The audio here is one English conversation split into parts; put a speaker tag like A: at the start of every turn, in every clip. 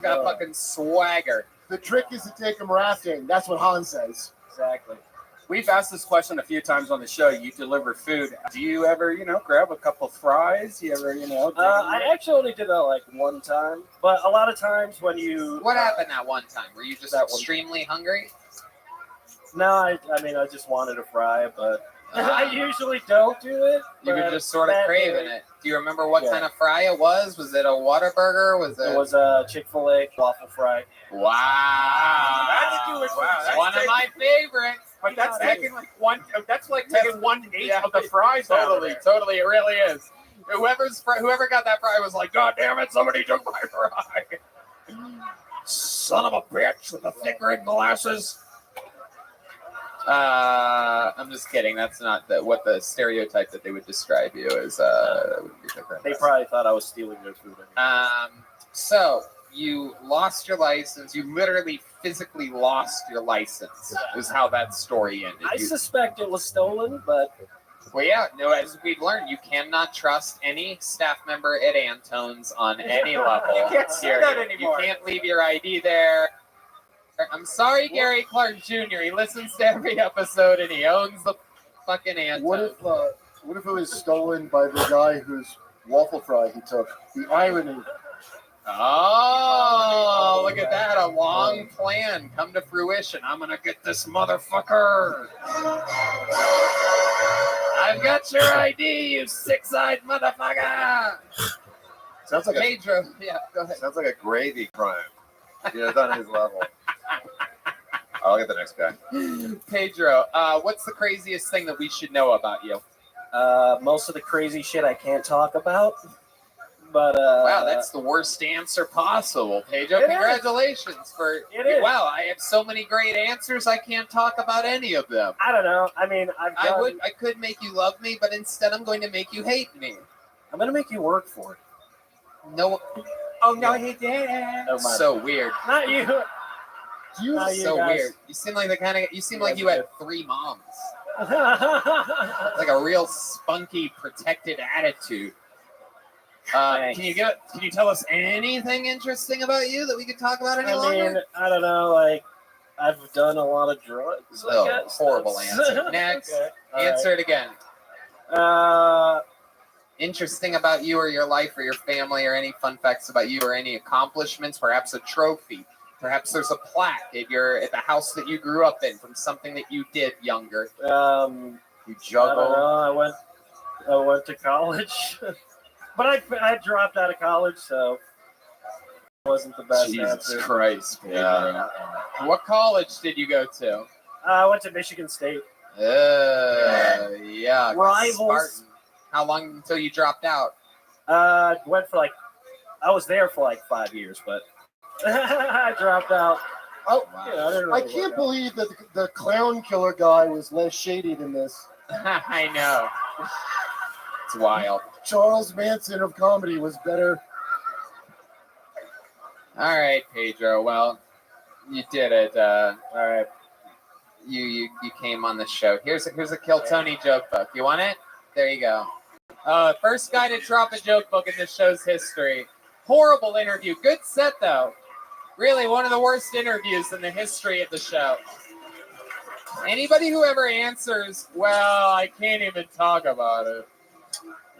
A: Got fucking swagger.
B: The trick is to take them rafting. That's what Han says.
A: Exactly. We've asked this question a few times on the show. You deliver food. Do you ever, grab a couple fries? You ever,
C: I actually only did that like one time. But a lot of times when you...
A: What happened that one time? Were you just extremely hungry?
C: No, I just wanted a fry, but I usually don't do it.
A: You were just sort of craving it. Do you remember what kind of fry it was? Was it a Whataburger?
C: It was a Chick-fil-A waffle fry.
A: Wow.
D: That's
A: one of my favorites.
D: But that's taking like one. That's like taking 1/8 of the fries.
A: Totally, it really is. Whoever got that fry was like, God damn it, somebody took my fry.
D: Son of a bitch with the thick red glasses.
A: I'm just kidding. That's not what the stereotype that they would describe you as.
C: They probably thought I was stealing their food.
A: So you lost your license. You literally physically lost your license. Is how that story ended.
C: I suspect it was stolen, but...
A: Well, yeah. No, as we've learned, you cannot trust any staff member at Antone's on any level.
D: You can't say that anymore.
A: You can't leave your ID there. I'm sorry, Gary Clark Jr. He listens to every episode and he owns the fucking Antone.
B: What if it was stolen by the guy whose waffle fry he took? The irony.
A: Oh, look at that. A long plan come to fruition. I'm going to get this motherfucker. I've got your ID, you six-eyed motherfucker.
E: Sounds like
A: Pedro. Yeah, go ahead.
E: Sounds like a gravy crime. It's on his level. I'll get the next guy.
A: Pedro, what's the craziest thing that we should know about you?
C: Most of the crazy shit I can't talk about. But
A: wow, that's the worst answer possible, Pedro. Congratulations for
C: it is.
A: Wow, I have so many great answers. I can't talk about any of them.
C: I don't know. I mean,
A: I could make you love me, but instead I'm going to make you hate me.
C: I'm going to make you work for it.
A: No.
D: Oh no, he didn't.
C: Oh,
A: so weird.
C: Not you.
A: So weird. You seem like you had 3 moms. Like a real spunky, protected attitude. Can you tell us anything interesting about you that we could talk about any longer?
C: I don't know. Like, I've done a lot of drugs. I guess.
A: Horrible answer. Next.
C: Okay.
A: Answer it again. Interesting about you or your life or your family or any fun facts about you or any accomplishments, perhaps a trophy. Perhaps there's a plaque at the house that you grew up in from something that you did younger.
E: You juggle.
C: I don't know. I went to college. But I dropped out of college, so it wasn't the best
A: Jesus
C: answer.
A: Christ, Pedro. What college did you go to?
C: I went to Michigan State.
A: Yeah.
C: Rivals.
A: Spartan. How long until you dropped out?
C: I was there for like 5 years, but I dropped out.
B: Oh,
C: wow.
B: I can't believe that the clown killer guy was less shady than this.
A: I know. It's wild.
B: Charles Manson of comedy was better.
A: All right, Pedro. Well, you did it. All right. You came on the show. Here's a Kill Tony joke book. You want it? There you go. First guy to drop a joke book in this show's history. Horrible interview. Good set though. Really one of the worst interviews in the history of the show. Anybody who ever answers, well, I can't even talk about it.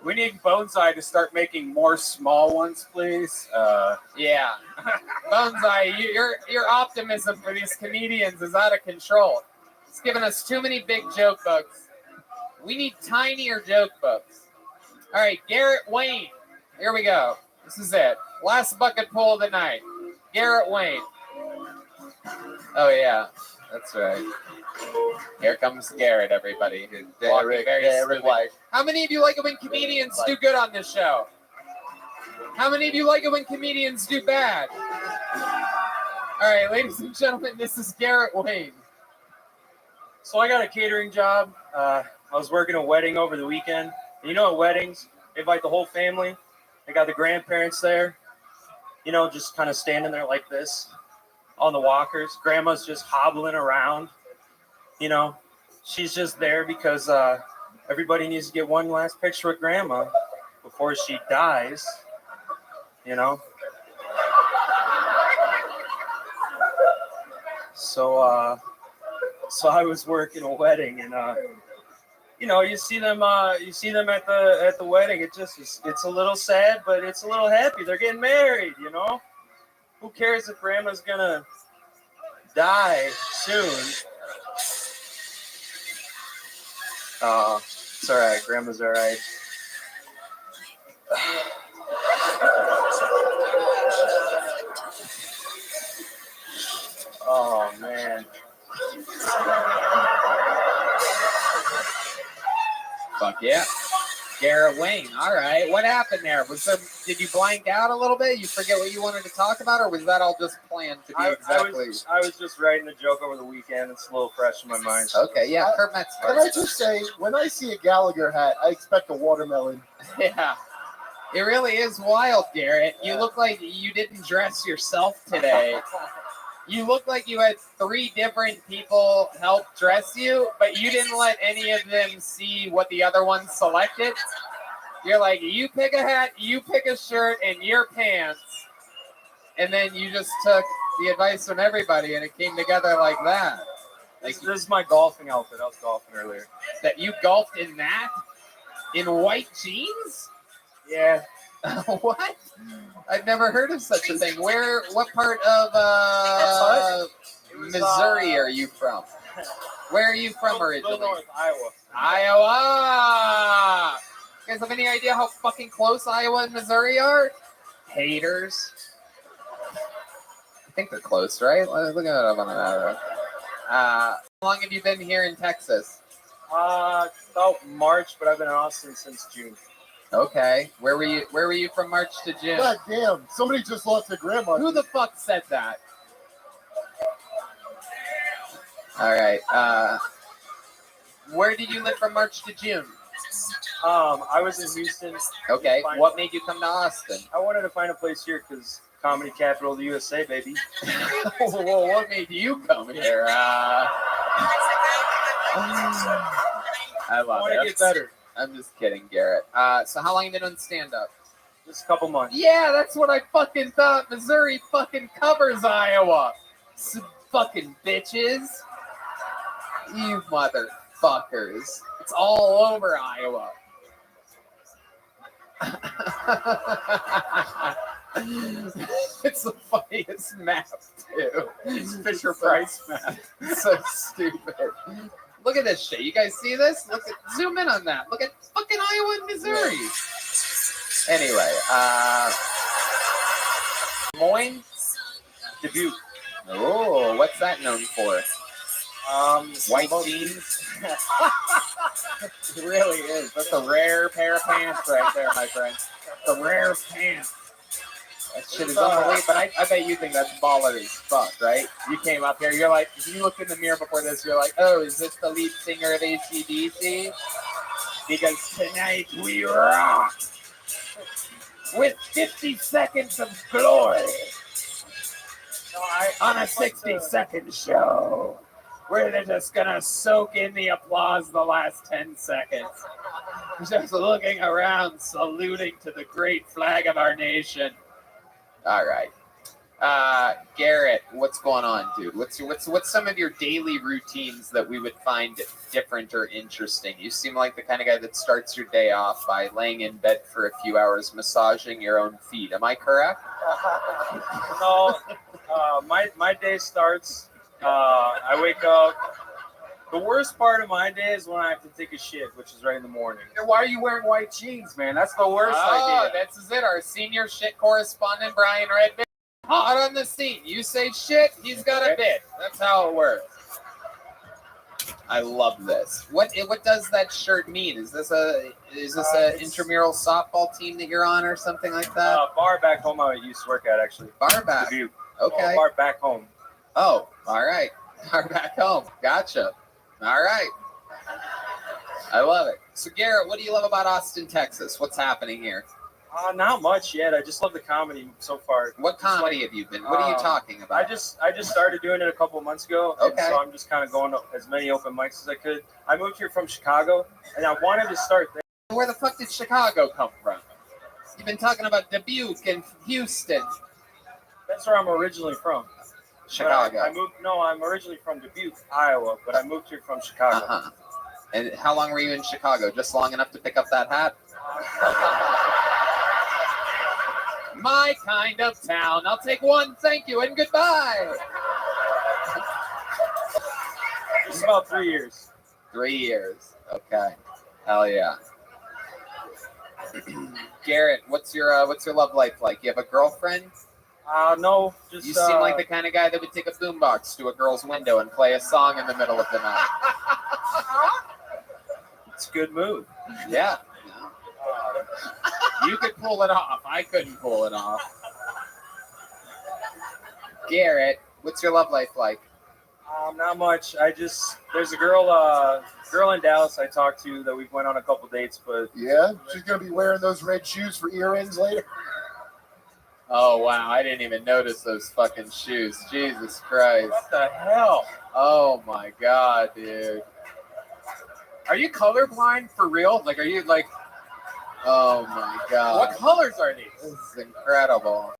D: We need Boneseye to start making more small ones, please.
A: Yeah. Boneseye, your optimism for these comedians is out of control. It's given us too many big joke books. We need tinier joke books. All right, Garrett Wayne. Here we go. This is it. Last bucket pull of the night. Garrett Wayne. Oh, yeah. That's right. Here comes Garrett, everybody.
E: Garrett White.
A: How many of you like it when comedians do good on this show? How many of you like it when comedians do bad? All right, ladies and gentlemen, this is Garrett Wayne.
C: So I got a catering job. I was working a wedding over the weekend. And you know, at weddings, they invite the whole family. They got the grandparents there. You know, just kind of standing there like this on the walkers. Grandma's just hobbling around. You know, she's just there because everybody needs to get one last picture with Grandma before she dies. You know. So I was working a wedding, and you see them at the wedding. It's a little sad, but it's a little happy. They're getting married. Who cares if grandma's gonna die soon? It's all right. Grandma's all right. Oh man.
A: Fuck yeah. Garrett Wayne. All right. What happened there? Did you blank out a little bit? You forget what you wanted to talk about, or was that all just planned to be exactly?
C: I was just writing a joke over the weekend. It's a little fresh in my mind.
A: Okay, yeah. Kurt Metzger.
B: Can I just say, when I see a Gallagher hat, I expect a watermelon.
A: Yeah. It really is wild, Garrett. You look like you didn't dress yourself today. You look like you had 3 different people help dress you, but you didn't let any of them see what the other ones selected. You're like, you pick a hat, you pick a shirt, and your pants. And then you just took the advice from everybody, and it came together like that.
C: This is my golfing outfit. I was golfing earlier.
A: That you golfed in that? In white jeans?
C: Yeah.
A: What? I've never heard of such a thing. What part of Missouri are you from? Where are you from originally?
C: North, Iowa.
A: Iowa! You guys have any idea how fucking close Iowa and Missouri are? Haters. I think they're close, right? Look at it up on the map. How long have you been here in Texas?
C: About March, but I've been in Austin since June.
A: Okay. Where were you from March to June?
B: God damn, somebody just lost their grandma.
A: Who the fuck said that? All right. Where did you live from March to June?
C: I was in Houston.
A: Okay. What made you come to Austin?
C: I wanted to find a place here because comedy capital of the USA, baby.
A: Well, what made you come here? I love
C: want to
A: it.
C: get better.
A: I'm just kidding, Garrett. So how long have you been on stand-up?
C: Just a couple months.
A: Yeah, that's what I fucking thought. Missouri fucking covers Iowa. Fucking bitches. You motherfuckers. It's all over Iowa. It's the funniest map, too.
D: It's Fisher Price map.
A: So stupid. Look at this shit. You guys see this? Zoom in on that. Look at fucking Iowa and Missouri. Anyway, Des Moines?
C: Dubuque.
A: Oh, what's that known for? White jeans? It really is. That's a rare pair of pants right there, my friend. The rare pants. That shit is unbelievable, but I bet you think that's baller as fuck, right? You came up here, you're like, if you looked in the mirror before this, you're like, oh, is this the lead singer of AC/DC? Because tonight we rock with 50 seconds of glory on a 60-second show. We're just gonna soak in the applause the last 10 seconds. Just looking around, saluting to the great flag of our nation. All right. Garrett, what's going on, dude? What's some of your daily routines that we would find different or interesting? You seem like the kind of guy that starts your day off by laying in bed for a few hours, massaging your own feet. Am I correct?
C: No, my day starts. I wake up. The worst part of my day is when I have to take a shit, which is right in the morning.
D: And why are you wearing white jeans, man? That's the worst idea.
A: This is it. Our senior shit correspondent, Brian Redbit, hot on the scene. You say shit, he's got a bit. That's how it works. I love this. What does that shirt mean? Is this a intramural softball team that you're on or something like that?
C: Bar back home I used to work at, actually.
A: Bar back.
C: Dubuque.
A: Okay.
C: Bar back home.
A: Oh, all right. Bar back home. Gotcha. All right. I love it. So, Garrett, what do you love about Austin, Texas? What's happening here?
C: Not much yet. I just love the comedy so far.
A: What comedy have you been? What are you talking about?
C: I just started doing it a couple of months ago.
A: Okay.
C: And so I'm just kind of going to as many open mics as I could. I moved here from Chicago, and I wanted to start there.
A: Where the fuck did Chicago come from? You've been talking about Dubuque and Houston.
C: That's where I'm originally from.
A: Chicago.
C: I moved. No, I'm originally from Dubuque, Iowa, but I moved here from Chicago.
A: Uh-huh. And how long were you in Chicago? Just long enough to pick up that hat? My kind of town. I'll take one, thank you, and goodbye.
C: Just about 3 years.
A: 3 years. Okay. Hell yeah. Garrett, what's your love life like? You have a girlfriend?
C: No, just.
A: You seem like the kind of guy that would take a boombox to a girl's window and play a song in the middle of the night.
C: It's a good move.
A: Yeah. You could pull it off. I couldn't pull it off. Garrett, what's your love life like?
C: Not much. There's a girl in Dallas I talked to that we went on a couple dates, but
B: Yeah, she's gonna be wearing those red shoes for earrings later.
A: Oh, wow. I didn't even notice those fucking shoes. Jesus Christ.
C: what the hell?
A: Oh, my God, dude.
D: Are you colorblind for real? Like, are you like,
A: Oh, my God.
D: what colors are these?
A: This is incredible.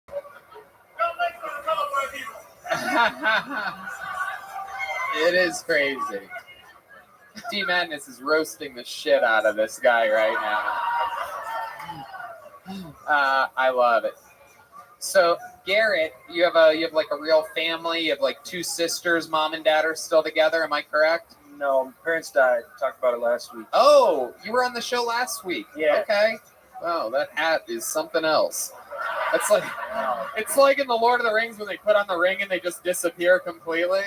A: It is crazy. D Madness is roasting the shit out of this guy right now. I love it. So Garrett, you have like a real family. You have like 2 sisters. Mom and dad are still together. Am I correct?
C: No, my parents died. Talked about it last week.
A: Oh, you were on the show last week.
C: Yeah.
A: Okay. Wow, that hat is something else. It's like in the Lord of the Rings when they put on the ring and they just disappear completely.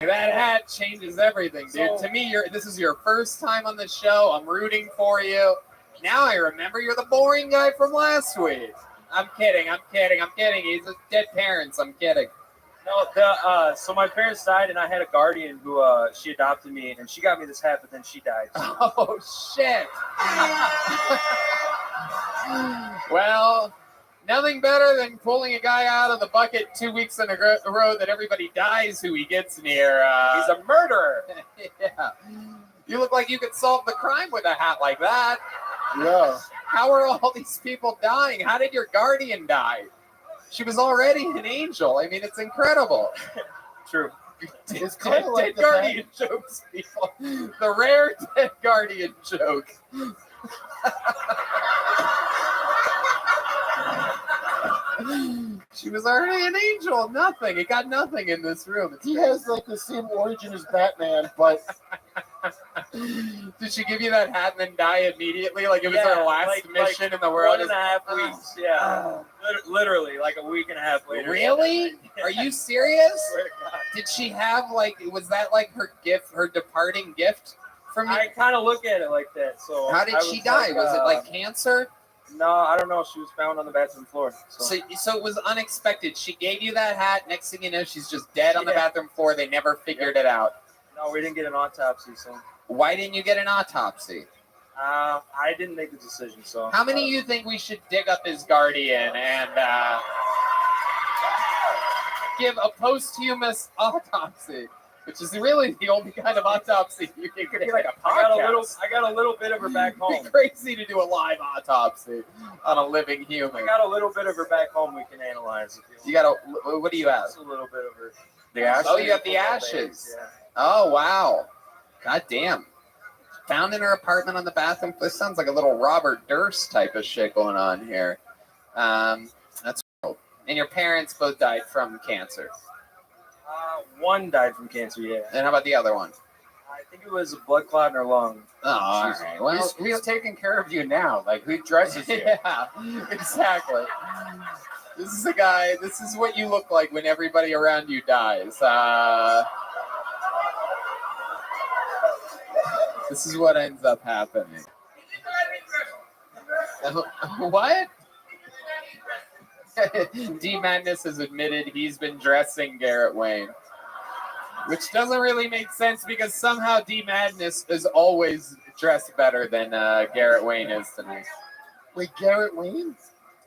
A: That hat changes everything, dude. To me, this is your first time on the show. I'm rooting for you. Now I remember you're the boring guy from last week. I'm kidding. He's a dead parents. I'm kidding.
C: No, so my parents died, and I had a guardian who she adopted me, and she got me this hat, but then she died.
A: Oh, shit. Well, nothing better than pulling a guy out of the bucket 2 weeks in a row that everybody dies who he gets near.
C: He's a murderer.
A: Yeah. You look like you could solve the crime with a hat like that.
B: Yeah.
A: How are all these people dying? How did your guardian die? She was already an angel. I mean, it's incredible.
C: True.
B: It's kind of like
A: dead guardian jokes, people. The rare dead guardian joke. She was already an angel. Nothing. It got nothing in this room.
B: He has like the same origin as Batman, but
A: did she give you that hat and then die immediately? Like it was her last mission in the world?
C: 1.5 weeks. Yeah. Literally, like a week and a half later.
A: Really? Are you serious?
C: Swear to God.
A: Did she have was that like her gift, her departing gift from you?
C: I kind of look at it like that. So
A: How did
C: I
A: she die?
C: like,
A: Was it like cancer?
C: No, I don't know. She was found on the bathroom floor.
A: So it was unexpected. She gave you that hat. Next thing you know, she's just dead on the bathroom floor. They never figured it out.
C: No, we didn't get an autopsy. So
A: Why didn't you get an autopsy?
C: I didn't make the decision. So
A: How many of you think we should dig up his guardian and give a posthumous autopsy? Which is really the only kind of autopsy you can get. Like a
C: I got a little bit of her back home.
A: It'd be crazy to do a live autopsy on a living human.
C: I got a little bit of her back home we can analyze. If
A: You got a, what do you have?
C: Just a little bit of her.
D: The ashes?
A: Oh, you got the ashes.
C: Yeah.
A: Oh, wow. God damn. Found in her apartment on the bathroom. This sounds like a little Robert Durst type of shit going on here. That's cool. And your parents both died from cancer.
C: One died from cancer, yeah.
A: And how about the other one?
C: I think it was a blood clot in her lung.
A: Oh, all right. Well,
D: He's taking care of you now. Like, who dresses you?
A: yeah, exactly. This is a guy, this is what you look like when everybody around you dies. This is what ends up happening. What? D Madness has admitted he's been dressing Garrett Wayne, which doesn't really make sense because somehow D Madness is always dressed better than Garrett Wayne is tonight.
B: wait, Garrett Wayne?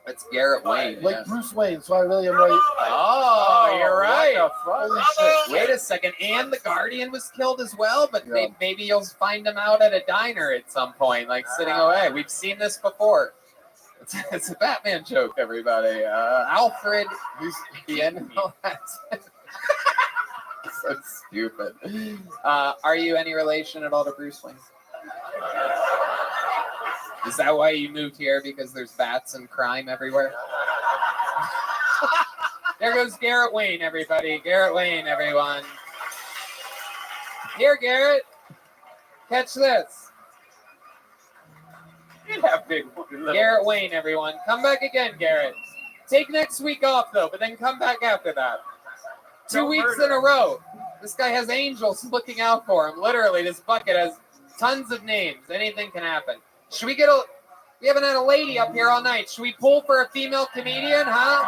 A: It's Garrett Wayne.
B: Like
A: yeah.
B: Bruce Wayne, so I really am right.
A: Oh, you're right.
B: Holy shit.
A: Wait a second. And the Guardian was killed as well, but
B: Yeah.
A: maybe you'll find him out at a diner at some point, like sitting away. We've seen this before. It's a Batman joke, everybody. Alfred, he's the end of all that. So stupid. Are you any relation at all to Bruce Wayne? Is that why you moved here? Because there's bats and crime everywhere? There goes Garrett Wayne, everybody. Garrett Wayne, everyone. Here, Garrett. Catch this.
D: You have big little.
A: Garrett Wayne, everyone. Come back again, Garrett. Take next week off, though, but then come back after that. 2 weeks in a row. This guy has angels looking out for him. Literally, this bucket has tons of names. Anything can happen. Should we get a... We haven't had a lady up here all night. Should we pull for a female comedian, huh?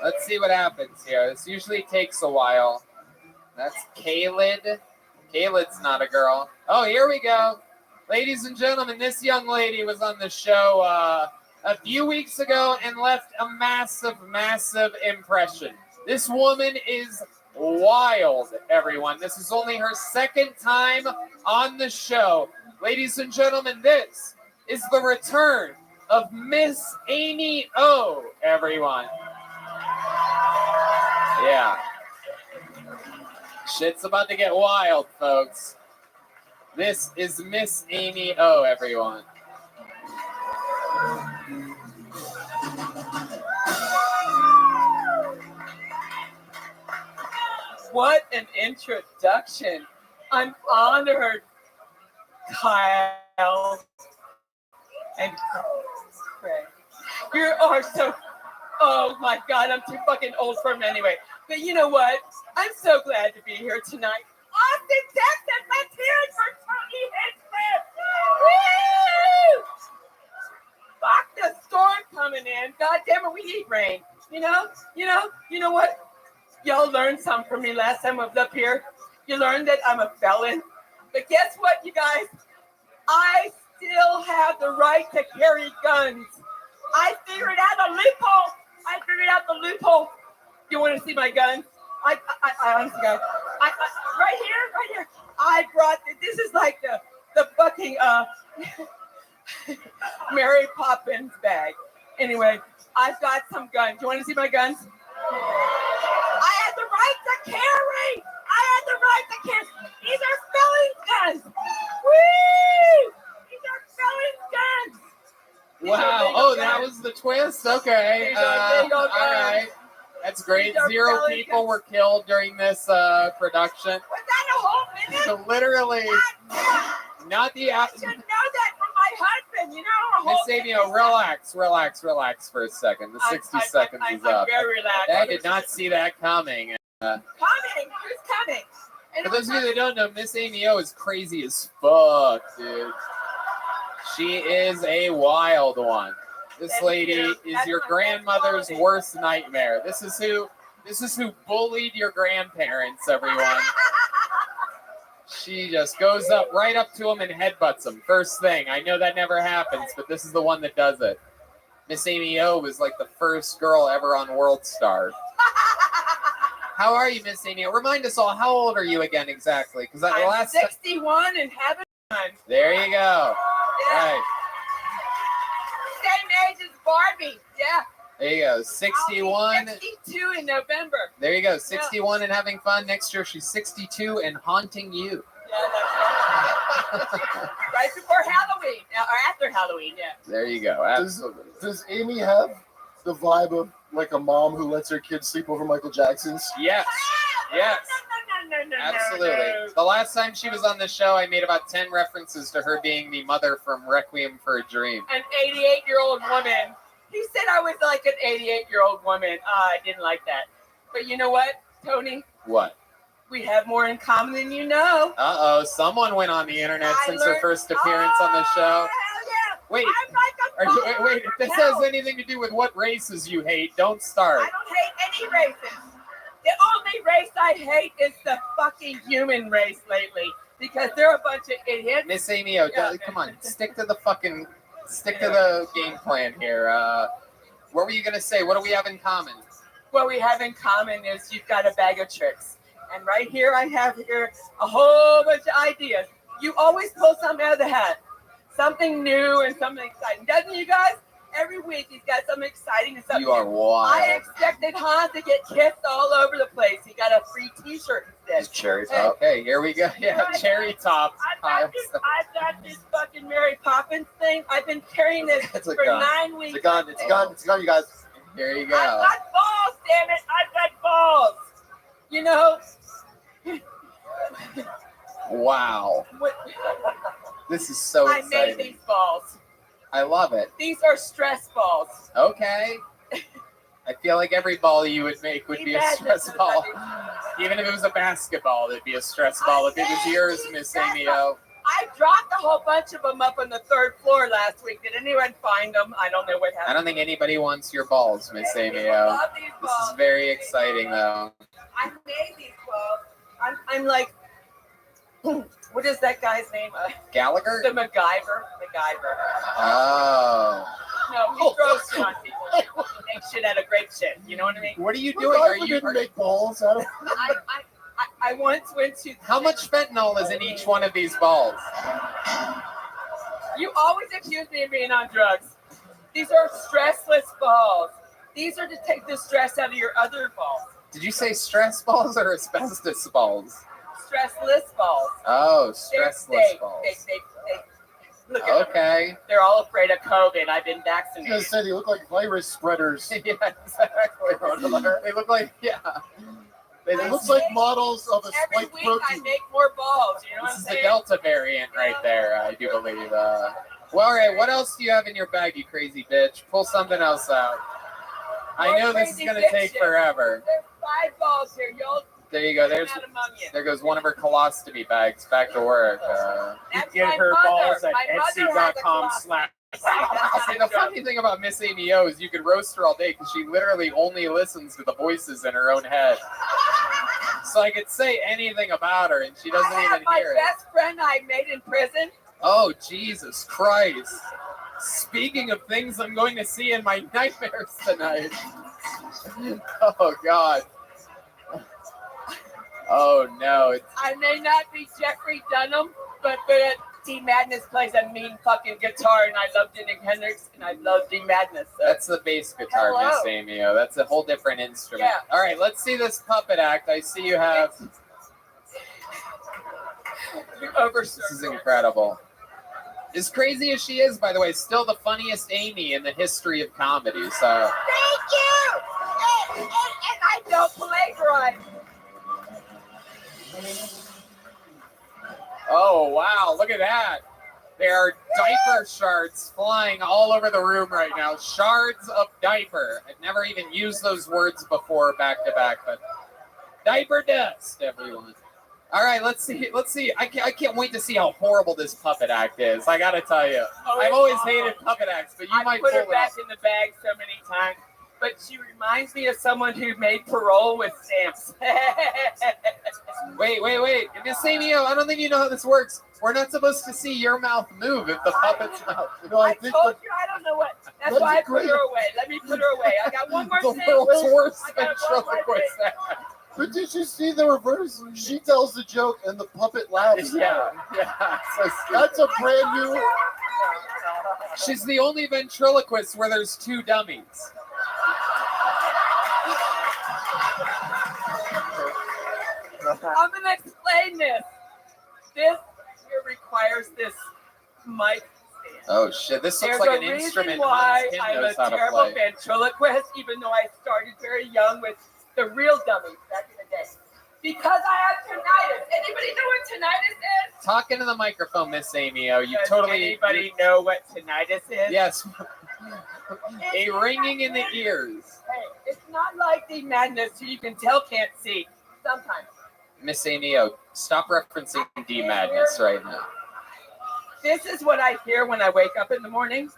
A: Let's see what happens here. This usually takes a while. That's Kalid. Kalid's not a girl. Oh, here we go. Ladies and gentlemen, this young lady was on the show a few weeks ago and left a massive, massive impression. This woman is wild, everyone. This is only her second time on the show. Ladies and gentlemen, this is the return of Miss Amy O, everyone. Yeah. Shit's about to get wild, folks. This is Miss Amy O, everyone.
F: What an introduction. I'm honored, Kyle and Craig. You are so, oh my God, I'm too fucking old for him anyway. But you know what? I'm so glad to be here tonight. Austin, Texas, let's hear it for Tony Hinchcliffe. Woo! Fuck the storm coming in. God damn it, we need rain. You know what? Y'all learned something from me last time I was up here. You learned that I'm a felon. But guess what, you guys? I still have the right to carry guns. I figured out a loophole. You want to see my guns? I honestly, guys, right here. I brought this is like the fucking Mary Poppins bag. Anyway, I've got some guns. You want to see my guns? I had the right to carry. These are felons' guns. Woo! These are felons' guns.
A: Wow. Oh, that was the twist? Okay.
F: These are legal
A: All
F: guns.
A: right. That's great.
F: These are
A: 0
F: felon
A: people
F: guns.
A: were killed during this production.
F: Was that a whole minute?
A: So literally, not the...
F: I should know that from my husband. You know, a whole
A: Miss Amy, relax for a second. The 60 seconds is
F: I'm
A: up.
F: very relaxed.
A: I did not see that coming.
F: Coming. Who's coming? And
A: For those of you that don't know, Miss Amy O is crazy as fuck, dude. She is a wild one. This lady is your grandmother's worst nightmare. This is who bullied your grandparents, everyone. She just goes up right up to them and headbutts them. First thing. I know that never happens, but this is the one that does it. Miss Amy O was like the first girl ever on World Star. How are you, Miss Amy? Remind us all, how old are you again exactly? Because the
F: I'm
A: last
F: 61 and having fun.
A: there you go. Right.
F: Same age as Barbie. Yeah.
A: There you go.
F: I'll be
A: 61.
F: 62 in November.
A: There you go. 61 and having fun. Next year she's 62 and haunting you.
F: Yeah, that's right. Right before Halloween. Or after Halloween, yeah.
A: There you go. Absolutely.
B: Does Amy have the vibe of like a mom who lets her kids sleep over Michael Jackson's?
A: Yes. Yes.
F: No.
A: Absolutely. The last time she was on the show, I made about 10 references to her being the mother from Requiem for a Dream.
F: An 88-year-old woman. He said I was like an 88-year-old woman. I didn't like that. But you know what, Tony?
A: What?
F: We have more in common than you know.
A: Uh-oh. Someone went on the internet
F: I
A: since her
F: learned-
A: first appearance on the show.
F: Oh, hell yeah.
A: Wait.
F: I'm like a
A: Wait, if this has anything to do with what races you hate, don't start.
F: I don't hate any races. The only race I hate is the fucking human race lately because they're a bunch of idiots.
A: Miss Amy O,
F: Yeah.
A: come on, stick to the game plan here. What were you gonna say? What do we have in common?
F: What we have in common is you've got a bag of tricks. And right here, I have here a whole bunch of ideas. You always pull something out of the hat. Something new and something exciting. Doesn't you guys? every week he's got something exciting and something.
A: You are
F: I
A: wild.
F: expected Han to get kissed all over the place. He got a free T-shirt
E: His
F: instead.
E: cherry top.
A: Okay, here we go. Yeah, cherry top.
F: I've got this fucking Mary Poppins thing. I've been carrying this
E: It's a
F: for
E: gun.
F: 9 weeks.
E: It's a gun. It's a gun. It's a gun, you guys.
A: Here you
F: I've
A: go.
F: got balls, damn it! I've got balls. You know.
A: Wow.
F: What,
A: This is so
F: I made
A: exciting.
F: these balls.
A: I love it.
F: These are stress balls.
A: Okay. I feel like every ball you would make would be a stress ball. Even if it was a basketball, it'd be a stress ball. If it was yours, Miss Amio.
F: I dropped a whole bunch of them up on the 3rd floor last week. Did anyone find them? I don't know what
A: I
F: happened.
A: don't think anybody wants your balls, Miss
F: People
A: Amio.
F: love these
A: This
F: balls.
A: is very exciting, though.
F: I made these balls. I'm like, what is that guy's name?
A: Gallagher?
F: The MacGyver.
A: Oh.
F: No, he throws shit on people. He makes shit out of great shit. You know what I mean?
A: What are you
B: MacGyver
A: doing? Are you?
B: didn't make balls out of
F: I once went to.
A: How much fentanyl is in each one of these balls?
F: You always accuse me of being on drugs. These are stressless balls. These are to take the stress out of your other balls.
A: Did you say stress balls or asbestos balls?
F: Stressless balls.
A: Oh,
F: They're-
A: stressless balls.
F: Look at them.
A: Okay.
F: They're all afraid of COVID. I've been
B: You
F: vaccinated.
B: guys said they look like virus spreaders.
A: Yeah, exactly. They look like, yeah. They
B: It
A: look
B: looks like models of a
F: Every
B: spike
F: week I
B: protein.
F: make more balls. You know what
A: This
F: I'm
A: is the
F: saying?
A: Delta variant right there, I do believe. Well, all right, what else do you have in your bag, you crazy bitch? Pull something else out. I
F: More
A: know this is
F: crazy
A: going to take
F: bitches.
A: forever.
F: There's 5 balls here. Y'all
A: There you go.
F: There's among you.
A: There goes one of her colostomy bags. Back to work.
F: That's
D: Get
F: my
D: her
F: mother.
D: balls at
F: My mother has a
D: Etsy.com/.
F: closet.
A: See, the funny thing about Miss Amy O is you could roast her all day because she literally only listens to the voices in her own head. So I could say anything about her and she doesn't
F: I have
A: even
F: my
A: hear it.
F: best friend I made in prison.
A: Oh, Jesus Christ. Speaking of things I'm going to see in my nightmares tonight. Oh, God. Oh, no.
F: I may not be Jeffrey Dunham, but D Madness plays a mean fucking guitar, and I love Jimi Hendrix, and I love D Madness. So.
A: That's the bass guitar,
F: Hello.
A: Miss Amy O. That's a whole different instrument.
F: Yeah.
A: All right, let's see this puppet act. I see you have.
F: You overserved.
A: This is incredible. As crazy as she is, by the way, still the funniest Amy in the history of comedy. So,
F: Thank you! And I don't plagiarize.
A: oh wow, look at that! There are diaper shards flying all over the room right now. Shards of diaper. I've never even used those words before back to back, but diaper dust, everyone. All right, let's see. Let's see. I can't wait to see how horrible this puppet act is. I gotta tell you, I've always hated puppet acts, but you
F: I
A: might
F: put
A: pull
F: her
A: it
F: back
A: off.
F: in the bag so many times, but she reminds me of someone who made parole with stamps.
A: Wait. Miss Amy O, I don't think you know how this works. We're not supposed to see your mouth move if the puppet's mouth.
B: No, I
F: I
B: think
F: told you I don't know what. That's
B: That'd
F: why
B: be
F: I put
B: great.
F: her away. Let me put her away. I got one more
A: The
F: thing.
A: world's worst
F: I got one more
A: ventriloquist
F: thing.
A: act.
B: But did you see the reverse? She tells the joke and the puppet laughs.
A: Yeah. So stupid.
B: That's a brand new.
A: She's the only ventriloquist where there's two dummies.
F: I'm gonna explain this. This here requires this mic stand.
A: Oh shit! This looks
F: There's
A: like
F: a
A: an
F: reason
A: instrument
F: why
A: Hans Kim
F: I'm a
A: knows how to
F: terrible
A: play.
F: ventriloquist, even though I started very young with the real dummies back in the day. Because I have tinnitus. Anybody know what tinnitus is?
A: Talk into the microphone, Miss Amy O. You
F: Does
A: totally.
F: anybody know what tinnitus is?
A: Yes. A
F: It's
A: ringing in the
F: not-
A: ears.
F: Hey, it's not like the madness who you can tell can't see. Sometimes.
A: Miss Amy O, stop referencing D Madness right now.
F: This is what I hear when I wake up in the morning.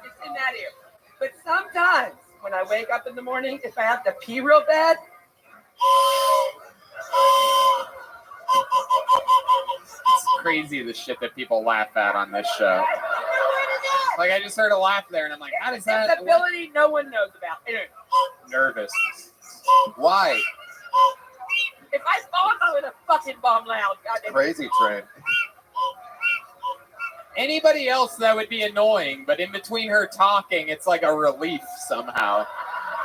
F: It's in that ear. But sometimes when I wake up in the morning, if I have to pee real bad,
A: It's crazy the shit that people laugh at on this show. Like I just heard a laugh there, and I'm like, how does
F: it's
A: that?
F: an ability no one knows about. Anyway,
A: Nervous. Why?
F: if I fall, I'm gonna fucking bomb loud. Goddamn.
E: Crazy train.
A: Anybody else that would be annoying, but in between her talking, it's like a relief somehow.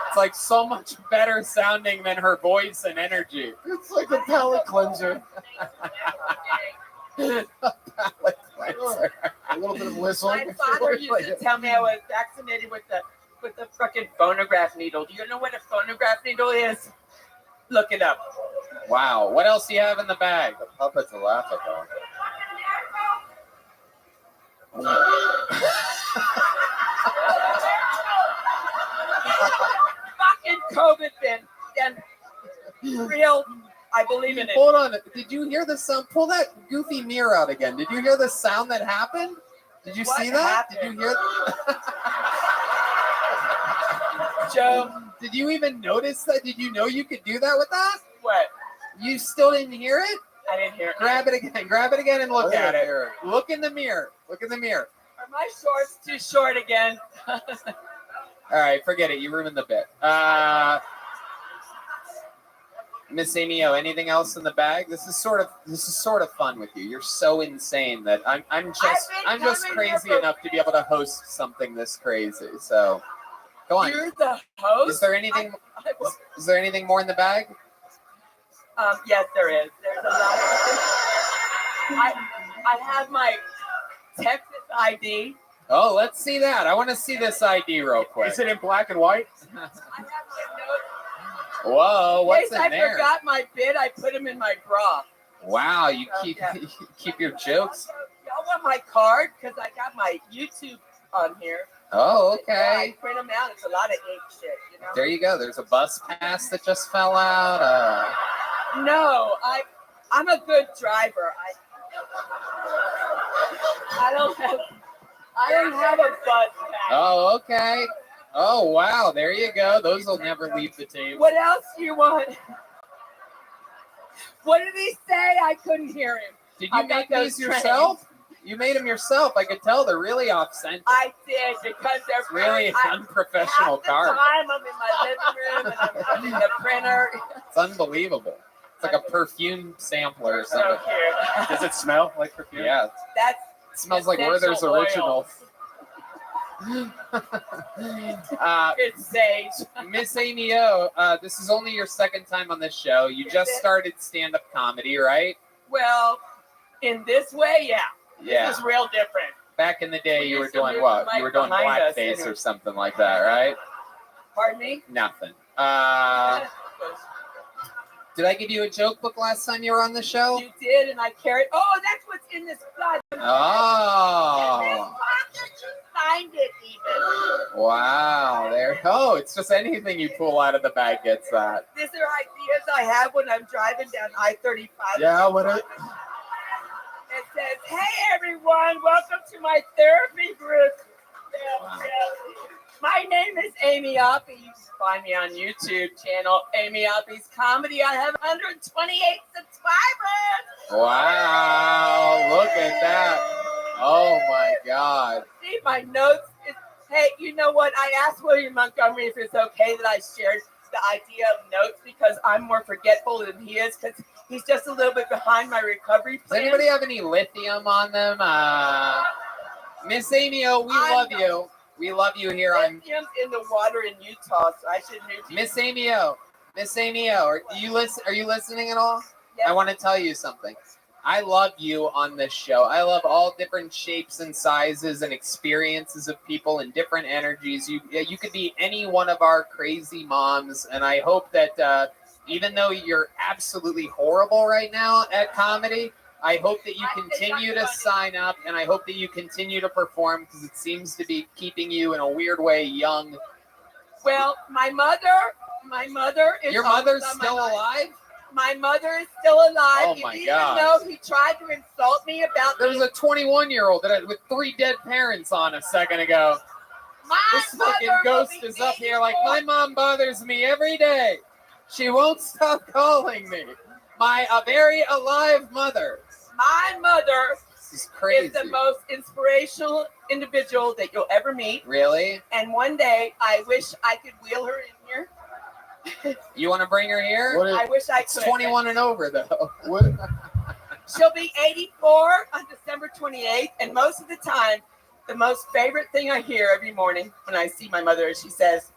A: It's like so much better sounding than her voice and energy.
B: It's like a palate cleanser.
A: Palate cleanser.
B: A little bit of whistle.
F: My father used to tell me I was vaccinated with the fucking phonograph needle. Do you know what a phonograph needle is? Look it up.
A: Wow. What else do you have in the bag?
E: The puppets are laughing though.
F: Fucking COVID then. Real. I believe in it.
A: Hold on. Did you hear the sound? Pull that goofy mirror out again. Did you hear the sound that happened? Did you
F: What
A: see that? Did
F: happened?
A: you hear?
F: Joe,
A: Did you even notice that? Did you know you could do that with that?
F: what?
A: You still didn't hear it?
F: I didn't hear it.
A: Grab it again. Grab it again and look
B: I
A: at
B: didn't
A: it.
B: hear
A: Look in the mirror. Look in the mirror.
F: Are my shorts too short again?
A: All right, forget it. You ruined the bit. Miss Amio, anything else in the bag? This is sort of fun with you. You're so insane that I'm just
F: coming here
A: crazy
F: for-
A: enough to be able to host something this crazy. So go on.
F: You're the host?
A: Is there anything?
F: I will-
A: Is there anything more in the bag?
F: Yes, there is. There's a lot of I have my Texas ID.
A: Oh, let's see that. I want to see this ID real quick.
D: Is it in black and white?
F: I have my notes.
A: Whoa,
F: In
A: what's
F: case
A: in
F: I
A: there?
F: forgot my bid, I put them in my bra.
A: Wow, you keep
F: Yeah.
A: you keep your jokes.
F: Y'all want my card? Because I got my YouTube on here.
A: Oh,
F: Yeah,
A: okay.
F: I print them out. It's a lot of ink shit, you know?
A: There you go. There's a bus pass that just fell out.
F: No, I'm a good driver. I don't have a bus pass.
A: Oh, okay. Oh, wow. There you go. Those will never leave the table.
F: What else do you want? What did he say? I couldn't hear him.
A: Did
F: I
A: you
F: got
A: make
F: those
A: these yourself? You made them yourself. I could tell they're really off-center.
F: I did because they're
A: It's really an
F: I,
A: unprofessional
F: half the
A: card.
F: time I'm in my living room and I'm using the printer.
A: It's unbelievable. It's like a perfume sampler or
F: So
A: something.
F: cute.
D: Does it smell like perfume?
A: Yeah,
F: That's
A: it smells like Werther's
F: essential oil.
A: Originals.
F: It's sage.
A: Miss Amy O, this is only your second time on this show. You
F: Is
A: just
F: it?
A: started stand-up comedy, right?
F: Well, in this way, yeah.
A: Yeah.
F: This is real different.
A: Back in the day,
F: We
A: you were
F: used to
A: doing
F: move
A: what?
F: the
A: You were
F: mic
A: doing
F: behind us,
A: blackface
F: didn't
A: or
F: we?
A: something like that, right?
F: Pardon me?
A: Nothing. Did I give you a joke book last time you were on the show?
F: You did, and I carried. Oh, that's what's in this blood.
A: Oh,
F: You signed it even.
A: wow. There. Oh, it's just anything you pull out of the bag gets that.
F: These are ideas I have when I'm driving down I-35.
B: Yeah, what it?
F: It says, "Hey everyone, welcome to my therapy group."
A: Wow.
F: My name is Amy Oppie. You can find me on YouTube channel Amy Oppie's Comedy. I have 128 subscribers.
A: Wow. Look at that. Oh my God.
F: See my notes. Hey, you know what? I asked William Montgomery if it's okay that I shared the idea of notes because I'm more forgetful than he is because he's just a little bit behind my recovery
A: Does
F: plan.
A: anybody have any lithium on them? Miss Amy O, we
F: I
A: love
F: know.
A: you. We love you here on
F: Lithium's in the water in Utah, so I should move to
A: Miss Amy O. Miss Amy O, are you listening at all?
F: Yes.
A: I want to tell you something. I love you on this show. I love all different shapes and sizes and experiences of people and different energies. You could be any one of our crazy moms, and I hope that even though you're absolutely horrible right now at comedy, I hope that you continue to sign up, and I hope that you continue to perform because it seems to be keeping you in a weird way young.
F: Well, my mother is
A: Your
F: always
A: mother's
F: on my
A: still
F: mind.
A: alive?
F: My mother is still alive.
A: Oh, my
F: even
A: God.
F: though he tried to insult me about
A: There was a 21-year-old with 3 dead parents on a second ago.
F: my
A: This
F: mother
A: fucking
F: will
A: ghost
F: be
A: is up here like,
F: 84.
A: my mom bothers me every day. She won't stop calling me. A very alive mother.
F: My mother
A: This is crazy.
F: is the most inspirational individual that you'll ever meet.
A: Really?
F: And one day, I wish I could wheel her in here.
A: You want to bring her here?
B: What
F: I
B: it?
F: wish I
A: It's
F: could.
A: 21 and over, though.
B: What?
F: She'll be 84 on December 28th, and most of the time, the most favorite thing I hear every morning when I see my mother is she says,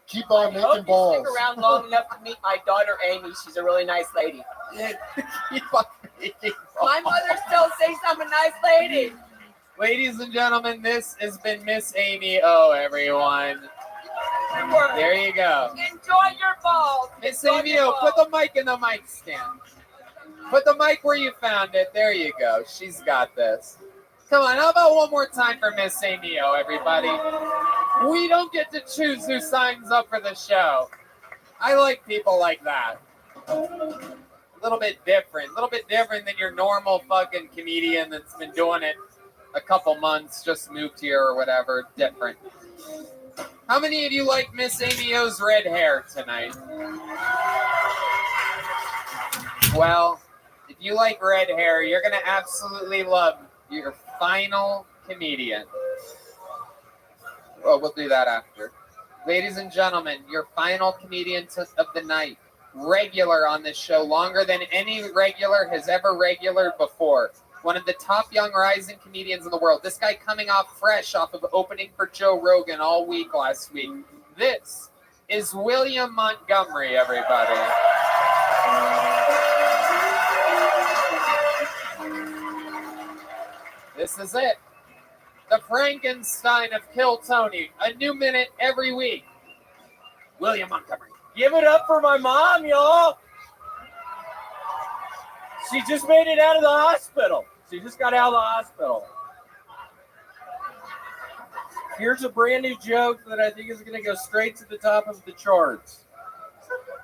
B: Keep on
F: I
B: making
F: hope you
B: balls.
F: stick around long enough to meet my daughter Amy. She's a really nice lady.
A: Keep on making
F: My mother still thinks I'm a nice lady.
A: Ladies and gentlemen, this has been Miss Amy O, everyone. There you go.
F: Enjoy your balls.
A: Miss
F: Enjoy
A: Amy
F: your
A: O, put
F: balls.
A: the mic in the mic stand. Put the mic where you found it. There you go. She's got this. Come on, how about one more time for Miss Amy O, everybody? We don't get to choose who signs up for the show. I like people like that. A little bit different than your normal fucking comedian that's been doing it a couple months, just moved here or whatever. Different. How many of you like Miss Amy O's red hair tonight? Well, if you like red hair, you're going to absolutely love your final comedian. Well, we'll do that after. Ladies and gentlemen, your final comedian of the night. Regular on this show, longer than any regular has ever regular before. One of the top young rising comedians in the world. This guy coming off fresh off of opening for Joe Rogan all week last week. This is William Montgomery, everybody. This is it. The Frankenstein of Kill Tony. A new minute every week. William Montgomery.
C: Give it up for my mom, y'all. She just made it out of the hospital. She just got out of the hospital. Here's a brand new joke that I think is going to go straight to the top of the charts.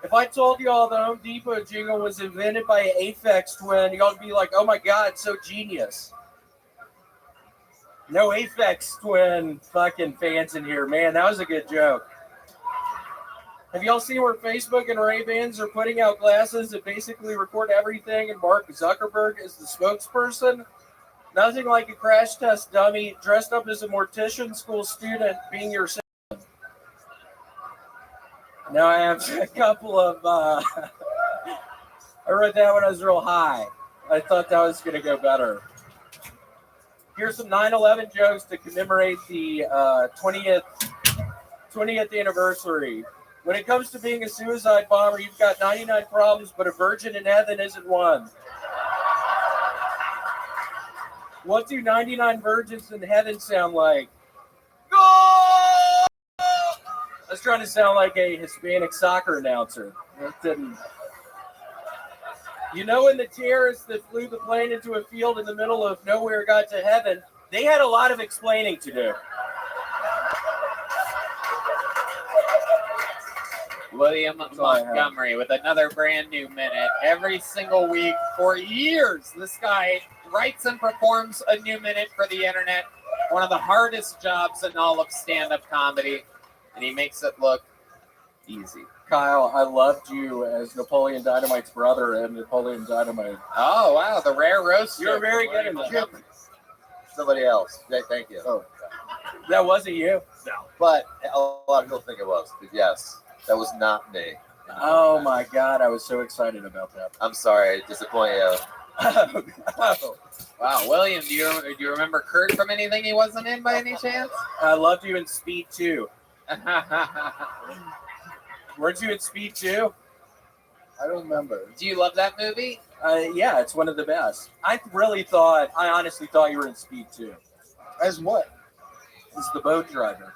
C: If I told y'all the Home Depot jingle was invented by an Aphex twin, y'all would be like, oh my God, so genius. No Aphex twin fucking fans in here. Man, that was a good joke. Have y'all seen where Facebook and Ray-Bans are putting out glasses that basically record everything and Mark Zuckerberg is the spokesperson? Nothing like a crash test dummy dressed up as a mortician school student being your salesman. Now I have a couple of, I wrote that when I was real high. I thought that was going to go better. Here's some 9/11 jokes to commemorate the 20th anniversary. When it comes to being a suicide bomber, you've got 99 problems, but a virgin in heaven isn't one. What do 99 virgins in heaven sound like? Go! I was trying to sound like a Hispanic soccer announcer. That didn't. You know, when the terrorists that flew the plane into a field in the middle of nowhere got to heaven, they had a lot of explaining to do.
A: William Montgomery with another brand new minute every single week for years. This guy writes and performs a new minute for the internet. One of the hardest jobs in all of stand-up comedy, and he makes it look easy.
C: Kyle, I loved you as Napoleon Dynamite's brother and Napoleon Dynamite.
A: Oh, wow, the rare roast.
C: You were very good in that.
E: Somebody else. Yeah, thank you.
B: Oh,
C: That wasn't you? No.
E: But a lot of people think it was. But yes, that was not me.
C: Oh my God, I was so excited about that.
E: I'm sorry, I disappoint you.
C: Oh,
A: Wow, William, do you remember Kurt from anything he wasn't in by any chance?
C: I loved you in Speed 2. Weren't you in Speed 2?
B: I don't remember.
A: Do you love that movie?
C: Yeah, it's one of the best. I honestly thought you were in Speed 2.
B: As what?
C: It's the boat driver.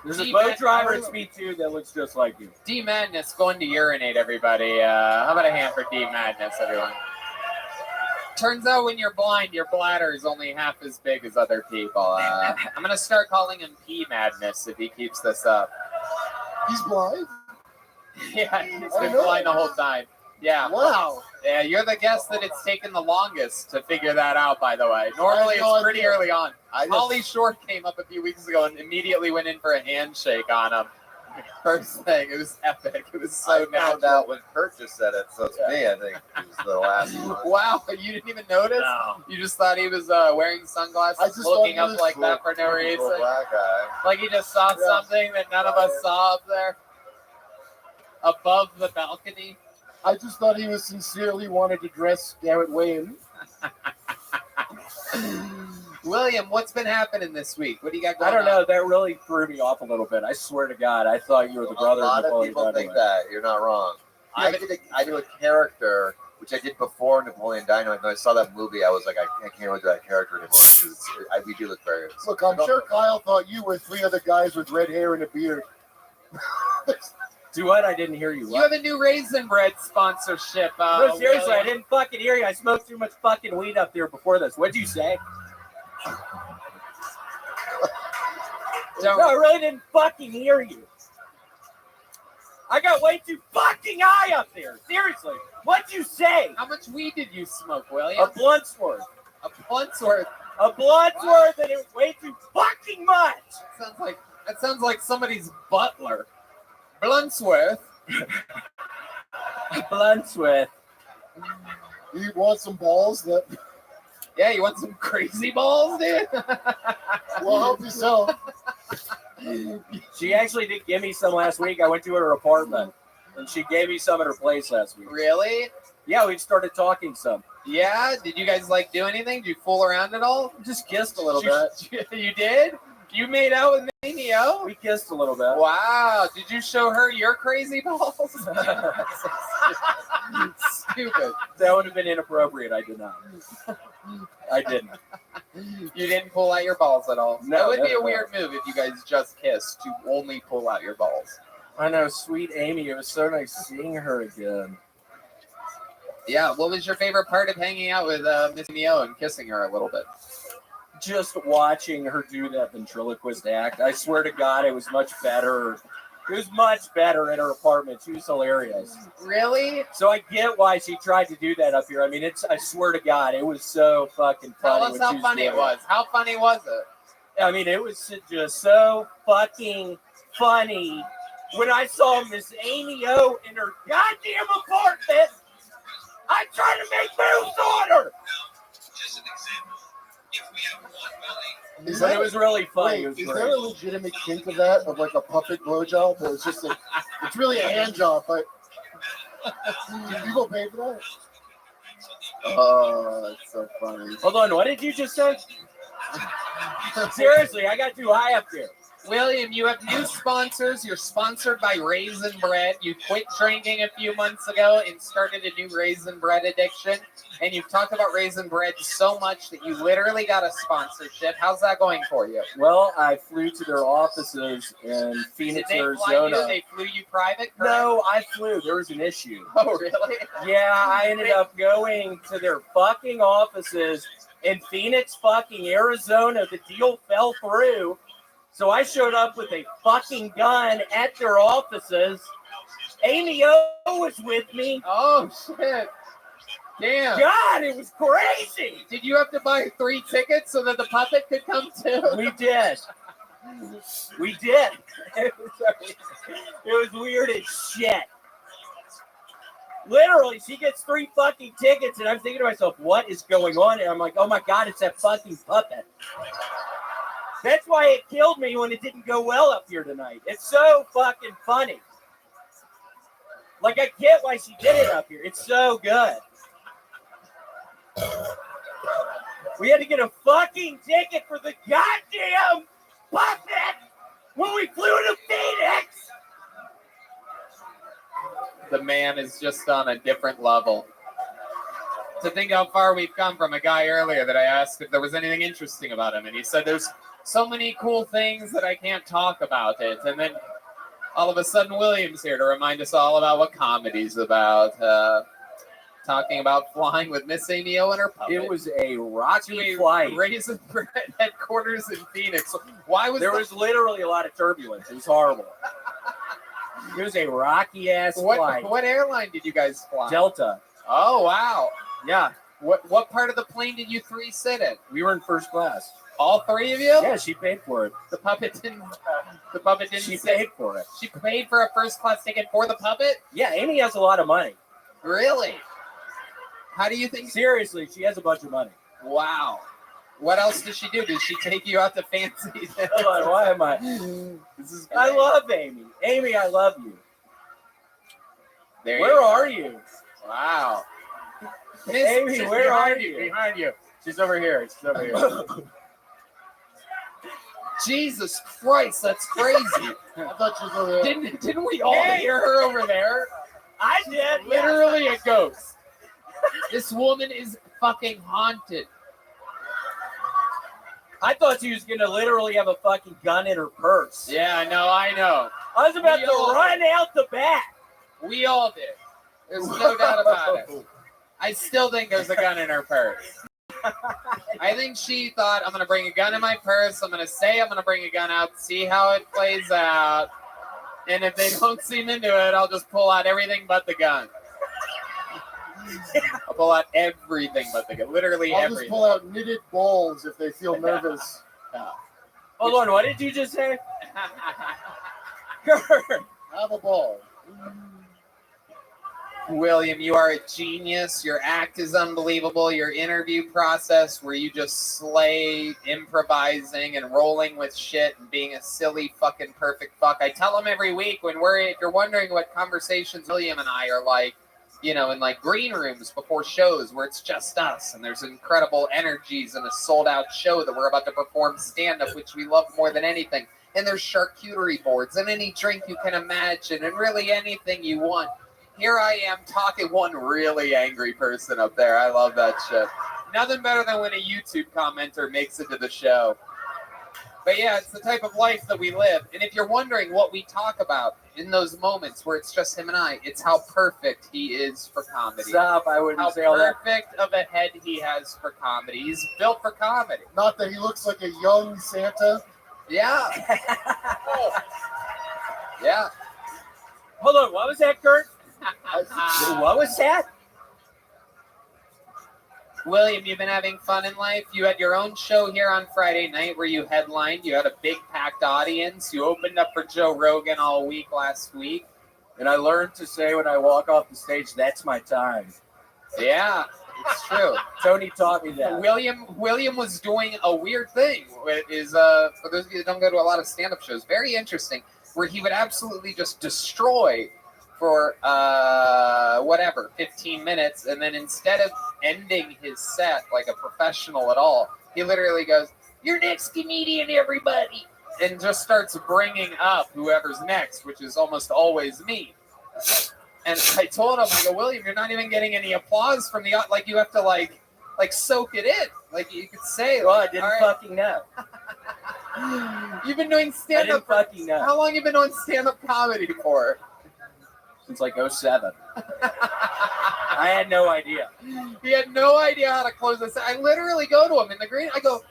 C: There's a
A: D-
C: boat driver in Speed 2 that looks just like you.
A: D Madness going to urinate, everybody. How about a hand for D Madness, everyone? Turns out when you're blind, your bladder is only half as big as other people. I'm going to start calling him P Madness if he keeps this up.
B: He's blind?
A: Yeah, he's been blind the whole time. Yeah.
B: Wow.
A: Yeah, you're the guest that it's taken the longest to figure that out, by the way. Normally, it's pretty early on. Holly Short came up a few weeks ago and immediately went in for a handshake on him. First thing, it was epic. It was so
E: I found
A: natural.
E: out when Kurt just said it, so it's me, I think, it was the last one.
A: Wow, you didn't even notice?
C: No.
A: You just thought he was wearing
B: I
A: sunglasses,
B: just
A: looking
B: thought he
A: up
B: was
A: like
B: cool.
A: that for no reason?
E: Little black guy.
A: Like he just saw something that none of us saw up there above the balcony.
B: I just thought he was sincerely wanted to dress Garrett Wayne.
A: William, what's been happening this week? What do you got
G: I
A: going
G: don't
A: on?
G: know. That really threw me off a little bit. I swear to God, I thought you were the brother
E: A
G: of
E: lot of
G: Napoleon
E: people think
G: Dynamite.
E: that. You're not wrong. I do a character, which I did before Napoleon Dynamite. When I saw that movie, I was like, I can't really do that character anymore. Because we do look very.
B: Look, I'm sure Kyle thought you were three other guys with red hair and a beard.
G: Do what? I didn't hear you.
A: You have a new Raisin Bread sponsorship.
G: No, seriously, I
A: William.
G: didn't fucking hear you. I smoked too much fucking weed up there before this. What'd you say?
A: Don't-
G: No, I really didn't fucking hear you. I got way too fucking high up there. Seriously. What'd you say?
A: How much weed did you smoke,
G: A
A: William?
G: blunt's worth.
A: A blunt's worth.
G: A blunt's worth, and it was way too fucking much.
A: That sounds like somebody's butler. Bluntsworth.
G: Blunt's worth.
B: You want some balls that
A: Yeah, you want some crazy balls, dude?
B: will help yourself?
G: She actually did give me some last week. I went to her apartment, and she gave me some at her place last week.
A: Really?
G: Yeah, we started talking some.
A: Yeah? Did you guys like do anything? Did you fool around at all?
G: Just kissed a little bit.
A: You did? You made out with Manio?
G: We kissed a little bit.
A: Wow. Did you show her your crazy balls? Stupid.
G: That would have been inappropriate. I did not. I didn't.
A: You didn't pull out your balls at all.
G: No,
A: that would be
G: that's
A: a weird move if you guys just kissed to only pull out your balls.
G: I know, sweet Amy. It was so nice seeing her again.
A: Yeah, what was your favorite part of hanging out with Miss Neo and kissing her a little bit?
G: Just watching her do that ventriloquist act. I swear to God, it was much better. It was much better in her apartment. She was hilarious.
A: Really?
G: So I get why she tried to do that up here. I mean, I swear to God, it was so fucking funny.
A: Tell us
G: when
A: how
G: she was
A: funny
G: doing
A: it was. How funny was it?
G: I mean, it was just so fucking funny when I saw Miss Amy O in her goddamn apartment. I tried to make moves on her.
H: Just an example. If we have one belly,
B: Is
G: But
B: that
G: it was really funny.
B: Wait,
G: It was
B: is
G: great.
B: there a legitimate kink of that, of like a puppet blowjob? But it's just like, it's really a hand job, but do people pay for that?
A: Oh, that's so funny.
G: Hold on, what did you just say? Seriously, I got too high up there.
A: William, you have new sponsors. You're sponsored by Raisin Bread. You quit drinking a few months ago and started a new Raisin Bread addiction. And you've talked about Raisin Bread so much that you literally got a sponsorship. How's that going for you?
G: Well, I flew to their offices in
A: Did
G: Phoenix,
A: they fly
G: Arizona.
A: you? They flew you private? correct?
G: No, I flew. There was an issue.
A: Oh, really?
G: Yeah, I ended up going to their fucking offices in Phoenix, fucking Arizona. The deal fell through. So I showed up with a fucking gun at their offices. Amy O was with me.
A: Oh, shit. Damn.
G: God, it was crazy.
A: Did you have to buy 3 tickets so that the puppet could come too?
G: We did. We did. It was weird as shit. Literally, she gets 3 fucking tickets, and I'm thinking to myself, what is going on? And I'm like, oh my God, it's that fucking puppet. That's why it killed me when it didn't go well up here tonight. It's so fucking funny. Like, I get why she did it up here. It's so good. We had to get a fucking ticket for the goddamn puppet when we flew to Phoenix.
A: The man is just on a different level. To think how far we've come from a guy earlier that I asked if there was anything interesting about him, and he said there's so many cool things that I can't talk about it. And then all of a sudden William's here to remind us all about what comedy's about. Talking about flying with Miss Amy O and her puppet.
G: It was a
A: to
G: rocky
A: a
G: flight.
A: Raisin Bread headquarters in Phoenix. Why was
G: There was literally a lot of turbulence. It was horrible. It was a rocky ass flight.
A: what airline did you guys fly?
G: Delta.
A: Oh wow.
G: Yeah,
A: What part of the plane did you 3 sit in?
G: we were in first class.
A: All 3 of you?
G: Yeah, she paid for it.
A: The puppet didn't. The puppet didn't.
G: She
A: sit.
G: paid for it.
A: She paid for a first class ticket for the puppet.
G: Yeah, Amy has a lot of money.
A: Really? How do you think?
G: Seriously, she has a bunch of money.
A: Wow. What else does she do? Does she take you out to fancy?
G: Hold on, why am I?
A: This is
G: I
A: great.
G: love Amy. Amy, I love you.
A: There
G: Where
A: you go.
G: are you?
A: Wow.
G: Amy,
A: She's
G: where are
A: behind
G: you?
A: Behind you. She's over here. She's over here. Jesus Christ, that's crazy.
B: I thought you were
A: Didn't we all hear her over there?
G: I did.
A: Literally a ghost. This woman is fucking haunted.
G: I thought she was gonna literally have a fucking gun in her purse.
A: Yeah, I know.
G: I was about
A: We
G: to
A: all-
G: run out the back.
A: We all did. There's no doubt about it. I still think there's a gun in her purse. I think she thought, I'm going to bring a gun in my purse. I'm going to say I'm going to bring a gun out, see how it plays out. And if they don't seem into it, I'll just pull out everything but the gun. I'll pull out everything but the gun. Literally
B: I'll just
A: everything.
B: pull out knitted balls if they feel nervous.
G: Hold on, what did you just say?
B: Have a ball.
A: William, you are a genius. Your act is unbelievable. Your interview process, where you just slay improvising and rolling with shit and being a silly fucking perfect fuck. I tell them every week if you're wondering what conversations William and I are like, you know, in like green rooms before shows where it's just us and there's incredible energies and a sold out show that we're about to perform stand up, which we love more than anything. And there's charcuterie boards and any drink you can imagine and really anything you want. Here I am talking one really angry person up there. I love that shit. Nothing better than when a YouTube commenter makes it to the show. But yeah, it's the type of life that we live. And if you're wondering what we talk about in those moments where it's just him and I, it's how perfect he is for comedy.
G: Stop, I wouldn't
A: How
G: say all that.
A: perfect of a head he has for comedy. He's built for comedy.
B: Not that he looks like a young Santa.
A: Yeah. Yeah.
G: Hold on, what was that, Kurt?
A: Ah.
G: What was that?
A: William, you've been having fun in life. You had your own show here on Friday night where you headlined. You had a big packed audience. You opened up for Joe Rogan all week last week.
G: And I learned to say when I walk off the stage, that's my time.
A: Yeah, it's true.
G: Tony taught me that.
A: William was doing a weird thing. It is for those of you that don't go to a lot of stand-up shows, very interesting, where he would absolutely just destroy for 15 minutes, and then instead of ending his set like a professional at all, he literally goes, "Your next comedian, everybody," and just starts bringing up whoever's next, which is almost always me. And I told him, I go, "William, you're not even getting any applause from the like. You have to like soak it in. Like you could say,
G: Well, I didn't
A: all right,
G: fucking know.
A: You've been doing
G: I
A: stand-up.
G: didn't fucking know.
A: How long you been doing stand-up comedy for?"
G: Since like 07. I had no idea.
A: He had no idea how to close this. I literally go to him in the green. I go,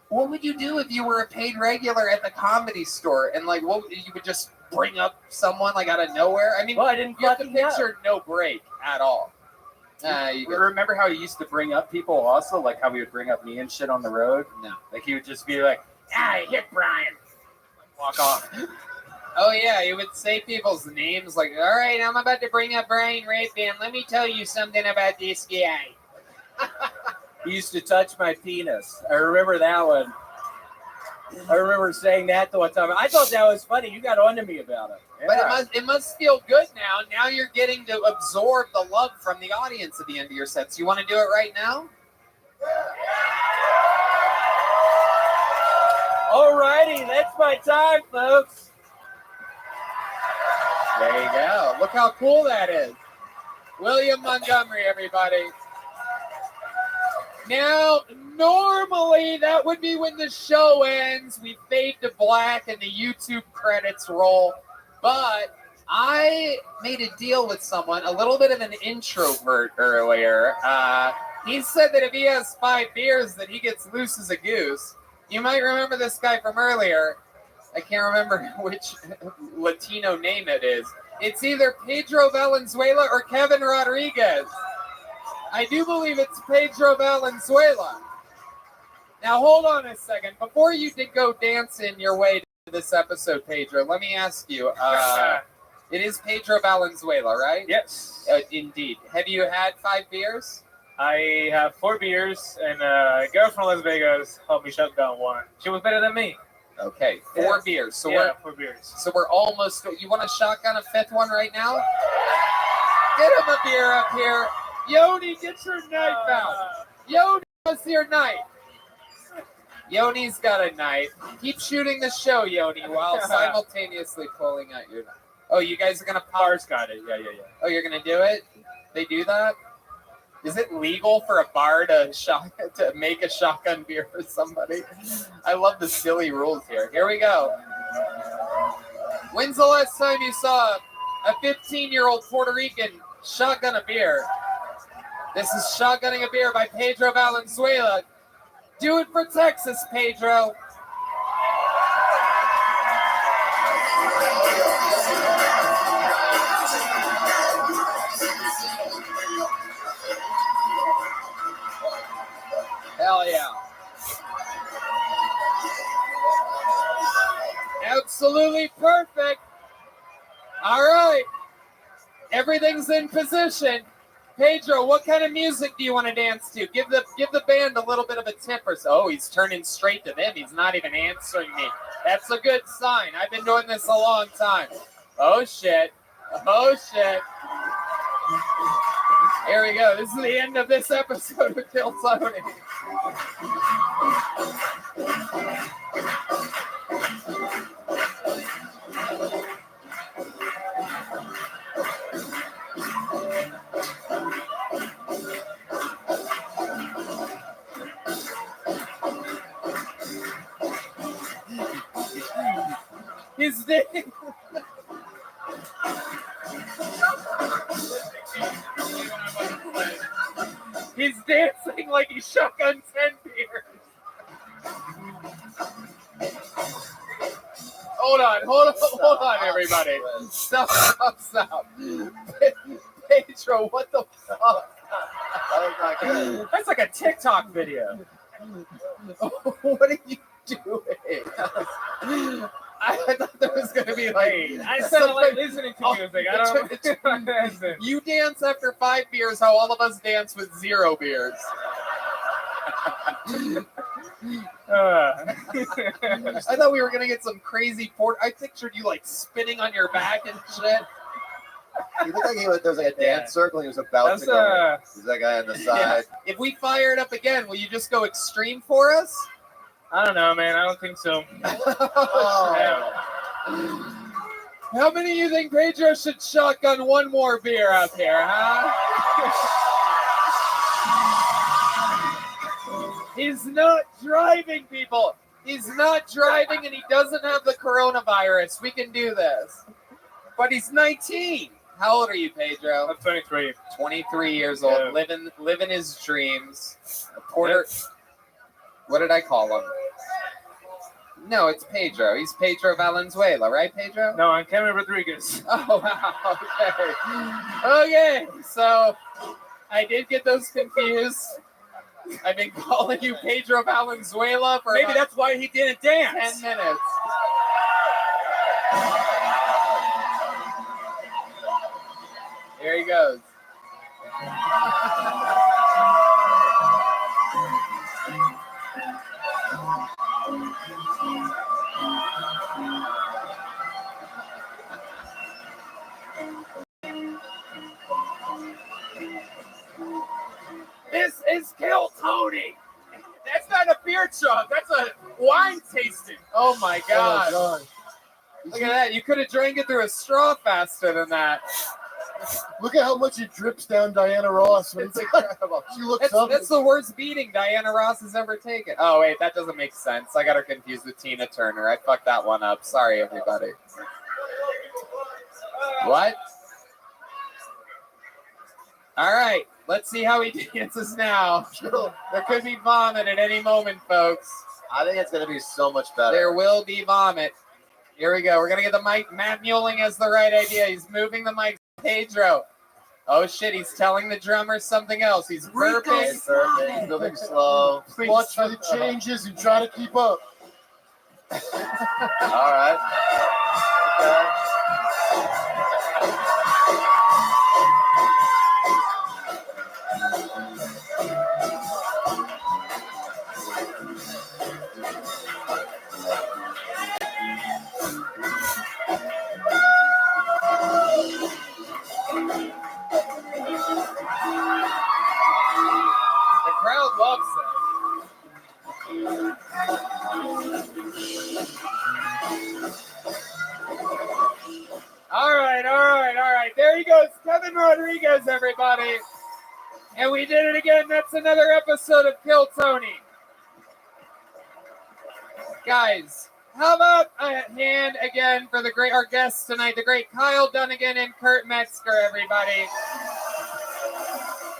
A: "What would you do if you were a paid regular at the Comedy Store?" And like, what you would just bring up someone like out of nowhere? I mean,
G: Well, I didn't
A: you have to
G: fucking know.
A: picture no break at all. You go,
D: Remember how he used to bring up people also, like how he would bring up me and shit on the road?
A: no.
D: Like he would just be like, "I hit Brian," walk off.
A: Oh yeah, he would say people's names like, "All right, I'm about to bring up Brian Redband. Let me tell you something about this guy."
G: He used to touch my penis. I remember that one. I remember saying that the one time. I thought that was funny. You got on to me about it.
A: But
G: Yeah.
A: it must feel good now. Now you're getting to absorb the love from the audience at the end of your sets. You want to do it right now?
G: Alrighty, that's my time, folks.
A: There you go. Look how cool that is. William Montgomery, everybody. Now, normally that would be when the show ends. We fade to black and the YouTube credits roll. But I made a deal with someone, a little bit of an introvert earlier. He said that if he has 5 beers, that he gets loose as a goose. You might remember this guy from earlier. I can't remember which Latino name it is. It's either Pedro Valenzuela or Kevin Rodriguez. I do believe it's Pedro Valenzuela. Now, hold on a second. Before you did go dancing your way to this episode, Pedro, let me ask you. It is Pedro Valenzuela, right?
D: Yes.
A: Indeed. Have you had 5 beers?
D: I have 4 beers, and a girl from Las Vegas helped me shut down one. She was better than me.
A: Okay, 4 beers. So
D: yeah, 4 beers.
A: we're almost. You want to shotgun a 5th one right now? Get him a beer up here. Yoni, get your knife out. Yoni, what's your knife? Yoni's got a knife. Keep shooting the show, Yoni, while simultaneously pulling out your knife. Oh, you guys are gonna pop.
D: Bar's got it. Yeah.
A: Oh, you're gonna do it? They do that? Is it legal for a bar to make a shotgun beer for somebody? I love the silly rules here. Here we go. When's the last time you saw a 15-year-old Puerto Rican shotgun a beer? This is Shotgunning a Beer by Pedro Valenzuela. Do it for Texas, Pedro. Hell yeah. Absolutely perfect. All right. Everything's in position. Pedro, what kind of music do you want to dance to? Give the band a little bit of a tip or so. Oh, he's turning straight to them. He's not even answering me. That's a good sign. I've been doing this a long time. Oh, shit. Oh, shit. Here we go. This is the end of this episode of Kill Tony. His name. He's dancing like he shotgun 10 beers. Hold on, everybody. Stop. Pedro, what the fuck?
C: That's like a TikTok video.
A: What are you doing? I thought there was going to be like...
D: I sound like listening to music. I don't know.
A: You dance after 5 beers how all of us dance with 0 beers. I thought we were going to get some crazy port. I pictured you like spinning on your back and shit.
E: He looked like there was like a dance circle and he was about to go. There's that guy on the side.
A: If we fire it up again, will you just go extreme for us?
D: I don't know, man. I don't think so.
A: How many of you think Pedro should shotgun one more beer up here, huh? He's not driving, people. He's not driving and he doesn't have the coronavirus. We can do this. But he's 19. How old are you, Pedro?
D: I'm 23.
A: 23 years old, living his dreams. A Porter. What did I call him? No, it's Pedro. He's Pedro Valenzuela, right, Pedro?
D: No, I'm Cameron Rodriguez.
A: Oh, wow. Okay. Okay. So I did get those confused. I've been calling you Pedro Valenzuela for
C: Maybe that's why he didn't dance.
A: 10 minutes. Here he goes. This is Kill Tony. That's not a beer chug. That's a wine tasting. Oh my god.
B: Oh my god.
A: Look at that. You could have drank it through a straw faster than that.
B: Look at how much it drips down Diana Ross. When
A: It's incredible.
B: she looks up.
A: That's the worst beating Diana Ross has ever taken. Oh, wait. That doesn't make sense. I got her confused with Tina Turner. I fucked that one up. Sorry, everybody. What? All right. Let's see how he dances now. There could be vomit at any moment, folks.
E: I think it's going to be so much better.
A: There will be vomit. Here we go. We're going to get the mic. Matt Mueling has the right idea. He's moving the mic. Pedro. Oh, shit. He's telling the drummer something else. He's burping.
E: He's burping. He's moving slow.
A: Please.
B: Watch for the changes and try to keep up.
E: All right.
A: right, there he goes, Kevin Rodriguez, everybody. And we did it again. That's another episode of Kill Tony. Guys, how about a hand again for our guests tonight, the great Kyle Dunnigan and Kurt Metzger, everybody.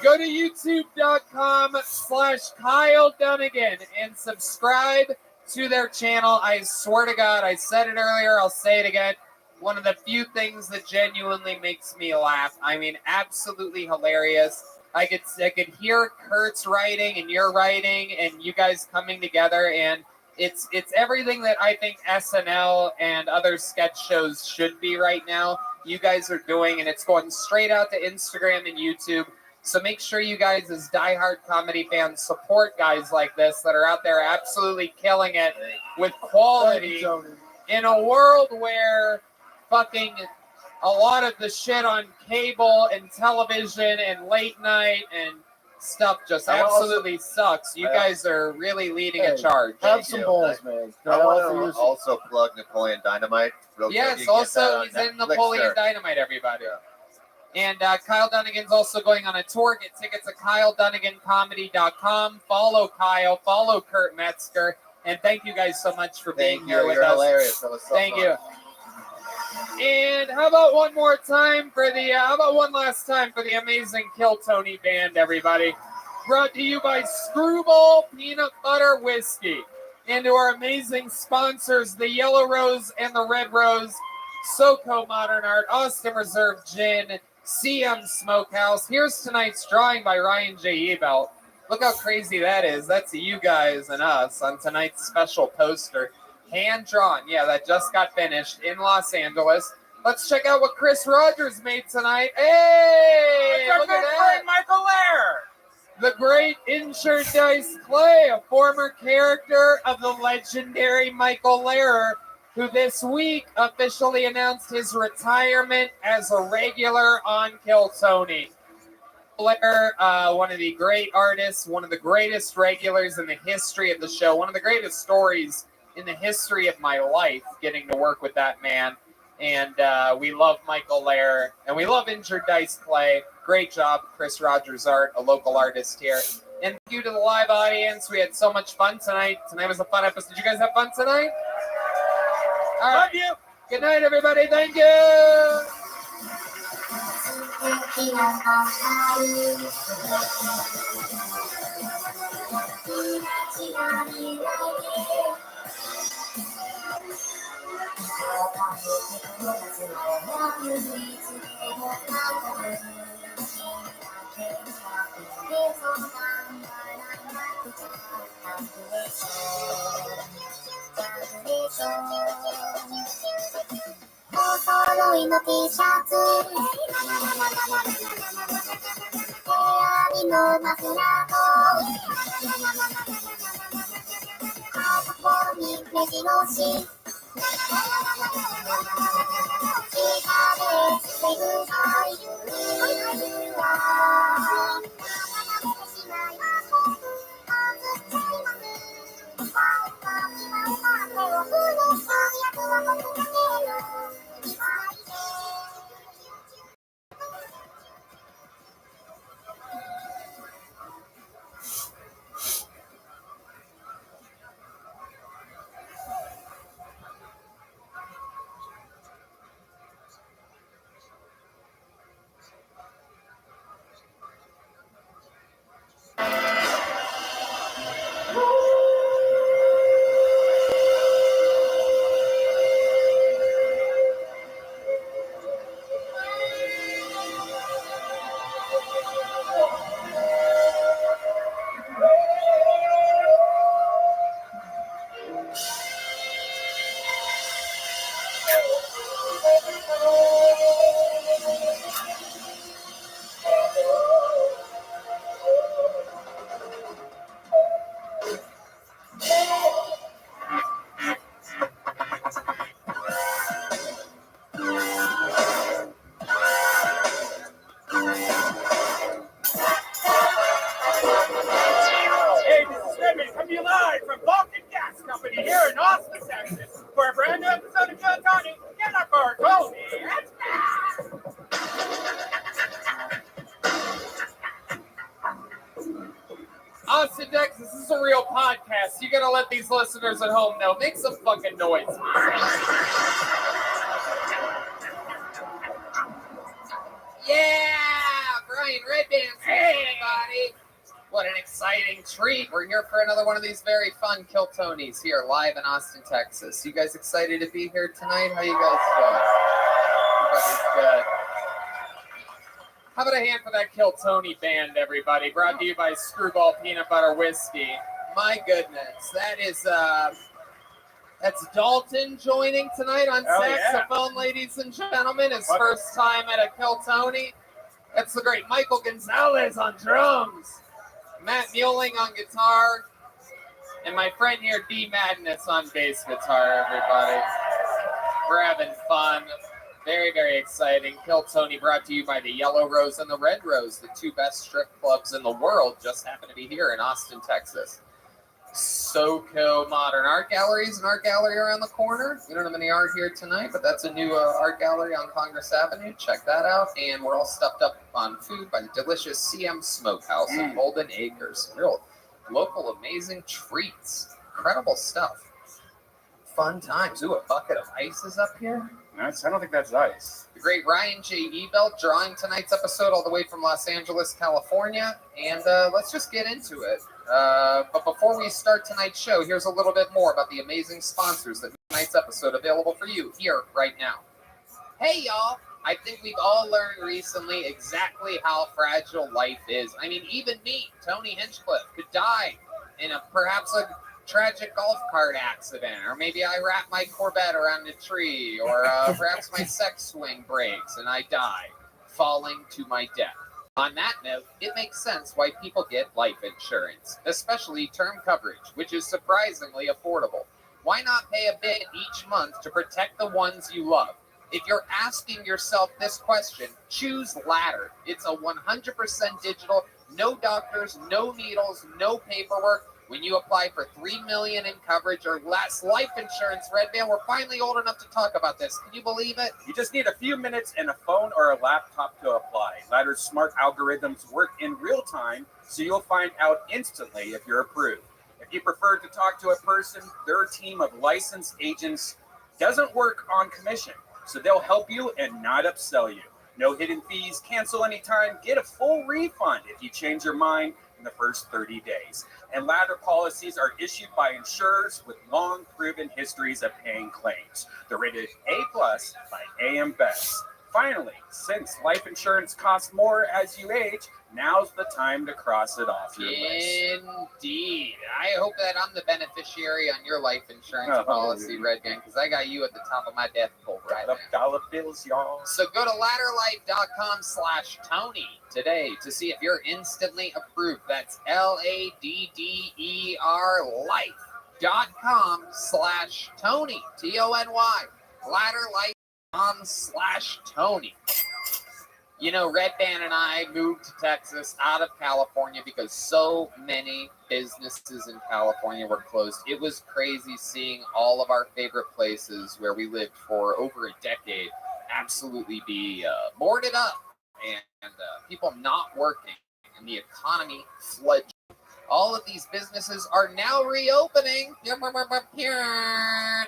A: Go to youtube.com/Kyle Dunnigan and subscribe to their channel. I swear to God, I said it earlier, I'll say it again. One of the few things that genuinely makes me laugh. I mean, absolutely hilarious. I could hear Kurt's writing and your writing and you guys coming together, and it's everything that I think SNL and other sketch shows should be right now. You guys are doing, and it's going straight out to Instagram and YouTube. So make sure you guys, as diehard comedy fans, support guys like this that are out there absolutely killing it with quality in a world where fucking a lot of the shit on cable and television and late night and stuff just absolutely sucks. You guys are really leading a charge.
B: Have some balls, man.
E: I want to also plug Napoleon Dynamite. Real quick.
A: Yes,
E: You can get
A: also
E: that on
A: he's in
E: Netflix
A: Napoleon
E: there.
A: Dynamite, everybody.
E: Yeah.
A: And Kyle Dunnigan's also going on a tour. Get tickets at KyleDunniganComedy.com. Follow Kyle, follow Kurt Metzger, and thank you guys so much for being here with
E: You're
A: us.
E: hilarious. That was so
A: Thank
E: fun.
A: you. And how about one last time for the amazing Kill Tony band, everybody? Brought to you by Screwball Peanut Butter Whiskey. And to our amazing sponsors, the Yellow Rose and the Red Rose, SoCo Modern Art, Austin Reserve Gin, CM Smokehouse. Here's tonight's drawing by Ryan J. Ebelt. Look how crazy that is. That's you guys and us on tonight's special poster. Hand drawn. Yeah, that just got finished in Los Angeles. Let's check out what Chris Rogers made tonight. Hey! Look at that.
G: Michael Lair.
A: The great Injured Dice Clay, a former character of the legendary Michael Lehrer, who this week officially announced his retirement as a regular on Kill Tony. Lehrer, one of the great artists, one of the greatest regulars in the history of the show, one of the greatest stories in the history of my life, getting to work with that man. And we love Michael Lehrer, and we love Injured Dice Clay. Great job, Chris Rogers Art, a local artist here. And thank you to the live audience. We had so much fun tonight. Tonight was a fun episode. Did you guys have fun tonight? All right.
G: Love you.
A: Good night, everybody. Thank you.
G: Hey, this is Remy coming to you live from Vulcan Gas Company here in Austin, Texas, for a brand new episode of Kill Tony. Get up for Tony. Let's go.
A: to let these listeners at home know. Make some fucking noise. Yeah, Brian Redband. Hey, everybody. What an exciting treat. We're here for another one of these very fun Kill Tonys here live in Austin, Texas. You guys excited to be here tonight? How you guys doing? Everybody's good. How about a hand for that Kill Tony band, everybody? Brought to you by Screwball Peanut Butter Whiskey. My goodness, that is that's Dalton joining tonight on saxophone, ladies and gentlemen. His first time at a Kill Tony. That's the great Michael Gonzalez on drums. Matt Muelling on guitar, and my friend here, D Madness, on bass guitar, everybody. We're having fun. Very, very exciting. Kill Tony brought to you by the Yellow Rose and the Red Rose, the two best strip clubs in the world, just happen to be here in Austin, Texas. SoCo Modern Art Gallery is an art gallery around the corner. We don't have any art here tonight, but that's a new art gallery on Congress Avenue. Check that out. And we're all stuffed up on food by the delicious CM Smokehouse in Golden Acres. Real local amazing treats. Incredible stuff. Fun times. Ooh, a bucket of ice is up here.
C: I don't think that's ice.
A: The great Ryan J. Ebelt drawing tonight's episode all the way from Los Angeles, California. And let's just get into it. But before we start tonight's show, here's a little bit more about the amazing sponsors that make tonight's episode available for you here right now. Hey, y'all. I think we've all learned recently exactly how fragile life is. I mean, even me, Tony Hinchcliffe, could die in perhaps a tragic golf cart accident, or maybe I wrap my Corvette around a tree, or perhaps my sex swing breaks and I die, falling to my death. On that note, it makes sense why people get life insurance, especially term coverage, which is surprisingly affordable. Why not pay a bit each month to protect the ones you love? If you're asking yourself this question, choose Ladder. It's a 100% digital, no doctors, no needles, no paperwork. When you apply for $3 million in coverage or less life insurance, Redband, we're finally old enough to talk about this. Can you believe it?
I: You just need a few minutes and a phone or a laptop to apply. Ladder's smart algorithms work in real time, so you'll find out instantly if you're approved. If you prefer to talk to a person, their team of licensed agents doesn't work on commission, so they'll help you and not upsell you. No hidden fees, cancel anytime, get a full refund if you change your mind in the first 30 days. And Ladder policies are issued by insurers with long proven histories of paying claims. They're rated A+ by AM Best. Finally, since life insurance costs more as you age, now's the time to cross it off your list.
A: Indeed. I hope that I'm the beneficiary on your life insurance policy, Redband, because I got you at the top of my death pool right now.
I: Dollar bills, y'all.
A: So go to ladderlife.com/Tony today to see if you're instantly approved. That's LADDER life.com/Tony, TONY. Ladderlife.com/Tony. You know, Redband and I moved to Texas out of California because so many businesses in California were closed. It was crazy seeing all of our favorite places where we lived for over a decade absolutely be boarded up and people not working and the economy fledgling. All of these businesses are now reopening,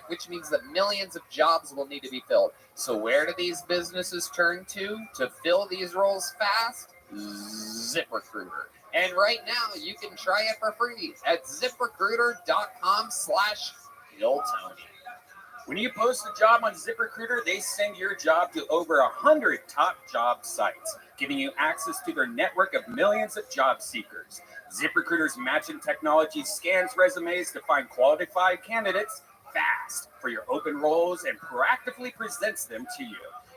A: which means that millions of jobs will need to be filled. So where do these businesses turn to fill these roles fast? ZipRecruiter. And right now, you can try it for free at ZipRecruiter.com/KillTony.
I: When you post a job on ZipRecruiter, they send your job to over 100 top job sites, giving you access to their network of millions of job seekers. ZipRecruiter's matching technology scans resumes to find qualified candidates fast for your open roles and proactively presents them to you.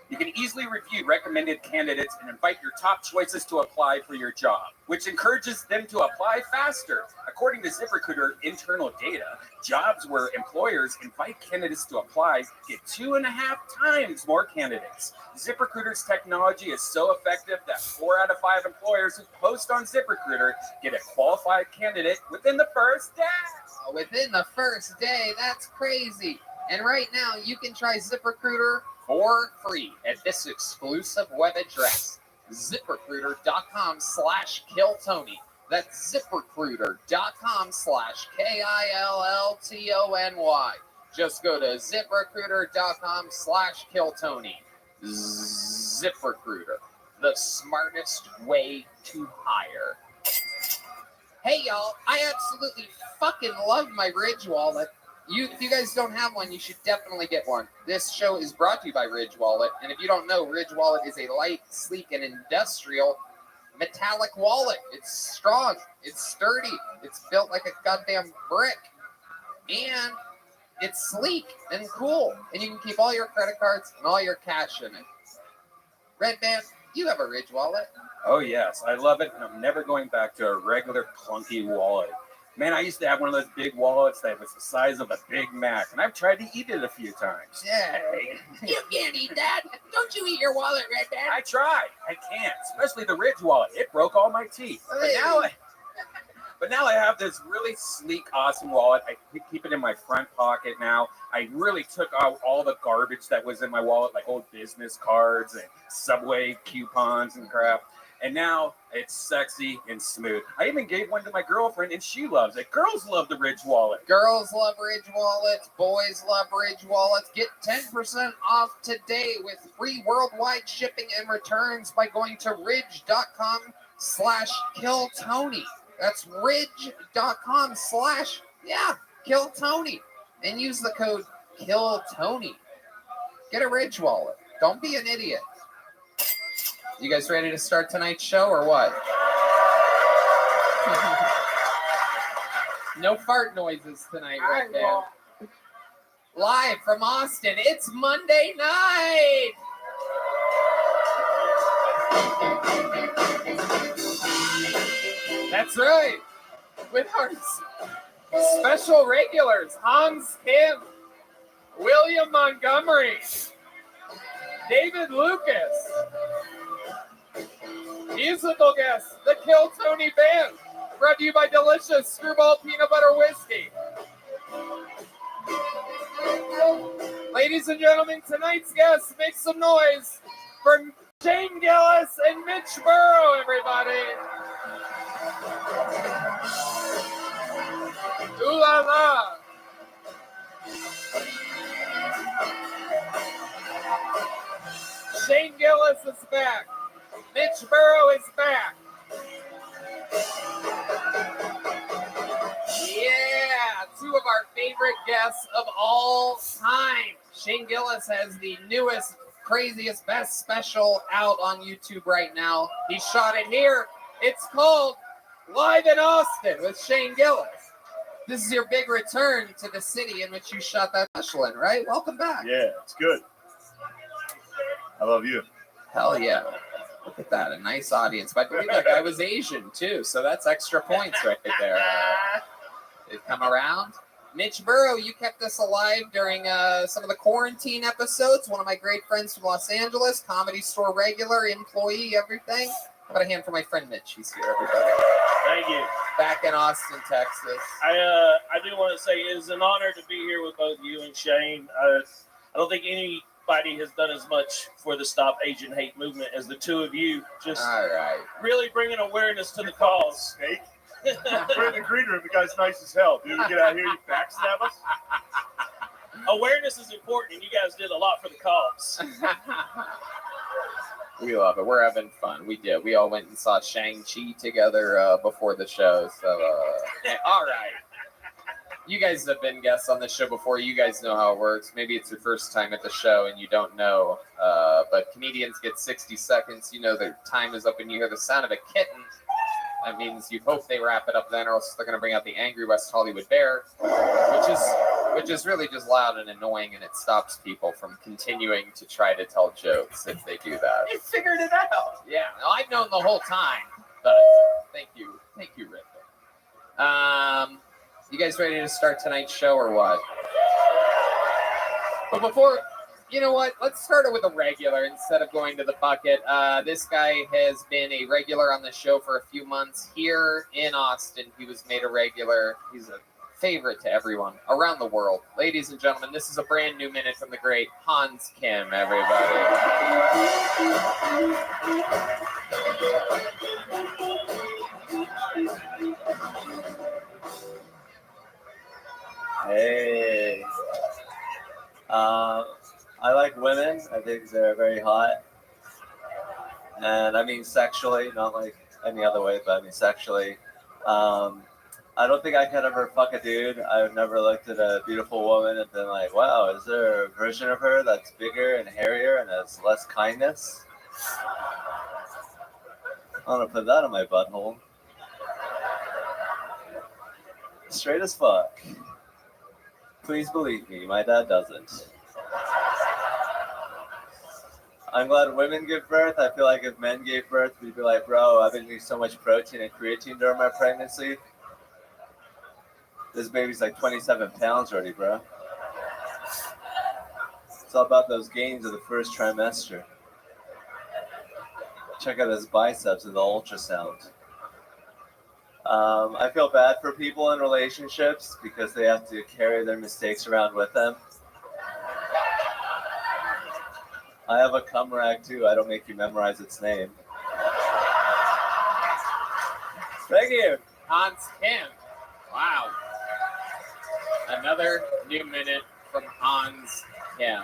I: You can easily review recommended candidates and invite your top choices to apply for your job, which encourages them to apply faster. According to ZipRecruiter internal data, jobs where employers invite candidates to apply get 2.5 times more candidates. ZipRecruiter's technology is so effective that 4 out of 5 employers who post on ZipRecruiter get a qualified candidate within the first day.
A: Within the first day, that's crazy. And right now, you can try ZipRecruiter for free at this exclusive web address, ZipRecruiter.com/KillTony. That's ZipRecruiter.com/KILLTONY. Just go to ZipRecruiter.com/KillTony. ZipRecruiter, the smartest way to hire. Hey y'all, I absolutely fucking love my Ridge wallet. If you guys don't have one, you should definitely get one. This show is brought to you by Ridge Wallet, and if you don't know, Ridge Wallet is a light, sleek, and industrial metallic wallet. It's strong, it's sturdy, it's built like a goddamn brick, and it's sleek and cool, and you can keep all your credit cards and all your cash in it. Red Band, you have a Ridge wallet.
I: Oh, yes. I love it. And I'm never going back to a regular clunky wallet. Man, I used to have one of those big wallets that was the size of a Big Mac, and I've tried to eat it a few times.
A: Yeah, you can't eat that. Don't you eat your wallet, Red Band?
I: I tried. I can't, especially the Ridge wallet. It broke all my teeth. But now I have this really sleek, awesome wallet. I keep it in my front pocket now. I really took out all the garbage that was in my wallet, like old business cards and Subway coupons and crap. And now it's sexy and smooth. I even gave one to my girlfriend, and she loves it. Girls love the Ridge wallet.
A: Girls love Ridge wallets. Boys love Ridge wallets. Get 10% off today with free worldwide shipping and returns by going to ridge.com/KillTony. That's ridge.com/KillTony. And use the code KillTony. Get a Ridge wallet. Don't be an idiot. You guys ready to start tonight's show or what? No fart noises tonight, right there. Live from Austin, it's Monday night. That's right. With our special regulars, Hans Kim, William Montgomery, David Lucas. Musical guest, the Kill Tony Band, brought to you by delicious Screwball Peanut Butter Whiskey. Ladies and gentlemen, tonight's guests, make some noise for Shane Gillis and Mitch Burrow, everybody. Ooh la la. Shane Gillis is back. Mitch Burrow is back. Yeah, two of our favorite guests of all time. Shane Gillis has the newest, craziest, best special out on YouTube right now. He shot it here. It's called Live in Austin with Shane Gillis. This is your big return to the city in which you shot that special in, right? Welcome back.
J: Yeah, it's good. I love you.
A: Hell yeah. Look at that, a nice audience. But I believe that guy was Asian too, so that's extra points right there. They've come around. Mitch Burrow, you kept us alive during some of the quarantine episodes. One of my great friends from Los Angeles, Comedy Store regular, employee, everything. How about a hand for my friend Mitch? He's here, everybody.
K: Thank you.
A: Back in Austin, Texas.
K: I do want to say it is an honor to be here with both you and Shane. I don't think anybody has done as much for the Stop Asian Hate movement as the two of you. Just
A: all right.
K: Really bringing awareness to the cause.
J: Snake. We're in the green room. The guy's nice as hell. Dude, we get out here, you backstab us.
K: Awareness is important, and you guys did a lot for the cause.
A: We love it. We're having fun. We did. We all went and saw Shang-Chi together before the show. So, all right. You guys have been guests on the show before. You guys know how it works. Maybe it's your first time at the show and you don't know. But comedians get 60 seconds. You know their time is up and you hear the sound of a kitten. That means you hope they wrap it up then, or else they're going to bring out the angry West Hollywood Bear, which is really just loud and annoying, and it stops people from continuing to try to tell jokes if they do that.
F: You figured it out.
A: Yeah, no, I've known the whole time. But thank you, Rick. You guys ready to start tonight's show or what? But before. You know what? Let's start it with a regular instead of going to the bucket. This guy has been a regular on the show for a few months here in Austin. He was made a regular. He's a favorite to everyone around the world. Ladies and gentlemen, this is a brand new minute from the great Hans Kim, everybody.
L: Hey. I like women. I think they're very hot. And I mean sexually, not like any other way, but I mean sexually. I don't think I could ever fuck a dude. I've never looked at a beautiful woman and been like, wow, is there a version of her that's bigger and hairier and has less kindness? I want to put that in my butthole. Straight as fuck. Please believe me, my dad doesn't. I'm glad women give birth. I feel like if men gave birth, we'd be like, bro, I've been eating so much protein and creatine during my pregnancy. This baby's like 27 pounds already, bro. It's all about those gains of the first trimester. Check out his biceps in the ultrasound. I feel bad for people in relationships because they have to carry their mistakes around with them. I have a cum rag too. I don't make you memorize its name. Thank you.
A: Hans Kim. Wow. Another new minute from Hans Kim.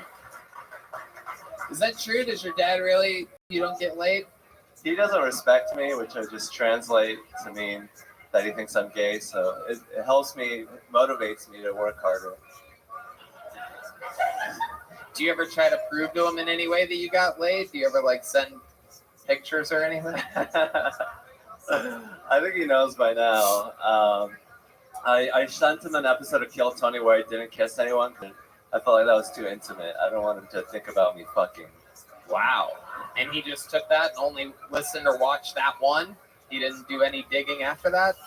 A: Is that true? Does your dad really, you don't get laid?
L: He doesn't respect me, which I just translate to mean that he thinks I'm gay. So it helps me, motivates me to work harder.
A: Do you ever try to prove to him in any way that you got laid? Do you ever like send pictures or anything?
L: I think he knows by now. I sent him an episode of Kill Tony where I didn't kiss anyone. I felt like that was too intimate. I don't want him to think about me fucking.
A: Wow. And he just took that and only listened or watched that one? He didn't do any digging after that?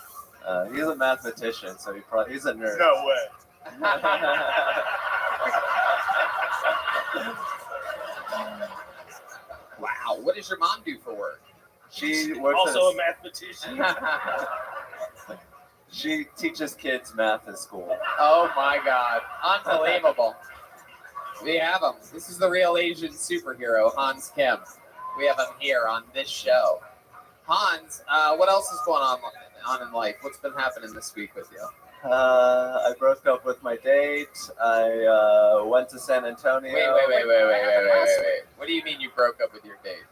L: He's a mathematician, so he's a nerd.
J: No way.
A: Wow. What does your mom do for work?
L: She works
K: Also a mathematician.
L: She teaches kids math in school.
A: Oh my God. Unbelievable. We have him. This is the real Asian superhero, Hans Kim. We have him here on this show. Hans, what else is going on in life? What's been happening this week with you?
L: I broke up with my date. I went to San Antonio.
A: Wait. What do you mean you broke up with your date?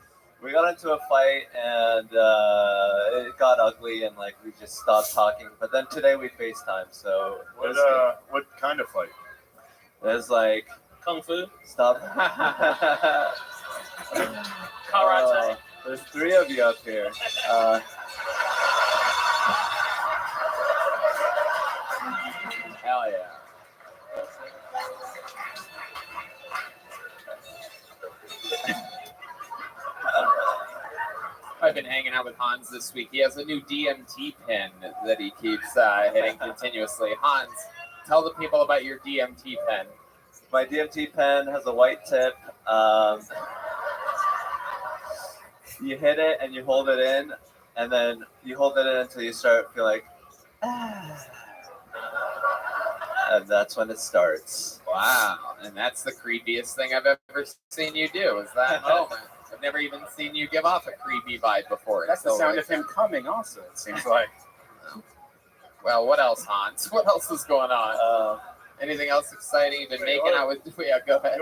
L: We got into a fight and it got ugly and like we just stopped talking. But then today we FaceTime, so it was good.
J: What kind of fight?
L: It was like
K: Kung Fu.
L: stop.
K: Karate.
L: There's three of you up here.
A: Hell yeah. I've been hanging out with Hans this week. He has a new DMT pen that he keeps hitting continuously. Hans, tell the people about your DMT pen.
L: My DMT pen has a white tip. You hit it and you hold it in, and then you hold it in until you start feeling like, and that's when it starts.
A: Wow, and that's the creepiest thing I've ever seen you do, is that moment. I've never even seen you give off a creepy vibe before.
I: That's the sound of him coming also, it seems like.
A: Well, what else, Hans? What else is going on? Anything else exciting you've been making out with? Yeah, go ahead.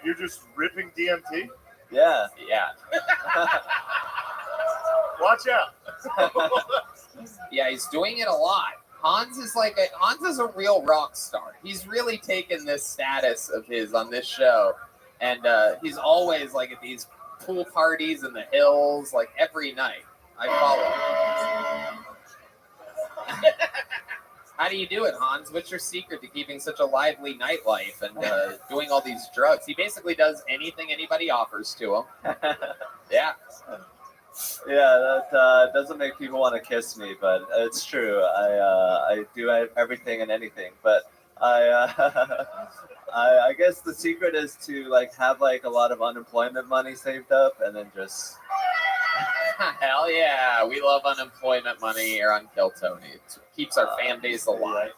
J: You're just ripping DMT?
L: Yeah.
A: Yeah.
J: Watch out.
A: Yeah, he's doing it a lot. Hans is a real rock star. He's really taken this status of his on this show, and he's always like at these pool parties in the hills, like every night. I follow him. How do you do it, Hans? What's your secret to keeping such a lively nightlife and doing all these drugs? He basically does anything anybody offers to him. Yeah.
L: Yeah, that doesn't make people want to kiss me, but it's true. I do everything and anything, but I guess the secret is to like have like a lot of unemployment money saved up and then just.
A: Hell yeah, we love unemployment money here on Kill Tony. It keeps our fan base alive.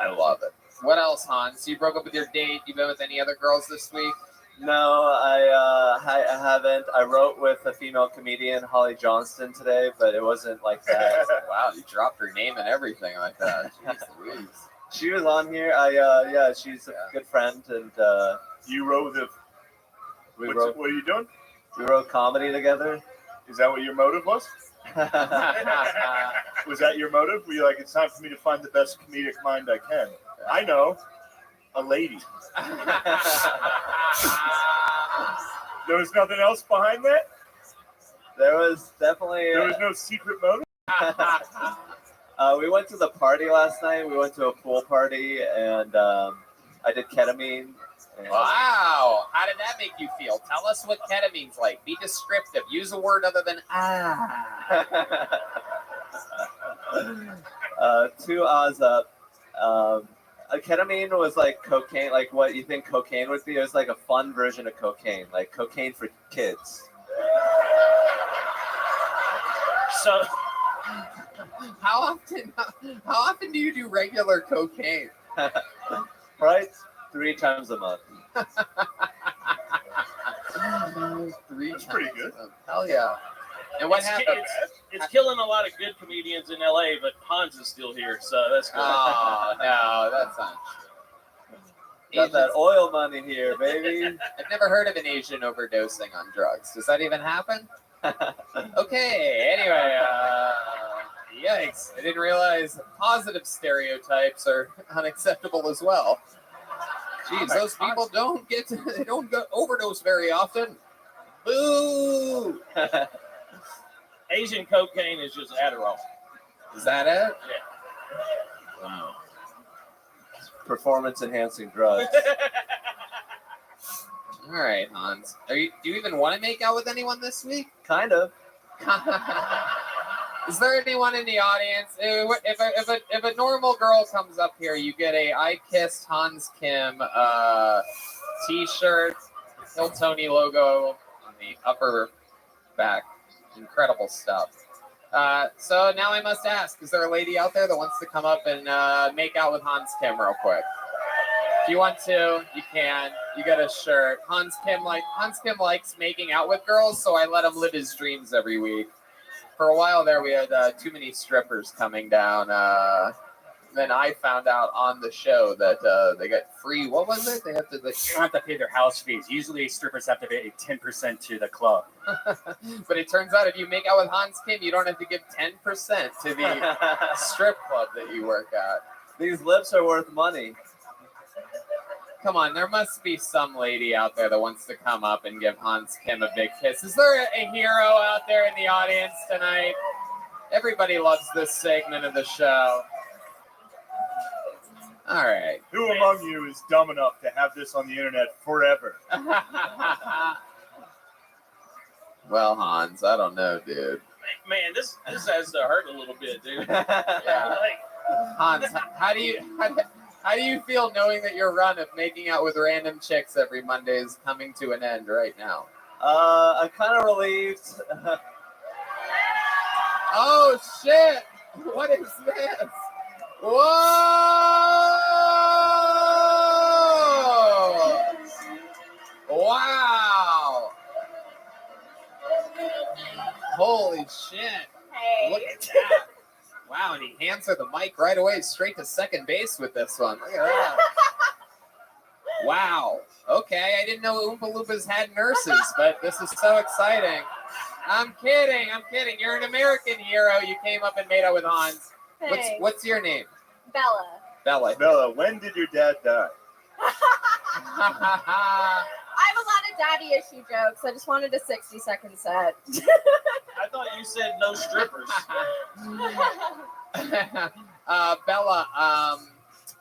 A: I love it. What else, Hans? You broke up with your date. You been with any other girls this week?
L: No, I haven't. I wrote with a female comedian, Holly Johnston, today, but it wasn't like that.
A: Wow, you dropped her name and everything like that. Jeez Louise.
L: She was on here. Yeah, she's a good friend, and
J: You wrote the.
L: we
J: What
L: wrote
J: are you doing?
L: comedy together.
J: Is that what your motive was? Was that your motive? Were you like, it's time for me to find the best comedic mind I can? I know. A lady. There was nothing else behind that?
L: There was definitely.
J: There was no secret motive?
L: We went to the party last night. We went to a pool party, and I did ketamine. And
A: Wow. How did that make you feel? Tell us what ketamine's like. Be descriptive. Use a word other than
L: two Oz up. Ketamine was like cocaine, like what you think cocaine would be. It was like a fun version of cocaine, like cocaine for kids.
K: So
A: how often do you do regular cocaine?
L: Right? 3 times a month.
J: That's pretty good.
A: Hell yeah. And what
K: it's,
A: happened?
K: it's killing a lot of good comedians in LA, but Hans is still here, so that's good.
A: Oh, no, that's not true.
L: Got that oil money here, baby.
A: I've never heard of an Asian overdosing on drugs. Does that even happen? Okay, anyway, yikes. I didn't realize positive stereotypes are unacceptable as well. Jeez, those people they don't go overdose very often. Boo!
K: Asian cocaine is just Adderall.
A: Is that it?
K: Yeah.
A: Wow.
L: Performance enhancing drugs.
A: All right, Hans. Do you even want to make out with anyone this week?
L: Kind of.
A: Is there anyone in the audience? If a normal girl comes up here, you get a I Kissed Hans Kim T-shirt, Hill Tony logo on the upper back. Incredible stuff. So now I must ask: is there a lady out there that wants to come up and make out with Hans Kim real quick? If you want to, you can. You get a shirt. Hans Kim likes making out with girls, so I let him live his dreams every week. For a while there, we had too many strippers coming down. Then I found out on the show that they got free. What was it? They have to.
I: They don't have to pay their house fees. Usually, strippers have to pay 10% to the club.
A: But it turns out if you make out with Hans Kim, you don't have to give 10% to the strip club that you work at.
L: These lips are worth money.
A: Come on, there must be some lady out there that wants to come up and give Hans Kim a big kiss. Is there a hero out there in the audience tonight? Everybody loves this segment of the show. All right.
J: Who among you is dumb enough to have this on the internet forever?
A: Well, Hans, I don't know, dude.
K: Man, this has to hurt a little bit, dude.
A: Yeah. Hans, how do you feel knowing that your run of making out with random chicks every Monday is coming to an end right now?
L: I'm kind of relieved.
A: Oh shit! What is this? Whoa! Wow! Holy shit!
F: Hey.
A: Look at that! Wow, and he hands her the mic right away, straight to second base with this one. Look at that! Wow. Okay, I didn't know Oompa Loompas had nurses, but this is so exciting. I'm kidding. You're an American hero. You came up and made out with Hans.
F: Hey.
A: What's your name?
F: Bella.
A: Bella.
J: Bella, when did your dad die?
F: I have a lot of daddy issue jokes. I just wanted a 60-second set.
K: I thought you said no strippers.
A: Bella,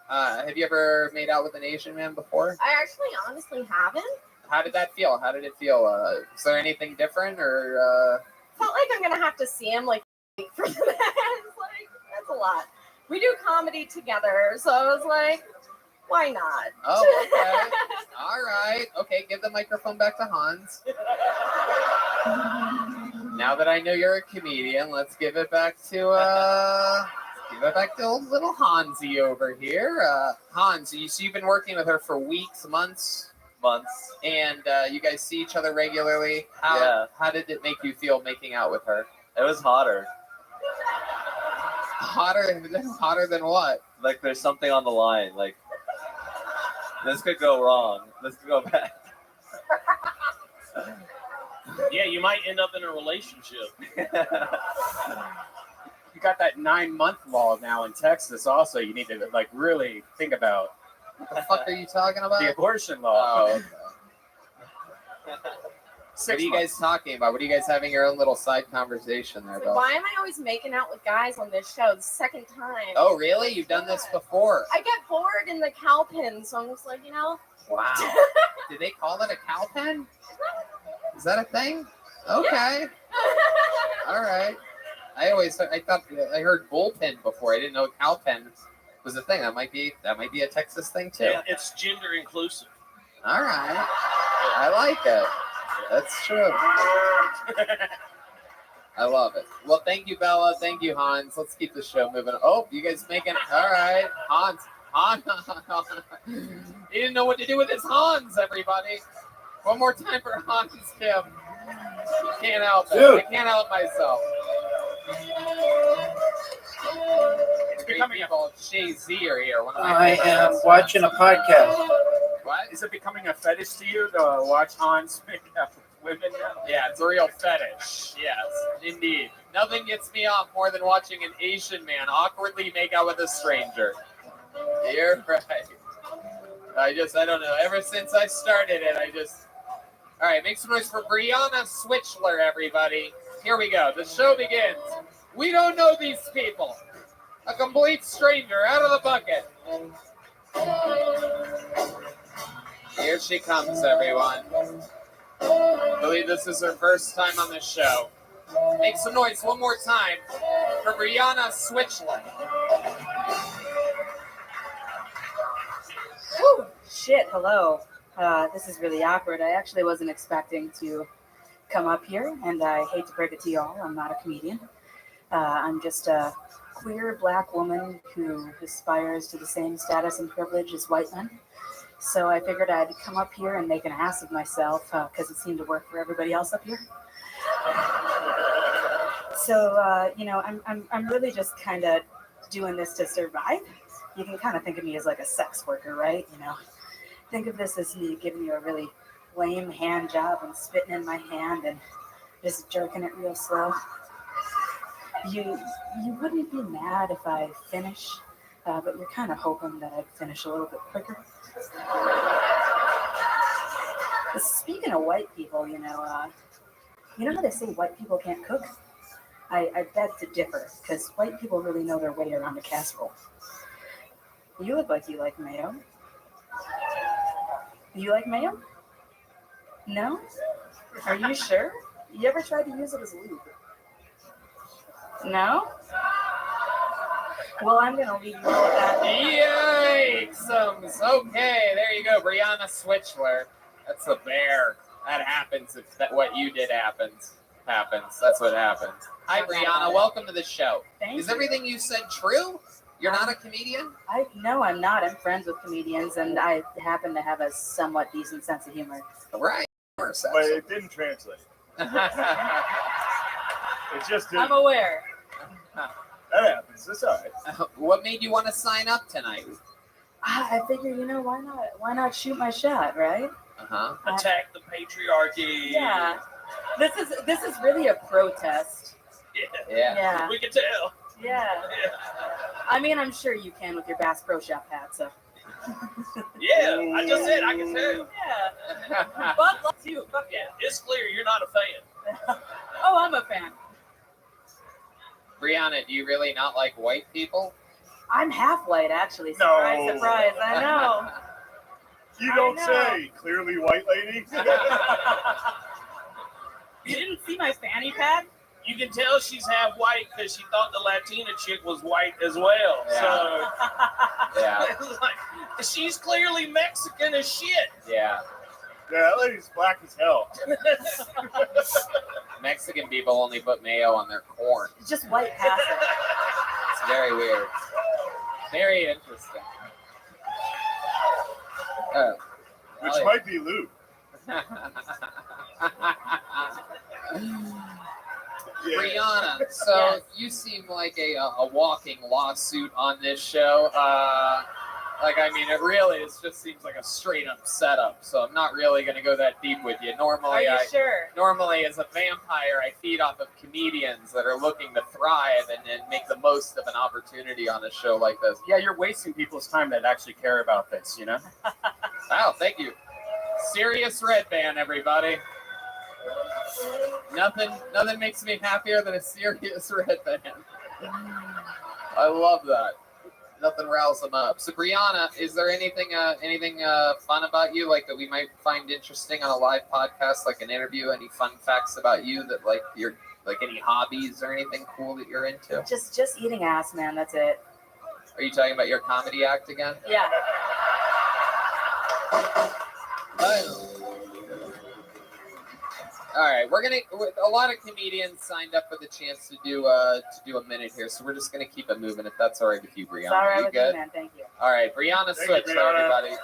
A: have you ever made out with an Asian man before?
F: I actually honestly haven't.
A: How did that feel? Is there anything different or?
F: Felt like I'm gonna have to see him like for that. It's like that's a lot. We do comedy together, so I was like, why not?
A: Oh, okay. All right. Okay, give the microphone back to Hans. Now that I know you're a comedian, let's give it back to old little Hansi over here. Hans, you've been working with her for weeks, months?
L: months.
A: And you guys see each other regularly.
L: Yeah.
A: How did it make you feel making out with her?
L: It was hotter.
A: Hotter than what?
L: Like there's something on the line. Like this could go wrong. This could go bad.
K: Yeah, you might end up in a relationship.
I: You got that 9-month law now in Texas. Also, you need to like really think about
A: What the fuck are you talking about?
I: the abortion law.
A: Oh, okay. What are you guys talking about? What are you guys having your own little side conversation there,
F: So
A: Bill?
F: why am I always making out with guys on this show? The second time.
A: Oh, really? You've done this before?
F: I get bored in the cow pen, so I'm just like, you know.
A: Wow. Did they call it a cow pen? Is that a thing? Okay. All right. I thought I heard bullpen before. I didn't know cow pen was a thing. That might be a Texas thing too.
K: It's gender inclusive.
A: All right. I like it. That's true. I love it. Well, thank you, Bella. Thank you, Hans. Let's keep the show moving. Oh, you guys making all right. Hans. He didn't know what to do with his Hans, everybody. One more time for Hans Kim. Can't help it. I can't help myself.
I: It's becoming
A: called Shay Z are here. One of my
M: I
A: favorite
M: am
A: wrestlers.
M: watching a podcast.
I: What? Is it becoming a fetish to you to watch Hans make out with women now?
A: Yeah, it's a real fetish. Yes, indeed. Nothing gets me off more than watching an Asian man awkwardly make out with a stranger. You're right. I don't know. Ever since I started it, all right, make some noise for Brianna Switchler, everybody. Here we go. The show begins. We don't know these people. A complete stranger out of the bucket. Here she comes, everyone. I believe this is her first time on the show. Make some noise one more time for Brianna Switchler.
N: Whew, shit, hello. This is really awkward. I actually wasn't expecting to come up here, and I hate to break it to y'all, I'm not a comedian. I'm just a queer black woman who aspires to the same status and privilege as white men. So I figured I'd come up here and make an ass of myself because it seemed to work for everybody else up here. So I'm really just kind of doing this to survive. You can kind of think of me as like a sex worker, right? You know, think of this as me giving you a really lame hand job and spitting in my hand and just jerking it real slow. You wouldn't be mad if I finish, but you're kind of hoping that I'd finish a little bit quicker. Speaking of white people, you know how they say white people can't cook? I beg to differ, because white people really know their way around a casserole. You look like you like mayo. You like mayo? No? Are you sure? You ever tried to use it as lube? No? Well, I'm going to leave you with that.
A: Yikes! Okay, there you go, Brianna Switchler. That's a bear. That happens if what you did happens. That's what happens. Hi, Brianna. Welcome to the show.
N: Thank
A: Is
N: you.
A: everything you said true? You're not a comedian?
N: No, I'm not. I'm friends with comedians, and I happen to have a somewhat decent sense of humor.
A: Right.
J: But it didn't translate. It just didn't.
N: I'm aware.
J: That happens. It's all right.
A: What made you want to sign up tonight?
N: I figure, why not shoot my shot, right?
A: Uh-huh.
K: Attack the patriarchy.
N: Yeah. This is really a protest. Yeah.
K: We can tell.
N: Yeah. I mean, I'm sure you can with your Bass Pro Shop hat, so.
K: Yeah, I just said I can tell.
N: Yeah. But let's you. Fuck
K: Yeah, it's clear you're not a fan.
N: Oh, I'm a fan.
A: Brianna, do you really not like white people?
N: I'm half white, actually. Surprise,
J: No.
N: surprise. I know.
J: You
N: I
J: don't
N: know.
J: say, clearly white lady.
N: You didn't see my fanny pack?
K: You can tell she's half white because she thought the Latina chick was white as well.
A: Yeah. Yeah.
K: So it's like, she's clearly Mexican as shit.
A: Yeah.
J: Yeah, that lady's black as hell.
A: Mexican people only put mayo on their corn.
N: It's just white passing.
A: It's very weird. Very interesting.
J: which
A: Oh, yeah.
J: might be lube. Yeah.
A: Brianna, so you seem like a walking lawsuit on this show. It really just seems like a straight up setup. So I'm not really going to go that deep with you.
F: Are you sure?
A: Normally, as a vampire, I feed off of comedians that are looking to thrive and make the most of an opportunity on a show like this.
C: Yeah, you're wasting people's time that actually care about this, you know?
A: Wow, thank you. Serious Red Band, everybody. Nothing makes me happier than a serious Red Band. I love that. Nothing riles them up. So, Brianna, is there anything fun about you, like that we might find interesting on a live podcast, like an interview? Any fun facts about you that you're any hobbies or anything cool that you're into?
N: Just eating ass, man. That's it.
A: Are you talking about your comedy act again?
N: Yeah.
A: All right, a lot of comedians signed up for the chance to do a minute here, so we're just gonna keep it moving if that's all right with you, Brianna.
N: It's all right
A: you
N: with
A: good?
N: me, man. Thank you.
A: All right, Brianna,
J: Thank
A: switch,
J: you,
A: so
J: Brianna.
A: everybody.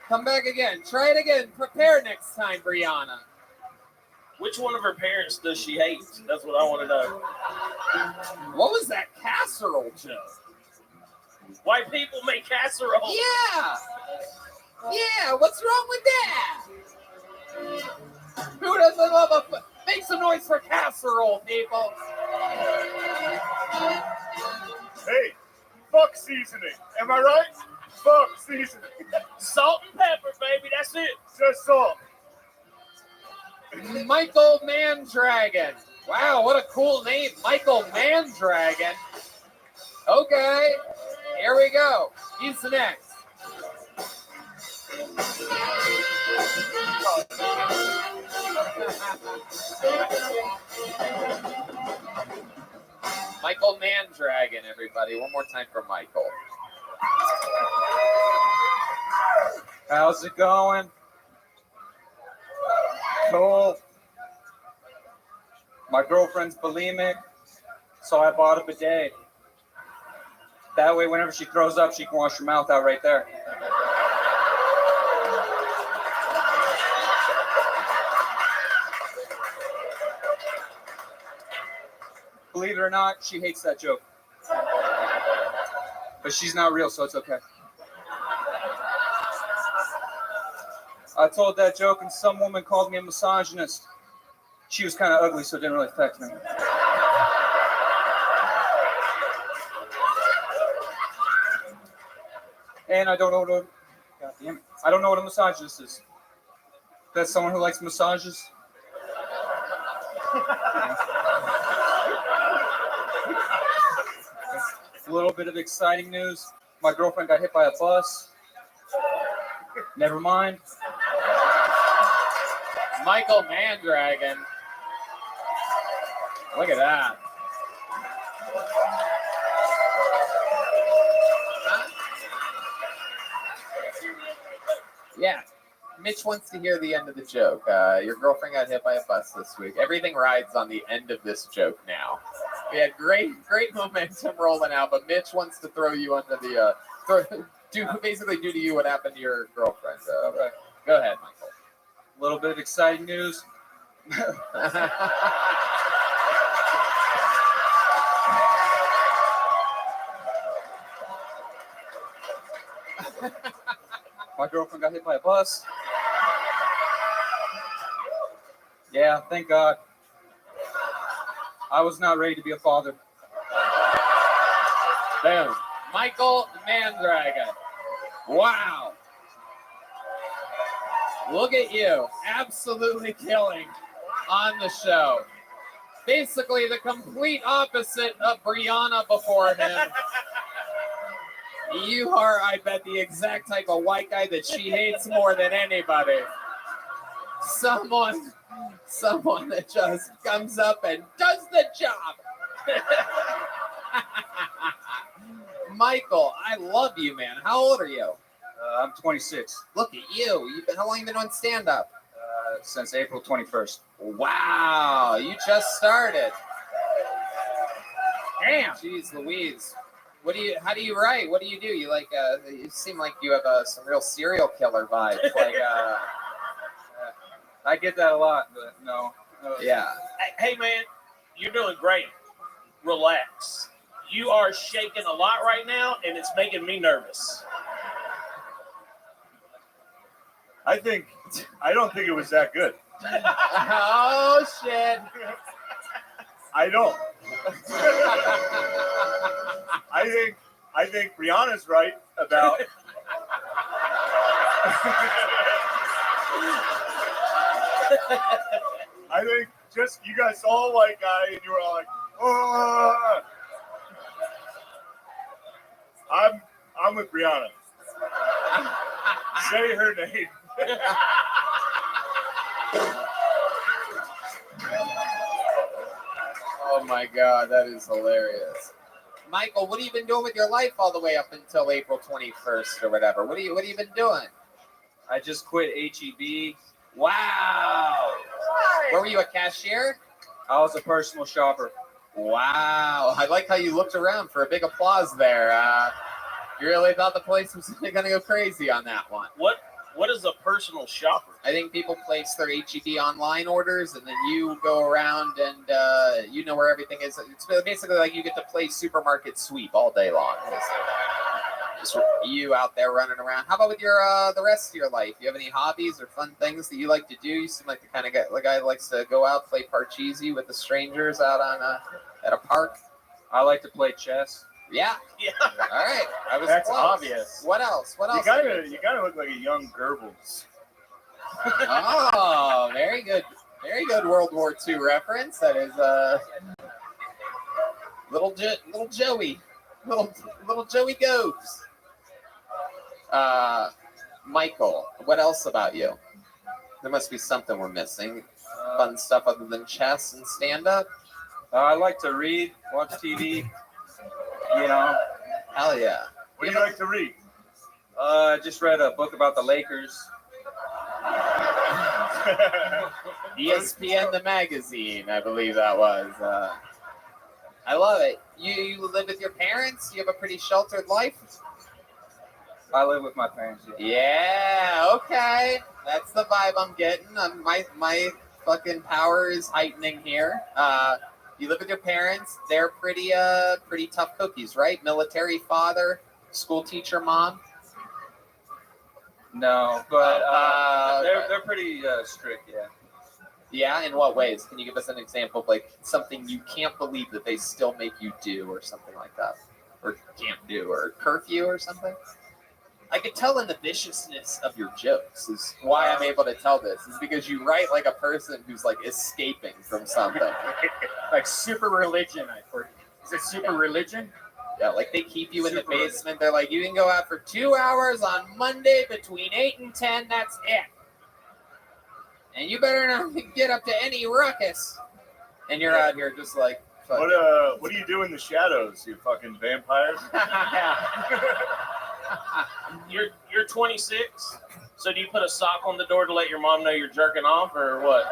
A: Come back again. Try it again. Prepare next time, Brianna.
K: Which one of her parents does she hate? That's what I want to know.
A: What was that casserole joke?
K: White people make casserole.
A: Yeah. Yeah. What's wrong with that? Who doesn't love make some noise for casserole, people?
J: Hey, fuck seasoning. Am I right? Fuck seasoning.
K: Salt and pepper, baby. That's it.
J: Just salt.
A: Michael Mandragon. Wow, what a cool name, Michael Mandragon. Okay, here we go. He's next. Michael Mandragon, everybody. One more time for Michael.
C: How's it going? Cool. My girlfriend's bulimic, so I bought a bidet. That way, whenever she throws up, she can wash her mouth out right there. Believe it or not, she hates that joke. But she's not real, so it's okay. I told that joke and some woman called me a misogynist. She was kind of ugly, so it didn't really affect me. And I don't know what God damn it. I don't know what a misogynist is. That's someone who likes massages. A little bit of exciting news. My girlfriend got hit by a bus. Never mind.
A: Michael Mandragon. Look at that. Yeah. Mitch wants to hear the end of the joke. Your girlfriend got hit by a bus this week. Everything rides on the end of this joke now. We had great momentum rolling out, but Mitch wants to throw you under the basically do to you what happened to your girlfriend. Go ahead, Michael.
C: A little bit of exciting news. My girlfriend got hit by a bus. Yeah, thank God. I was not ready to be a father.
A: Boom. Michael Mandragon. Wow. Look at you. Absolutely killing on the show. Basically the complete opposite of Brianna before him. You are, I bet, the exact type of white guy that she hates more than anybody. Someone that just comes up and does the job. Michael, I love you, man. How old are you?
C: I'm 26.
A: Look at you. How long you been on stand-up?
C: Since April 21st.
A: Wow, you just started. Damn. Jeez Louise. How do you write? What do? You like? You seem like you have some real serial killer vibes. Like,
M: I get that a lot, but no.
A: yeah.
K: Hey, man, you're doing great. Relax. You are shaking a lot right now, and it's making me nervous.
J: I don't think it was that good.
A: Oh shit.
J: I don't. I think Brianna's right about. I think just you guys saw a white guy and you were all like, oh. I'm with Brianna. Say her name.
A: Oh my god, that is hilarious. Michael, what have you been doing with your life all the way up until April 21st or whatever? What have you been doing?
M: I just quit HEB.
A: Wow. Where were you, a cashier?
M: I was a personal shopper.
A: Wow. I like how you looked around for a big applause there. You really thought the place was going to go crazy on that one.
K: What is a personal shopper?
A: I think people place their HEB online orders, and then you go around and you know where everything is. It's basically like you get to play supermarket sweep all day long. Just you out there running around. How about with your the rest of your life? Do you have any hobbies or fun things that you like to do? You seem like the kind of guy that likes to go out, play Parcheesi with the strangers out on at a park.
M: I like to play chess.
A: Yeah. All right.
J: That's
A: close.
J: obvious.
A: What else? What else?
J: You gotta look like a young Goebbels.
A: Oh, very good. Very good World War II reference. That is little Joey. Little Joey Goes. Michael, what else about you? There must be something we're missing. Fun stuff other than chess and stand-up?
M: I like to read, watch TV. You know.
A: Hell yeah.
J: What do you like to read?
M: I just read a book about the Lakers.
A: ESPN the magazine, I believe that was. I love it. You live with your parents? You have a pretty sheltered life?
M: I live with my parents.
A: Yeah, okay. That's the vibe I'm getting. My fucking power is heightening here. You live with your parents. They're pretty tough cookies, right? Military father, school teacher mom.
M: No, but they're pretty strict, yeah.
A: Yeah, in what ways? Can you give us an example of like something you can't believe that they still make you do or something like that? Or can't do, or curfew or something? I could tell in the viciousness of your jokes is why I'm able to tell this, is because you write like a person who's like escaping from something.
D: Like super religion, I've heard. Is it super religion?
A: Yeah, like they keep you in the basement. They're like, you can go out for 2 hours on Monday between 8 and 10. That's it. And you better not get up to any ruckus. And you're out here just like, fuck.
J: What do you do in the shadows, you fucking vampires?
K: You're 26, so do you put a sock on the door to let your mom know you're jerking off, or what?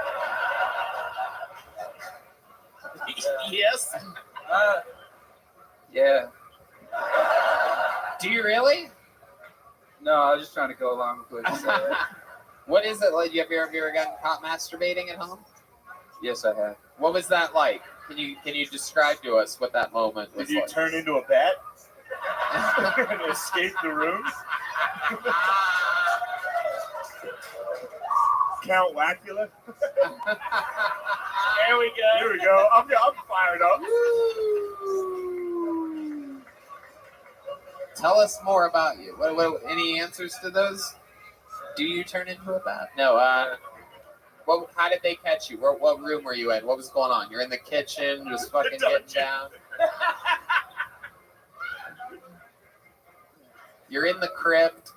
K: Yes.
M: Yeah.
A: Do you really?
M: No, I was just trying to go along with what you said.
A: What is it like? Have you ever gotten caught masturbating at home?
M: Yes, I have.
A: What was that like? Can you describe to us what that moment was
J: Did you
A: like?
J: turn into a bat and escape the room? Count Lacula?
K: There we go.
J: Here we go. I'm fired up.
A: Tell us more about you. What any answers to those? Do you turn into a bat? No. How did they catch you? What room were you in? What was going on? You're in the kitchen, just fucking getting down. You're in the crypt.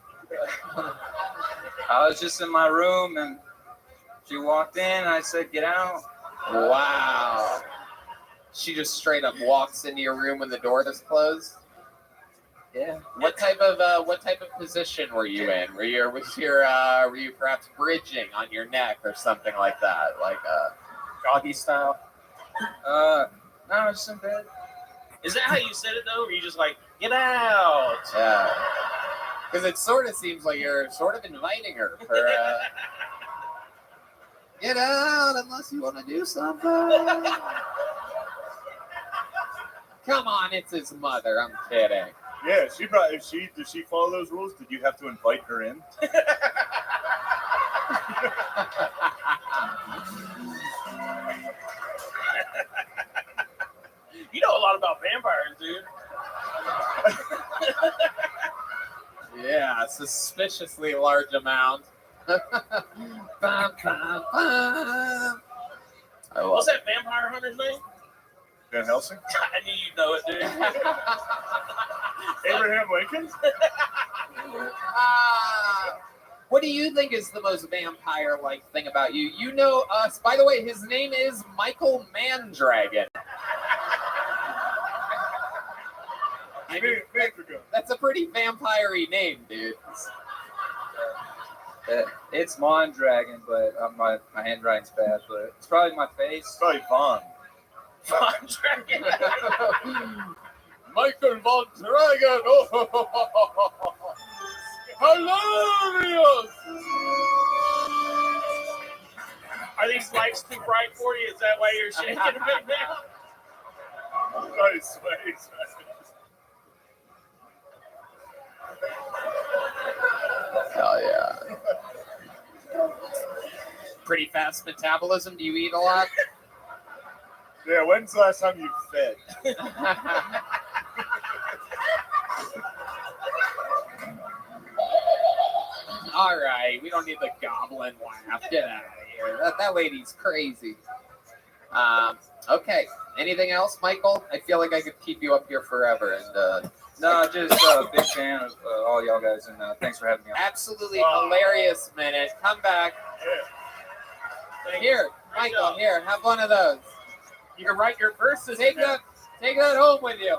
M: I was just in my room and she walked in and I said, get out.
A: Wow. She just straight up walks into your room when the door is closed.
M: Yeah.
A: What type of position were you in? Were you perhaps bridging on your neck or something like that, like doggy style?
M: No, just in bed.
K: Is that how you said it though? Or you just like
D: Get out.
A: Yeah. Because it sort of seems like you're sort of inviting her for, get out unless you want to do something. Come on, it's his mother. I'm kidding.
J: Yeah, did she follow those rules? Did you have to invite her in?
K: You know a lot about vampires, dude.
A: Yeah, suspiciously large amount. Bum, bum, bum. I love
K: What's that vampire hunter's name?
J: Van Helsing?
K: I knew you'd know it, dude.
J: Abraham Lincoln?
A: What do you think is the most vampire-like thing about you? You know us. By the way, his name is Michael Mandragon. I mean, that's a pretty vampire-y name, dude.
M: It's Mondragon, but my handwriting's bad. But it's probably my face.
J: Probably Vaughn.
K: Von Dragon.
A: Michael Von Dragon. Oh, hilarious.
K: Are these lights too bright for you? Is that why you're shaking a bit now?
J: Nice.
A: Hell yeah. Pretty fast metabolism. Do you eat a lot?
J: Yeah, when's the last time you fed?
A: All right, we don't need the goblin laugh. Get out of here. That lady's crazy. Okay. Anything else, Michael? I feel like I could keep you up here forever. And
M: No, just a big fan of all y'all guys, and thanks for having me on.
A: Absolutely hilarious minute. Come back. Here, Michael. Here, have one of those.
K: You can write your verses.
A: Take that home with you.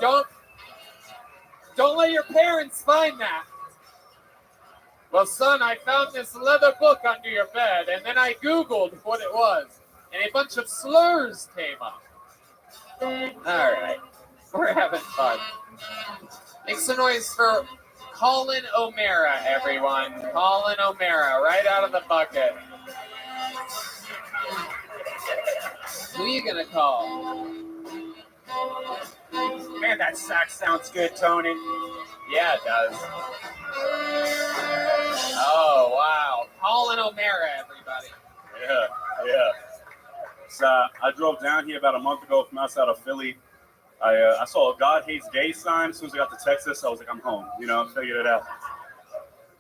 A: Don't let your parents find that. Well, son, I found this leather book under your bed, and then I Googled what it was, and a bunch of slurs came up. All right. We're having fun. Make some noise for Colin O'Mara, everyone. Colin O'Mara, right out of the bucket. Who are you going to call?
I: Man, that sax sounds good, Tony.
A: Yeah, it does. Oh, wow. Colin O'Mara, everybody.
O: Yeah. So, I drove down here about a month ago from outside of Philly. I saw a God Hates Gay sign. As soon as I got to Texas, I was like, I'm home. You know, I figured it out.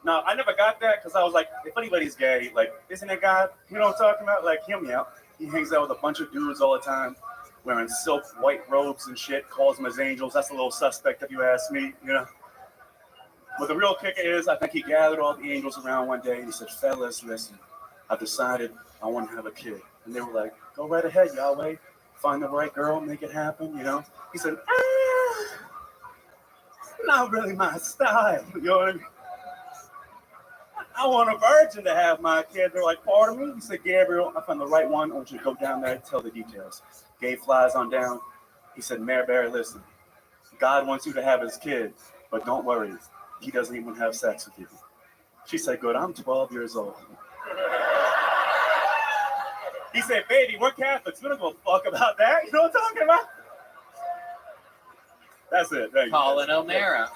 O: No, I never got that because I was like, if anybody's gay, like, isn't it God? You know what I'm talking about? Like, hear me out. He hangs out with a bunch of dudes all the time, wearing silk white robes and shit, calls them as angels. That's a little suspect if you ask me, you know. But the real kicker is, I think he gathered all the angels around one day and he said, fellas, listen, I've decided I want to have a kid. And they were like, go right ahead, Yahweh. Find the right girl, make it happen, you know. He said, not really my style, you know what I mean? I want a virgin to have my kid. They're like, pardon me? He said, Gabriel, I found the right one. I want you to go down there and tell the details. Gabe flies on down. He said, Mary Barry, listen, God wants you to have his kid, but don't worry. He doesn't even have sex with you. She said, good, I'm 12 years old. He said, baby, we're Catholics. We don't give a fuck about that. You know what I'm talking about? That's it. Thank you.
A: Colin O'Mara.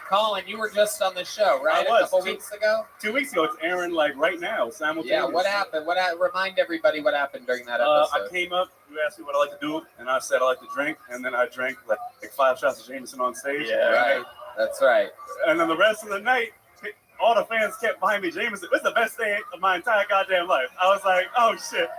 A: Colin, you were just on the show, right?
O: I was.
A: A couple weeks ago?
O: 2 weeks ago. It's airing like right now, simultaneously.
A: Yeah, what happened? Remind everybody what happened during that episode.
O: I came up, you asked me what I like to do, and I said I like to drink, and then I drank like 5 shots of Jameson on stage.
A: Yeah, right. That's right.
O: And then the rest of the night, all the fans kept buying me Jameson. It was the best day of my entire goddamn life. I was like, oh shit.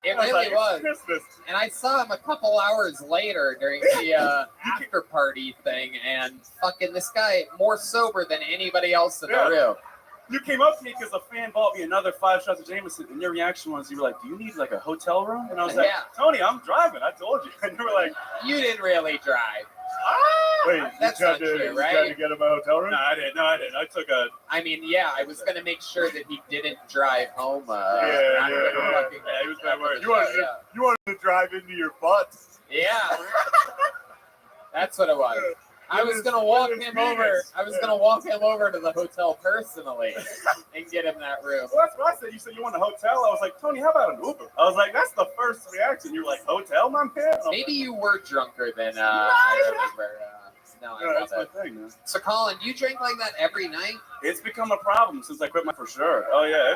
A: It really was.
O: Christmas.
A: And I saw him a couple hours later during the after party thing, and fucking this guy more sober than anybody else in the room.
O: You came up to me because a fan bought me another 5 shots of Jameson, and your reaction was, you were like, do you need like a hotel room? And I was like, Tony, I'm driving. I told you. And you were like,
A: you didn't really drive.
J: Wait,
A: that's
J: you
A: not
J: tried
A: true,
J: to
A: right?
J: get him a hotel room?
O: No, I didn't. I took a.
A: I mean, yeah, I was gonna make sure that he didn't drive home.
J: He was gonna worry. You wanted to drive into your butt.
A: Yeah. That's what it was. I was gonna walk him over. I was gonna walk him over to the hotel personally and get him that room.
O: Well, that's what I said. You said you want a hotel. I was like, Tony, how about an Uber? I was like, that's the first reaction. You're like, hotel, my man?
A: Maybe you were drunker than I remember. No, I love
O: that's my
A: it.
O: thing, man.
A: So, Colin, you drink like that every night?
O: It's become a problem since I quit my for sure. Oh yeah,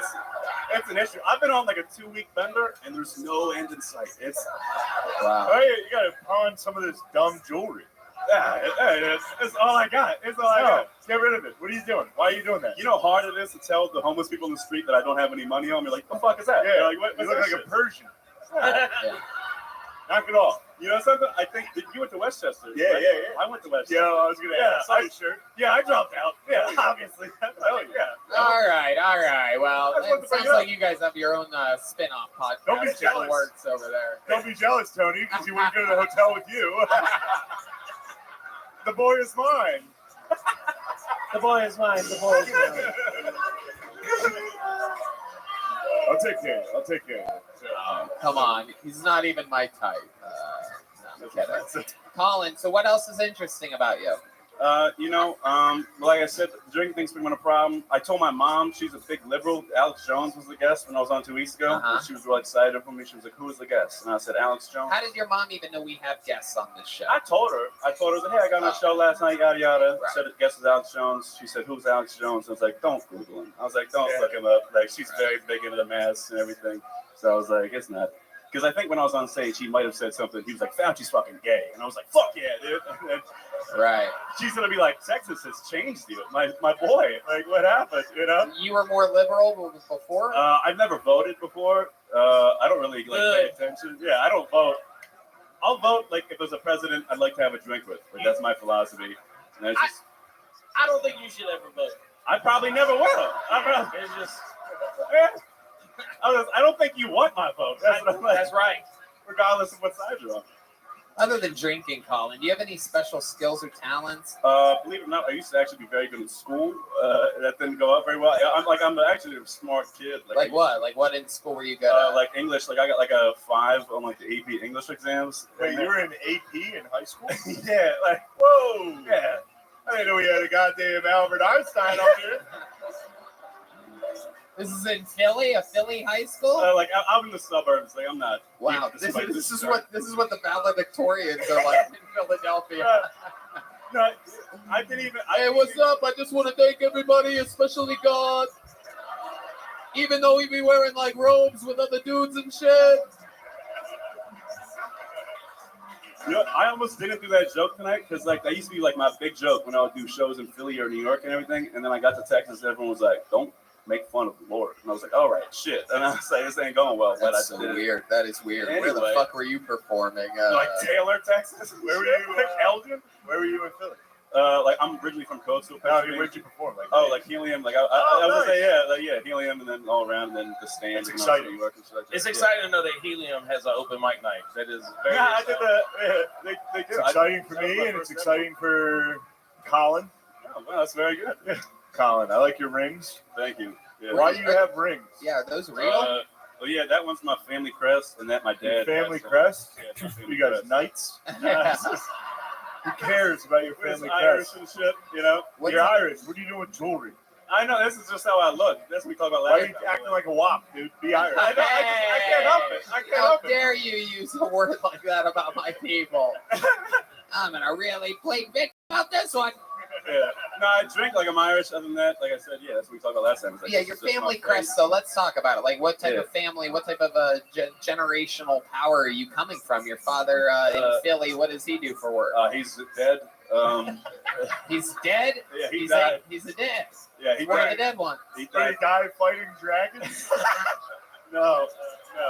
O: it's an issue. I've been on like a 2-week bender and there's no end in sight. It's
A: wow.
J: Oh, yeah, you gotta pawn some of this dumb jewelry.
O: Yeah, it's all I got. It's all I got.
J: Get rid of it. What are you doing? Why are you doing that?
O: You know how hard it is to tell the homeless people in the street that I don't have any money on me? Like, the fuck is that?
J: Yeah,
O: They're like, what,
J: you
O: what's
J: look
O: that
J: like
O: shit?
J: a Persian.
O: Yeah.
J: Knock it off.
O: You know something? I think you went to Westchester.
J: Yeah,
O: right?
J: yeah.
O: I went to Westchester.
J: Yeah, I was gonna ask. I saw your shirt.
O: Yeah, I dropped out. Yeah, obviously.
A: All right. Well,
J: That's what
A: it
J: the
A: sounds
J: fuck
A: like you guys have your own spin-off podcast.
J: Don't be
A: in the
J: jealous.
A: works over there.
J: Don't be jealous, Tony, because you wouldn't go to the hotel with you. The boy is mine.
G: The boy is mine. The boy is mine.
J: I'll take care of it. I'll take care of it.
A: Come on, he's not even my type. No, I'm kidding. Colin, so what else is interesting about you?
O: Like I said, the drinking thing's been a problem. I told my mom, she's a big liberal. Alex Jones was the guest when I was on 2 weeks ago.
A: Uh-huh.
O: And she was really excited for me. She was like, who was the guest? And I said, Alex Jones.
A: How did your mom even know we have guests on this show?
O: I told her, hey, I got on the show last night, yada, yada.
A: Right.
O: Said the guest was Alex Jones. She said, who's Alex Jones? I was like, don't Google him. I was like, don't look him up. Like, she's very big into the masks and everything. So I was like, it's not. Because I think when I was on stage, he might have said something. He was like, Fauci's fucking gay. And I was like, fuck yeah, dude. And then
A: Right.
O: she's going to be like, Texas has changed you. My boy. Like, what happened, you know?
A: You were more liberal before?
O: I've never voted before. I don't really pay attention. Yeah, I don't vote. I'll vote like if there's a president I'd like to have a drink with. Like, that's my philosophy. And it's just,
K: I don't think you should ever vote.
O: I probably never will.
K: It's just
O: I don't think you want my vote.
K: that's right.
O: Regardless of what side you're on.
A: Other than drinking, Colin, do you have any special skills or talents?
O: Believe it or not, I used to actually be very good in school. That didn't go up very well. I'm actually a smart kid.
A: Like what? Like what in school were you good at?
O: Like English. Like I got like a 5 on like the AP English exams.
J: Wait, you were in AP in high school?
O: Yeah. Like
J: Whoa.
O: yeah.
J: I didn't know we had a goddamn Albert Einstein up here.
A: This is in Philly, a Philly high school.
O: Like I'm in the suburbs. Like I'm not.
A: Wow, this is what the valedictorians are like in Philadelphia.
O: No, I didn't even.
A: Hey, what's up? I just want to thank everybody, especially God. Even though we be wearing like robes with other dudes and shit.
O: You know, I almost didn't do that joke tonight because like that used to be like my big joke when I would do shows in Philly or New York and everything. And then I got to Texas, and everyone was like, "Don't make fun of the Lord." And I was like, "All right, shit." And I was like, "This ain't going well."
A: That's so weird. That is weird. Where the
O: Anyway.
A: fuck were you performing?
O: Like Taylor, Texas.
J: Where were you? Elgin? Where were you in Philly?
O: Like I'm originally from Coastal.
J: Where'd you perform? Like,
O: like Helium. Like I was gonna say Helium, and then all around, and then the stand.
J: It's
O: and
J: exciting.
O: New York and shit like that.
K: It's exciting to know that Helium has an open mic night. That is very
O: Yeah, I did
K: exciting.
O: that. They
J: It's exciting for me, and it's exciting for Colin.
O: Oh, well, that's very good. Yeah.
J: Colin, I like your rings.
O: Thank you. Yeah.
J: Why do you have rings?
A: Yeah, are those real?
O: Oh yeah, that one's my family crest, and that my
J: Your
O: dad.
J: family
O: has.
J: crest?
O: Yeah, it's my family
J: You guys
O: crest.
J: knights? Who cares about your
O: It's
J: family
O: Irish
J: crest?
O: and shit, you know.
J: You're Irish. What are you doing with jewelry?
O: I know this is just how I look. That's what we talk about
J: Why
O: last
J: are you
O: time.
J: acting like a wop, dude? Be Irish.
O: I can't help it. I can't
A: How
O: help it.
A: dare you use a word like that about my people? I'm gonna really play victim about this one.
O: Yeah. No, I drink like I'm Irish. Other than that, like I said, yeah, that's what we talked about last time. It's like,
A: Yeah,
O: this
A: your
O: is just
A: family
O: my
A: crest.
O: face.
A: So let's talk about it. Like, what type
O: Yeah.
A: of family? What type of generational power are you coming from? Your father in Philly. What does he do for work?
O: He's dead.
A: He's dead.
O: Yeah, he died.
A: He's a dead.
O: Yeah, he
A: One of
O: died.
A: the dead ones.
O: He
J: Did he
O: died.
J: die fighting dragons?
O: No.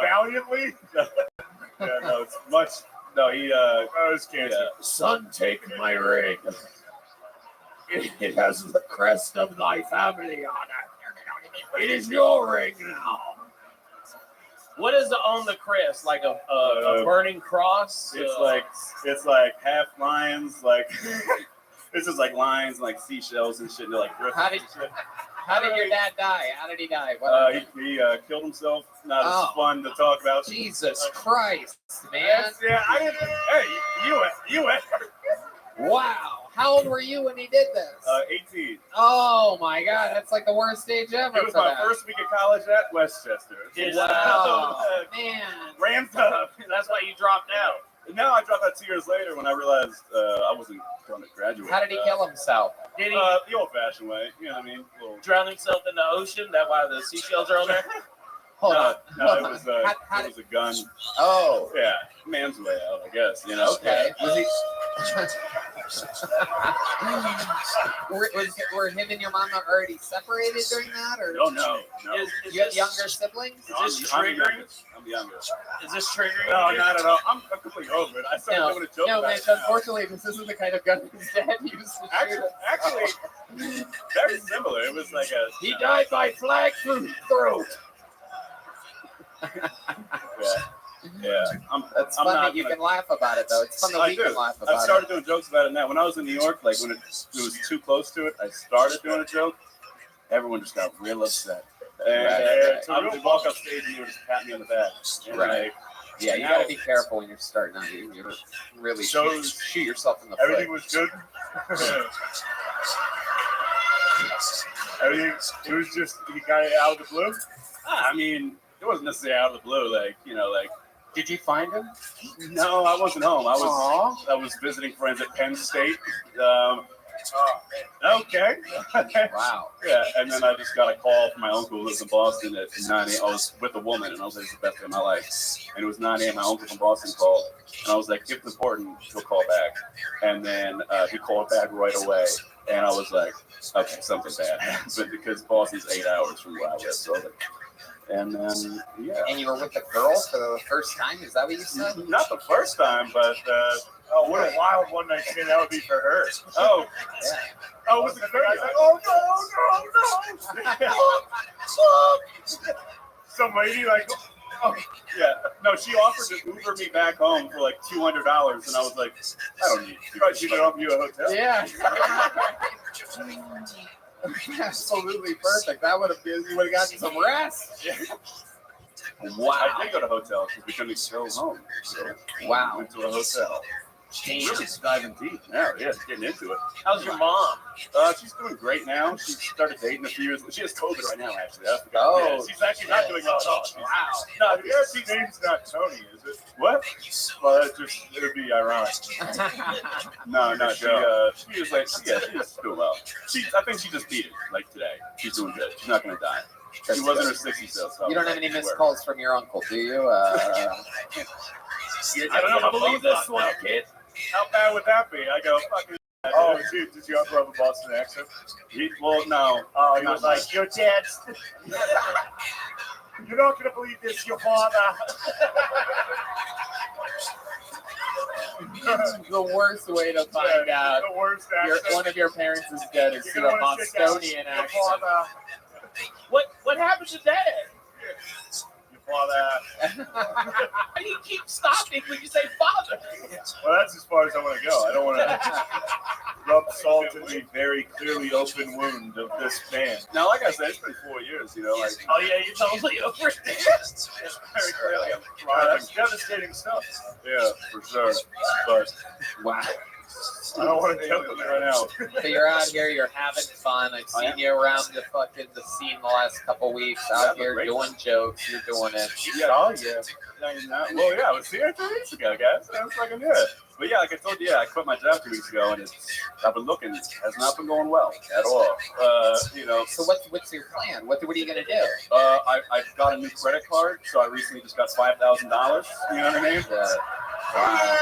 J: Valiantly?
O: Yeah, no, it's much. No, he.
J: Oh, it's cancer.
O: Yeah.
A: Son, take my ring. It has the crest of thy family on it. It is your ring now.
K: What is on the crest? Like a burning cross?
O: It's like half lions, like it's just like lions, and like seashells and shit. And they're like
A: How did your dad die? How did he die? What
O: he killed himself. Not
A: Oh.
O: as fun to talk about.
A: Jesus Christ, man.
O: Yeah, I didn't. Hey, you went.
A: Wow. How old were you when he did this?
O: 18.
A: Oh my God, that's like the worst age ever.
O: It was
A: for
O: my
A: that.
O: first week of college at Westchester.
A: Wow, man.
O: Ramped up.
K: That's why you dropped out.
O: No, I dropped out 2 years later when I realized I wasn't going to graduate.
A: How did he kill himself?
K: Did he
O: The old-fashioned way. You know what I mean? Little...
K: drown himself in the ocean? That's why the seashells are on there?
A: Hold on.
O: No, it was a gun.
A: Oh.
O: Yeah, man's way out, I guess. You know.
A: Okay.
O: Yeah.
A: Was he? were him and your mama already separated during that, or
O: No.
K: Is
A: you have
K: this,
A: younger siblings?
K: is this
O: I'm
K: triggering?
O: I'm younger.
K: Is this triggering?
O: No,
K: you?
O: not at all. I'm completely over it. I started doing a joke
A: No,
O: about
A: Mitch,
O: it now.
A: unfortunately, this isn't the kind of gun his dad used to shoot.
O: Actually, very similar. It was like a.
K: He died by flag through throat.
O: Yeah.
A: That's
O: I'm
A: fun
O: not
A: that you
O: gonna-
A: can laugh about it, though. It's fun that
O: I
A: we
O: do.
A: can laugh
O: I
A: about
O: started
A: it.
O: doing jokes about it now. When I was in New York, like when it was too close to it, I started doing a joke. Everyone just got real upset. And
A: Right.
O: I would walk up stage and they would just pat me on the back. And
A: Right. Yeah, you got to be careful when you're starting out. You really shoot yourself in the foot.
J: Everything was good. Everything. It was just he got it out of the blue.
O: I mean, it wasn't necessarily out of the blue. Like, you know, like.
A: Did you find him?
O: No, I wasn't home. I was visiting friends at Penn State. Okay.
A: Wow.
O: Yeah, and then I just got a call from my uncle who lives in Boston at 9 a.m. I was with a woman, and I was like, it's the best day of my life. And it was 9 a.m. My uncle from Boston called, and I was like, if it's important, he'll call back. And then he called back right away, and I was like, okay, something bad happened because Boston's 8 hours from where I live. So I was like, and then, yeah.
A: And you were with the girl for the first time? Is that what you said?
O: Not the first time, but
J: Oh, what a wild one night stand that would be for her.
O: oh,
A: Yeah.
O: oh, was it good?
J: I was like, oh no. Some lady like, oh,
O: Yeah, no, she offered to Uber me back home for like $200, and I was like, I don't need to.
J: right, she could offer you a hotel.
A: Yeah. Absolutely perfect. That would have been, you would have gotten some rest.
O: Wow. I did go to hotels because we couldn't go home. So
A: Wow.
O: went to a hotel. Really diving deep now. Yeah, getting into it.
K: How's your mom?
O: She's doing great now. She started dating a few years. She has COVID right now, actually. I forgot.
A: Oh.
O: Yeah, she's actually not doing well at all.
A: Wow.
J: No, the guarantee name's not Tony, is it?
O: What?
J: Well, it would be ironic.
O: No, she was like, yeah, she's doing well. I think she just beat it, like today. She's doing good. She's not going to die. She was in her 60s, so.
A: You don't have any missed calls from your uncle, do you?
O: I don't know if I believe this one, kid. How bad would that be? I go, fucking.
J: Oh, did your uncle have a Boston accent?
O: Well, no.
J: Oh, he was like, your dad's. You're not going to believe this, your father.
A: The worst way to find out
J: The worst accent.
A: one of your parents is dead is
J: You're
A: through a
J: gonna wanna check out
A: Bostonian
J: your
A: accent.
J: father.
K: What happened to Dad?
J: Your father.
K: Why do you keep stopping when you say father?
J: Well, that's as far as I want to go. I don't want to rub salt in the very clearly open wound of this man.
O: Now, like I said, it's been 4 years, you know. Like,
K: Oh yeah, you're totally over it.
O: very clearly.
J: Wow, that's devastating stuff.
O: Yeah, for sure. But
A: Wow.
J: I don't want to jump in right now.
A: So you're out here, you're having fun. I've seen you around the scene the last couple weeks, out here doing jokes. You're doing it.
O: Well, yeah, I was here 2 weeks ago, guys. I was fucking good. But yeah, like I told you, I quit my job 2 weeks ago, and I've been looking. It has not been going well at all. You know.
A: So what's your plan? What are you gonna do?
O: I got a new credit card, so I recently just got $5,000. You know what I mean?
A: Wow.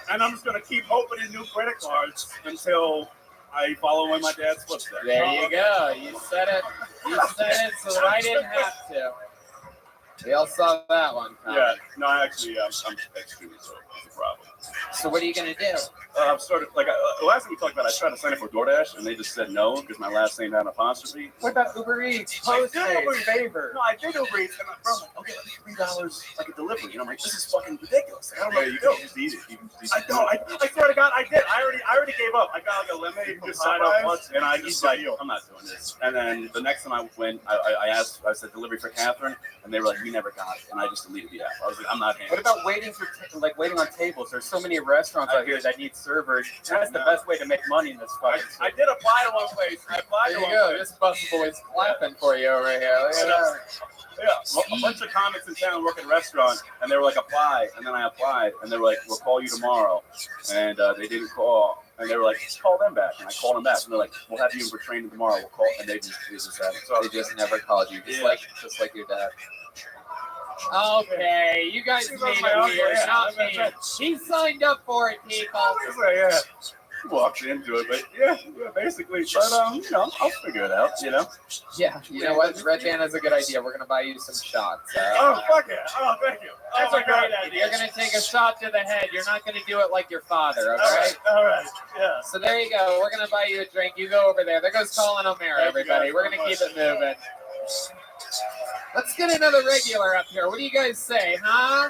O: And I'm just gonna keep opening new credit cards until I follow in my dad's footsteps.
A: There you go. You said it. You said it so that I didn't have to. We all saw that one coming.
O: Yeah. No, actually, I'm extremely sorry. That's a problem.
A: So what are you gonna do?
O: I've started last time we talked about. I tried to sign up for DoorDash, and they just said no because my last name had an apostrophe.
A: What about Uber Eats?
O: I
A: Post
O: did
A: a
O: Uber Eats.
A: favor.
O: No, I did Uber Eats, and my brother like, okay, like $3 like a delivery. And I'm like, this is fucking ridiculous. Like, I don't know what to do.
J: Just eat it.
O: I know. I swear to God, I did. I already gave up. I got like a lemonade from
J: Just sign up
O: Popeyes,
J: once,
O: and I
J: just
O: just
J: a
O: like,
J: deal.
O: I'm not doing this. And then the next time I went, I said delivery for Catherine, and they were like, we never got it. And I just deleted the app. I was like, I'm not handling
A: What about waiting on tables? There's so
I: many restaurants out here that need servers. That's the best way to make money in this fucking city.
O: I did apply to one place. I applied
A: There
O: to
A: you
O: one
A: go.
O: place.
A: This bus boy's clapping for you over here. Look at that.
O: Yeah, a bunch of comics in town work at a restaurant, and they were like, apply. And then I applied, and they were like, we'll call you tomorrow. And they didn't call. And they were like, just call them back. And I called them back, and they're like, we'll have you for training tomorrow. We'll call. And they just haven't. So
A: They just never called you, just like your dad. Okay, you guys
O: This is
A: made
O: my
A: it
O: uncle,
A: weird,
O: yeah.
A: not me. He signed up for it, people.
O: yeah. Walked into it, but yeah, basically. But you know, I'll figure it out. You know.
A: Yeah, you know what? Red Band has a good idea. We're gonna buy you some shots.
O: Oh fuck it! Oh thank you.
K: That's a great idea.
A: You're gonna take a shot to the head. You're not gonna do it like your father, okay?
O: All right. Yeah.
A: So there you go. We're gonna buy you a drink. You go over there. There goes Colin O'Mara, everybody. We're gonna keep it moving. Let's get another regular up here. What do you guys say, huh?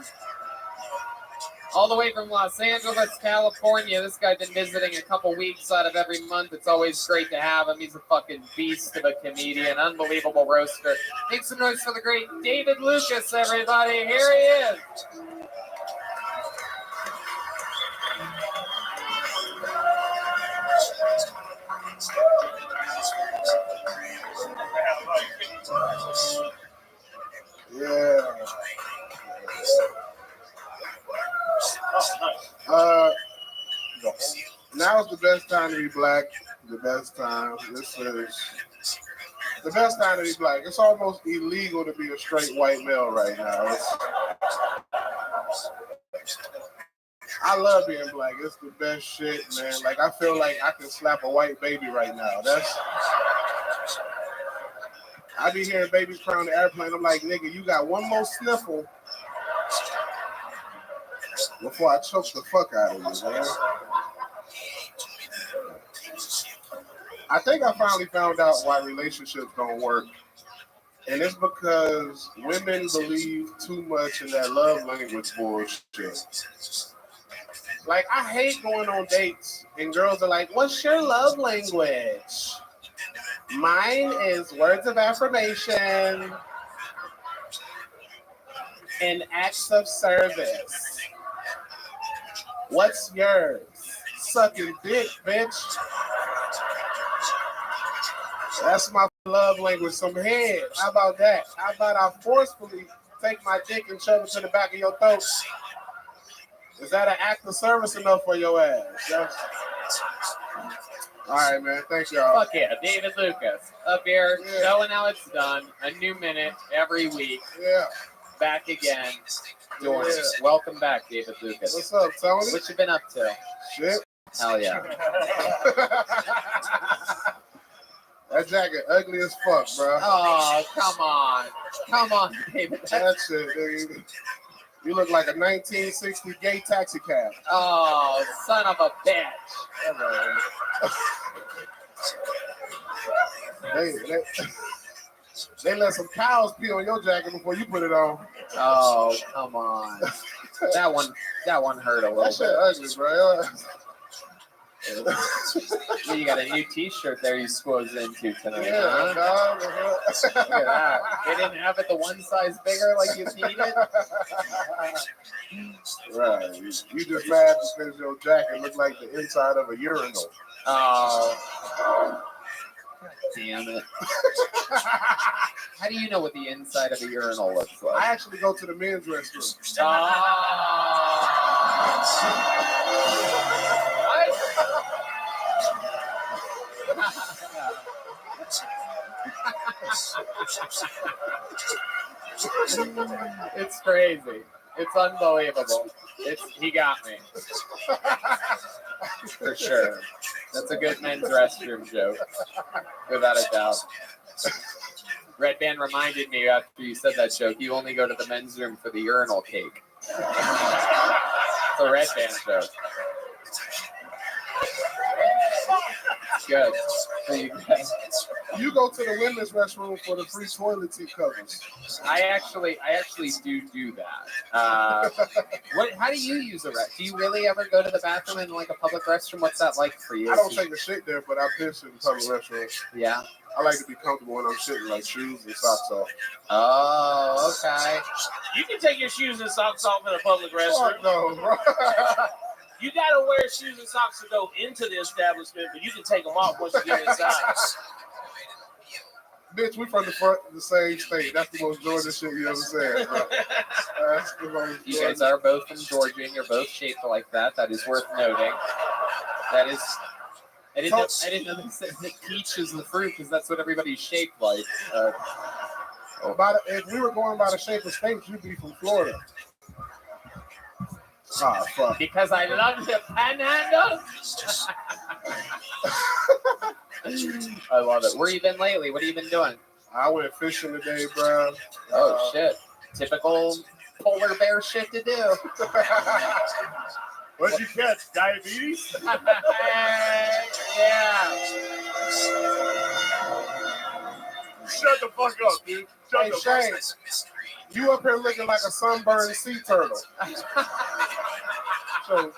A: All the way from Los Angeles, California. This guy's been visiting a couple weeks out of every month. It's always great to have him. He's a fucking beast of a comedian, unbelievable roaster. Make some noise for the great David Lucas, everybody. Here he is.
P: Yeah. Now's the best time to be black. The best time. This is the best time to be black. It's almost illegal to be a straight white male right now. I love being black. It's the best shit, man. Like, I feel like I can slap a white baby right now. I be hearing babies cry on the airplane. I'm like, nigga, you got one more sniffle before I choke the fuck out of you, man. I think I finally found out why relationships don't work. And it's because women believe too much in that love language bullshit. Like, I hate going on dates and girls are like, what's your love language? Mine is words of affirmation and acts of service. What's yours? Sucking dick, bitch. That's my love language, some head. How about that? How about I forcefully take my dick and shove it to the back of your throat? Is that an act of service enough for your ass? Yes. All right, man. Thank y'all.
A: Fuck yeah, David Lucas up here showing how it's done. A new minute every week.
P: Yeah.
A: Back again. Doing it. Welcome back, David Lucas.
P: What's up, Tony?
A: What you been up to?
P: Shit.
A: Hell yeah.
P: That jacket ugly as fuck, bro.
A: Oh, come on. Come on, David.
P: That's it, dude. You look like a 1960 gay taxi cab.
A: Oh, son of a bitch.
P: They let some cows pee on your jacket before you put it on.
A: Oh, come on. That one hurt a little
P: That shit
A: bit.
P: ugly, bro.
A: Well, you got a new T-shirt there you squoze into tonight,
P: Yeah,
A: huh?
P: dog.
A: Look at that. They didn't have it the one size bigger like you needed?
P: Right. You just mad because your jacket looked like the inside of a urinal.
A: Oh. Damn it. How do you know what the inside of a urinal looks like?
P: I actually go to the men's restroom.
A: It's crazy. It's unbelievable. He got me. For sure. That's a good men's restroom joke. Without a doubt. Red Band reminded me after you said that joke, you only go to the men's room for the urinal cake. It's a Red Band joke. Good.
P: You go to the women's restroom for the free toilet seat covers.
A: I actually do that. How do you use a restroom? Do you really ever go to the bathroom in like a public restroom? What's that like for you?
P: I don't take a shit there, but I piss in public restrooms.
A: Yeah.
P: I like to be comfortable when I'm shitting, like shoes and socks off.
A: Oh, okay.
K: You can take your shoes and socks off in a public restroom.
P: Fuck no, bro.
K: You gotta wear shoes and socks to go into the establishment, but you can take them off once you get inside.
P: Bitch, we from the same state. That's the most Georgia shit you ever said, bro. That's the most
A: You
P: Georgia.
A: guys are both from Georgia, and you're both shaped like that. That is worth noting. That is. I didn't know they said that peach is the fruit because that's what everybody's shaped like.
P: If we were going by the shape of states, you'd be from Florida. Ah, fuck.
A: Because I love the panhandle. I love it. Where you been lately? What have you been doing?
P: I went fishing today, bro.
A: Oh shit! Typical polar bear shit to do.
J: What'd you catch? Diabetes?
A: Yeah.
J: Shut the fuck up, dude. Shut
P: Hey,
J: the fuck
P: Shane,
J: up.
P: you up here looking like a sunburned sea turtle. So,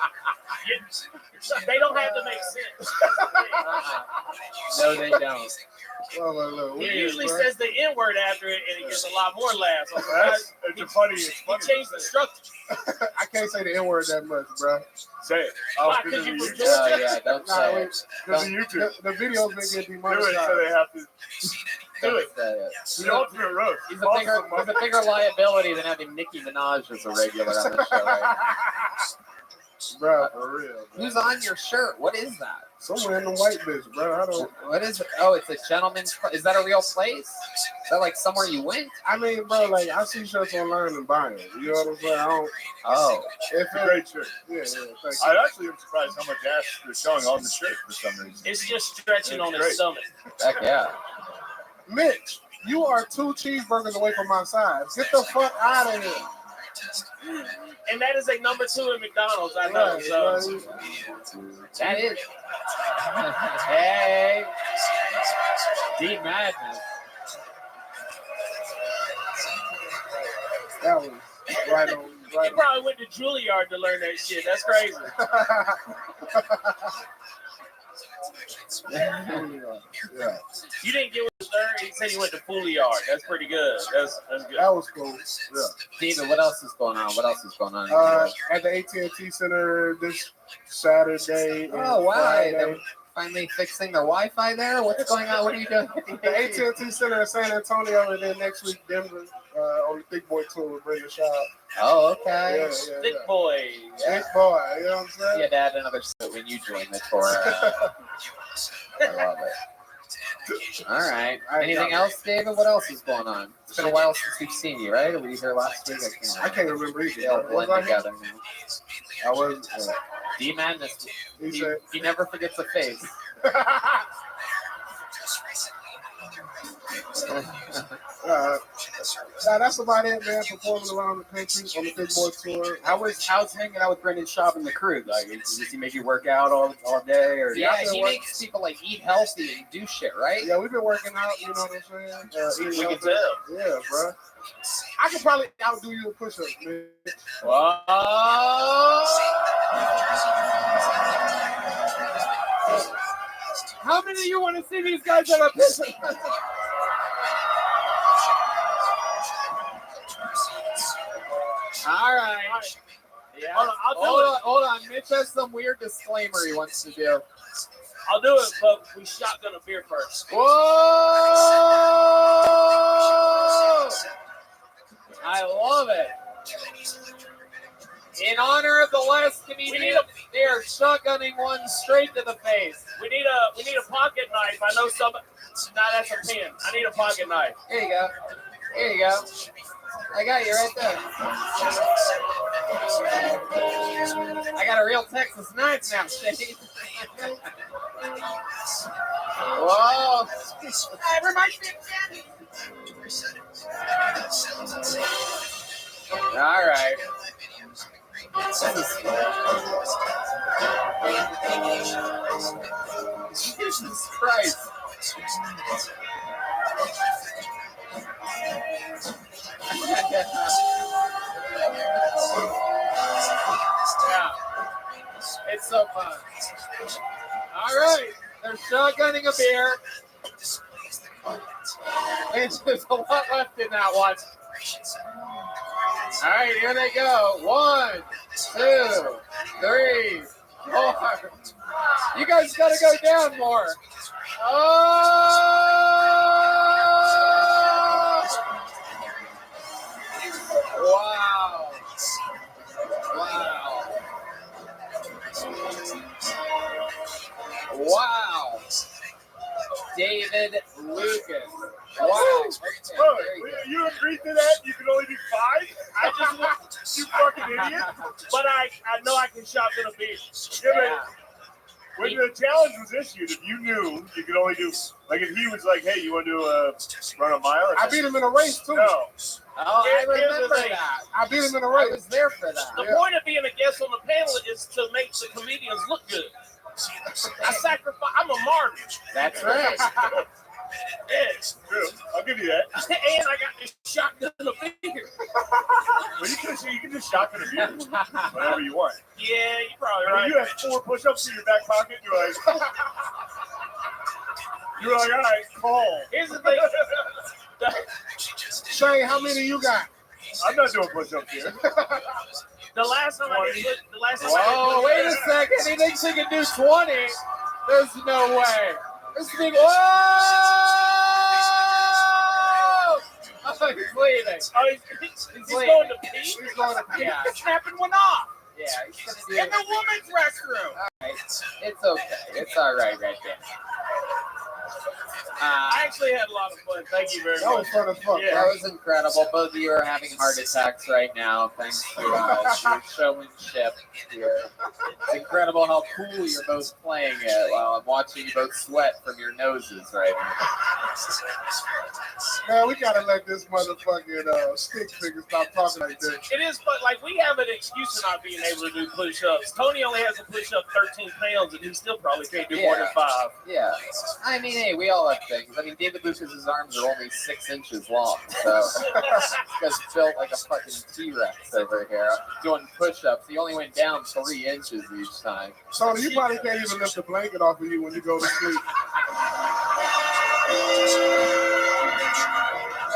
K: They don't have to make sense.
A: No, they don't.
P: look,
K: He
P: weird,
K: usually
P: bro.
K: says the N word after it, and he gets a lot more laughs. I'm
J: That's,
K: surprised.
J: it's funny. It's
K: He
J: funny.
K: changed the structure.
P: I can't say the N word that much, bro.
J: Say it.
K: Why?
J: because
K: Because
J: of
K: you from
J: YouTube.
A: Oh
K: Georgia?
A: yeah, don't
P: Nah,
A: say
P: wait.
A: it.
J: Because of YouTube.
P: The video's been getting
J: Do it
P: demonetized.
J: so they have to. Do
A: Don't
J: it.
A: say it.
J: The ultimate roast.
A: He's a bigger liability than having Nicki Minaj as a regular on the show right now.
P: Bro, for real. Bro.
A: Who's on your shirt? What is that?
P: Some random white bitch, bro. I don't.
A: What is it? Oh, it's a gentleman's. Is that a real place? Is that like somewhere you went?
P: I mean, bro, like I see shirts online and buy them. You know what I'm saying? I don't.
A: Oh,
P: If
J: It's a great shirt.
P: yeah, thank you.
J: I actually am surprised how much ass they're showing on the shirt for some reason.
K: It's just stretching on
J: Great.
K: his stomach.
A: heck yeah.
P: Mitch, you are 2 cheeseburgers away from my size. Get the fuck out of here.
K: And that is a number 2 at McDonald's, I know.
P: Right,
K: So
P: right.
A: That is. Hey. Deep madness.
P: That was right on.
K: he
P: Right
K: probably went to Juilliard to learn that shit. That's crazy.
P: Yeah,
K: You didn't get with the third. He said he went to Juilliard. That's pretty good. That's good.
P: that was cool. Yeah.
A: Steven, what else is going on? What else is going on?
P: At the AT&T Center this Saturday. and
A: Oh, wow.
P: Friday.
A: They're finally fixing their Wi-Fi there? What's going on? What are you doing?
P: The AT&T Center in San Antonio, and then next week Denver on the Big Boy Tour with Brendan Shaw.
A: Oh, okay.
P: Yeah,
K: Thick boy.
P: Big boy, you know what I'm saying?
A: Yeah, Dad, another suit when you join the tour. I love it. All right. Anything else, David? What else is going on? It's been a while since we've seen you, right? Or were you here last week?
P: I can't remember
A: They all
P: either.
A: blend
P: Was I here?
A: together now.
P: I was.
A: D-Madness.
P: He
A: He,
P: said-
A: he never forgets a face.
P: That's about it, man. Performing around the country on the Big Boy Tour.
C: How's hanging out with Brendan Schaub and the crew? Like, does he make you work out all day? Or
A: Yeah, he makes people like eat healthy and do shit, right?
P: Yeah, we've been working out. You know what I'm saying?
K: We
P: Eating
K: can
P: healthy.
K: tell.
P: Yeah, bro. I could probably outdo you in push-ups, man.
A: How many of you want to see these guys have a picture? All right.
K: Yeah.
A: Hold on. Mitch has some weird disclaimer he wants to do.
K: I'll do it, but we shotgun a beer first.
A: Whoa! I love it. In honor of the last comedian, they are shotgunning one straight to the face.
K: We need a pocket knife. I know some. Nah, that's a pen. I need a pocket knife.
A: Here you go. Here you go. I got you right there. I got a real Texas knife now, Shane. Whoa.
F: Reminds me of
A: All right. Jesus Christ. Yeah. It's so fun. All right. They're shotgunning a beer. And there's a lot left in that one. All right, here they go. 1, 2, 3. More. You guys gotta go down more. Oh! Wow. Wow. Wow. David Lucas. Wow.
J: Oh, you agreed to that? You can only do 5?
K: I just want
J: You fucking idiot.
K: but I know I can shotgun a beer.
J: Yeah, but when the challenge was issued, if you knew you could only do, like if he was like, hey, you want to run a mile? Or
P: I beat him in a race too.
J: No.
A: Oh, I
K: Here's the
A: remember
K: thing.
A: that.
P: I beat him in a
A: I
P: race.
A: was there for that.
K: The point of being a guest on the panel is to make the comedians look good. I sacrifice. I'm a martyr.
A: That's right.
K: Yes.
J: True. I'll give you that.
K: And I got this shotgun a beer.
J: Well, you can just shotgun a beer whenever you want.
K: Yeah, you're probably
J: When
K: right.
J: you have 4 push-ups in your back pocket, you're like, all right, call.
K: Here's the thing.
P: Shane, how many you got?
J: I'm not doing push-ups here.
K: The last time I did, the last time
A: Whoa,
K: I
A: wait a second. He thinks he can do 20. There's no way. This thing. Whoa! Oh, he's leaving.
K: Oh, he's
A: leaving.
K: going to pee.
P: He's going to pee.
A: Yeah.
K: Snapping one off.
A: Yeah, he's gonna do
K: In the women's restroom.
A: Alright. It's okay. It's all right there.
K: I actually had a lot of fun. Thank you very
P: That was
K: much.
P: fun as fuck.
K: Yeah.
A: That was incredible. Both of you are having heart attacks right now, thanks to your showmanship here. It's incredible how cool you're both playing it while I'm watching you both sweat from your noses right now.
P: Man, we gotta let this motherfucking stick figure stop talking like that.
K: It is, but like we have an excuse for not being able to do push-ups. Tony only has to push up 13 pounds, and he still probably can't do more than 5.
A: Yeah. I mean, hey, we all have things. I mean, David Lucas's arms are only 6 inches long, so this guy's built like a fucking T-Rex over here. Doing push-ups, he only went down 3 inches each time.
P: Tony, you probably can't even lift the blanket off of you when you go to sleep.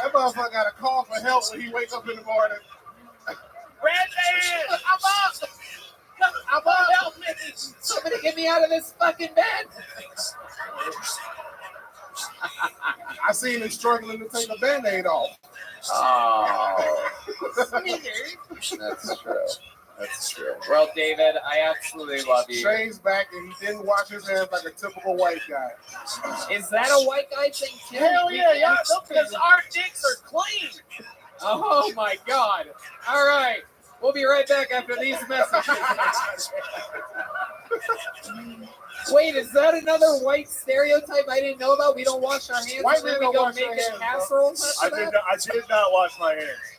P: That motherfucker got to call for help when he wake up in the morning.
K: Redman, I'm up.
A: I'm up. Help me. Somebody get me out of this fucking bed.
P: I seen him struggling to take a Band-Aid off.
A: Oh. That's true. That's true. Well, David, I absolutely love you.
P: Shane's back and he didn't wash his hands like a typical white guy.
A: Is that a white guy thing too?
K: Hell yeah, yeah, because our dicks are clean.
A: Oh my God. All right. We'll be right back after these messages. Wait, is that another white stereotype I didn't know about? We don't wash our hands
P: White
A: when
P: men
A: we
P: don't
A: go
P: wash their
A: making
P: hands, bro.
A: casseroles
J: I
A: after
J: did
A: that?
J: not, I did not wash my hands.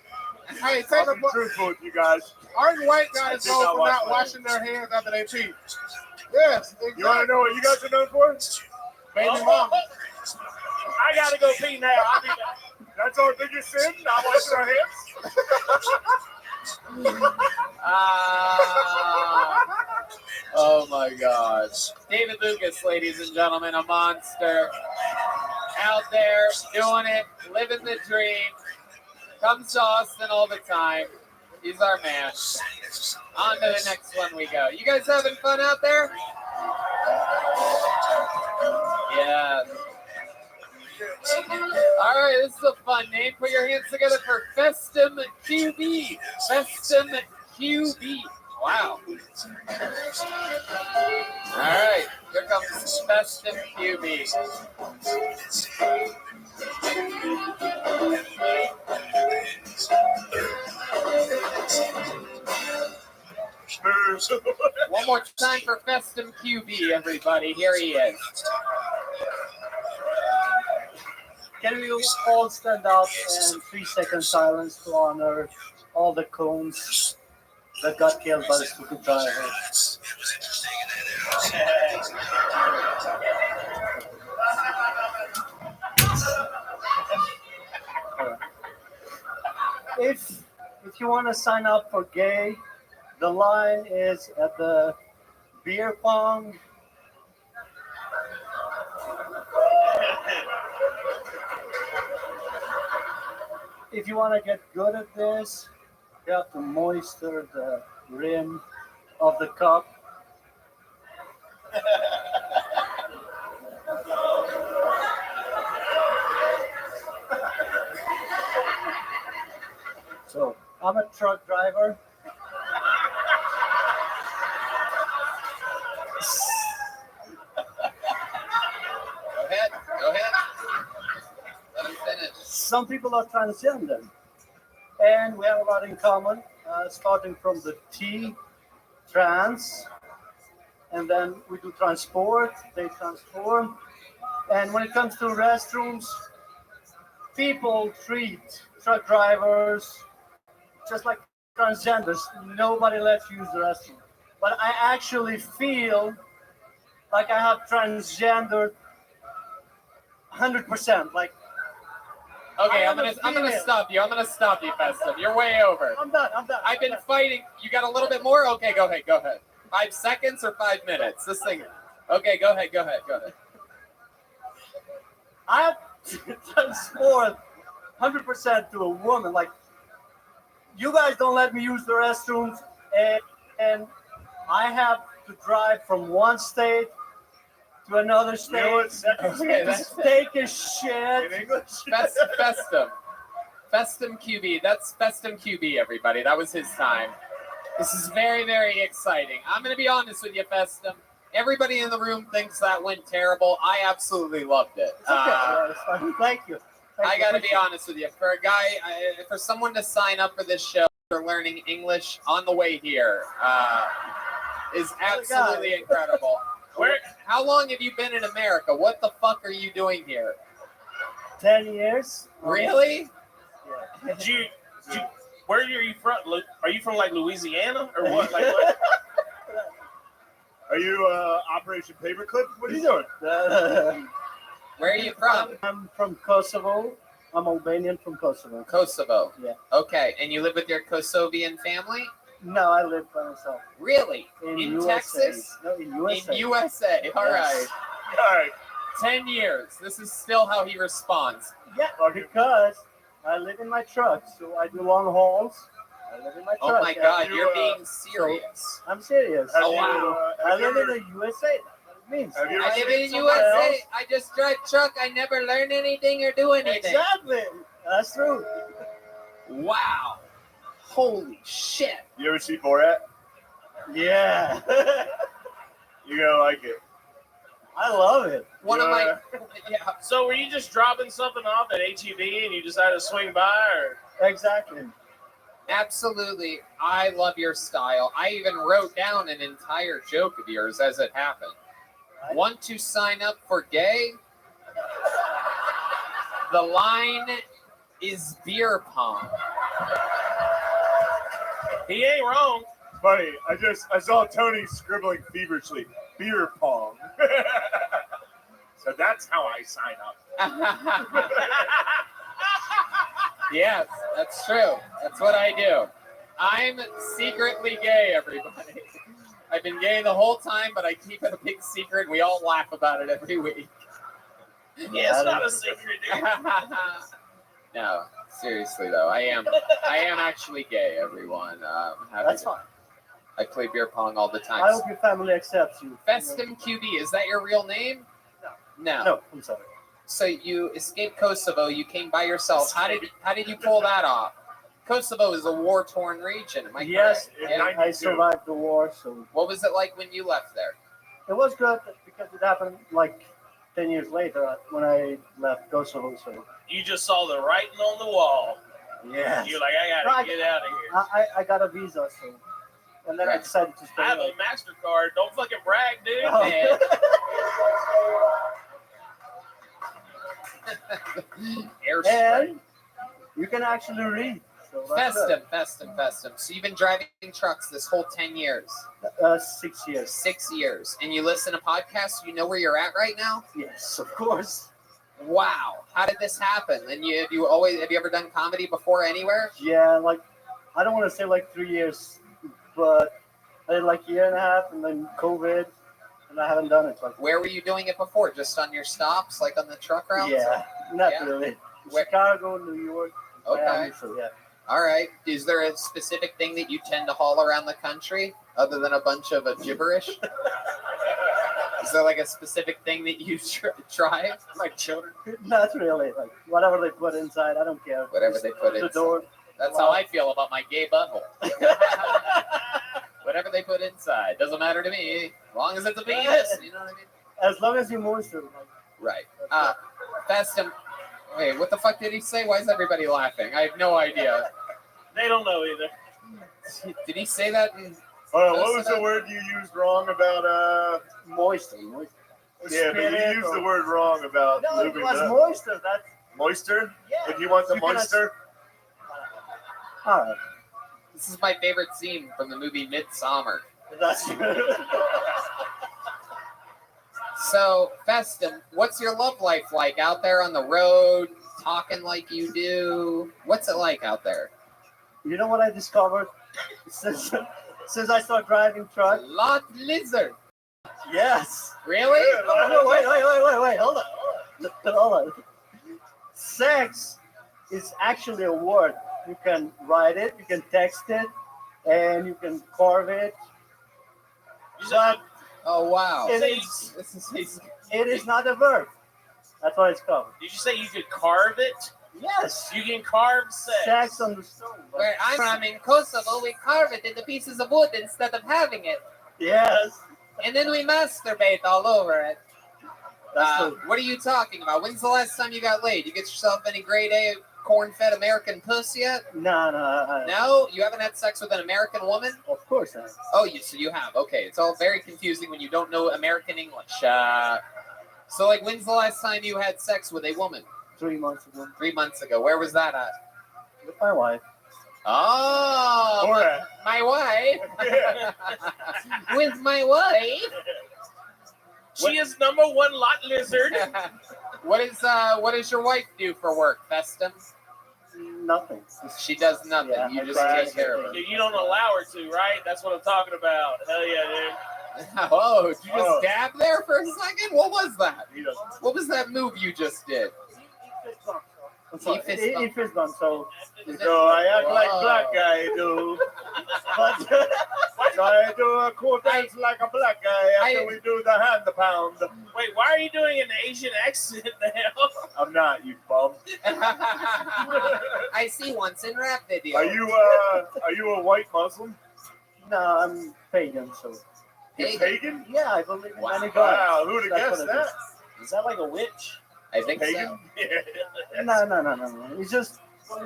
P: Hey, take
J: I'll
P: a
J: be
P: bu-
J: truthful with you guys.
P: Aren't white guys
J: I did
P: known
J: not
P: for
J: wash
P: not
J: my
P: washing their hands after they pee? Yes, exactly.
J: You want to know what you guys are known for?
P: Baby
K: Oh,
P: mama.
K: I gotta go pee now. I'll be back.
J: That's our biggest sin, not washing our hands.
A: Oh my God. David Lucas, ladies and gentlemen, a monster. Out there, doing it, living the dream. Comes to Austin all the time. He's our man. On to the next one we go. You guys having fun out there? Yeah. All right, this is a fun name. Put your hands together for Festum QB. Festum QB. Wow. All right, here comes Festum QB. One more time for Festum QB, everybody. Here he is.
Q: Can we all stand up and 3-second silence to honor all the cones that got killed by the stupid driver? If you want to sign up for gay, the line is at the beer pong. If you want to get good at this, you have to moisten the rim of the cup So I'm a truck driver.
A: Go ahead. Go ahead. Let him finish.
Q: Some people are transgender, and we have a lot in common. Starting from the T, trans, and then we do transport. They transform. And when it comes to restrooms, people treat truck drivers just like transgenders. Nobody lets you use the restroom. But I actually feel like I have transgendered 100%. Like,
A: Okay, I'm gonna stop you. I'm gonna stop you, Festum. You're way over.
Q: I'm done.
A: I've been fighting. You got a little bit more? Okay, go ahead. Go ahead. 5 seconds or 5 minutes? This thing. Okay, go ahead. Go ahead. Go ahead.
Q: I have to transport 100% to a woman. Like, you guys don't let me use the restrooms, and I have to drive from one state to another state.
A: Okay, that's
Q: take a shit.
J: In English?
A: Festum. Festum QB. That's Festum QB, everybody. That was his time. This is very, very exciting. I'm going to be honest with you, Festum. Everybody in the room thinks that went terrible. I absolutely loved it.
Q: It's okay. It's fine. Thank you.
A: I got to be honest with you. For a guy, for someone to sign up for this show for learning English on the way here is absolutely incredible. How long have you been in America? What the fuck are you doing here?
Q: 10 years.
A: Really?
Q: Yeah.
K: Where are you from? Are you from like Louisiana or what? Like what?
J: Are you Operation Paperclip? What are you doing?
A: Where are you from?
Q: I'm from Kosovo. I'm Albanian from Kosovo.
A: Kosovo.
Q: Yeah.
A: Okay, and you live with your Kosovian family?
Q: No, I live by myself.
A: Really? In
Q: USA.
A: Texas?
Q: No, in USA.
A: In USA. All right.
Q: Yes.
A: All right. 10 years. This is still how he responds.
Q: Yeah, because I live in my truck, so I do long hauls. I live in my truck.
A: Oh my God, you're being serious.
Q: I'm serious.
A: Oh wow.
Q: I live in the USA. That's what it means.
A: I live in the USA. I just drive truck. I never learn anything or do anything.
Q: Exactly. That's true.
A: Wow. Holy shit.
J: You ever see Borat?
Q: Yeah.
J: You're gonna like it.
Q: I love it.
A: One of my. Yeah.
K: So were you just dropping something off at HEB and you decided to swing by, or?
Q: Exactly.
A: Absolutely. I love your style. I even wrote down an entire joke of yours as it happened. Want to sign up for gay? The line is beer pong.
K: He ain't wrong.
J: Funny, I saw Tony scribbling feverishly. Beer pong. So that's how I sign up.
A: Yes, that's true. That's what I do. I'm secretly gay, everybody. I've been gay the whole time, but I keep it a big secret, and we all laugh about it every week.
K: Yeah, it's not a secret, dude.
A: No, seriously though, I am actually gay, everyone.
Q: That's fine.
A: I play beer pong all the time.
Q: I hope your family accepts you.
A: Festum QB, is that your real name? No.
Q: No, I'm sorry.
A: So you escaped Kosovo. You came by yourself. How did you pull that off? Kosovo is a war-torn region. Am I
Q: Yes,
A: correct? Yeah.
Q: I survived the war, so
A: What was it like when you left there?
Q: it was good because it happened like 10 years later when I left Kosovo. So
K: You just saw the writing on the wall.
Q: yeah,
K: You're like, I gotta get out of here.
Q: I got a visa, so and then I decided to stay.
K: I have a MasterCard. Don't fucking brag, dude.
Q: Oh.
K: Man.
Q: And you can actually read. So that's
A: Festum. So you've been driving trucks this whole 10 years.
Q: good. 6 years.
A: 6 years. And you listen to podcasts, you know where you're at right now?
Q: Yes, of course.
A: Wow. How did this happen? And have you ever done comedy before anywhere?
Q: Yeah, like I don't want to say like 3 years, but I did like a year and a half, and then COVID, and I haven't done it. Like,
A: Where were you doing it before? Just on your stops, like on the truck routes?
Q: yeah, not
A: Yeah.
Q: really.
A: Where-
Q: Chicago, New York.
A: Okay.
Q: Miami, so yeah.
A: All right. Is there a specific thing that you tend to haul around the country other than a bunch of gibberish? Is there like a specific thing that you try?
K: Like children.
Q: Not really. Like whatever they put inside, I don't care.
A: Whatever
Q: Just
A: they put
Q: the
A: inside.
Q: door.
A: That's how I feel about my gay butthole. Whatever they put inside doesn't matter to me, as long as it's a penis. You know what I mean?
Q: As long as you moisten.
A: Right. Festum. Wait, what the fuck did he say? Why is everybody laughing? I have no idea.
K: They don't know either.
A: Did he say that?
J: What was the word you used wrong about
Q: moisten?
J: Yeah, but you used the word wrong about
Q: No, it
J: lubing
Q: was
J: up.
Q: moister. That's
J: Moister?
Q: Yeah.
J: If you want the
Q: You cannot-
J: moister?
Q: all right.
A: This is my favorite scene from the movie Midsommar.
Q: That's
A: So, Festum, what's your love life like out there on the road, talking like you do? What's it like out there?
Q: You know what I discovered since I started driving truck?
A: Lot lizard.
Q: Yes.
A: Really?
Q: No, wait. Hold on. Sex is actually a word. You can write it, you can text it, and you can carve it. But
A: oh wow,
Q: it is not a verb. That's what it's called.
K: Did you say you could carve it?
Q: Yes.
K: You can carve sex.
Q: Sex on the stone.
A: Where I'm from in Kosovo, we carve it into pieces of wood instead of having it.
Q: Yes.
A: And then we masturbate all over it.
Q: That's
A: What are you talking about? When's the last time you got laid? You get yourself any grade A corn-fed American pussy yet?
Q: No.
A: No? You haven't had sex with an American woman?
Q: Of course not.
A: Oh, so you have. Okay, it's all very confusing when you don't know American English. So, like, when's the last time you had sex with a woman?
Q: 3 months ago.
A: 3 months ago. Where was that at?
Q: With my wife.
A: Oh, my wife. With my wife.
K: She is #1 lot lizard.
A: What does your wife do for work, Festum?
Q: Nothing.
A: She does nothing.
Q: Yeah,
A: you
Q: I
A: just
Q: try
A: take care of her.
K: You don't allow her to, right? That's what I'm talking about. Hell yeah, dude.
A: Oh, did you just dab there for a second? What was that? What was that move you just did?
Q: He fist bump, so
J: I act like black guy do. But so I do a cool dance like a black guy after we do the hand pound.
K: Wait, why are you doing an Asian accent now?
J: I'm not, you bum.
A: I see once in rap video.
J: Are you a white Muslim?
Q: no, I'm pagan, so
J: You're pagan?
Q: yeah, I believe in many gods.
J: Wow, who'd have
Q: That's
J: guessed
Q: what it
J: that?
K: Is that like a witch?
A: I think so.
J: Pagan?
Q: is. No. It's just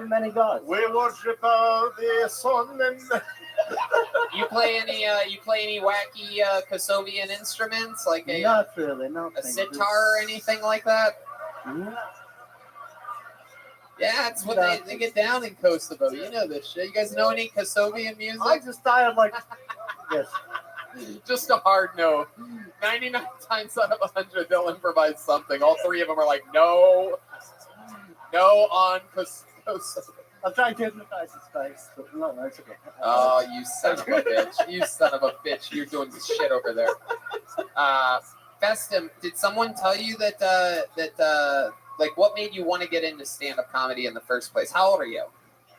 Q: many gods.
J: We worship the sun and
A: You play any wacky Kosovian instruments like
Q: Not really, no.
A: a sitar or anything like that? Yeah, it's what they get down in Kosovo. You know this shit. You guys know any Kosovian music?
Q: I'm just tired, like yes.
A: Just a hard no. 99 times out of 100, they'll improvise something. All three of them are like, no on Kosovo.
Q: I'm trying to hypnotize this guys, but no, it's okay.
A: Oh, you son of a bitch. You son of a bitch. You're doing this shit over there. Festum, did someone tell you that like, what made you want to get into stand-up comedy in the first place? How old are you?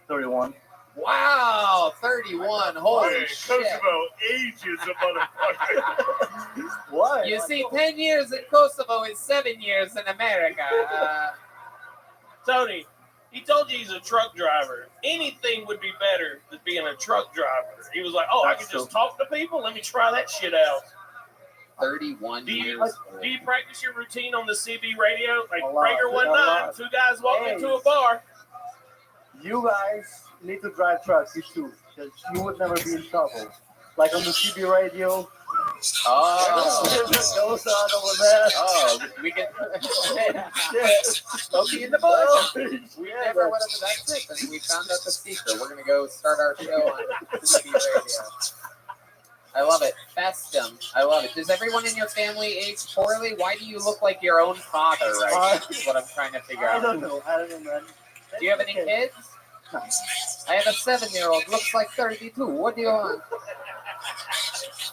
Q: 31.
A: Wow, 31. Holy shit.
J: Kosovo ages a motherfucker.
Q: Why?
A: You see, 10 years in Kosovo is 7 years in America.
K: Tony, he told you he's a truck driver. Anything would be better than being a truck driver. He was like, oh, I can just talk to people? Let me try that shit out.
A: 31
K: Do you
A: years.
K: practice your routine on the CB radio? Like
Q: A lot,
K: Breaker
Q: a
K: 19,
Q: lot.
K: two guys walking
Q: Hey.
K: into a bar.
Q: You guys need to drive trucks, you too, because you would never be in trouble. Like on the CB radio.
A: Oh.
Q: Those are over there.
A: Oh, we can. Smokey in the bush. We never went into that tip, and we found out the secret. We're gonna go start our show on CB radio. I love it. Festum. I love it. Does everyone in your family age poorly? Why do you look like your own father right now? That's what I'm trying to figure
Q: I
A: out.
Q: don't know, man.
A: Do you have any kids? I have a 7-year-old. Looks like 32. What do you want?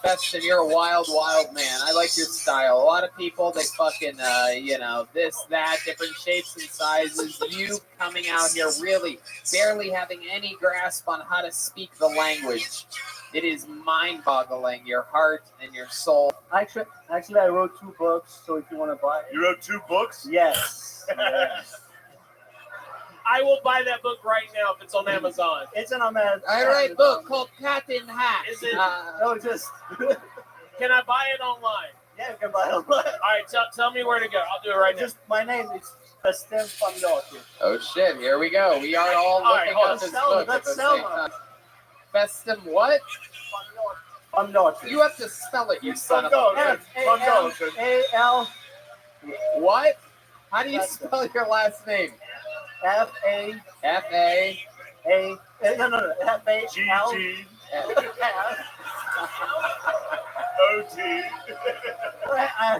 A: Festum, you're a wild, wild man. I like your style. A lot of people, they fucking, this, that, different shapes and sizes. You coming out here really barely having any grasp on how to speak the language. It is mind-boggling, your heart and your soul.
Q: Actually, I wrote 2 books, so if you want to buy it.
J: You wrote 2 books?
Q: Yes. Yes.
K: I will buy that book right now if it's on Amazon.
Q: It's an Amazon.
A: I write a book called Cat in Hat.
K: Is it?
Q: No, just.
K: Can I buy it online?
Q: Yeah, you can buy it online.
K: All right, tell me where to go. I'll do it right now.
Q: Just my name is Festem Pamlotti.
A: Oh shit! Here we go. We are all
K: All right,
A: looking
K: hold
A: at
K: on.
A: this
Q: Sell
A: book
Q: it.
A: at
Q: Let's
A: the
Q: sell
A: same
Q: it.
A: time. Festum what?
Q: Pamlotti.
A: You have to spell it, you son of a bitch.
Q: F-A-M-A-L.
A: What? How do you spell your last name?
Q: F-A.
A: F-A.
Q: No. F-A-L.
J: G-G. O-T.
Q: I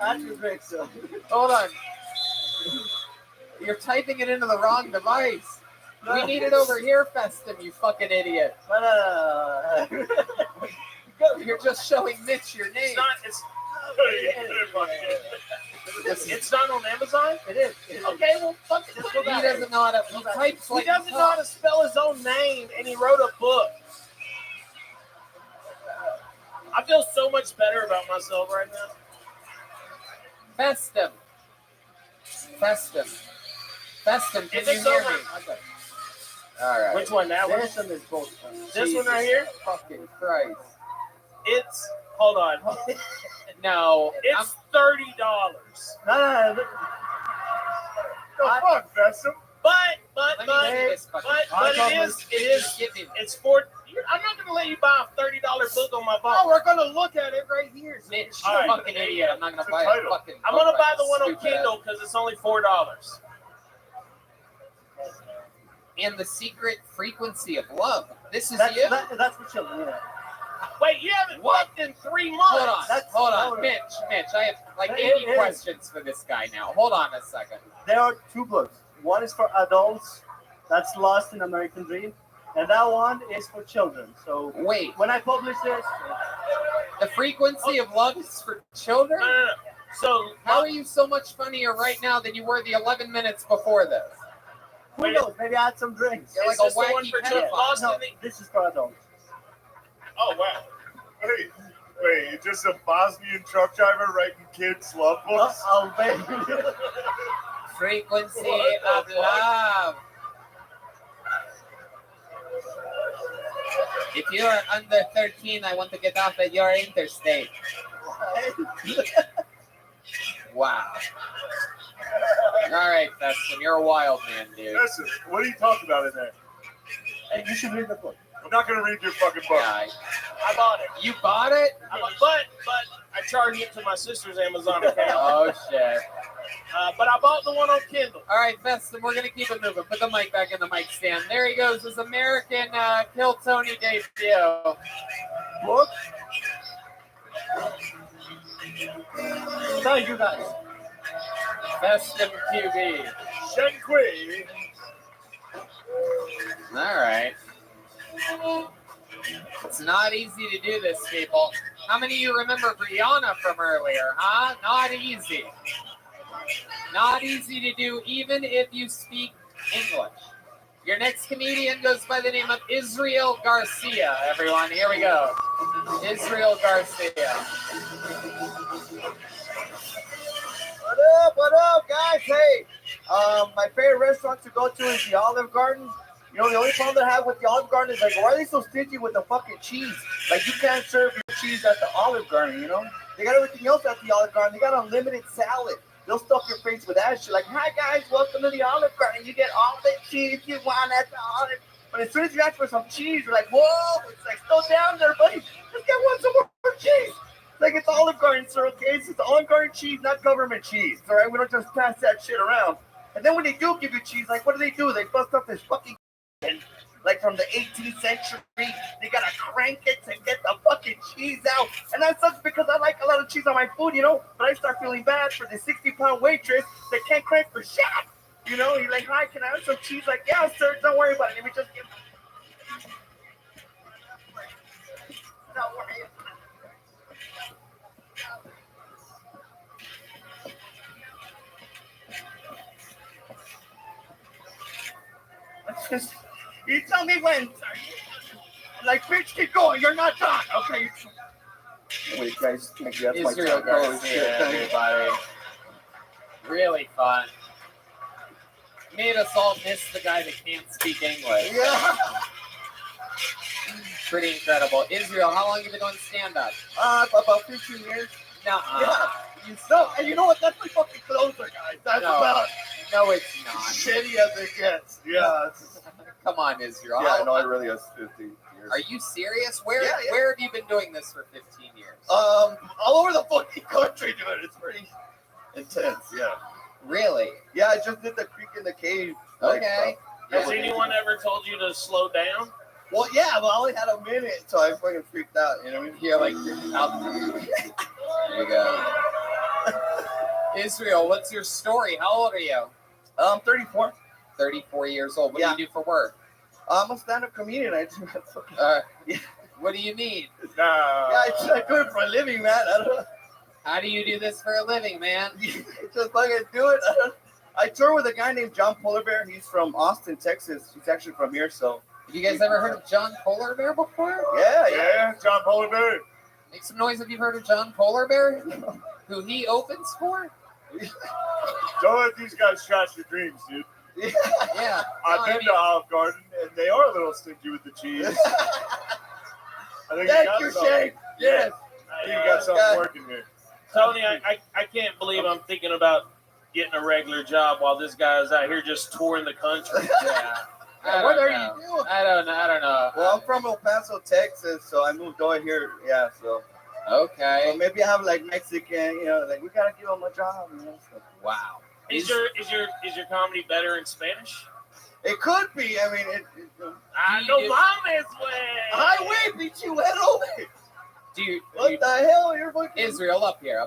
Q: have two drinks. So.
A: Hold on. You're typing it into the wrong device. We need it over here, Festum, you fucking idiot. You're just showing Mitch your name.
K: It's not on Amazon?
Q: It is.
K: Okay, well, fuck it.
A: He doesn't know how to. He types
K: He
A: like
K: doesn't know how to spell his own name, and he wrote a book. I feel so much better about myself right now.
A: Festum. Can
K: Is
A: you
K: it
A: hear
K: over?
A: me? All right.
K: Which one? That one?
Q: This one is both.
K: This one right here?
A: Fucking Christ.
K: It's, hold on.
A: No.
K: It's $30.
Q: No.
J: The fuck, Festum?
K: But
A: Let me see this fucking-
K: it's for, I'm not going to let you buy a $30 book on my phone.
A: Oh, we're gonna look at it right here, Mitch.
K: All
A: You
K: right.
A: fucking idiot. I'm not gonna buy a
J: title.
A: fucking.
K: I'm
A: book
K: going to buy
A: like
K: the one on
A: stupid
K: Kindle
A: ass.
K: because it's only $4.
A: And the secret frequency of love. This is
Q: That's
A: you.
Q: that's for children. Yeah.
K: Wait, you haven't fucked in 3 months.
A: Hold on, Mitch. I have like 80 questions for this guy now. Hold on a second.
Q: There are two books. One is for adults. That's Lost in American Dream. And that one is for children. So
A: wait,
Q: when I publish this,
A: the frequency of love is for children.
K: No. So
A: how are you so much funnier right now than you were the 11 minutes before this?
Q: who knows? Maybe I had some drinks.
A: You're like
K: Is
A: a
K: this the one
A: wacky
K: for children?
A: pedophile.
K: Lost
Q: No,
K: in the,
Q: this is for adults.
K: oh wow.
J: Wait, you're just a Bosnian truck driver writing kids' love books?
Q: Albania.
A: Frequency
K: What
A: of
K: the fuck?
A: love. If you are under 13, I want to get off at your interstate. Wow. All right, Festum, you're a wild man, dude.
J: Listen, what are you talking about in there?
Q: Hey, you should read the book.
J: I'm not gonna read your fucking book.
A: Yeah,
K: I bought it.
A: you bought it?
K: But I charged it to my sister's Amazon account.
A: Oh, shit.
K: But I bought the one on Kindle.
A: All right, Festum, we're going to keep it moving. Put the mic back in the mic stand. There he goes, his American Kill Tony debut.
Q: Book. Thank you guys.
A: Festum QB.
J: Shenqui.
A: All right. It's not easy to do this, people. How many of you remember Brianna from earlier, huh? Not easy. Not easy to do, even if you speak English. Your next comedian goes by the name of Israel Garcia, everyone. Here we go. Israel Garcia.
L: What up, guys? Hey, my favorite restaurant to go to is the Olive Garden. You know, the only problem that I have with the Olive Garden is like, why are they so stingy with the fucking cheese? Like, you can't serve your cheese at the Olive Garden, you know? They got everything else at the Olive Garden. They got unlimited salad. They'll stuff your face with that shit. Like, hi, guys, welcome to the Olive Garden. You get all the cheese you want at the Olive. But as soon as you ask for some cheese, you're like, whoa, it's like, slow down there, buddy. Let's get some more cheese. Like, it's Olive Garden, sir, okay? It's Olive Garden cheese, not government cheese, all right? We don't just pass that shit around. And then when they do give you cheese, like, what do? They bust up this fucking like from the 18th century. They gotta crank it to get the fucking cheese out. And that sucks because I like a lot of cheese on my food, you know? But I start feeling bad for the 60-pound waitress that can't crank for shit. You know, you're like, hi, can I have some cheese? Like, yeah, sir, don't worry about it. Let me just give. Don't worry. You tell me when, sir. Like, bitch, keep going. You're not done. Okay. Wait, guys. Thank you. That's
A: Israel
L: my time.
A: Garcia, everybody. Really fun. Made us all miss the guy that can't speak English.
R: Yeah.
A: Pretty incredible. Israel, how long have you been doing stand-up?
R: About 15 years.
A: No.
R: Yeah. And you know what? That's my fucking closer, guys. That's
A: No.
R: about
A: No, it's not.
R: shitty as it gets. Yeah.
A: Come on, Israel.
E: Yeah, no, it really is 50 years.
A: Are you serious? Where
R: Yeah, yeah.
A: where have you been doing this for 15 years?
R: All over the fucking country, dude. It's pretty intense. Yeah.
A: Really?
R: Yeah, I just did the Creek in the Cave.
A: Okay.
K: Has anyone ever told you to slow down?
R: Well, yeah, but I only had a minute, so I fucking freaked out. You know what I mean?
A: Yeah, like out there. There you go. Israel, what's your story? How old are you?
R: 34.
A: 34 years old. What do you do for work?
R: I'm a stand-up comedian. I do.
A: What do you mean?
R: Yeah, I do it for a living, man. I don't know.
A: How do you do this for a living, man?
R: Just fucking do it. I tour with a guy named John Polar Bear. He's from Austin, Texas. He's actually from here, so.
A: Have you guys ever heard of John Polar Bear before?
R: Yeah.
J: John Polar Bear.
A: Make some noise if you've heard of John Polar Bear, who he opens for.
J: Don't let these guys trash your dreams, dude.
A: Yeah.
J: I've been to Olive Garden, and they are a little stingy with the cheese. I think
R: Thank
J: got
R: you,
J: something.
R: Shane. Yes.
J: I think you got something working here.
K: Tony, I can't believe I'm thinking about getting a regular job while this guy's out here just touring the country.
A: Yeah.
R: What are you doing?
A: I don't know.
R: Well, I'm from El Paso, Texas, so I moved over here. Yeah, so.
A: Okay.
R: So maybe I have like Mexican, you know, like we gotta give them a job, you know. So.
A: Wow.
K: Is your comedy better in Spanish?
R: It could be. I mean,
K: I know mames, güey.
R: Hi, wait, bichuelo.
A: Dude,
R: what the hell? You're fucking
A: Israel, up here.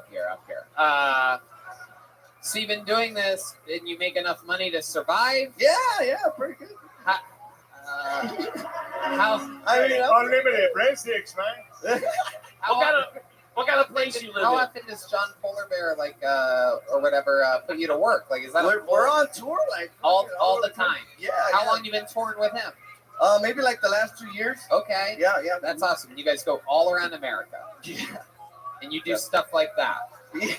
A: So you've been doing this, and you make enough money to survive?
R: Yeah, pretty good.
A: How?
R: I mean,
J: unlimited breadsticks, man.
K: What kind of place you live
A: How
K: in?
A: often does John Polar Bear or whatever put you to work? Like, is that
R: we're on tour like
A: all the time?
R: Yeah.
A: How long you been touring with him?
R: Maybe like the last 2 years.
A: Okay.
R: Yeah.
A: That's awesome. You guys go all around America.
R: Yeah.
A: And you do stuff like that.
R: Yeah.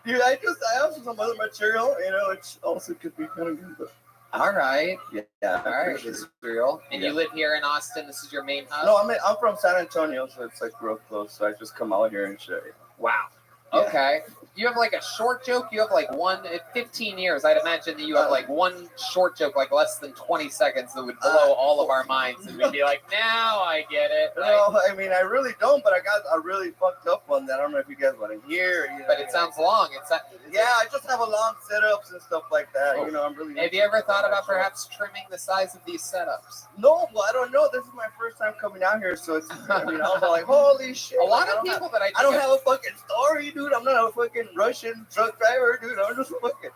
R: Dude, I have some other material, you know, which also could be kind of good. But...
A: All right.
R: Yeah.
A: All right, Israel. And you live here in Austin. This is your main house?
R: No, I'm from San Antonio, so it's like real close. So I just come out here and shit.
A: Wow.
R: Yeah.
A: Okay. You have like a short joke? You have like one, 15 years, I'd imagine that you have like one short joke, like less than 20 seconds that would blow all of our minds. And we'd be like, now I get it.
R: No, I mean, I really don't, but I got a really fucked up one that I don't know if you guys want to hear. You know,
A: But it sounds long.
R: Yeah, I just have a long setups and stuff like that.
A: Oh.
R: You know, I'm really.
A: Have you ever thought about perhaps trimming the size of these setups?
R: No, well, I don't know. This is my first time coming out here, so it's. I mean, I was like, holy shit!
A: A lot of people that
R: I don't have a fucking story, dude. I'm not a fucking Russian truck driver, dude. I'm just fucking.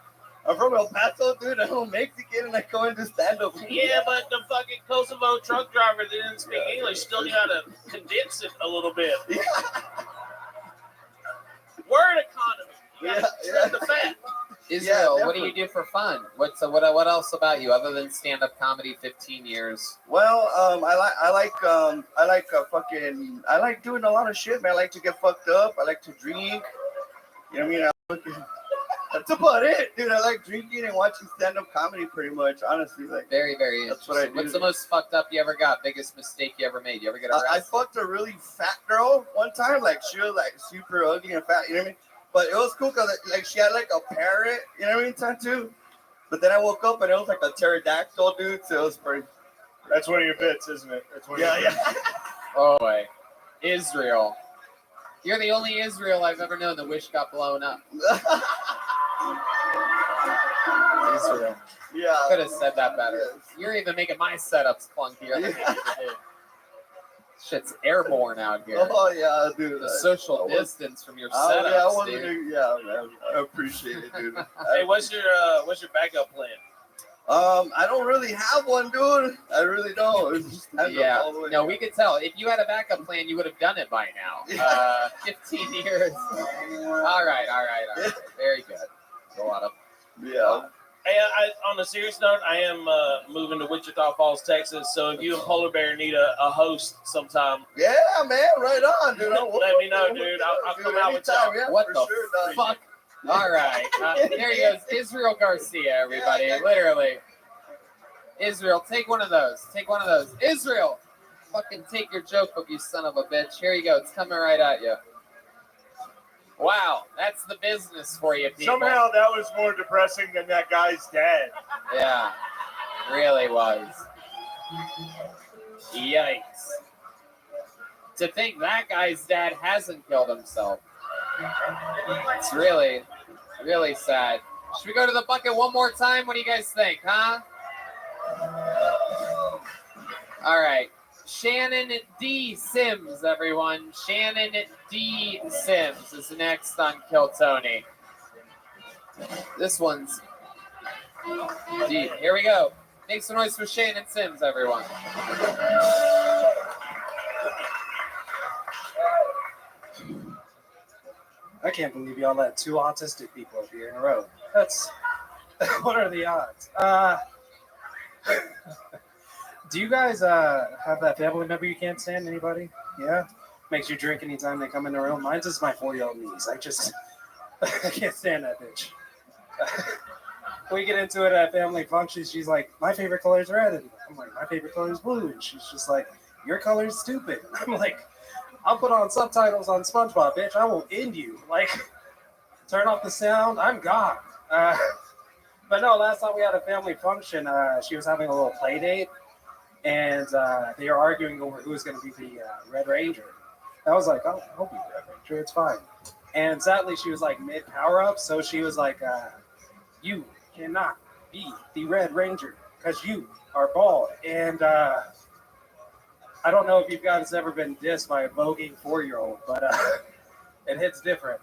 R: I'm from El Paso, dude. I'm a Mexican, and I go into stand up.
K: Yeah, but the fucking Kosovo truck driver that didn't speak English still knew how to condense it a little bit.
R: Yeah.
K: Word economy. You gotta trim the fat.
A: Israel,
R: Yeah,
A: what do you do for fun? What else about you other than stand-up comedy? 15 years.
R: Well, I like doing a lot of shit, man. I like to get fucked up. I like to drink. You know what I mean? That's about it, dude. I like drinking and watching stand-up comedy, pretty much. Honestly, like
A: Very, very
R: That's what I
A: interesting.
R: do.
A: What's the most fucked up you ever got? Biggest mistake you ever made? You ever get
R: I
A: arrested?
R: fucked a really fat girl one time. Like she was like super ugly and fat. You know what I mean? But it was cool because like she had like a parrot. You know what I mean? Tattoo. But then I woke up and it was like a pterodactyl, dude. So it was pretty.
J: That's one of your bits, isn't it? That's one of your bits.
A: Oh boy, Israel. You're the only Israel I've ever known that wish got blown up. Israel.
R: Yeah.
A: Could have said that better. You're even making my setups clunkier than Shit's airborne out here.
R: Oh yeah, dude.
A: The social distance from your
R: Yeah, I
A: setups,
R: wasn't.
A: dude.
R: Yeah, man. I appreciate it, dude.
K: Hey, what's your backup plan?
R: I don't really have one, dude. I really don't. It's just stand up
A: Yeah,
R: all the way.
A: no, we could tell. If you had a backup plan, you would have done it by now. 15 years. All right. Very good. A lot of.
R: Yeah.
K: Hey, on a serious note, I am moving to Wichita Falls, Texas. So if you and Polar Bear need a host sometime,
R: Yeah, man. Right on, dude.
K: let me know, dude. I'll come out with y'all.
R: Yeah,
A: What
R: for
A: the
R: sure, dog.
A: fuck? All right. There he goes. Israel Garcia, everybody. Literally. Israel, take one of those. Take one of those. Israel, fucking take your joke book, you son of a bitch. Here you go. It's coming right at you. Wow, that's the business for you, people.
J: Somehow that was more depressing than that guy's dad.
A: Yeah, really was. Yikes. To think that guy's dad hasn't killed himself. It's really, really sad. Should we go to the bucket one more time? What do you guys think, huh? All right. Shannon D. Sims, everyone. Shannon D. Sims is next on Kill Tony. This one's deep. Here we go. Make some noise for Shannon Sims, everyone.
S: I can't believe y'all let two autistic people up here in a row. That's what are the odds? Do you guys have that family member you can't stand? Anybody? Yeah? Makes you drink anytime they come in the room? Mine's just my 4-year-old niece. I can't stand that bitch. We get into it at family functions. She's like, my favorite color is red. And I'm like, my favorite color is blue. And she's just like, your color is stupid. I'm like, I'll put on subtitles on SpongeBob, bitch. I will end you. Like, turn off the sound. I'm gone. But no, last time we had a family function, she was having a little play date. And they were arguing over who was going to be the Red Ranger. I was like, oh, I'll be Red Ranger. It's fine. And sadly, she was like mid power up. So she was like, you cannot be the Red Ranger because you are bald. And I don't know if you guys ever been dissed by a voguing 4-year-old, but it hits different.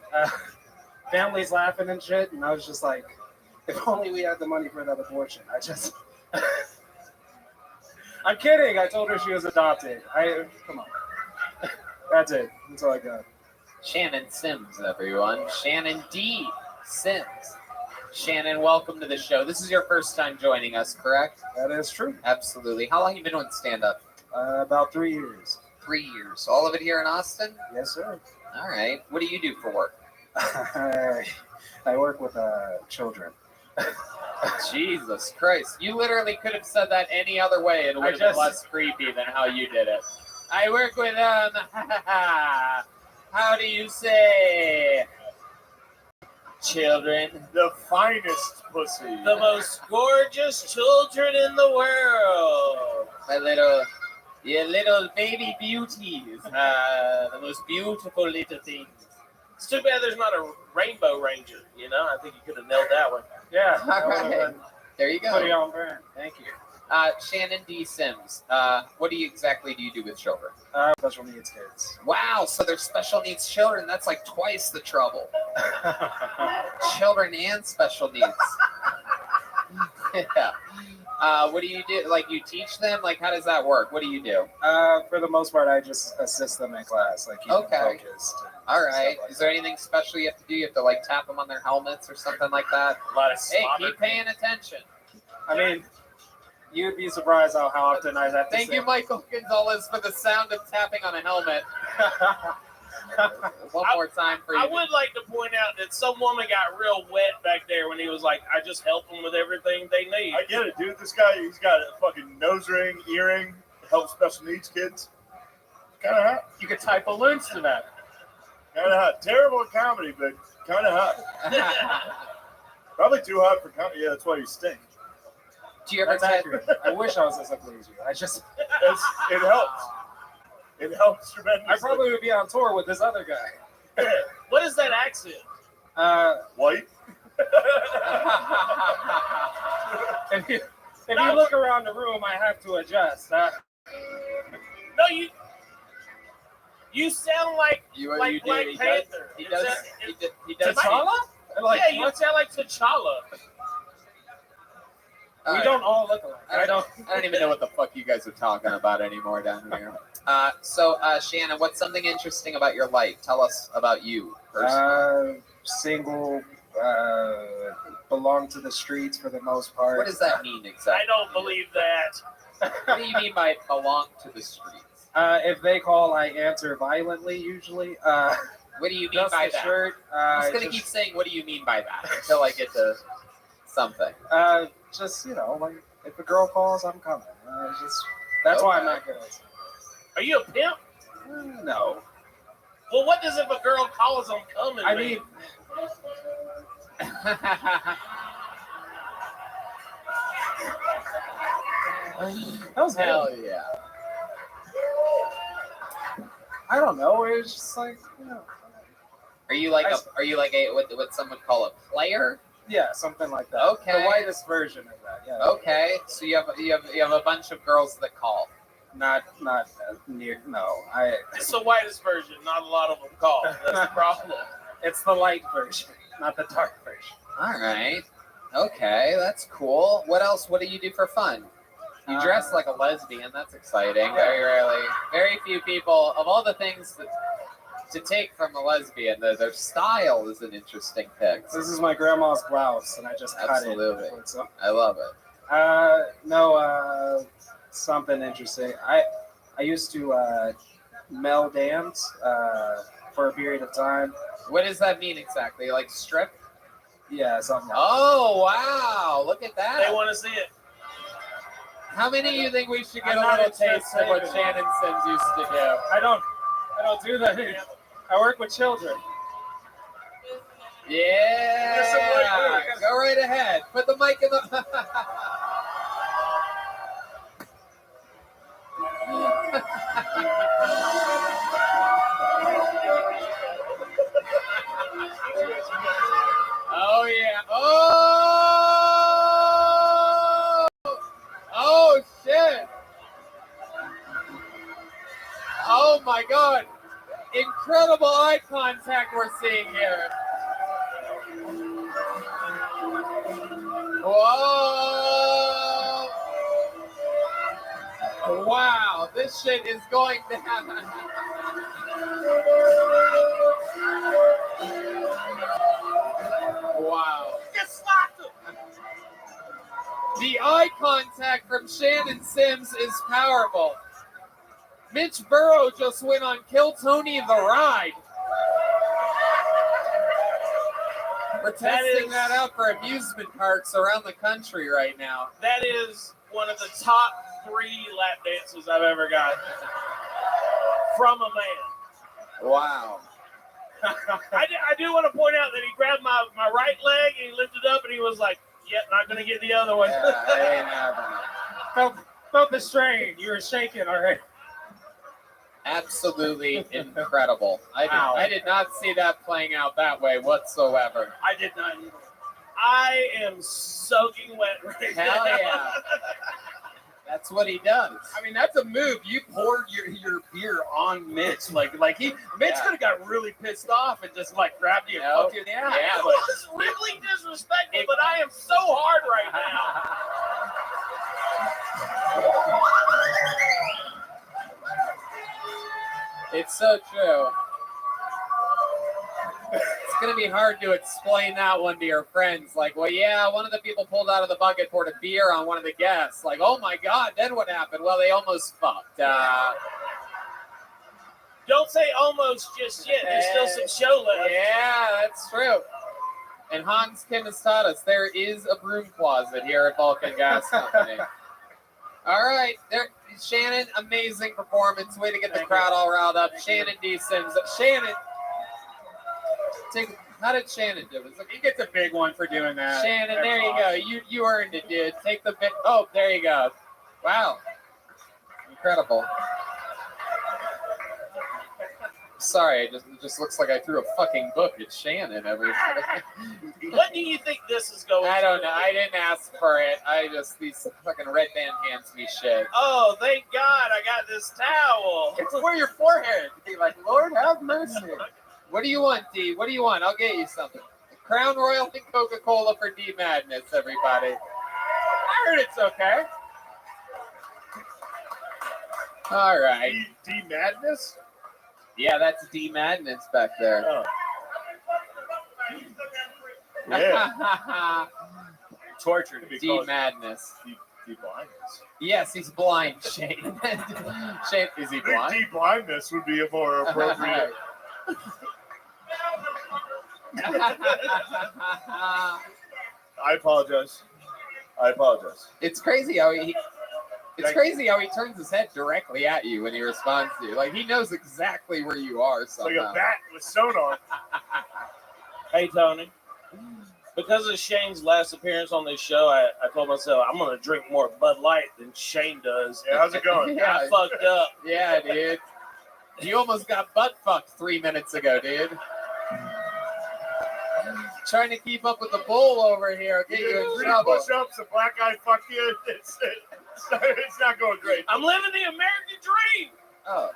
S: Family's laughing and shit. And I was just like, if only we had the money for that abortion. I'm kidding. I told her she was adopted. Come on. That's it. That's all I got.
A: Shannon Sims, everyone. Shannon D. Sims. Shannon, welcome to the show. This is your first time joining us, correct?
S: That is true.
A: Absolutely. How long have you been doing stand-up?
S: About 3 years.
A: 3 years. All of it here in Austin?
S: Yes, sir.
A: All right. What do you do for work?
S: I work with children.
A: Jesus Christ. You literally could have said that any other way and it would have been less creepy than how you did it. I work with, how do you say? Children.
J: The finest pussy.
K: The most gorgeous children in the world.
A: Your little baby beauties. The most beautiful little things.
K: It's too bad there's not a Rainbow Ranger. You know, I think you could have nailed that one.
S: Yeah.
A: All right. There you go.
S: Put it on brand. Thank you.
A: Shannon D. Sims. What exactly do you do with children?
S: Special needs kids.
A: Wow, so they're special needs children. That's like twice the trouble. Children and special needs. Yeah. What do you do? Like, you teach them? Like, how does that work? What do you do?
S: For the most part, I just assist them in class. Like, keep them focused.
A: All right. Is there anything special you have to do? You have to, like, tap them on their helmets or something like that?
K: A lot of
A: Hey, keep paying attention.
S: I mean, you'd be surprised how often I have to
A: Thank you, Michael Gonzalez, for the sound of tapping on a helmet. One more time for you.
K: I would like to point out that some woman got real wet back there when he was like, I just help them with everything they need.
J: I get it, dude. This guy, he's got a fucking nose ring, earring, help special needs kids. Kind of hot.
A: You could tie balloons to that.
J: Kind of hot. Terrible at comedy, but kind of hot. Probably too hot for comedy. Yeah, that's why you stink.
A: Do you ever
S: That's accurate. I wish I was as ugly as you.
J: It helps. It helps tremendously.
S: I probably would be on tour with this other guy.
K: What is that accent?
J: White.
S: If you look around the room, I have to adjust.
K: No, you sound like Black Panther.
A: He does.
S: T'Challa?
K: Yeah, you sound like T'Challa.
S: We don't all look alike.
A: I don't even know what the fuck you guys are talking about anymore down here. So, Shannon, what's something interesting about your life? Tell us about you personally.
S: Single, belong to the streets for the most part.
A: What does that mean exactly?
K: I don't believe that.
A: What do you mean by belong to the streets?
S: If they call, I answer violently usually.
A: What do you mean
S: Just
A: by
S: the
A: that?
S: shirt.
A: I'm just gonna keep saying, what do you mean by that until I get to something.
S: Just like if a girl calls, I'm coming. That's why I'm not good at it.
K: Are you a pimp?
S: No.
K: Well, what does if a girl calls I'm coming?
S: I
K: mean?
S: mean, that was
A: Hell
S: good.
A: yeah.
S: I don't know. It was just like,
A: Are you like a what some would call a player?
S: yeah, something like that.
A: Okay.
S: The whitest version of that. Yeah.
A: Okay, so you have a bunch of girls that call.
S: Not near. No,
K: It's the whitest version. Not a lot of them call. That's the problem.
S: It's the light version, not the dark version.
A: All right. Okay, that's cool. What else? What do you do for fun? You dress like a lesbian. That's exciting. Very few people of all the things to take from a lesbian, their style is an interesting pick.
S: This is my grandma's blouse, and I just
A: Absolutely.
S: cut it. So,
A: I love it.
S: no, something interesting. I used to mel dance for a period of time.
A: What does that mean exactly? Like strip?
S: Yeah, something like
A: Oh, wow. Look at that.
K: They want to see it.
A: How many of you think we should get
S: I'm
A: a
S: not
A: little taste of what
S: interested.
A: Shannon Sims used to do?
S: I don't do that. I work with children.
A: Yeah. Go right ahead. Put the mic in the. Oh yeah. Oh. Oh shit. Oh my god. Incredible eye contact we're seeing here. Whoa. Wow, this shit is going down. Wow. The eye contact from Shannon Sims is powerful. Mitch Burrow just went on Kill Tony the Ride. We're testing that out for amusement parks around the country right now.
K: That is one of the top 3 lap dances I've ever got from a man.
A: Wow.
K: I do want to point out that he grabbed my right leg and he lifted up and he was like, "Yep, not going to get the other one."
A: Yeah, I ain't having it.
S: Felt the strain. You were shaking already.
A: Absolutely incredible. I did not see that playing out that way whatsoever.
K: I did not either. I am soaking wet right now.
A: Hell yeah. That's what he does.
C: I mean, that's a move. You poured your beer on Mitch. Mitch could have got really pissed off and just grabbed you and fucked you in the ass.
K: It was really disrespectful, but I am so hard right now.
A: It's so true. It's going to be hard to explain that one to your friends. Like, well, yeah, one of the people pulled out of the bucket, poured a beer on one of the guests. Like, oh my God, then what happened? Well, they almost fucked.
K: Don't say almost just yet. There's still some show left.
A: Yeah, that's true. And Hans Kim has taught us there is a broom closet here at Vulcan Gas Company. All right, there, Shannon, amazing performance. Way to get the crowd all riled up. Shannon D. Sims. Shannon, how did Shannon do?
C: He gets a big one for doing that.
A: Shannon, there you go. You earned it, dude. Take the bit. Oh, there you go. Wow, incredible. Sorry, it just looks like I threw a fucking book at Shannon every.
K: What do you think this is going?
A: I don't know. I didn't ask for it. These fucking red band hands me shit.
K: Oh, thank God I got this towel.
C: It's for your forehead. Be like, Lord have mercy.
A: What do you want, D? What do you want? I'll get you something. Crown Royal and Coca-Cola for D Madness, everybody.
C: I heard it's okay.
A: All right.
J: D Madness?
A: Yeah, that's D Madness back there.
J: Oh. Yeah.
C: Tortured.
A: D Madness.
J: D blindness.
A: Yes, he's blind, Shane. Shane, is he blind?
J: D blindness would be a more appropriate. I apologize. I apologize.
A: It's crazy how it's crazy how he turns his head directly at you when he responds to you. Like he knows exactly where you are.
J: It's like
A: Somehow.
J: a bat with sonar.
K: Hey, Tony. Because of Shane's last appearance on this show, I told myself I'm going to drink more Bud Light than Shane does.
J: Yeah, how's it going?
A: Yeah.
K: I fucked up.
A: Yeah, dude. You almost got butt fucked 3 minutes ago, dude. Trying to keep up with the bull over here. Get you in
J: Three
A: trouble.
J: push-ups, a black guy fuck you. It's not going great.
K: I'm living the American dream.
A: Oh.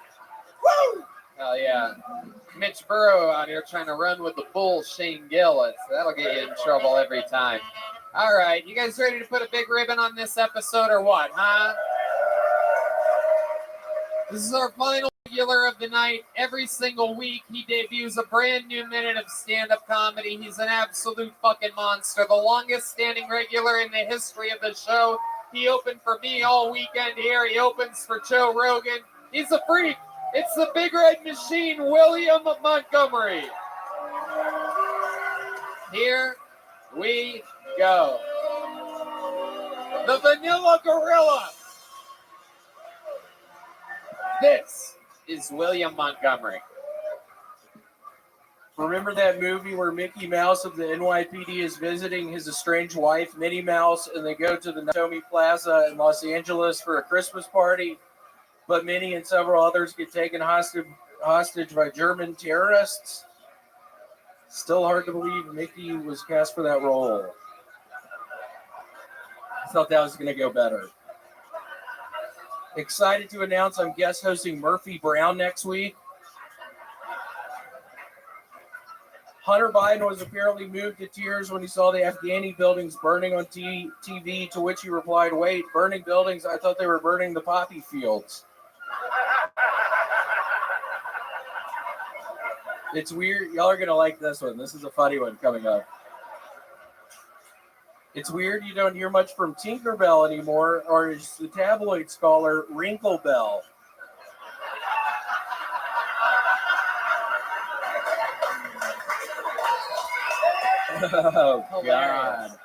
A: Woo! Hell yeah. Mitch Burrow out here trying to run with the bull Shane Gillis. That'll get you in trouble every time. All right. You guys ready to put a big ribbon on this episode or what, huh? This is our final regular of the night. Every single week, he debuts a brand new minute of stand-up comedy. He's an absolute fucking monster. The longest standing regular in the history of the show. He opened for me all weekend here. He opens for Joe Rogan. He's a freak. It's the Big Red Machine, William Montgomery. Here we go. The Vanilla Gorilla. This is William Montgomery.
C: Remember that movie where Mickey Mouse of the NYPD is visiting his estranged wife, Minnie Mouse, and they go to the Natomi Plaza in Los Angeles for a Christmas party, but Minnie and several others get taken hostage by German terrorists? Still hard to believe Mickey was cast for that role. I thought that was going to go better. Excited to announce I'm guest hosting Murphy Brown next week. Hunter Biden was apparently moved to tears when he saw the Afghani buildings burning on TV, to which he replied, "Wait, burning buildings? I thought they were burning the poppy fields." It's weird. Y'all are going to like this one. This is a funny one coming up. It's weird you don't hear much from Tinkerbell anymore, or is the tabloid scholar Wrinkle Bell. Oh, God.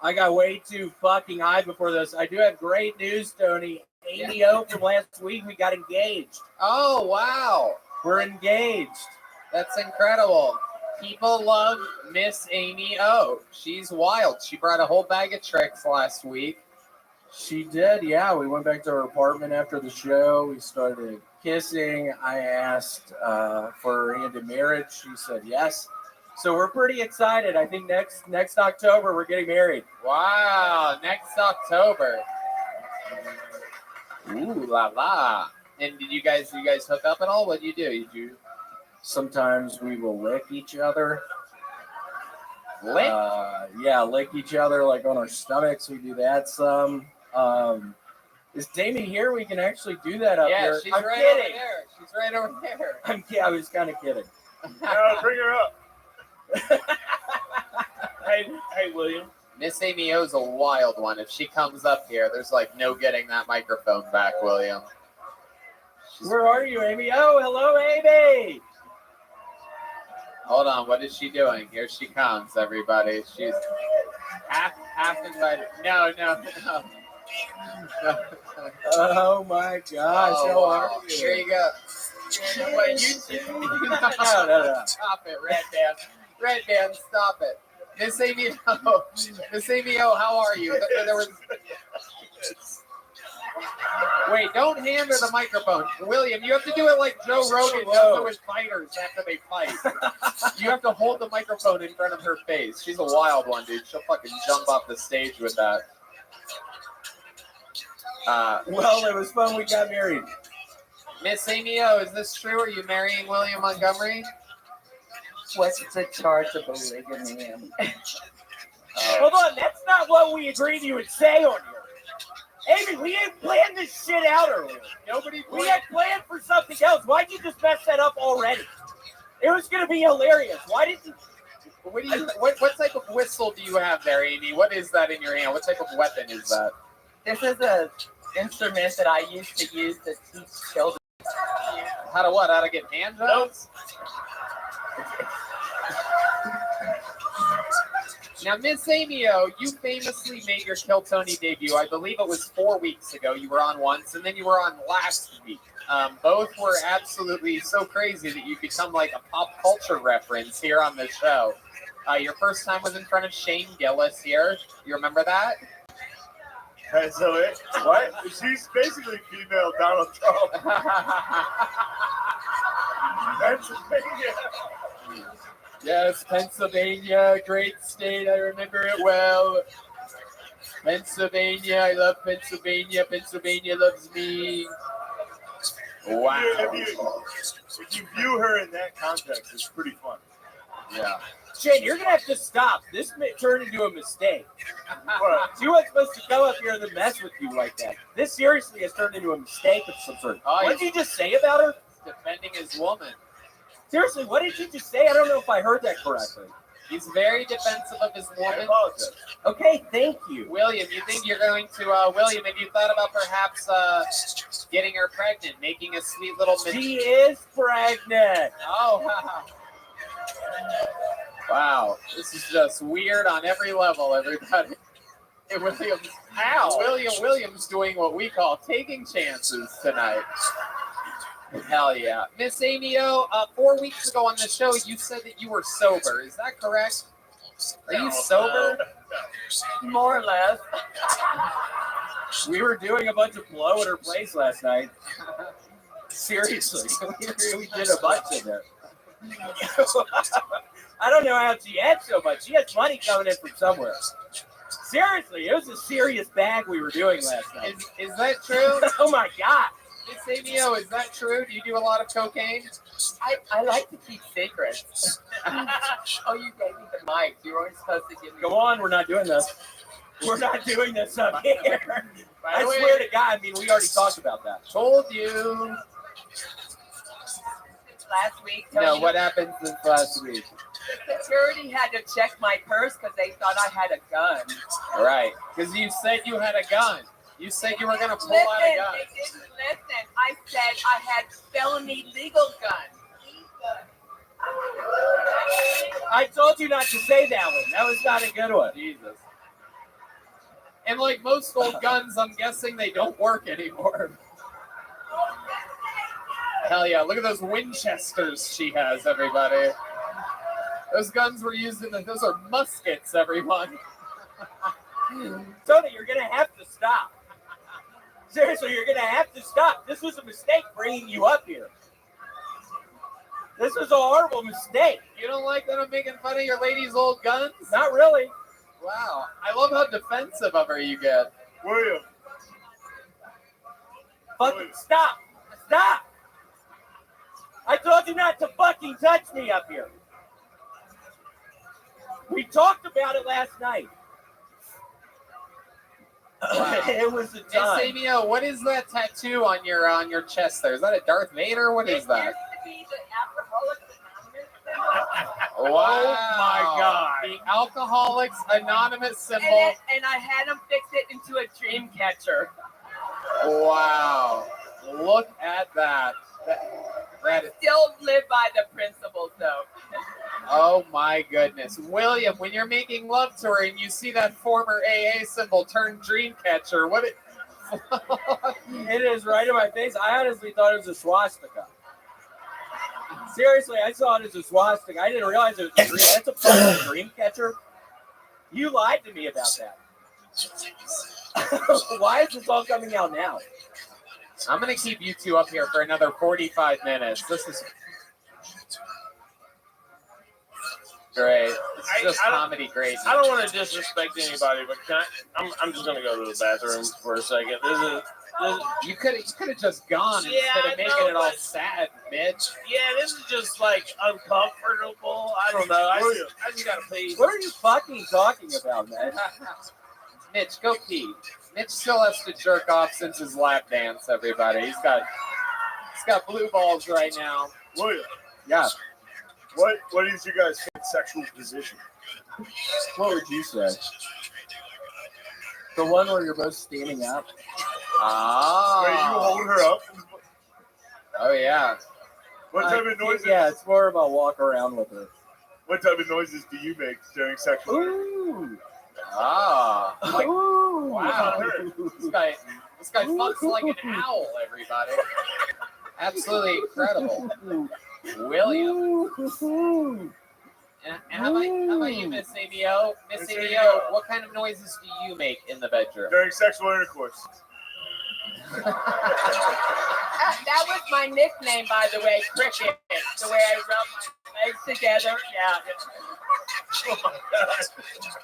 C: I got way too fucking high before this. I do have great news, Tony. Amy O from last week, we got engaged.
A: Oh, wow.
C: We're engaged.
A: That's incredible. People love Miss Amy O. She's wild. She brought a whole bag of tricks last week.
C: She did, yeah. We went back to her apartment after the show. We started kissing. I asked for her hand in marriage. She said yes. So we're pretty excited. I think next October we're getting married.
A: Wow, next October. Ooh la la. And did you guys hook up at all? What do? You
C: Sometimes we will lick each other.
A: Lick?
C: Yeah, lick each other like on our stomachs. We do that some. Is Damien here? We can actually do that up here.
A: Yeah, she's
C: I'm
A: right
C: kidding.
A: over there. She's right over there.
C: I was kind of kidding.
J: Bring her up.
K: Hey, William.
A: Miss Amy O's a wild one. If she comes up here, there's like no getting that microphone back, William.
C: Where are you, Amy? Oh, hello, Amy.
A: Hold on, what is she doing? Here she comes, everybody. She's half invited. No.
C: Oh my gosh, how are you?
A: Here you go. No. Stop it, Red Band, stop it. Miss Amy O, how are you? There was. Wait, don't hand her the microphone. William, you have to do it like Joe Rogan does it with fighters after they fight. You have to hold the microphone in front of her face. She's a wild one, dude. She'll fucking jump off the stage with that.
C: Well, it was fun. We got married.
A: Miss Amy O, is this true? Are you marrying William Montgomery?
F: What's the charge of polygamy?
G: Hold on, that's not what we agreed you would say on here. Amy, we didn't plan this shit out earlier. We had planned for something else. Why'd you just mess that up already? It was going to be hilarious. Why didn't you?
A: What type of whistle do you have there, Amy? What is that in your hand? What type of weapon is that?
F: This is an instrument that I used to use to teach children.
A: How to what? How to get hand jobs? Now, Miss Amio, you famously made your Kill Tony debut. I believe it was 4 weeks ago. You were on once, and then you were on last week. Both were absolutely so crazy that you become like a pop culture reference here on the show. Your first time was in front of Shane Gillis here. You remember that?
J: So what? She's basically female Donald Trump. Pennsylvania.
A: Yes, Pennsylvania, great state. I remember it well. Pennsylvania, I love Pennsylvania. Pennsylvania loves me. Wow.
J: If you view her in that context, it's pretty fun.
A: Yeah.
G: Shane, you're gonna have to stop. This turned into a mistake. She wasn't supposed to go up here and mess with you like that. This seriously has turned into a mistake of some sort. What did you just say about her?
A: Defending his woman.
G: Seriously, what did you just say? I don't know if I heard that correctly.
A: He's very defensive of his woman.
G: Okay, thank you.
A: William, you think you're going to, William, have you thought about perhaps getting her pregnant, making a sweet little...
G: She is pregnant.
A: Oh, wow. This is just weird on every level, everybody. Hey, Williams, William Williams doing what we call taking chances tonight. Hell yeah. Miss Amio, 4 weeks ago on the show, you said that you were sober. Is that correct? Are you sober?
F: More or less.
G: We were doing a bunch of blow at her place last night. Seriously. We did a bunch of it. I don't know how she had so much. She had money coming in from somewhere. Seriously, it was a serious bag we were doing last night.
A: Is that true?
G: Oh my God.
A: Miss Amio, is that true? Do you do a lot of cocaine?
F: I like to keep secrets. Oh, you gave me the mic. You were only supposed to give me.
G: Go on, we're not doing this. We're not doing this up here. I
A: the way-
G: swear to God, I mean, we already talked about that.
A: Told you.
F: Last week,
A: No,
F: Tony,
A: what happened since last week?
F: the security had to check my purse because they thought I had a gun.
A: Right, because you said you had a gun. You said you were going to pull
F: Listen,
A: out a gun.
F: they didn't listen. I said I had felony legal gun.
G: I told you not to say that one. That was not a good one.
A: Jesus. And like most old guns, I'm guessing they don't work anymore. Hell yeah, look at those Winchesters she has, everybody. Those guns were used in those are muskets, everyone.
G: Tony, you're going to have to stop. Seriously, you're going to have to stop. This was a mistake bringing you up here. This was a horrible mistake.
A: You don't like that I'm making fun of your lady's old guns?
G: Not really.
A: Wow. I love how defensive of her you get.
J: William.
G: Fucking stop. Stop. I told you not to fucking touch me up here. We talked about it last night.
A: Wow.
G: It was a time.
A: Hey, Samio, what is that tattoo on your chest there? Is that a Darth Vader? What is that? Wow.
G: Oh my God.
A: The Alcoholics Anonymous symbol.
F: And I had them fix it into a dream catcher.
A: Wow. Look at that. That is,
F: Still live by the principles, though.
A: oh my goodness. William, when you're making love to her and you see that former AA symbol turn dream catcher, what it
G: It is right in my face. I honestly thought it was a swastika. Seriously, I saw it as a swastika. I didn't realize it was a dream. That's a fucking dream catcher. You lied to me about that. Why is this all coming out now?
A: I'm going to keep you two up here for another 45 minutes. This is great. It's just comedy great.
K: I don't want to disrespect anybody, but I'm just gonna go to the bathroom for a second.
A: You could have just gone
K: Yeah,
A: instead of
K: I
A: making
K: know,
A: it all
K: but-
A: sad, Mitch.
K: Yeah, this is just like uncomfortable. I don't know. I just gotta pee.
G: What are you fucking talking about, man?
A: Mitch, go pee. Mitch still has to jerk off since his lap dance, everybody. He's got blue balls right now.
J: William,
A: Yeah.
J: what is your guys' sexual position?
G: What would you say? The one where you're both standing up?
A: Ah.
J: Wait, you hold her up?
A: Oh, yeah.
J: What type of noise?
G: Yeah, it's more of a walk around with her.
J: What type of noises do you make during sexual?
G: Ooh.
A: Ah.
G: Ooh.
A: Wow. This guy fucks like an owl, everybody. Absolutely incredible. William. And how about you, Miss ABO? Miss ABO, what kind of noises do you make in the bedroom?
J: During sexual intercourse.
F: That was my nickname, by the way, Cricket. The way I rub my legs together. Yeah.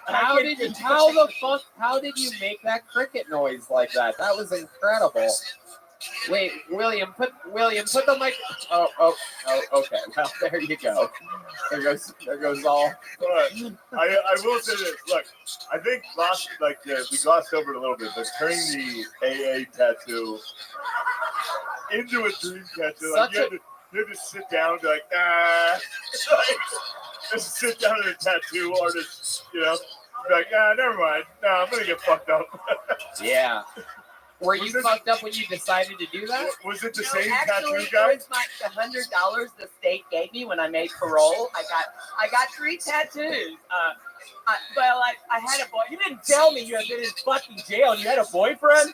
A: How did you make that cricket noise like that? That was incredible. Wait, William, put the mic. Oh, okay. Well, there you go. There goes all.
J: But I will say this. Look, I think we glossed over it a little bit, but turning the AA tattoo into a dream tattoo, like you had to sit down and be like, nah. Just sit down at a tattoo artist, be like, never mind. I'm gonna get fucked up.
A: Yeah. Were you fucked up when you decided to do that?
J: Was it the same
F: Actually,
J: tattoo guy?
F: it was the $100 the state gave me when I made parole. I got 3 tattoos. I had a boy.
G: You didn't tell me you had been in fucking jail. You had a boyfriend?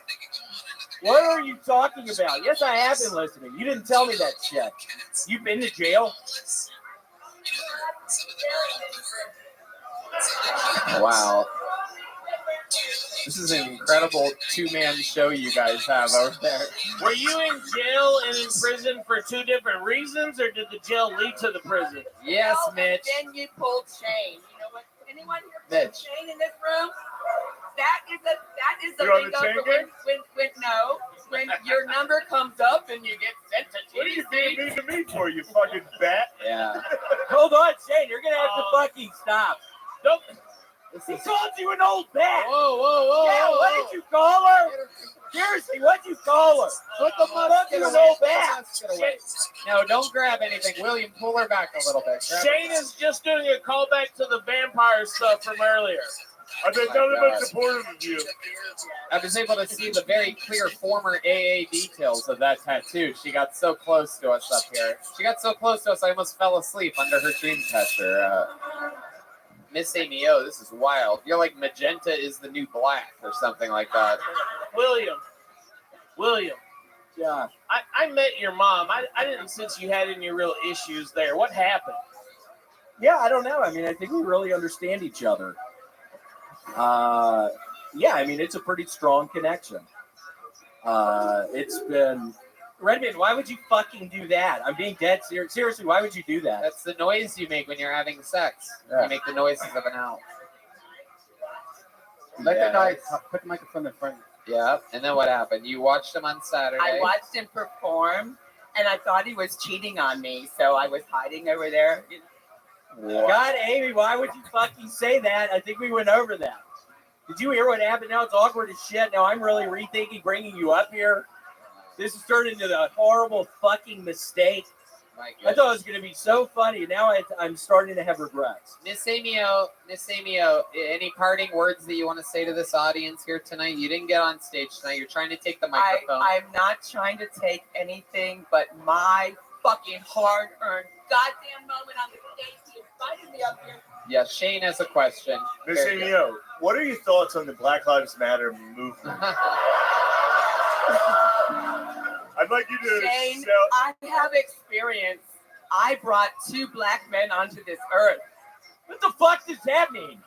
G: What are you talking about? Yes, I have been listening. You didn't tell me that shit. You've been to jail?
A: Wow. This is an incredible 2-man show you guys have over there.
K: Were you in jail and in prison for 2 different reasons, or did the jail lead to the prison?
A: Yes,
F: No,
A: Mitch.
F: And then you pulled Shane. You know what? Anyone here pulled
A: Mitch.
F: Shane in this room? That is the
J: You're on
F: lingo
J: the chain
F: for when your number comes up and you get sent to
J: What are you
F: TC.
J: being mean to me for, you fucking bat?
A: Yeah.
G: Hold on, Shane. You're going to have to fucking stop.
K: Don't.
G: He called you an old bat.
A: Whoa.
G: Yeah, what did you call her? Seriously, what'd you call her?
A: Put the
G: Fucking
A: musket
G: an old
A: away.
G: bat.
A: No, don't grab anything. William, pull her back a little bit. Grab
K: Shane is just doing a callback to the vampire stuff from earlier.
J: I've been nothing but supportive of you.
A: I was able to see the very clear former AA details of that tattoo. She got so close to us up here. She got so close to us, I almost fell asleep under her dream catcher. Miss Amy O, this is wild. You're like magenta is the new black or something like that.
K: William.
G: Yeah.
K: I met your mom. I didn't sense you had any real issues there. What happened?
G: Yeah, I don't know. I mean, I think we really understand each other. Yeah, I mean, it's a pretty strong connection. It's been... Redman, why would you fucking do that? I'm being dead serious. Seriously, why would you do that?
A: That's the noise you make when you're having sex.
G: Yeah.
A: You make the noises of an owl.
S: Let the guy put the microphone in front.
A: Yeah, and then what happened? You watched him on Saturday.
F: I watched him perform, and I thought he was cheating on me, so I was hiding over there.
G: God, Amy, why would you fucking say that? I think we went over that. Did you hear what happened? Now it's awkward as shit. Now I'm really rethinking bringing you up here. This has turned into a horrible fucking mistake. I thought it was going to be so funny. Now I'm starting to have regrets.
A: Miss Amio, any parting words that you want to say to this audience here tonight? You didn't get on stage tonight. You're trying to take the microphone.
F: I'm not trying to take anything but my fucking hard-earned goddamn moment on the stage. He invited me up here.
A: Yeah, Shane has a question.
J: Miss Amy O, what are your thoughts on the Black Lives Matter movement? I'd like you to
F: Shane, I have experience. I brought 2 black men onto this earth.
G: What the fuck does that mean?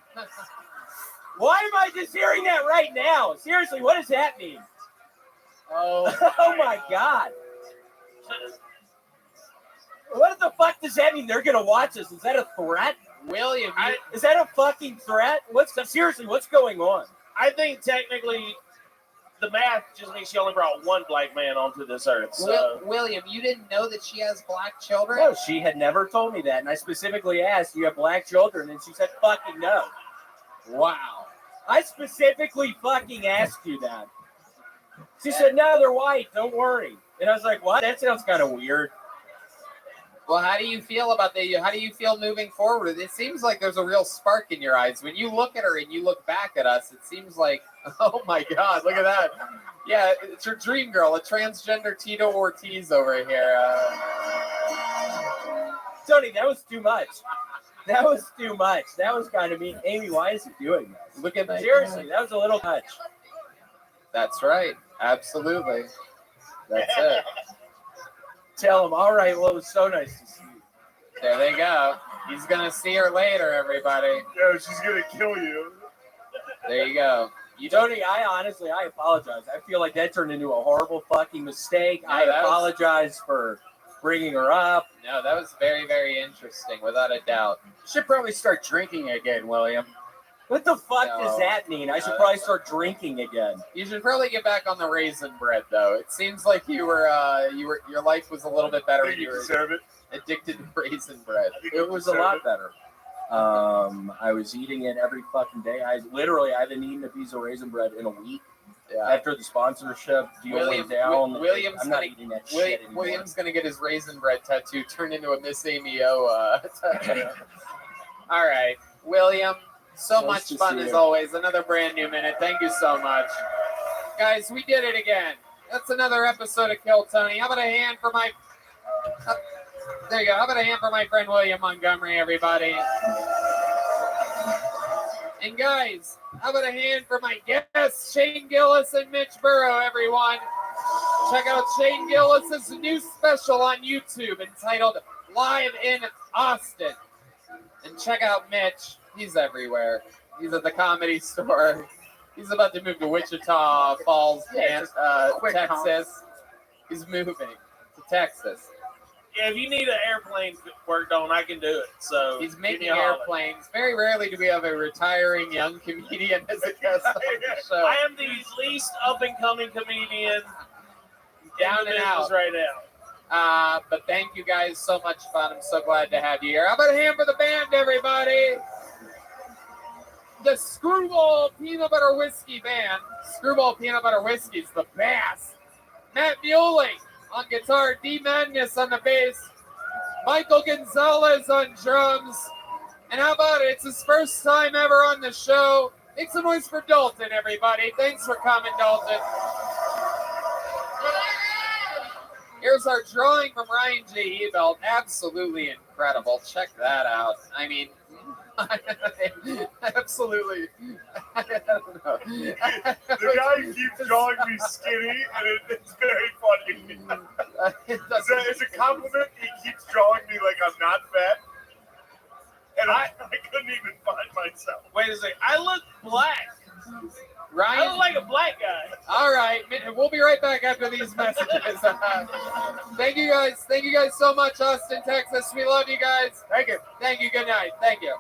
G: Why am I just hearing that right now? Seriously, what does that mean?
A: Oh,
G: oh my God. What the fuck does that mean? They're going to watch us. Is that a threat?
A: William,
G: is that a fucking threat? Seriously, what's going on?
K: I think technically the math just means she only brought 1 black man onto this earth. So.
A: William, you didn't know that she has black children?
G: No, she had never told me that. And I specifically asked, you have black children? And she said, fucking no.
A: Wow.
G: I specifically fucking asked you that. She said, no, they're white. Don't worry. And I was like, what? That sounds kind of weird.
A: Well, how do you feel about that? How do you feel moving forward? It seems like there's a real spark in your eyes. When you look at her and you look back at us, it seems like, oh my God, look at that. Yeah, it's your dream girl, a transgender Tito Ortiz over here.
G: Tony, that was too much. That was too much. That was kind of mean. Amy, why is he doing that?
A: Look at that.
G: Seriously, that was a little much.
A: That's right. Absolutely. That's it.
G: Tell him, all right, well, it was so nice to see you.
A: There they go. He's going to see her later, everybody.
J: Yo, she's going to kill you.
A: There you go.
G: Tony, I apologize. I feel like that turned into a horrible fucking mistake.
A: No,
G: I
A: that was-
G: apologize for bringing her up.
A: No, that was very, very interesting, without a doubt.
I: Should probably start drinking again, William.
G: What the fuck
A: No.
G: does that mean? I should
A: No,
G: probably
A: that's-
G: start drinking again.
A: You should probably get back on the raisin bread, though. It seems like your life was a little bit better when you were
J: deserve it.
A: addicted to raisin bread.
G: It was a lot better. I was eating it every fucking day. I haven't eaten a piece of raisin bread in a week.
A: Yeah.
G: After the sponsorship deal went down,
A: William's
G: I'm not
A: gonna-
G: eating that shit anymore.
A: William's gonna get his raisin bread tattoo turned into a Miss Amy O tattoo. All right, William. So
G: Nice
A: much
G: to
A: fun
G: see
A: as
G: you.
A: always. Another brand new minute. Thank you so much, guys. We did it again. That's another episode of Kill Tony. How about a hand for my? There you go. How about a hand for my friend William Montgomery, everybody? And guys, how about a hand for my guests, Shane Gillis and Mitch Burrow, everyone? Check out Shane Gillis's new special on YouTube entitled Live in Austin. And check out Mitch. He's everywhere. He's at the Comedy Store. He's about to move to Wichita Falls, Texas. He's moving to Texas.
K: Yeah, if you need an airplane worked on, I can do it. So
A: He's
K: give
A: making
K: me a holler.
A: airplanes. Very rarely do we have a retiring young comedian as a guest on the show.
K: I am the least up and coming comedian
A: Down
K: in the
A: and
K: business
A: out.
K: right now.
A: But thank you guys so much fun. I'm so glad to have you here. How about a hand for the band, everybody? The Screwball Peanut Butter Whiskey Band. Screwball Peanut Butter Whiskey's the best. Matt Mueling on guitar, D Madness on the bass, Michael Gonzalez on drums. And how about it? It's his first time ever on the show. Make some noise for Dalton, everybody. Thanks for coming, Dalton. Here's our drawing from Ryan J. Ebelt. Absolutely incredible. Check that out. I mean, absolutely. I don't know.
J: The guy keeps drawing me skinny, and it's very funny. It's a compliment. He keeps drawing me like I'm not fat, and I couldn't even find myself.
K: Wait a second. I look black.
A: Ryan,
K: I look like a black guy.
A: All right, we'll be right back after these messages. Thank you guys. Thank you guys so much, Austin, Texas. We love you guys. Thank you. Thank you. Good night. Thank you.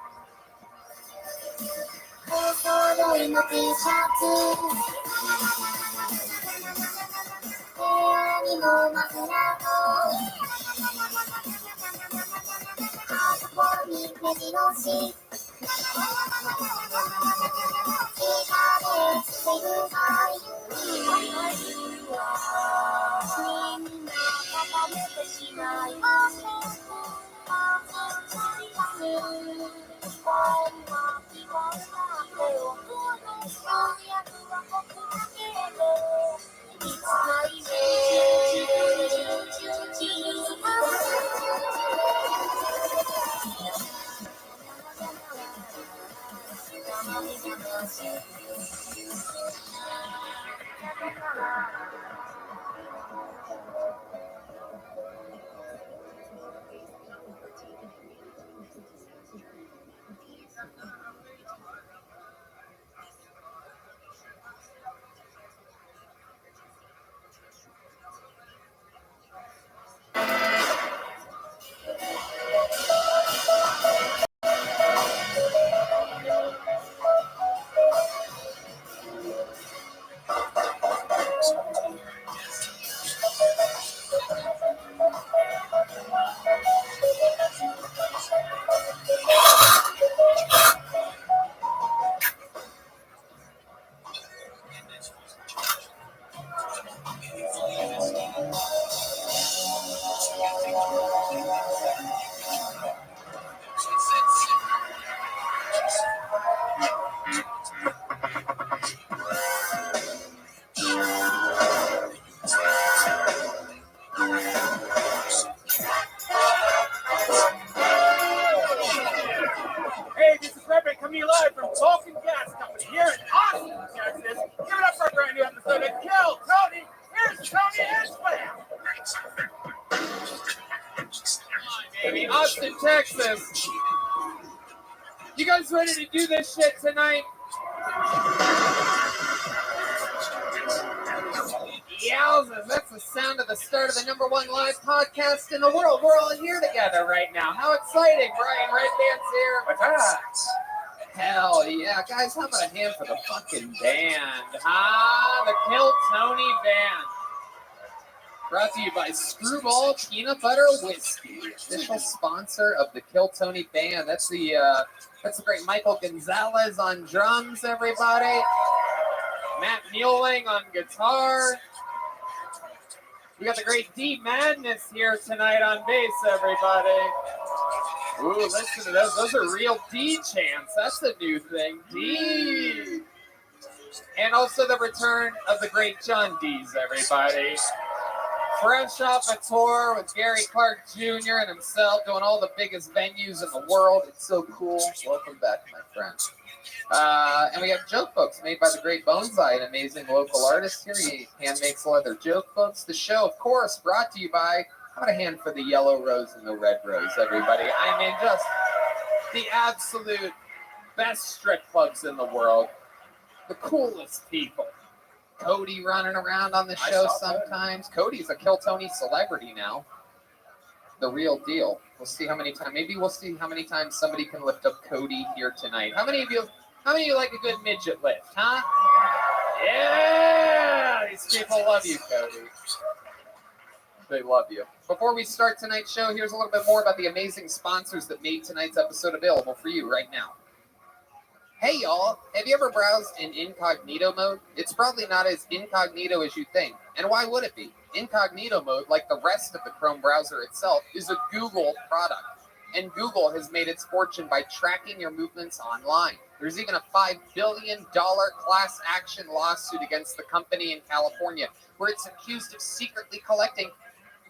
T: 17
A: Texas. You guys ready to do this shit tonight? Yowzers, that's the sound of the start of the #1 live podcast in the world. We're all here together right now. How exciting. Brian Redband's here. Hell yeah. Guys, how about a hand for the fucking band? The Kill Tony Band. Brought to you by Screwball Peanut Butter Whiskey, official sponsor of the Kill Tony Band. That's the great Michael Gonzalez on drums, everybody. Matt Mueling on guitar. We got the great D Madness here tonight on bass, everybody. Ooh, listen to those. Those are real D chants. That's a new thing. D. And also the return of the great John Dees, everybody. Fresh off a tour with Gary Clark Jr. and himself, doing all the biggest venues in the world. It's so cool. Welcome back, my friends. And we have joke books made by the great Bonsai, an amazing local artist here. He hand makes leather joke books. The show, of course, brought to you by, how about a hand for the yellow rose and the red rose, everybody? I mean, just the absolute best strip clubs in the world. The coolest people. Cody running around on the show sometimes. Cody's a Kill Tony celebrity now. The real deal. We'll see how many times. Maybe we'll see how many times somebody can lift up Cody here tonight. How many of you like a good midget lift, huh? Yeah! These people love you, Cody. They love you. Before we start tonight's show, here's a little bit more about the amazing sponsors that made tonight's episode available for you right now. Hey y'all, have you ever browsed in incognito mode? It's probably not as incognito as you think. And why would it be? Incognito mode, like the rest of the Chrome browser itself, is a Google product. And Google has made its fortune by tracking your movements online. There's even a $5 billion class action lawsuit against the company in California, where it's accused of secretly collecting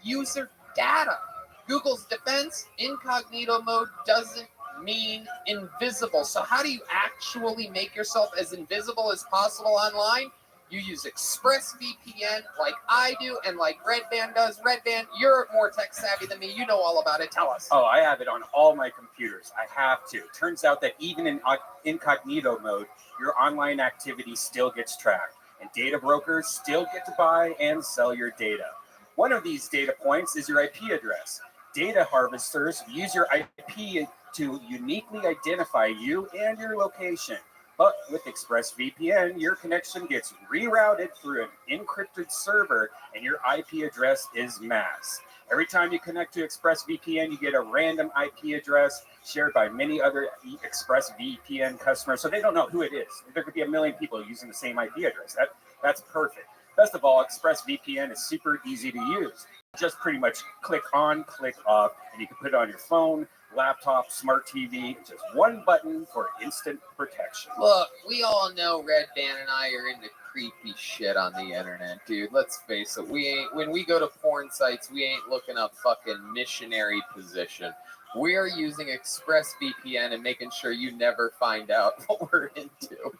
A: user data. Google's defense, incognito mode doesn't mean invisible. So how do you actually make yourself as invisible as possible online? You use ExpressVPN like I do and like Redband does. Redband, you're more tech savvy than me. You know all about it. Tell us.
I: Oh, I have it on all my computers. I have to. Turns out that even in incognito mode, your online activity still gets tracked, and data brokers still get to buy and sell your data. One of these data points is your IP address. Data harvesters use your IP to uniquely identify you and your location. But with ExpressVPN, your connection gets rerouted through an encrypted server and your IP address is masked. Every time you connect to ExpressVPN, you get a random IP address shared by many other ExpressVPN customers, so they don't know who it is. There could be a million people using the same IP address. That's perfect. Best of all, ExpressVPN is super easy to use. Just pretty much click on, click off, and you can put it on your phone, laptop, smart TV, just one button for instant protection.
A: Look, we all know Redband and I are into creepy shit on the internet, dude. Let's face it. When we go to porn sites, we ain't looking up fucking missionary position. We're using ExpressVPN and making sure you never find out what we're into.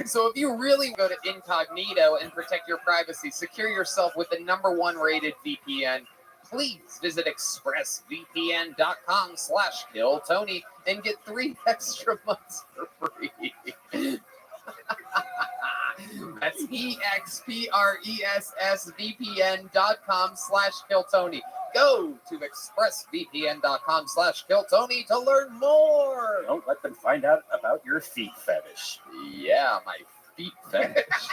A: So if you really go to incognito and protect your privacy, secure yourself with the #1 rated VPN, please visit expressvpn.com/killtony and get 3 extra months for free. That's expressvpn.com/killtony. Go to expressvpn.com/killtony to learn more.
I: Don't let them find out about your feet fetish.
A: Yeah, my feet fetish.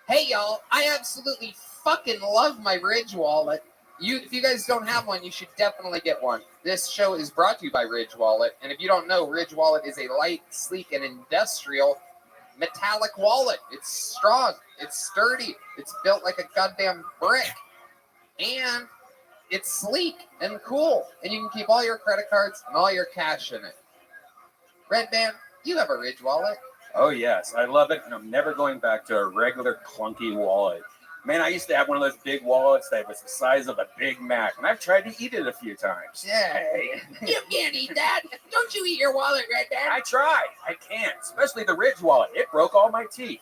A: Hey, y'all, I absolutely fucking love my Ridge wallet. If you guys don't have one, you should definitely get one. This show is brought to you by Ridge Wallet. And if you don't know, Ridge Wallet is a light, sleek, and industrial metallic wallet. It's strong. It's sturdy. It's built like a goddamn brick. And it's sleek and cool. And you can keep all your credit cards and all your cash in it. Redband, you have a Ridge wallet.
I: Oh, yes. I love it. And I'm never going back to a regular clunky wallet. Man, I used to have one of those big wallets that was the size of a Big Mac. And I've tried to eat it a few times.
A: Yeah. You can't eat that. Don't you eat your wallet, Redband.
I: I tried. I can't. Especially the Ridge wallet. It broke all my teeth.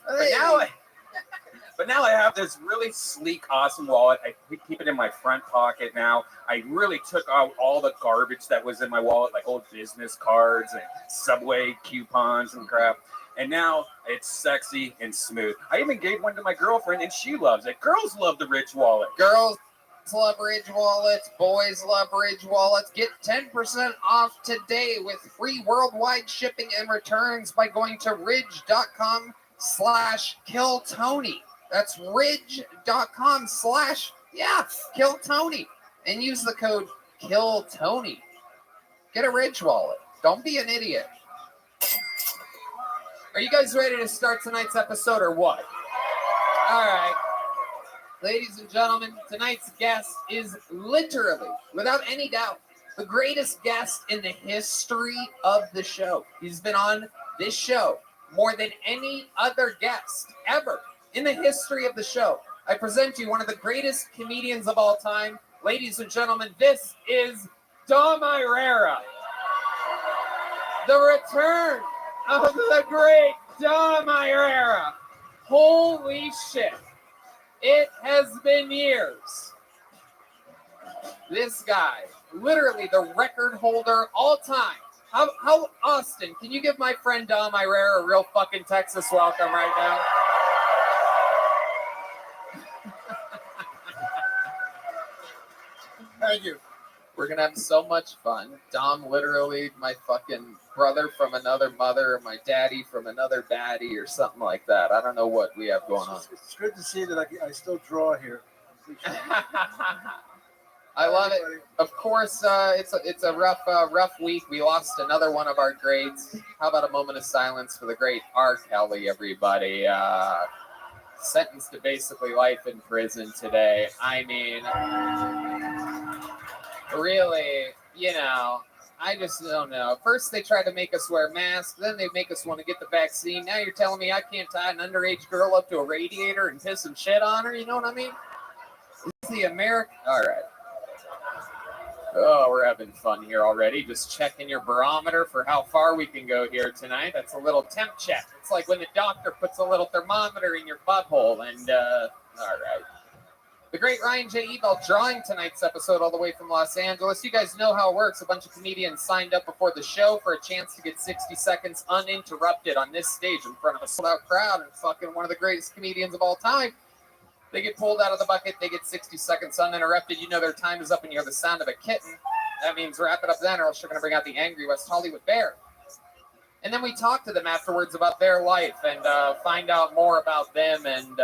I: But But now I have this really sleek, awesome wallet. I keep it in my front pocket now. I really took out all the garbage that was in my wallet, like old business cards and Subway coupons and crap. And now it's sexy and smooth. I even gave one to my girlfriend, and she loves it. Girls love the Ridge wallet.
A: Girls love Ridge wallets. Boys love Ridge wallets. Get 10% off today with free worldwide shipping and returns by going to ridge.com/killtony. That's ridge.com/killtony. And use the code KILLTONY. Get a Ridge wallet. Don't be an idiot. Are you guys ready to start tonight's episode or what? All right. Ladies and gentlemen, tonight's guest is literally, without any doubt, the greatest guest in the history of the show. He's been on this show more than any other guest ever in the history of the show. I present to you one of the greatest comedians of all time. Ladies and gentlemen, this is Dom Irrera. The return of the great Dom Irrera. Holy shit. It has been years. This guy, literally the record holder all time. How Austin, can you give my friend Dom Irrera a real fucking Texas welcome right now?
B: Thank you.
A: We're gonna have so much fun. Dom, literally my fucking brother from another mother, or my daddy from another daddy, or something like that. I don't know what we have going on.
Q: It's good to see that I still draw here.
A: I love it. Of course, it's a rough week. We lost another one of our greats. How about a moment of silence for the great R. Kelly, everybody? Sentenced to basically life in prison today. I mean, really, you know, I just don't know. First, they tried to make us wear masks. Then they make us want to get the vaccine. Now you're telling me I can't tie an underage girl up to a radiator and piss and shit on her? You know what I mean? It's the American. All right. Oh, we're having fun here already. Just checking your barometer for how far we can go here tonight. That's a little temp check. It's like when the doctor puts a little thermometer in your butthole. And, all right. The great Ryan J. Ebel drawing tonight's episode all the way from Los Angeles. You guys know how it works. A bunch of comedians signed up before the show for a chance to get 60 seconds uninterrupted on this stage in front of a sold-out crowd and fucking one of the greatest comedians of all time. They get pulled out of the bucket. They get 60 seconds uninterrupted. You know their time is up and you hear the sound of a kitten. That means wrap it up then or else you're going to bring out the angry West Hollywood Bear. And then we talk to them afterwards about their life and find out more about them and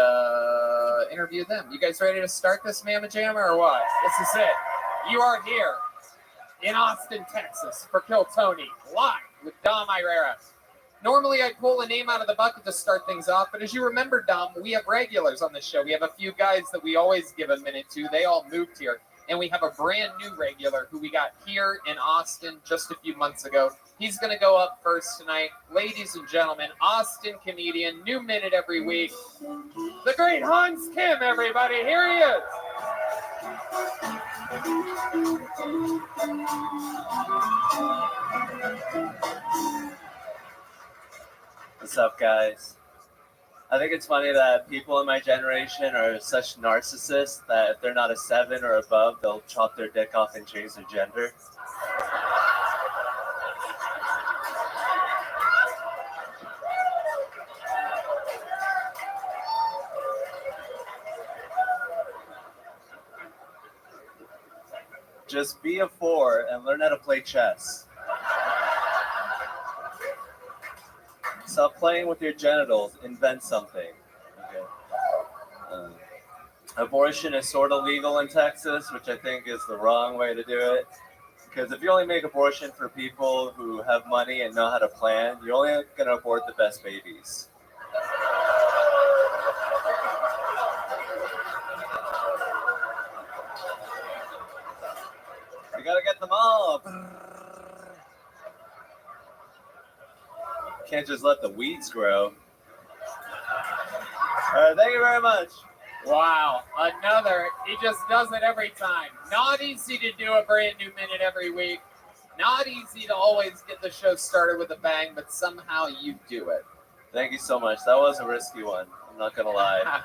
A: interview them. You guys ready to start this Mamma Jamma or what? This is it. You are here in Austin, Texas for Kill Tony, live with Dom Irrera. Normally, I pull a name out of the bucket to start things off, but as you remember, Dom, we have regulars on the show. We have a few guys that we always give a minute to. They all moved here. And we have a brand new regular who we got here in Austin just a few months ago. He's going to go up first tonight. Ladies and gentlemen, Austin comedian, new minute every week. The great Hans Kim, everybody. Here he is.
L: What's up, guys? I think it's funny that people in my generation are such narcissists that if they're not a 7 or above, they'll chop their dick off and change their gender. Just be a 4 and learn how to play chess. Stop playing with your genitals. Invent something. Okay. Abortion is sort of legal in Texas, which I think is the wrong way to do it. Because if you only make abortion for people who have money and know how to plan, you're only going to abort the best babies. You got to get them all. Can't just let the weeds grow. All right, thank you very much.
A: Wow, another. He just does it every time. Not easy to do a brand new minute every week. Not easy to always get the show started with a bang, but somehow you do it.
L: Thank you so much. That was a risky one. I'm not gonna lie.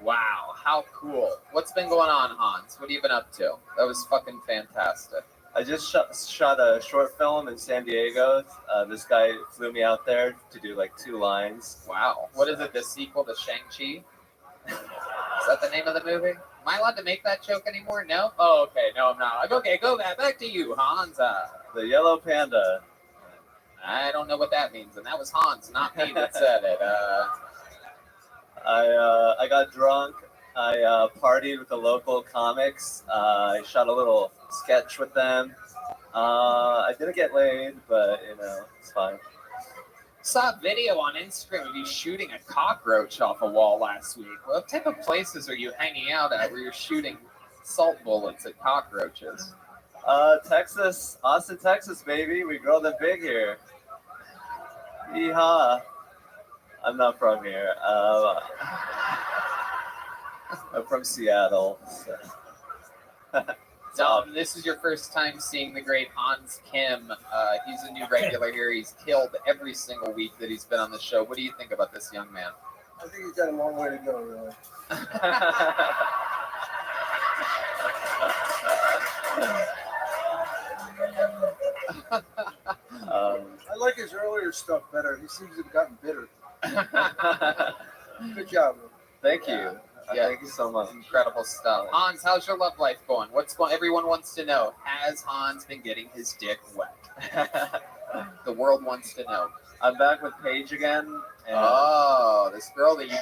A: Wow, how cool. What's been going on, Hans? What have you been up to? That was fucking fantastic.
L: I just shot a short film in San Diego. This guy flew me out there to do like 2 lines.
A: Wow. What is it, the sequel to Shang-Chi? Is that the name of the movie? Am I allowed to make that joke anymore? No? Oh, okay. No, I'm not. Okay, go back to you, Hans.
L: The Yellow Panda.
A: I don't know what that means, and that was Hans, not me that said it.
L: I got drunk. I partied with the local comics. I shot a little sketch with them. I didn't get laid, but you know, it's fine.
A: Saw a video on Instagram of you shooting a cockroach off a wall last week. What type of places are you hanging out at where you're shooting salt bullets at cockroaches?
L: Texas, Austin, Texas, baby. We grow them big here. Yeehaw. I'm not from here. I'm from Seattle. So.
A: This is your first time seeing the great Hans Kim. He's a new regular here. He's killed every single week that he's been on the show. What do you think about this young man?
B: I think he's got a long way to go, really. I like his earlier stuff better. He seems to have gotten bitter. Good job.
L: Thank you.
A: Yeah,
L: thank you so much.
A: Incredible stuff. Hans, how's your love life going? What's going? Everyone wants to know. Has Hans been getting his dick wet? The world wants to know.
L: I'm back with Paige again. And
A: Oh, this girl that you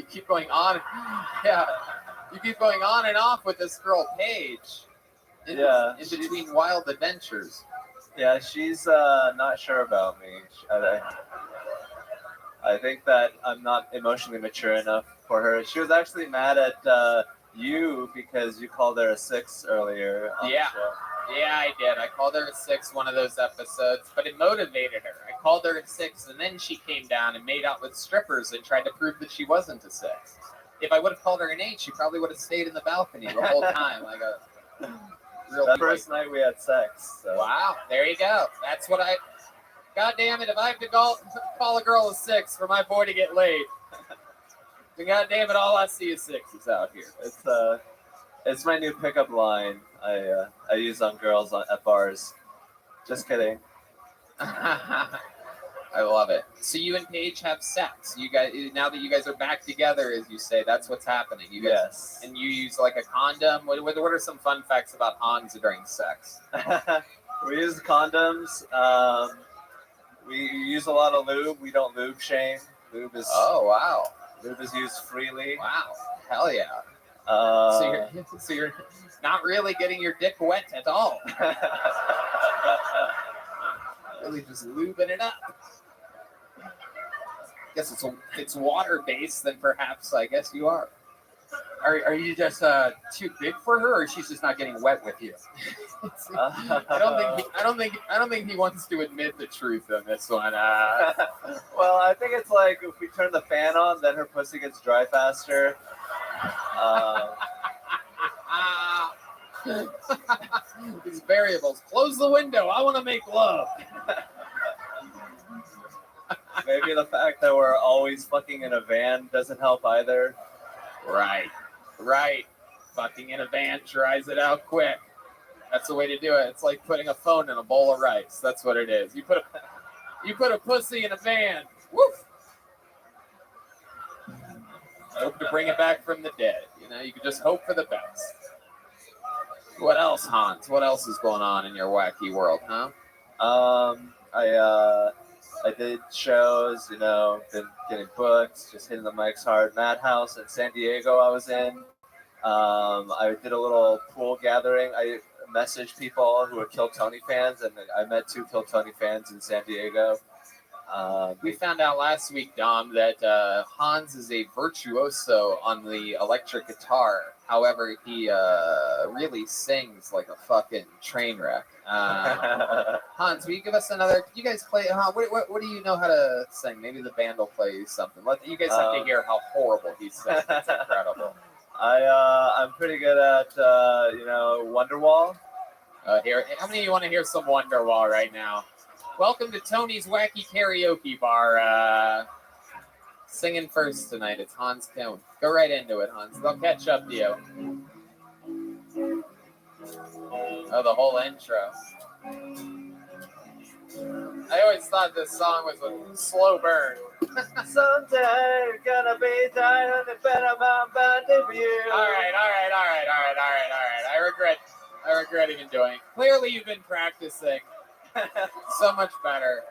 A: keep going on. Yeah, you keep going on and off with this girl Paige. In between wild adventures.
L: Yeah, she's not sure about me. I think that I'm not emotionally mature enough for her. She was actually mad at you because you called her a 6 earlier on the show.
A: Yeah, I did. I called her a 6 one of those episodes, but it motivated her. I called her a 6, and then she came down and made out with strippers and tried to prove that she wasn't a 6. If I would have called her an 8, she probably would have stayed in the balcony the whole time, like a real.
L: That first night we had sex. So.
A: Wow, there you go. That's what I. God damn it! If I have to call a girl a 6 for my boy to get laid, then God damn it, all I see is 6s out here.
L: It's my new pickup line. I use on girls at bars. Just kidding.
A: I love it. So you and Paige have sex. You guys, now that you guys are back together, as you say, that's what's happening. You guys,
L: Yes.
A: And you use like a condom. What are some fun facts about Hans during sex?
L: We use condoms. We use a lot of lube. We don't lube shame. Lube is Lube is used freely.
A: Wow. Hell yeah. So you're not really getting your dick wet at all. Really just lubing it up. Guess it's water based, then perhaps I guess you are.
T: Are you just too big for her, or she's just not getting wet with you?
A: I don't think he wants to admit the truth on this one.
L: Well, I think it's like if we turn the fan on, then her pussy gets dry faster.
A: These variables. Close the window. I want to make love.
L: Maybe the fact that we're always fucking in a van doesn't help either.
A: Right. Fucking in a van dries it out quick. That's the way to do it. It's like putting a phone in a bowl of rice. That's what it is. You put a pussy in a van. Woof. Hope to bring it back from the dead. You know, you can just hope for the best. What else, Hans? What else is going on in your wacky world, huh?
L: I did shows, you know, been getting booked, just hitting the mics hard. Madhouse in San Diego I was in. I did a little pool gathering. I messaged people who were Kill Tony fans, and I met 2 Kill Tony fans in San Diego.
A: We found out last week, Dom, that Hans is a virtuoso on the electric guitar. However, he really sings like a fucking train wreck. Hans, will you give us another? You guys play? What do you know how to sing? Maybe the band will play you something. You guys have to hear how horrible he sings. It's incredible.
L: I'm pretty good at Wonderwall.
A: Here, how many of you want to hear some Wonderwall right now? Welcome to Tony's Wacky Karaoke Bar. Singing first tonight. It's Hans Kim. Go right into it, Hans. They'll catch up to you. Oh, the whole intro. I always thought this song was a slow burn.
L: Someday you're gonna be dying on the bed of my body for you.
A: All right. I regret even doing it. Clearly, you've been practicing. So much better.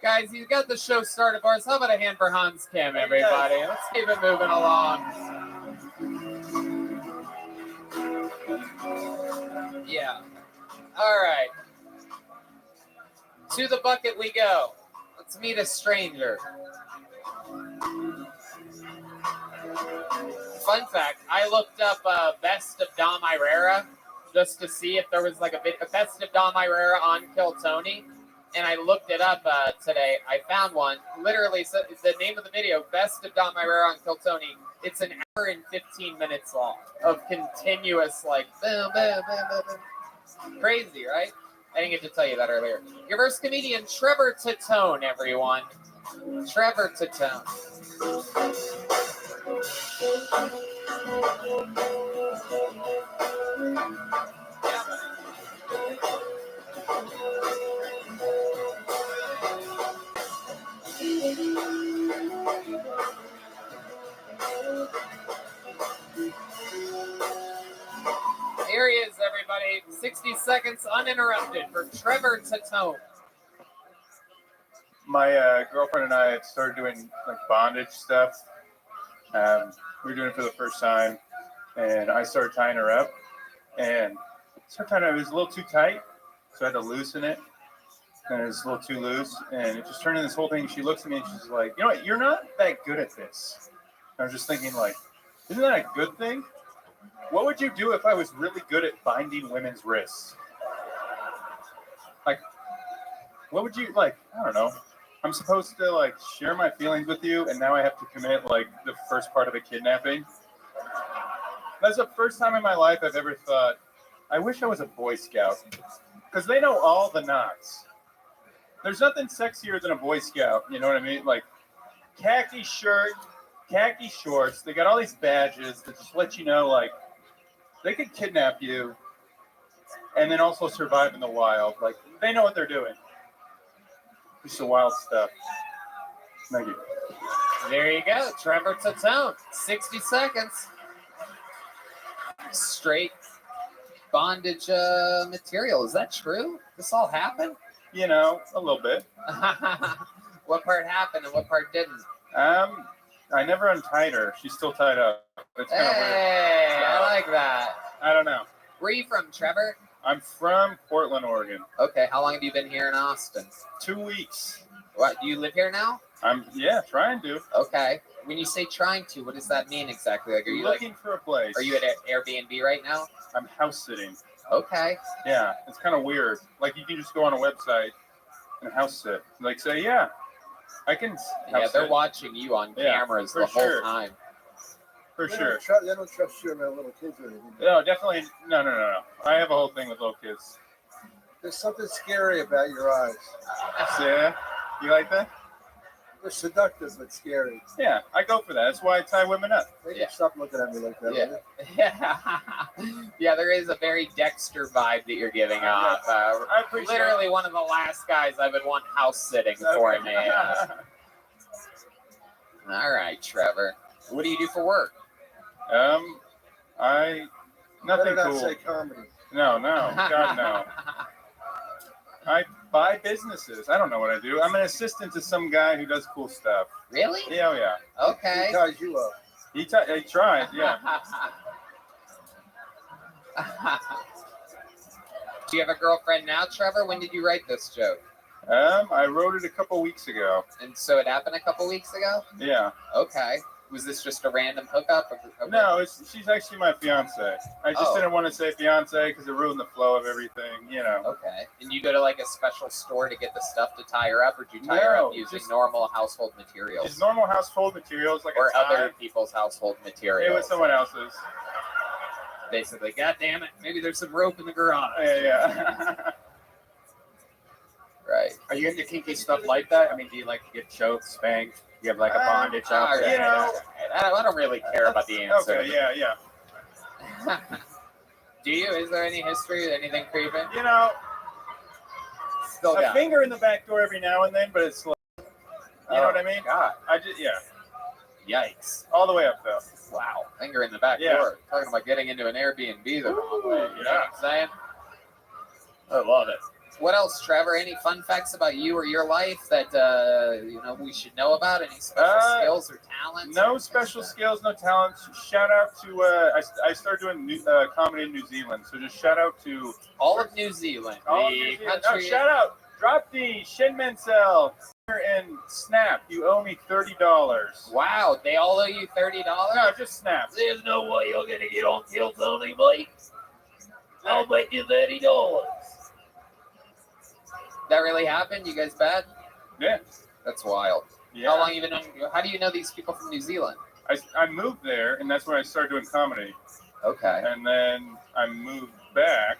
A: Guys, you got the show started for us. How about a hand for Hans Kim, everybody? Let's keep it moving along. Yeah. All right. To the bucket we go. Let's meet a stranger. Fun fact, I looked up Best of Dom Irrera just to see if there was like a Best of Dom Irrera on Kill Tony. And I looked it up today. I found one. Literally, so the name of the video, Best of Dom Irrera on Kill Tony. It's an hour and 15 minutes long of continuous, like, boom, boom, boom, boom, boom. Crazy, right? I didn't get to tell you that earlier. Your first comedian, Trevor Tatone, everyone. Trevor Tatone. Here he is, everybody. 60 seconds uninterrupted for Trevor Tatone.
U: My girlfriend and I had started doing like bondage stuff. We were doing it for the first time, and I started tying her up. And it was a little too tight, so I had to loosen it. And it was a little too loose, and it just turned into this whole thing. She looks at me and she's like, "You know what? You're not that good at this." And I was just thinking, like, isn't that a good thing? What would you do if I was really good at binding women's wrists? Like, what would you, like, I don't know. I'm supposed to, like, share my feelings with you, and now I have to commit, like, the first part of a kidnapping? That's the first time in my life I've ever thought, I wish I was a Boy Scout. Because they know all the knots. There's nothing sexier than a Boy Scout, you know what I mean? Like, khaki shirt, khaki shorts, they got all these badges that just let you know, like, they could kidnap you and then also survive in the wild. Like, they know what they're doing. Just the wild stuff. Thank you.
A: There you go, Trevor Tatone. 60 seconds. Straight bondage material. Is that true? This all happened?
U: You know, a little bit.
A: What part happened and what part didn't?
U: I never untied her. She's still tied up. It's kind of weird.
A: Hey, I like that.
U: I don't know.
A: Where are you from, Trevor?
U: I'm from Portland, Oregon.
A: Okay, how long have you been here in Austin?
U: 2 weeks.
A: What, do you live here now?
U: Yeah, trying to.
A: Okay. When you say trying to, what does that mean exactly? Like, are you
U: looking for a place?
A: Are you at Airbnb right now?
U: I'm house sitting.
A: Okay.
U: Yeah, it's kind of weird. Like, you can just go on a website and house sit. Like, say, yeah, I can.
A: Yeah, they're watching you on cameras the whole time.
U: For sure.
B: They don't trust you around little kids or anything.
U: No, definitely. No. I have a whole thing with little kids.
B: There's something scary about your eyes.
U: Yeah, you like that?
B: They're seductive but scary.
U: Yeah, I go for that. That's why I tie women up.
B: They can stop looking at me like that.
A: Yeah, there is a very Dexter vibe that you're giving off.
U: I appreciate
A: literally
U: it.
A: one of the last guys I would want house sitting for me. All right, Trevor. What do you do for work?
U: Nothing
B: Better not
U: cool.
B: say comedy.
U: No, God no. I buy businesses. I don't know what I do. I'm an assistant to some guy who does cool stuff.
A: Really?
U: Yeah, yeah.
A: Okay.
B: He ties you up.
U: He tried, yeah.
A: Do you have a girlfriend now, Trevor? When did you write this joke?
U: I wrote it a couple weeks ago.
A: And so it happened a couple weeks ago?
U: Yeah.
A: Okay. Was this just a random hookup?
U: No, she's actually my fiance. I just didn't want to say fiance because it ruined the flow of everything, you know.
A: Okay. And you go to like a special store to get the stuff to tie her up, or do you tie her up using normal household materials?
U: It's normal household materials, like
A: or
U: a tie.
A: other people's household materials.
U: It was someone else's.
A: Basically, God damn it, maybe there's some rope in the garage.
U: Yeah.
A: Right.
C: Are you into kinky stuff like that? I mean, do you like to get choked, spanked?
I: You have like a bondage out there.
A: You know, I don't really care about the answer.
U: Okay, yeah.
A: Do you? Is there any history? Anything creeping?
U: You know,
A: Still
U: a
A: got it.
U: finger in the back door every now and then, but it's slow. You know what I mean?
A: God. Yikes.
U: All the way up though.
A: Wow. Finger in the back
U: Yeah.
A: door. Talking about getting into an Airbnb the wrong way. You know what I'm saying?
U: I love it.
A: What else, Trevor? Any fun facts about you or your life that we should know about? Any special skills or talents?
U: No special skills, no talents. Shout out to I started doing comedy in New Zealand, so just shout out to
A: all of New Zealand.
U: All of New Zealand. No, shout out. Drop D, Shin Mansell, and Snap. You owe me $30.
A: Wow, they all owe you $30?
U: No, just Snap.
K: There's no way you're gonna get on Kill Tony, mate. I'll bet you $30.
A: That really happened? You guys bad?
U: Yeah.
A: That's wild.
U: Yeah.
A: How long you been? How do you know these people from New Zealand?
U: I moved there, and that's when I started doing comedy.
A: Okay.
U: And then I moved back,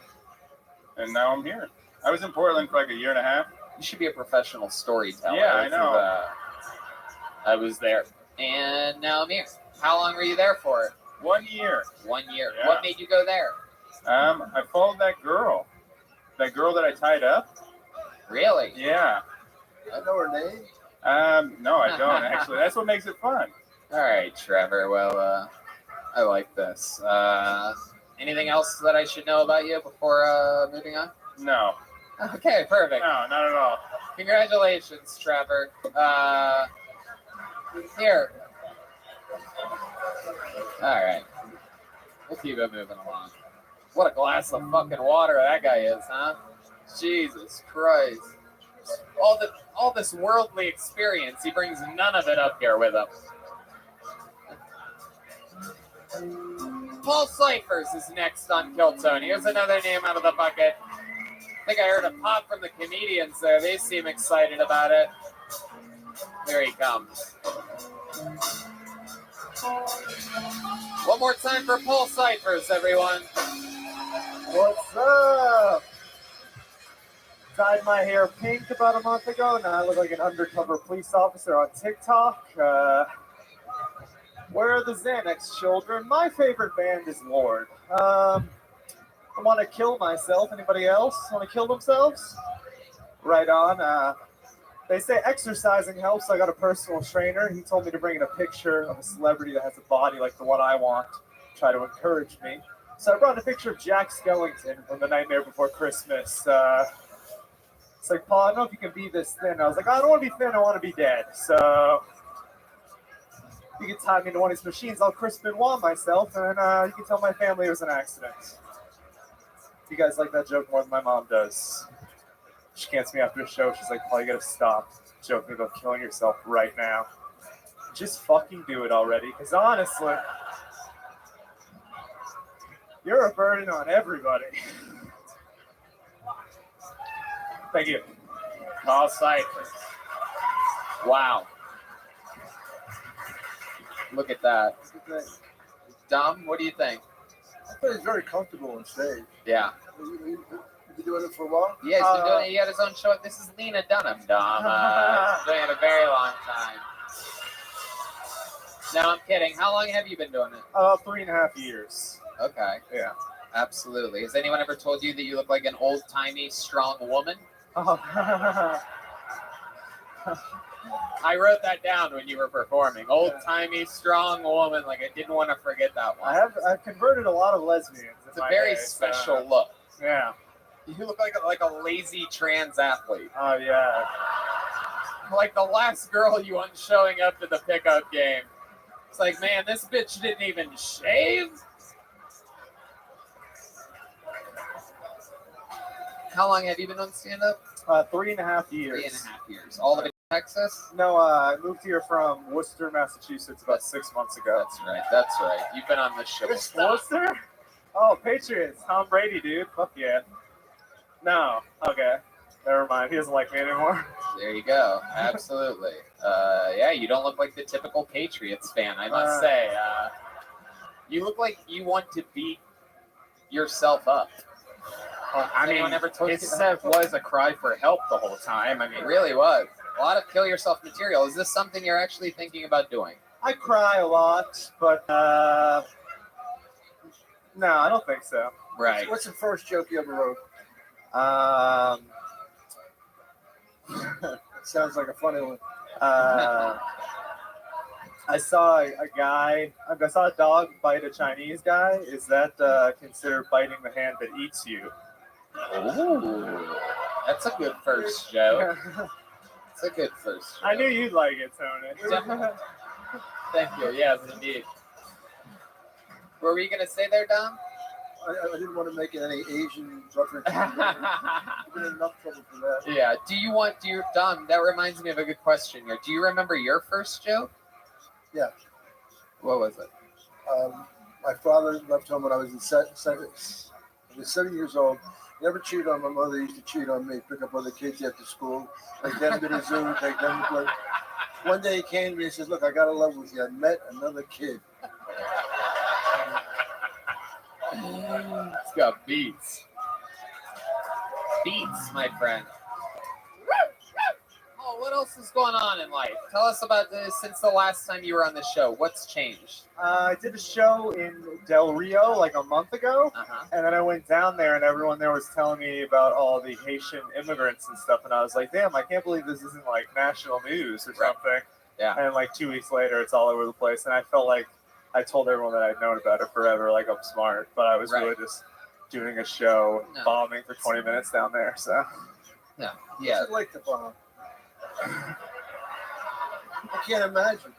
U: and now I'm here. I was in Portland for like a year and a half.
A: You should be a professional storyteller.
U: Yeah, I know.
A: I was there, and now I'm here. How long were you there for?
U: 1 year.
A: 1 year.
U: Yeah.
A: What made you go there?
U: I followed that girl that I tied up.
A: Really?
U: Yeah.
B: I know her name.
U: No, I don't actually. That's what makes it fun.
A: All right, Trevor. Well, I like this. Anything else that I should know about you before moving on?
U: No.
A: Okay, perfect.
U: No, not at all.
A: Congratulations, Trevor. Here. All right. We'll keep it moving along. What a glass of fucking water that guy is, huh? Jesus Christ. All this worldly experience, he brings none of it up here with him. Paul Cyphers is next on Kill Tony. Here's another name out of the bucket. I think I heard a pop from the comedians there. They seem excited about it. Here he comes. One more time for Paul Cyphers, everyone.
H: What's up? Dyed my hair pink about a month ago. Now I look like an undercover police officer on TikTok. Where are the Xanax children? My favorite band is Lord. I want to kill myself. Anybody else want to kill themselves? Right on. They say exercising helps. I got a personal trainer. He told me to bring in a picture of a celebrity that has a body like the one I want. Try to encourage me. So I brought a picture of Jack Skellington from The Nightmare Before Christmas. It's like, Paul, I don't know if you can be this thin. I was like, I don't want to be thin. I want to be dead. So you can tie me into one of these machines. I'll Chris Benoit myself, and you can tell my family it was an accident. You guys like that joke more than my mom does. She cants me after a show. She's like, Paul, you gotta stop joking about killing yourself right now. Just fucking do it already. Because honestly, you're a burden on everybody. Thank you.
A: Paul Cyphers. Wow. Look at that. Dom, what do you think?
B: I think he's very comfortable on stage.
A: Yeah.
B: You've been doing it for a while?
A: Yeah, he's been doing it. He had his own show. This is Lena Dunham, Dom. He's doing it a very long time. No, I'm kidding. How long have you been doing it?
H: 3.5 years.
A: Okay.
H: Yeah.
A: Absolutely. Has anyone ever told you that you look like an old-timey, strong woman? I wrote that down when you were performing. Old-timey, strong woman. Like, I didn't want to forget that one.
H: I've converted a lot of lesbians.
A: It's a very special look.
H: Yeah.
A: You look like a lazy trans athlete.
H: Oh, yeah.
A: Like the last girl you want showing up to the pickup game. It's like, man, this bitch didn't even shave? How long have you been on stand-up?
H: 3.5 years.
A: 3.5 years. All of it in Texas?
H: No, I moved here from Worcester, Massachusetts about 6 months ago.
A: That's right. That's right. You've been on this show before.
H: Worcester? Oh, Patriots. Tom Brady, dude. Fuck yeah. No. Okay. Never mind. He doesn't like me anymore.
A: There you go. Absolutely. Yeah, you don't look like the typical Patriots fan, I must say. You look like you want to beat yourself up.
I: I mean, his set was a cry for help the whole time. I mean,
A: it really was. A lot of kill yourself material. Is this something you're actually thinking about doing?
H: I cry a lot, but no, I don't think so.
A: Right.
B: What's the first joke you ever wrote?
H: It sounds like a funny one. I saw a dog bite a Chinese guy. Is that considered biting the hand that eats you?
A: Ooh, that's a good first joke. It's a good first joke.
H: I knew you'd like it, Tony.
A: Thank you. Yes, indeed. What were you going to say there, Dom?
B: I didn't want to make any Asian reference. I've been in enough trouble for that.
A: Yeah. Dom, that reminds me of a good question here. Do you remember your first joke?
B: Yeah.
A: What was it?
B: My father left home when I was 7 years old. Never cheated on my mother. Used to cheat on me. Pick up other kids after school. Take them to the zoo. Take them to play. One day he came to me and says, "Look, I got to love with you. I met another kid."
A: It's got beats. Beats, my friend. Oh, what else is going on in life? Tell us about this since the last time you were on the show. What's changed?
H: I did a show in Del Rio like a month ago, and then I went down there, and everyone there was telling me about all the Haitian immigrants and stuff, and I was like, damn, I can't believe this isn't like national news or something.
A: Yeah.
H: And like 2 weeks later, it's all over the place, and I felt like I told everyone that I'd known about it forever, like I'm smart, but I was really just doing a show, bombing for 20 minutes down there, so.
A: Yeah.
B: What's it like to bomb? I can't imagine.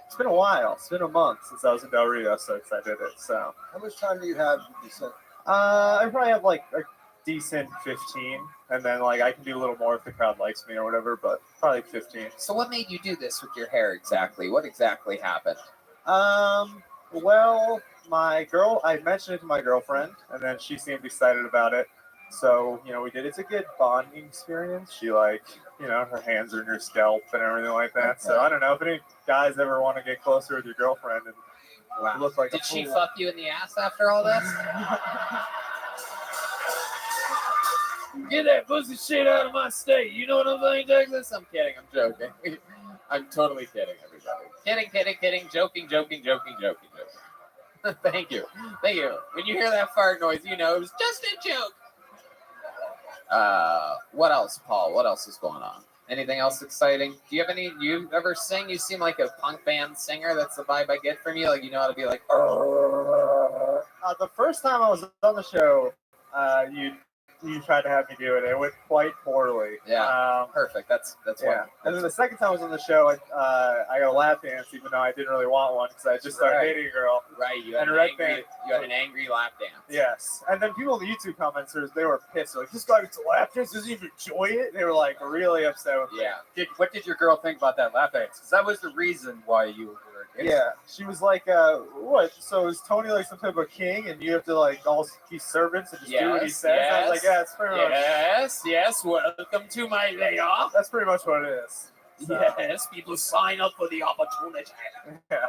H: It's been a while. It's been a month since I was in Del Rio, since I did it. So,
B: how much time do you have to be sent?
H: I probably have like a decent 15, and then like I can do a little more if the crowd likes me or whatever, but probably 15.
A: So, what made you do this with your hair exactly? What exactly happened?
H: Well, I mentioned it to my girlfriend, and then she seemed excited about it. So, we did. It's a good bonding experience. She her hands are in your scalp and everything like that. So I don't know if any guys ever want to get closer with your girlfriend and look like
A: Did she fuck you in the ass after all this? Get that pussy shit out of my state. You know what I'm saying, Douglas? I'm kidding. I'm joking. I'm totally kidding, everybody. Kidding. Joking. Thank you. When you hear that fart noise, you know it was just a joke. What else, Paul? What else is going on? Anything else exciting? Do you ever sing? You seem like a punk band singer. That's the vibe I get from you. Like, you know how to be like,
H: the first time I was on the show, you tried to have me do it. It went quite poorly.
A: Yeah, perfect. That's
H: yeah. And then the second time I was on the show, I got a lap dance, even though I didn't really want one because I just started dating a girl.
A: Right. You had an angry lap dance.
H: Yes. And then people in the YouTube commenters, they were pissed. They're like, this guy gets a lap dance, doesn't even enjoy it. They were like really upset with me.
I: What did your girl think about that lap dance? Because that was the reason why you were dating.
H: Yeah. She was like, what? So is Tony like some type of king and you have to like all be servants and just do what he says? I was like, yeah, it's pretty much.
A: Yes. Welcome to my layoff.
H: That's pretty much what it is. So.
A: Yes, people sign up for the opportunity.
H: Yeah.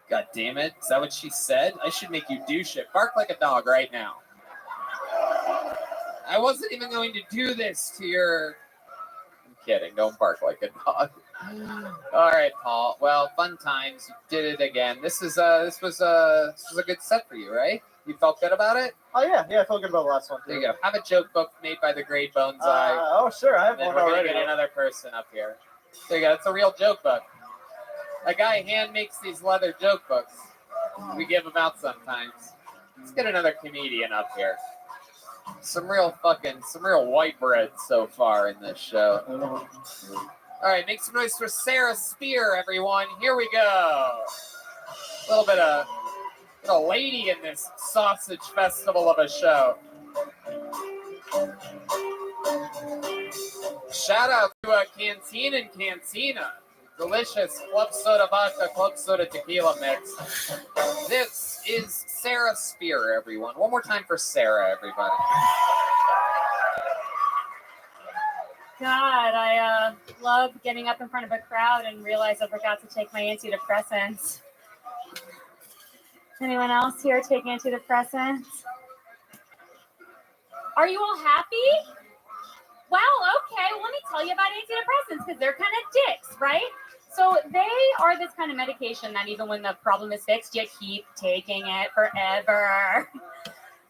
A: God damn it. Is that what she said? I should make you do shit. Bark like a dog right now. I wasn't even going to do this to your... I'm kidding. Don't bark like a dog. All right, Paul. Well, fun times. You did it again. This was a good set for you, right? You felt good about it?
H: Oh, yeah. I felt good about the last one, too.
A: There you go. Have a joke book made by the Great Bones Eye.
H: Oh, sure. I have one
A: we're
H: already.
A: Gonna get another person up here. There you go. It's a real joke book. A guy hand makes these leather joke books. We give them out sometimes. Let's get another comedian up here. Some real white bread so far in this show. All right, make some noise for Sarah Spear, everyone. Here we go. A little bit of lady in this sausage festival of a show. Shout out to Canteen and Cantina. Delicious club soda vodka, club soda tequila mix. This is Sarah Spear, everyone. One more time for Sarah, everybody.
N: God, I love getting up in front of a crowd and realize I forgot to take my antidepressants. Anyone else here take antidepressants? Are you all happy? Well, okay. Well, let me tell you about antidepressants because they're kind of dicks, right? So they are this kind of medication that even when the problem is fixed, you keep taking it forever.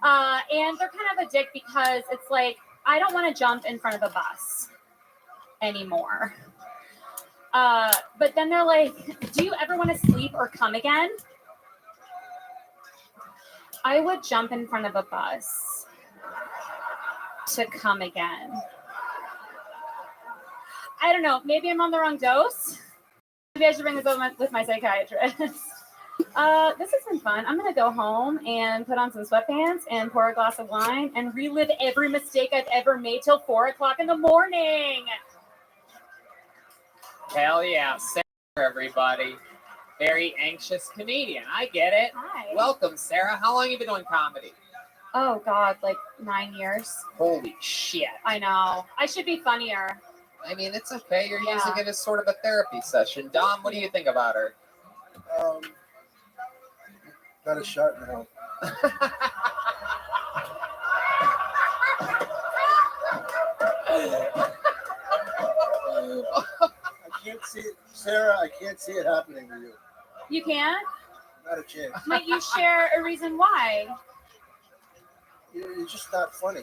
N: And they're kind of a dick because it's like, I don't want to jump in front of a bus anymore. But then they're like, do you ever want to sleep or come again? I would jump in front of a bus to come again. I don't know. Maybe I'm on the wrong dose. Maybe I should bring this up with my psychiatrist. This has been fun. I'm going to go home and put on some sweatpants and pour a glass of wine and relive every mistake I've ever made till 4 o'clock in the morning.
A: Hell yeah. Sarah, everybody. Very anxious comedian. I get it.
N: Hi.
A: Welcome, Sarah. How long have you been doing comedy?
N: Oh, God, like 9 years.
A: Holy shit.
N: I know. I should be funnier.
A: I mean, it's okay. You're using it as sort of a therapy session. Dom, what do you think about her?
B: Got a shot now. I can't see it, Sarah. I can't see it happening to you.
N: You can't?
B: Not a chance.
N: Might you share a reason why?
B: You're just not funny.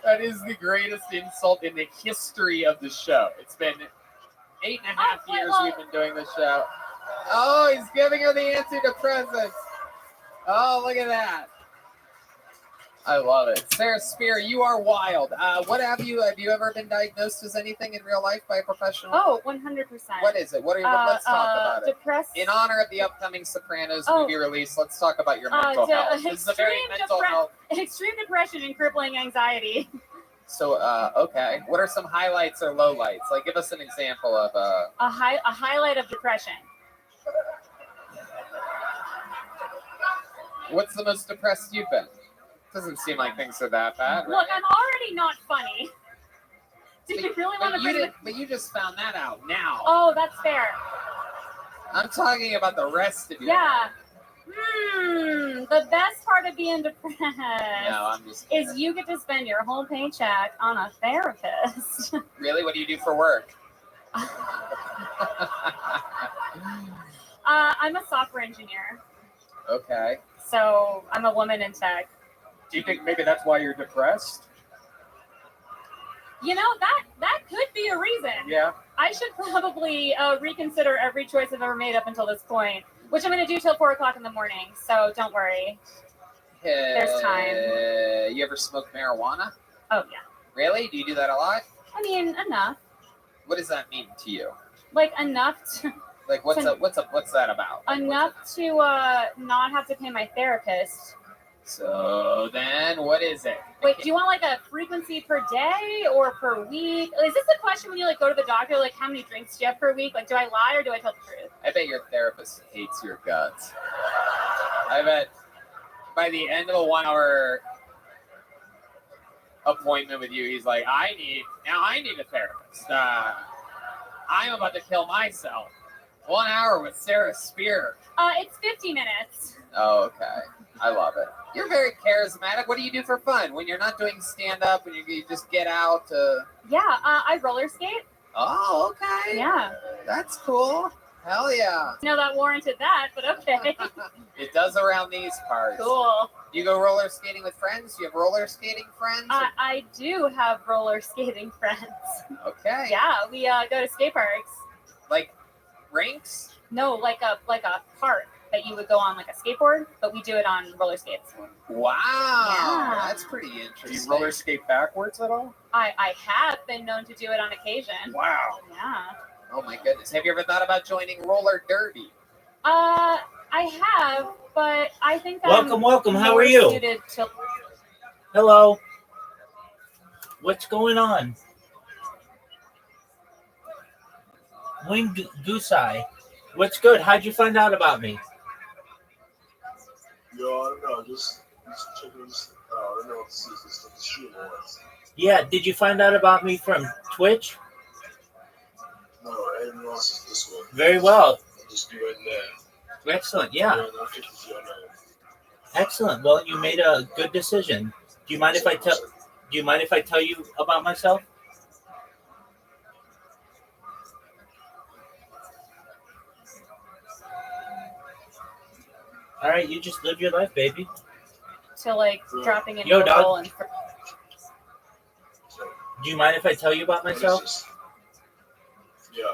A: That is the greatest insult in the history of the show. It's been 8.5 years we've been doing this show. Oh, he's giving her the antidepressants. Oh, look at that. I love it. Sarah Spear, you are wild. What have you ever been diagnosed as anything in real life by a professional?
N: Oh, 100%.
A: What is it? Let's talk about it.
N: Depressed.
A: In honor of the upcoming Sopranos movie release, let's talk about your mental health. This is a very mental health.
N: Extreme depression and crippling anxiety.
A: So, okay. What are some highlights or lowlights? Like, give us an example of
N: a highlight of depression.
A: What's the most depressed you've been? Doesn't seem like things are that bad, right?
N: Look, I'm already not funny. Do you really want to bring it?
A: But you just found that out now.
N: Oh, that's fair.
A: I'm talking about the rest of you.
N: Yeah. The best part of being depressed is you get to spend your whole paycheck on a therapist.
A: Really? What do you do for work?
N: I'm a software engineer.
A: Okay.
N: So I'm a woman in tech.
C: Do you think maybe that's why you're depressed?
N: You know, that could be a reason.
C: Yeah.
N: I should probably reconsider every choice I've ever made up until this point, which I'm going to do till 4 o'clock in the morning. So don't worry. There's time.
A: You ever smoke marijuana?
N: Oh, yeah.
A: Really? Do you do that a lot?
N: I mean, enough.
A: What does that mean to you?
N: Like enough to...
A: Like what's that about?
N: Enough to not have to pay my therapist.
A: So then what is it?
N: Wait, do you want like a frequency per day or per week? Is this a question when you like go to the doctor, like how many drinks do you have per week? Like do I lie or do I tell the truth?
A: I bet your therapist hates your guts. I bet by the end of the 1 hour appointment with you, he's like, I need a therapist. I'm about to kill myself. 1 hour with Sarah Spear.
N: It's 50 minutes.
A: Oh, okay. I love it. You're very charismatic. What do you do for fun when you're not doing stand-up and you just get out?
N: Yeah, I roller skate.
A: Oh, okay.
N: Yeah.
A: That's cool. Hell yeah.
N: No, that warranted that, but okay.
A: It does around these parts.
N: Cool.
A: Do you go roller skating with friends? Do you have roller skating friends?
N: I do have roller skating friends.
A: Okay.
N: Yeah, we go to skate parks.
A: Like rinks?
N: No, like a park that you would go on like a skateboard, but we do it on roller skates.
A: Wow.
N: Yeah.
A: That's pretty interesting.
C: Do you roller skate backwards at all?
N: I have been known to do it on occasion.
C: Wow.
N: Yeah.
A: Oh my goodness. Have you ever thought about joining roller derby?
N: I have, but I think
D: Welcome. How
N: more
D: are you?
N: suited to-
D: Hello. What's going on? Wing Gusai. What's good? How'd you find out about me?
P: Yo, I don't know. Just checking this. I don't know if this is the shoe was.
D: Yeah, did you find out about me from Twitch?
P: No, everyone else is this way.
D: Very well.
P: Just be right there.
D: Excellent. Yeah. Excellent. Well, you made a good decision. Do you mind if I tell? Do you mind if I tell you about myself? All right, you just live your life, baby.
N: To like dropping in
D: Yo, dog.
N: Google and
D: Do you mind if I tell you about myself?
J: Yeah.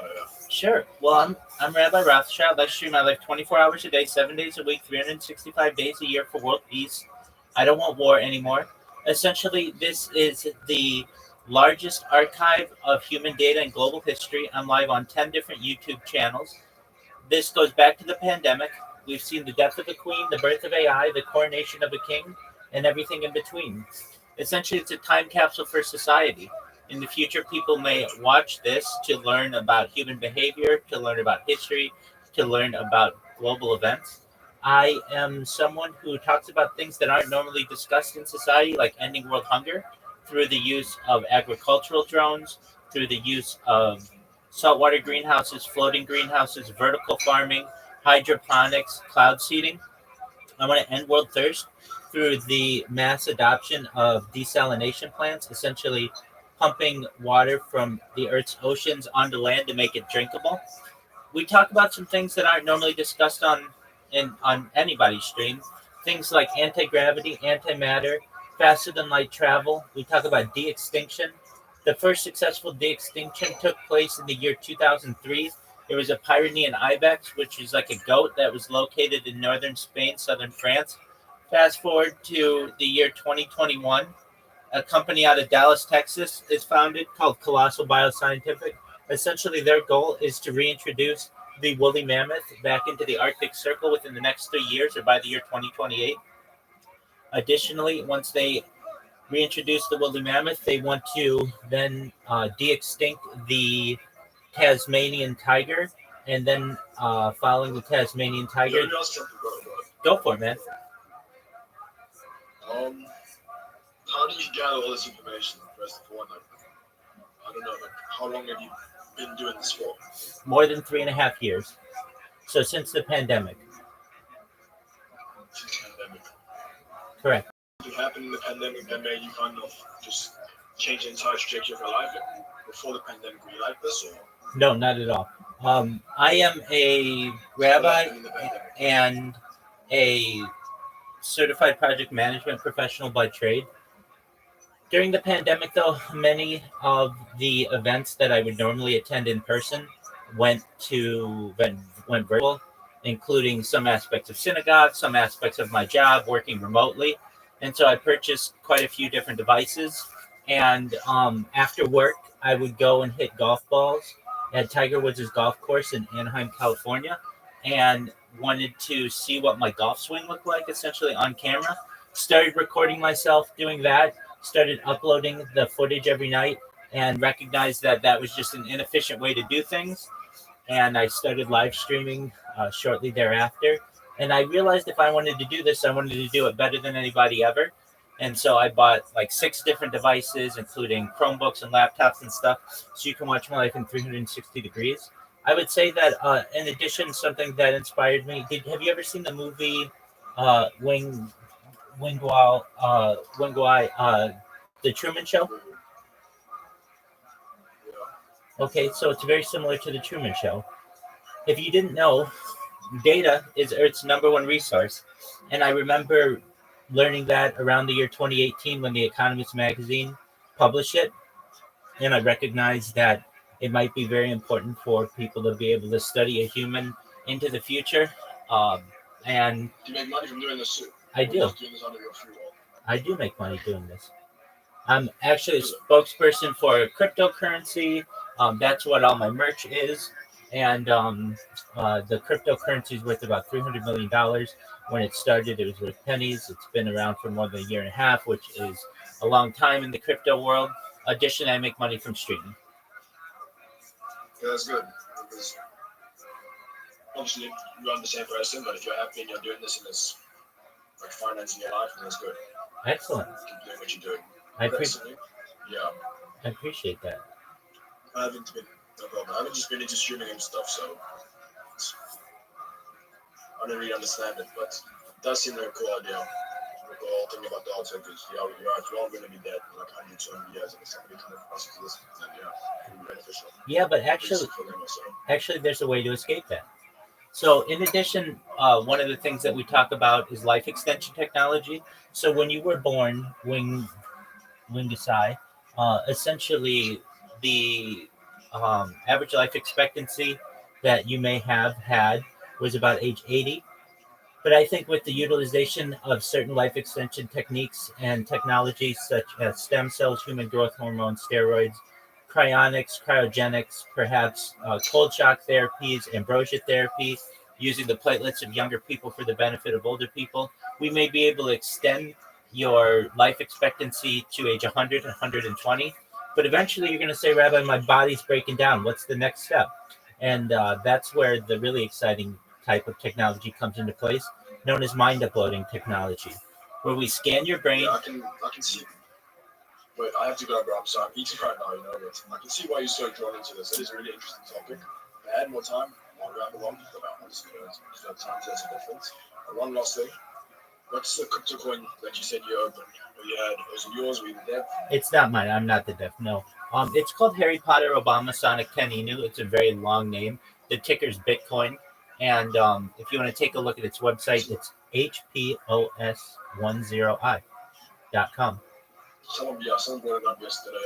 D: Sure. Well, I'm Rabbi Rothschild. I stream my life 24 hours a day, 7 days a week, 365 days a year for world peace. I don't want war anymore. Essentially, this is the largest archive of human data in global history. I'm live on 10 different YouTube channels. This goes back to the pandemic. We've seen the death of a queen, the birth of AI, the coronation of a king, and everything in between. Essentially, it's a time capsule for society. In the future, people may watch this to learn about human behavior, to learn about history, to learn about global events. I am someone who talks about things that aren't normally discussed in society, like ending world hunger, through the use of agricultural drones, through the use of saltwater greenhouses, floating greenhouses, vertical farming, hydroponics, cloud seeding. I want to end world thirst through the mass adoption of desalination plants, essentially pumping water from the Earth's oceans onto land to make it drinkable. We talk about some things that aren't normally discussed on anybody's stream. Things like anti-gravity, antimatter, faster than light travel. We talk about de-extinction. The first successful de-extinction took place in the year 2003. There was a Pyrenean ibex, which is like a goat that was located in northern Spain, southern France. Fast forward to the year 2021. A company out of Dallas, Texas is founded called Colossal Bioscientific. Essentially, their goal is to reintroduce the woolly mammoth back into the Arctic Circle within the next 3 years or by the year 2028. Additionally, once they reintroduce the woolly mammoth, they want to then de-extinct the Tasmanian tiger, and then following the Tasmanian tiger. Go for it, man.
J: How do you gather all this information? First of all, I don't know. How long have you been doing this for?
D: More than 3.5 years. So since the pandemic.
J: Since the pandemic.
D: Correct.
J: What happened in the pandemic that made you kind of just change the entire trajectory of your life? Like, before the pandemic, were you like this, or?
D: No, not at all. I am a rabbi and a certified project management professional by trade. During the pandemic, though, many of the events that I would normally attend in person went virtual, including some aspects of synagogue, some aspects of my job, working remotely. And so I purchased quite a few different devices. And after work, I would go and hit golf balls at Tiger Woods' golf course in Anaheim, California, and wanted to see what my golf swing looked like, essentially on camera. Started recording myself doing that, started uploading the footage every night, and recognized that that was just an inefficient way to do things. And I started live streaming shortly thereafter. And I realized if I wanted to do this, I wanted to do it better than anybody ever. And so I bought like 6 different devices, including Chromebooks and laptops and stuff, so you can watch my life in 360 degrees. I would say that in addition, something that inspired me, have you ever seen the movie Wing Wai, The Truman Show? Okay, so it's very similar to The Truman Show. If you didn't know, data is Earth's #1 resource. And I remember learning that around the year 2018 when The Economist magazine published it. And I recognized that it might be very important for people to be able to study a human into the future. And
J: Do you make money from doing this too?
D: I do.
J: Doing this under your free will?
D: I do make money doing this. I'm actually a spokesperson for cryptocurrency. That's what all my merch is. And the cryptocurrency is worth about $300 million. When it started, it was worth pennies. It's been around for more than 1.5 years, which is a long time in the crypto world. Additionally, I make money from streaming.
J: Yeah, that's good. Because obviously, you are the same person, but if you're happy and you're doing this and it's like financing your life, then that's good.
D: Excellent.
J: Keep doing what you're doing.
D: I appreciate that.
J: I haven't just been into streaming and stuff, so
M: I don't really understand it, but it does seem like a cool idea. Like the whole thing about dogs, like this, yeah, you're all going to be dead in like 100, 200 years, and if somebody kind of crosses this, then yeah, it would be beneficial.
D: Yeah, but actually, there's a way to escape that. So, in addition, one of the things that we talk about is life extension technology. So, when you were born, Wingasai, essentially the average life expectancy that you may have had was about age 80. But I think with the utilization of certain life extension techniques and technologies such as stem cells, human growth hormone, steroids, cryonics, cryogenics, perhaps cold shock therapies, ambrosia therapy, using the platelets of younger people for the benefit of older people, we may be able to extend your life expectancy to age 100, 120. But eventually you're going to say, Rabbi, my body's breaking down. What's the next step? And that's where the really exciting type of technology comes into place, known as mind uploading technology, where we scan your brain.
M: Yeah, I can see. Wait, I have to go, bro. I'm sorry. I'm eating right now, you know, but I can see why you're so drawn into this. It is a really interesting topic. If I had more time, I'll grab along to about this, so times there's a difference. And one last thing. What's the crypto coin that you said you opened? Or you had? Was it yours? Were you the dev?
D: It's not mine. I'm not the dev. No. It's called Harry Potter Obama Sonic 10 Inu. It's a very long name. The ticker's Bitcoin. And if you want to take a look at its website, it's hpos10i.com.
M: Someone brought it up yesterday.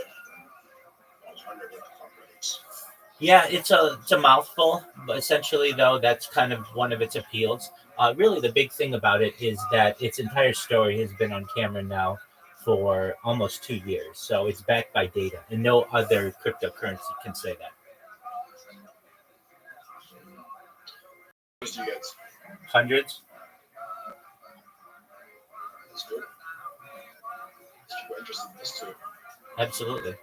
M: I was wondering what the company is.
D: Yeah, it's a mouthful, but essentially, though, that's kind of one of its appeals. Really, the big thing about it is that its entire story has been on camera now for almost 2 years. So it's backed by data, and no other cryptocurrency can say that.
M: What do you get?
D: Hundreds.
M: That's good. People are interested in this too.
D: Absolutely.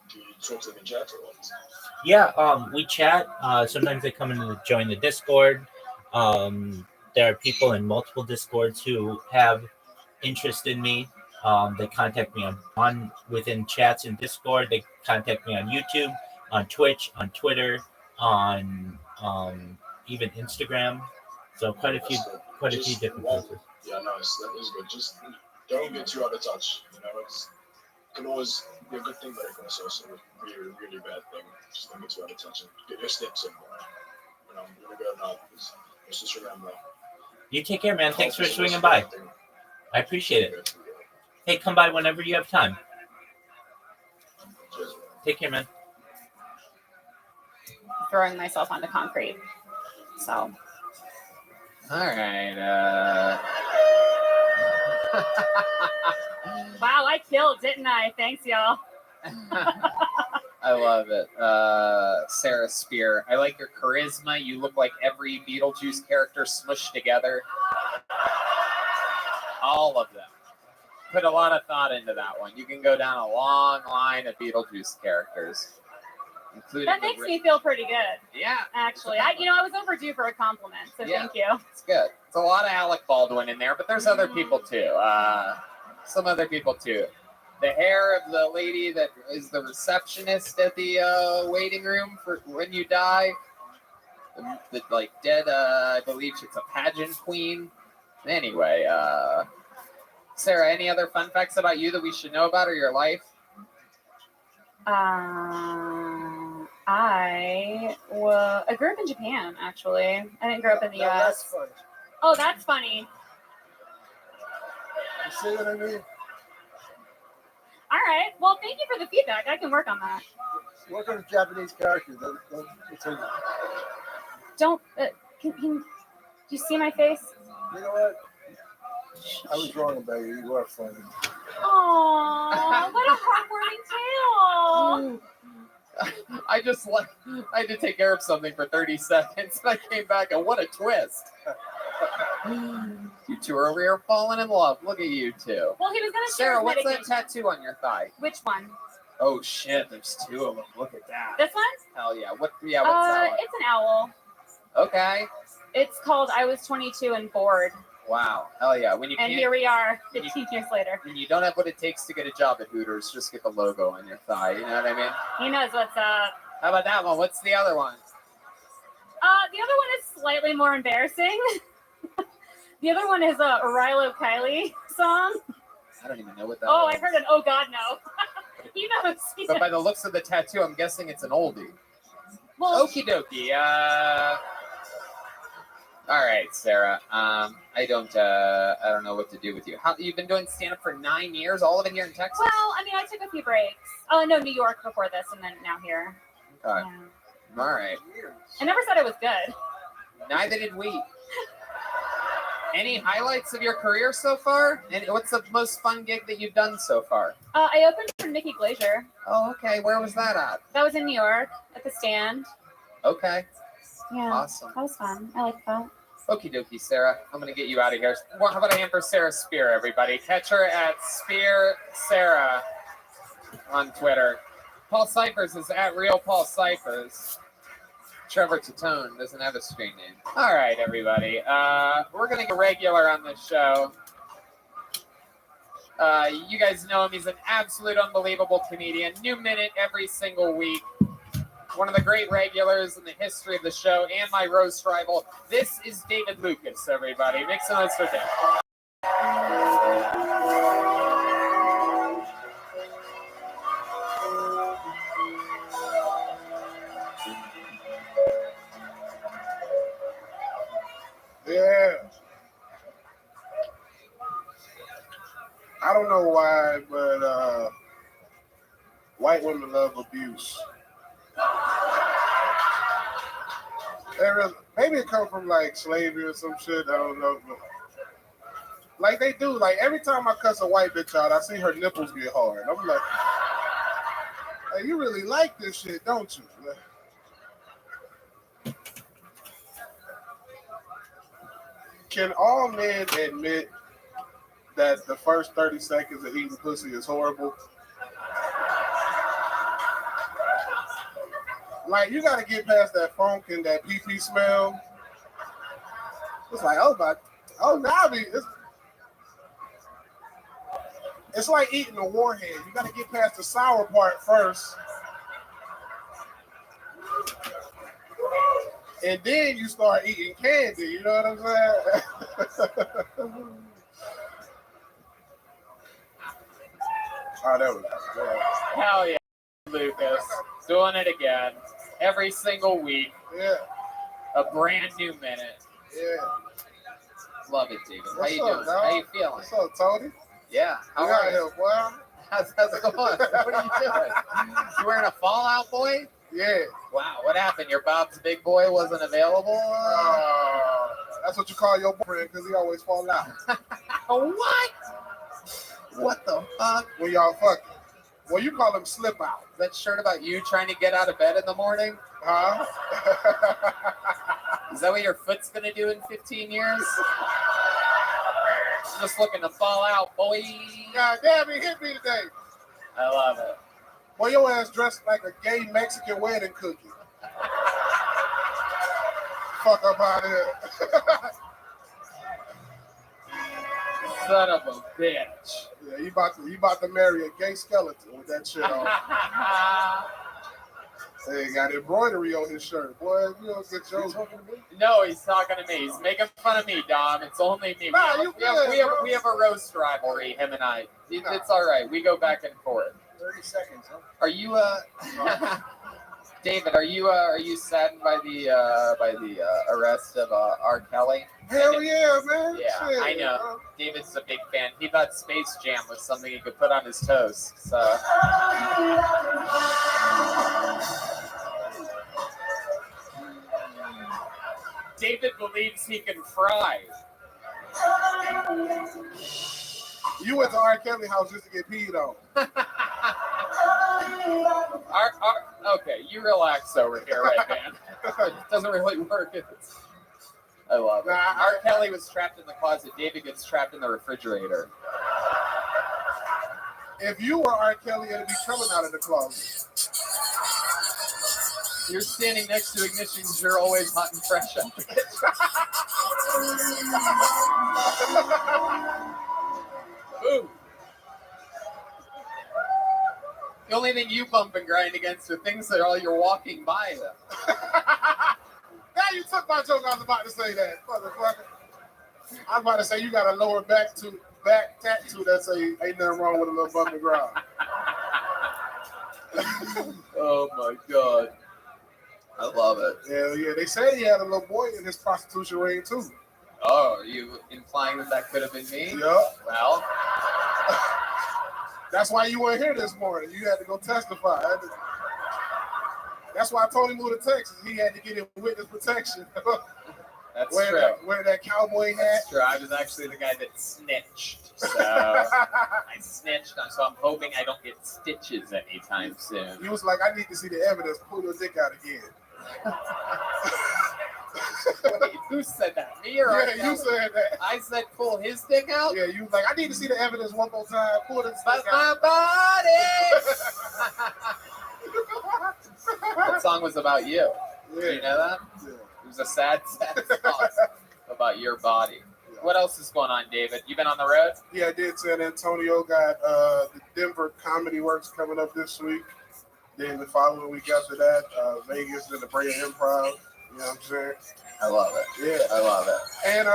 M: Do you talk to them in chat or what?
D: Yeah, we chat. Sometimes they come in to join the Discord. There are people in multiple Discords who have interest in me. They contact me on within chats in Discord. They contact me on YouTube, on Twitch, on Twitter, on even Instagram. So quite a few different places.
M: Yeah, nice. That is good. Just don't get too out of touch. You know, it can always be a good thing, but it can also be a really bad thing. Just don't get too out of touch and get your steps in. You know, I'm gonna go now because let's just remember.
D: You take care, man. Thanks for swinging by. I appreciate it. Hey, come by whenever you have time. Take care, man.
N: Throwing myself onto concrete. So.
A: All right.
N: Wow, I killed, didn't I? Thanks, y'all.
A: I love it. Sarah Spear. I like your charisma. You look like every Beetlejuice character smushed together. All of them. Put a lot of thought into that one. You can go down a long line of Beetlejuice characters. Including
N: That makes me feel pretty good.
A: Yeah.
N: Actually, I was overdue for a compliment, so
A: Yeah.
N: thank you.
A: It's good. It's a lot of Alec Baldwin in there, but there's other people too. Some other people too. The hair of the lady that is the receptionist at the waiting room for when you die. The like dead, I believe she's a pageant queen. Anyway, Sarah, any other fun facts about you that we should know about or your life?
N: I grew up in Japan, actually. I didn't grow up in the U.S.
B: That's funny.
N: Oh, that's funny.
B: You see what I mean?
N: All right. Well, thank you for the feedback. I can work on that.
B: Work on a Japanese character.
N: Don't. Can do you see my face?
B: You know what? I was wrong about you. You are funny.
N: Aww, what a heartwarming tale.
A: I had to take care of something for 30 seconds and I came back and what a twist. You two are over here falling in love. Look at you two.
N: Well, he was gonna share
A: Sarah,
N: his
A: what's that
N: medication.
A: tattoo on your thigh?
N: Which one?
A: Oh shit, there's two of them. Look at that.
N: This one?
A: Hell yeah. What's that one?
N: It's an owl.
A: Okay.
N: It's called I Was 22 and Bored.
A: Wow. Hell yeah. When you
N: And
A: can't-
N: here we are 15 years later.
A: when you don't have what it takes to get a job at Hooters, just get the logo on your thigh. You know what I mean?
N: He knows what's up.
A: How about that one? What's the other one?
N: The other one is slightly more embarrassing. The other one is a Rilo Kiley song.
A: I don't even know what that
N: Oh,
A: is.
N: I heard an oh god no. He knows.
A: But by the looks of the tattoo, I'm guessing it's an oldie.
N: Well,
A: Okie dokie. All right, Sarah. I don't know what to do with you. How you've been doing stand up for 9 years, all of it here in Texas?
N: well, I mean, I took a few breaks. Oh no, New York before this, and then now here.
A: Okay.
N: Yeah.
A: All right.
N: I never said it was good.
A: Neither did we. Any highlights of your career so far? And what's the most fun gig that you've done so far?
N: I opened for Nikki Glazer.
A: Oh, okay. Where was that at?
N: That was in New York at the Stand.
A: Okay.
N: Yeah.
A: Awesome.
N: That was fun. I like that.
A: Okie dokie, Sarah. I'm going to get you out of here. Well, how about a hand for Sarah Spear, everybody? Catch her at Spear Sarah on Twitter. Paul Cyphers is at Real Paul Cyphers. Trevor Tatone doesn't have a screen name. All right, everybody. We're going to get regular on this show. You guys know him. He's an absolute unbelievable comedian. New minute every single week. One of the great regulars in the history of the show and my roast rival. This is David Lucas, everybody. Make some noise for David.
P: Yeah. I don't know why, but white women love abuse. Maybe it comes from like slavery or some shit. I don't know. But, like they do. Like every time I cuss a white bitch out, I see her nipples get hard. I'm like, hey, you really like this shit, don't you? Can all men admit that the first 30 seconds of eating pussy is horrible? Like, you got to get past that funk and that pee-pee smell. It's like, it's like eating a warhead. You got to get past the sour part first. And then you start eating candy, you know what I'm saying? Oh, there we go.
A: Hell yeah, Lucas. Doing it again. Every single week.
P: Yeah.
A: A brand new minute.
P: Yeah.
A: Love it, David.
P: What's
A: How you
P: up,
A: doing?
P: dog?
A: How you feeling?
P: What's up, Tony?
A: Yeah. How
P: We
A: are
P: out
A: you?
P: here, boy.
A: How's it going? What are you doing? You wearing a Fallout Boy?
P: Yeah.
A: Wow. What happened? Your Bob's Big Boy wasn't available?
P: That's what you call your boyfriend because he always fall out.
A: What? What the fuck?
P: When y'all fucking. Well, you call him slip out.
A: That shirt about you trying to get out of bed in the morning?
P: Huh?
A: Is that what your foot's gonna do in 15 years? Just looking to fall out, boy.
P: God damn, he hit me today.
A: I love it.
P: Boy, your ass dressed like a gay Mexican wedding cookie. Fuck up out of here.
A: Son of a bitch.
P: Yeah, you about to marry a gay skeleton with that shit on. Hey, he got embroidery on his shirt. Boy, you don't get yours.
A: No, he's talking to me. He's making fun of me, Dom. It's only me.
P: Nah,
A: we have a roast rivalry, him and I. It's all right. We go back and forth.
B: 30 seconds, huh?
A: Are you David, are you saddened by the arrest of R. Kelly?
P: Hell yeah, man.
A: Yeah,
P: Shit,
A: I know.
P: bro.
A: David's a big fan. He thought Space Jam was something he could put on his toast. So David believes he can fry.
P: You went to R. Kelly house just to get peed on.
A: Okay, you relax over here, right, man? It doesn't really work. I love it. R. Kelly was trapped in the closet. David gets trapped in the refrigerator.
P: If you were R. Kelly, it'd be coming out of the closet.
A: You're standing next to ignitions. You're always hot and fresh. Ooh. The only thing you bump and grind against are things that are all you're walking by them.
P: That you took my joke? I was about to say that, motherfucker. I was about to say you got a lower back tattoo that say ain't nothing wrong with a little bump and grind.
A: Oh my god. I love it.
P: Hell yeah. They said he had a little boy in his prostitution ring too.
A: Oh, are you implying that could have been me?
P: Yup.
A: Well,
P: that's why you weren't here this morning. You had to go testify. That's why I told him to move to Texas. He had to get in witness protection.
A: that's
P: wear
A: true.
P: Wear that cowboy hat.
A: That's true. I was actually the guy that snitched. So I snitched, so I'm hoping I don't get stitches anytime soon.
P: He was like, I need to see the evidence. Pull your dick out again.
A: Wait, who said that? Me or
P: yeah, you said that.
A: I said pull his dick out?
P: Yeah, you was like, I need to see the evidence one more time. Pull his dick
A: out. My body! That song was about you.
P: Yeah.
A: Do you know that?
P: Yeah.
A: It was a sad song about your body. Yeah. What else is going on, David? You been on the road?
P: Yeah, I did. San Antonio got the Denver Comedy Works coming up this week. Then the following week after that, Vegas and the Brea Improv. You know what I'm saying?
A: I love it.
P: Yeah.
A: I love it.
P: And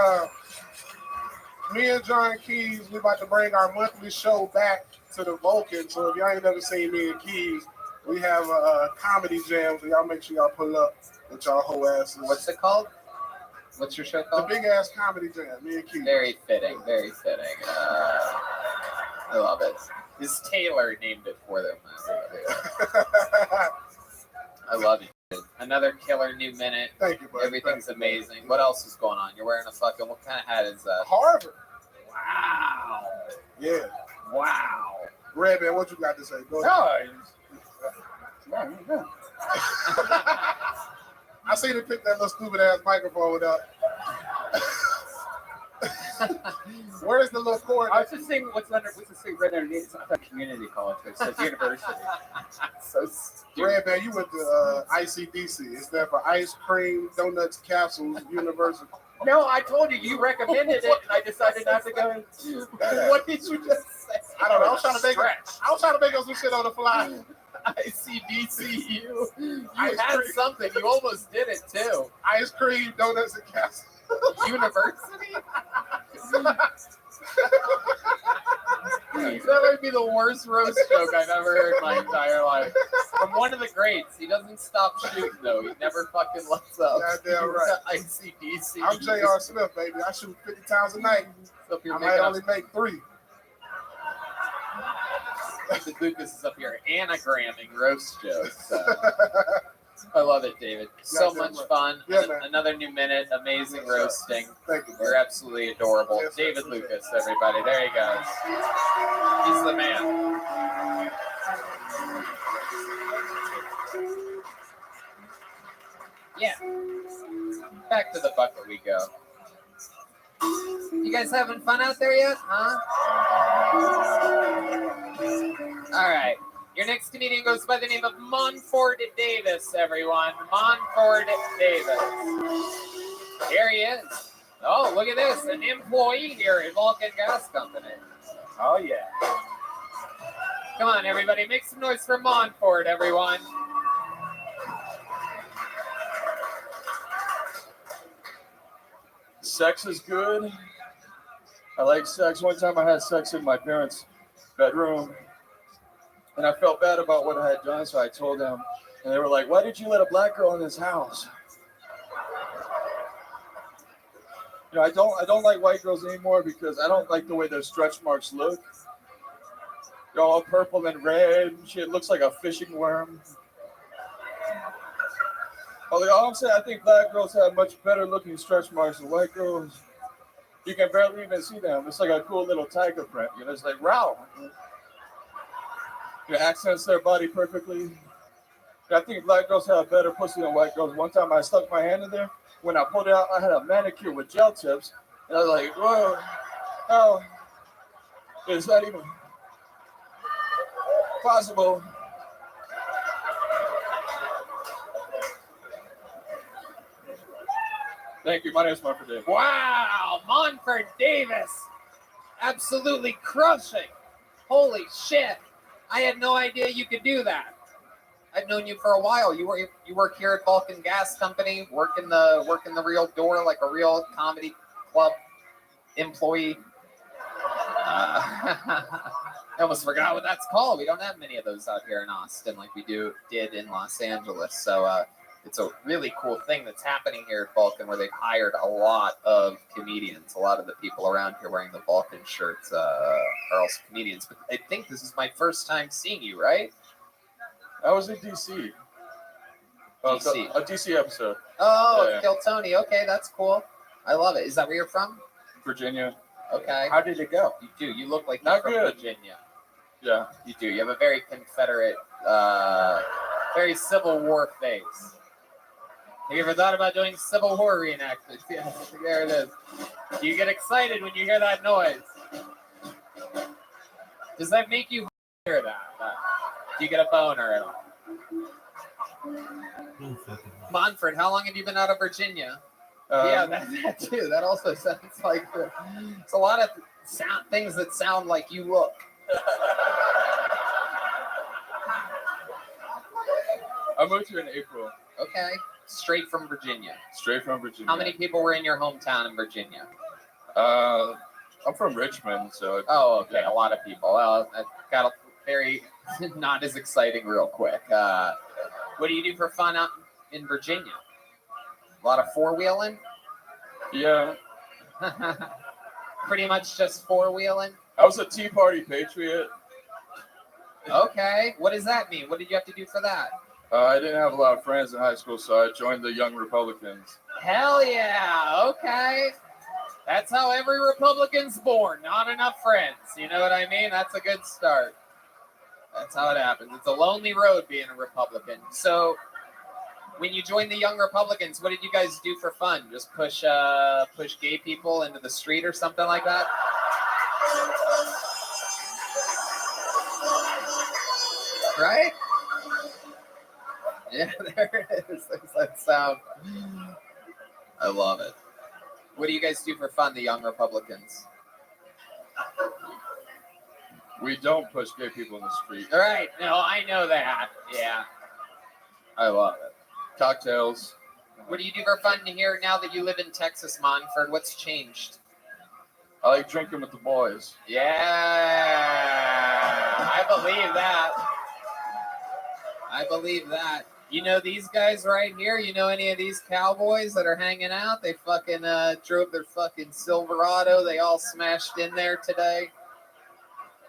P: me and John Keys, we about to bring our monthly show back to the Vulcan. So if y'all ain't never seen me and Keys, we have a comedy jam. So y'all make sure y'all pull up with y'all whole asses.
A: What's it called? What's your show called?
P: The Big Ass Comedy Jam. Me and Keys.
A: Very fitting. Very fitting. I love it. This Taylor named it for them. I love you. Another killer new minute.
P: Thank you, buddy.
A: Everything's amazing. What else is going on? You're wearing a fucking, what kind of hat is that?
P: Harvard.
A: Wow.
P: Yeah.
A: Wow.
P: Red Man, what you got to say? Go ahead.
A: No.
P: I seen him pick that little stupid ass microphone up. Where's the little cord?
T: I was just saying, what's the thing right underneath? It's not a community college, but it says university.
A: So stupid.
P: Red Man, you went to ICDC. It's there for ice cream, donuts, capsules, university.
T: No, I told you. You recommended it, and I decided not to go.
A: What did you just say?
P: I don't know. I was trying to make up some shit on the fly.
A: ICDC, you had something. You almost did it too.
P: Ice cream, donuts, and capsules.
A: University? That might be the worst roast joke I've ever heard in my entire life. From one of the greats. He doesn't stop shooting though. He never fucking lets up.
P: Goddamn right.
A: ICDC.
P: I'm J.R. Smith, baby. I shoot 50 times a night. I might only make 3.
A: The Lucas is up here anagramming roast jokes. I love it, David. So much fun.
P: Yeah, man.
A: Another new minute. Amazing roasting.
P: Thank you.
A: You're absolutely adorable.
P: Yes,
A: David Lucas, everybody. There he goes. He's the man. Yeah. Back to the bucket we go. You guys having fun out there yet? Huh? All right. Your next comedian goes by the name of Monford Davis, everyone. Monford Davis. Here he is. Oh, look at this. An employee here at Vulcan Gas Company. Oh, yeah. Come on, everybody. Make some noise for Monford, everyone.
O: Sex is good. I like sex. One time I had sex in my parents' bedroom, and I felt bad about what I had done, so I told them, and they were like, "Why did you let a black girl in this house?" You know, I don't like white girls anymore because I don't like the way their stretch marks look. They're all purple and red and shit. It looks like a fishing worm. All I'm saying, I think black girls have much better looking stretch marks than white girls. You can barely even see them. It's like a cool little tiger print. You know, it's like, wow. It accents their body perfectly. I think black girls have better pussy than white girls. One time I stuck my hand in there. When I pulled it out, I had a manicure with gel tips. And I was like, whoa, how is that even possible? Thank you. My name is Monford Davis.
A: Wow, Monford Davis. Absolutely crushing. Holy shit. I had no idea you could do that. I've known you for a while. You work here at Vulcan Gas Company, working the real door like a real comedy club employee. I almost forgot what that's called. We don't have many of those out here in Austin like we did in Los Angeles. So it's a really cool thing that's happening here at Vulcan, where they've hired a lot of comedians. A lot of the people around here wearing the Vulcan shirts are also comedians. But I think this is my first time seeing you, right?
O: I was in DC. Oh,
A: DC.
O: A DC episode.
A: Oh,
O: Yeah.
A: Kill Tony. Okay, that's cool. I love it. Is that where you're from?
O: Virginia.
A: Okay.
O: How did it go?
A: You do. You look like you're
O: Not
A: from
O: good.
A: Virginia.
O: Yeah.
A: You do. You have a very Confederate, very Civil War face. Have you ever thought about doing Civil War reenactments? Yeah, there it is. You get excited when you hear that noise. Does that make you hear that? Do you get a boner at all? Monfort, how long have you been out of Virginia? Yeah, that too. That also sounds like it's a lot of things that sound like you look.
O: I moved here in April.
A: Okay. Straight from Virginia.
O: Straight from Virginia.
A: How many people were in your hometown in Virginia?
O: I'm from Richmond, so.
A: Oh, okay. A lot of people. Well, that got a very not as exciting real quick. What do you do for fun out in Virginia? A lot of four-wheeling?
O: Yeah.
A: Pretty much just four-wheeling?
O: I was a Tea Party patriot.
A: Okay. What does that mean? What did you have to do for that?
O: I didn't have a lot of friends in high school, so I joined the Young Republicans.
A: Hell yeah. Okay. That's how every Republican's born. Not enough friends. You know what I mean? That's a good start. That's how it happens. It's a lonely road being a Republican. So when you joined the Young Republicans, what did you guys do for fun? Just push gay people into the street or something like that? Right? Yeah, there it is. There's that sound. I love it. What do you guys do for fun, the Young Republicans?
O: We don't push gay people in the street.
A: All right. No, I know that. Yeah.
O: I love it. Cocktails.
A: What do you do for fun here now that you live in Texas, Monfort? What's changed?
O: I like drinking with the boys.
A: Yeah. I believe that. I believe that. You know these guys right here? You know any of these cowboys that are hanging out? They fucking drove their fucking Silverado. They all smashed in there today.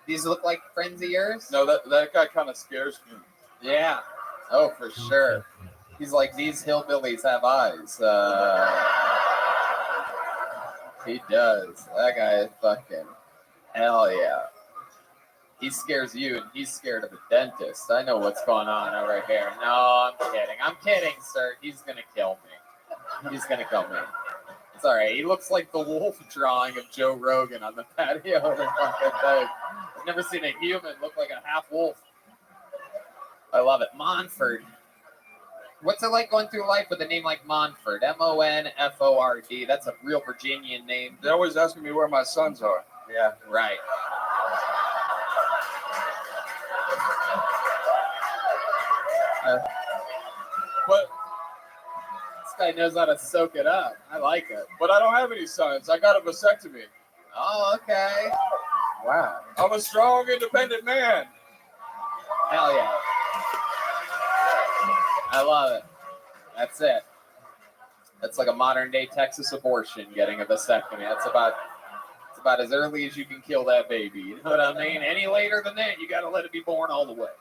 A: These look like friends of yours?
O: No, that guy kind of scares me.
A: Yeah. Oh, for sure. He's like, these hillbillies have eyes. He does. That guy is fucking hell yeah. He scares you, and he's scared of a dentist. I know what's going on over here. No, I'm kidding. I'm kidding, sir. He's gonna kill me. He's gonna kill me. It's all right. He looks like the wolf drawing of Joe Rogan on the patio of the fucking thing. I've never seen a human look like a half wolf. I love it. Monfort. What's it like going through life with a name like Monfort? Monford. That's a real Virginian name.
O: They're always asking me where my sons are.
A: Yeah, right.
O: But
A: this guy knows how to soak it up. I like it.
O: But I don't have any sons. I got a vasectomy.
A: Oh, okay. Wow.
O: I'm a strong, independent man.
A: Hell yeah. I love it. That's it. That's like a modern day Texas abortion, getting a vasectomy. It's about as early as you can kill that baby. You know what I mean? Any later than that, you got to let it be born all the way.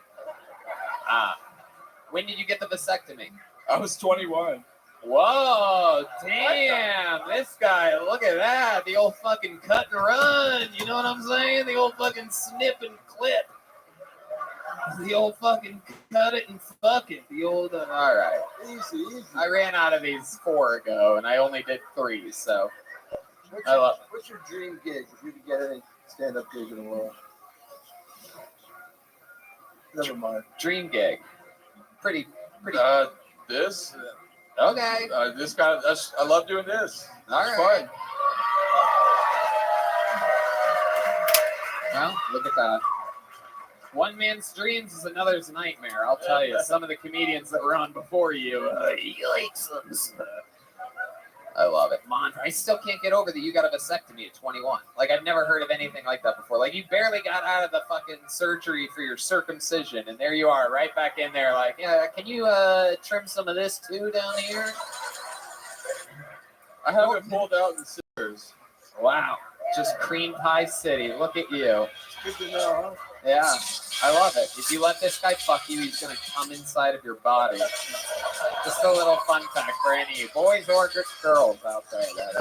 A: When did you get the vasectomy?
O: I was 21.
A: Whoa, damn, this guy, look at that. The old fucking cut and run. You know what I'm saying? The old fucking snip and clip. The old fucking cut it and fuck it. The old, all right.
B: Easy.
A: I ran out of these 4 ago, and I only did 3, so.
B: What's your dream gig if you could get any stand-up gig in the world? Never mind.
A: Dream gig. Pretty.
O: This.
A: Okay.
O: This kind of. I love doing this.
A: All
O: it's
A: right.
O: fun.
A: Well, look at that. One man's dreams is another's nightmare. I'll tell you. Some of the comedians that were on before you, yikes. I love it. Monford, I still can't get over that you got a vasectomy at 21. Like, I've never heard of anything like that before. Like, you barely got out of the fucking surgery for your circumcision, and there you are, right back in there, like, yeah, can you trim some of this too down here?
O: I have it pulled out in scissors.
A: Wow. Just cream pie city. Look at you.
O: It's good to know, huh?
A: Yeah, I love it. If you let this guy fuck you, he's going to come inside of your body. Just a little fun fact for any of you boys or girls out there that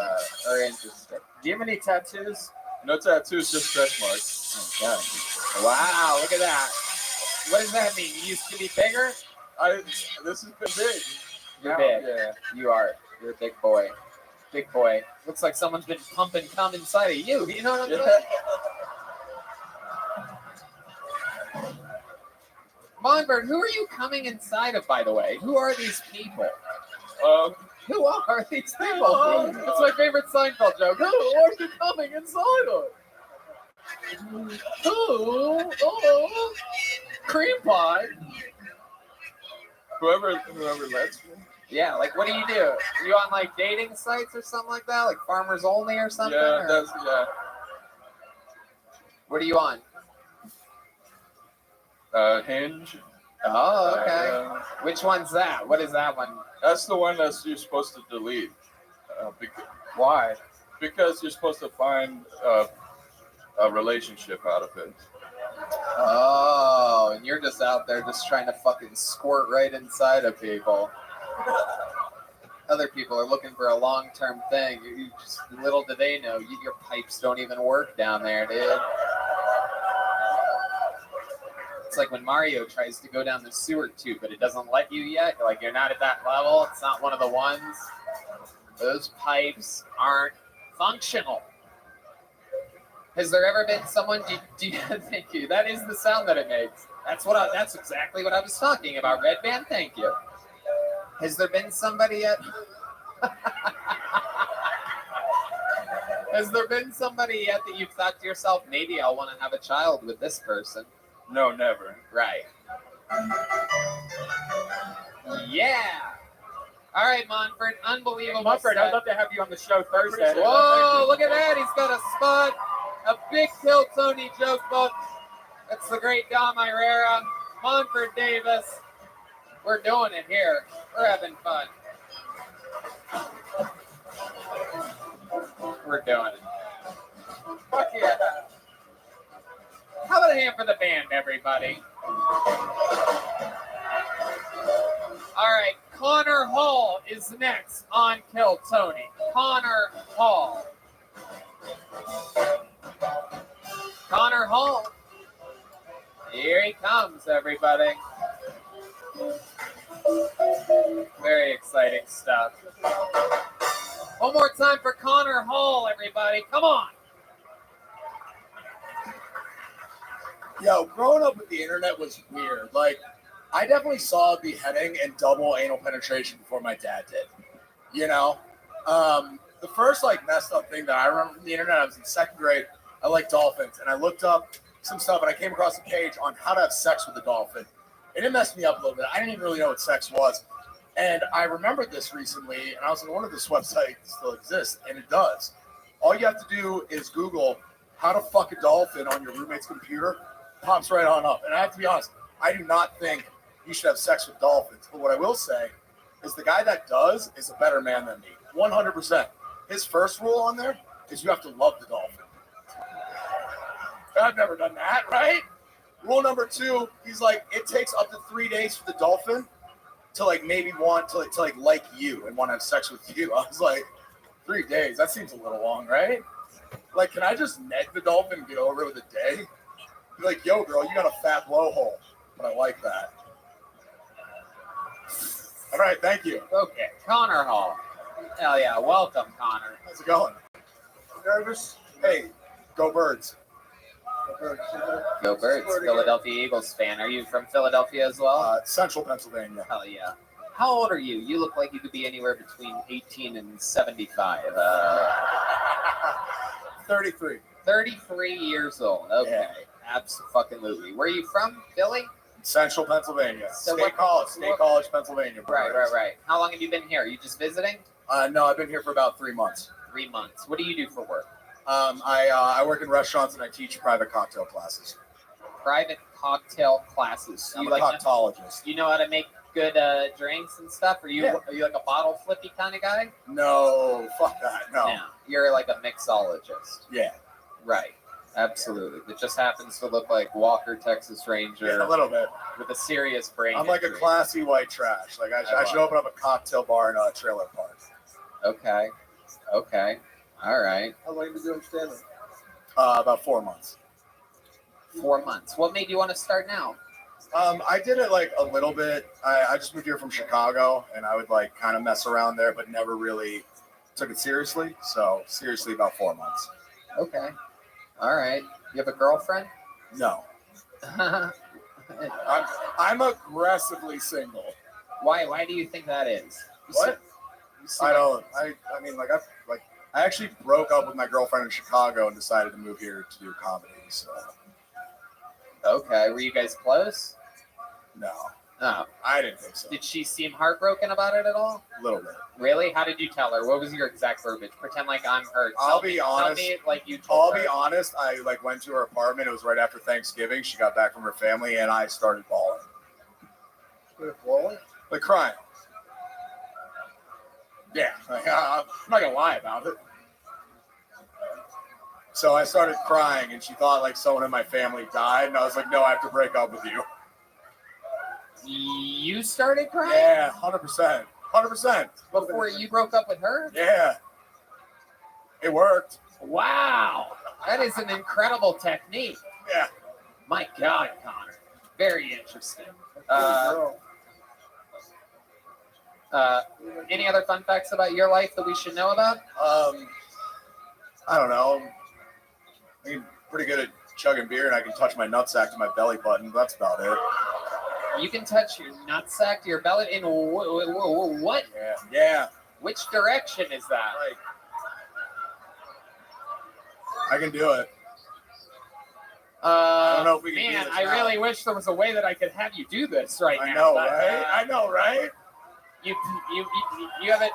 A: are interested.
O: Do you have any tattoos? No tattoos, just stretch marks.
A: Oh, wow, look at that. What does that mean? You used to be bigger?
O: This has been big.
A: You're big. Yeah. You are. You're a big boy. Big boy. Looks like someone's been pumping cum inside of you. You know what I'm saying? Monford, who are you coming inside of, by the way? Who are these people? Who are these people? It's my favorite Seinfeld joke. Who are you coming inside of? Who? Oh, cream pie.
O: Whoever lets me.
A: Yeah, like what do? Are you on like dating sites or something like that? Like Farmers Only or something?
O: Yeah,
A: yeah. What are you on?
O: Hinge.
A: Oh, okay. Which one's that? What is that one?
O: That's the one that you're supposed to delete.
A: Why?
O: Because you're supposed to find a relationship out of it.
A: Oh, and you're just out there just trying to fucking squirt right inside of people. Other people are looking for a long-term thing. You just, little do they know, your pipes don't even work down there, dude. It's like when Mario tries to go down the sewer tube, but it doesn't let you yet. Like, you're not at that level. It's not one of the ones. Those pipes aren't functional. Has there ever been someone? Thank you. That is the sound that it makes. That's exactly what I was talking about. Red Band. Thank you. Has there been somebody yet? Has there been somebody yet that you've thought to yourself, maybe I'll want to have a child with this person?
O: No, never.
A: Right. Yeah. All right, Monford. Unbelievable.
T: Monford, I'd love to have you on the show Thursday.
A: Whoa, look at that. He's got a spot. A big Kill Tony joke book. That's the great Dom Irera. Monford Davis. We're doing it here. We're having fun. We're doing it. Fuck yeah. How about a hand for the band, everybody? All right, Connor Hall is next on Kill Tony. Connor Hall. Connor Hall. Here he comes, everybody. Very exciting stuff. One more time for Connor Hall, everybody. Come on.
E: Yo, growing up with the internet was weird. Like, I definitely saw beheading and double anal penetration before my dad did. You know? The first, like, messed up thing that I remember from the internet, I was in second grade. I liked dolphins. And I looked up some stuff, and I came across a page on how to have sex with a dolphin. And it messed me up a little bit. I didn't even really know what sex was. And I remembered this recently, and I was on one of this websites still exists, and it does. All you have to do is Google how to fuck a dolphin on your roommate's computer. Pops right on up. And I have to be honest, I do not think you should have sex with dolphins. But what I will say is the guy that does is a better man than me. 100%. His first rule on there is you have to love the dolphin. I've never done that, right? Rule number 2, he's like, it takes up to 3 days for the dolphin to like maybe want to like you and want to have sex with you. I was like, 3 days? That seems a little long, right? Like, can I just neg the dolphin and get over it with a day? Be like, yo, girl, you got a fat blowhole. But I like that. All right, thank you.
A: Okay, Connor Hall. Hell yeah, welcome, Connor.
E: How's it going? Nervous? Hey, go Birds.
A: Go Birds, Philadelphia Eagles fan. Are you from Philadelphia as well?
E: Central Pennsylvania.
A: Hell yeah. How old are you? You look like you could be anywhere between 18 and 75.
E: 33.
A: 33 years old. Okay.
E: Yeah.
A: Absolutely. Where are you from? Philly?
E: Central Pennsylvania.
A: So
E: State College, Pennsylvania.
A: Right. How long have you been here? Are you just visiting?
E: No, I've been here for about 3 months.
A: 3 months. What do you do for work?
E: I work in restaurants and I teach private cocktail classes.
A: Private cocktail classes. So
E: I'm
A: you
E: a proctologist.
A: You know how to make good drinks and stuff? Are you like a bottle flippy kind of guy?
E: No, fuck that. No.
A: You're like a mixologist.
E: Yeah.
A: Right. Absolutely. It just happens to look like Walker, Texas Ranger.
E: Yeah, a little bit.
A: With a serious brain.
E: I'm like a
A: injury.
E: classy white trash. Like I should open up a cocktail bar in a trailer park.
A: Okay. All right.
B: How long have you been doing stand-up?
E: About 4 months.
A: 4 months. What made you want to start now?
E: I did it like a little bit. I just moved here from Chicago, and I would like kind of mess around there, but never really took it seriously. So seriously, about 4 months.
A: Okay. All right. You have a girlfriend?
E: No. I'm aggressively single.
A: Why do you think that is?
E: What? I don't. I mean, I actually broke up with my girlfriend in Chicago and decided to move here to do comedy. So.
A: Okay. Were you guys close?
E: No.
A: No.
E: I didn't think so.
A: Did she seem heartbroken about it at all?
E: A little bit.
A: Really? How did you tell her? What was your exact verbiage? Pretend like I'm her.
E: I'll be honest.
A: Tell me like you told her.
E: I'll be honest. I like went to her apartment. It was right after Thanksgiving. She got back from her family, and I started bawling.
B: Bawling?
E: Like crying. Yeah. I'm not gonna lie about it. So I started crying, and she thought like someone in my family died, and I was like, no, I have to break up with you.
A: You started crying?
E: Yeah, 100%. 100%.
A: Before you broke up with her?
E: Yeah. It worked.
A: Wow. That is an incredible technique.
E: Yeah.
A: My God, Connor. Very interesting. Any other fun facts about your life that we should know about?
E: I don't know. I'm pretty good at chugging beer, and I can touch my nutsack to my belly button. That's about it.
A: You can touch your nutsack to your belly in what?
E: Yeah.
A: Which direction is that?
E: Like, I can do it. I don't know if we can do this
A: I
E: now.
A: really wish there was a way that I could have you do this right now.
E: I know,
A: but,
E: right? I know, right?
A: You have it.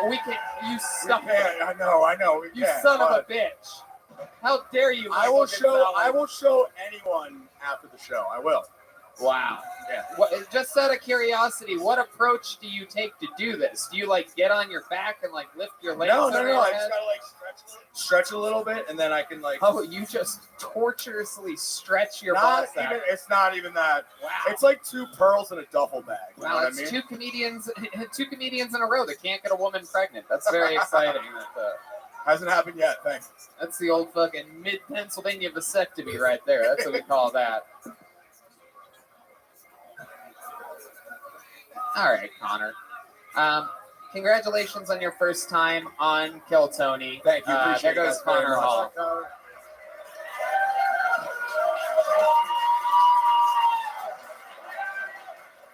A: We can. You stop it.
E: I know. We
A: You
E: can,
A: son of a
E: but
A: bitch! How dare you?
E: I will show anyone after the show. I will.
A: Wow.
E: Yeah.
A: Just out of curiosity, what approach do you take to do this? Do you like get on your back and like lift your legs?
E: No.
A: over your
E: I
A: head?
E: just gotta like stretch a little bit, and then I can like.
A: Oh, you just torturously stretch your
E: Not
A: ball sack.
E: even. It's not even that.
A: Wow.
E: It's like 2 pearls in a duffel bag. You know
A: Wow,
E: what
A: it's
E: I mean?
A: two comedians in a row that can't get a woman pregnant. That's very exciting.
E: Hasn't happened yet. Thanks.
A: That's the old fucking mid-Pennsylvania vasectomy right there. That's what we call that. All right, Connor. Congratulations on your first time on Kill Tony.
E: Thank you. Appreciate
A: there
E: it,
A: goes
E: guys, very
A: Connor
E: much.
A: Hall.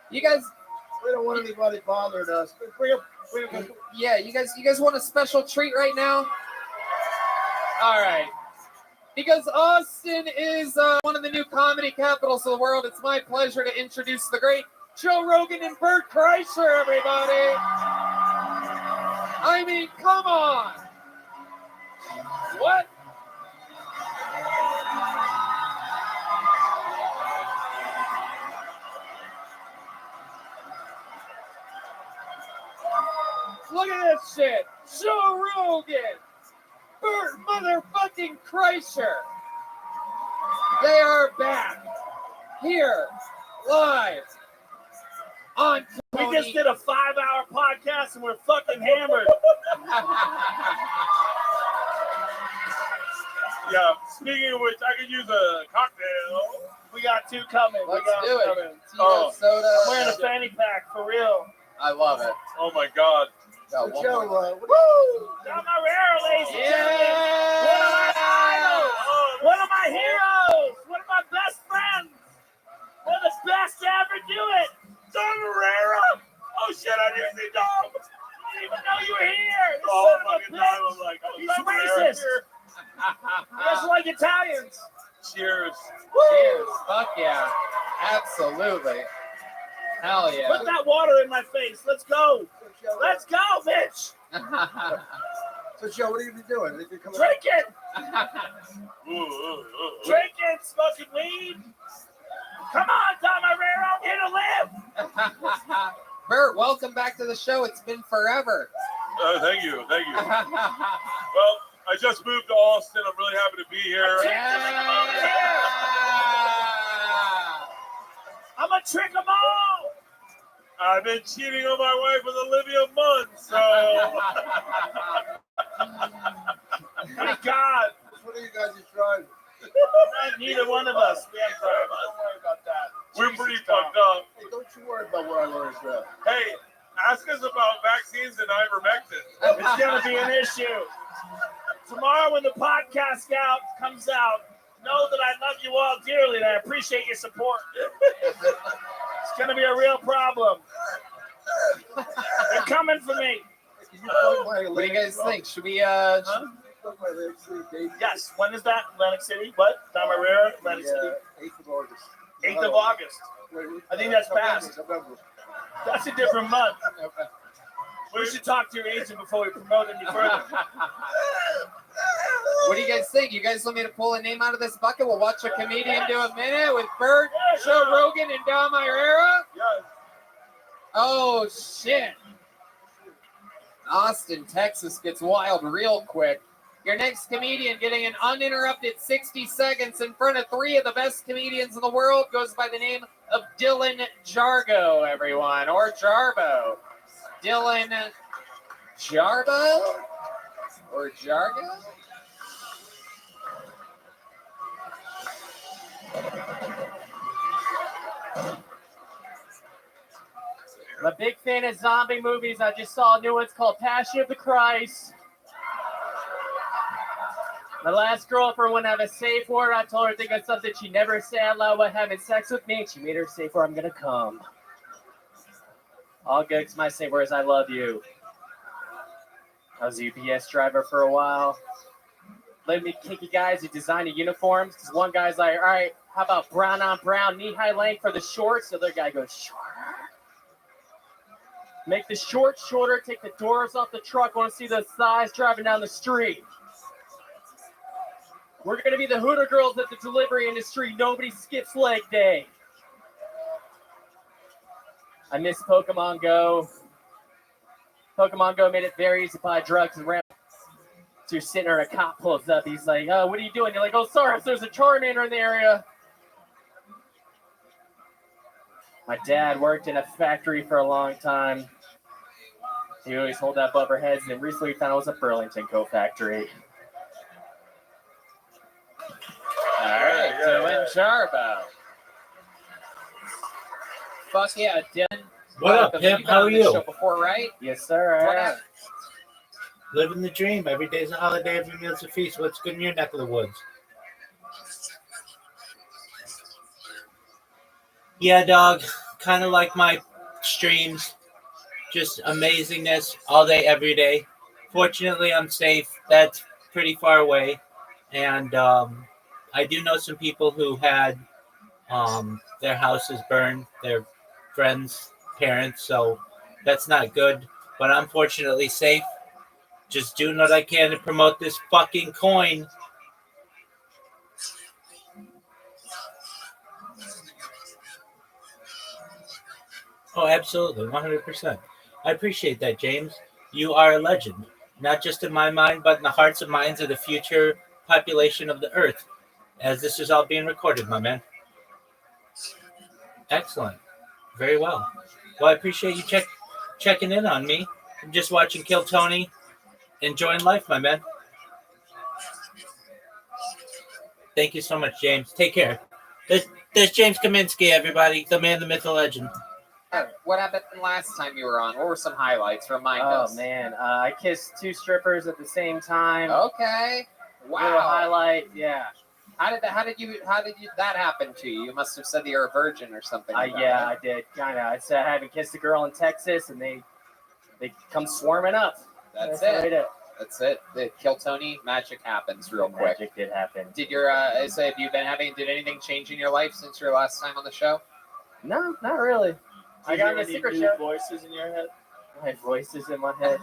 A: You guys,
B: We don't want anybody bothering us.
A: yeah, you guys want a special treat right now? All right. Because Austin is one of the new comedy capitals of the world, it's my pleasure to introduce the great Joe Rogan and Bert Kreischer, everybody. I mean, come on. What? Look at this shit. Joe Rogan. Bert motherfucking Kreischer. They are back. Here. Live. On
K: We
A: Tony.
K: just did a 5-hour podcast and we're fucking hammered. Yeah, speaking of which, I could use a cocktail. We got 2 coming.
A: Let's
K: we got
A: do it.
K: coming.
A: Tito, soda.
K: I'm wearing a fanny pack for real.
A: I love it.
K: Oh my god.
A: Got one
B: Joe,
A: more.
K: Woo! John Marrero, ladies and gentlemen. One of my idols. One of my heroes. One of my best friends. One of the best to ever do it. John Marrero. Oh shit, I didn't see Dom. I didn't even know you were here. This son of a bitch. He's racist. He doesn't like Italians.
A: Cheers. Cheers. Fuck yeah. Absolutely. Hell yeah.
K: Put that water in my face. Let's go. Let's go, bitch.
B: So, Joe, what are you gonna be doing? Anything coming up?
K: Drinking. Drinking, smoking weed. Come on, Tom Herrera, here to live.
A: Bert, welcome back to the show. It's been forever.
R: Thank you. Well, I just moved to Austin. I'm really happy to be here.
K: I'm a trick 'em all.
R: I've been cheating on my wife with Olivia Munn, so.
K: My God.
B: What are you guys trying?
K: Neither one of us. We have time. Don't worry about that.
R: We're pretty fucked up.
B: Hey, don't you worry about what I learned, Joe.
R: Hey, ask us about vaccines and ivermectin.
K: It's going to be an issue. Tomorrow when the podcast comes out, know that I love you all dearly and I appreciate your support. It's going to be a real problem. They're coming for me.
A: What do you guys think? Should we,
K: Yes, when is that? Atlantic City? What? Tom Herrera, Atlantic City?
B: 8th of August.
K: 8th of August. I think that's past. That's a different month. We should talk to your agent before we promote any further.
A: What do you guys think? You guys want me to pull a name out of this bucket? We'll watch a comedian do a minute with Bert, Joe Rogan, and Dom Herrera? Oh, shit. Austin, Texas gets wild real quick. Your next comedian getting an uninterrupted 60 seconds in front of 3 of the best comedians in the world goes by the name of Dylan Jargo, everyone, or Jarbo. Dylan Jarbo? Or Jargo?
G: I'm a big fan of zombie movies. I just saw a new one. It's called Passion of the Christ. My last girlfriend wouldn't have a safe word. I told her to think of something she never said out loud while having sex with me. And she made her safe word, I'm going to come. All good, because my safe word is I love you. I was a UPS driver for a while. Let me kick you guys who design the uniforms. Because one guy's like, all right, how about brown on brown, knee-high length for the shorts? The other guy goes, shorter. Make the shorts shorter, take the doors off the truck. I want to see those thighs driving down the street. We're going to be the Hooter girls at the delivery industry. Nobody skips leg day. I miss Pokemon Go. Pokemon Go made it very easy to buy drugs and ramp. So you're sitting there and a cop pulls up. He's like, oh, what are you doing? You're like, oh, sorry, there's a Charmander in the area. My dad worked in a factory for a long time. He always hold that above our heads, and then recently we found it was a Burlington Coat factory.
A: All right, Dylan Jarbo. Fuck yeah, Dylan.
D: What up,
A: Welcome.
D: Pimp?
A: You've been
D: How
A: on
D: are
A: this
D: you?
A: show before, right?
G: Yes, sir.
A: What happened?
D: Living the dream. Every day's a holiday, every meal's a feast. What's good in your neck of the woods? Yeah, dog. Kind of like my streams. Just amazingness all day, every day. Fortunately, I'm safe. That's pretty far away. And I do know some people who had their houses burned, their friends, parents. So that's not good. But I'm fortunately safe. Just doing what I can to promote this fucking coin. Oh, absolutely. 100%. I appreciate that, James. You are a legend. Not just in my mind, but in the hearts and minds of the future population of the Earth. As this is all being recorded, my man. Excellent. Very well. Well, I appreciate you checking in on me. I'm just watching Kill Tony. Enjoying life, my man. Thank you so much, James. Take care. There's James Kaminsky, everybody. The man, the myth, the legend.
A: What happened last time you were on? What were some highlights? Remind us.
G: Oh, man. I kissed 2 strippers at the same time.
A: Okay. Wow.
G: Little highlight, yeah.
A: How did that happen to you? You must have said that you're a virgin or something.
G: Yeah, I did. Kind of. I said I haven't kissed a girl in Texas, and they come swarming up.
A: That's
G: Right
A: it. That's it. The Kill Tony magic happens real quick.
G: Magic did happen.
A: Did your so have you been having? Did anything change in your life since your last time on the show?
G: No, not really. I
C: Did
G: got
C: you
G: in a
C: have any
G: secret
C: new
G: show.
C: voices in your head?
G: My voices in my head.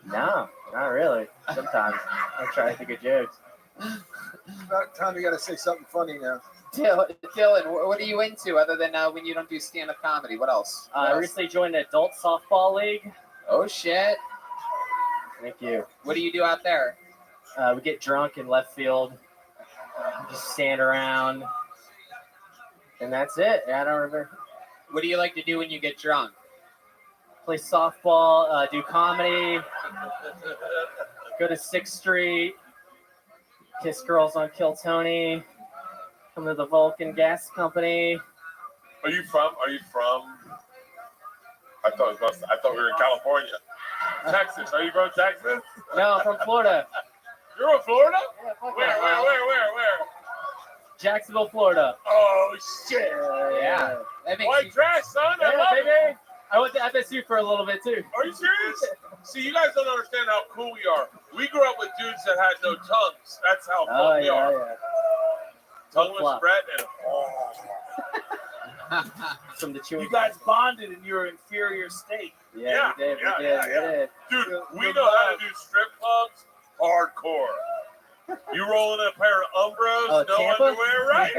G: No, not really. Sometimes I try to think of jokes.
B: About time you got to say something funny now.
A: Dylan, what are you into other than when you don't do stand-up comedy? What else?
G: I recently joined the adult softball league.
A: Oh shit!
G: Thank you.
A: What do you do out there?
G: We get drunk in left field, just stand around, and that's it. I don't remember.
A: What do you like to do when you get drunk?
G: Play softball, do comedy, go to 6th Street, kiss girls on Kill Tony, come to the Vulcan Gas Company.
R: Are you from? I thought we were in California. Texas. Are you from Texas?
G: No, I'm from Florida.
R: You're from Florida?
G: Yeah, fuck
R: Where?
G: Jacksonville, Florida.
R: Oh shit!
A: Yeah. That makes
R: White trash, son. I
G: Yeah,
R: love
G: baby.
R: it.
G: I went to FSU for a little bit too.
R: Are you serious? See, you guys don't understand how cool we are. We grew up with dudes that had no tongues. That's how cool we are. Tongueless
G: Flip-flop.
R: Brett and
G: From the chewing.
C: You guys bonded in your inferior state.
G: Yeah, we did. We did.
R: Dude, we know how to do strip clubs hardcore. You rolling a pair of Umbros, no
G: Tampa?
R: underwear, right?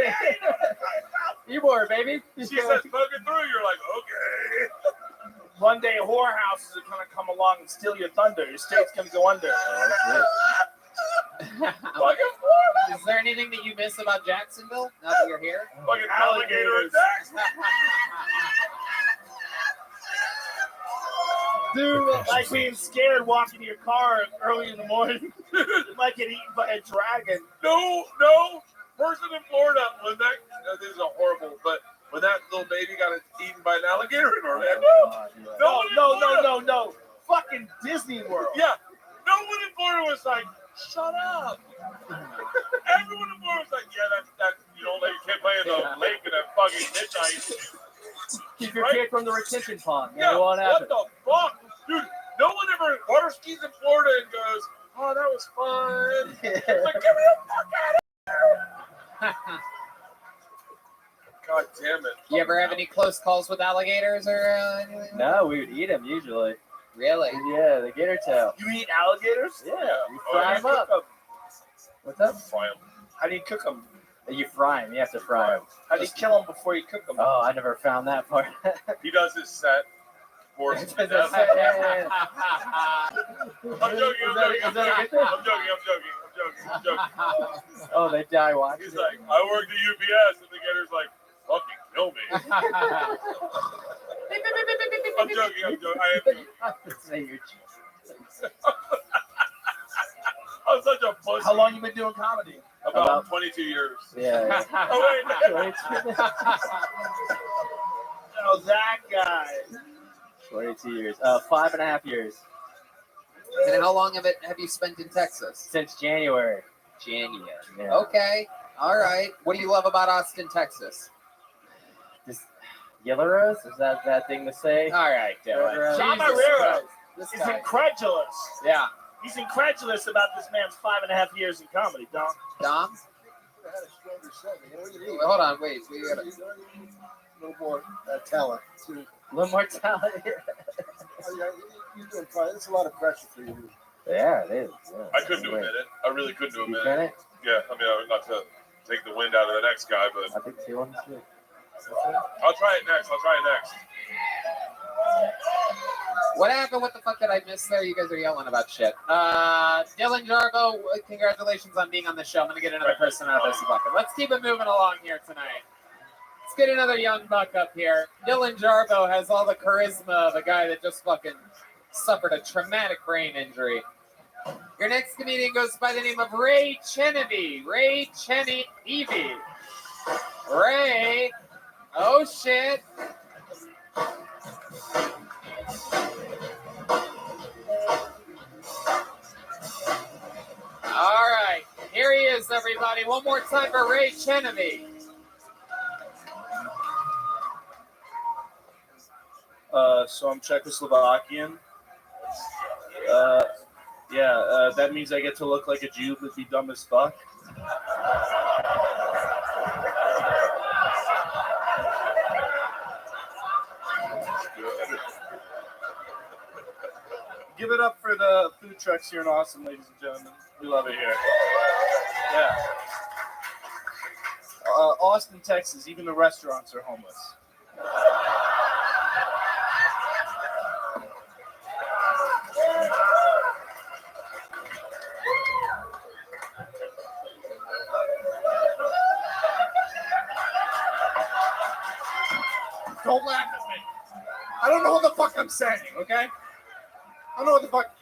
G: You wore it, baby.
R: She says poking through, you're like, okay.
C: One day, whorehouses are going to come along and steal your thunder. Your state's going to go under.
A: Is there anything that you miss about Jacksonville now that you're here?
R: Fucking alligator attacks.
C: Dude, like being scared walking to your car early in the morning. You might get eaten by a dragon.
R: No. Person in Florida, when that, this is a horrible, but when that little baby got eaten by an alligator in Orlando.
C: No. Fucking Disney World.
R: Yeah. No one in Florida was like, shut up. Everyone in Florida was like, yeah, that you don't let your kid play in the lake at that fucking midnight.
G: Keep your kid from the retention pond.
R: Yeah,
G: It won't happen.
R: what the fuck? Dude, no one ever water skis in Florida and goes, oh, that was fun. It's like, get me the fuck out of here. God damn it.
A: You ever have any close calls with alligators or anything?
G: No, we would eat them usually.
A: Really?
G: Yeah, the gator tail.
C: You eat alligators?
G: Yeah, you fry them up. What's up?
R: Fry them.
C: How do you cook them?
G: You fry them. You have to fry them.
C: How do you kill them before you cook them?
G: Oh, I never found that part.
R: He does his set. Force
G: Does his set, yeah.
R: I'm joking.
G: Oh, they die watching.
R: He's like, I worked at UPS, and the gator's like, fucking kill me. I'm joking. I am joking. I'm such a pussy.
C: How long you been doing comedy?
R: About 22 years.
G: Yeah.
R: Oh, wait.
C: Oh, that guy.
G: 22 years. 5.5 years.
A: And how long have you spent in Texas?
G: Since January.
A: January.
G: Yeah.
A: Okay. All right. What do you love about Austin, Texas?
G: Yellow Rose? Is that that thing to say?
A: All right, Dylan.
C: John
A: Jesus
C: Marrero
A: Christ. This
C: is
A: guy.
C: incredulous.
A: Yeah.
C: He's incredulous about this man's 5.5 years in comedy, Dom.
A: Dom?
B: Wait,
A: hold on. Wait. We gotta...
B: A little more talent. Too.
G: A little more talent.
B: You're doing fine. It's a lot of pressure for you.
G: Yeah, it is. Yeah.
R: I couldn't do a minute. I really couldn't do a
G: You
R: minute.
G: can it?
R: Yeah, I mean, not to take the wind out of the next guy, but
G: I think 2 on the street.
R: I'll try it next.
A: What happened? What the fuck did I miss there? You guys are yelling about shit. Dylan Jarbo, congratulations on being on the show. I'm going to get another person out of this bucket. Let's keep it moving along here tonight. Let's get another young buck up here. Dylan Jarbo has all the charisma of a guy that just fucking suffered a traumatic brain injury. Your next comedian goes by the name of Ray Chenevy. Ray Chenevy. Ray. Oh, shit. All right. Here he is, everybody. One more time for Ray Chenevy.
C: So I'm Czechoslovakian.
H: That means I get to look like a Jew but be dumb as fuck. Give it up for the food trucks here in Austin, ladies and gentlemen. We love it here. Yeah. Austin, Texas, even the restaurants are homeless.
O: Don't laugh at me. I don't know what the fuck I'm saying, okay? I don't know what the fuck.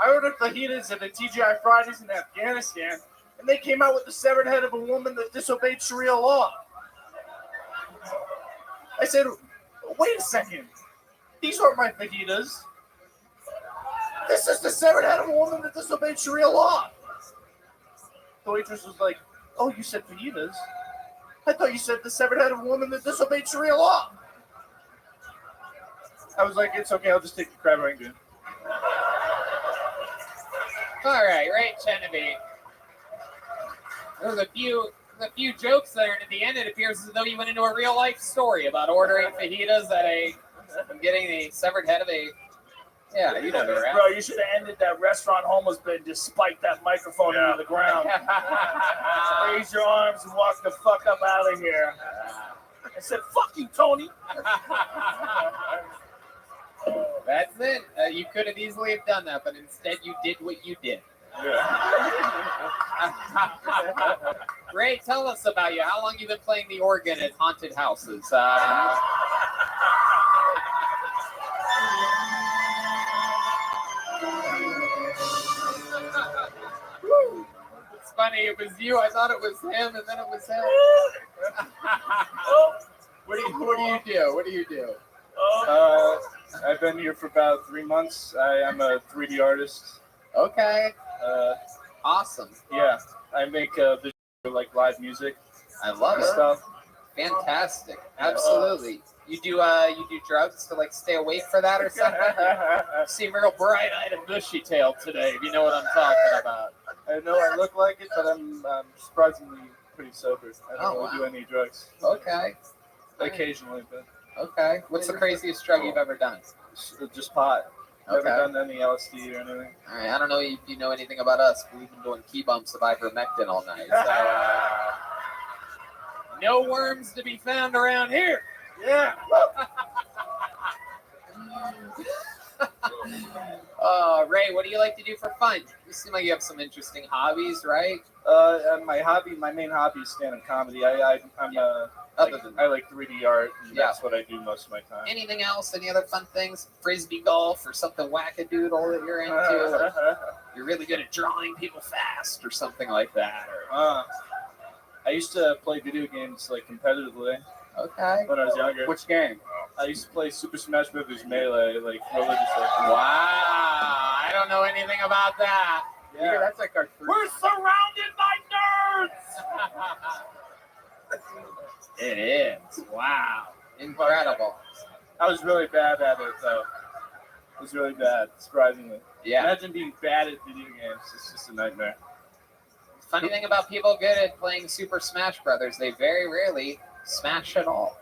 O: I ordered fajitas at the TGI Fridays in Afghanistan, and they came out with the severed head of a woman that disobeyed Sharia law. I said, wait a second. These aren't my fajitas. This is the severed head of a woman that disobeyed Sharia law. The waitress was like, oh, you said fajitas? I thought you said the severed head of a woman that disobeyed Sharia law. I was like, it's okay, I'll just take the crab rangoon.
A: All right, right, Genevieve. There was a few jokes there, and at the end, it appears as though you went into a real life story about ordering fajitas and getting the severed head of a. Yeah, you know the rest.
K: Bro, you should have ended that restaurant homeless bit. Just spike that microphone into the ground. Raise your arms and walk the fuck up out of here. I said, "Fuck you, Tony."
A: That's it. You could have easily have done that, but instead you did what you did. Ray, tell us about you. How long you been playing the organ at haunted houses? It's funny. It was you. I thought it was him, and then it was him. What do you do?
H: I've been here for about 3 months. I am a 3D artist.
A: Okay. Awesome.
H: Yeah, I make visual, like live music.
A: I love it.
H: Stuff.
A: Fantastic. Absolutely. You do drugs to like stay awake for that or something? You seem real bright-eyed and bushy-tailed today, if you know what I'm talking about.
H: I know I look like it, but I'm surprisingly pretty sober. I don't really do any drugs.
A: Okay.
H: Occasionally, but.
A: Okay. What's the craziest drug you've ever done?
H: Just pot.
A: Okay.
H: Never done any LSD or anything.
A: All right. I don't know if you know anything about us, but we've been doing key bumps of ivermectin all night. So, no worms to be found around here.
H: Yeah.
A: Ray, what do you like to do for fun? You seem like you have some interesting hobbies, right?
H: My main hobby is stand-up comedy. I like 3D art, and that's what I do most of my time.
A: Anything else? Any other fun things? Frisbee golf or something wackadoodle that you're into? You're really good at drawing people fast or something like that? Or
H: I used to play video games like competitively.
A: Okay.
H: When I was younger.
A: Which game?
H: I used to play Super Smash Bros. Melee like religiously.
A: Wow, I don't know anything about that.
H: Yeah,
A: that's like our first.
K: We're surrounded by nerds.
A: It is. Wow. Incredible.
H: I was really bad at it though. It was really bad, surprisingly.
A: Yeah.
H: Imagine being bad at video games. It's just a nightmare.
A: Funny thing about people good at playing Super Smash Brothers, they very rarely smash at all.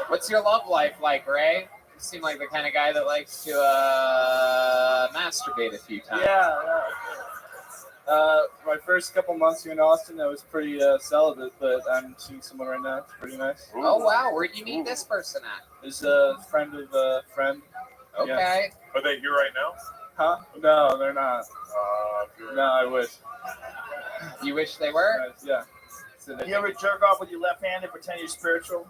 A: What's your love life like, Ray? You seem like the kind of guy that likes to masturbate a few times.
H: Yeah. My first couple months here in Austin, I was pretty celibate, but I'm seeing someone right now. It's pretty nice.
A: Oh, wow. Where'd you meet this person at?
H: Is a friend of a friend.
A: Okay.
H: Yeah.
R: Are they here right now?
H: Huh? No, they're not. No, I wish.
A: You wish they were?
H: Yeah.
K: So you ever jerk off with your left hand and pretend you're spiritual?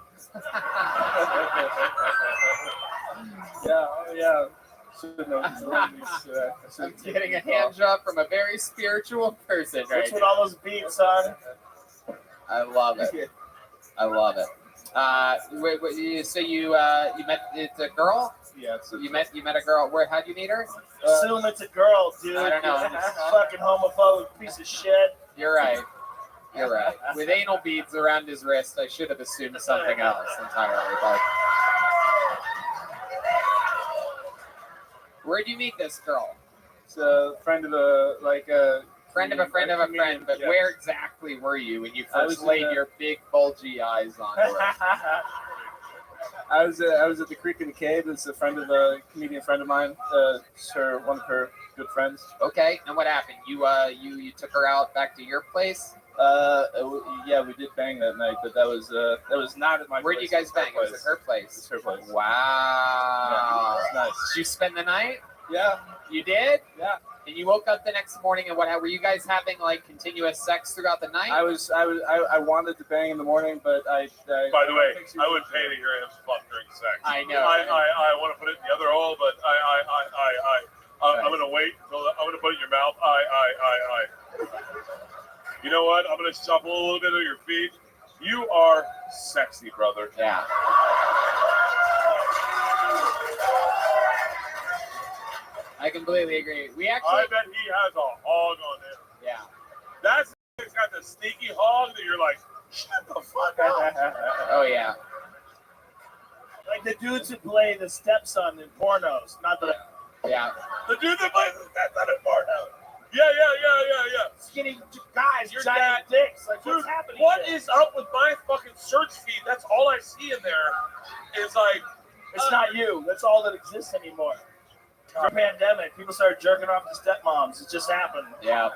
H: Yeah.
A: I'm getting a hand job from a very spiritual person right
K: What's with all those beats, son?
A: I love it. I love it. So you met it's a girl?
H: Yeah.
A: You met a girl. How'd you meet her?
K: Assume it's a girl, dude.
A: I don't know.
K: Fucking homophobic piece of shit.
A: You're right. With anal beads around his wrist, I should have assumed something else entirely. But Where'd you meet this girl?
H: It's a friend of a
A: Friend of a friend of a friend, but
H: yeah.
A: where exactly were you when you
H: I
A: first
H: was
A: laid
H: in the-
A: your big bulgy eyes on her?
H: I was at the Creek in the Cave. It's a comedian friend of mine. It's one of her good friends.
A: Okay, and what happened? You took her out back to your place?
H: Yeah, we did bang that night, but that was not at my
A: Where'd
H: place.
A: you guys
H: It was her
A: bang? It was
H: place.
A: at her place.
H: It's her place.
A: Wow.
H: Yeah, it's nice.
A: Did you spend the night?
H: Yeah.
A: You did?
H: Yeah.
A: And you woke up the next morning and what? Were you guys having like continuous sex throughout the night?
H: I wanted to bang in the morning, but I
R: By the way, I would pay to hear him fuck during sex.
A: I know.
R: I want to put it in the other hole, but I'm gonna wait until I'm gonna put it in your mouth. You know what? I'm gonna shuffle a little bit of your feet. You are sexy, brother.
A: Yeah. I completely agree. We actually.
R: I bet he has a hog on him.
A: Yeah.
R: That's it's got the sneaky hog that you're like, shut the fuck up.
A: Oh yeah.
K: Like the dudes who play the stepson in pornos, not the
A: Yeah.
R: The dude that plays the stepson in porno. Yeah.
K: skinny guys,
R: Your
K: giant
R: dad-
K: dicks. Like,
R: Dude,
K: what's happening?
R: what
K: here?
R: is up with my fucking search feed? That's all I see in there. Is like,
K: It's not you. That's all that exists anymore. For pandemic, people started jerking off to stepmoms. It just happened.
A: Yeah.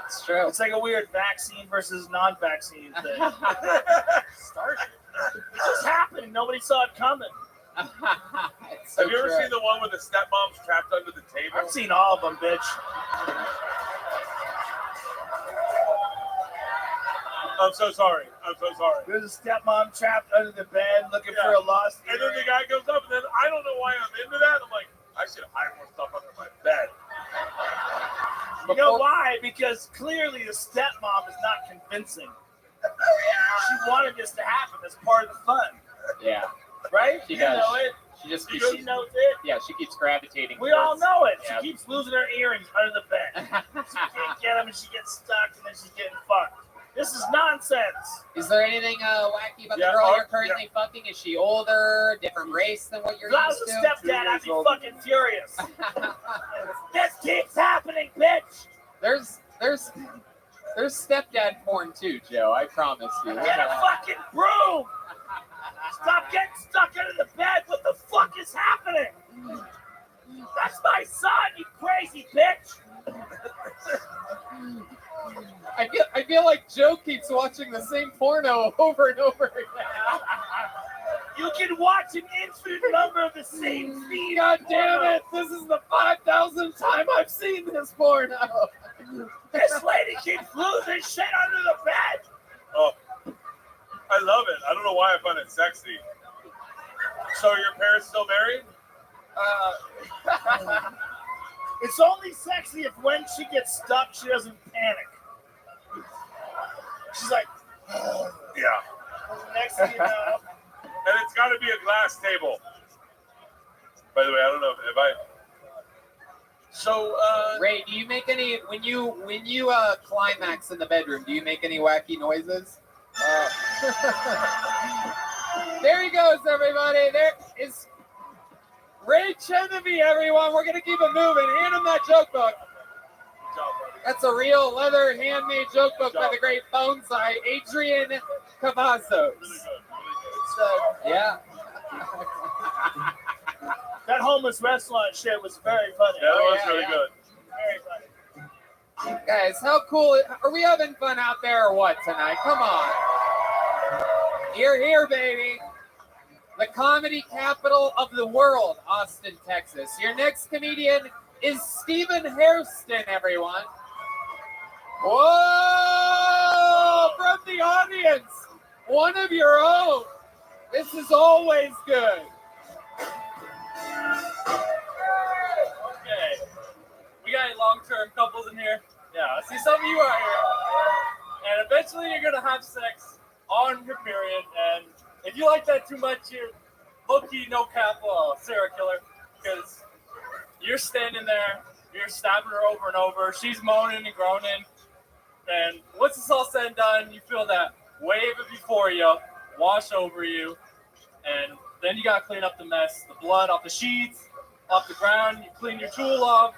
A: It's true.
K: It's like a weird vaccine versus non-vaccine thing.
R: started.
K: It just happened. Nobody saw it coming.
A: So
R: Have you ever
A: true.
R: seen the one with the stepmom's trapped under the table?
K: I've seen all of them, bitch.
R: I'm so sorry.
K: There's a stepmom trapped under the bed looking for a lost
R: And then the guy goes up, and then I don't know why I'm into that. I'm like, I should hide more stuff under my bed.
K: You know why? Because clearly the stepmom is not convincing. She wanted this to happen as part of the fun,
A: Yeah.
K: right?
A: She
K: You
A: does.
K: know it.
A: She just
K: She
A: keeps.
K: knows it.
A: Yeah, she keeps gravitating.
K: We all
A: towards-
K: know it.
A: Yeah.
K: She keeps losing her earrings under the bed. She can't get them, and she gets stuck, and then she's getting fucked. This is nonsense.
A: Is there anything wacky about
K: Yeah,
A: the girl
K: oh,
A: you're currently fucking? Is she older, different race than what you're
K: If I was
A: used
K: a
A: to?
K: stepdad, I'd be fucking furious. This keeps happening, bitch.
A: There's stepdad porn too, Joe. I promise you.
K: Get a fucking broom. Stop getting stuck under the bed. What the fuck is happening? That's my son, you crazy bitch.
A: I feel like Joe keeps watching the same porno over and over again.
K: You can watch an infinite number of the same feed.
A: God damn it! This is the 5,000th time I've seen this porno.
K: This lady keeps losing shit under the bed.
R: Oh, I love it. I don't know why I find it sexy. So are your parents still married?
K: It's only sexy if when she gets stuck, she doesn't panic. She's like,
R: Yeah.
K: next thing you know.
R: And it's got to be a glass table. By the way, I don't know if I. So,
A: Ray, do you make any when you climax in the bedroom? Do you make any wacky noises? There he goes, everybody. There is Ray Chenevy, everyone. We're gonna keep it moving. Hand him that joke book. That's a real leather handmade joke book by the great bonsai Adrian Cavazos. Yeah.
K: That homeless restaurant shit was very funny.
R: That was really good.
K: Very funny.
A: Guys, how cool are we having fun out there or what tonight? Come on. You're here, baby. The comedy capital of the world, Austin, Texas. Your next comedian is Stephen Hairston, everyone. Whoa! From the audience, one of your own. This is always good.
S: Okay. We got any long-term couples in here? Yeah, I see some of you are here. And eventually you're going to have sex on your period. And if you like that too much, you're low-key, no-cap serial killer. Because you're standing there, you're stabbing her over and over. She's moaning and groaning. And once it's all said and done, you feel that wave it before you, wash over you. And then you got to clean up the mess, the blood off the sheets, off the ground. You clean your tool off,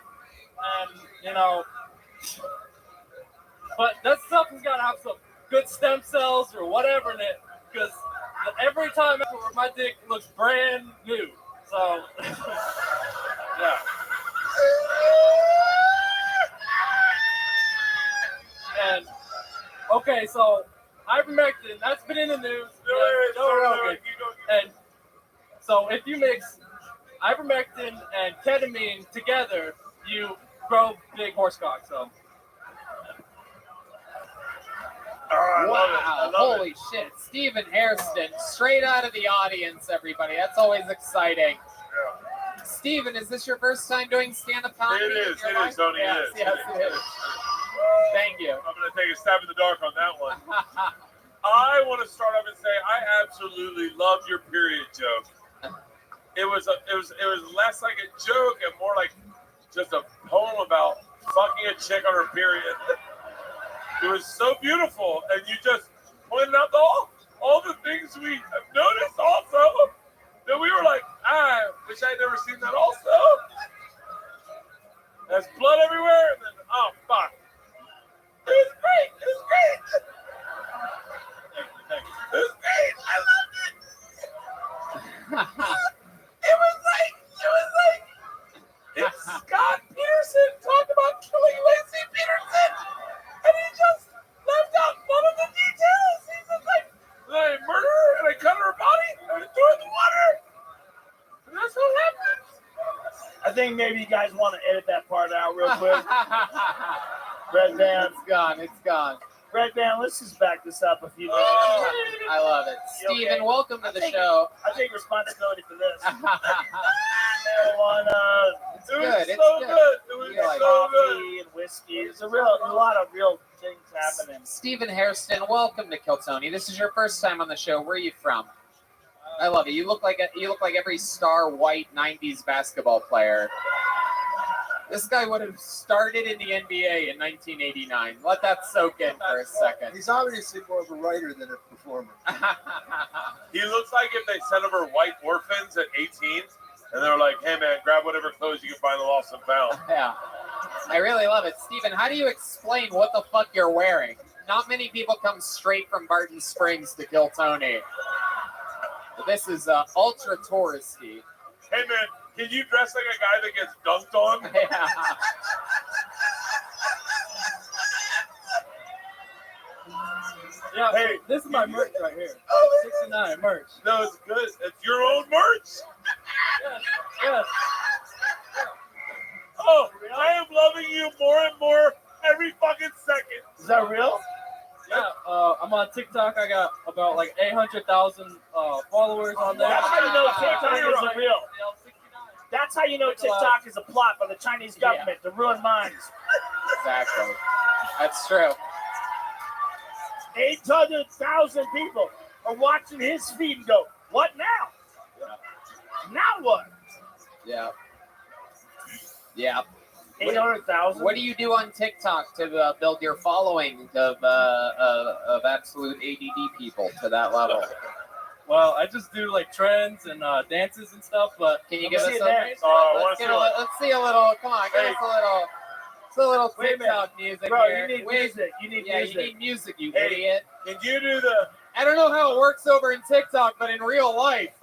S: and you know. But that stuff has got to have some good stem cells or whatever in it, because every time afterward, my dick looks brand new. So, yeah. And okay, so ivermectin, that's been in the news. And so if you mix ivermectin and ketamine together, you grow big horse cock. So.
A: Wow, holy shit. Stephen Hairston, straight out of the audience, everybody. That's always exciting. Stephen, is this your first time doing stand-up comedy?
R: It is, Tony.
A: Yes,
R: it is.
A: it is. Thank you.
R: I'm going to take a stab in the dark on that one. I want to start off and say I absolutely love your period joke. It was less like a joke and more like just a poem about fucking a chick on her period. It was so beautiful, and you just pointed out all the things we have noticed also. That we were like, I wish I'd never seen that also. There's blood everywhere, and then, oh, fuck. It was great. It was great. Thank you. It was great. I loved it. It was like, it's Scott Peterson talking about killing Lacey Peterson, and he just left out none of the details. He's just like, I murder her, and I cut her body, and I threw her in the water. And that's what happened.
K: I think maybe you guys want to edit that part out real quick. Red Band.
A: It's gone.
K: Red Band, let's just back this up a few minutes.
A: I love it. Stephen, welcome to the show.
K: I take responsibility for this. Marijuana.
A: It's good.
K: It
A: was
K: so good. Coffee and whiskey. There's a lot of real things happening.
A: Stephen Hairston, welcome to Kill Tony. This is your first time on the show. Where are you from? I love it. You look like every star white '90s basketball player. This guy would have started in the NBA in 1989. Let that soak in for a second.
B: He's obviously more of a writer than a performer.
R: He looks like if they sent over white orphans at 18, and they were like, hey, man, grab whatever clothes you can find the lost and found.
A: Yeah. I really love it. Stephen, how do you explain what the fuck you're wearing? Not many people come straight from Barton Springs to Kill Tony. This is ultra touristy.
R: Hey, man, can you dress like a guy that gets dunked on?
A: Yeah.
S: Yeah,
K: hey,
S: this is my merch right here. 69 merch.
R: No, it's good. It's your own merch.
S: Yes.
R: Oh, I am loving you more and more every fucking second.
K: Is that real?
S: Yeah, I'm on TikTok. I got about like 800,000 followers on there.
K: That's how you know TikTok isn't real. That's how you know TikTok is a plot by the Chinese government to ruin minds.
A: Exactly. That's true.
K: 800,000 people are watching his feed and go, what now? Now what?
A: Yeah. Yeah.
K: 800,000.
A: What do you do on TikTok to build your following of absolute ADD people to that level?
S: Well, I just do like trends and dances and stuff. But
A: can you give us a
S: dance?
A: let's see a little. Come on, give us a little. It's a little TikTok music
K: Bro,
A: here.
K: you need music. You need music.
A: You need music, you idiot.
R: Can you do the?
A: I don't know how it works over in TikTok, but in real life.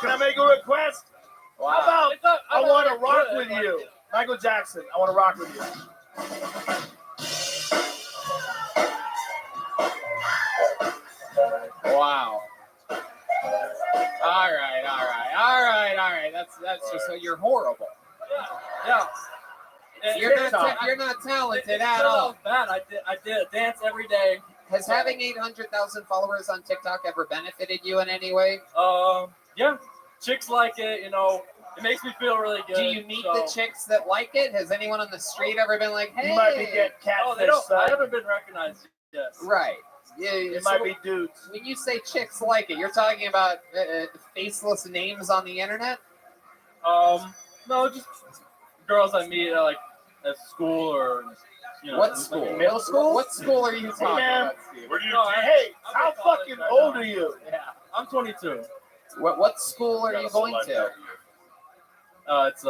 K: Can I make a request?
A: Wow.
K: How about I want to rock
S: good.
K: with you, Michael Jackson? I want to rock with you.
A: Wow. All right. That's just you're horrible.
S: Yeah.
A: You're not talented at all.
S: Bad. I did a dance every day.
A: Has having 800,000 followers on TikTok ever benefited you in any way?
S: Yeah. Chicks like it. You know, it makes me feel really good.
A: Do you meet the chicks that like it? Has anyone on the street ever been like, "Hey"?
K: You might be getting catfish.
S: I haven't been recognized yet.
A: Right. Yeah.
K: It might be dudes.
A: When you say chicks like it, you're talking about faceless names on the internet?
S: No, just girls I meet like at school or. You know,
A: what school?
S: Like
A: middle school? What school are you talking about, Steve?
R: Where do you
K: Hey, how fucking old are you?
S: Yeah, I'm 22.
A: What school are you going to?
C: It's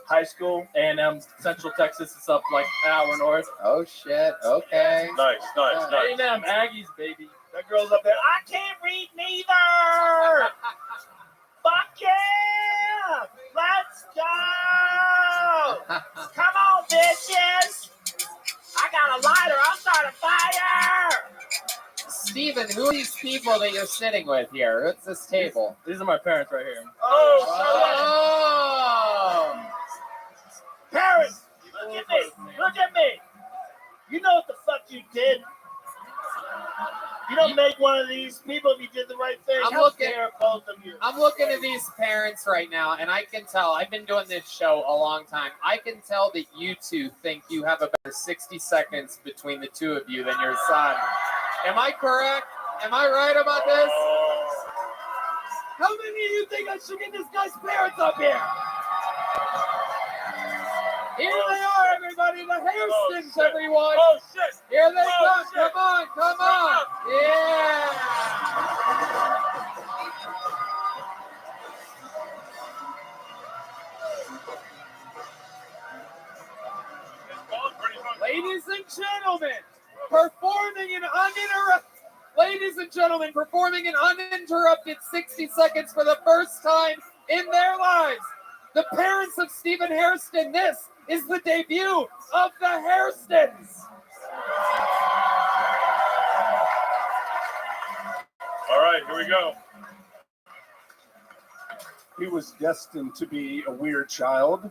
C: high school, A&M Central Texas. It's up like an hour north.
A: Oh shit. Okay.
R: Nice.
C: A&M Aggies, baby.
K: That girl's up there. I can't read neither. Fuck yeah! Let's go! Come on, bitches! I got a lighter. I'm starting a fire.
A: Steven, who are these people that you're sitting with here? What's this table?
C: These are my parents right here.
K: Oh! Parents, look at me. Look at me. You know what the fuck you did? You don't make one of these people if you did the right thing.
A: I'm
K: How
A: looking-
K: dare both of you?
A: I'm looking at these parents right now, and I can tell, I've been doing this show a long time. I can tell that you two think you have a better 60 seconds between the two of you than your son. Am I correct? Am I right about this?
K: How many of you think I should get this guy's parents up here?
A: Here they are, everybody, the Hairstons, everyone.
K: Oh, shit.
A: Here they
K: Oh,
A: come.
K: shit.
A: Come on. Yeah. Ladies and gentlemen, performing an uninterrupted 60 seconds for the first time in their lives, the parents of Stephen Hairston. This is the debut of the Hairstons.
R: All right, here we go.
P: He was destined to be a weird child.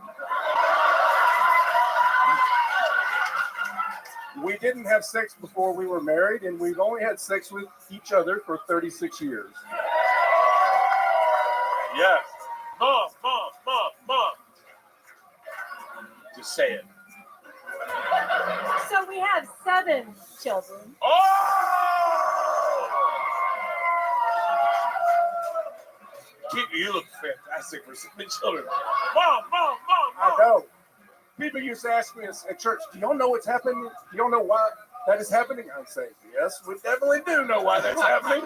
P: We didn't have sex before we were married, and we've only had sex with each other for 36 years.
R: Yes. Mom. Just say it.
F: So we have 7 children.
R: You look fantastic for 7 children. Mom.
P: I know. People used to ask me at church, do y'all know what's happening? Do y'all know why that is happening? I'd say, yes, we definitely do know why that's happening.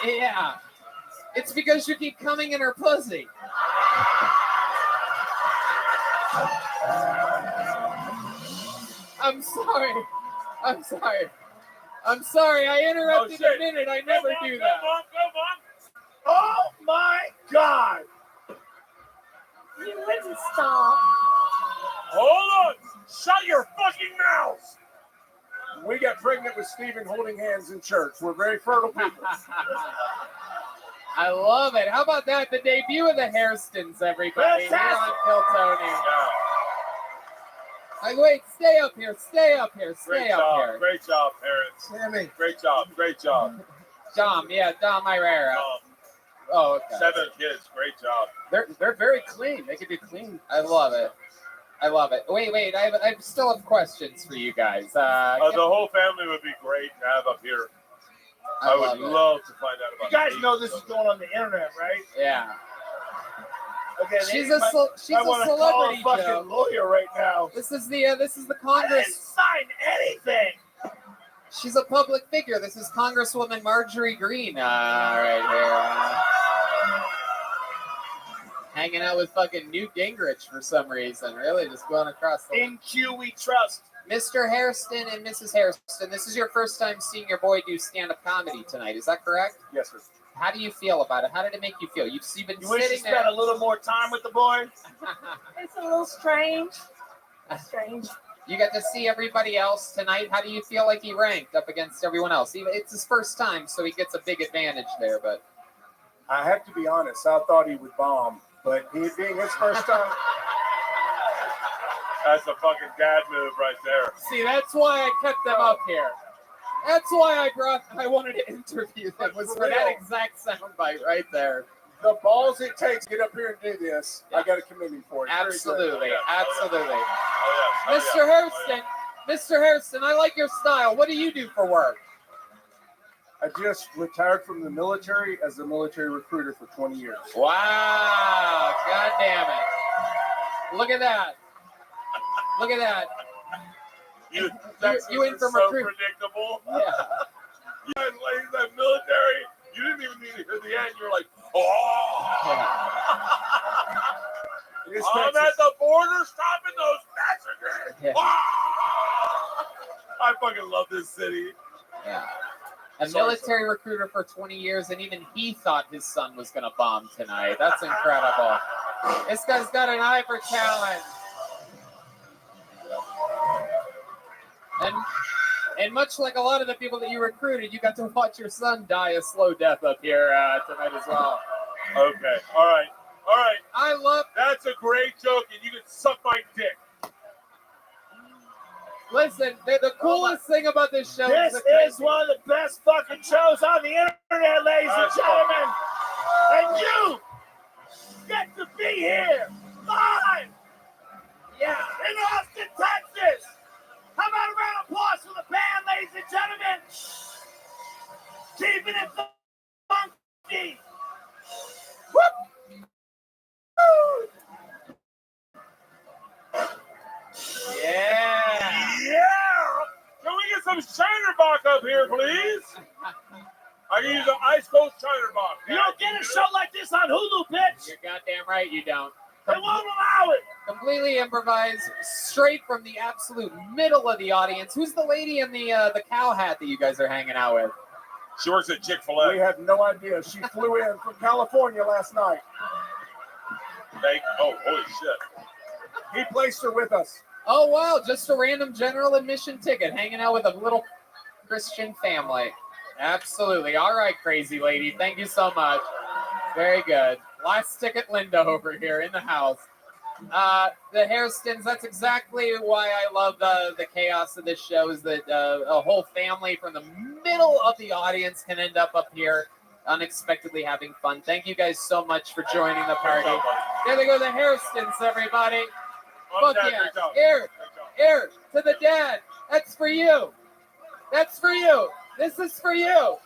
A: Yeah. It's because you keep coming in her pussy. I'm sorry. I interrupted a minute. I never do that.
K: Come on. Oh, my God.
F: You wouldn't stop.
R: Hold on. Shut your fucking mouth.
P: We got pregnant with Stephen holding hands in church. We're very fertile people.
A: I love it. How about that? The debut of the Hairstons, everybody. Here on Kill Tony. Wait, stay up here.
R: Great job, parents.
B: Sammy.
R: Great job.
A: Dom Irera. Oh, okay.
R: 7 kids. Great job.
T: They're very clean. They can be clean.
A: I love it. Wait. I still have questions for you guys.
R: The whole family would be great to have up here. I would love to find out about
K: You guys
R: these.
K: know this is going on the internet, right?
A: Yeah.
K: Okay,
A: She's
K: I
A: a
K: wanna
A: celebrity,
K: call a fucking
A: Joe.
K: lawyer right now.
A: This is the
K: I didn't
A: Congress.
K: sign anything.
A: She's a public figure. This is Congresswoman Marjorie Greene right here. Hanging out with fucking Newt Gingrich for some reason. Really, just going across the
K: In Q we trust.
A: Mr. Hairston and Mrs. Hairston, this is your first time seeing your boy do stand-up comedy tonight. Is that correct?
P: Yes, sir.
A: How do you feel about it? How did it make you feel? You've been
K: You wish you
A: sitting
K: spent
A: there.
K: a little more time with the boy?
F: It's a little strange.
A: You got to see everybody else tonight. How do you feel like he ranked up against everyone else? It's his first time, so he gets a big advantage there. But
P: I have to be honest, I thought he would bomb, but he being his first time.
R: That's a fucking dad move right there.
A: see, that's why I kept them up here. That's why I wanted to interview them, was for that exact soundbite right there.
P: The balls it takes to get up here and do this, I got to commend him for it. Very good.
A: Absolutely.
R: Oh,
A: Mr. Hairston, I like your style. What do you do for work?
P: I just retired from the military as a military recruiter for 20 years.
A: Wow. God damn it. Look at that.
R: You
A: in from
R: so
A: recruit.
R: predictable.
A: Yeah.
R: You guys, ladies, that military, You didn't even need to hear the end. You're like, oh. I'm at the border stopping those passengers.
A: Yeah.
R: Ah! I fucking love this city.
A: Yeah. A military recruiter for 20 years, and even he thought his son was going to bomb tonight. That's incredible. This guy's got an eye for talent. And much like a lot of the people that you recruited, you got to watch your son die a slow death up here tonight as well.
R: Okay. All right.
A: I love.
R: That's a great joke, and you can suck my dick.
A: Listen, the coolest thing about this show
K: This is one of the best fucking shows on the internet, ladies and gentlemen. And you get to be here live, in Austin, Texas. How about a round of applause for the band, ladies and gentlemen? Keeping it funky. Whoop.
R: Yeah. Can we get some Shinerbach up here, please? I can use an ice cold Shinerbach.
K: You don't get a show like this on Hulu, bitch.
A: You're goddamn right you don't.
K: They won't allow it.
A: Completely improvised, straight from the absolute middle of the audience. Who's the lady in the cow hat that you guys are hanging out with?
R: She works at Chick-fil-A.
O: We have no idea. She flew in from California last night.
R: Oh, holy shit.
O: He placed her with us.
A: Oh, wow. Just a random general admission ticket, hanging out with a little Christian family. Absolutely. All right, crazy lady. Thank you so much. Very good. Last ticket Linda over here in the house. The Hairstons, that's exactly why I love the chaos of this show, is that a whole family from the middle of the audience can end up here unexpectedly having fun. Thank you guys so much for joining the party. There they go, the Hairstons, everybody. Fuck yeah. Here, to the dad. That's for you. That's for you. This is for you.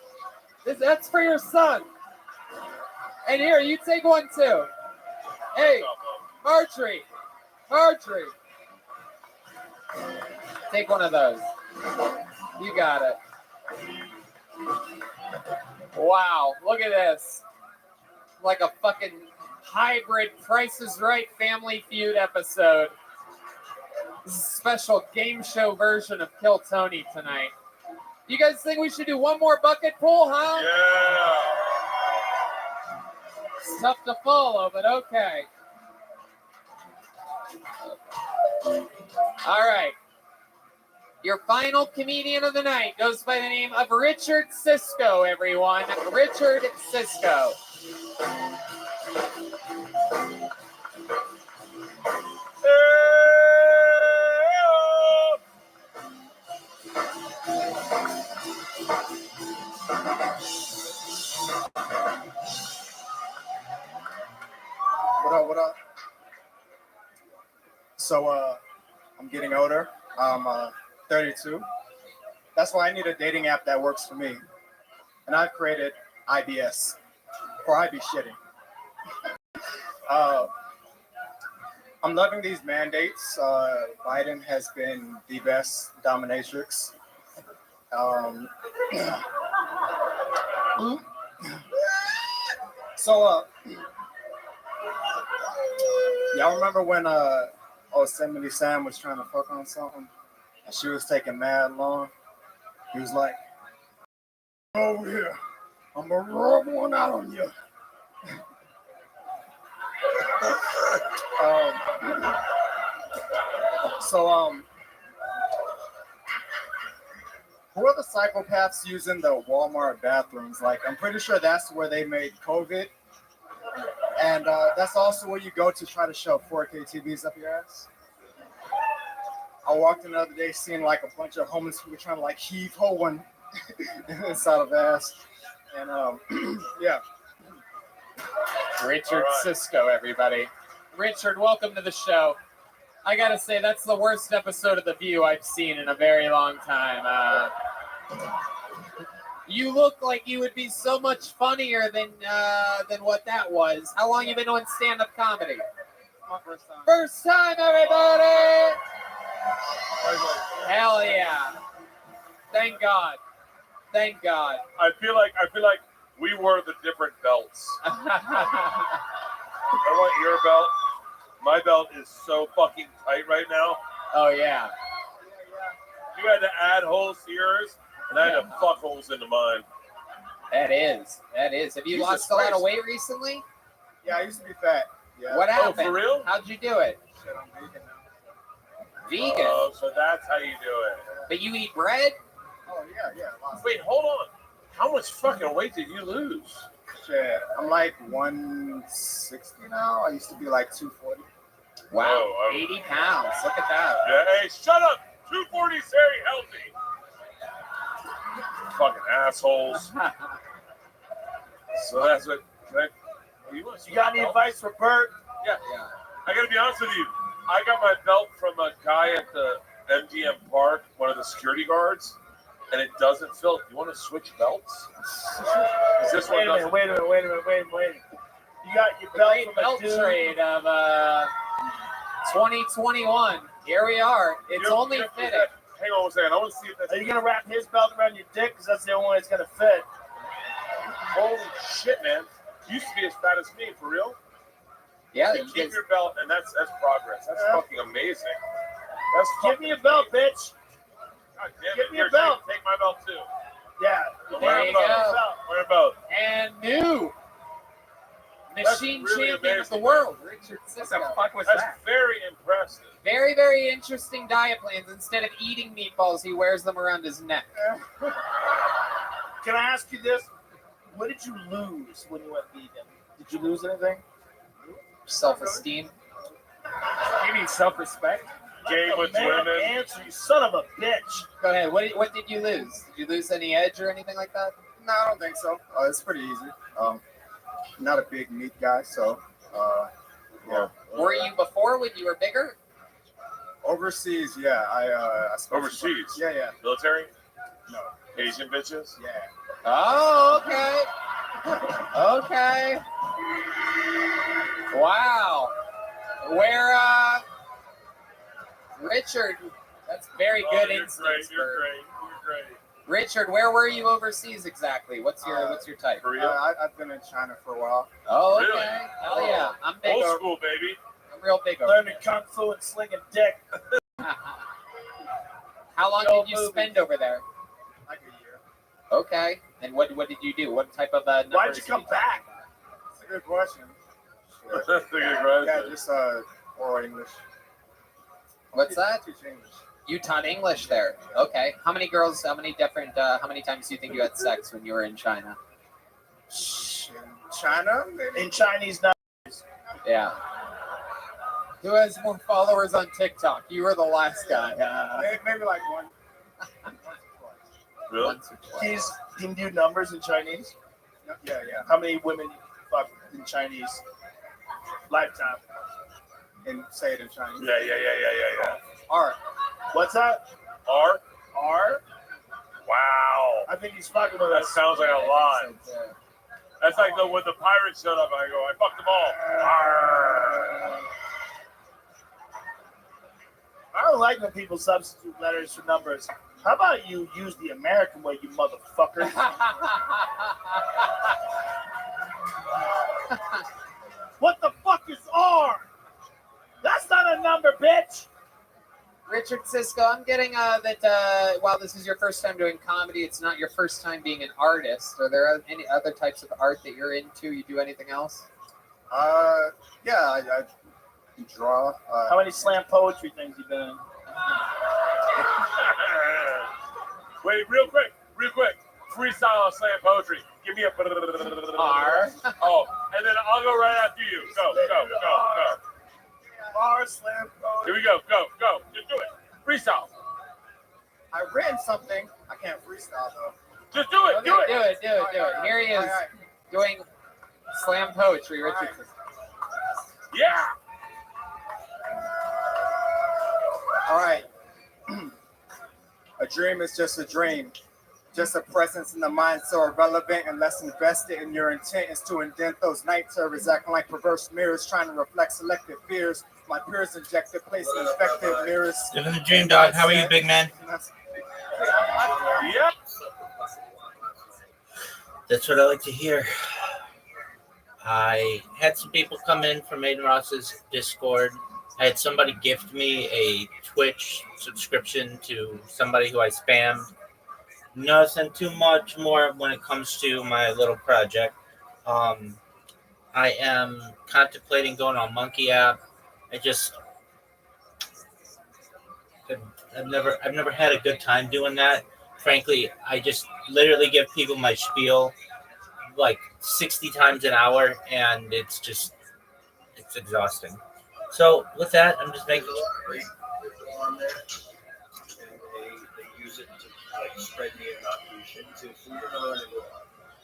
A: That's for your son. And here, you take one too. Hey, Marjorie. Take one of those. You got it. Wow, look at this. Like a fucking hybrid Price is Right Family Feud episode. This is a special game show version of Kill Tony tonight. You guys think we should do one more bucket pull, huh?
R: Yeah.
A: It's tough to follow, but okay. All right. Your final comedian of the night goes by the name of Richard Cisco, everyone. Richard Cisco.
H: What up? So, I'm getting older. I'm 32. That's why I need a dating app that works for me. And I've created IBS, or I be shitting. I'm loving these mandates. Biden has been the best dominatrix. So, y'all remember when Yosemite Sam was trying to fuck on something and she was taking mad long? He was like, over here, I'm gonna rub one out on you. Who are the psychopaths using the Walmart bathrooms? Like, I'm pretty sure that's where they made COVID. And that's also where you go to try to shove 4K TVs up your ass. I walked in the other day seeing like a bunch of homeless people trying to like heave ho one inside of ass. And yeah.
A: Richard Cisco, everybody. Richard, welcome to the show. I gotta say, that's the worst episode of The View I've seen in a very long time. You look like you would be so much funnier than what that was. How long you been doing stand-up comedy?
U: My first time.
A: First time, everybody! Hell yeah! Thank God. Thank God.
R: I feel like We wore the different belts. I want your belt. My belt is so fucking tight right now.
A: Oh yeah.
R: You had to add holes to yours, and I had to fuck holes into mine.
A: That is. Have you
P: Jesus
A: lost a lot of
P: Christ.
A: weight recently?
P: Yeah, I used to be fat. Yeah.
A: What happened?
R: Oh, for real?
A: How'd you do it?
P: Shit, I'm vegan now.
A: Vegan.
R: Oh, so that's how you do it.
A: But you eat bread?
P: Oh yeah. Lost.
R: Wait, hold on. How much fucking weight did you lose?
P: Shit, I'm like 160 now. I used to be like 240.
A: Wow.
R: Oh,
A: 80 pounds. Look at that.
R: Yeah, hey, shut up. 240 is very healthy. Fucking assholes. So that's what. You
G: got any advice for Bert?
R: Yeah. I gotta be honest with you. I got my belt from a guy at the MGM Park, one of the security guards, and it doesn't fit. You want to switch belts? Is this one doesn't?
G: Wait a minute. You got your
A: The
G: belt
A: great
G: from
A: belt
G: a dude.
A: trade of 2021. Here we are. It's only fitting.
R: Hang on one second. I want to see if that's.
G: Are you gonna wrap his belt around your dick? Because that's the only one that's gonna fit.
R: Holy shit, man! You used to be as fat as me, for real.
A: Yeah.
R: You keep your belt, and that's progress. That's fucking amazing. That's
G: Give me a belt, bitch.
R: God damn
G: Give
R: it.
G: me a
R: Here,
G: belt.
R: Take my belt too.
G: Yeah.
A: There you go.
R: Wear a belt.
A: And new machine
R: really
A: champion of the
R: amazing.
A: world, Richard
T: What
A: Cisco.
T: the fuck was
R: That's
T: that?
R: very impressive.
A: Very, very interesting diet plans. Instead of eating meatballs, he wears them around his neck.
G: Can I ask you this? What did you lose when you went vegan? Did you lose anything?
A: Self-esteem.
T: You mean self-respect?
R: Game with
G: Man,
R: women.
G: answer, you son of a bitch.
A: Go ahead. What did you lose? Did you lose any edge or anything like that?
P: No, I don't think so. It's pretty easy. Not a big meat guy, so yeah.
A: Were you before when you were bigger?
P: Overseas, yeah. I
R: Overseas?
P: Yeah.
R: Military?
P: No.
R: Asian bitches?
P: Yeah.
A: Oh, okay. Wow. Where, Richard, that's very good
R: You're
A: instincts.
R: great. You're
A: for-
R: great. You're great.
A: Richard, where were you overseas exactly? What's your type?
R: Korea?
P: I've been in China for a while.
A: Oh, okay.
R: Really?
A: Hell yeah. I'm big.
R: Old
A: over-
R: school, baby.
A: I'm real big over
G: Learning kung fu and slinging dick.
A: there. How long did you spend over there?
P: Like a year.
A: Okay. And what did you do? What type of
G: Why'd
A: numbers
G: you
A: did
G: come back?
P: That's a good question.
R: That's a good
P: Yeah,
R: question.
P: just oral English.
A: What's that?
P: Teach English.
A: You taught English there. Okay. How many times do you think you had sex when you were in China?
P: In China, maybe?
G: In Chinese now.
A: Yeah. Who has more followers on TikTok? You were the last guy.
P: Maybe like one.
R: Really?
A: Once or twice.
G: Can you do numbers in Chinese?
P: Yeah.
G: How many women you fuck in Chinese? Lifetime.
P: And say it in Chinese.
R: Yeah.
G: R. What's that?
R: R?
G: R?
R: Wow.
G: I think he's fucking with
R: That
G: us.
R: sounds like a lie. That's like when the pirates showed up, I go, I fucked them all. Arr.
G: I don't like when people substitute letters for numbers. How about you use the American way, you motherfucker? What the fuck is R? That's not a number, bitch.
A: Richard Cisco, I'm getting that while this is your first time doing comedy, it's not your first time being an artist. Are there any other types of art that you're into? You do anything else?
P: Yeah, I draw.
G: How many slam poetry things you been in?
R: Wait, real quick. Freestyle slam poetry. Give me a
A: R.
R: Oh, and then I'll go right after you. Go.
P: R slam poetry.
R: Here we go. Go. Just do it. Freestyle.
P: I've written something. I can't freestyle though.
R: Just do it.
A: Okay,
R: Do it.
A: do it. Here he is doing slam poetry. Richard Cisco.
R: Yeah.
P: All right. A dream is just a dream. Just a presence in the mind so irrelevant and less invested in your intent is to indent those night terrors acting like perverse mirrors trying to reflect selective fears. My peers injected, placed infected mirrors.
D: Living the dream, dog. How are you, big man?
R: Yep.
D: That's what I like to hear. I had some people come in from Aiden Ross's Discord. I had somebody gift me a Twitch subscription to somebody who I spammed. Nothing too much more when it comes to my little project. I am contemplating going on Monkey app. I've never had a good time doing that. Frankly, I just literally give people my spiel like 60 times an hour, and it's exhausting. So with that, I'm just making
Q: on there, and they use it to like spread the inauguration to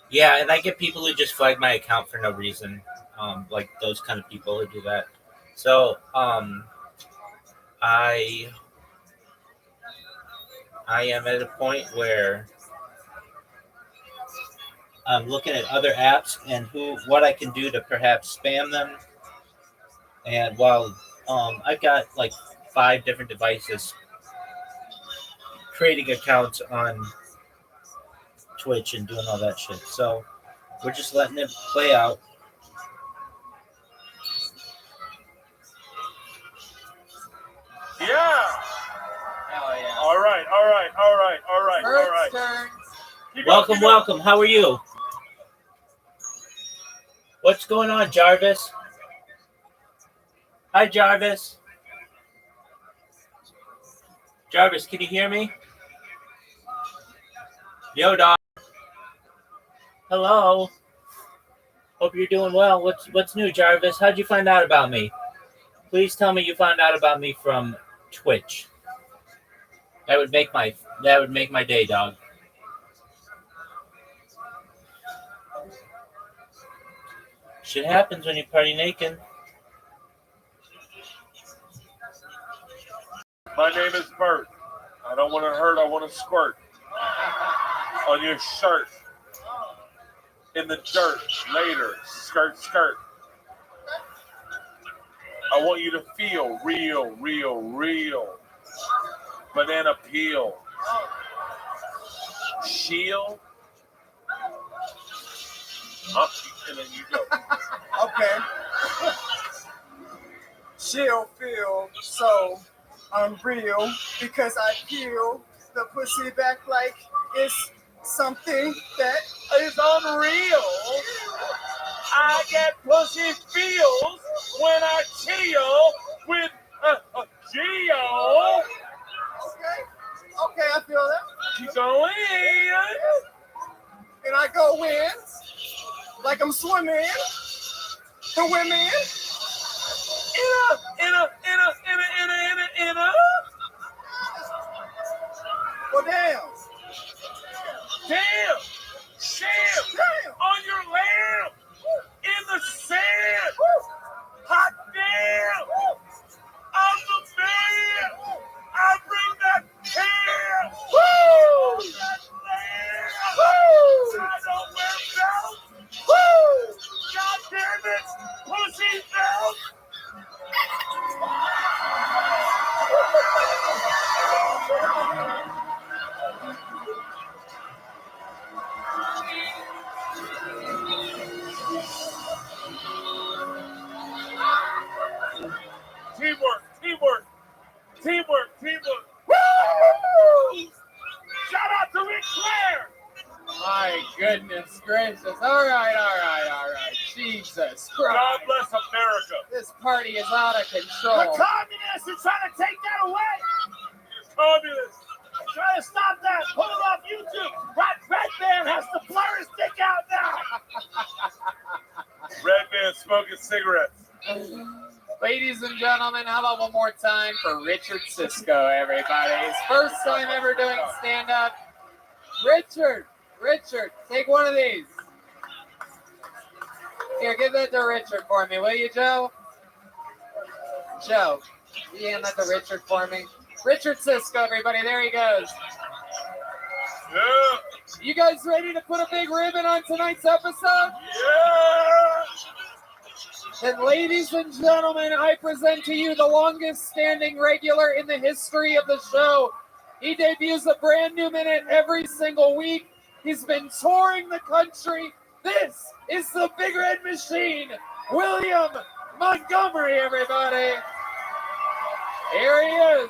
D: Yeah, and I get people who just flag my account for no reason, like those kind of people who do that. So I am at a point where I'm looking at other apps and what I can do to perhaps spam them. And while I've got like 5 different devices creating accounts on Twitch and doing all that shit. So we're just letting it play out.
R: Yeah.
A: Hell yeah.
R: All right.
A: First turn.
D: Welcome. How are you? What's going on, Jarvis? Hi, Jarvis. Jarvis, can you hear me? Yo, dog. Hello. Hope you're doing well. What's new, Jarvis? How'd you find out about me? Please tell me you found out about me from Twitch. That would make my day, dog. Shit happens when you party naked.
R: My name is Bert. I don't want to hurt, I want to squirt. On your shirt. In the dirt. Later. Skirt. I want you to feel real. Banana peel. Shield. Up, and then you go.
V: Okay. She'll feel so unreal because I peel the pussy back like it's something that is unreal.
R: I get pussy feels when I chill with Geo.
V: Okay, I feel that.
R: Keep going.
V: And I go in like I'm swimming. The women. In a. Well, damn.
R: Sham. On your lamb. In the sand. Hot damn. I'm the man. I bring that can. Woo! That lamb. Woo! I don't wear belts. Woo! God damn it. Pussy belt. Teamwork. Woo! Shout out to Ric Flair.
A: My goodness gracious. All right. Jesus Christ.
R: God bless America.
A: This party is out of control.
K: The communists are trying to take that away.
R: Communists.
K: Try to stop that. Put it off YouTube. Red Man has to blur his dick out now.
R: Red Man smoking cigarettes.
A: Ladies and gentlemen, how about one more time for Richard Cisco, everybody. His first time ever doing stand-up. Richard, take one of these. Here, give that to Richard for me, will you, Joe? Joe, you hand that to Richard for me. Richard Cisco, everybody, there he goes.
R: Yeah.
A: You guys ready to put a big ribbon on tonight's episode?
R: Yeah.
A: And ladies and gentlemen, I present to you the longest standing regular in the history of the show. He debuts a brand new minute every single week.
G: He's been touring the country. This is the Big Red Machine, William Montgomery, everybody. Here he is.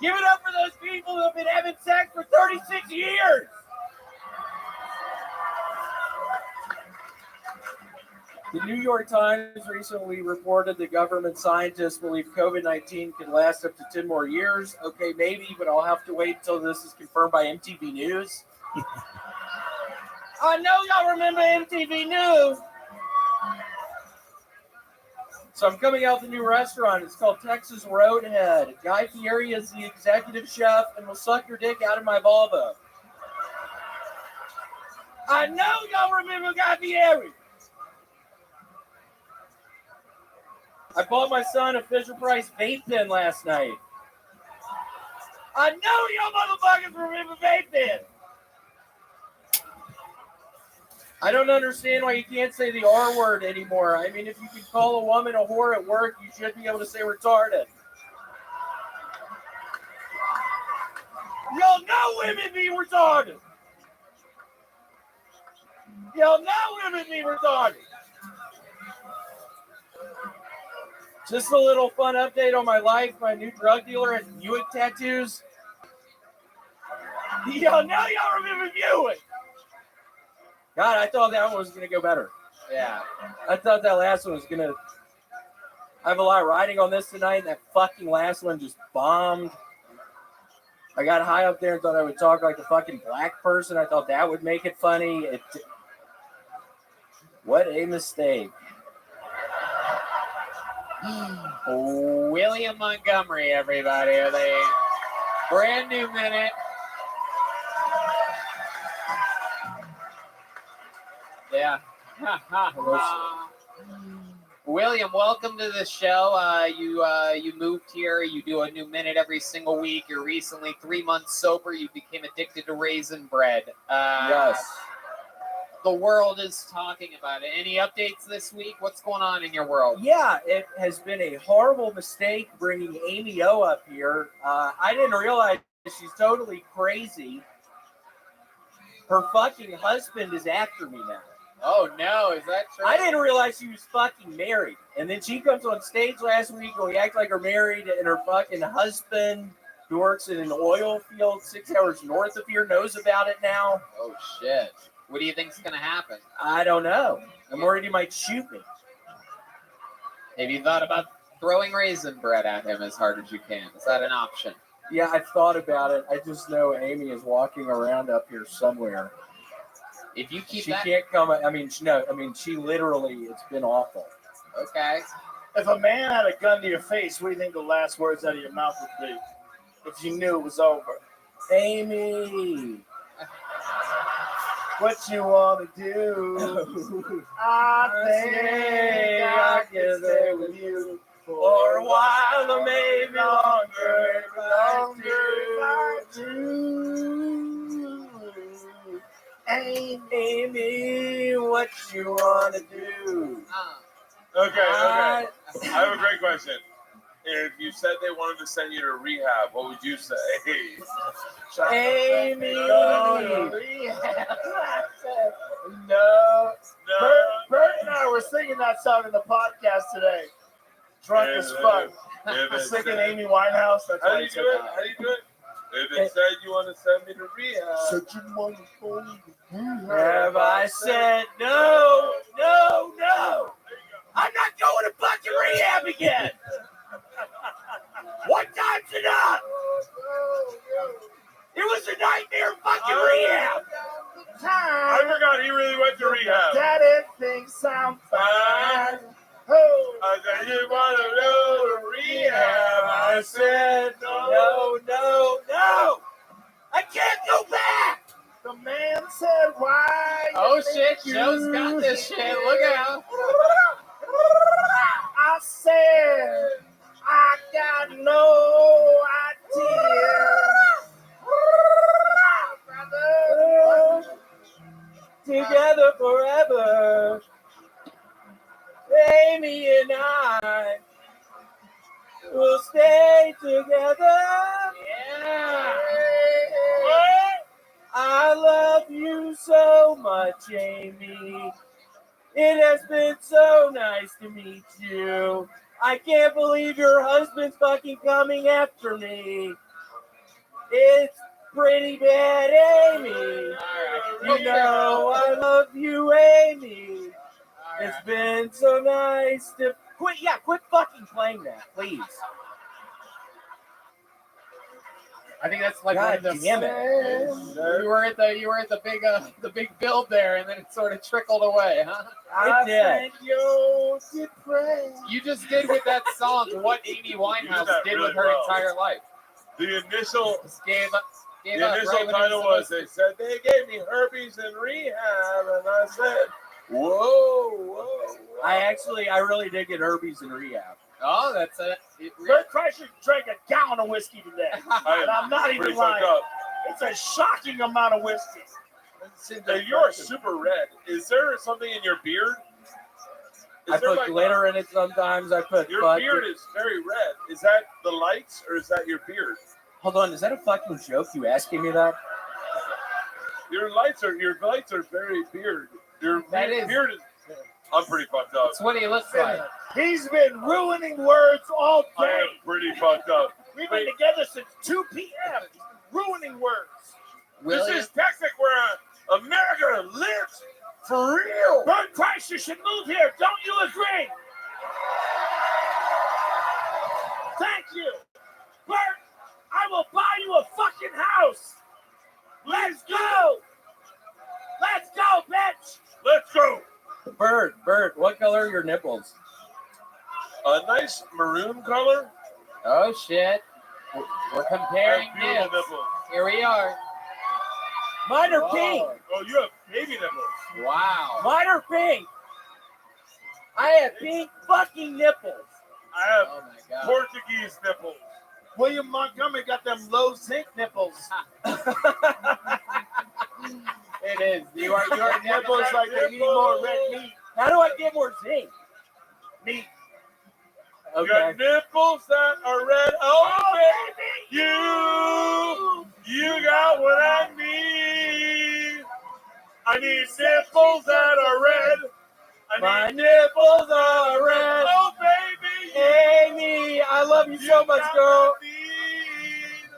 G: Give it up for those people who have been having sex for 36 years. The New York Times recently reported that government scientists believe COVID-19 can last up to 10 more years. Okay, maybe, but I'll have to wait until this is confirmed by MTV News. I know y'all remember MTV News. So I'm coming out with a new restaurant. It's called Texas Roadhead. Guy Fieri is the executive chef and will suck your dick out of my Volvo. I know y'all remember Guy Fieri. I bought my son a Fisher-Price vape pen last night. I know y'all motherfuckers remember vape pen. I don't understand why you can't say the R word anymore. I mean, if you can call a woman a whore at work, you should be able to say retarded. Y'all know women be retarded. Y'all know women be retarded. Just a little fun update on my life. My new drug dealer has Buick tattoos. Y'all know y'all remember Buick. God, I thought that one was going to go better.
A: Yeah.
G: I thought that last one was going to... I have a lot of riding on this tonight, and that fucking last one just bombed. I got high up there and thought I would talk like a fucking black person. I thought that would make it funny. What a mistake.
A: William Montgomery, everybody. They brand new minute. Yeah. William, welcome to the show. You moved here. You do a new minute every single week. You're recently 3 months sober. You became addicted to raisin bread.
G: Yes.
A: The world is talking about it. Any updates this week? What's going on in your world?
G: Yeah, it has been a horrible mistake bringing Amy O up here. I didn't realize she's totally crazy. Her fucking husband is after me now.
A: Oh, no. Is that true?
G: I didn't realize she was fucking married. And then she comes on stage last week and we act like her married, and her fucking husband, who works in an oil field 6 hours north of here, knows about it now.
A: Oh, shit. What do you think's going to happen?
G: I don't know. I'm worried he might shoot me.
A: Have you thought about throwing raisin bread at him as hard as you can? Is that an option?
G: Yeah, I've thought about it. I just know Amy is walking around up here somewhere.
A: If you keep
G: she
A: that...
G: can't come. She literally, it's been awful.
A: Okay.
K: If a man had a gun to your face, what do you think the last words out of your mouth would be? If you knew it was over.
G: Amy,
K: what you want to do? I think I can stay with you
G: for a while or maybe longer. Amy, what you want to do?
R: Okay. I have a great question. If you said they wanted to send you to rehab, what would you say?
G: Amy.
K: No. Bert and I were singing that song in the podcast today. Drunk as fuck. Singing Amy Winehouse. That's
R: How do you do it? If it said you want to send me to rehab.
B: Said you want to go to
G: Have I said no? I'm not going to fucking rehab again. One time's enough. It was a nightmare fucking rehab.
R: I forgot he really went to rehab.
K: Daddy thinks I'm fine.
R: I said you want to go to rehab. I said no.
G: I can't go back.
K: The man said, why?
A: Oh, shit. Joe's got this shit. Look out.
K: I said, I got no idea.
G: Together and I will stay together.
K: Yeah.
G: I love you so much, Amy. It has been so nice to meet you. I can't believe your husband's fucking coming after me. It's pretty bad, Amy. You know I love you, Amy. It's been so nice to quit fucking playing that, please.
A: I think that's like
G: God
A: one of the
G: damn it.
A: You were at the big build there, and then it sort of trickled away, huh?
G: It did.
A: think you're depressed. You just did with that song what Amy Winehouse
R: that
A: did
R: really
A: with her
R: well.
A: entire life.
R: The initial
A: Just gave up
R: the initial
A: right when it
R: title was they said they gave me herpes in rehab, and I said, whoa.
G: I really did get herpes in rehab.
A: Oh, that's it.
K: Bert Kreischer drank a gallon of whiskey today. And I'm not even
R: pretty
K: lying.
R: fucked up.
K: It's a shocking amount of whiskey.
R: Hey, you're super red. Is there something in your beard?
G: I put glitter in it sometimes. I put
R: Your
G: fucking-
R: beard is very red. Is that the lights or is that your beard?
G: Hold on, is that a fucking joke? You asking me that?
R: Your lights are very beard. Your
A: That is-
R: beard is. I'm pretty fucked up.
A: That's what he looks like.
K: He's been ruining words all
R: I
K: day.
R: am pretty fucked up.
K: We've been together since 2 p.m. He's been ruining words.
A: William?
R: This is Texas where America lives for real.
K: Bert Kreischer should move here. Don't you agree? Thank you. Bert, I will buy you a fucking house. Let's go. Let's go, bitch.
R: Let's go.
G: Bird, what color are your nipples?
R: A nice maroon color.
A: Oh shit. We're comparing
R: I have beautiful
A: nips.
R: nipples.
A: Here we are.
G: Mine are
A: Whoa.
G: pink.
R: Oh, you have baby nipples.
A: Wow.
G: Mine are pink. I have pink fucking nipples.
R: I have
A: Oh my god.
R: Portuguese nipples.
K: William Montgomery got them low zinc nipples.
A: It is. Your
K: Nipples like they need more red meat.
G: How do I get more zinc?
K: Meat.
R: You
G: Okay.
R: got nipples that are red. Oh, baby, you got what I need. I need nipples that are red.
G: My nipples are red.
R: Oh, baby,
G: Amy, I love you so much, girl.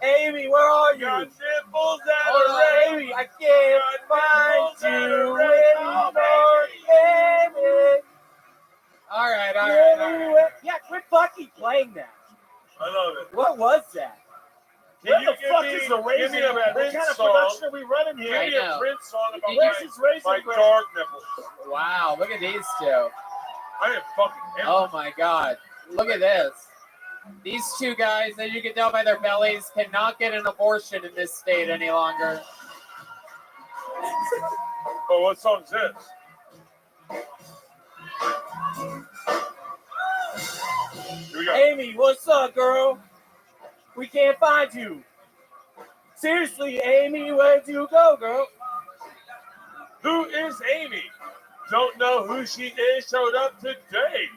G: Amy, where are
R: you got
G: you?
R: nipples that
G: Hold
R: are
G: on,
R: red.
G: Amy, I can't find you anymore, Amy.
A: All right.
G: Yeah, quit fucking playing that.
R: I love it.
G: What was that?
R: Can
K: Where
R: you
K: the
R: give
K: fuck
R: me-
K: is the
R: give
K: raisin
R: me a
K: bread? What
R: Prince
K: kind of
R: song?
K: production are we running here?
A: I
R: Give me a
A: know.
R: Prince song about
K: Where's his raisin
R: my
K: bread?
R: dark nipples.
A: Wow, look at these two.
R: I am fucking
A: Oh my god. Look at this. These two guys, as you can tell by their bellies, cannot get an abortion in this state any longer.
R: Oh, what song's this? Here we go.
G: Amy, what's up, girl? We can't find you. Seriously, Amy, where'd you go, girl?
R: Who is Amy? Don't know who she is, showed up today.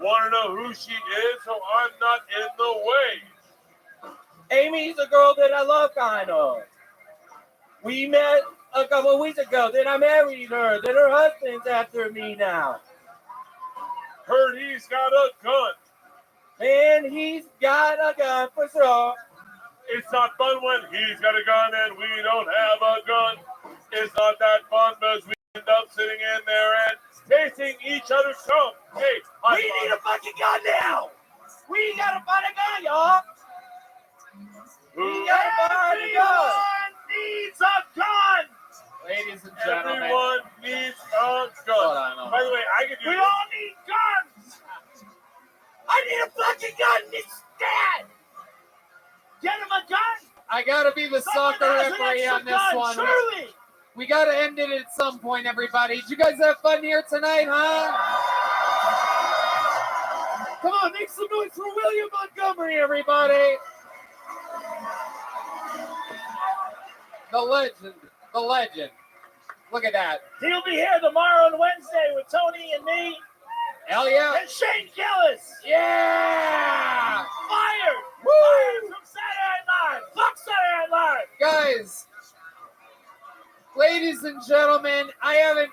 R: Want to know who she is, so I'm not in the way.
G: Amy's a girl that I love, kind of. We met a couple of weeks ago. Then I married her. Then her husband's after me now.
R: Heard he's got a gun.
G: And he's got a gun for sure.
R: It's not fun when he's got a gun and we don't have a gun. It's not that fun because we end up sitting in there and tasting each other's cum. Hey,
K: We need a fucking gun now.
G: We gotta find a gun, y'all. We gotta find a gun.
K: Everyone needs a gun.
A: Ladies and gentlemen.
R: Everyone needs a
A: Hold
R: gun.
A: on.
R: By the way, I could do
K: We all need guns. I need a fucking gun. It's dead. Get him a gun.
A: I gotta be the
K: Someone
A: soccer
K: has an
A: referee
K: extra
A: on this
K: gun,
A: one.
K: Surely.
A: We gotta end it at some point, everybody. Did you guys have fun here tonight, huh? Come on, make some noise for William Montgomery, everybody. The legend. The legend. Look at that.
K: He'll be here tomorrow and Wednesday with Tony and me.
A: Hell yeah.
K: And Shane Gillis.
A: Yeah.
K: Fired.
A: Woo.
K: Fired from Saturday Night Live. Fuck Saturday Night Live.
A: Guys, ladies and gentlemen, I haven't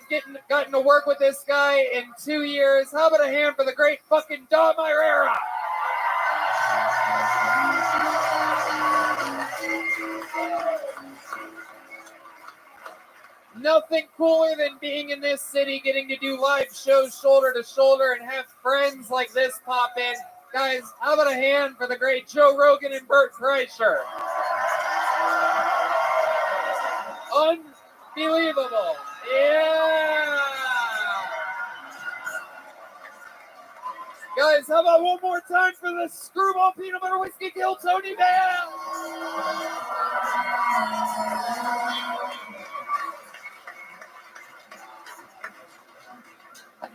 A: gotten to work with this guy in 2 years. How about a hand for the great fucking Dom Irera? Nothing cooler than being in this city, getting to do live shows shoulder to shoulder and have friends like this pop in. Guys, how about a hand for the great Joe Rogan and Bert Kreischer? Unbelievable. Yeah. Guys, how about one more time for the Screwball Peanut Butter Whiskey Kill Tony Band?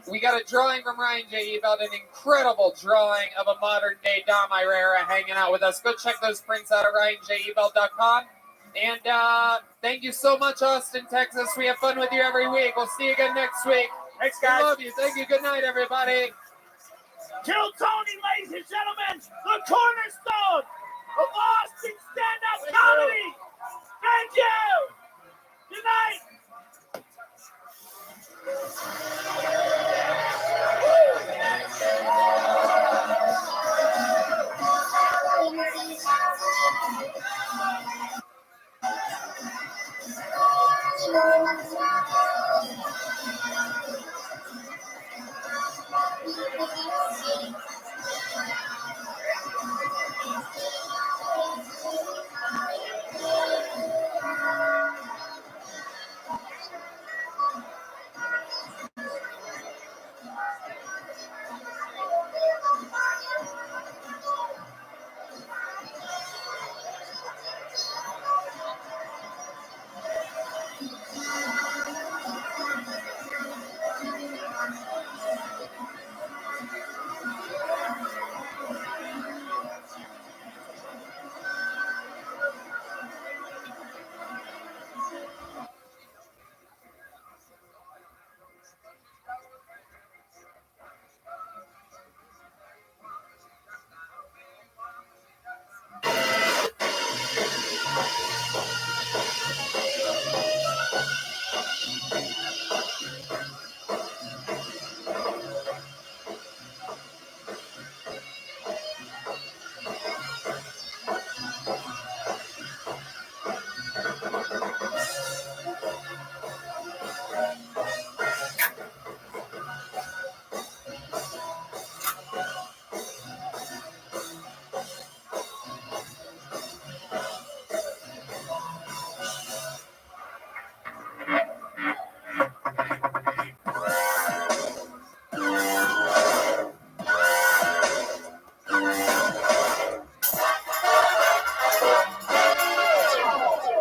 A: We got a drawing from Ryan J. Ebelt, an incredible drawing of a modern day Dom Irera hanging out with us. Go check those prints out at RyanJEbelt.com. And thank you so much, Austin, Texas. We have fun with you every week. We'll see you again next week.
K: Thanks, guys.
A: We love you. Thank you. Good night, everybody.
K: Kill Tony, ladies and gentlemen, the cornerstone of Austin stand-up comedy. Thank you. Good night.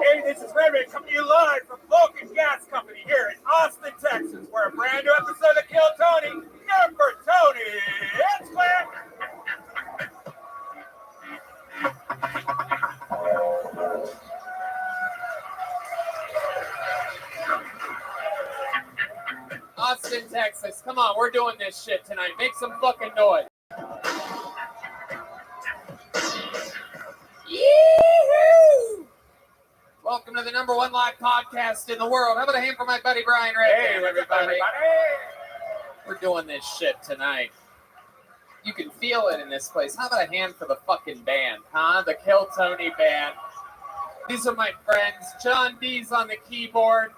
K: Hey, this is Red Red coming to you live from Vulcan Gas Company here in Austin, Texas, where a brand new episode of Kill Tony, number Tony, it's clear.
A: Austin, Texas. Come on, we're doing this shit tonight. Make some fucking noise. Yee-hoo! Welcome to the #1 live podcast in the world. How about a hand for my buddy Brian Ray?
K: Hey, what's up, everybody?
A: We're doing this shit tonight. You can feel it in this place. How about a hand for the fucking band, huh? The Kill Tony band. These are my friends. John D's on the keyboard.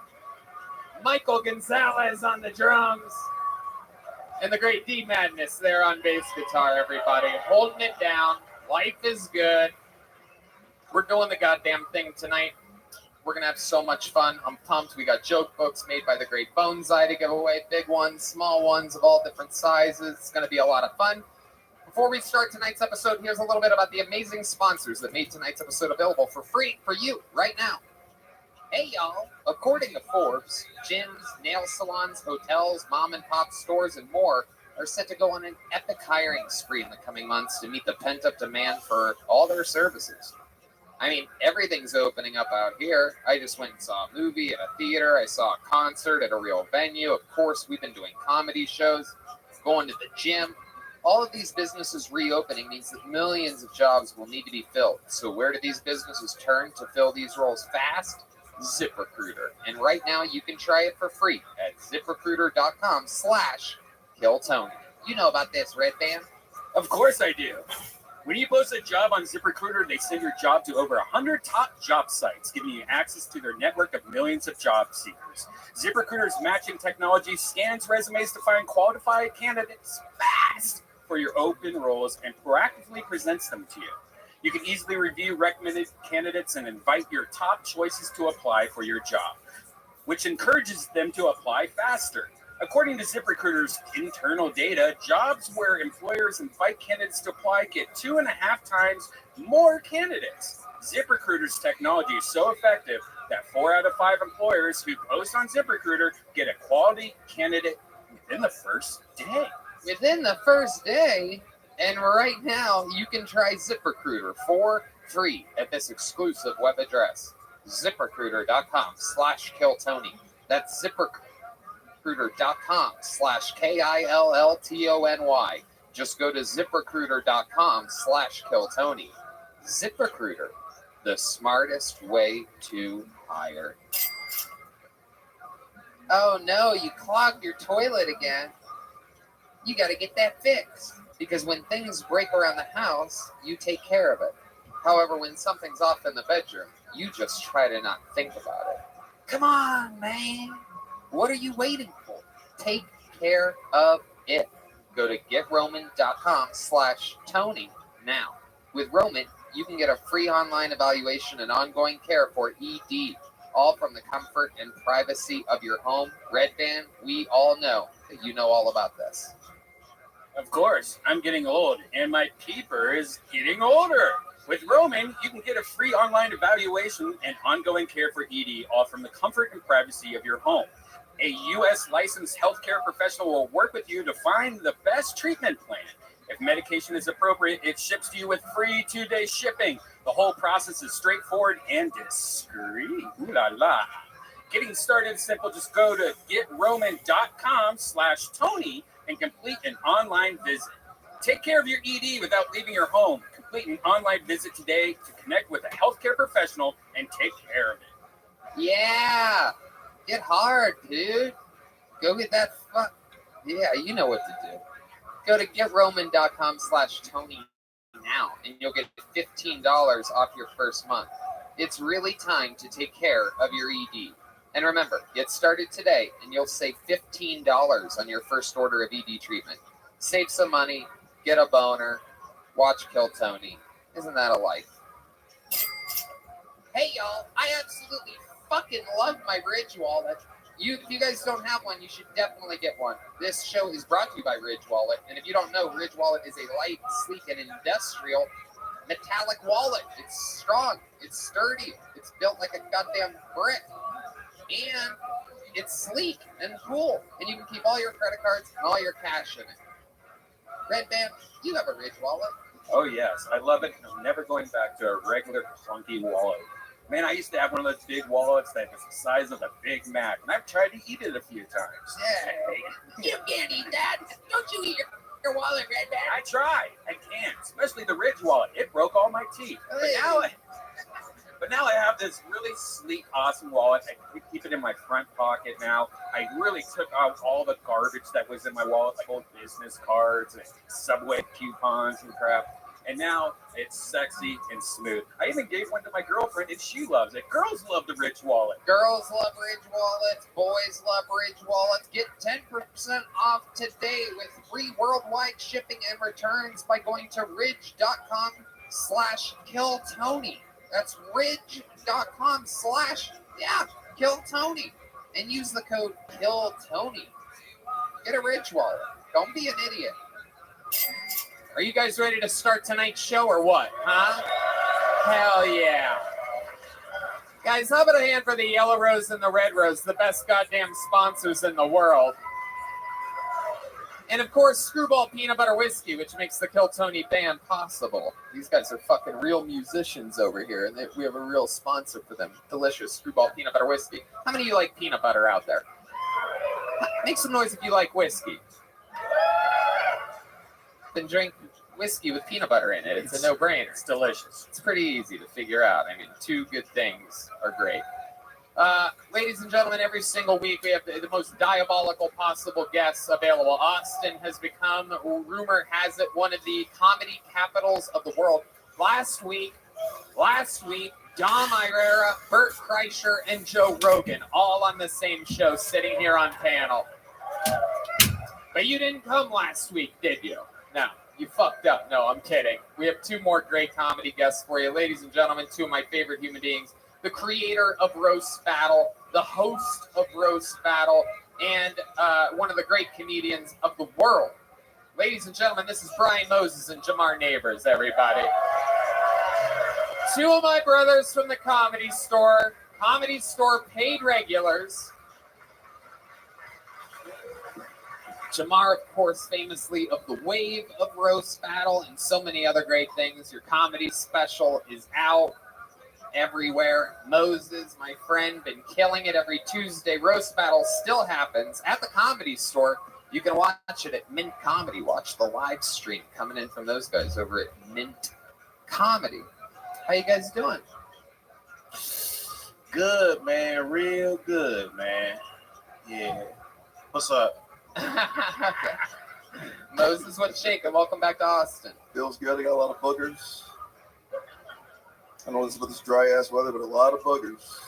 A: Michael Gonzalez on the drums. And the great D Madness there on bass guitar, everybody. Holding it down. Life is good. We're doing the goddamn thing tonight. We're going to have so much fun. I'm pumped. We got joke books made by the great Bonsai to give away. Big ones, small ones of all different sizes. It's going to be a lot of fun. Before we start tonight's episode, here's a little bit about the amazing sponsors that made tonight's episode available for free for you right now. Hey, y'all. According to Forbes, gyms, nail salons, hotels, mom and pop stores, and more are set to go on an epic hiring spree in the coming months to meet the pent-up demand for all their services. I mean, everything's opening up out here. I just went and saw a movie at a theater. I saw a concert at a real venue. Of course, we've been doing comedy shows. going to the gym. All of these businesses reopening means that millions of jobs will need to be filled. So where do these businesses turn to fill these roles fast? ZipRecruiter. And right now you can try it for free at ZipRecruiter.com/KillTony. You know about this, Red Band?
C: Of course I do. When you post a job on ZipRecruiter, they send your job to over 100 top job sites, giving you access to their network of millions of job seekers. ZipRecruiter's matching technology scans resumes to find qualified candidates fast for your open roles and proactively presents them to you. You can easily review recommended candidates and invite your top choices to apply for your job, which encourages them to apply faster. According to ZipRecruiter's internal data, jobs where employers invite candidates to apply get 2.5 times more candidates. ZipRecruiter's technology is so effective that 4 out of 5 employers who post on ZipRecruiter get a quality candidate within the first day.
A: Within the first day? And right now, you can try ZipRecruiter for free at this exclusive web address, ZipRecruiter.com/KillTony. That's ZipRecruiter.com/KillTony. Just go to ZipRecruiter.com/KillTony. ZipRecruiter, the smartest way to hire. Oh no, you clogged your toilet again. You got to get that fixed. Because when things break around the house, you take care of it. However, when something's off in the bedroom, you just try to not think about it. Come on, man. What are you waiting for? Take care of it. Go to GetRoman.com/Tony now. With Roman, you can get a free online evaluation and ongoing care for ED, all from the comfort and privacy of your home. Red Band, we all know that you know all about this.
C: Of course, I'm getting old, and my peeper is getting older. With Roman, you can get a free online evaluation and ongoing care for ED, all from the comfort and privacy of your home. A U.S. licensed healthcare professional will work with you to find the best treatment plan. If medication is appropriate, it ships to you with free 2-day shipping. The whole process is straightforward and discreet. Ooh la la. Getting started is simple. Just go to GetRoman.com/Tony and complete an online visit. Take care of your ED without leaving your home. Complete an online visit today to connect with a healthcare professional and take care of it.
A: Yeah, get hard, dude. Go get that Yeah, you know what to do. Go to GetRoman.com/Tony now, and you'll get $15 off your first month. It's really time to take care of your ED. And remember, get started today, and you'll save $15 on your first order of ED treatment. Save some money, get a boner, watch Kill Tony. Isn't that a life? Hey, y'all, I absolutely fucking love my Ridge wallet. If you guys don't have one, you should definitely get one. This show is brought to you by Ridge Wallet. And if you don't know, Ridge Wallet is a light, sleek, and industrial metallic wallet. It's strong. It's sturdy. It's built like a goddamn brick. And it's sleek and cool. And you can keep all your credit cards and all your cash in it. Red Band, you have a Ridge Wallet.
C: Oh, yes. I love it. I'm never going back to a regular clunky wallet. Man, I used to have one of those big wallets that was the size of a Big Mac, and I've tried to eat it a few times.
A: Yeah. You can't eat that. Don't you eat your wallet, Red Band.
C: I tried. I can't, especially the Ridge wallet. It broke all my teeth. But now I have this really sleek, awesome wallet. I can keep it in my front pocket now. I really took out all the garbage that was in my wallet, like old business cards and Subway coupons and crap. And now it's sexy and smooth. I even gave one to my girlfriend, and she loves it. Girls love the Ridge wallet.
A: Girls love Ridge wallets. Boys love Ridge wallets. Get 10% off today with free worldwide shipping and returns by going to ridge.com/KillTony. That's ridge.com/KillTony. And use the code KillTony. Get a Ridge wallet. Don't be an idiot. Are you guys ready to start tonight's show or what? Huh? Hell yeah. Guys, how about a hand for the Yellow Rose and the Red Rose, the best goddamn sponsors in the world. And of course, Screwball Peanut Butter Whiskey, which makes the Kill Tony band possible. These guys are fucking real musicians over here, and we have a real sponsor for them. Delicious Screwball Peanut Butter Whiskey. How many of you like peanut butter out there? Make some noise if you like whiskey. and drink whiskey with peanut butter in it. It's a no-brainer.
C: It's delicious.
A: It's pretty easy to figure out. I mean, two good things are great. Ladies and gentlemen, every single week we have the most diabolical possible guests available. Austin has become, rumor has it, one of the comedy capitals of the world. Last week, Dom Irera, Bert Kreischer, and Joe Rogan, all on the same show, sitting here on panel. But you didn't come last week, did you? No, you fucked up. No, I'm kidding. We have two more great comedy guests for you. Ladies and gentlemen, two of my favorite human beings, the creator of Roast Battle, the host of Roast Battle, and one of the great comedians of the world. Ladies and gentlemen, this is Brian Moses and Jamar Neighbors, everybody. Two of my brothers from the Comedy Store paid regulars. Jamar, of course, famously of the Wave of Roast Battle and so many other great things. Your comedy special is out everywhere. Moses, my friend, been killing it every Tuesday. Roast Battle still happens at the Comedy Store. You can watch it at Mint Comedy. Watch the live stream coming in from those guys over at Mint Comedy. How you guys doing?
I: Good, man. Real good, man. Yeah. What's up?
A: Moses, what's shaking? Welcome back to Austin.
B: Feels good. I got a lot of boogers. I know this is with this dry ass weather, but a lot of boogers.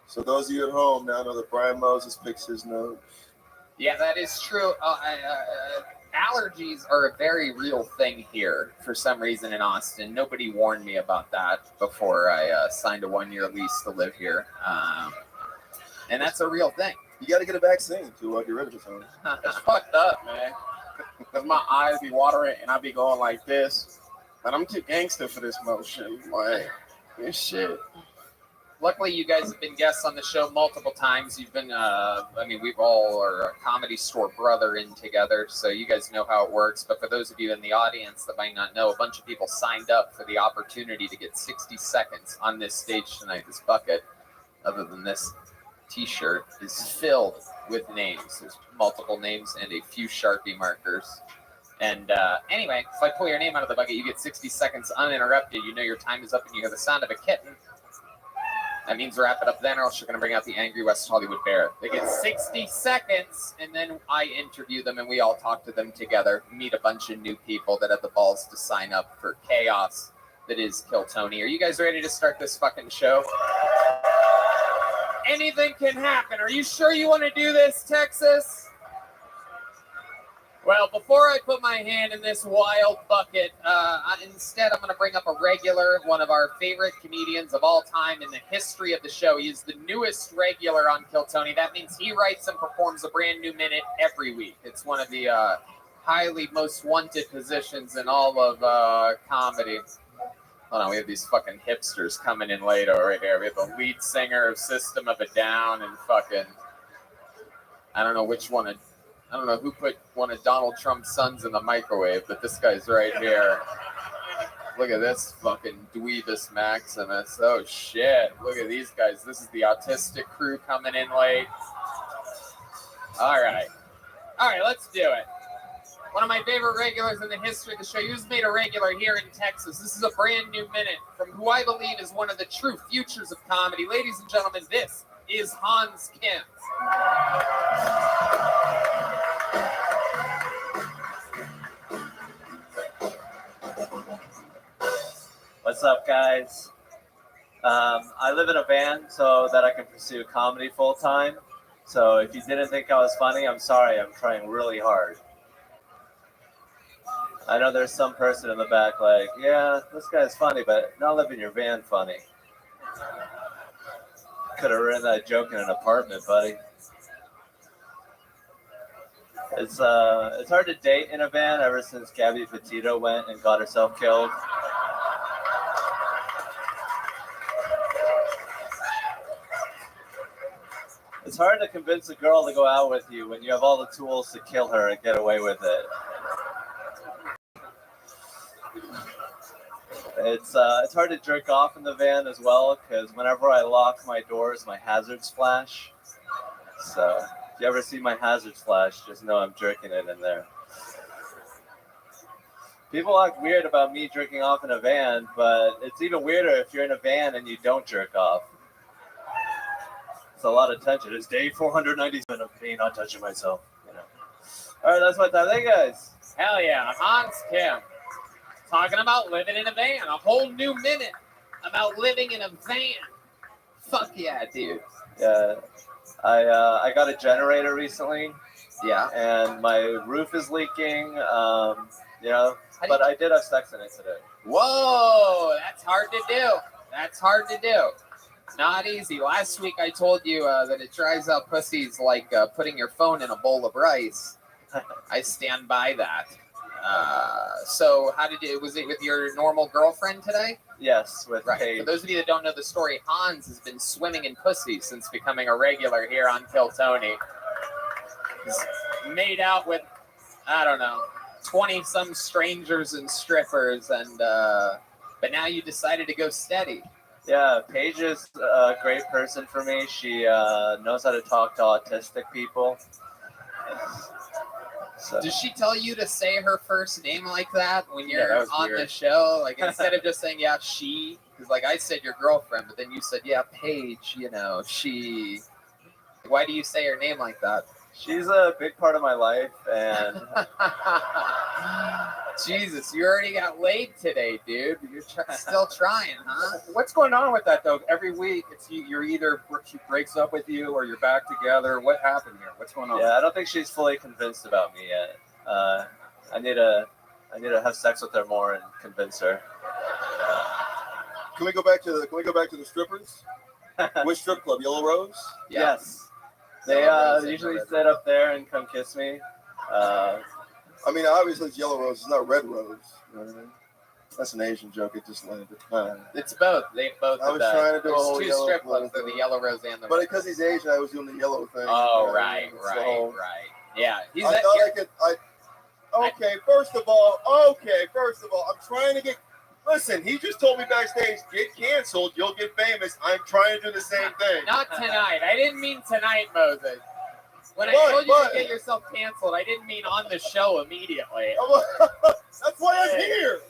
B: So those of you at home now know that Brian Moses picks his nose.
A: Yeah, that is true. Allergies are a very real thing here for some reason in Austin. Nobody warned me about that before I signed a 1-year lease to live here. And that's a real thing.
B: You got to get a vaccine to get rid of it.
I: It's fucked up, man. Because my eyes be watering and I be going like this. But I'm too gangster for this motion. Like, this shit.
A: Luckily, you guys have been guests on the show multiple times. You've been, we've all are a Comedy Store brother in together, so you guys know how it works. But for those of you in the audience that might not know, a bunch of people signed up for the opportunity to get 60 seconds on this stage tonight. This bucket, other than this t-shirt, is filled with names. There's multiple names and a few Sharpie markers. And anyway, if I pull your name out of the bucket, you get 60 seconds uninterrupted. You know your time is up and you hear the sound of a kitten. That means wrap it up then, or else you're going to bring out the angry West Hollywood Bear. They get 60 seconds, and then I interview them, and we all talk to them together, meet a bunch of new people that have the balls to sign up for chaos that is Kill Tony. Are you guys ready to start this fucking show? Anything can happen. Are you sure you want to do this, Texas? Well, before I put my hand in this wild bucket, instead I'm going to bring up a regular, one of our favorite comedians of all time in the history of the show. He's the newest regular on Kill Tony. That means he writes and performs a brand new minute every week. It's one of the highly most wanted positions in all of comedy. Hold on, we have these fucking hipsters coming in late over here. We have the lead singer of System of a Down and fucking, I don't know which one. I don't know who put one of Donald Trump's sons in the microwave, but this guy's right here. Look at this fucking Dweebus Maximus. Oh shit. Look at these guys. This is the autistic crew coming in late. All right, let's do it. One of my favorite regulars in the history of the show. He was made a regular here in Texas. This is a brand new minute from who I believe is one of the true futures of comedy. Ladies and gentlemen, this is Hans Kim.
L: What's up, guys? I live in a van so that I can pursue comedy full time. So if you didn't think I was funny, I'm sorry. I'm trying really hard. I know there's some person in the back like, yeah, this guy's funny, but not live in your van funny. Could have written that joke in an apartment, buddy. It's hard to date in a van ever since Gabby Petito went and got herself killed. It's hard to convince a girl to go out with you when you have all the tools to kill her and get away with it. It's hard to jerk off in the van as well, because whenever I lock my doors, my hazards flash. So if you ever see my hazards flash, just know I'm jerking it in there. People act weird about me jerking off in a van, but it's even weirder if you're in a van and you don't jerk off. It's a lot of tension. It's day 497 of me not touching myself. You know. All right, that's my time. Thank you guys.
A: Hell yeah, Hans Kim. Talking about living in a van. A whole new minute about living in a van. Fuck yeah, dude.
L: Yeah, I got a generator recently.
A: Yeah.
L: And my roof is leaking. You know, but I did have sex in it today.
A: Whoa, that's hard to do. That's hard to do. Not easy. Last week I told you that it dries out pussies like putting your phone in a bowl of rice. I stand by that. So how did you, was it with your normal girlfriend today?
L: Yes, with
A: right.
L: Paige.
A: For those of you that don't know the story, Hans has been swimming in pussy since becoming a regular here on Kill Tony. He's made out with, I don't know, 20-some strangers and strippers, and but now you decided to go steady.
L: Yeah, Paige is a great person for me. She knows how to talk to autistic people. So.
A: Does she tell you to say her first name like that when you're
L: that was
A: on
L: weird.
A: the show? Like instead of just saying, yeah, she, because like I said your girlfriend, but then you said, yeah, Paige, you know, she. Why do you say her name like that?
L: She's a big part of my life, and
A: Jesus, you already got laid today, dude. You're still trying, huh?
T: What's going on with that though? Every week, you're either she breaks up with you or you're back together. What happened here? What's going on?
L: yeah, I don't think she's fully convinced about me yet. I need to have sex with her more and convince her.
B: Can we go back to the strippers? Which strip club? Yellow Rose?
L: Yes. They usually sit up there and come kiss me.
B: I mean, obviously it's Yellow Rose. It's not Red Rose. You know what I mean? That's an Asian joke. It just landed.
A: It's both. They both.
B: I was trying to do a
A: there's
B: whole
A: two
B: yellow
A: strip
B: club
A: clubs. They're the Yellow Rose and the.
B: But because he's Asian, I was doing the yellow thing.
A: Oh,
B: you know,
A: right.
B: so
A: Yeah.
B: I thought I could. First of all, I'm trying to get. Listen, he just told me backstage, get canceled, you'll get famous. I'm trying to do the same thing.
A: Not tonight. I didn't mean tonight, Moses. When I told you to get yourself canceled, I didn't mean on the show immediately.
B: That's why I'm here.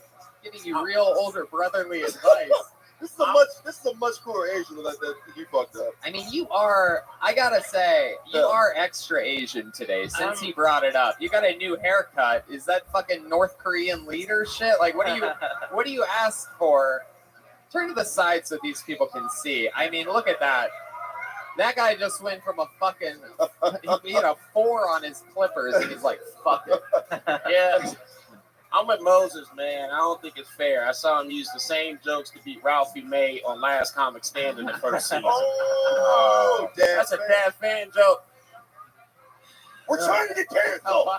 A: Giving you real older brotherly advice.
B: This is a much cooler Asian than that you fucked up.
A: I mean, you are, I gotta say, you are extra Asian today since he brought it up. You got a new haircut. Is that fucking North Korean leader shit? Like, what do you ask for? Turn to the side so these people can see. I mean, look at that. That guy just went from a fucking, he had a 4 on his clippers and he's like, fuck it.
J: Yeah. I'm with Moses, man. I don't think it's fair. I saw him use the same jokes to beat Ralphie May on Last Comic Stand in the first season. That's a dad fan joke.
B: We're trying to get canceled.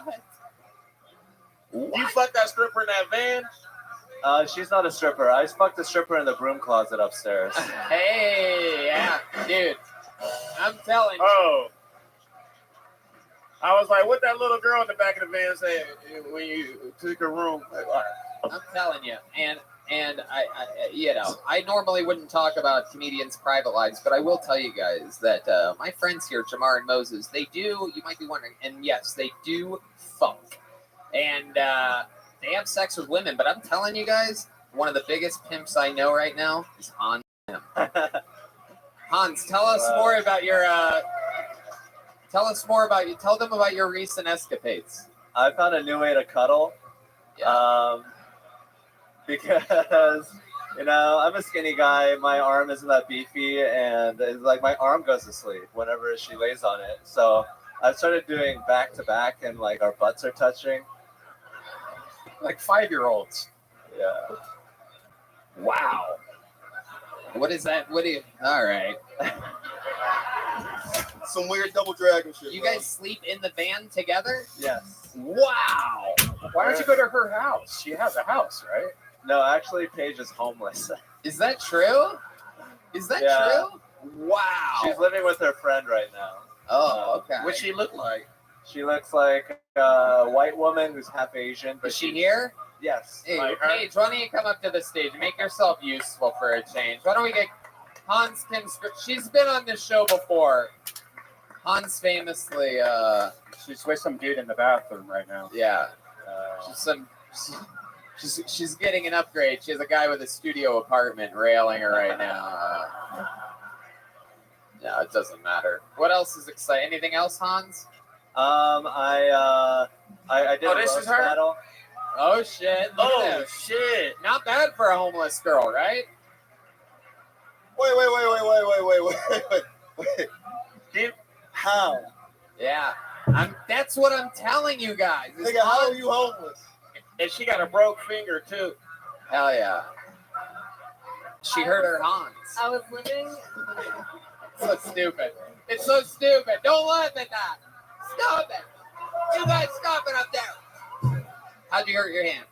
J: You fucked that stripper in that van?
L: She's not a stripper. I fucked a stripper in the broom closet upstairs.
A: Hey, yeah, dude. I'm telling you.
J: Oh. I was like, what that little girl in the back of the van said when you took her room? Like, all right.
A: I'm telling you, and I you know, I normally wouldn't talk about comedians' private lives, but I will tell you guys that my friends here, Jamar and Moses, they do. You might be wondering, and yes, they do funk, and they have sex with women. But I'm telling you guys, one of the biggest pimps I know right now is Hans Kim. Hans, tell us more about your. Tell us more about you. Tell them about your recent escapades.
L: I found a new way to cuddle. Because, you know, I'm a skinny guy. My arm isn't that beefy. And it's like my arm goes to sleep whenever she lays on it. So I started doing back to back and like our butts are touching.
T: Like 5-year-olds.
L: Yeah.
A: Wow. What is that? What do you? All right.
B: Some weird double dragon shit.
A: You guys sleep in the van together?
L: Yes.
A: Wow.
T: Why don't you go to her house? She has a house, right?
L: No, actually, Paige is homeless.
A: Is that true? Is that true? Wow.
L: She's living with her friend right now.
A: Oh, okay.
J: What's she look like?
L: She looks like a white woman who's half Asian. But
A: Is she here?
L: Yes.
A: Hey,
J: Like her?
A: Paige, why don't you come up to the stage? Make yourself useful for a change. Why don't we get Hans Kim? She's been on this show before. Hans famously,
T: She's with some dude in the bathroom right now.
A: yeah, She's getting an upgrade. She has a guy with a studio apartment railing her right now. No, it doesn't matter. What else is exciting? Anything else, Hans?
L: I did
A: Oh,
L: a
A: this
L: roast
A: is her?
L: battle.
A: Oh shit! Look at this.
J: Shit!
A: Not bad for a homeless girl, right?
B: Wait. How?
A: Yeah. That's what I'm telling you guys.
B: Nigga, how are you homeless?
J: And she got a broke finger too.
A: Hell yeah. She hurt her Hans.
M: I was living.
A: So stupid. It's so stupid. Don't laugh at that. Stop it. You guys stop it up there. How'd you hurt your hand?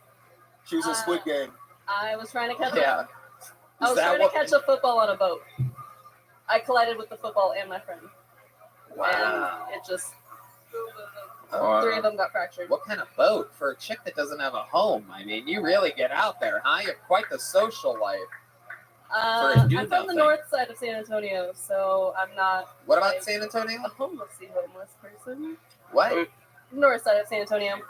B: She was in Squid Game.
M: I was trying to catch.
A: Yeah.
M: I was trying to catch a football on a boat. I collided with the football and my friend.
A: Wow.
M: And it just.
A: Wow.
M: 3 of them got fractured.
A: What kind of boat for a chick that doesn't have a home? I mean, you really get out there, huh? You have quite the social life.
M: I'm from the north side of San Antonio, so I'm not.
A: What about San Antonio?
M: A homeless person.
A: What?
M: North side of San Antonio.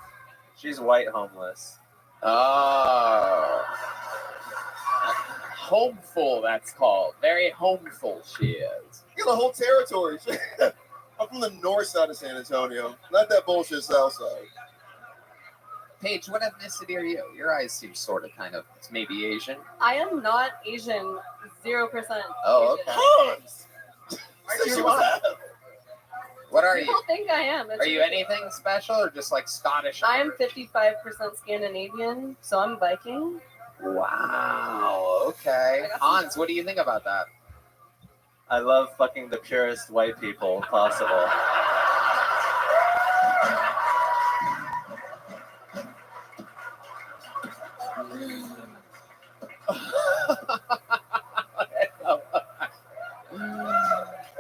L: She's white homeless.
A: Oh. Homeful, that's called. Very homeful she is.
B: You got a whole territory. I'm from the north side of San Antonio, not that bullshit south side.
A: Paige, what ethnicity are you? Your eyes seem sort of kind of maybe Asian.
M: I am not Asian. 0%.
A: Oh, okay.
M: Asian.
A: What are you?
M: People think I am. It's
A: Are you
M: ridiculous.
A: anything special or just like Scottish?
M: I am 55% Scandinavian, so I'm Viking.
A: Wow. Okay. Hans, what do you think about that?
L: I love fucking the purest white people possible.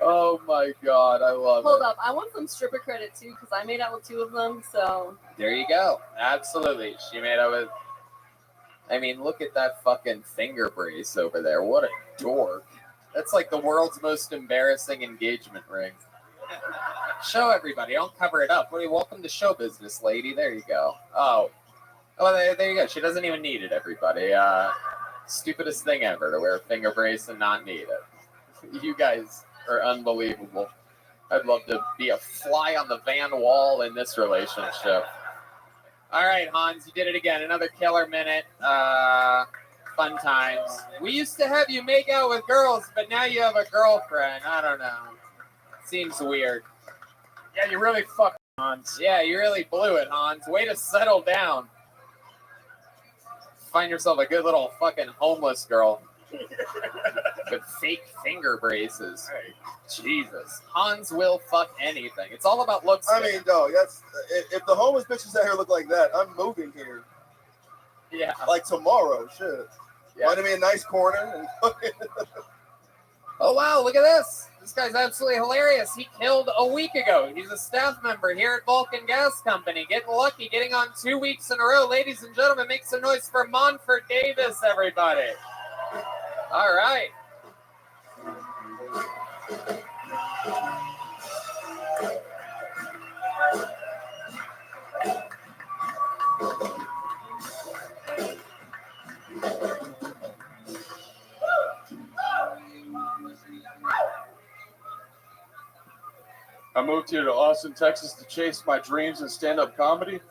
A: Oh my god, I love
M: Hold
A: it.
M: up, I want some stripper credit too, because I made out with 2 of them, so.
A: There you go. Absolutely. She made out with. I mean, look at that fucking finger brace over there. What a dork. That's like the world's most embarrassing engagement ring. Show everybody. Don't cover it up. Welcome to show business, lady. There you go. Oh, there you go. She doesn't even need it, everybody. Stupidest thing ever to wear a finger brace and not need it. You guys are unbelievable. I'd love to be a fly on the van wall in this relationship. All right, Hans, you did it again. Another killer minute. Fun times. We used to have you make out with girls, but now you have a girlfriend. I don't know. Seems weird. Yeah, you really fucked, Hans. Yeah, you really blew it, Hans. Way to settle down. Find yourself a good little fucking homeless girl with fake finger braces. Jesus. Hans will fuck anything. It's all about looks.
B: I mean, dog, that's if the homeless bitches out here look like that, I'm moving here.
A: Yeah.
B: Like tomorrow, shit.
A: Yeah.
B: Find me a nice corner and
A: Oh wow, look at this. This guy's absolutely hilarious. He killed a week ago. He's a staff member here at Vulcan Gas Company. Getting lucky, getting on 2 weeks in a row. Ladies and gentlemen, make some noise for Monfort Davis, everybody. All right.
O: I moved here to Austin, Texas to chase my dreams in stand-up comedy.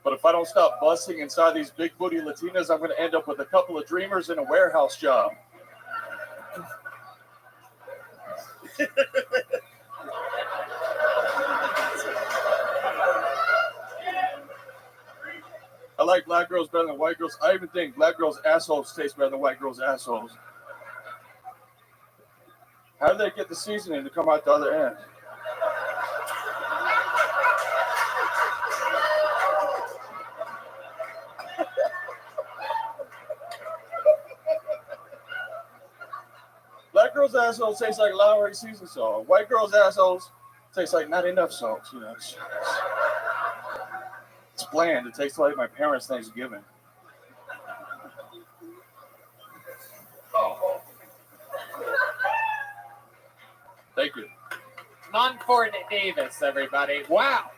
O: But if I don't stop busting inside these big booty Latinas, I'm going to end up with a couple of dreamers in a warehouse job. I like black girls better than white girls. I even think black girls' assholes taste better than white girls' assholes. How do they get the seasoning to come out the other end? Black girls' assholes taste like Lowry seasoned salt. White girls' assholes taste like not enough salt. You know, it's bland. It tastes like my parents' Thanksgiving. Thank you.
A: Monfort Davis, everybody. Wow.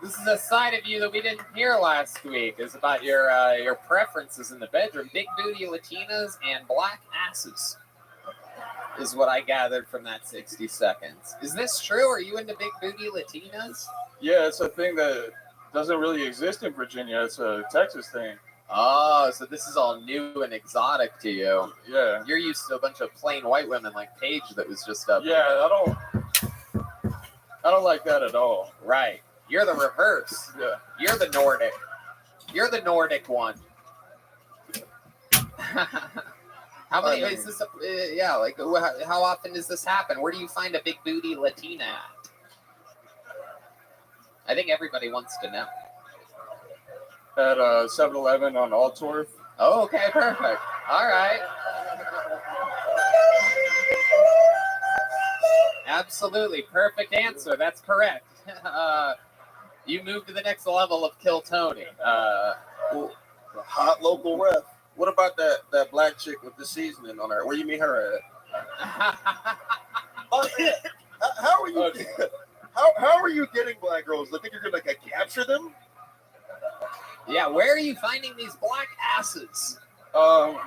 A: This is a side of you that we didn't hear last week. Is about your preferences in the bedroom. Big booty Latinas and black asses is what I gathered from that 60 seconds. Is this true? Are you into big booty Latinas?
U: Yeah, it's a thing that doesn't really exist in Virginia. It's a Texas thing.
A: Oh, so this is all new and exotic to you.
U: Yeah.
A: You're used to a bunch of plain white women like Paige that was just up
U: Yeah, I don't like that at all.
A: Right. You're the reverse.
U: Yeah.
A: You're the Nordic. You're the Nordic one. How many is this? Yeah, like how often does this happen? Where do you find a big booty Latina at? I think everybody wants to know.
U: At 7-Eleven on Altorf.
A: Oh, okay, perfect. All right. Absolutely perfect answer. That's correct. You moved to the next level of Kill Tony.
I: Hot local ref. What about that black chick with the seasoning on her? Where you meet her at?
B: How are you? How are you getting black girls? I think you're gonna capture them.
A: Yeah, where are you finding these black asses?
U: I'm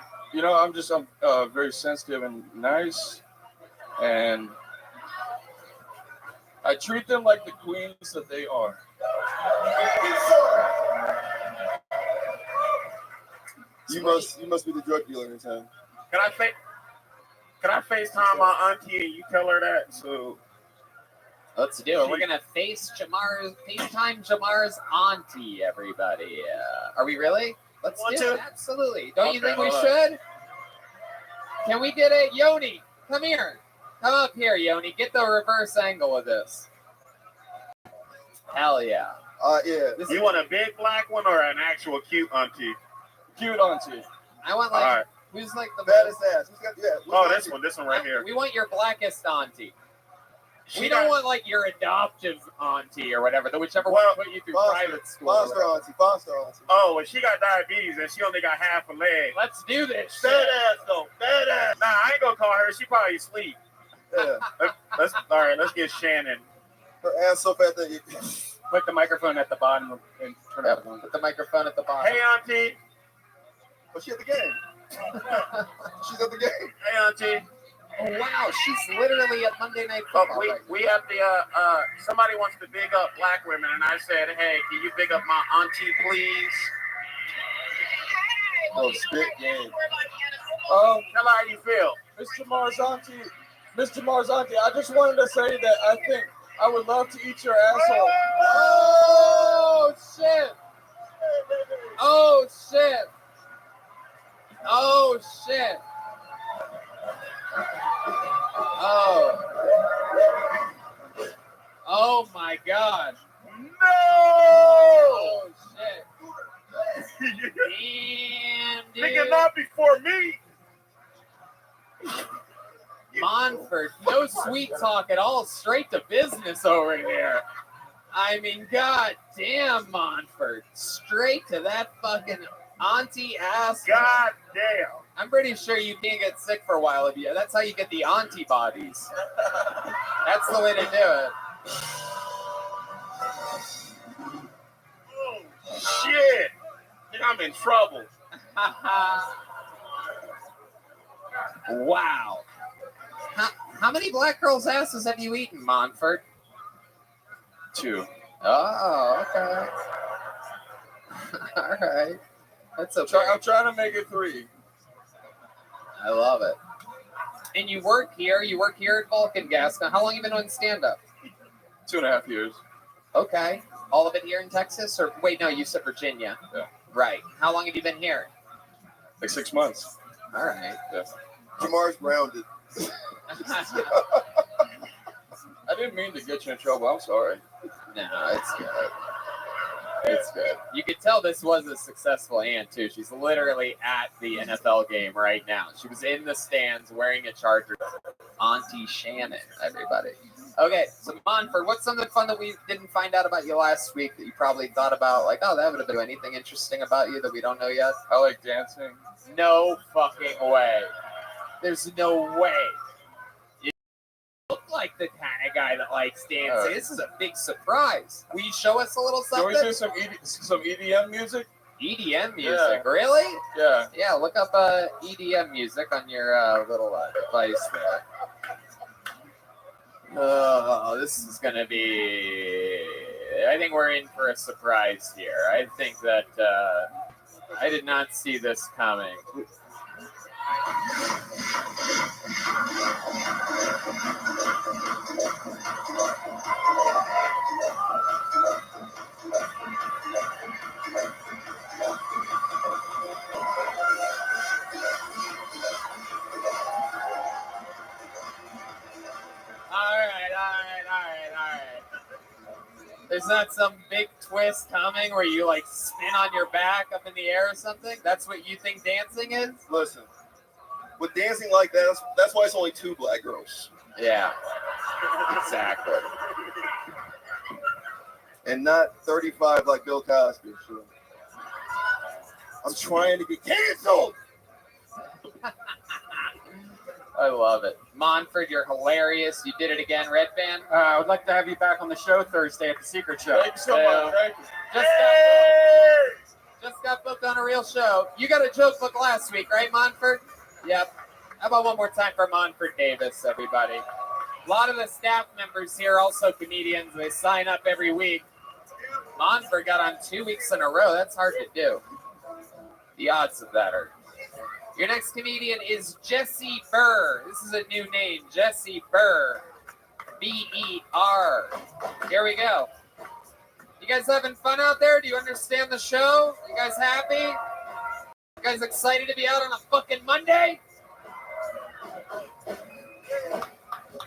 U: very sensitive and nice, and I treat them like the queens that they are.
B: You must be the drug dealer in town.
I: Can I FaceTime my auntie and you tell her that? So
A: let's do it. We're gonna FaceTime Jamar's auntie, everybody. Are we really? Let's do it. Absolutely. Don't you think we should? Can we get it, Yoni? Come here. Come up here, Yoni. Get the reverse angle of this. Hell yeah.
B: Yeah.
I: You want a big black one or an actual cute auntie?
U: Cute auntie.
A: I want who's like the
B: baddest ass?
I: This one right here.
A: We want your blackest auntie. We don't want like your adoptive auntie or whatever, whichever one put you through private school.
B: Foster auntie.
I: Oh, well, she got diabetes and she only got half a leg.
A: Let's do this.
I: Badass though. Badass. Nah, I ain't gonna call her. She probably asleep.
B: Yeah.
I: Let's get Shannon.
B: Her ass so fat that you
U: put the microphone at the bottom and turn it on.
A: Put the microphone at the bottom.
I: Hey, auntie.
B: Oh, she at the game. She's at the game.
I: Hey, auntie.
A: Oh wow, she's literally at Monday Night Football.
I: We have the somebody wants to big up black women, and I said, hey, can you big up my auntie, please?
B: Oh, spit game.
I: Tell her how you feel.
O: Mr. Marzanti, I just wanted to say that I think I would love to eat your asshole.
A: Oh shit! Oh shit! Oh shit! Oh my God!
I: No!
A: Oh shit! Damn, dude!
I: Nigga, not before me.
A: Monfort, no sweet talk at all, straight to business over here. I mean, god damn, Monfort, straight to that fucking auntie ass.
I: God damn.
A: I'm pretty sure you can't get sick for a while if you. That's how you get the antibodies. That's the way to do it.
I: Oh shit! I'm in trouble.
A: Wow. How many black girls' asses have you eaten, Monfort?
U: 2.
A: Oh, okay. All right. That's okay.
U: I'm trying to make it 3.
A: I love it. And you work here at Vulcan Gas. Now, how long have you been doing stand-up?
U: 2.5 years.
A: Okay. All of it here in Texas? Or wait, no, you said Virginia.
U: Yeah.
A: Right. How long have you been here?
U: Like 6 months.
A: All right.
U: Yeah.
B: Jamar's grounded.
U: I didn't mean to get you in trouble. I'm sorry.
A: No, it's good. It's good. You could tell this was a successful aunt, too. She's literally at the NFL game right now. She was in the stands wearing a Chargers. Auntie Shannon, everybody. Okay, so Monfort, what's something fun that we didn't find out about you last week that you probably thought about? Like, oh, that would have been anything interesting about you that we don't know yet?
U: I like dancing.
A: No fucking way. There's no way. You look like like the kind of guy that likes dancing. This is a big surprise. Will you show us a little
R: Can
A: something?
R: we do some EDM music?
A: EDM music, really?
R: Yeah.
A: Yeah, look up EDM music on your little device there. Oh, this is going to be... I think we're in for a surprise here. I think that I did not see this coming. All right. There's not some big twist coming where you like spin on your back up in the air or something? That's what you think dancing is?
E: Listen, with dancing like that, that's why it's only 2 black girls.
A: Yeah, exactly.
E: And not 35 like Bill Cosby. So. I'm trying to get canceled.
A: I love it. Monford, you're hilarious. You did it again, Red Band.
T: I would like to have you back on the show Thursday at the Secret Show.
R: Thank you so much. Thank you.
A: Just got booked on a real show. You got a joke book last week, right, Monford? Yep. How about one more time for Monford Davis, everybody? A lot of the staff members here are also comedians. They sign up every week. Monford got on 2 weeks in a row. That's hard to do. The odds of that are... Your next comedian is Jesse Burr. This is a new name, Jesse Burr. B-E-R. Here we go. You guys having fun out there? Do you understand the show? You guys happy? You guys excited to be out on a fucking Monday?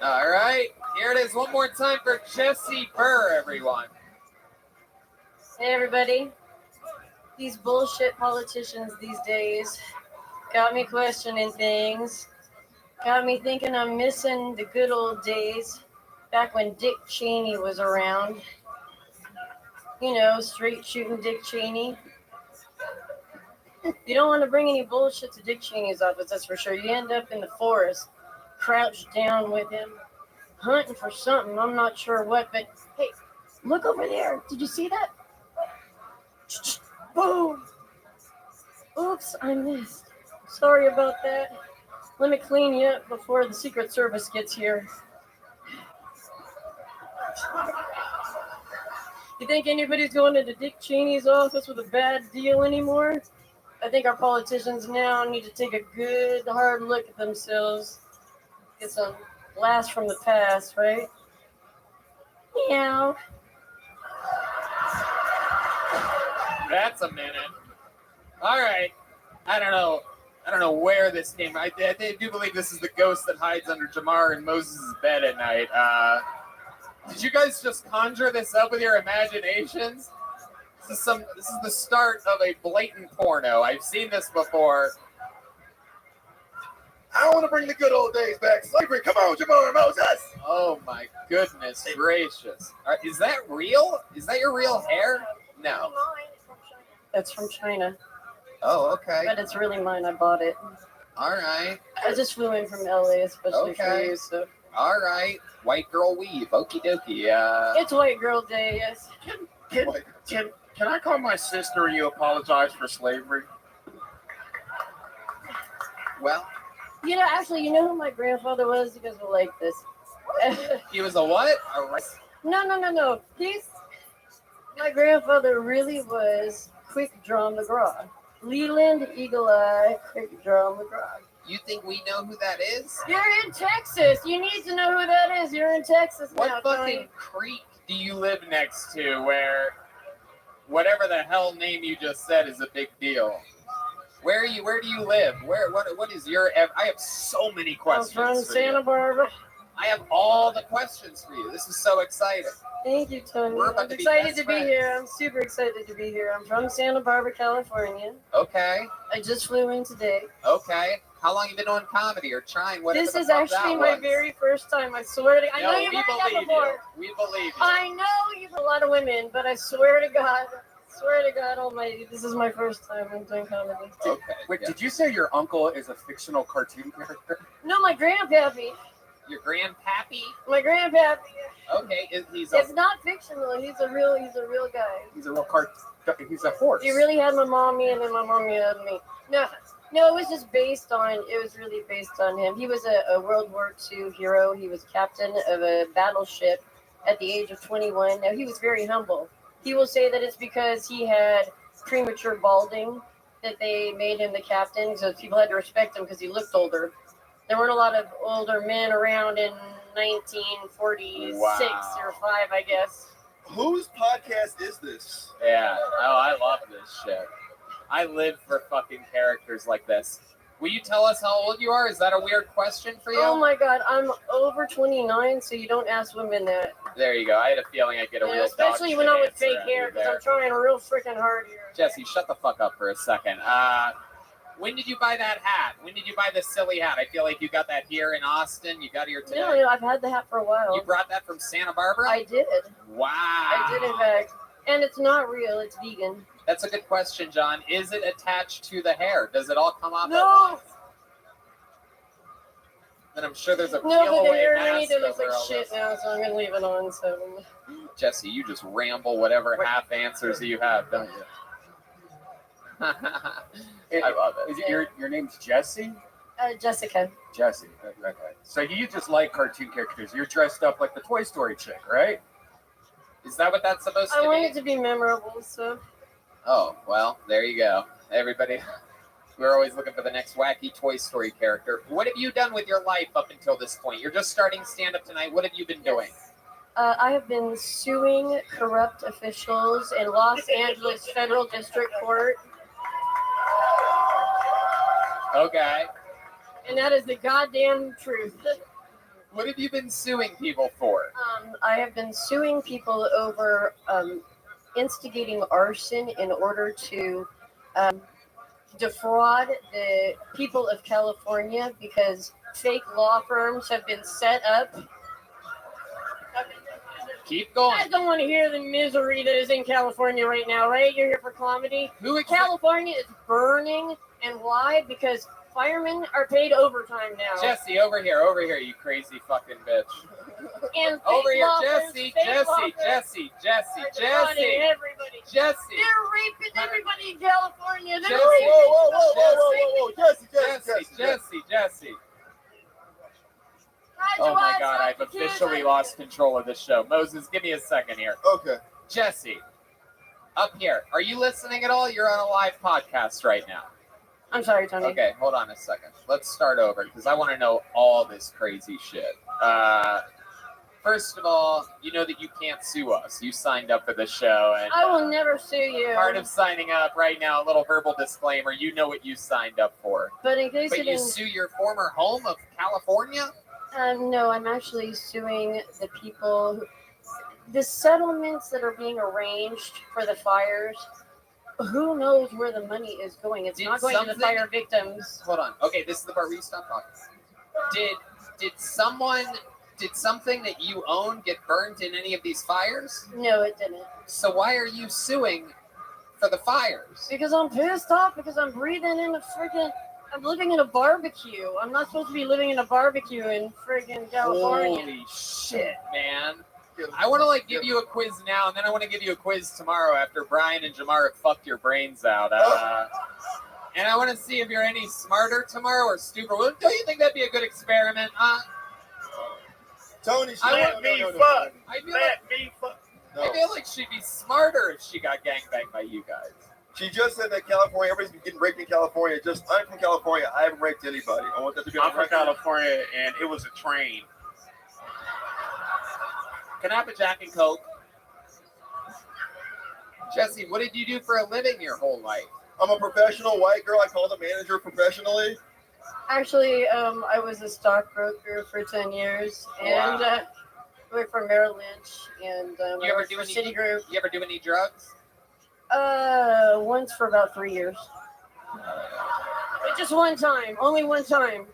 A: All right. Here it is one more time for Jesse Burr, everyone.
N: Hey, everybody. These bullshit politicians these days got me questioning things. Got me thinking I'm missing the good old days back when Dick Cheney was around. You know, straight shooting Dick Cheney. You don't want to bring any bullshit to Dick Cheney's office, that's for sure. You end up in the forest, crouched down with him, hunting for something. I'm not sure what, but hey, look over there. Did you see that? Boom! Oops, I missed. Sorry about that. Let me clean you up before the Secret Service gets here. You think anybody's going into Dick Cheney's office with a bad deal anymore? I think our politicians now need to take a good, hard look at themselves. Get some blast from the past, right? Meow.
A: That's a minute. All right. I don't know where this came. I do believe this is the ghost that hides under Jamar and Moses' bed at night. Did you guys just conjure this up with your imaginations? This is the start of a blatant porno. I've seen this before.
E: I want to bring the good old days back. Slavery, come on, Jamar Moses.
A: Oh my goodness gracious! Is that real? Is that your real hair? No.
N: That's from China.
A: Oh, okay.
N: But it's really mine. I bought it.
A: All right.
N: I just flew in from LA, especially for
A: Okay.
N: you. So
A: All right. White girl weave. Okie dokie.
N: it's White Girl Day, yes.
J: Can I call my sister and you apologize for slavery?
A: Well,
N: You know, actually, you know who my grandfather was? You guys will like this.
A: he was a what?
N: No. My grandfather really was Quick Draw McGraw. Leland Eagle Eye Quick Draw McGraw.
A: You think we know who that is?
N: You're in Texas. You need to know who that is. You're in Texas now.
A: What fucking creek do you live next to where whatever the hell name you just said is a big deal? Where do you live? What is your... I have so many questions
N: I'm from
A: for
N: Santa
A: you.
N: Barbara.
A: I have all the questions for you. This is so exciting.
N: Thank you, Tony.
A: We're about
N: I'm
A: to be
N: excited
A: best
N: to be
A: friends.
N: here. I'm super excited to be here. I'm from Santa Barbara, California.
A: Okay.
N: I just flew in today.
A: Okay. How long you been doing comedy or trying whatever
N: This
A: the
N: is
A: fuck
N: actually
A: that
N: my
A: was?
N: very first time. I swear to God. I
A: No,
N: know you've
A: we
N: heard that
A: believe
N: before.
A: you. We believe you.
N: I know you've a lot of women, but I swear to God Almighty, this is my first time I'm doing comedy.
T: Wait, did you say your uncle is a fictional cartoon character?
N: No, my grandpappy.
A: Your grandpappy?
N: My grandpappy.
A: Okay, he's
N: It's not fictional. He's a real guy.
T: He's a real he's a horse.
N: He really had my mommy, and then my mommy had me. No, it was just based on. It was really based on him. He was a World War II hero. He was captain of a battleship at the age of 21. Now he was very humble. He will say that it's because he had premature balding that they made him the captain, so people had to respect him because he looked older. There weren't a lot of older men around in 1946 or 5, I guess.
E: Whose podcast is this?
A: Yeah. Oh, I love this shit. I live for fucking characters like this. Will you tell us how old you are? Is that a weird question for you?
N: Oh my god, I'm over 29, so you don't ask women that.
A: There you go. I had a feeling I'd get a
N: Yeah,
A: real
N: especially
A: dog
N: when
A: shit
N: I'm with
A: answer
N: fake
A: out of you
N: hair, because
A: there.
N: I'm trying real freaking hard here.
A: Jesse, shut the fuck up for a second. When did you buy that hat? When did you buy this silly hat? I feel like you got that here in Austin. You got it here today.
N: No, I've had the hat for a while.
A: You brought that from Santa Barbara?
N: I did.
A: Wow.
N: I did, in fact. And it's not real, it's vegan.
A: That's a good question, John. Is it attached to the hair? Does it all come off?
N: No!
A: Then I'm sure there's a
N: No,
A: peel
N: but the
A: away
N: hair
A: mask
N: underneath it looks
A: over
N: like
A: all
N: shit
A: this.
N: now, so I'm gonna leave it on, so.
A: Jesse, you just ramble whatever half answers you have, don't you? I love it.
T: Is it your name's Jesse?
N: Jessica.
T: Jesse. Okay. So you just like cartoon characters. You're dressed up like the Toy Story chick, right?
A: Is that what that's supposed
N: I
A: to
N: want
A: be?
N: it to be memorable, so.
A: Oh, well, there you go. Everybody, we're always looking for the next wacky Toy Story character. What have you done with your life up until this point? You're just starting stand-up tonight. What have you been doing?
N: I have been suing corrupt officials in Los Angeles Federal District Court.
A: Okay.
N: And that is the goddamn truth.
A: What have you been suing people for?
N: I have been suing people over instigating arson in order to defraud the people of California because fake law firms have been set up.
A: Keep going.
N: You guys don't want to hear the misery that is in California right now, right? You're here for comedy. California is burning, and why? Because firemen are paid overtime now.
A: Jesse, over here, you crazy fucking bitch.
N: And
A: Over here,
N: law firms,
A: Jesse,
N: fake
A: Jesse,
N: law firms
A: Jesse, Jesse,
N: are defrauding
A: Jesse,
N: everybody.
A: Jesse.
N: They're raping everybody in California. They're
A: Jesse.
N: raping
E: Whoa,
A: Jesse. Oh my God, I've officially lost control of this show. Moses, give me a second here.
E: Okay.
A: Jesse, up here. Are you listening at all? You're on a live podcast right now.
N: I'm sorry, Tony.
A: Okay, hold on a second. Let's start over because I want to know all this crazy shit. First of all, you know that you can't sue us. You signed up for the show, and
N: I will never sue you.
A: part of signing up right now, a little verbal disclaimer. You know what you signed up for.
N: But in case
A: But
N: you
A: you
N: didn't,
A: sue your former home of California?
N: no, I'm actually suing the people, the settlements that are being arranged for the fires. Who knows where the money is going? It's not going to the fire victims.
A: Hold on. Okay, this is the part where you stop talking. Did something that you own get burned in any of these fires?
N: No, it didn't.
A: So why are you suing for the fires?
N: Because I'm pissed off because I'm breathing in I'm living in a barbecue. I'm not supposed to be living in a barbecue in friggin' California.
A: Holy shit, man. I want to give you a quiz now, and then I want to give you a quiz tomorrow after Brian and Jamar have fucked your brains out. And I want to see if you're any smarter tomorrow or stupider. Well, don't you think that'd be a good experiment, huh?
E: Tony,
A: Let me fuck. I feel like she'd be smarter if she got gangbanged by you guys.
E: She just said that California, everybody's been getting raped in California. I'm from California. I haven't raped anybody. I want that to be on
I: I'm from
E: record.
I: California, and it was a train.
A: Can I have a Jack and Coke? Jesse, what did you do for a living your whole life?
E: I'm a professional white girl. I call the manager professionally.
N: Actually, I was a stockbroker for 10 years and worked for Merrill Lynch and
A: You ever do
N: for
A: any
N: Citigroup.
A: You ever do any drugs?
N: Once for about 3 years. But just one time, only one time.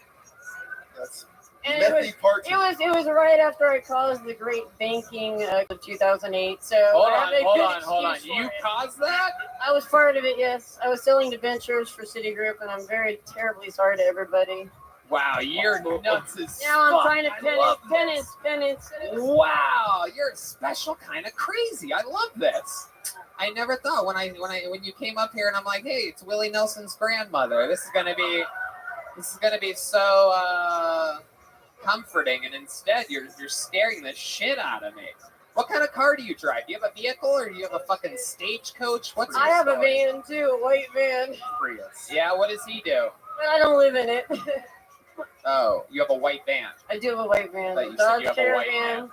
E: That's
N: And it was right after I caused the great banking of 2008. So
A: Hold
N: I have a
A: on.
N: good excuse for
A: You
N: it.
A: caused that?
N: I was part of it, yes. I was selling debentures for Citigroup, and I'm very terribly sorry to everybody.
A: Wow, you're nuts as
N: Now I'm
A: fuck.
N: trying to
A: I love this.
N: penance.
A: Wow, you're a special kind of crazy. I love this. I never thought when you came up here and I'm like, hey, it's Willie Nelson's grandmother. This is gonna be so comforting, and instead you're scaring the shit out of me. What kind of car do you drive? Do you have a vehicle or do you have a fucking stagecoach? What's your
N: I have a
A: story?
N: van too, a white van.
A: Prius. Yeah, what does he do?
N: But I don't live in it.
A: Oh, you have a white van.
N: I do have a white van.
A: Thought you said
N: Dodge
A: you have a white
N: Caravan.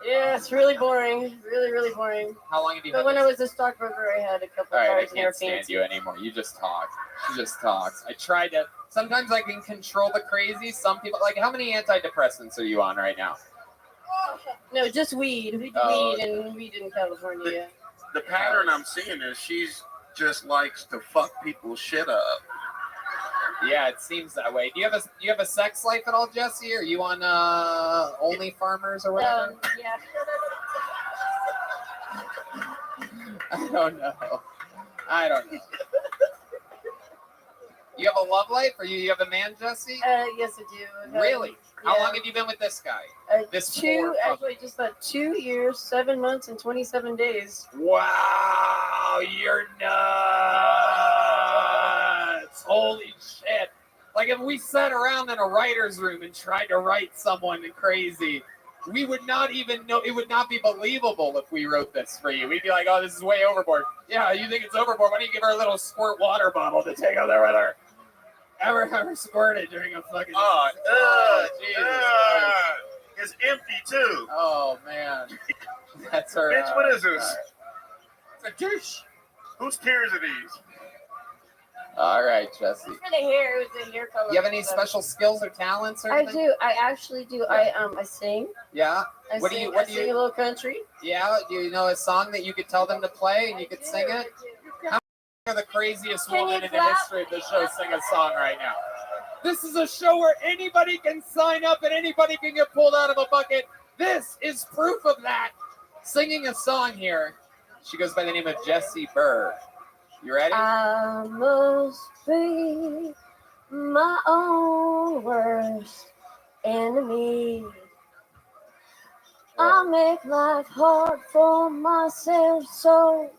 N: Yeah, it's really boring. Really boring.
A: How long have you
N: But
A: had
N: when
A: this?
N: I was a stockbroker, I had a couple
A: All right, I
N: cars and they were
A: can't stand
N: fancy.
A: you anymore. You just talk. She just talks. I tried to. Sometimes I can control the crazy. Some people, like, how many antidepressants are you on right now?
N: No, just weed. We do
A: Oh.
N: weed in California. Yeah.
I: The pattern I'm seeing is she's just likes to fuck people's shit up.
A: Yeah, it seems that way. Do you have a sex life at all, Jesse? Are you on Only Farmers or whatever?
N: Yeah.
A: I don't know. You have a love life, or you have a man, Jesse?
N: Yes, I do.
A: Really? How
N: yeah.
A: long have you been with this guy? This
N: Just about 2 years, 7 months, and 27 days.
A: Wow, you're nuts! Holy shit! Like if we sat around in a writer's room and tried to write someone crazy, we would not even know. It would not be believable if we wrote this for you. We'd be like, "Oh, this is way overboard." Yeah, you think it's overboard? Why don't you give her a little squirt water bottle to take out there with her? Ever squirted during a fucking? Jesus Christ.
E: It's empty too.
A: Oh man, that's her.
E: Bitch, what is this?
A: It's a douche.
E: Whose tears are these?
A: All right, Jesse.
N: For the hair, it was the hair color.
A: You have any special skills or talents or
N: I
A: anything?
N: do. I actually do. I sing.
A: Yeah.
N: I
A: What do
N: sing,
A: you?
N: I
A: What do
N: sing a
A: you?
N: little country.
A: Yeah. Do you know a song that you could tell them to play and you could sing it? How are the craziest
N: Can
A: woman
N: you
A: in the
N: clap?
A: history of the show sing a song right now? This is a show where anybody can sign up and anybody can get pulled out of a bucket. This is proof of that. Singing a song here. She goes by the name of Jessie Burr. You ready?
N: I must be my own worst enemy. I make life hard for myself, so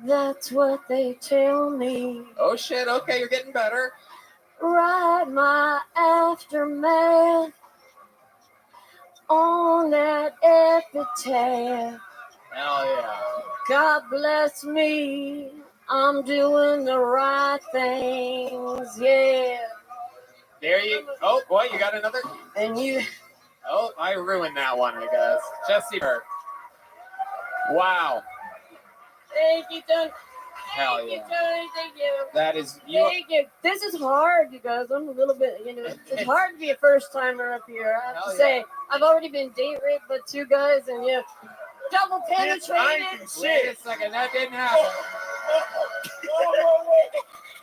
N: that's what they tell me.
A: Oh shit, okay, you're getting better.
N: Write my aftermath on that epitaph.
A: Hell yeah.
N: God bless me, I'm doing the right things, yeah.
A: There you. Oh boy, you got another.
N: And you.
A: Oh, I ruined that one, I guess. Jessie Burr. Wow.
N: Thank you, Tony.
A: Hell
N: Thank you,
A: yeah.
N: Tony. Thank you.
A: That is you.
N: Thank you. This is hard, you guys. I'm a little bit, it's hard to be a first timer up here. I have
A: Hell
N: to
A: yeah.
N: say, I've already been date raped by 2 guys, and yeah, double penetrated.
A: Wait a second, that didn't happen.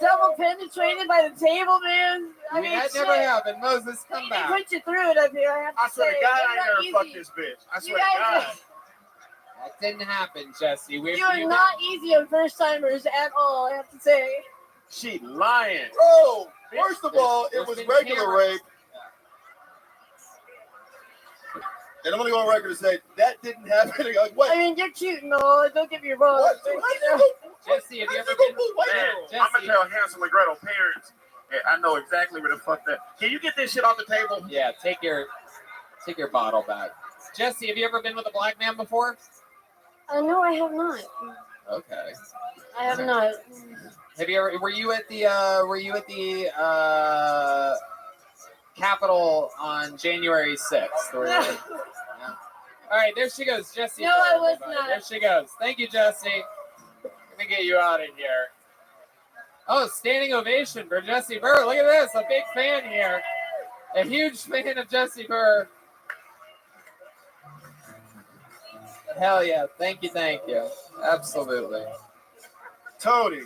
N: Double penetrated by the table, man. I mean,
A: that
N: shit.
A: never happened. Moses, come
N: They
A: back.
N: put you through it up here. I have to
E: I swear
N: say,
E: to God,
N: it's
E: I
N: not
E: ain't never
N: easy.
E: fucked this bitch. I
N: You
E: swear to
N: guys
E: God.
A: That didn't happen, Jesse.
N: You are not easy on first timers at all, I have to say.
E: She lying.
B: Bro, first of all, it
A: there's
B: was
A: been
B: regular
A: cameras.
B: rape. And I'm gonna go on record and say that didn't happen. Like, what?
N: I mean, you're cute and all. Don't get me wrong.
B: What?
N: but,
A: Jesse, have you ever been?
E: Man, I'm gonna tell Hansel and Gretel parents. Yeah, I know exactly where the fuck that. Can you get this shit off the table?
A: Yeah, take your bottle back. Jesse, have you ever been with a black man before?
N: No, I have not.
A: Okay.
N: I have not.
A: Have you ever? Were you at the Capitol on January 6th? Yeah. All right, there she goes, Jesse.
N: No, I was
A: everybody.
N: not.
A: There she goes. Thank you, Jesse. Let me get you out of here. Oh, standing ovation for Jessie Burr. Look at this, a big fan here. A huge fan of Jessie Burr. Hell yeah, thank you. Absolutely.
B: Tony.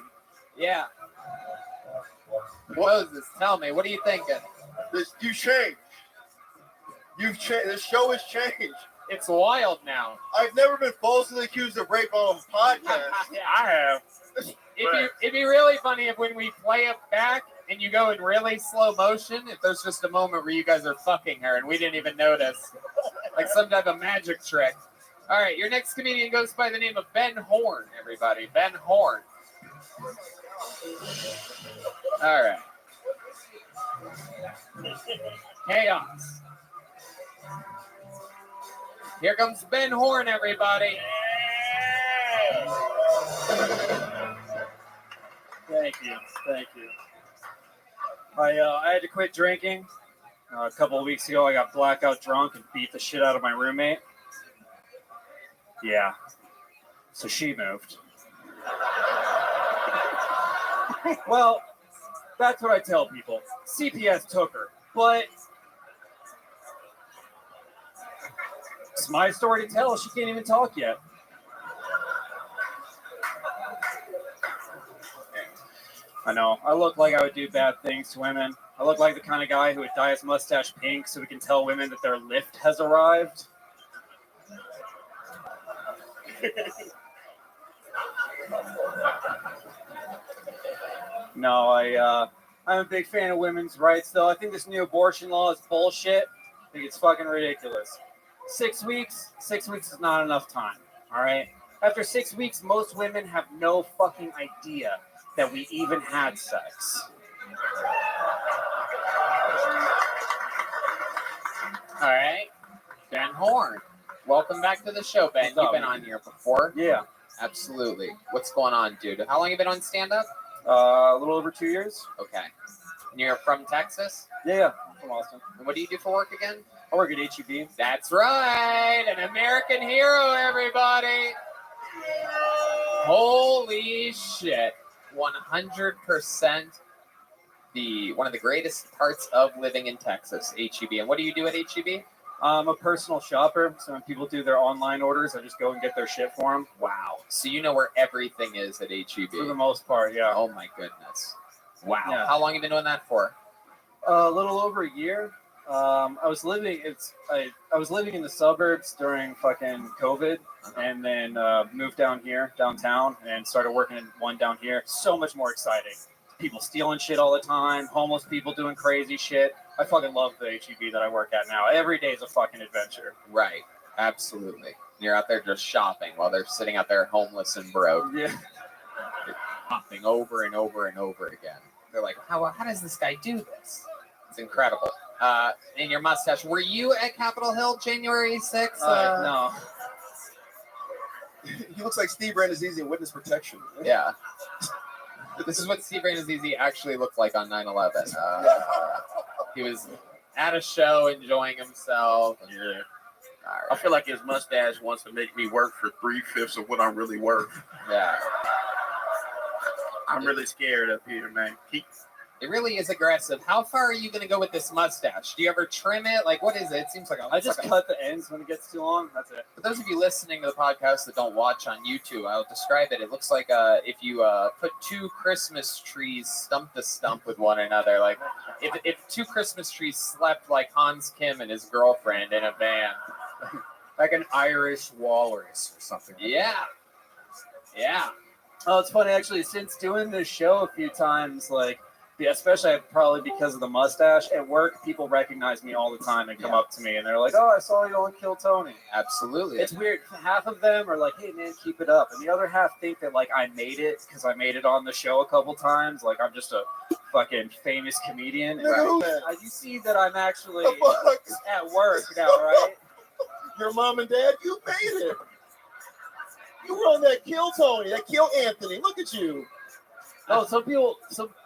A: Yeah. Moses, tell me, what are you thinking?
B: You changed. You've changed. The show has changed.
A: It's wild now.
B: I've never been falsely accused of rape on a podcast.
A: I have. It'd be really funny if when we play it back and you go in really slow motion, if there's just a moment where you guys are fucking her and we didn't even notice, like some type of magic trick. All right, your next comedian goes by the name of Ben Horn, everybody. Ben Horn. All right. Chaos. Here comes Ben Horn, everybody.
C: Thank you. I had to quit drinking. A couple of weeks ago, I got blackout drunk and beat the shit out of my roommate. Yeah. So she moved. Well, that's what I tell people. CPS took her, but it's my story to tell. She can't even talk yet. I know. I look like I would do bad things to women. I look like the kind of guy who would dye his mustache pink so we can tell women that their lift has arrived. No, I'm a big fan of women's rights, though. I think this new abortion law is bullshit. I think it's fucking ridiculous. 6 weeks? 6 weeks is not enough time, all right? After 6 weeks, most women have no fucking idea that we even had sex.
A: All right. Ben Horn. Welcome back to the show, Ben. You've been on here before.
C: Yeah.
A: Absolutely. What's going on, dude? How long have you been on stand-up?
C: A little over 2 years.
A: Okay. And you're from Texas?
C: Yeah, from Austin.
A: And what do you do for work again?
C: I work at HEB.
A: That's right. An American hero, everybody. Holy shit. 100% one of the greatest parts of living in Texas, HEB. And what do you do at HEB?
C: I'm a personal shopper, so when people do their online orders, I just go and get their shit for them.
A: Wow. So you know where everything is at HEB?
C: For the most part, yeah.
A: Oh my goodness. Wow.
C: Yeah.
A: How long have you been doing that for?
C: A little over a year. I was living in the suburbs during fucking COVID, and then moved down here, downtown, and started working in one down here. So much more exciting. People stealing shit all the time, homeless people doing crazy shit. I fucking love the HEB that I work at now. Every day is a fucking adventure.
A: Right. Absolutely. You're out there just shopping while they're sitting out there homeless and broke.
C: Yeah.
A: Hopping over and over and over again. They're like, how does this guy do this? It's incredible. And your mustache. Were you at Capitol Hill January 6th?
C: No.
E: He looks like Steve Rannazzisi in Witness Protection.
A: Yeah. This is what Steve Rannazzisi actually looked like on 9/11. He was at a show enjoying himself.
J: Yeah.
A: Right.
J: I feel like his mustache wants to make me work for 3/5 of what I'm really worth.
A: Yeah.
J: I'm really scared up here, man.
A: It really is aggressive. How far are you going to go with this mustache? Do you ever trim it? Like, what is it? It seems like
C: I just cut the ends when it gets too long. That's it.
A: For those of you listening to the podcast that don't watch on YouTube, I'll describe it. It looks like if you put two Christmas trees stump to stump with one another. Like, if two Christmas trees slept like Hans Kim and his girlfriend in a van.
T: Like an Irish walrus or something.
A: Yeah. Yeah.
C: Oh, it's funny, actually, since doing this show a few times, like, especially probably because of the mustache, at work, people recognize me all the time and come up to me, and they're like, oh, I saw you on Kill Tony.
A: Absolutely.
C: It's weird. Half of them are like, hey, man, keep it up. And the other half think that, like, I made it because I made it on the show a couple times. Like, I'm just a fucking famous comedian. And you see that I'm actually at work now, right?
E: Your mom and dad, you made it. You were on that Kill Tony, that Kill Anthony. Look at you.
C: Oh,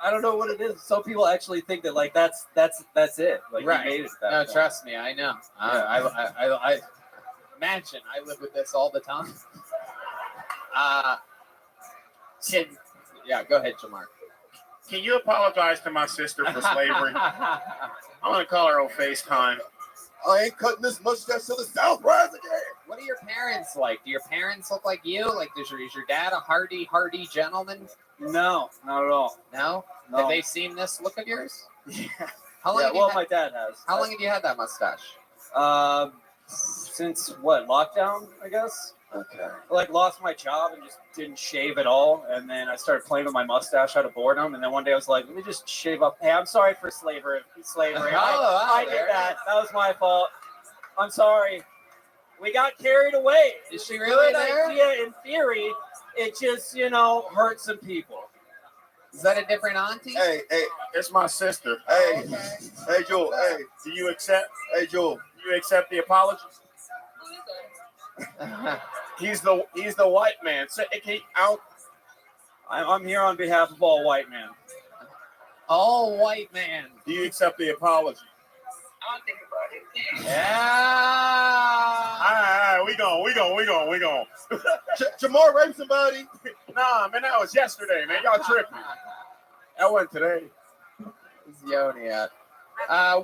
C: I don't know what it is. Some people actually think that, like, that's it. Like,
A: right.
C: You made it.
A: No, trust me, I know. I imagine I live with this all the time. Yeah, go ahead, Jamar.
J: Can you apologize to my sister for slavery? I'm going to call her on FaceTime.
E: I ain't cutting this mustache till the South rise again.
A: What are your parents like? Do your parents look like you? Like, is your dad a hardy gentleman?
C: No, not at all.
A: No? Have they seen this look of yours?
C: Yeah.
A: How long?
C: Yeah, my dad has.
A: How long have you had that mustache?
C: Since what, lockdown, I guess?
B: Okay.
C: Like lost my job and just didn't shave at all, and then I started playing with my mustache out of boredom, and then one day I was like, let me just shave up. Hey, I'm sorry for slavery. I did that. That was my fault. I'm sorry. We got carried away.
A: Is she really
C: Good
A: there?
C: idea in theory. It just, hurt some people.
A: Is that a different auntie?
E: Hey,
R: It's my sister.
E: hey, hey, Joel. Hey,
R: Do you accept?
E: hey, Joel.
R: You accept the apology? He's the white man. So,
C: I'm here on behalf of all white men.
A: All white man.
R: Do you accept the apology?
K: I'll think about it.
A: Yeah.
R: All right, we going.
E: Jamar raped somebody.
R: Nah, man, that was yesterday, man. Y'all tripping. That wasn't today.
A: It's Yoni at.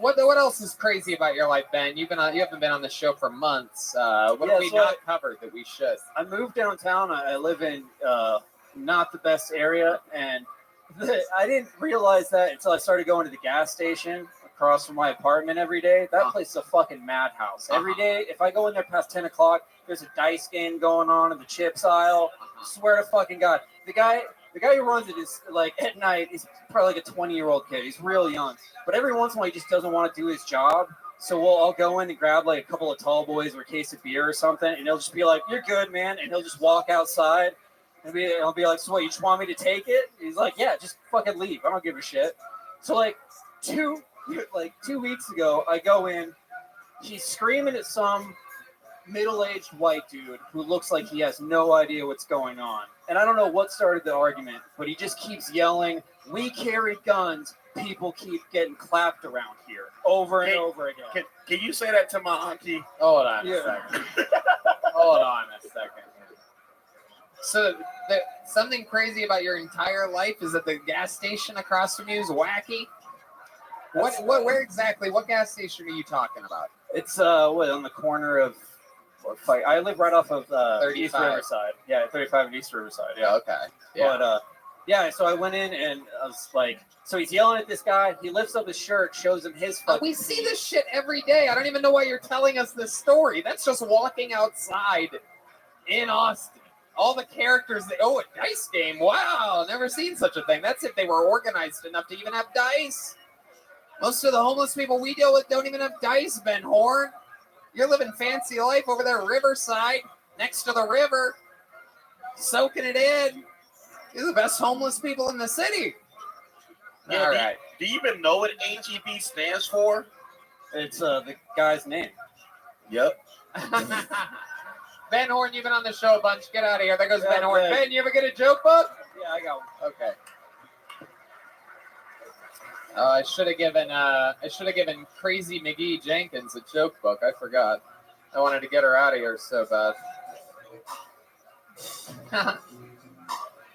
A: What else is crazy about your life, Ben? You haven't been on the show for months. What have we not covered that we should?
C: I moved downtown. I live in not the best area, and I didn't realize that until I started going to the gas station across from my apartment every day. That place is a fucking madhouse. Every day, if I go in there past 10 o'clock, there's a dice game going on in the chips aisle. Swear to fucking God. The guy who runs it is like at night, he's probably like a 20-year-old kid. He's real young. But every once in a while, he just doesn't want to do his job. So I'll go in and grab like a couple of tall boys or a case of beer or something, and he'll just be like, "You're good, man," and he'll just walk outside. And I'll be like, "So what, you just want me to take it?" He's like, "Yeah, just fucking leave. I don't give a shit." So like 2 weeks ago, I go in, he's screaming at some middle-aged white dude who looks like he has no idea what's going on. And I don't know what started the argument, but he just keeps yelling, "We carry guns. People keep getting clapped around here," over and over again.
R: Can you say that to my auntie?
A: Hold on a second. Hold on a second. So, something crazy about your entire life is that the gas station across from you is wacky? Where exactly? What gas station are you talking about?
C: It's on the corner of. I live right off of
A: 35.
C: East Riverside. Yeah, 35 and East Riverside. Yeah.
A: Okay. Yeah.
C: But so I went in and I was like, so he's yelling at this guy. He lifts up his shirt, shows him his fucking.
A: We see this shit every day. I don't even know why you're telling us this story. That's just walking outside in Austin. All the characters a dice game. Wow, never seen such a thing. That's if they were organized enough to even have dice. Most of the homeless people we deal with don't even have dice, Ben Horn. You're living fancy life over there, Riverside, next to the river, soaking it in. You're the best homeless people in the city.
R: Yeah,
A: All right.
R: Do you even know what HEB stands for?
C: It's the guy's name.
R: Yep.
A: Ben Horn, you've been on the show a bunch. Get out of here. There goes Ben Horn.
C: Ben.
A: Ben, you ever get a joke book?
C: Yeah, I got one.
A: Okay. I should have given Crazy McGee Jenkins a joke book. I forgot. I wanted to get her out of here so bad.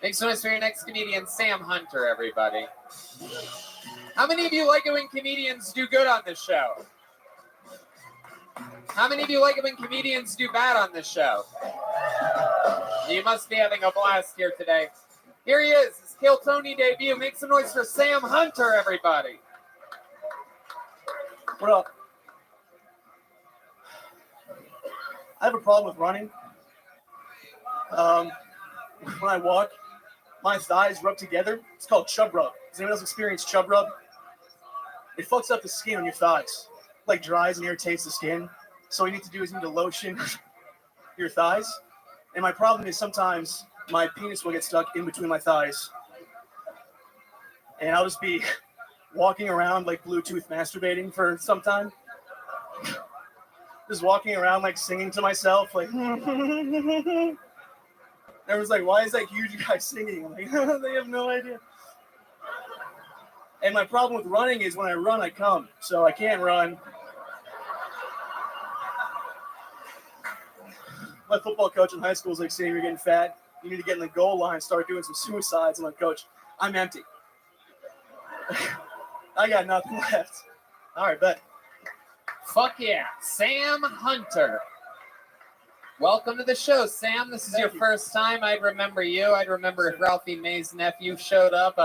A: Make some noise for your next comedian, Sam Hunter, everybody. How many of you like it when comedians do good on this show? How many of you like it when comedians do bad on this show? You must be having a blast here today. Here he is, his Kill Tony debut. Make some noise for Sam Hunter, everybody.
F: What up? I have a problem with running. When I walk, my thighs rub together. It's called chub rub. Does anyone else experience chub rub? It fucks up the skin on your thighs. Like dries and irritates the skin. So what you need to do is you need to lotion your thighs. And my problem is sometimes my penis will get stuck in between my thighs. And I'll just be walking around like Bluetooth masturbating for some time. Just walking around like singing to myself, like everyone's like, why is that huge guy singing? I'm like, they have no idea. And my problem with running is when I run, I come. So I can't run. My football coach in high school was like saying, you're getting fat. You need to get in the goal line, start doing some suicides. I'm like, coach, I'm empty. I got nothing left. All right, bet.
A: Fuck yeah. Sam Hunter. Welcome to the show, Sam. This is your first time. I'd remember you. I'd remember if Ralphie May's nephew showed up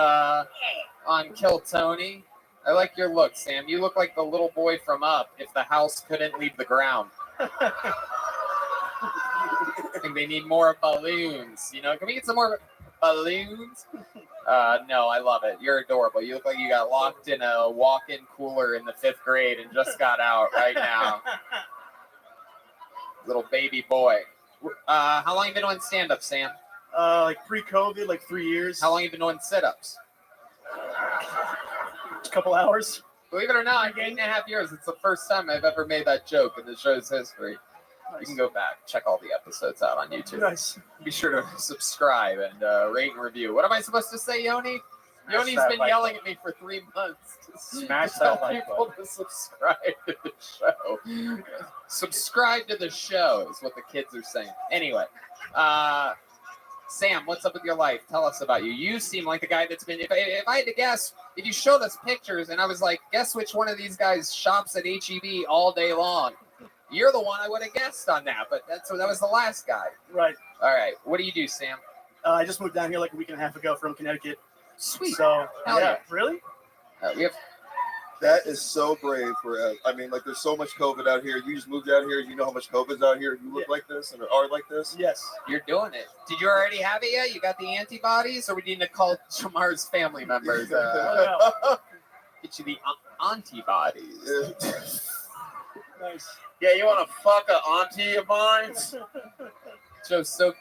A: on Kill Tony. I like your look, Sam. You look like the little boy from Up if the house couldn't leave the ground. think they need more balloons. You know, can we get some more balloons? No, I love it. You're adorable. You look like you got locked in a walk-in cooler in the 5th grade and just got out right now. Little baby boy. How long you been doing stand-up, Sam?
F: Like pre-COVID, like 3 years.
A: How long you been doing sit-ups?
F: A couple hours.
A: Believe it or not, 8.5 years. It's the first time I've ever made that joke in the show's history.
F: Nice.
A: You can go back, check all the episodes out on YouTube.
F: Nice.
A: Be sure to subscribe and rate and review. What am I supposed to say, Yoni? Yoni's
U: that
A: been
U: like
A: yelling at me for 3 months to
U: Smash
A: tell
U: that like
A: people to subscribe to the show. Subscribe to the show is what the kids are saying. Anyway, Sam, what's up with your life? Tell us about you. You seem like the guy that's been. If I had to guess, if you showed us pictures and I was like, guess which one of these guys shops at HEB all day long? You're the one I would have guessed on that, but that was the last guy.
F: Right.
A: All right. What do you do, Sam?
F: I just moved down here like a week and a half ago from Connecticut.
A: Sweet.
F: So,
A: Hell yeah.
F: Really?
A: We have.
E: That is so brave for I mean, like, there's so much COVID out here. You just moved out here. You know how much COVID's out here. You look like this and are like this.
F: Yes.
A: You're doing it. Did you already have it yet? You got the antibodies, or we need to call Jamar's family members? Get you the antibodies.
F: Nice.
J: Yeah, you want to fuck a auntie of mine?
A: Joke's so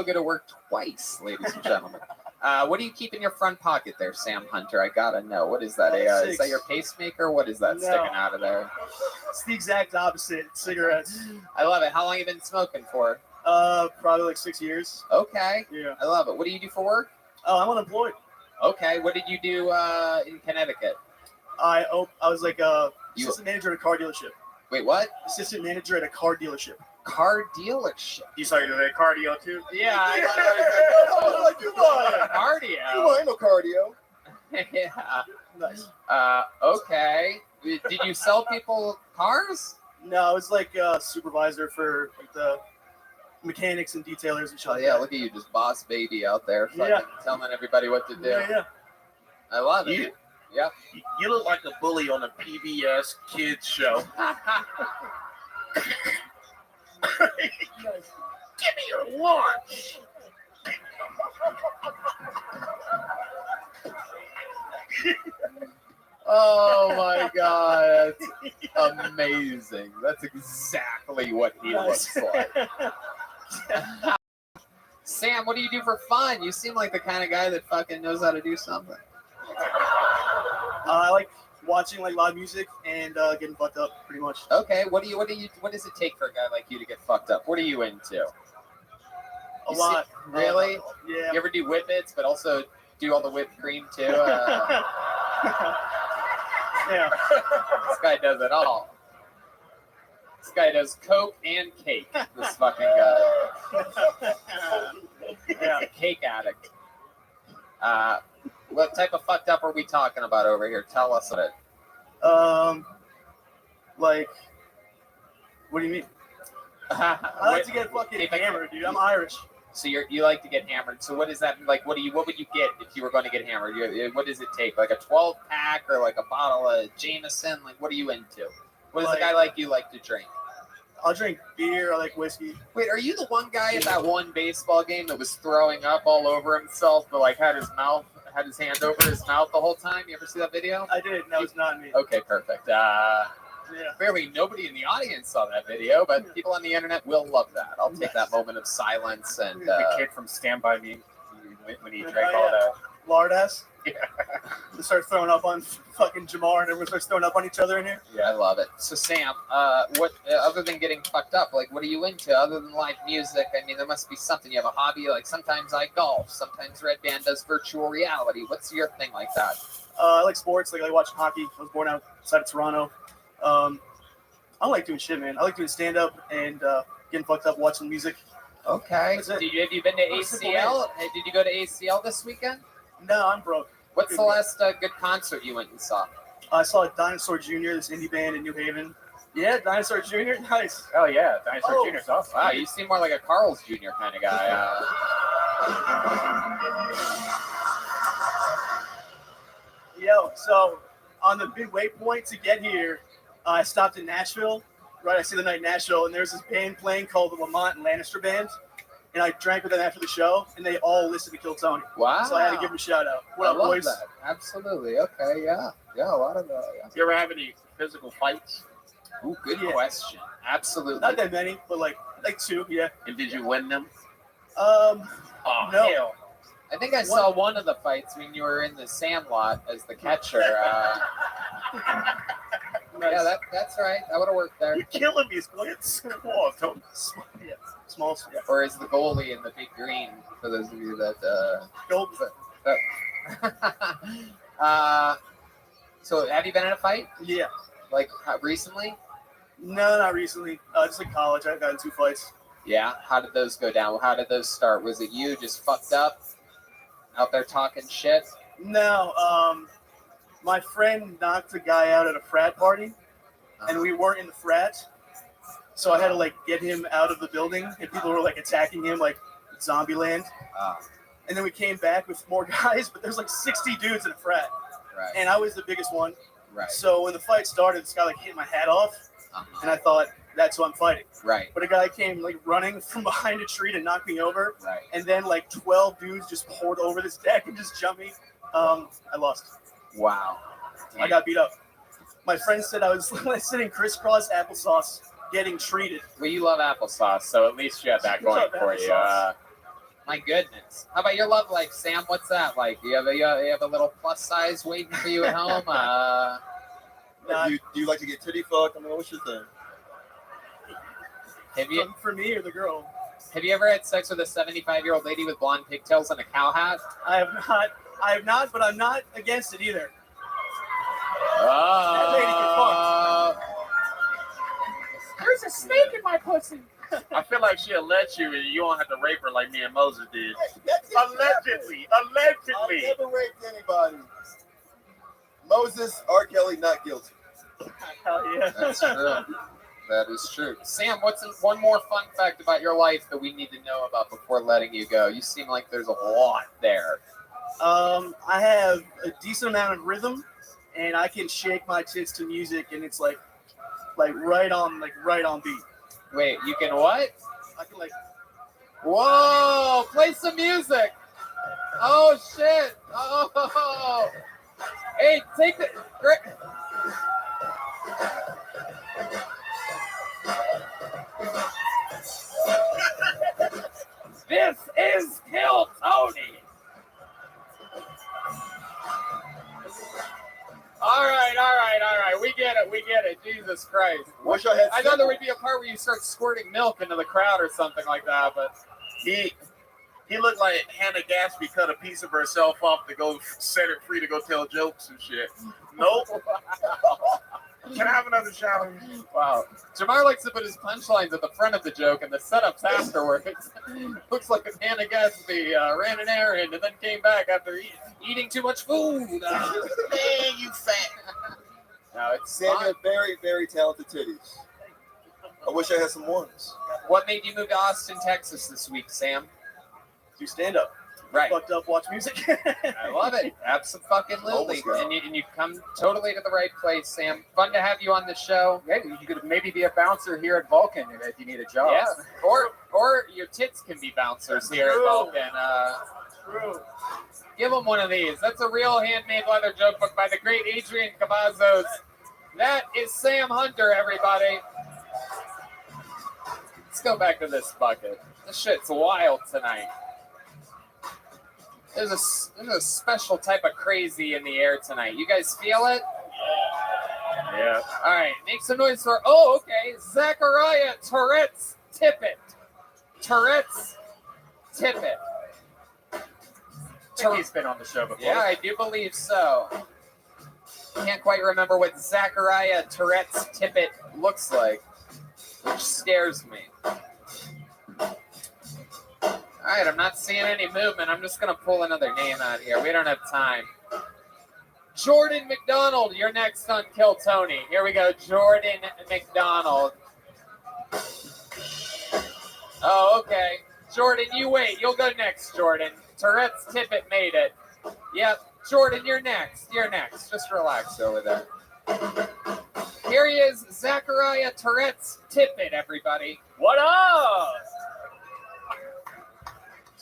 A: good at work twice, ladies and gentlemen. What do you keep in your front pocket there, Sam Hunter? I gotta know. What is that? Is that your pacemaker? What is that sticking out of there?
F: It's the exact opposite. Cigarettes.
A: I love it. How long have you been smoking for?
F: Probably like 6 years.
A: Okay.
F: Yeah.
A: I love it. What do you do for work?
F: Oh, I'm unemployed.
A: Okay. What did you do in Connecticut?
F: I was like assistant manager at a car dealership.
A: Wait, what?
F: Assistant manager at a car dealership.
A: Car dealership.
J: You saw you doing cardio too?
A: Yeah.
E: I was like, come on.
A: Cardio.
E: Come on, ain't no cardio.
A: Yeah.
F: Nice.
A: Okay. Did you sell people cars?
F: No, I was like a supervisor for like, the mechanics and detailers and shit.
A: Oh yeah, look at you, just boss baby out there, fucking telling everybody what to do.
F: Yeah.
A: I love it. Yeah.
J: You look like a bully on a PBS kids show. Give me your lunch.
A: Oh my God, that's amazing. That's exactly what he looks like. Sam, what do you do for fun? You seem like the kind of guy that fucking knows how to do something.
F: I like watching like live music and getting fucked up, pretty much.
A: Okay, what does it take for a guy like you to get fucked up? What are you into?
F: A lot.
A: Really?
F: Yeah.
A: You ever do whippets, but also do all the whipped cream too?
F: Yeah.
A: This guy does it all. This guy does coke and cake. This fucking guy. Yeah, cake addict. What type of fucked up are we talking about over here? Tell us it.
F: Like, what do you mean? I like to get fucking hammered, dude. I'm Irish.
A: So you like to get hammered. So what is that like? What would you get if you were going to get hammered? What does it take? Like a 12-pack or like a bottle of Jameson? Like what are you into? What does a guy like you like to drink?
F: I'll drink beer. I like whiskey.
A: Wait, are you the one guy at that one baseball game that was throwing up all over himself, but like had his hand over his mouth the whole time? You ever see that video?
F: I did. No, it's not me.
A: Okay, perfect. Clearly nobody in the audience saw that video, but people on the internet will love that. I'll take that moment of silence and
U: the kid from Stand By Me when he drank all that.
F: Lard ass. Yeah. They start throwing up on fucking Jamar and everyone starts throwing up on each other in here.
A: Yeah, I love it. So Sam, what other than getting fucked up, like what are you into other than live music? I mean, there must be something. You have a hobby, like sometimes I golf, sometimes Red Band does virtual reality. What's your thing like that?
F: I like sports, like I like watching hockey. I was born outside of Toronto. I don't like doing shit, man. I like doing stand-up and getting fucked up watching music.
A: Okay. Have you been to ACL? Did you go to ACL this weekend?
F: No, I'm broke.
A: What's the last good concert you went and saw?
F: I saw Dinosaur Jr., this indie band in New Haven. Yeah, Dinosaur Jr., nice.
U: Oh, yeah, Dinosaur Jr.'s awesome.
A: Wow, you seem more like a Carl's Jr. kind of guy.
F: Yo, so on the midway point to get here, I stopped in Nashville. Right, I see the night in Nashville, and there's this band playing called the Lamont and Lannister Band. and I drank with them after the show, and they all listened to Kill Tony.
A: Wow.
F: So I had to give them a shout out. What
A: I
F: up,
A: love
F: boys?
A: that. Absolutely. Okay. Yeah. Yeah. A lot of that. Yeah.
J: You ever have any physical fights?
A: Ooh, good question. Absolutely.
F: Not that many, but like 2, yeah.
J: And did you win them?
F: Oh, no.
A: Hell. I think I saw one of the fights when you were in the Sandlot as the catcher. Yeah, that's right. That would have worked there.
J: You're killing me, Squints. Come on, Tony.
F: Yeah, small. Yeah.
A: Or as the goalie in the big green, for those of you that. So have you been in a fight?
F: Yeah.
A: Like recently?
F: No, not recently. Just in college, I've gotten 2 fights.
A: Yeah. How did those go down? How did those start? Was it you just fucked up, out there talking shit?
F: No. My friend knocked a guy out at a frat party, and we weren't in the frat, so I had to like get him out of the building, and people were like attacking him like Zombieland. And then we came back with more guys, but there's like 60 dudes in a frat,
A: Right.
F: and I was the biggest one.
A: Right.
F: So when the fight started, this guy like hit my hat off, and I thought that's who I'm fighting.
A: Right.
F: But a guy came like running from behind a tree to knock me over,
A: Right.
F: and then like 12 dudes just poured over this deck and just jumped me. I lost.
A: Wow.
F: I got beat up. My friend said I was sitting crisscross applesauce getting treated.
A: Well, you love applesauce, so at least you have that going
F: Love
A: for you.
F: applesauce.
A: My goodness. How about your love life, Sam? What's that like? You have a little plus size waiting for you at home?
E: Do you like to get titty fucked? I mean, what's your thing?
A: Have you
F: For me or the girl?
A: Have you ever had sex with a 75-year-old lady with blonde pigtails and a cow hat?
F: I have not, but I'm not against it either.
A: That
F: lady can
K: There's a snake in my pussy.
J: I feel like she'll let you, and you don't have to rape her like me and Moses did. Allegedly.
E: I've never raped anybody. Moses, R. Kelly, not guilty.
F: Hell yeah.
A: That's true. That is true. Sam, what's one more fun fact about your life that we need to know about before letting you go? You seem like there's a lot there.
F: I have a decent amount of rhythm, and I can shake my tits to music, and it's like right on beat.
A: Wait, you can what?
F: I can like.
A: Whoa! Play some music. Oh shit! Oh. Hey, take the.
K: This is Kill Tony.
A: All right. We get it. Jesus Christ.
E: Wish I had.
A: I thought there would be a part where you start squirting milk into the crowd or something like that, but
J: He looked like Hannah Gatsby cut a piece of herself off to go set her free to go tell jokes and shit. Nope. Can I have another shower?
A: Wow. Jamar likes to put his punchlines at the front of the joke and the setups afterwards. Looks like if Hannah Gatsby ran an errand and then came back after eating too much food.
J: Man, you fat.
A: No, it's
E: Sam, you
A: fun.
E: have very, very talented titties. I wish I had some ones.
A: What made you move to Austin, Texas this week, Sam?
F: Do stand up.
A: Right.
F: Fucked up, watch music.
A: I love it. Absolutely.
E: Almost got it.
A: And you come totally to the right place, Sam. Fun to have you on the show.
T: Yeah, you could maybe be a bouncer here at Vulcan if you need a job.
A: Yeah. Or your tits can be bouncers here at Vulcan.
F: True.
A: Give them one of these. That's a real handmade leather joke book by the great Adrian Cavazos. That is Sam Hunter, everybody. Let's go back to this bucket. This shit's wild tonight. There's a special type of crazy in the air tonight. You guys feel it?
J: Yeah.
A: All right, make some noise for, oh, okay, Zachariah Tourette's Tippett. Tourette's Tippett.
T: I think he's been on the show before.
A: Yeah, I do believe so. Can't quite remember what Zachariah Tourette's Tippett looks like, which scares me. All right, I'm not seeing any movement. I'm just going to pull another name out here. We don't have time. Jordan McDonald, you're next on Kill Tony. Here we go, Jordan McDonald. Oh, okay. Jordan, you wait. You'll go next, Jordan. Tourette's Tippett made it. Yep. Jordan, you're next. You're next. Just relax over there. Here he is, Zachariah Tourette's Tippett, everybody.
K: What up?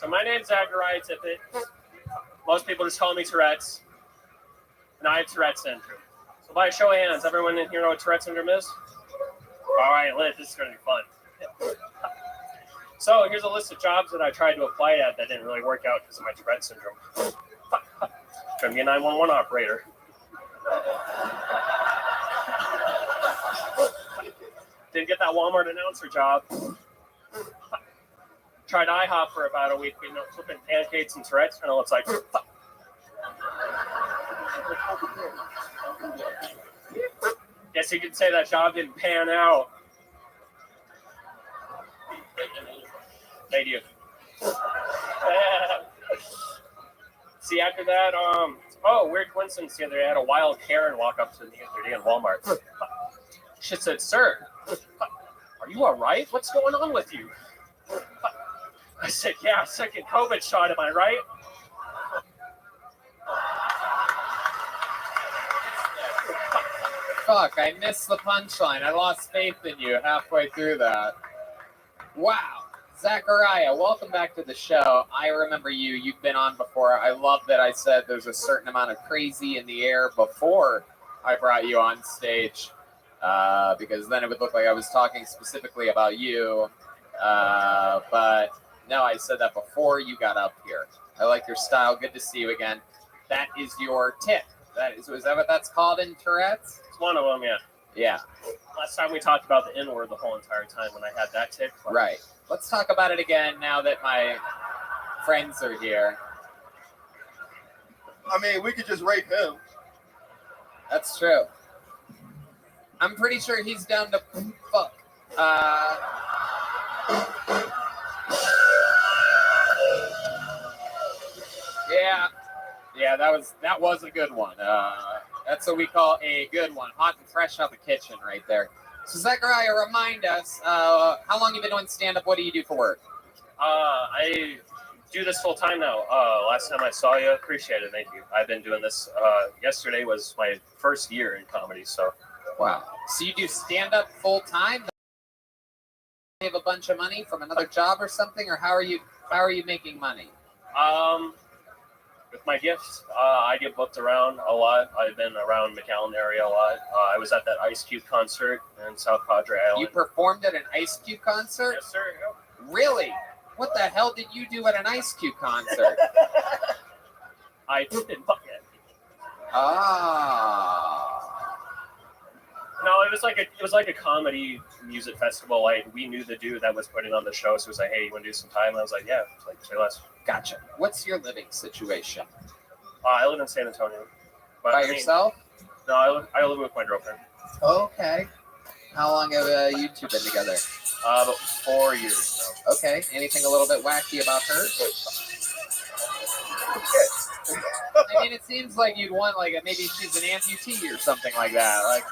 C: my name's Zachariah Tippett. Most people just call me Tourette's. And I have Tourette's syndrome. So by a show of hands, everyone in here know what Tourette's syndrome is? All right, lit. This is going to be fun. So here's a list of jobs that I tried to apply at that didn't really work out because of my Tourette's syndrome. Couldn't be a 911 operator. Didn't get that Walmart announcer job. Tried IHOP for about a week, flipping pancakes and Tourette's. I know it's like. Guess you could say that job didn't pan out. Thank you. See, after that, weird coincidence the other day, I had a wild Karen walk up to me the other day in Walmart. She said, "Sir, are you all right? What's going on with you?" I said, "Yeah, second COVID shot, am I right?"
A: Fuck, I missed the punchline. I lost faith in you halfway through that. Wow. Zachariah, welcome back to the show. I remember you. You've been on before. I love that I said there's a certain amount of crazy in the air before I brought you on stage, because then it would look like I was talking specifically about you. But no, I said that before you got up here. I like your style. Good to see you again. That is your tip. Is that what that's called in Tourette's?
C: It's one of them, yeah.
A: Yeah.
C: Last time we talked about the N-word the whole entire time when I had that tick.
A: Right. Let's talk about it again now that my friends are here.
E: I mean, we could just rape him.
A: That's true. I'm pretty sure he's down to fuck. Yeah, that was a good one. That's what we call a good one. Hot and fresh out the kitchen right there. So Zachariah, remind us, how long you been doing stand-up? What do you do for work?
C: I do this full time now. Last time I saw you, appreciate it. Thank you. I've been doing this. Yesterday was my first year in comedy, so.
A: Wow. So you do stand-up full time? You have a bunch of money from another job or something, or how are you making money?
C: With my gifts, I get booked around a lot. I've been around McAllen area a lot. I was at that Ice Cube concert in South Padre Island.
A: You performed at an Ice Cube concert?
C: Yes, sir.
A: Really? What the hell did you do at an Ice Cube concert?
C: I didn't fuck it. No, it was like a comedy music festival. Like, we knew the dude that was putting on the show, so he was like, "Hey, you want to do some time?" And I was like, "Yeah." It's like, say less.
A: Gotcha. What's your living situation?
C: I live in San Antonio. But,
A: By yourself?
C: No, I live with my girlfriend.
A: Okay. How long have you two been together?
C: About 4 years now.
A: Okay. Anything a little bit wacky about her? I mean, it seems like you'd want, like, maybe she's an amputee or something like that. Like,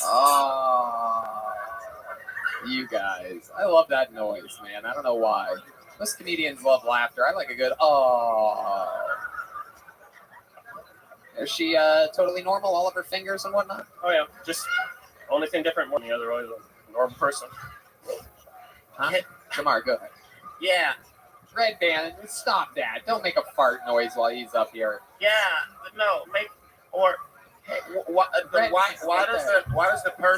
A: oh, you guys. I love that noise, man. I don't know why. Most comedians love laughter. I like a good, oh. Is she totally normal, all of her fingers and whatnot?
C: Oh, yeah. Just only thing different more than the other way, a normal person.
A: Huh? Jamar, go ahead.
J: Yeah.
A: Red Band, stop that. Don't make a fart noise while he's up here.
J: Yeah. No. Why does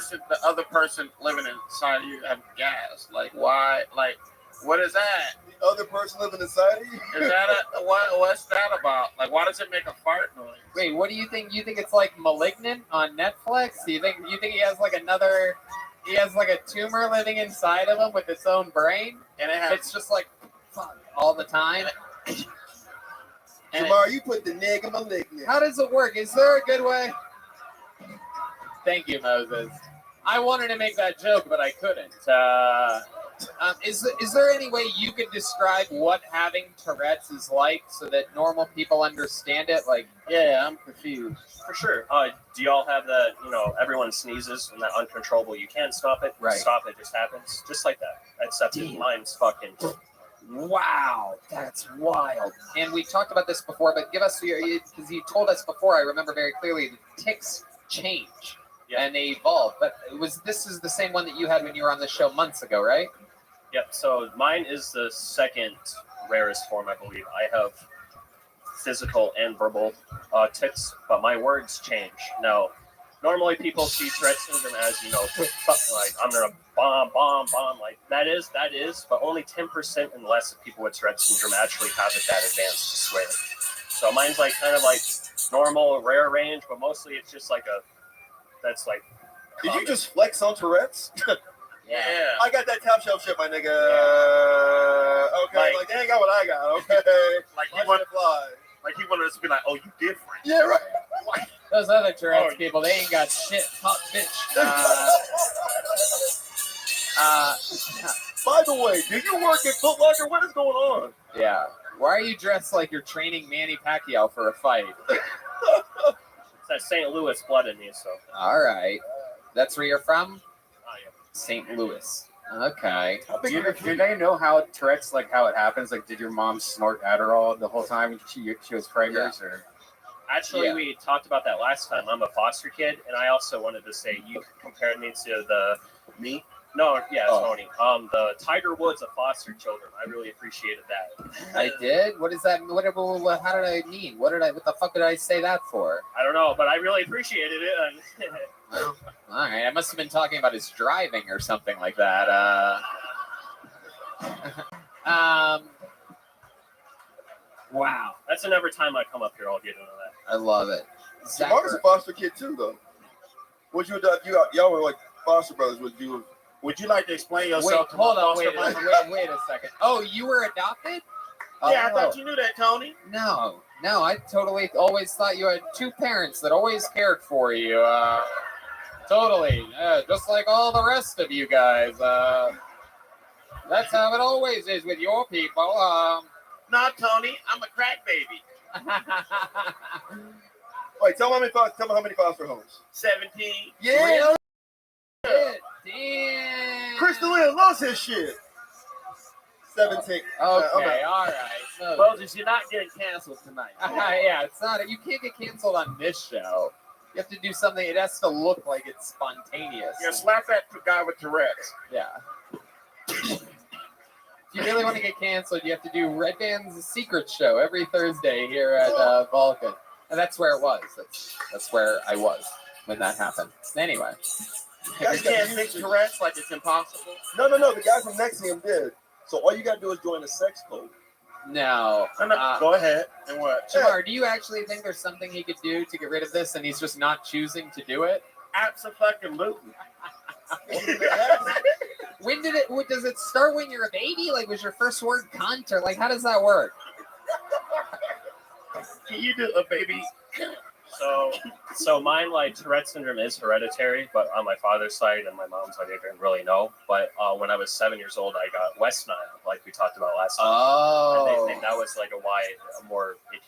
J: the other person living inside of you have gas? Like, why? Like, what is that?
E: The other person living inside of you?
J: Is that what's that about? Like, why does it make a fart noise?
A: Wait, what do you think? You think it's like Malignant on Netflix? Do you think he has like he has like a tumor living inside of him with its own brain? And it's just like all the time?
E: Jamar, you put the nigga Malignant.
A: How does it work? Is there a good way? Thank you, Moses. I wanted to make that joke, but I couldn't. Is there any way you could describe what having Tourette's is like so that normal people understand it? Like, yeah, I'm confused.
C: For sure. Do y'all have that, everyone sneezes and that uncontrollable, you can't stop it?
A: Right.
C: Stop it, just happens. Just like that. Except mine's fucking...
A: Wow, that's wild. And we talked about this before, but give us because you told us before, I remember very clearly, the tics change and they evolve. But this is the same one that you had when you were on the show months ago, right?
C: Yep. So mine is the second
H: rarest form, I believe. I have physical and verbal tics, but my words change. Now, normally people see Tourette syndrome as, you know, like I'm gonna bomb, like that is, but only 10% and less of people with Tourette syndrome actually have it that advanced to swear. So mine's like kind of like normal, rare range, but mostly it's just like that's like.
E: Did you just flex on Tourette's?
H: Yeah.
E: I got that top shelf shit, my nigga. Okay, like they ain't got what I got. Okay,
J: like you want to fly. Like he wanted us to be like, oh, you different.
E: Yeah, right.
A: Those other Tourette's people, they ain't got shit. Hot bitch.
E: By the way, do you work at Foot Locker? What is going on?
A: Yeah. Why are you dressed like you're training Manny Pacquiao for a fight?
H: It's that St. Louis blood in me, so.
A: All right. That's where you're from?
H: Oh, yeah.
A: St. Louis. Okay.
U: Do they know how Tourette's, like how it happens? Like, did your mom snort Adderall the whole time she was pregnant?
H: Yeah.
U: Or?
H: Actually, we talked about that last time. I'm a foster kid, and I also wanted to say you compared me to the
E: me.
H: No, yeah, Tony. The Tiger Woods of foster children. I really appreciated that.
A: I did. What is that? How did I mean? What the fuck did I say that for?
H: I don't know, but I really appreciated it.
A: All right. I must have been talking about his driving or something like that. Wow.
H: That's another time I come up here, I'll get into that.
A: I love it.
E: Mark is a foster kid too, though. Would you adopt? Y'all were like foster brothers.
J: Would you like to explain yourself?
A: Wait, hold on. Wait a second. Oh, you were adopted?
J: Yeah, I thought you knew that, Tony.
A: No, I totally always thought you had two parents that always cared for you. Totally. Just like all the rest of you guys. That's how it always is with your people.
J: Not Tony. I'm a crack baby.
E: Wait, tell me how many foster homes.
J: 17.
E: Yeah.
A: Damn.
E: Crystal Lynn lost his shit. 17.
A: Okay, all right. So,
J: Moses, you're not getting canceled tonight.
A: Yeah, it's not. You can't get canceled on this show. You have to do something. It has to look like it's spontaneous.
J: Yeah, slap that guy with Tourette's.
A: Yeah. If you really want to get canceled, you have to do Red Band's Secret Show every Thursday here at Vulcan. And that's where it was. That's where I was when that happened. Anyway.
J: You can't fix Tourette's like it's impossible.
E: No. The guy from Nexium did. So all you got to do is join the sex code.
A: No.
J: Go ahead. And what?
A: Jamar, do you actually think there's something he could do to get rid of this and he's just not choosing to do it?
J: Absolutely.
A: When did it? Does it start when you're a baby? Like, was your first word cunt, or like, how does that work?
J: Can you do a baby?
H: So mine, like Tourette syndrome is hereditary, but on my father's side and my mom's side, I didn't really know. But when I was 7 years old, I got West Nile, like we talked about last time.
A: Oh.
H: And they think that was like it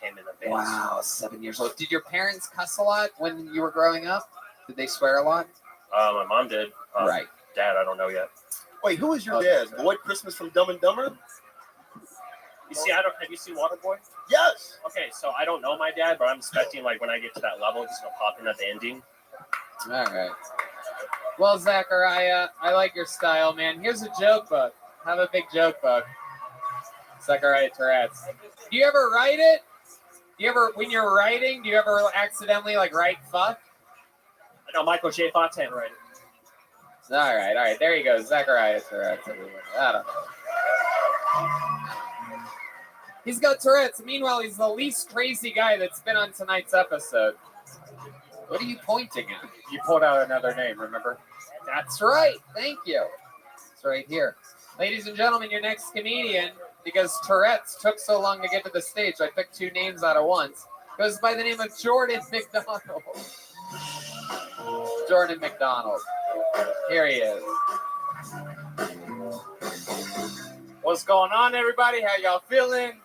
H: came in advance.
A: Wow, 7 years old. Did your parents cuss a lot when you were growing up? Did they swear a lot?
H: My mom did.
A: Right.
H: Dad, I don't know yet.
E: Wait, who is your dad? Boyd Christmas from Dumb and Dumber?
H: You see, have you seen Waterboy?
E: Yes.
H: Okay, so I don't know my dad, but I'm expecting like when I get to that level, he's gonna pop in at the ending.
A: All right. Well, Zachariah, I like your style, man. Here's a joke book. Have a big joke book. Zachariah Tourette's. Do you ever write it? When you're writing, do you ever accidentally like write fuck?
H: I know Michael J. Fontaine write it.
A: All right. There you go. Zachariah Tourette's everywhere. I don't know. He's got Tourette's. Meanwhile, he's the least crazy guy that's been on tonight's episode. What are you pointing at?
U: You pulled out another name, remember?
A: That's right. Thank you. It's right here. Ladies and gentlemen, your next comedian, because Tourette's took so long to get to the stage, I picked two names out of once, goes by the name of Jordan McDonald. Jordan McDonald. Here he is. What's going on, everybody? How y'all feeling?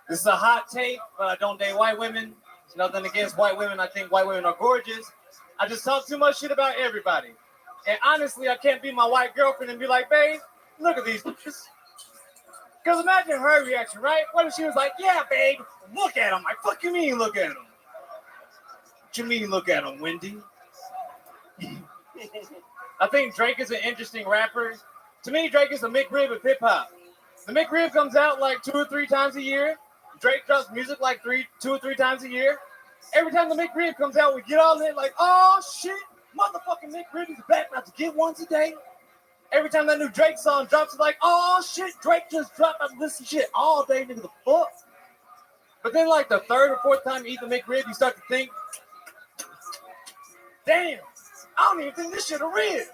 A: This is a hot take, but I don't date white women. It's nothing against white women. I think white women are gorgeous. I just talk too much shit about everybody. And honestly, I can't be my white girlfriend and be like, babe, look at these bitches. Because imagine her reaction, right? What if she was like, yeah, babe, look at them. Like, fuck you mean look at them? What you mean look at them, Wendy? I think Drake is an interesting rapper. To me, Drake is a McRib of hip-hop.
C: The McRib comes out like 2 or 3 times a year. Drake drops music like 2 or 3 times a year. Every time the McRib comes out, we get all in like, oh shit, motherfucking McRib is back, about to get one today. Every time that new Drake song drops, it's like, oh shit, Drake just dropped. I listen to shit all day, nigga, the fuck. But then like the 3rd or 4th time you eat the McRib, you start to think, damn, I don't even think this shit a rib.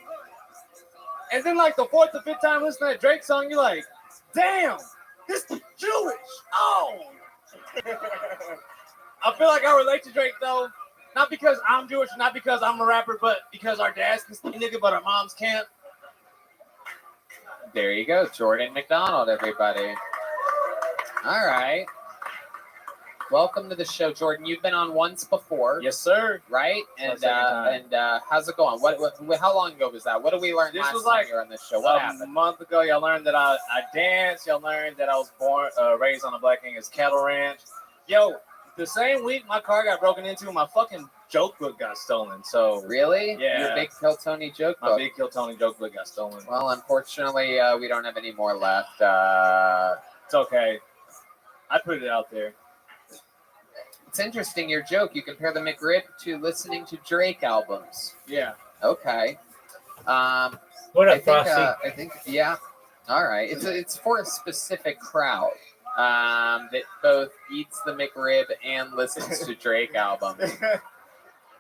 C: And then like the 4th or 5th time listening to that Drake song, you're like, damn, this is Jewish. Oh. I feel like I relate to Drake though, not because I'm Jewish, not because I'm a rapper, but because our dads can see nigga, but our moms can't.
A: There you go, Jordan McDonald, everybody. All right. Welcome to the show, Jordan. You've been on once before.
C: Yes, sir.
A: Right? And how's it going? What how long ago was that? What did we learn
C: This
A: last
C: was
A: time
C: like
A: you were on this show? What
C: a
A: happened?
C: month ago. Y'all learned that I danced. Y'all learned that I was raised on the Black Angus cattle ranch. Yo, the same week my car got broken into, my fucking joke book got stolen. So
A: Really?
C: Yeah.
A: Your Big Kill Tony joke
C: my
A: book?
C: Big Kill Tony joke book got stolen.
A: Well, unfortunately, we don't have any more left.
C: It's okay. I put it out there.
A: It's interesting, your joke. You compare the McRib to listening to Drake albums.
C: Yeah.
A: Okay.
D: What up, Frosty?
A: I think, yeah. All right. It's for a specific crowd that both eats the McRib and listens to Drake albums.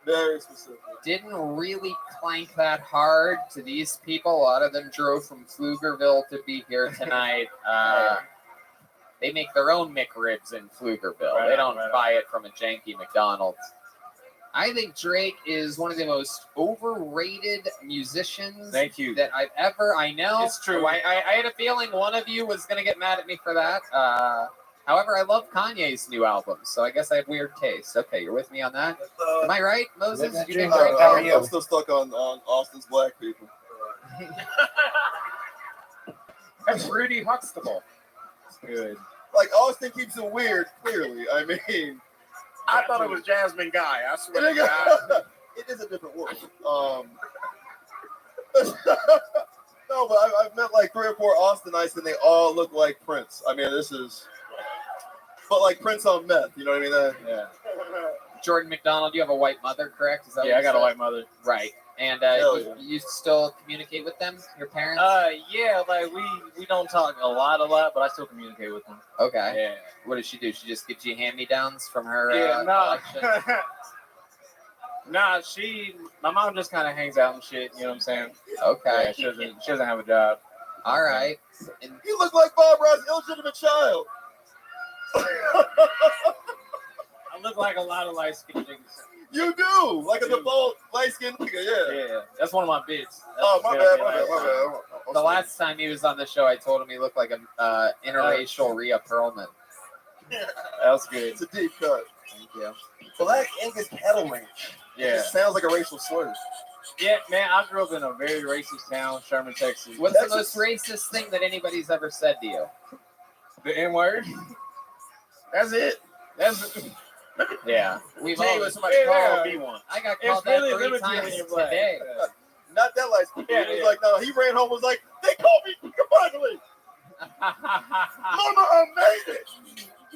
E: Very specific.
A: Didn't really clank that hard to these people. A lot of them drove from Pflugerville to be here tonight. They make their own McRibs in Pflugerville.
C: Right
A: They
C: on,
A: don't
C: right
A: buy it from a janky McDonald's. I think Drake is one of the most overrated musicians
C: Thank you.
A: that I know.
C: It's true.
A: I had a feeling one of you was going to get mad at me for that. However, I love Kanye's new album, so I guess I have weird taste. Okay, you're with me on that? Am I right, Moses? You think Drake? How are you?
E: I'm still stuck on Austin's Black People.
T: That's Rudy Huxtable.
C: Good.
E: Like Austin keeps it weird. Clearly, I mean,
J: I thought it was Jasmine Guy. I swear to
E: it
J: God.
E: is a different world. No, but I've met like 3 or 4 Austinites, and they all look like Prince. I mean, but like Prince on meth. You know what I mean?
C: Yeah.
A: Jordan McDonald, you have a white mother, correct? Is that
C: Yeah,
A: what
C: I
A: you
C: got a
A: said?
C: white mother.
A: Right. And
E: Hell
A: you,
E: yeah.
A: you still communicate with them, your parents?
C: Yeah, like we don't talk a lot, but I still communicate with them.
A: Okay.
C: Yeah.
A: What does she do? She just gives you hand-me-downs from her
C: Yeah,
A: collection?
C: Nah, my mom just kind of hangs out and shit. You know what I'm saying?
A: Okay.
C: Yeah, she doesn't have a job.
A: All right. And
E: You look like Bob Ross' illegitimate child.
C: I look like a lot of light skinned niggas.
E: You do, like a default light-skinned nigga. Yeah.
C: Yeah, that's one of my bits.
E: Oh, my bad.
A: the last time he was on the show, I told him he looked like an interracial Rhea Perlman.
C: That was good.
E: It's a deep cut.
A: Thank you.
E: Black Angus cattle ranch.
C: Yeah.
E: It sounds like a racial slur.
C: Yeah, man, I grew up in a very racist town, Sherman, Texas.
A: What's the most racist thing that anybody's ever said to you?
C: The N-word?
J: That's it.
A: Yeah.
J: We've
C: Tell you
J: all
C: what somebody called me one.
A: I got
C: It's
A: called
C: really
A: that 3
C: limited
A: times
C: when you're black.
A: today.
E: Not that light-skinned.
C: Yeah,
E: It was
C: yeah.
E: like, no, he ran home, was like, they called me ugly. Mama, I made it.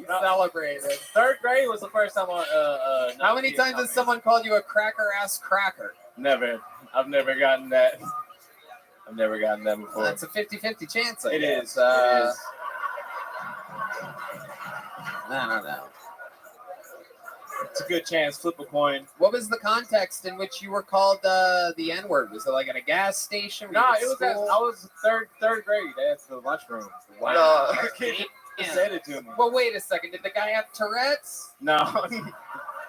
A: Celebrated.
C: 3rd grade was the first time
A: How many times has someone called you a cracker-ass cracker?
C: Never. I've never gotten that. I've never gotten that before.
A: That's a 50-50 chance, I
C: It
A: guess.
C: is. It is.
A: I don't know.
C: It's a good chance. Flip a coin.
A: What was the context in which you were called the N-word? Was it like at a gas station? Were you
C: Nah,
A: at
C: it was at,
A: school?
C: I was third grade at the lunchroom.
A: Wow.
C: The kid
A: Yeah.
C: said it to me.
A: Well, wait a second. Did the guy have Tourette's?
C: No.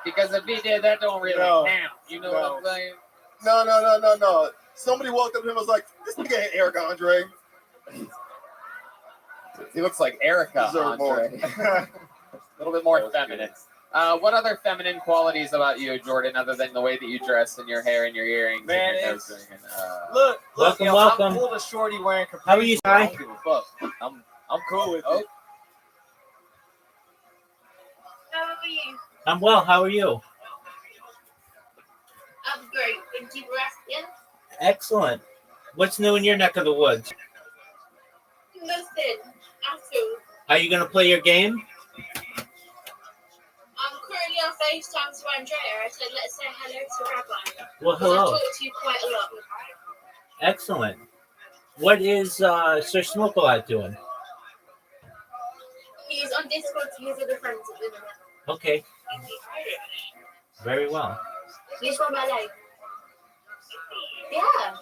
A: Because if he did, that don't really
C: No.
A: count. You know
C: No.
A: what I'm saying?
E: No. Somebody walked up to him and was like, this nigga ain't Eric Andre.
A: He looks like Erica
E: Deserve
A: Andre. A little bit more feminine. What other feminine qualities about you, Jordan, other than the way that you dress and your hair and your earrings?
C: Man,
A: and your
C: it's-
A: nose ring
C: Look,
D: Welcome,
C: yo,
D: welcome.
C: I'm cool to shorty wearing capris.
D: How are you,
C: I
D: Ty?
C: don't give a fuck. I'm cool with it.
P: How are you?
D: I'm well. How are you?
P: I'm great. Thank you for asking.
D: Excellent. What's new in your neck of the woods?
P: Listen, all.
D: Are you gonna play your game?
P: I'm currently on FaceTime to Andrea. I said, let's say hello to Rabbi.
D: Well,
P: 'Cause I
D: hello.
P: talk to you quite a lot.
D: Excellent. What is Sir Smoke-A-Lot doing?
P: He's on Discord to his other friends at the minute.
D: Okay. Very well.
P: He's from LA. Yeah.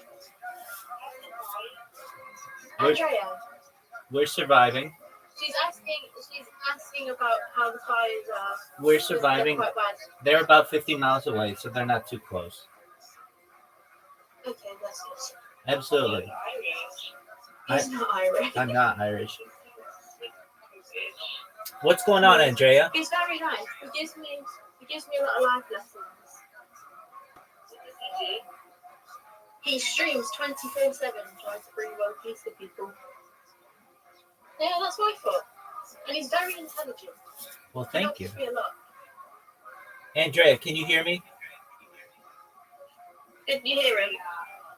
P: Andrea.
D: We're surviving.
P: She's asking about how the fires are.
D: We're
P: They're
D: surviving.
P: quite bad.
D: They're about 50 miles away, so they're not too close.
P: Okay, that's good.
D: Absolutely.
P: He's not Irish.
D: I'm not Irish. What's going on, Andrea?
P: He's very nice. He gives me a lot of life lessons. He streams 24/7, trying to bring world peace to people. Yeah, that's my thought. And he's very intelligent.
D: Well,
P: He
D: thank
P: helps
D: you.
P: me a lot.
D: Andrea, can you hear me?
P: Did you hear him?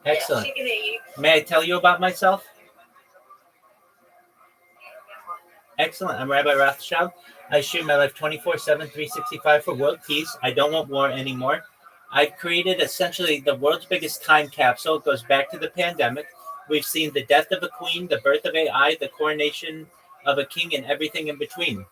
D: Excellent.
P: Yeah, she can hear you.
D: May I tell you about myself? Excellent. I'm Rabbi Rothschild. I stream my life 24/7, 365 for world peace. I don't want war anymore. I've created essentially the world's biggest time capsule. It goes back to the pandemic. We've seen the death of a queen, the birth of AI, the coronation of a king, and everything in between.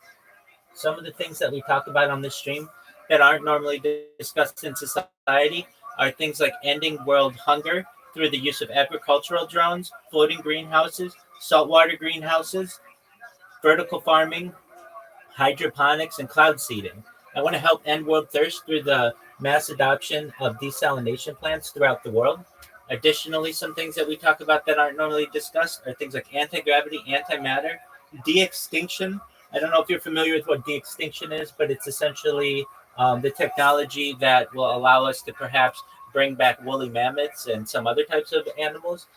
D: Some of the things that we talk about on this stream that aren't normally discussed in society are things like ending world hunger through the use of agricultural drones, floating greenhouses, saltwater greenhouses, vertical farming, hydroponics, and cloud seeding. I want to help end world thirst through the mass adoption of desalination plants throughout the world. Additionally, some things that we talk about that aren't normally discussed are things like anti-gravity, antimatter, de-extinction. I don't know if you're familiar with what de-extinction is, but it's essentially the technology that will allow us to perhaps bring back woolly mammoths and some other types of animals.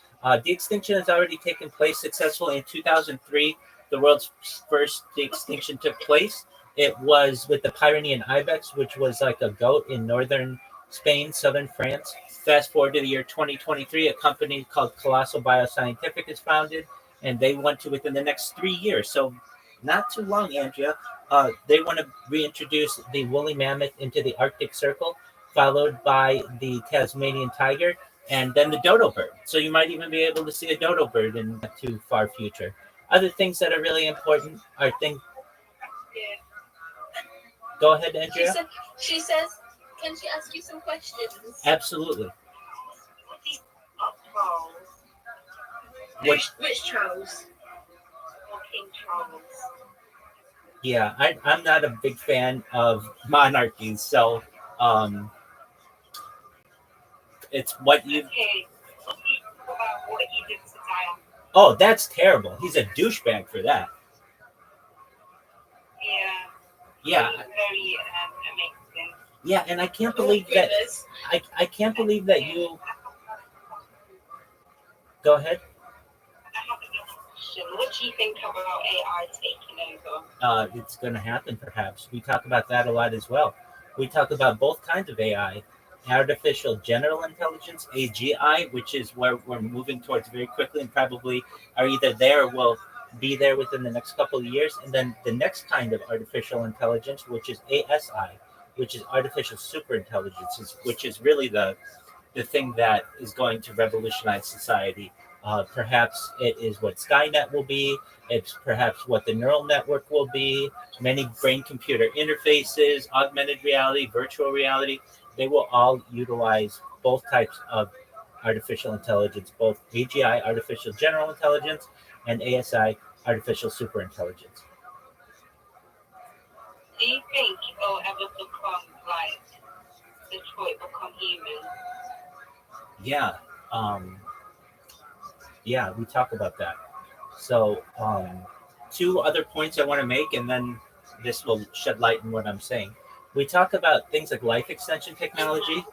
D: De-extinction has already taken place successfully in 2003. The world's first de-extinction took place. It was with the Pyrenean ibex, which was like a goat in northern Spain, southern France. Fast forward to the year 2023, a company called Colossal Bioscientific is founded, and they want to, within the next 3 years, so not too long, Andrea, they want to reintroduce the woolly mammoth into the Arctic Circle, followed by the Tasmanian tiger, and then the dodo bird. So you might even be able to see a dodo bird in the too far future. Other things that are really important are things. Go ahead, Andrea.
P: She says, can she ask you some questions?
D: Absolutely.
P: Which Charles? King Charles.
D: Yeah, I'm not a big fan of monarchies, so it's what you. Oh, that's terrible. He's a douchebag for that. Yeah. Yeah, and I can't believe that. I can't believe that you. Go ahead.
P: What do you think about AI taking over?
D: It's going to happen, perhaps. We talk about that a lot as well. We talk about both kinds of AI. Artificial general intelligence, AGI, which is where we're moving towards very quickly and probably are either there or will be there within the next couple of years. And then the next kind of artificial intelligence, which is ASI, which is artificial superintelligence, which is really the thing that is going to revolutionize society. Perhaps it is what Skynet will be. It's perhaps what the neural network will be. Many brain-computer interfaces, augmented reality, virtual reality. They will all utilize both types of artificial intelligence, both AGI, artificial general intelligence, and ASI, artificial superintelligence.
P: Do you think it will ever become like Detroit become human?
D: Yeah. Yeah, we talk about that. So, two other points I want to make, and then this will shed light on what I'm saying. We talk about things like life extension technology.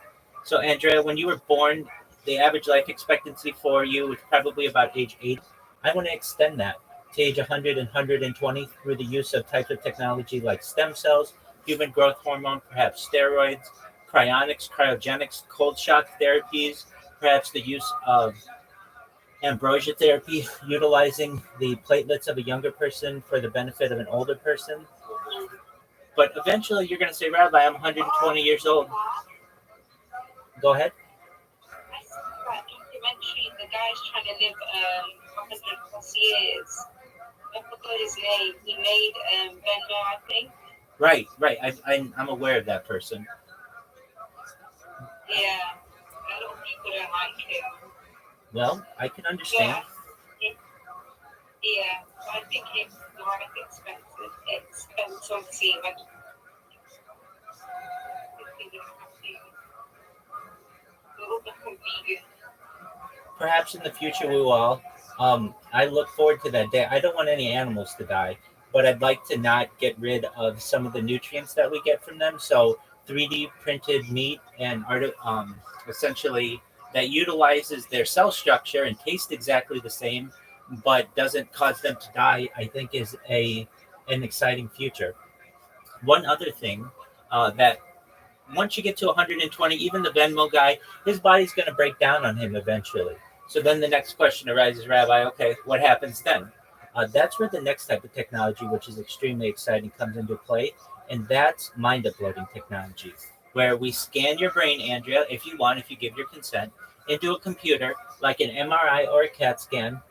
D: So, Andrea, when you were born, the average life expectancy for you was probably about age 8. I want to extend that to age 100 and 120 through the use of types of technology like stem cells, human growth hormone, perhaps steroids, cryonics, cryogenics, cold shock therapies, perhaps the use of ambrosia therapy, utilizing the platelets of a younger person for the benefit of an older person. But eventually you're going to say, Rabbi, I'm 120 years old. Go ahead.
Q: Documentary, the guy's trying to live 100 plus years. I forgot his name. He made Venmo, I think.
D: Right. I'm aware of that person.
Q: Yeah. A lot of people don't like him.
D: Well, I can understand.
Q: Yeah. I think it's rather expensive. It's expensive.
D: Perhaps in the future we will. I look forward to that day. I don't want any animals to die, but I'd like to not get rid of some of the nutrients that we get from them. So 3D printed meat and essentially that utilizes their cell structure and tastes exactly the same, but doesn't cause them to die, I think is an exciting future. One other thing that once you get to 120, even the Venmo guy, his body's going to break down on him eventually. So then the next question arises, Rabbi, okay, what happens then? That's where the next type of technology, which is extremely exciting, comes into play. And that's mind uploading technology, where we scan your brain, Andrea, if you give your consent, into a computer like an MRI or a CAT scan,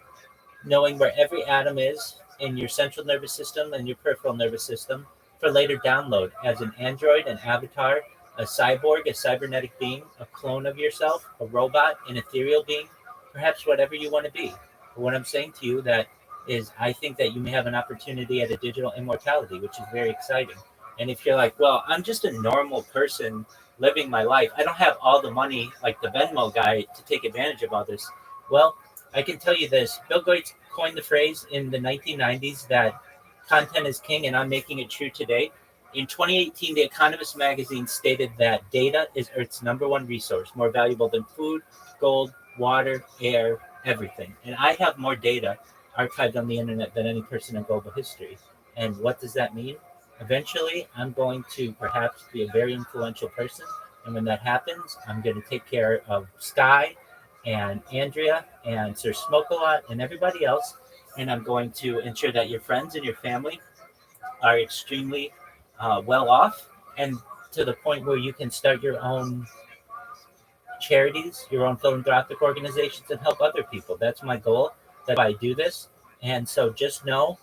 D: knowing where every atom is in your central nervous system and your peripheral nervous system for later download as an android, an avatar, a cyborg, a cybernetic being, a clone of yourself, a robot, an ethereal being, perhaps whatever you want to be. But what I'm saying to you that is I think that you may have an opportunity at a digital immortality, which is very exciting. And if you're like, well, I'm just a normal person living my life, I don't have all the money like the Venmo guy to take advantage of all this. Well, I can tell you this. Bill Gates coined the phrase in the 1990s that content is king, and I'm making it true today. In 2018, The Economist magazine stated that data is Earth's number one resource, more valuable than food, gold, water, air, everything. And I have more data archived on the internet than any person in global history. And what does that mean? Eventually, I'm going to perhaps be a very influential person. And when that happens, I'm going to take care of Sky and Andrea and Sir Smoke-A-Lot and everybody else. And I'm going to ensure that your friends and your family are extremely well off, and to the point where you can start your own charities, your own philanthropic organizations, and help other people. That's my goal, that I do this. And so just know,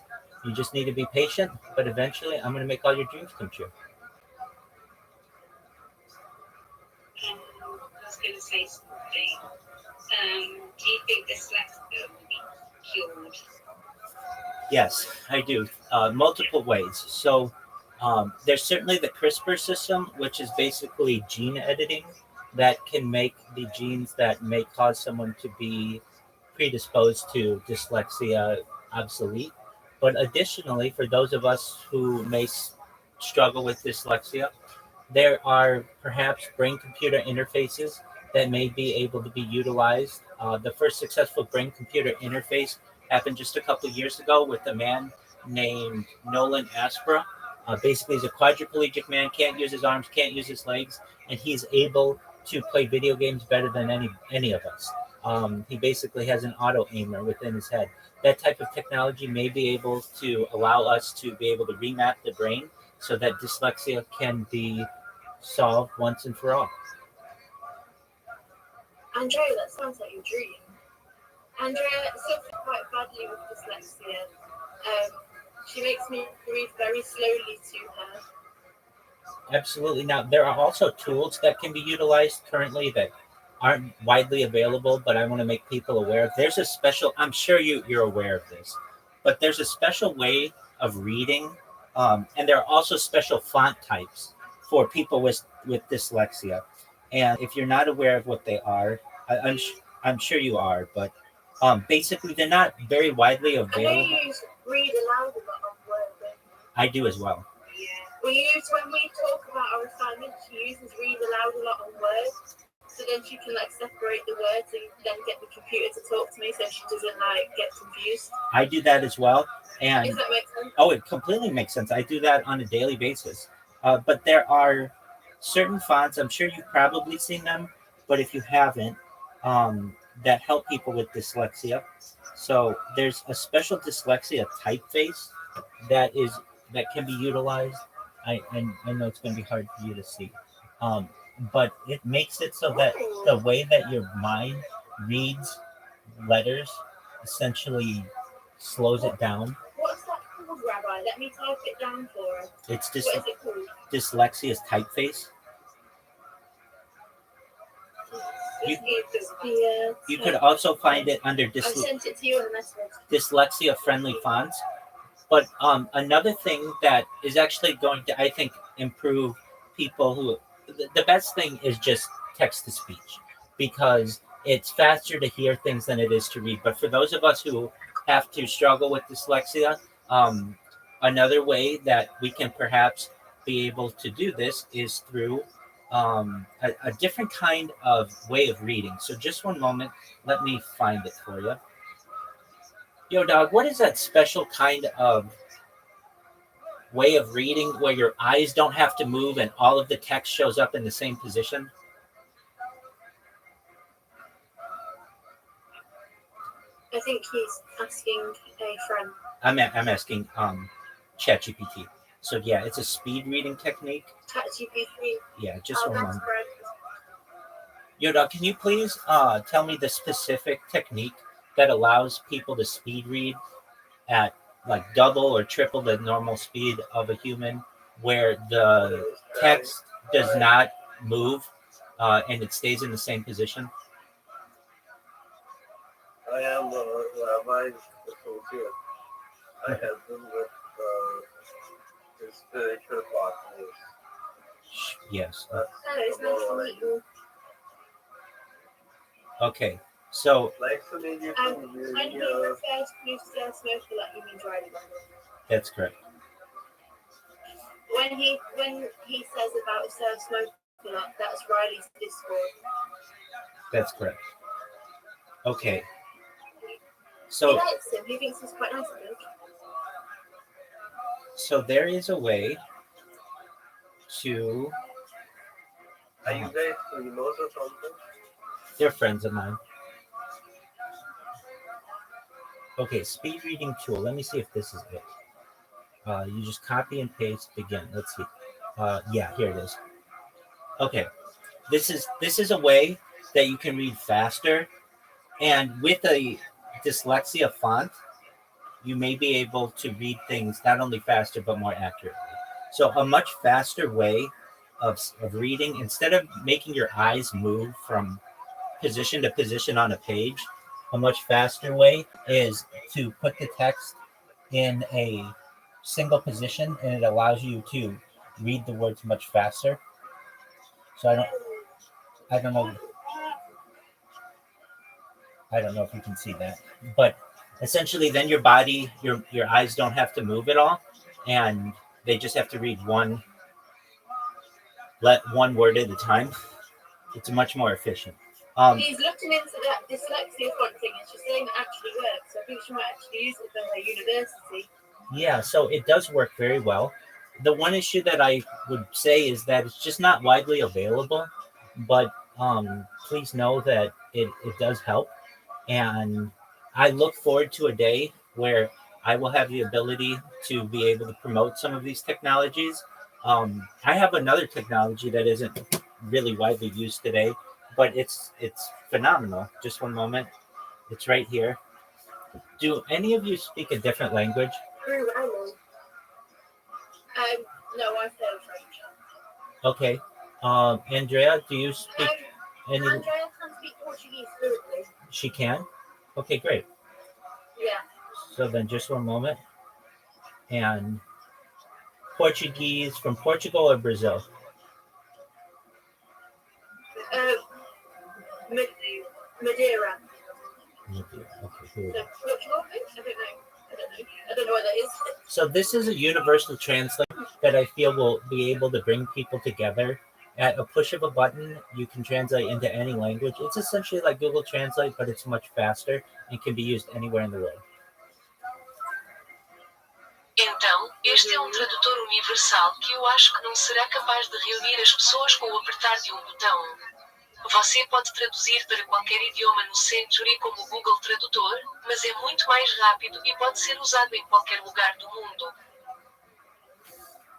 D: you just need to be patient, but eventually I'm going to make all your dreams come true.
Q: I was going to say something. Do you think dyslexia will be cured?
D: Yes, I do. Multiple ways. So there's certainly the CRISPR system, which is basically gene editing that can make the genes that may cause someone to be predisposed to dyslexia obsolete. But additionally, for those of us who may struggle with dyslexia, there are perhaps brain-computer interfaces that may be able to be utilized. The first successful brain-computer interface happened just a couple of years ago with a man named Nolan Aspra. Basically, he's a quadriplegic man, can't use his arms, can't use his legs, and he's able to play video games better than any of us. He basically has an auto-aimer within his head. That type of technology may be able to allow us to be able to remap the brain so that dyslexia can be solved once and for all.
P: Andrea, that sounds like your dream. Andrea suffers quite badly with dyslexia. She makes me read very slowly to her.
D: Absolutely. Now, there are also tools that can be utilized currently that aren't widely available, but I want to make people aware of. There's a special, I'm sure you're aware of this, but there's a special way of reading, and there are also special font types for people with dyslexia. And if you're not aware of what they are, I'm sure you are, but basically they're not very widely available.
P: I know you read aloud a lot on Word.
D: I do as well.
P: Yeah. When we talk about our assignments, she uses read aloud a lot on Word. So then she can separate the words and then get the computer to talk to me so she doesn't get confused.
D: I do that as well. And
P: does that make sense?
D: Oh, it completely makes sense. I do that on a daily basis. But there are certain fonts, I'm sure you've probably seen them, but if you haven't, that help people with dyslexia. So there's a special dyslexia typeface that can be utilized. I know it's going to be hard for you to see, but it makes it so that the way that your mind reads letters essentially slows it down.
P: What's that called, Rabbi? Let me type it down for us.
D: It's
P: What is it called?
D: dyslexia's typeface. You could also find it under
P: I sent it to you in a message.
D: dyslexia friendly fonts. But another thing that is actually going to, I think, improve people who, the best thing is just text to speech, because it's faster to hear things than it is to read. But for those of us who have to struggle with dyslexia, another way that we can perhaps be able to do this is through a different kind of way of reading. So just one moment, let me find it for you. Yo, dog, what is that special kind of way of reading where your eyes don't have to move and all of the text shows up in the same position?
P: I think he's asking a friend.
D: I'm asking ChatGPT. So yeah, it's a speed reading technique.
P: ChatGPT.
D: Yeah, just
P: Oh,
D: one
P: that's
D: moment.
P: great.
D: Yo, dog, can you please tell me the specific technique that allows people to speed read at like double or triple the normal speed of a human, where the text does not move and it stays in the same position?
L: I am Rabbi associate. I help them with his spiritual partners.
D: Yes.
P: Oh, it's nice to meet you.
D: Okay, so
L: Nice to meet you
P: And
L: too.
P: when he refers to smoker, like you mean driving.
D: that's correct.
P: When he says about smoker, that's Riley's Discord.
D: That's correct. Okay.
P: He
D: So
P: likes him. He thinks he's quite nice. I think.
D: so there is a way to
L: Are you guys close or something?
D: they're friends of mine. Okay, speed reading tool. Let me see if this is it. You just copy and paste begin. Let's see. Yeah, here it is. Okay. This is a way that you can read faster, and with a dyslexia font, you may be able to read things not only faster but more accurately. So a much faster way of reading, instead of making your eyes move from position to position on a page, a much faster way is to put the text in a single position, and it allows you to read the words much faster. So I don't know if you can see that, but essentially then your body, your eyes don't have to move at all, and they just have to read one word at a time. It's much more efficient.
P: He's looking into that dyslexia font thing, and she's saying it actually works. So I think she might actually use it for her university.
D: Yeah, so it does work very well. The one issue that I would say is that it's just not widely available, but please know that it does help. And I look forward to a day where I will have the ability to be able to promote some of these technologies. I have another technology that isn't really widely used today, but it's phenomenal. Just one moment. It's right here. Do any of you speak a different language?
P: No, I failed French.
D: Okay. Andrea, do you speak any?
P: Andrea can speak Portuguese fluently.
D: She can? Okay, great.
P: Yeah.
D: So then just one moment. And Portuguese from Portugal or Brazil?
P: Madeira.
D: Madeira. Okay, here we go.
P: Portugal, I don't know. I don't know what that is.
D: So this is a universal translator that I feel will be able to bring people together. At a push of a button, you can translate into any language. It's essentially like Google Translate, but it's much faster and can be used anywhere in the world.
S: Então, este é tradutor universal que eu acho que não será capaz de reunir as pessoas com o apertar de botão. Você pode traduzir para qualquer idioma no Century como Google Tradutor, mas é muito mais rápido e pode ser usado em qualquer lugar do mundo.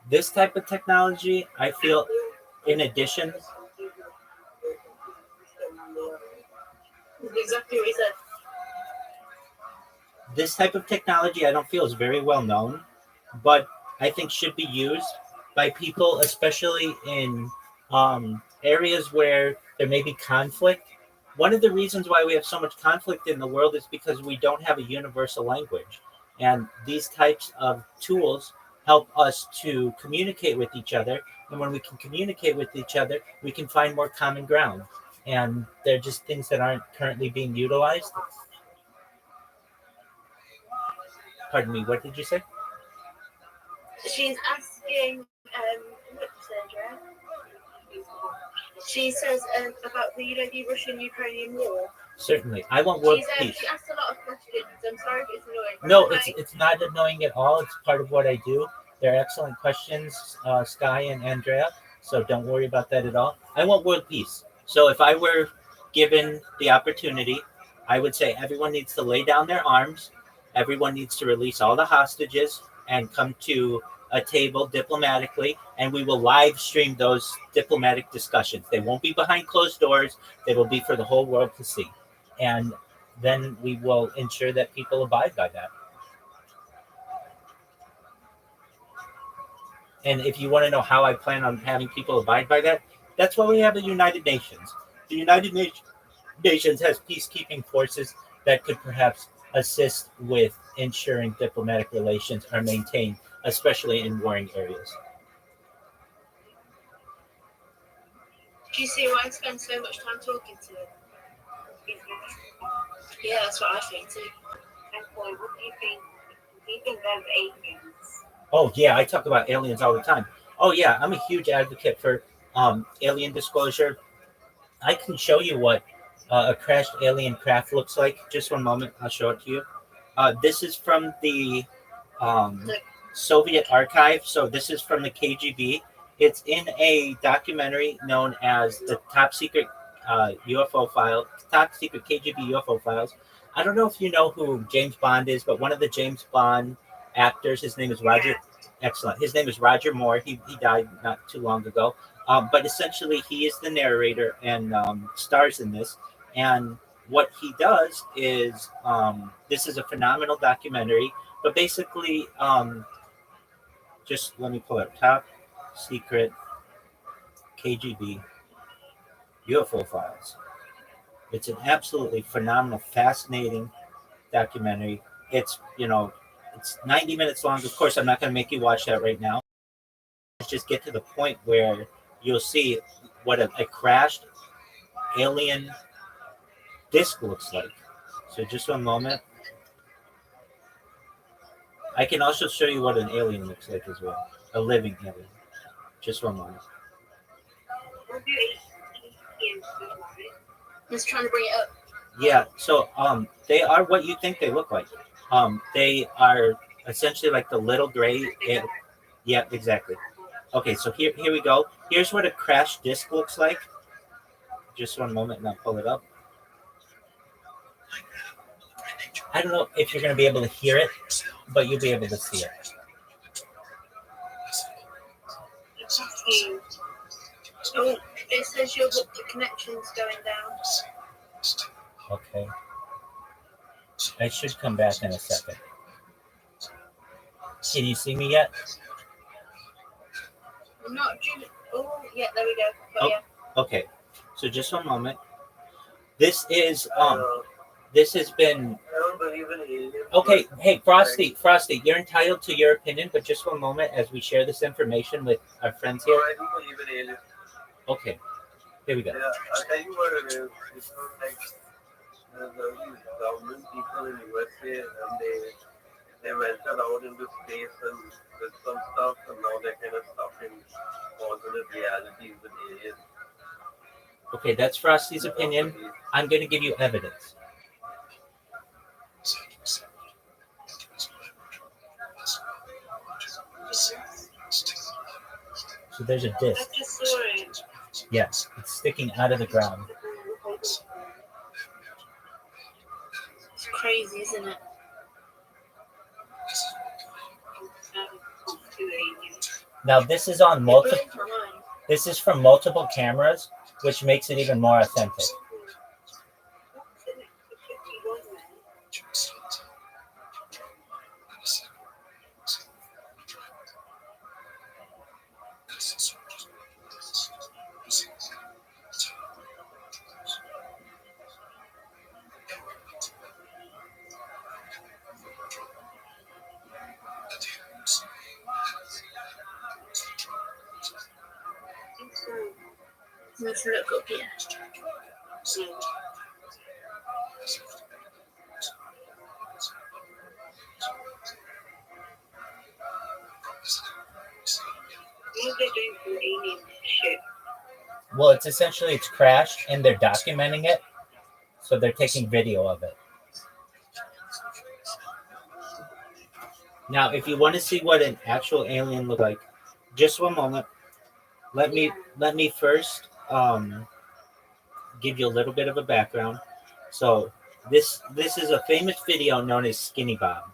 D: This type of technology, I feel, in addition,
P: Exactly what he said.
D: this type of technology I don't feel is very well known, but I think should be used by people, especially in areas where there may be conflict. One of the reasons why we have so much conflict in the world is because we don't have a universal language. And these types of tools help us to communicate with each other. And when we can communicate with each other, we can find more common ground. And they're just things that aren't currently being utilized. Pardon me, what did you say?
P: She's asking, she says about the Russian-Ukrainian war.
D: Certainly. I want world peace.
P: She asked a lot of questions. I'm sorry if it's annoying.
D: No, it's not annoying at all. It's part of what I do. They're excellent questions, Sky and Andrea. So don't worry about that at all. I want world peace. So if I were given the opportunity, I would say everyone needs to lay down their arms. Everyone needs to release all the hostages and come to a table diplomatically, and we will live stream those diplomatic discussions. They won't be behind closed doors. They will be for the whole world to see. And then we will ensure that people abide by that. And if you want to know how I plan on having people abide by that, that's why we have the United Nations. The United Nations has peacekeeping forces that could perhaps assist with ensuring diplomatic relations are maintained, especially in warring areas.
P: Do you see why I spend so much time talking to him? Yeah, that's what I think too.
Q: And boy, what do you think? Do you think there's aliens?
D: Oh, yeah, I talk about aliens all the time. Oh, yeah, I'm a huge advocate for alien disclosure. I can show you what a crashed alien craft looks like. Just one moment, I'll show it to you. This is from the Soviet archive. So this is from the KGB. It's in a documentary known as the Top Secret UFO File, Top Secret KGB UFO Files. I don't know if you know who James Bond is, but one of the James Bond actors, his name is Roger. Excellent. His name is Roger Moore. He died not too long ago. But essentially, he is the narrator and stars in this. And what he does is, this is a phenomenal documentary. But basically, just let me pull up Top Secret KGB UFO Files. It's an absolutely phenomenal, fascinating documentary. It's, it's 90 minutes long. Of course, I'm not going to make you watch that right now. Let's just get to the point where you'll see what a crashed alien disc looks like. So just one moment. I can also show you what an alien looks like as well. A living alien. Just one moment.
P: Just trying to bring it up.
D: Yeah, so they are what you think they look like. They are essentially like the little gray. Yeah, exactly. Okay, so here we go. Here's what a crashed disc looks like. Just one moment, and I'll pull it up. I don't know if you're going to be able to hear it, but you'll be able to see it.
P: Oh, it says your connection's going down.
D: Okay. I should come back in a second. Can you see me yet?
P: Not. Oh, yeah, there we go. Oh, yeah.
D: Okay. So just one moment. This is this has been okay. Hey, Frosty, you're entitled to your opinion, but just one moment as we share this information with our friends here.
L: I do believe in aliens.
D: Okay, here we go.
L: Yeah, I'll tell you what it is. It's not like the government people in USA and they ventured out into space and with some stuff and now they're kind of stuck in alternate realities with aliens.
D: Okay, that's Frosty's opinion. I'm going to give you evidence. So there's a disc. Yes, it's sticking out of the ground.
P: crazy, isn't it?
D: Now this is on multiple. This is from multiple cameras, which makes it even more authentic.
P: Let's look up here.
Q: What are they doing for alien shit?
D: Well, it's crashed and they're documenting it, so they're taking video of it. Now, if you want to see what an actual alien looked like, just one moment. Let me first give you a little bit of a background. So this is a famous video known as Skinny Bob.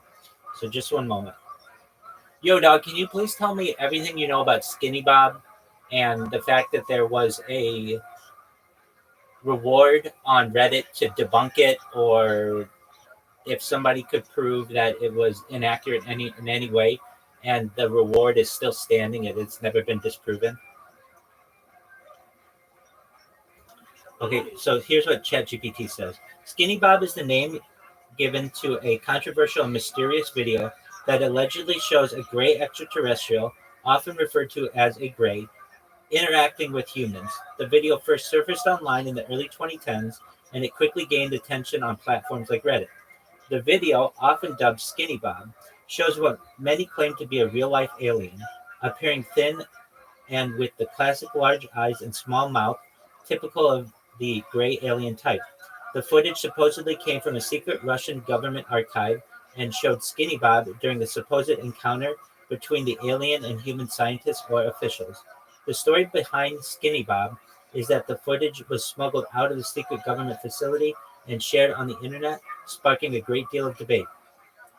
D: So just one moment. Yo, dog, can you please tell me everything you know about Skinny Bob and the fact that there was a reward on Reddit to debunk it, or if somebody could prove that it was inaccurate in any way, and the reward is still standing and it's never been disproven? Okay, so here's what ChatGPT says. Skinny Bob is the name given to a controversial and mysterious video that allegedly shows a gray extraterrestrial, often referred to as a gray, interacting with humans. The video first surfaced online in the early 2010s, and it quickly gained attention on platforms like Reddit. The video, often dubbed Skinny Bob, shows what many claim to be a real-life alien, appearing thin and with the classic large eyes and small mouth, typical of the gray alien type. The footage supposedly came from a secret Russian government archive and showed Skinny Bob during the supposed encounter between the alien and human scientists or officials. The story behind Skinny Bob is that the footage was smuggled out of the secret government facility and shared on the internet, sparking a great deal of debate.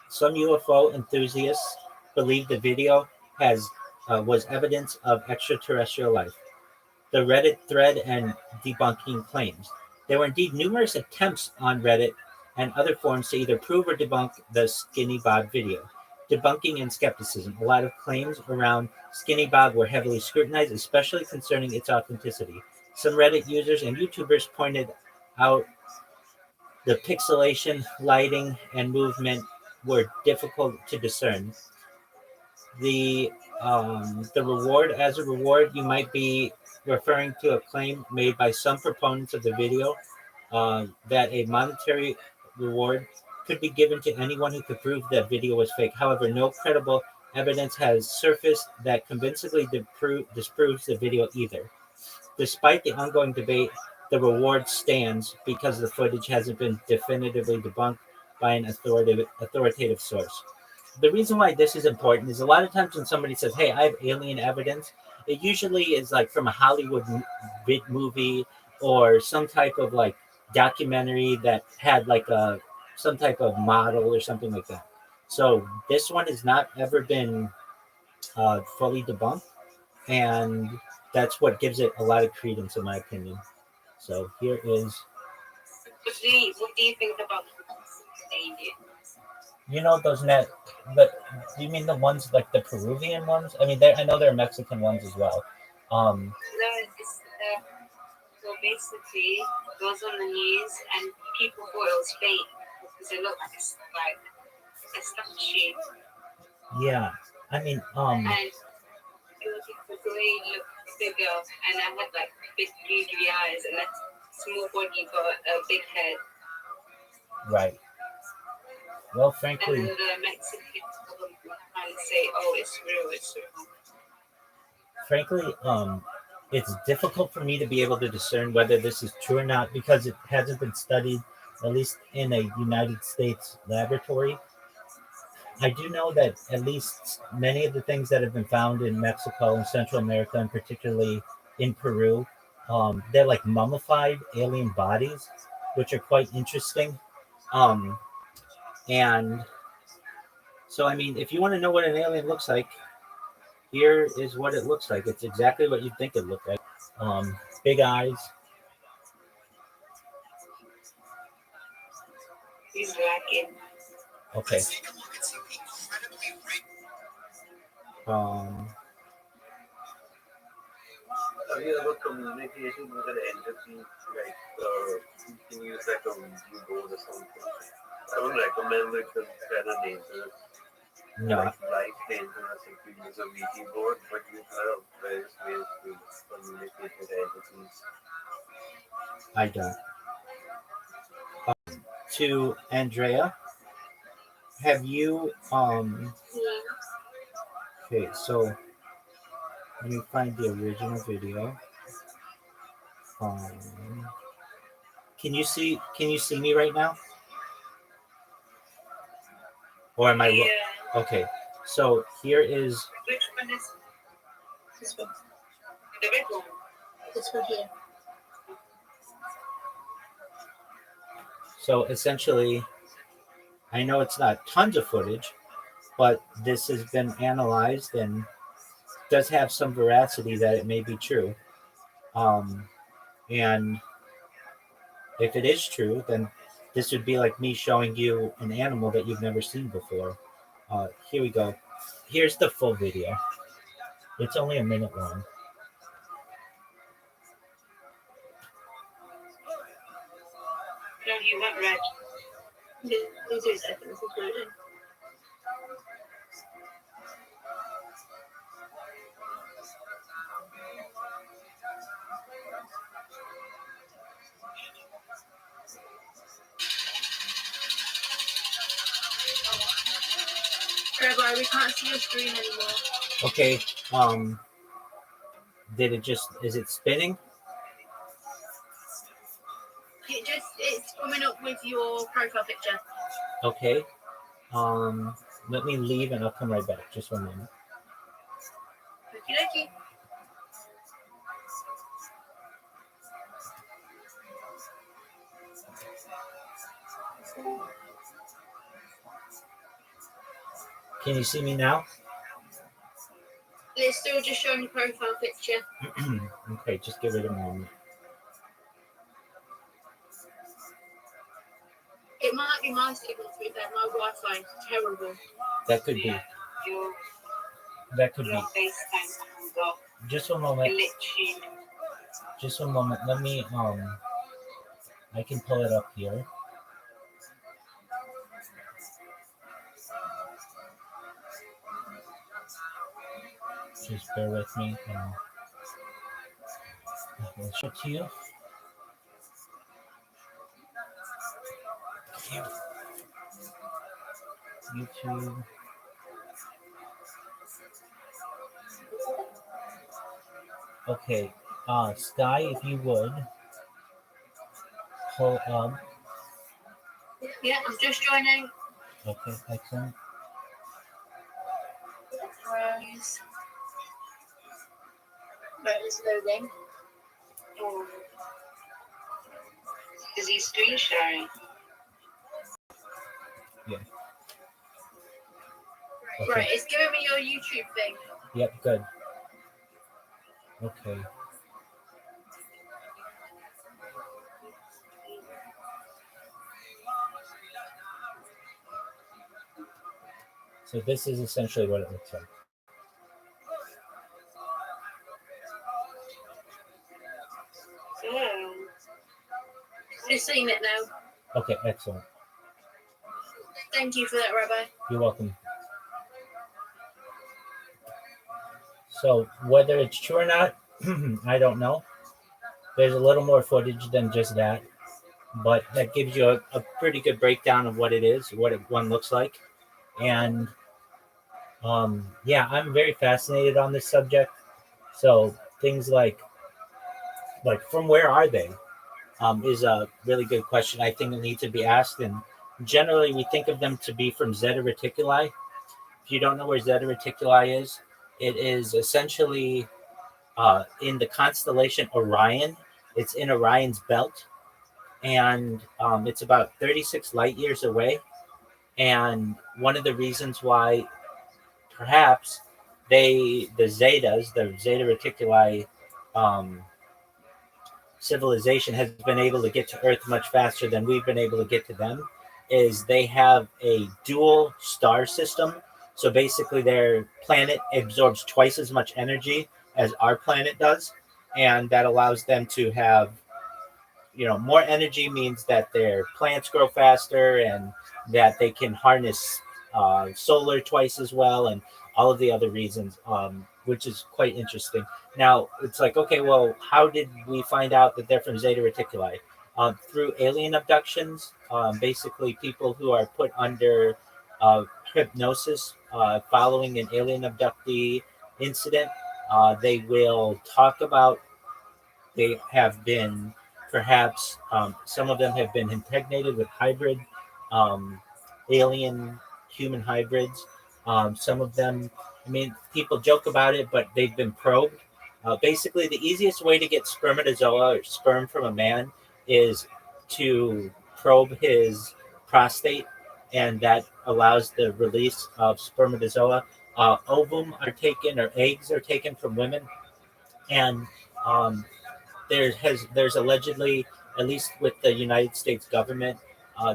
D: Some UFO enthusiasts believe the video was evidence of extraterrestrial life. The Reddit thread and debunking claims. There were indeed numerous attempts on Reddit and other forums to either prove or debunk the Skinny Bob video. Debunking and skepticism. A lot of claims around Skinny Bob were heavily scrutinized, especially concerning its authenticity. Some Reddit users and YouTubers pointed out the pixelation, lighting, and movement were difficult to discern. The reward, as a reward, you might be referring to a claim made by some proponents of the video that a monetary reward could be given to anyone who could prove that video was fake. However, no credible evidence has surfaced that convincingly disproves the video either. Despite the ongoing debate, the reward stands because the footage hasn't been definitively debunked by an authoritative source. The reason why this is important is a lot of times when somebody says, hey, I have alien evidence, it usually is like from a Hollywood movie or some type of like documentary that had like some type of model or something like that. So this one has not ever been fully debunked, and that's what gives it a lot of credence, in my opinion. So here is.
Q: What do you think about aliens?
D: You know those do you mean the ones like the Peruvian ones? I mean, I know there are Mexican ones as well.
Q: No, it's so basically goes on the news and people thought it was fake because it looked like a statue.
D: Yeah, I mean,
Q: and it was like the way it looked bigger, and I had like big googly eyes and a small body but a big head.
D: Right. Well, frankly,
Q: and then the Mexicans will kind of say, "Oh, it's real, it's real."
D: Frankly, it's difficult for me to be able to discern whether this is true or not because it hasn't been studied, at least in a United States laboratory. I do know that at least many of the things that have been found in Mexico and Central America, and particularly in Peru, they're like mummified alien bodies, which are quite interesting. And so, I mean, if you want to know what an alien looks like, here is what it looks like. It's exactly what you'd think it looked like. Big eyes.
Q: He's lacking.
D: Okay.
G: Have you ever communication with an entity, like, you can use like a Ouija board or something? I would recommend it because it's kind of dangerous.
D: No.
G: Like, life dangerous if you use a Ouija board, but you have various ways to communicate with entities.
D: I don't. To Andrea, have you okay, so let me find the original video. Can you see me right now? Or am I okay? So here is
Q: Which one is this one? The red one. This one here.
D: so essentially, I know it's not tons of footage, but this has been analyzed and does have some veracity that it may be true. And if it is true, then this would be like me showing you an animal that you've never seen before. Here we go. Here's the full video. It's only a minute long.
Q: No, you went red. In 2 seconds, it's loading. Rabbi, we can't see your screen anymore.
D: Okay. Is it spinning?
P: It's coming up with your profile picture.
D: Okay. Let me leave and I'll come right back. Just 1 minute.
P: Okie dokie.
D: Can you see me now?
P: It's still just showing your profile picture.
D: Okay, just give it a moment.
P: It might be my signal to be fair. My Wi-Fi is terrible.
D: That could be. That could be.
Q: FaceTime go.
D: Just 1 moment.
Q: Glitching.
D: Just 1 moment. Let me I can pull it up here. Just bear with me. I'll show it to you. YouTube. Okay, Sky, if you would pull up.
P: Yeah, I'm just joining.
D: Okay, excellent.
P: Right, it's loading.
Q: Is he screen sharing?
D: Yeah.
P: Okay. Right, it's giving me your YouTube thing.
D: Yep, good. Okay. So this is essentially what it looks like.
P: Just seeing it now.
D: Okay, excellent.
P: Thank you for that, Rabbi.
D: You're welcome. So whether it's true or not, I don't know. There's a little more footage than just that, but that gives you a pretty good breakdown of what it is, what one looks like. And yeah, I'm very fascinated on this subject. So things like from where are they is a really good question. I think it needs to be asked. And generally, we think of them to be from Zeta Reticuli. If you don't know where Zeta Reticuli is, it is essentially in the constellation Orion. It's in Orion's belt, and it's about 36 light years away. And one of the reasons why perhaps the Zeta Reticuli civilization has been able to get to Earth much faster than we've been able to get to them is they have a dual star system. So basically their planet absorbs twice as much energy as our planet does. And that allows them to have, more energy means that their plants grow faster and that they can harness solar twice as well and all of the other reasons, which is quite interesting. Now, it's like, okay, well, how did we find out that they're from Zeta Reticuli? Through alien abductions, basically people who are put under hypnosis following an alien abductee incident. They will talk about, they have been, perhaps some of them have been impregnated with hybrid alien human hybrids. Some of them, people joke about it, but they've been probed. Basically, the easiest way to get spermatozoa or sperm from a man is to probe his prostate, and that allows the release of spermatozoa. Ovum are taken, or eggs are taken from women, and there's allegedly, at least with the United States government,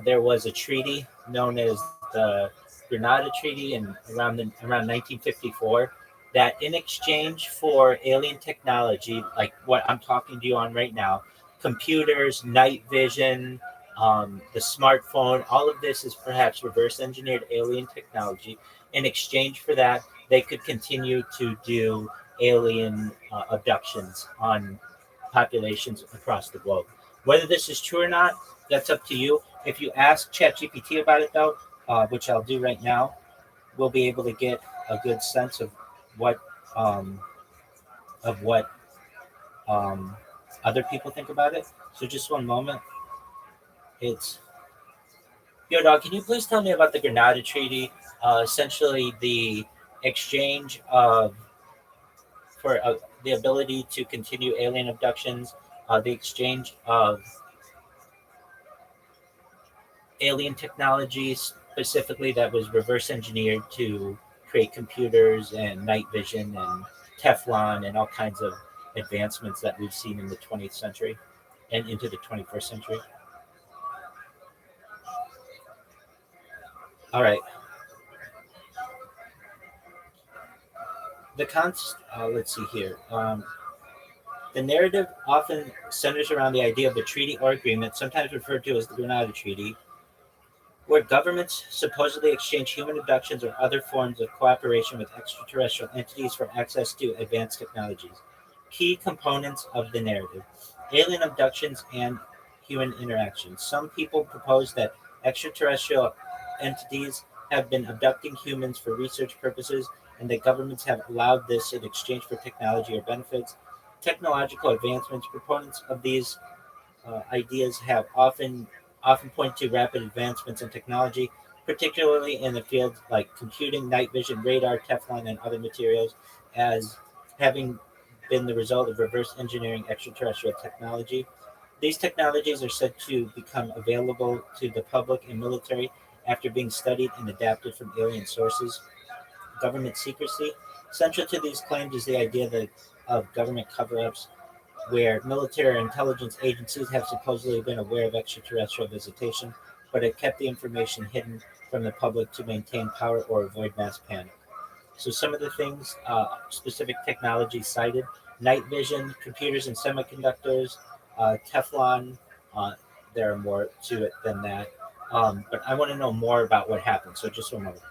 D: there was a treaty known as the Grenada Treaty around 1954, that in exchange for alien technology, like what I'm talking to you on right now, computers, night vision, the smartphone, all of this is perhaps reverse engineered alien technology. In exchange for that, they could continue to do alien abductions on populations across the globe. Whether this is true or not, that's up to you. If you ask ChatGPT about it, though, which I'll do right now, we'll be able to get a good sense of what other people think about it. So just one moment. Yo, dog, can you please tell me about the Grenada Treaty? Essentially, the exchange of for the ability to continue alien abductions, the exchange of alien technologies, specifically that was reverse engineered to create computers and night vision and Teflon and all kinds of advancements that we've seen in the 20th century and into the 21st century. All right. Let's see here. The narrative often centers around the idea of a treaty or agreement, sometimes referred to as the Grenada Treaty, where governments supposedly exchange human abductions or other forms of cooperation with extraterrestrial entities for access to advanced technologies. Key components of the narrative: alien abductions and human interactions. Some people propose that extraterrestrial entities have been abducting humans for research purposes, and that governments have allowed this in exchange for technology or benefits. Technological advancements. Proponents of these ideas have often point to rapid advancements in technology, particularly in the fields like computing, night vision, radar, Teflon, and other materials, as having been the result of reverse engineering extraterrestrial technology. These technologies are said to become available to the public and military after being studied and adapted from alien sources. Government secrecy. Central to these claims is the idea of government cover-ups, where military or intelligence agencies have supposedly been aware of extraterrestrial visitation, but have kept the information hidden from the public to maintain power or avoid mass panic. So some of the things, specific technology cited: night vision, computers and semiconductors, Teflon. There are more to it than that. But I want to know more about what happened. So just one moment.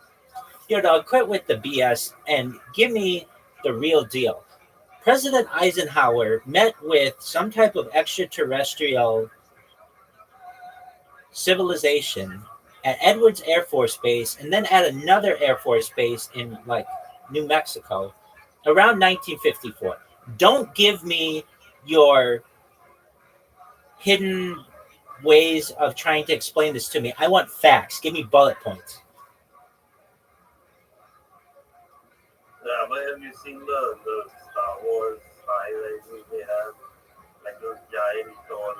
D: Yo, dog, quit with the BS and give me the real deal. President Eisenhower met with some type of extraterrestrial civilization at Edwards Air Force Base and then at another Air Force Base in like New Mexico around 1954. Don't give me your hidden ways of trying to explain this to me. I want facts. Give me bullet points.
G: Yeah, but have you seen the Star Wars highlights they have? Like those giant doors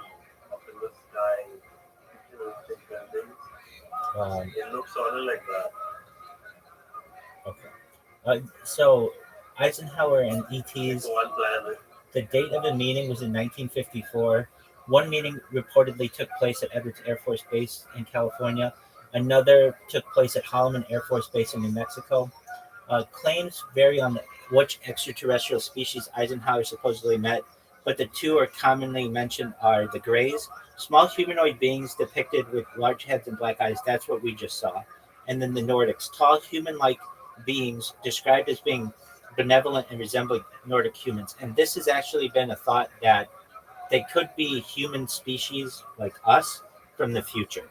G: up in the sky, big buildings. It looks sort of like that.
D: So Eisenhower and ET's
G: One planet.
D: the date of the meeting was in 1954. One meeting reportedly took place at Edwards Air Force Base in California. Another took place at Holloman Air Force Base in New Mexico. Claims vary on which extraterrestrial species Eisenhower supposedly met, but the two are commonly mentioned are the Greys, small humanoid beings depicted with large heads and black eyes. That's what we just saw. And then the Nordics, tall human-like beings described as being benevolent and resembling Nordic humans. And this has actually been a thought that they could be human species like us from the future.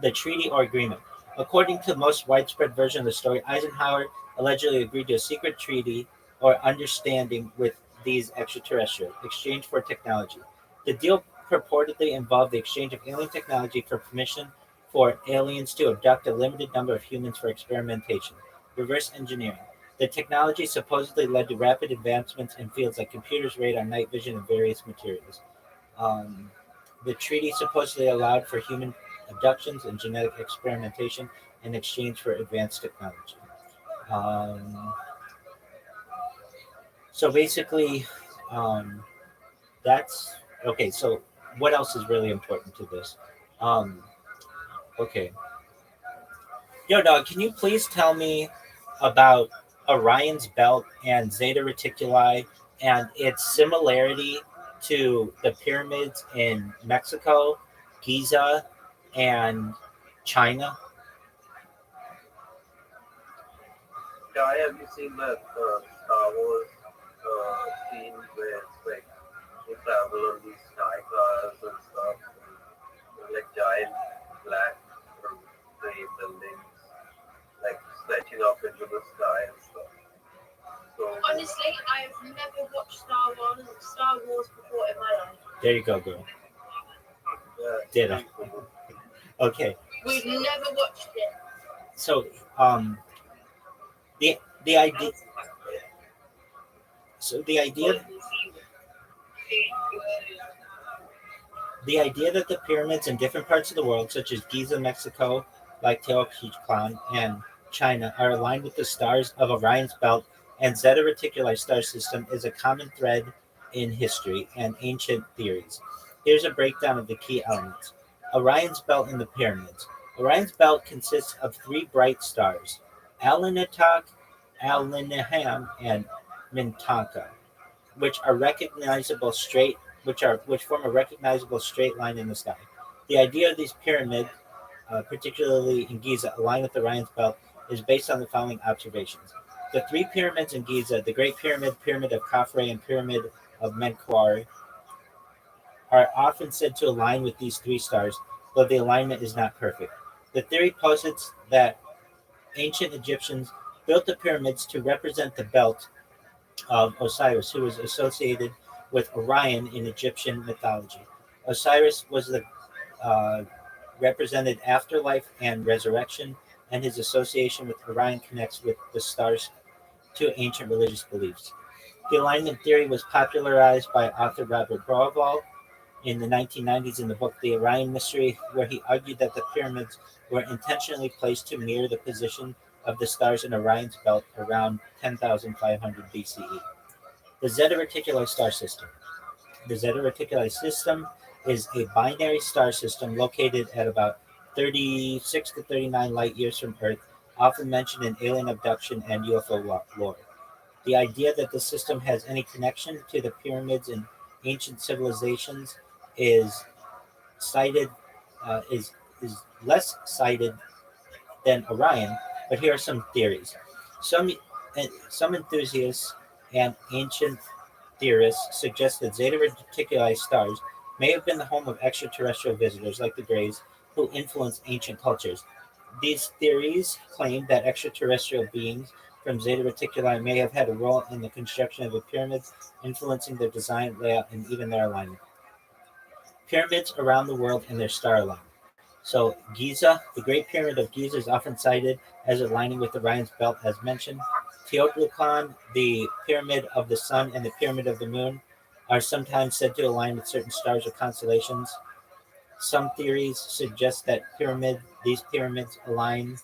D: The treaty or agreement. According to the most widespread version of the story, Eisenhower allegedly agreed to a secret treaty or understanding with these extraterrestrials, exchange for technology. The deal purportedly involved the exchange of alien technology for permission for aliens to abduct a limited number of humans for experimentation, reverse engineering. The technology supposedly led to rapid advancements in fields like computers, radar, night vision, and various materials. The treaty supposedly allowed for human abductions and genetic experimentation in exchange for advanced technology. So basically, that's okay. So what else is really important to this? Okay. Yo, dog, can you please tell me about Orion's belt and Zeta Reticuli and its similarity to the pyramids in Mexico, Giza, and China?
G: Guy, have you seen that Star Wars scene where it's like you travel on these sky cars and stuff, and like giant black gray buildings, like stretching up into the sky and stuff. So
P: Honestly, I've never watched Star Wars before in my life.
D: There you go, girl. Ditto. Okay.
P: We've never watched it.
D: So, the idea. So the idea that the pyramids in different parts of the world, such as Giza, Mexico, like Teotihuacan, and China, are aligned with the stars of Orion's belt and Zeta Reticuli star system is a common thread in history and ancient theories. Here's a breakdown of the key elements. Orion's belt and the pyramids. Orion's belt consists of three bright stars, Alnitak, Alnilam, and Mintanka, which form a recognizable straight line in the sky. The idea of these pyramids, particularly in Giza, aligned with Orion's belt, is based on the following observations. The three pyramids in Giza, the Great Pyramid, Pyramid of Khafre, and Pyramid of Menkaure, are often said to align with these three stars, though the alignment is not perfect. The theory posits that ancient Egyptians built the pyramids to represent the belt of Osiris, who was associated with Orion in Egyptian mythology. Osiris was the represented afterlife and resurrection, and his association with Orion connects with the stars to ancient religious beliefs. The alignment theory was popularized by author Robert Bauval in the 1990s in the book The Orion Mystery, where he argued that the pyramids were intentionally placed to mirror the position of the stars in Orion's belt around 10,500 BCE. The Zeta Reticuli star system. The Zeta Reticuli system is a binary star system located at about 36 to 39 light years from Earth, often mentioned in alien abduction and UFO lore. The idea that the system has any connection to the pyramids and ancient civilizations is less cited than Orion, but here are some theories. Some enthusiasts and ancient theorists suggest that Zeta Reticuli stars may have been the home of extraterrestrial visitors like the Greys who influenced ancient cultures. These theories claim that extraterrestrial beings from Zeta Reticuli may have had a role in the construction of the pyramids, influencing their design, layout, and even their alignment. Pyramids around the world and their star alignment. So Giza, the Great Pyramid of Giza, is often cited as aligning with Orion's belt, as mentioned. Teotihuacan, the Pyramid of the Sun, and the Pyramid of the Moon are sometimes said to align with certain stars or constellations. Some theories suggest that these pyramids align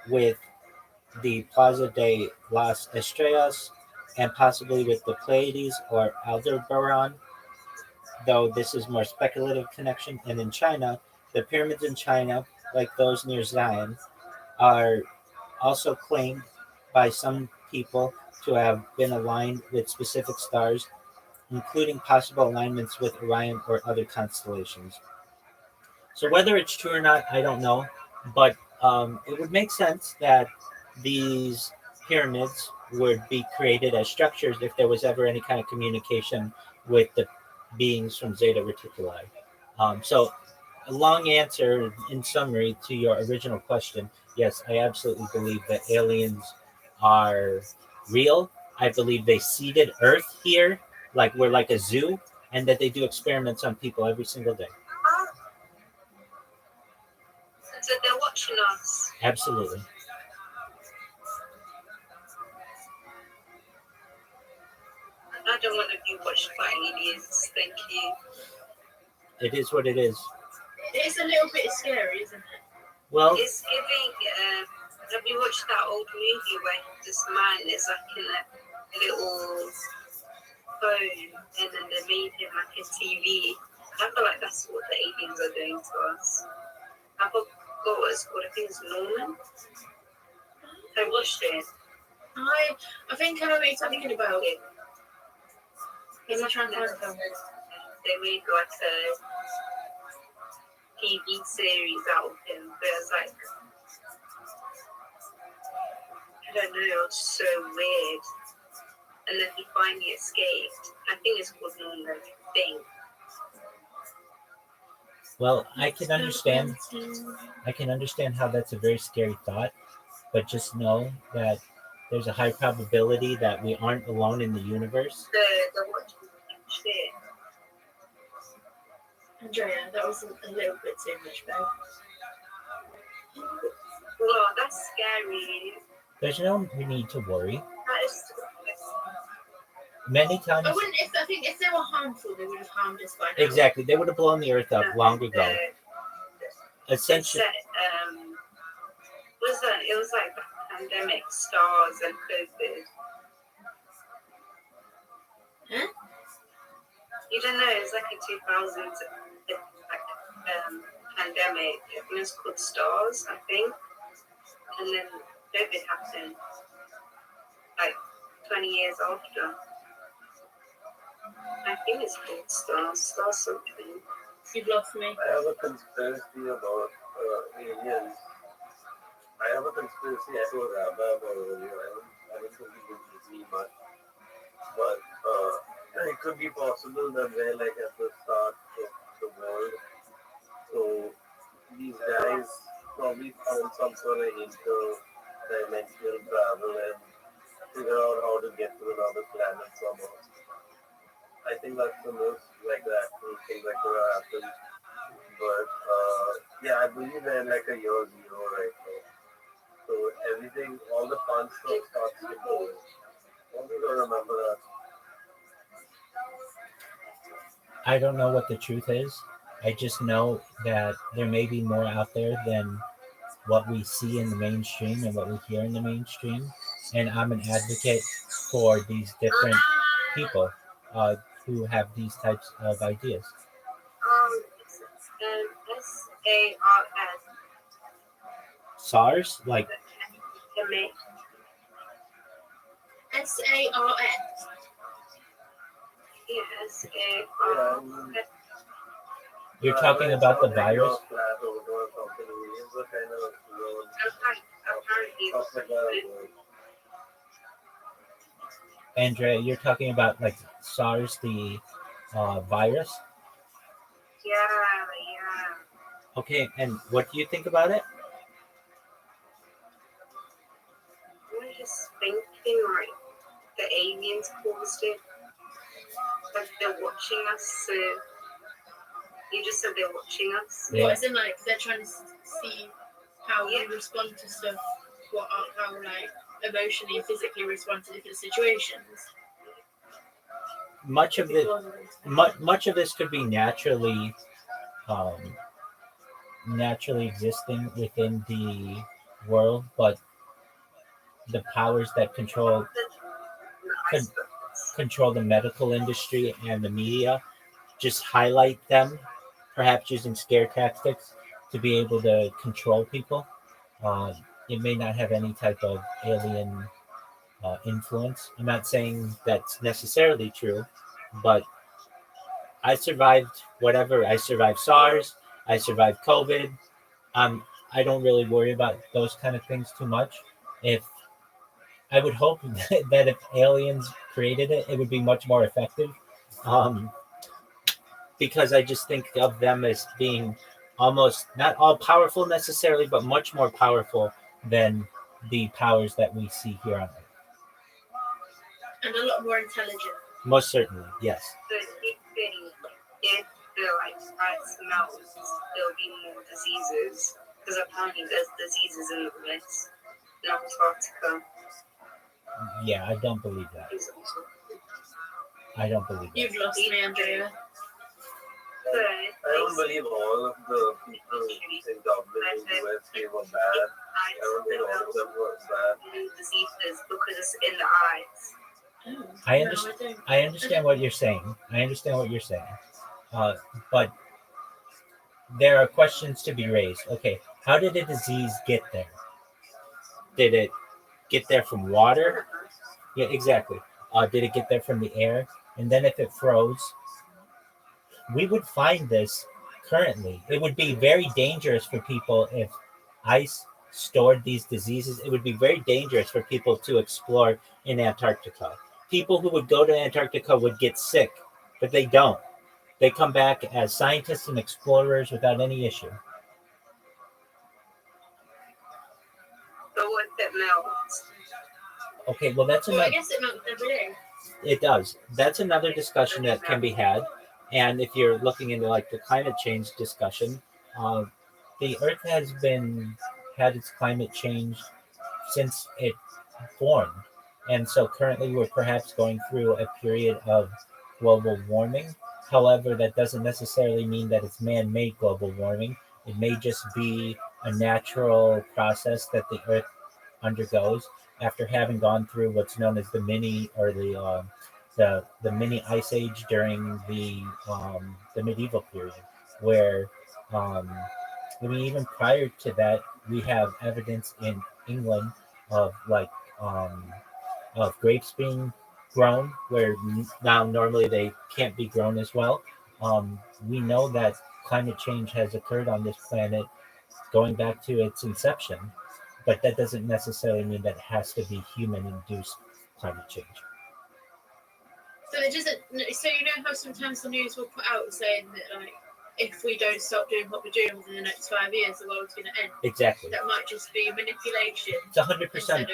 D: with the Plaza de las Estrellas and possibly with the Pleiades or Aldebaran, though this is more speculative connection. And in China, the pyramids in China, like those near Zion, are also claimed by some people to have been aligned with specific stars, including possible alignments with Orion or other constellations. So whether it's true or not, I don't know, but it would make sense that these pyramids would be created as structures if there was ever any kind of communication with the beings from Zeta Reticuli. So a long answer in summary to your original question, yes, I absolutely believe that aliens are real. I believe they seeded Earth here, like we're like a zoo, and that they do experiments on people every single day.
Q: So they're watching us.
D: Absolutely.
Q: I don't want to be watched by aliens. Thank you.
D: It is what it is.
P: It's a little bit scary, isn't it?
D: Well,
Q: It's giving. Have you watched that old movie where this man is like in a little phone and then they made him like a TV? I feel like that's what the aliens are doing to us. I forgot what it's called. I think it's Norman. I watched it.
P: I think I know what you're talking about.
Q: It's like they made like a TV series out of him. But it's like, I don't know, it was so weird. And then he finally escaped. I think it's called Norman, I think.
D: well, I can understand how that's a very scary thought, but just know that there's a high probability that we aren't alone in the universe.
Q: The watching shit.
P: Andrea, that was a little bit too much, babe.
Q: Well, that's scary.
D: There's no need to worry.
Q: That is.
D: Many times,
P: I think if they were harmful, they would have harmed us by now.
D: exactly, they would have blown the Earth up long ago. Essentially,
Q: Was that? It was like the pandemic, SARS, and COVID.
P: Huh?
Q: You don't know? It was like a 2000s pandemic. It was called SARS, I think. And then COVID happened, like 20 years after. I think it's called SARS something.
P: You've lost me.
G: I have a conspiracy about aliens. I have a conspiracy. I told Rabbi about earlier. I don't think he will see much. But it could be possible that we're like at the start of the world. So these guys probably found some sort of interdimensional travel and figure out how to get to another planet somehow. I think that's the most like the actual thing that could have happened. But yeah, I believe they're like a year zero right now. So everything, all the fun stuff starts to go. Only to remember that.
D: I don't know what the truth is. I just know that there may be more out there than what we see in the mainstream and what we hear in the mainstream. And I'm an advocate for these different people who have these types of ideas.
Q: SARS.
D: SARS, like
P: SARS.
Q: Yes,
D: you're talking about the virus. Andrea, you're talking about like SARS, the virus.
Q: Yeah.
D: Okay, and what do you think about it?
Q: I'm just thinking like the aliens caused it. Like they're watching us. So you just said they're watching us.
D: Yeah.
P: What, as in like they're trying to see how we respond to stuff, how like emotionally and physically respond to different situations.
D: Much of this could be naturally naturally existing within the world, but the powers that con- control the medical industry and the media just highlight them, perhaps using scare tactics to be able to control people. Uh, it may not have any type of alien influence. I'm not saying that's necessarily true, but I survived whatever. I survived SARS. I survived COVID. I don't really worry about those kind of things too much. If I would hope that if aliens created it, it would be much more effective. Um, because I just think of them as being almost not all powerful necessarily, but much more powerful than the powers that we see here on Earth.
P: And a lot more intelligent.
D: Most certainly, yes.
Q: So if the like ice melts, there'll be more diseases. Because apparently there's diseases in the woods in Antarctica.
D: Yeah, I don't believe that. I don't believe that.
P: You've lost me, Andrea.
G: I don't believe all of the people in government in the US they were bad. I don't think all of them were bad.
Q: Diseases because it's in the eyes.
D: I understand what you're saying. But there are questions to be raised. Okay, how did a disease get there? Did it get there from water? Yeah, exactly. Did it get there from the air? And then if it froze, we would find this currently. It would be very dangerous for people if ice stored these diseases. It would be very dangerous for people to explore in Antarctica. People who would go to Antarctica would get sick, but they don't. They come back as scientists and explorers without any issue.
Q: So what if it melts?
D: Okay, well, that's
P: Well, I
D: another.
P: guess it melts every day.
D: It does. That's another discussion that can be had. And if you're looking into like the climate change discussion, the Earth has had its climate change since it formed. And so currently we're perhaps going through a period of global warming. However, that doesn't necessarily mean that it's man-made global warming. It may just be a natural process that the Earth undergoes after having gone through what's known as the mini ice age during the medieval period, where even prior to that, we have evidence in England of of grapes being grown where now normally they can't be grown as well. We know that climate change has occurred on this planet going back to its inception, but that doesn't necessarily mean that it has to be human-induced climate change.
P: So it doesn't. So you know how sometimes the news will put out saying that like if we don't stop doing what we're doing within the next 5 years, the world's going to end.
D: Exactly.
P: That might just be manipulation.
D: It's 100%.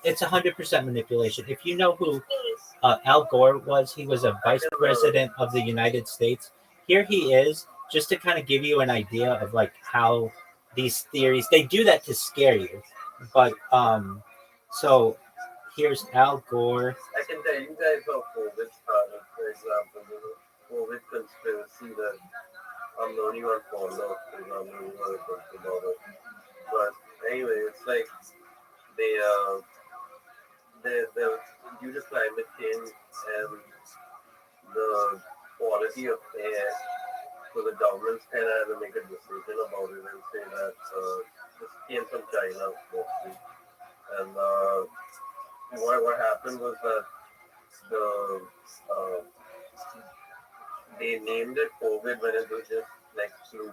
D: It's 100% manipulation. If you know who Al Gore was, he was a vice president of the United States. Here he is, just to kind of give you an idea of like how these theories, they do that to scare you. But so here's Al Gore.
G: I can tell you guys how COVID started, for example, the COVID conspiracy that I'm the only one followed up because I'm the only one who talked about it. But anyway, it's like they due to climate change and the quality of air, so the government's kind of had to make a decision about it and say that this came from China mostly. And what happened was that they named it COVID when it was just like flu.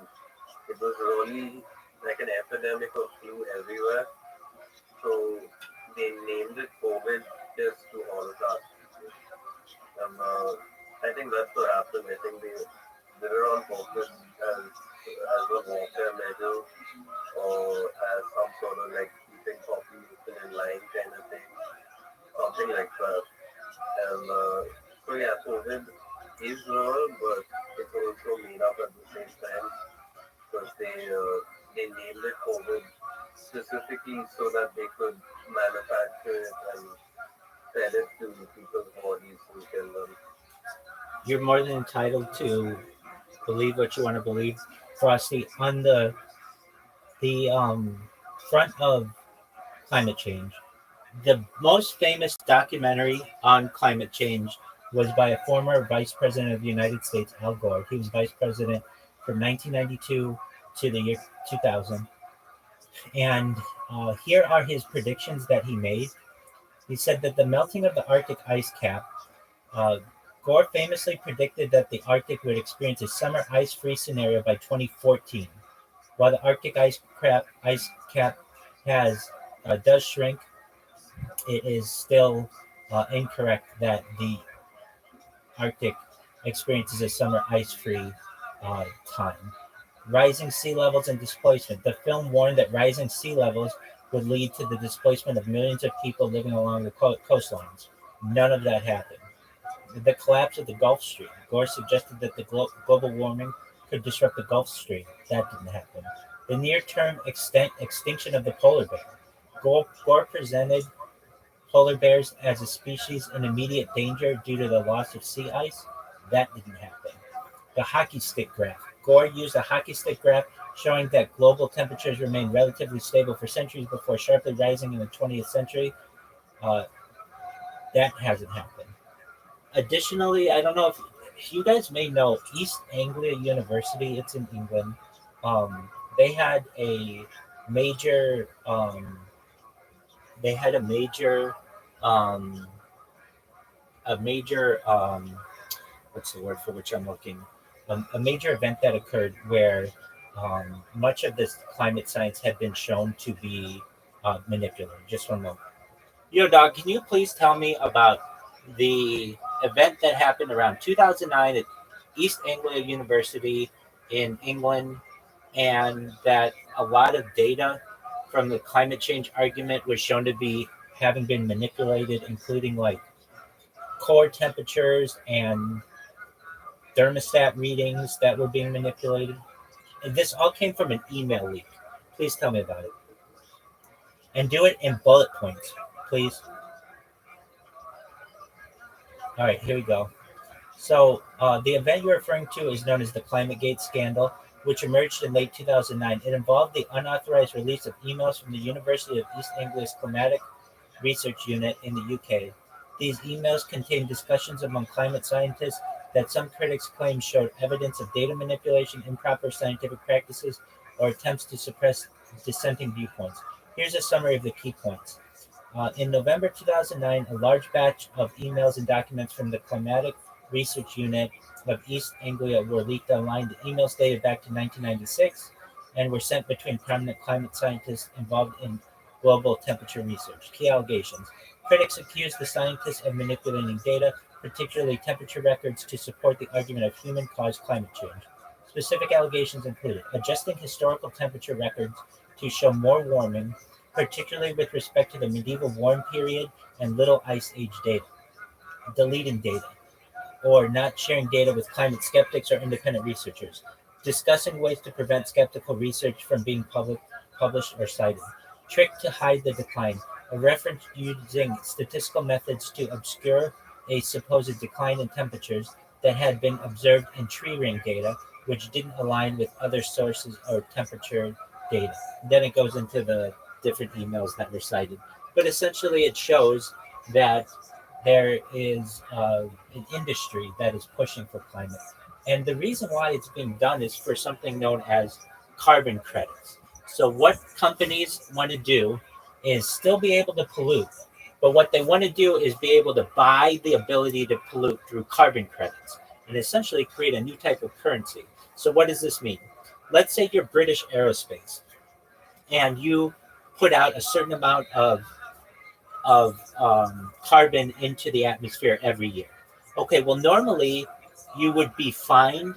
G: It was really like an epidemic of flu everywhere. So they named it COVID just to honor that. And I think that's what happened. I think they were on purpose as a warfare measure or as some sort of like keeping population in line kind of thing. Something like that. And so yeah, COVID is real, but it's also made up at the same time because they named it COVID specifically so that they could manufacture it and sell it to people's bodies and kill them.
D: You're more than entitled to believe what you want to believe. Frosty, on the the front of climate change. The most famous documentary on climate change was by a former vice president of the United States, Al Gore. He was vice president from 1992 to the year 2000. And here are his predictions that he made. He said that the melting of the Arctic ice cap, Gore famously predicted that the Arctic would experience a summer ice-free scenario by 2014. While the Arctic ice cap does shrink, it is still incorrect that the Arctic experiences a summer ice-free time. Rising sea levels and displacement. The film warned that rising sea levels would lead to the displacement of millions of people living along the coastlines. None of that happened. The collapse of the Gulf Stream. Gore suggested that the global warming could disrupt the Gulf Stream. That didn't happen. The near-term extinction of the polar bear. Gore presented polar bears as a species in immediate danger due to the loss of sea ice. That didn't happen. The hockey stick graph. Gore used a hockey stick graph showing that global temperatures remained relatively stable for centuries before sharply rising in the 20th century. That hasn't happened. Additionally, I don't know if you guys may know East Anglia University. It's in England. They had a major. What's the word for which I'm looking? A major event that occurred where much of this climate science had been shown to be manipulated. Just one moment. Yo, dog, can you please tell me about the event that happened around 2009 at East Anglia University in England, and that a lot of data from the climate change argument was shown to be having been manipulated, including like core temperatures and thermostat readings that were being manipulated? And this all came from an email leak. Please tell me about it. And do it in bullet points, please. All right, here we go. So the event you're referring to is known as the ClimateGate scandal, which emerged in late 2009. It involved the unauthorized release of emails from the University of East Anglia's Climatic Research Unit in the UK. These emails contained discussions among climate scientists that some critics claim showed evidence of data manipulation, improper scientific practices, or attempts to suppress dissenting viewpoints. Here's a summary of the key points. In November 2009, a large batch of emails and documents from the Climatic Research Unit of East Anglia were leaked online. The emails dated back to 1996 and were sent between prominent climate scientists involved in global temperature research. Key allegations. Critics accused the scientists of manipulating data, particularly temperature records, to support the argument of human-caused climate change. Specific allegations included adjusting historical temperature records to show more warming, particularly with respect to the medieval warm period and Little Ice Age data, deleting data, or not sharing data with climate skeptics or independent researchers, discussing ways to prevent skeptical research from being published or cited, trick to hide the decline, a reference using statistical methods to obscure a supposed decline in temperatures that had been observed in tree ring data, which didn't align with other sources or temperature data. Then it goes into the different emails that were cited. But essentially it shows that there is an industry that is pushing for climate. And the reason why it's being done is for something known as carbon credits. So what companies want to do is still be able to pollute, but what they want to do is be able to buy the ability to pollute through carbon credits and essentially create a new type of currency. So what does this mean? Let's say you're British Aerospace and you put out a certain amount of carbon into the atmosphere every year. Okay, well, normally you would be fined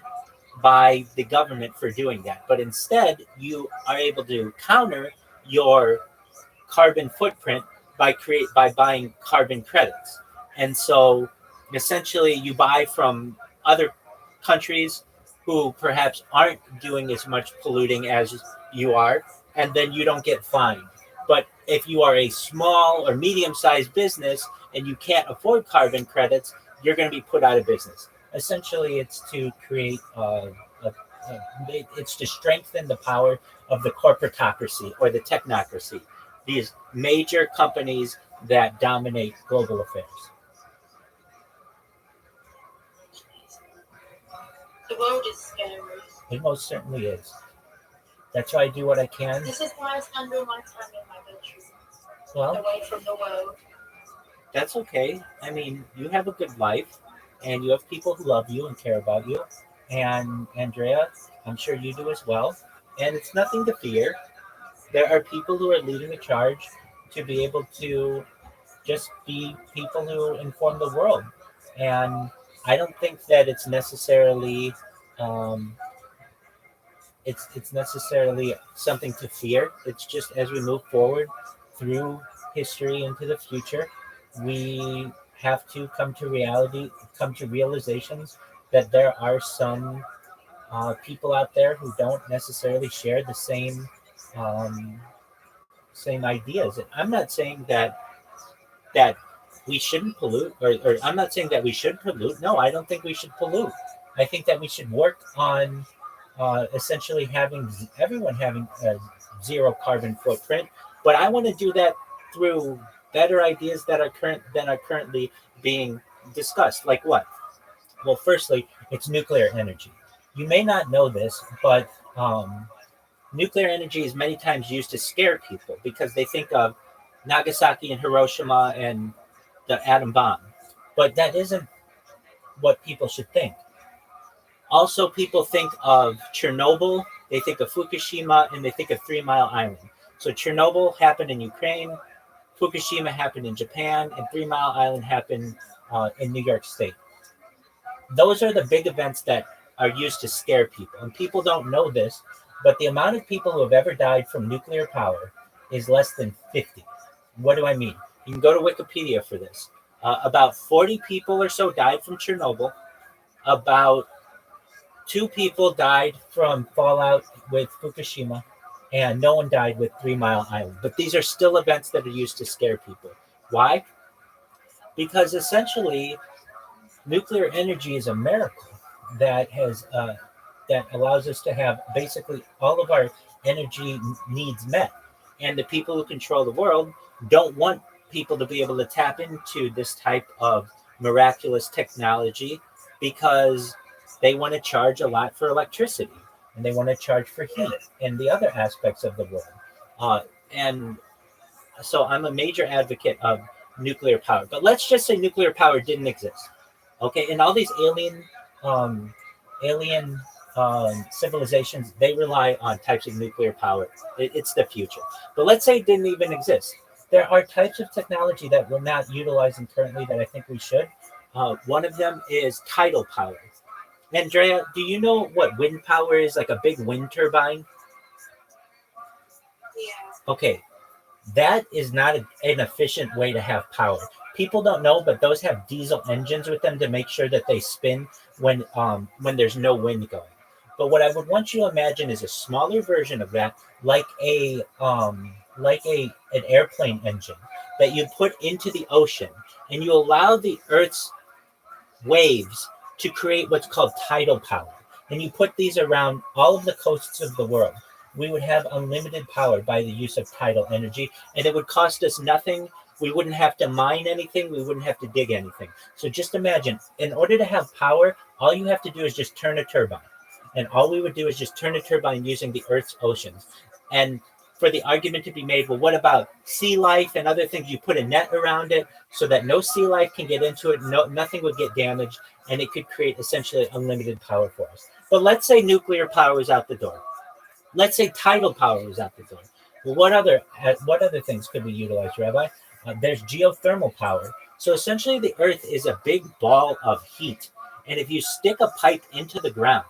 D: by the government for doing that, but instead you are able to counter your carbon footprint by buying carbon credits. And so essentially you buy from other countries who perhaps aren't doing as much polluting as you are, and then you don't get fined. But if you are a small or medium-sized business and you can't afford carbon credits, you're going to be put out of business. Essentially, it's to create a it's to strengthen the power of the corporatocracy or the technocracy, these major companies that dominate global affairs.
P: The world is scary.
D: It most certainly is. That's why I do what I can.
P: This is why I spend all my time in my bedroom,
D: Well,
P: away from the world.
D: that's okay. I mean, you have a good life, and you have people who love you and care about you. And Andrea, I'm sure you do as well. And it's nothing to fear. There are people who are leading the charge to be able to just be people who inform the world. And I don't think that it's necessarily it's necessarily something to fear. It's just as we move forward through history into the future, we have to come to reality, come to realizations that there are some people out there who don't necessarily share the same same ideas. And I'm not saying that we shouldn't pollute, or I'm not saying that we should pollute. No, I don't think we should pollute. I think that we should work on essentially everyone having a zero carbon footprint. But I want to do that through better ideas that are currently being discussed. Like what? Well, firstly, it's nuclear energy. You may not know this, but nuclear energy is many times used to scare people because they think of Nagasaki and Hiroshima and the atom bomb. But that isn't what people should think. Also, people think of Chernobyl, they think of Fukushima, and they think of 3 Mile Island. So Chernobyl happened in Ukraine, Fukushima happened in Japan, and 3 Mile Island happened in New York State. Those are the big events that are used to scare people. And people don't know this, but the amount of people who have ever died from nuclear power is less than 50. What do I mean? You can go to Wikipedia for this. About 40 people or so died from Chernobyl. About 2 people died from fallout with Fukushima, and no one died with 3 Mile Island. But these are still events that are used to scare people. Why? Because essentially, nuclear energy is a miracle that has that allows us to have basically all of our energy needs met. And the people who control the world don't want people to be able to tap into this type of miraculous technology because they want to charge a lot for electricity and they want to charge for heat and the other aspects of the world. And so I'm a major advocate of nuclear power. But let's just say nuclear power didn't exist. Okay, and all these alien civilizations, they rely on types of nuclear power. It's the future. But let's say it didn't even exist. There are types of technology that we're not utilizing currently that I think we should. One of them is tidal power. Andrea, do you know what wind power is? Like a big wind turbine?
P: Yeah.
D: Okay, that is not an efficient way to have power. People don't know, but those have diesel engines with them to make sure that they spin when there's no wind going. But what I would want you to imagine is a smaller version of that, like an airplane engine that you put into the ocean, and you allow the Earth's waves to create what's called tidal power. And you put these around all of the coasts of the world. We would have unlimited power by the use of tidal energy, and it would cost us nothing. We wouldn't have to mine anything. We wouldn't have to dig anything. So just imagine, in order to have power, all you have to do is just turn a turbine. And all we would do is just turn a turbine using the Earth's oceans. And for the argument to be made, well, what about sea life and other things? You put a net around it so that no sea life can get into it. Nothing would get damaged, and it could create essentially unlimited power for us. But let's say nuclear power is out the door. Let's say tidal power is out the door. Well, what other things could we utilize, Rabbi? There's geothermal power. So essentially the Earth is a big ball of heat. And if you stick a pipe into the ground,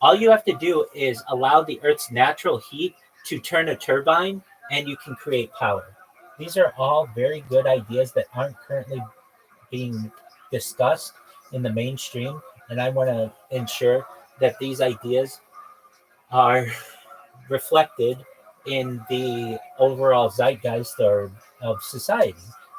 D: all you have to do is allow the Earth's natural heat to turn a turbine, and you can create power. These are all very good ideas that aren't currently being discussed in the mainstream. And I want to ensure that these ideas are reflected in the overall zeitgeist of society.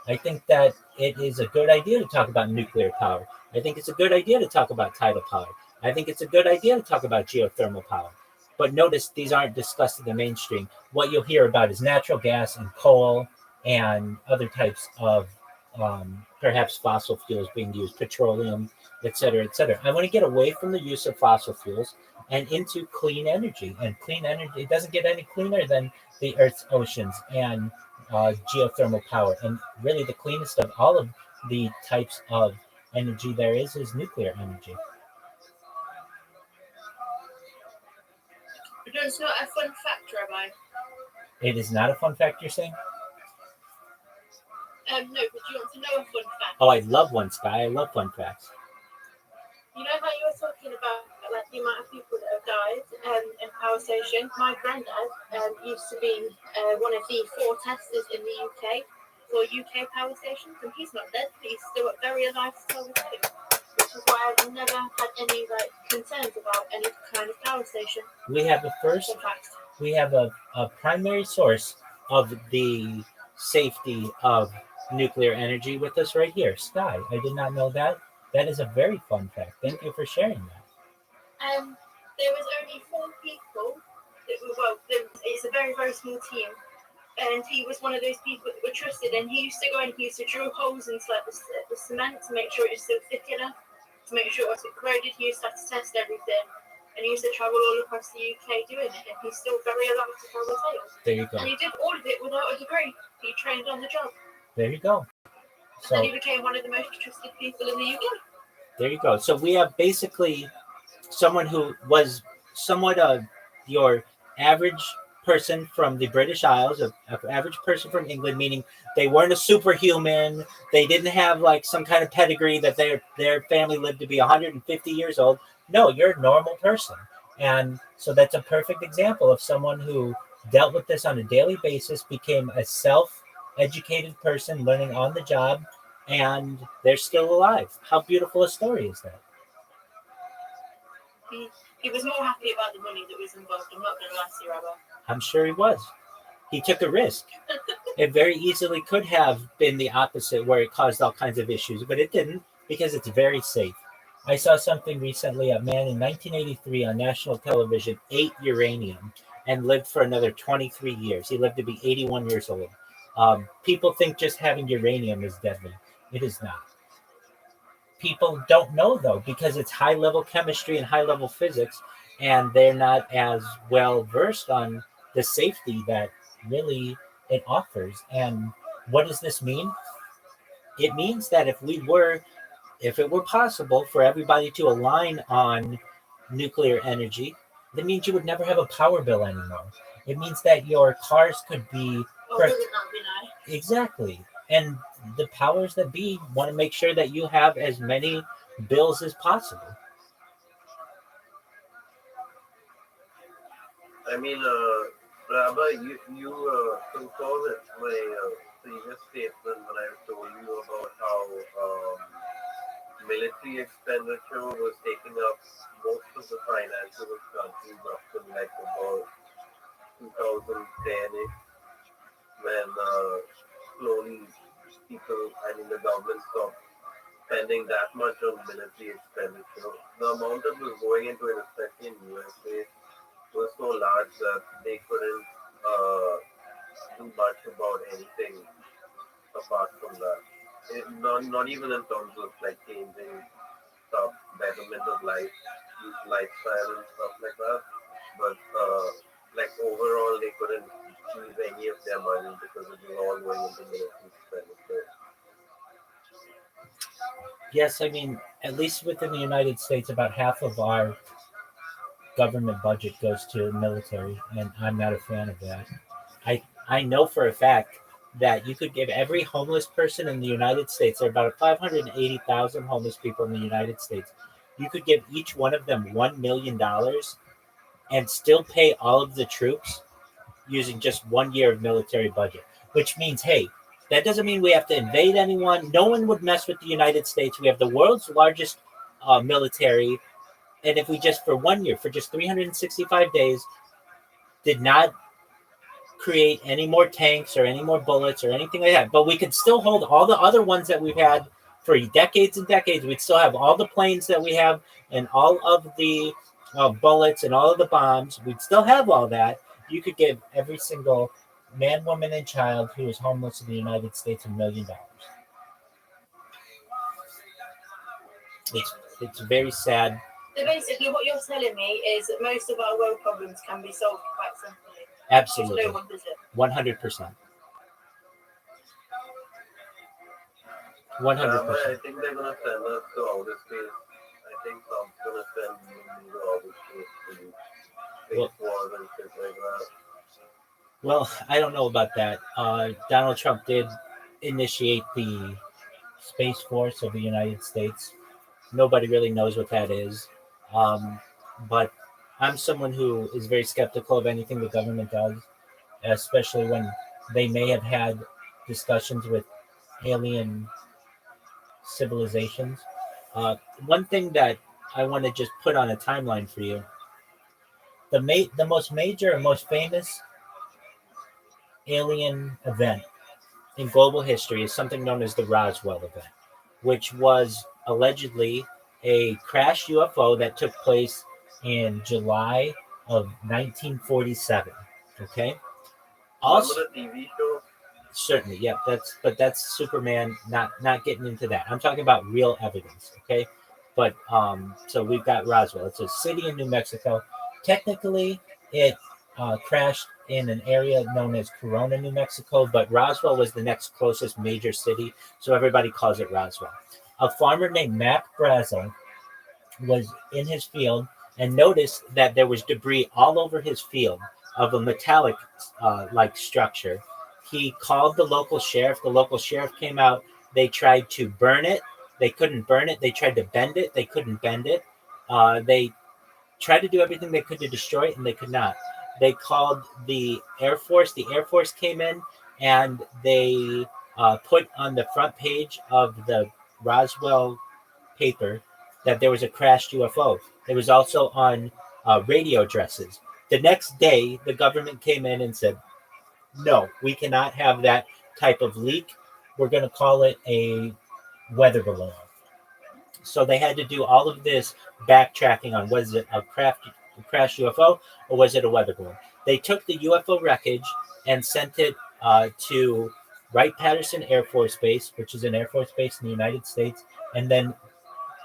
D: I think that it is a good idea to talk about nuclear power. I think it's a good idea to talk about tidal power. I think it's a good idea to talk about geothermal power. But notice these aren't discussed in the mainstream. What you'll hear about is natural gas and coal and other types of perhaps fossil fuels being used, petroleum, et cetera, et cetera. I want to get away from the use of fossil fuels and into clean energy. And clean energy, it doesn't get any cleaner than the Earth's oceans and geothermal power. And really the cleanest of all of the types of energy there is nuclear energy.
P: But it's not a fun fact, Rabbi.
D: It is not a fun fact, you're saying?
P: No, but you want to know a fun fact?
D: Oh, I love one, Sky. I love fun facts.
P: You know how you were talking about like the amount of people that have died in power station? My granddad used to be one of the 4 testers in the UK for UK power stations, and he's not dead. He's still very alive to tell the tale, which is why I've never had any like concerns about any kind of power station.
D: We have a primary source of the safety of nuclear energy with us right here, Sky. I did not know that. That is a very fun fact. Thank you for sharing that.
P: There was only 4 people that were, it's a very, very small team. And he was one of those people that were trusted. And he used to go and he used to drill holes into like the cement to make sure it was still thick enough, to make sure it wasn't corroded. He used to have to test everything. And he used to travel all across the UK doing it. And he's still very alive to tell the tale.
D: There you go.
P: And he did all of it without a degree. He trained on the job.
D: There you go. So
P: And he became one of the most trusted people in the UK.
D: there you go. So we have basically someone who was somewhat of your average person from the British Isles, an average person from England, meaning they weren't a superhuman. They didn't have like some kind of pedigree that their family lived to be 150 years old. No, you're a normal person. And so that's a perfect example of someone who dealt with this on a daily basis, became a self-educated person learning on the job, and they're still alive. How beautiful a story is that?
P: He was more happy about the money that was involved. I'm not going to lie to you, Rabbi.
D: I'm sure he was. He took a risk. It very easily could have been the opposite, where it caused all kinds of issues, but it didn't, because it's very safe. I saw something recently. A man in 1983 on national television ate uranium and lived for another 23 years. He lived to be 81 years old. People think just having uranium is deadly. It is not. People don't know, though, because it's high-level chemistry and high-level physics, and they're not as well versed on the safety that really it offers. And what does this mean? It means that if it were possible for everybody to align on nuclear energy, that means you would never have a power bill anymore. It means that your cars could be exactly. And the powers that be want to make sure that you have as many bills as possible.
G: I mean, Rabbi, you concur with my previous statement when I told you about how military expenditure was taking up most of the finances of countries up to like about 2010, when slowly the government stopped spending that much on military expenditure. The amount that was going into it, especially in USA, was so large that they couldn't do much about anything apart from that. Not even in terms of like changing stuff, betterment of lifestyle and stuff like that. But like overall, they couldn't use any of their money because it was all going into military expenditure.
D: Yes, I mean, at least within the United States, about half of our government budget goes to military, and I'm not a fan of that. I know for a fact that you could give every homeless person in the United States, there are about 580,000 homeless people in the United States, you could give each one of them $1 million and still pay all of the troops using just 1 year of military budget, which means, hey, that doesn't mean we have to invade anyone. No one would mess with the United States. We have the world's largest military. And if we just, for 1 year, for just 365 days, did not create any more tanks or any more bullets or anything like that, but we could still hold all the other ones that we've had for decades and decades, we'd still have all the planes that we have and all of the bullets and all of the bombs. We'd still have all that. You could give every single man, woman, and child who is homeless in the United States $1 million. It's very sad.
P: So basically, what you're telling me is that most of our world problems can be solved quite simply.
D: Absolutely.
P: No one does it.
D: 100%. 100%.
G: I think they're gonna send us to outer space. I think Trump's gonna send me to outer space to space wars and shit like that.
D: Well, I don't know about that. Donald Trump did initiate the Space Force of the United States. Nobody really knows what that is. But I'm someone who is very skeptical of anything the government does, especially when they may have had discussions with alien civilizations. One thing that I want to just put on a timeline for you, the most major and most famous alien event in global history is something known as the Roswell event, which was allegedly a crashed UFO that took place in July of 1947. Okay. Also,
G: Remember the TV show?
D: certainly, yeah. That's Superman. Not getting into that. I'm talking about real evidence. Okay. But so we've got Roswell. It's a city in New Mexico. Technically, it crashed in an area known as Corona, New Mexico, but Roswell was the next closest major city, so everybody calls it Roswell. A farmer named Mac Brazel was in his field and noticed that there was debris all over his field of a metallic like structure. He called the local sheriff. The local sheriff came out. They tried to burn it. They couldn't burn it. They tried to bend it. They couldn't bend it. They tried to do everything they could to destroy it, and they could not. They called the Air Force. The Air Force came in, and they put on the front page of the Roswell paper that there was a crashed UFO. It was also on radio addresses. The next day, the government came in and said, no, we cannot have that type of leak. We're going to call it a weather balloon. So they had to do all of this backtracking on, was it a crashed UFO or was it a weather balloon? They took the UFO wreckage and sent it to Wright-Patterson Air Force Base, which is an Air Force base in the United States, and then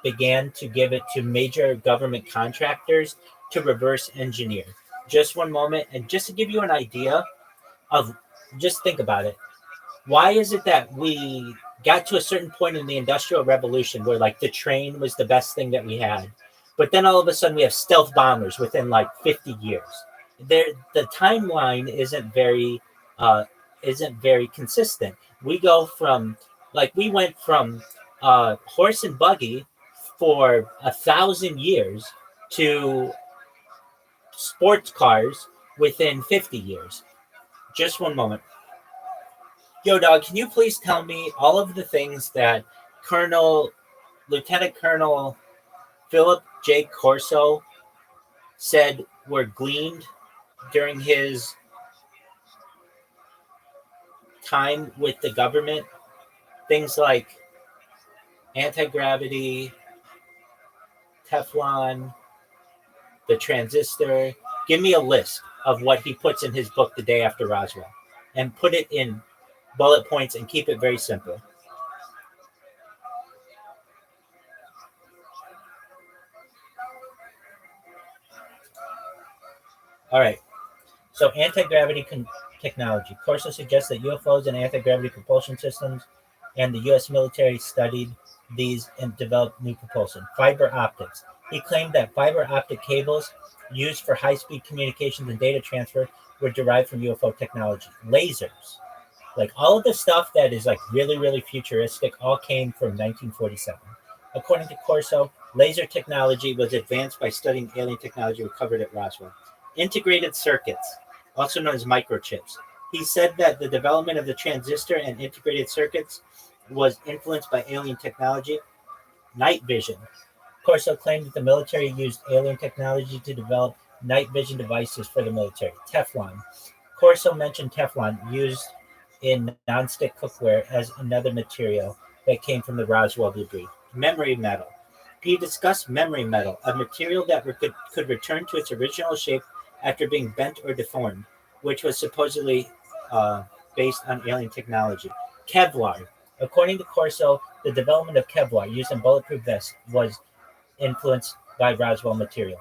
D: began to give it to major government contractors to reverse engineer. Just one moment, and just to give you an idea of, just think about it. Why is it that we got to a certain point in the Industrial Revolution where like the train was the best thing that we had, but then all of a sudden we have stealth bombers within like 50 years? The timeline isn't very consistent. We go from we went from horse and buggy for 1,000 years to sports cars within 50 years. Just one moment. Yo, dog, can you please tell me all of the things that Lieutenant Colonel Philip J. Corso said were gleaned during his time with the government? Things like anti-gravity, Teflon, the transistor. Give me a list of what he puts in his book The Day After Roswell and put it in bullet points and keep it very simple. All right. So anti-gravity technology. Corso suggests that UFOs and anti-gravity propulsion systems, and the U.S. military studied these and developed new propulsion. Fiber optics. He claimed that fiber optic cables used for high-speed communications and data transfer were derived from UFO technology. Lasers. Like all of the stuff that is like really, really futuristic all came from 1947. According to Corso, laser technology was advanced by studying alien technology recovered at Roswell. Integrated circuits, also known as microchips. He said that the development of the transistor and integrated circuits was influenced by alien technology. Night vision. Corso claimed that the military used alien technology to develop night vision devices for the military. Teflon. Corso mentioned Teflon used in nonstick cookware as another material that came from the Roswell debris. Memory metal. He discussed memory metal, a material that could return to its original shape after being bent or deformed, which was supposedly based on alien technology. Kevlar. According to Corso, the development of Kevlar used in bulletproof vests was influenced by Roswell material.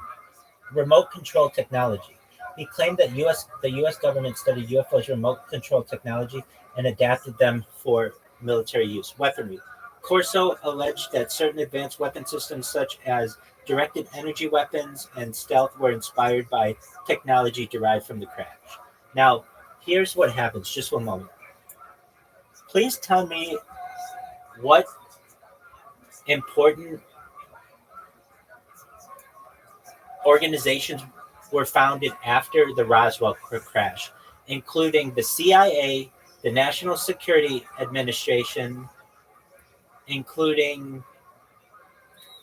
D: Remote control technology. He claimed that the U.S. government studied UFOs' remote control technology and adapted them for military use. Weaponry. Corso alleged that certain advanced weapon systems, such as directed energy weapons and stealth, were inspired by technology derived from the crash. Now, here's what happens. Just one moment. Please tell me what important organizations were founded after the Roswell crash, including the CIA, the National Security Administration, including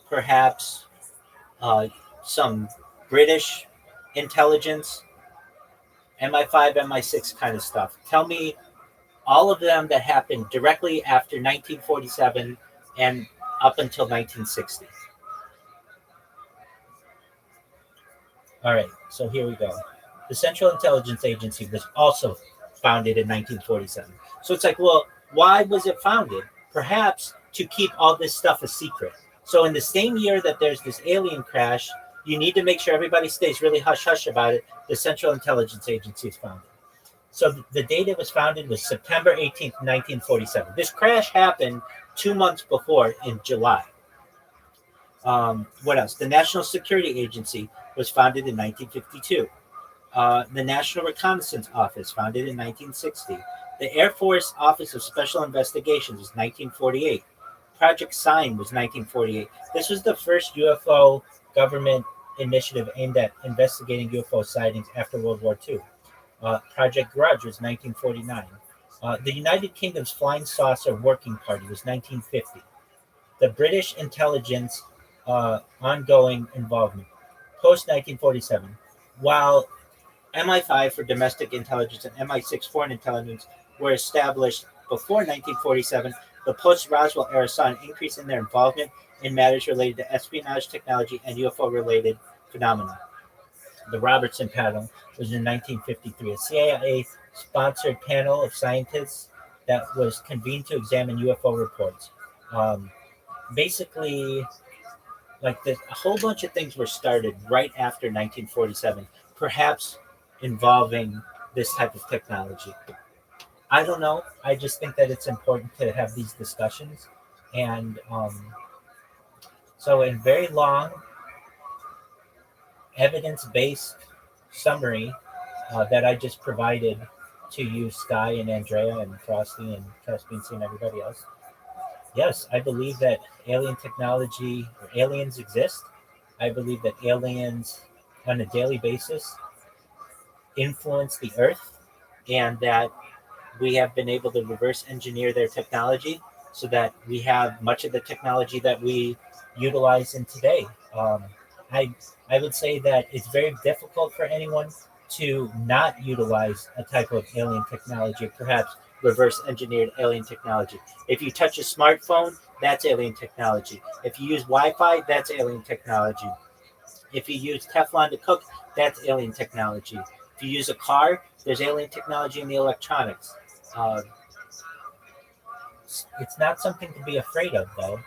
D: perhaps some British intelligence, MI5, MI6 kind of stuff. Tell me all of them that happened directly after 1947 and up until 1960. All right, so here we go. The Central Intelligence Agency was also founded in 1947. So it's like, well, why was it founded? Perhaps to keep all this stuff a secret. So in the same year that there's this alien crash, you need to make sure everybody stays really hush-hush about it. The Central Intelligence Agency is founded. So the date it was founded was September 18th, 1947. This crash happened 2 months before in July. What else? The National Security Agency was founded in 1952. The National Reconnaissance Office, founded in 1960. The Air Force Office of Special Investigations was 1948. Project Sign was 1948. This was the first UFO government initiative aimed at investigating UFO sightings after World War II. Project Grudge was 1949. The United Kingdom's Flying Saucer Working Party was 1950. The British intelligence ongoing involvement, post-1947. While MI5 for domestic intelligence and MI6 foreign intelligence were established before 1947, the post-Roswell era saw an increase in their involvement in matters related to espionage technology and UFO-related phenomena. The Robertson panel was in 1953, a CIA-sponsored panel of scientists that was convened to examine UFO reports. Basically, like a whole bunch of things were started right after 1947, perhaps involving this type of technology. I don't know. I just think that it's important to have these discussions. And so in very long, evidence-based summary that I just provided to you, Sky and Andrea and Frosty and Caspian and everybody else, yes, I believe that alien technology or aliens exist. I believe that aliens on a daily basis influence the Earth, and that we have been able to reverse engineer their technology so that we have much of the technology that we utilize in today. I would say that it's very difficult for anyone to not utilize a type of alien technology, perhaps reverse engineered alien technology. If you touch a smartphone, that's alien technology. If you use Wi-Fi, that's alien technology. If you use Teflon to cook, that's alien technology. If you use a car, there's alien technology in the electronics. It's not something to be afraid of, though,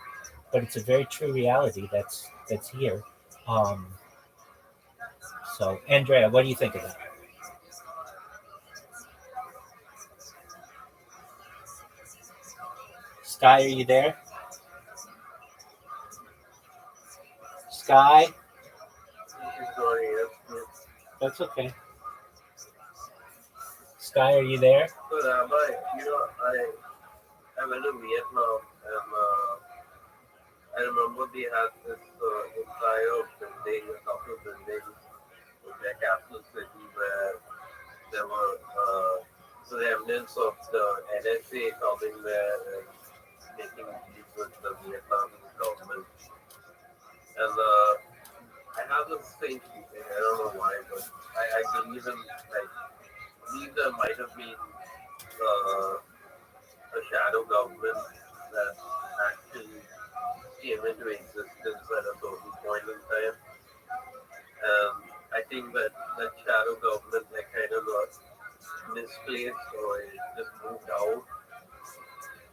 D: but it's a very true reality that's here. So, Andrea, what do you think of that? Sky, are you there? Sky? That's okay. Sky, are you there?
G: So, Rabbi, I went to Vietnam and I remember they had this entire building, a couple of buildings in their capital city where there were the remnants of the NSA coming there and making deals with the Vietnamese government. And I have this thing, I don't know why, but I believe in, believe there might have been a shadow government that came into existence at a certain point in time. I think that shadow government like kind of got misplaced or it just moved out.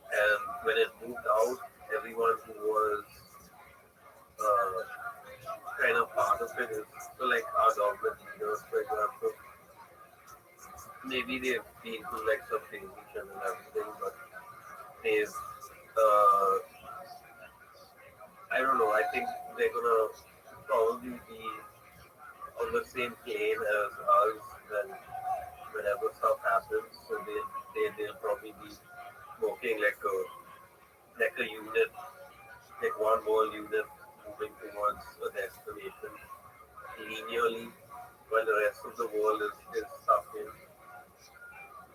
G: And when it moved out, everyone who was kind of part of it is so like our government leaders, for example. Maybe they've been to like some transition and everything, but they've I don't know. I think they're gonna probably be on the same plane as us when whenever stuff happens. So they'll probably be working like a unit, like one more unit moving towards a destination linearly, while the rest of the world is suffering.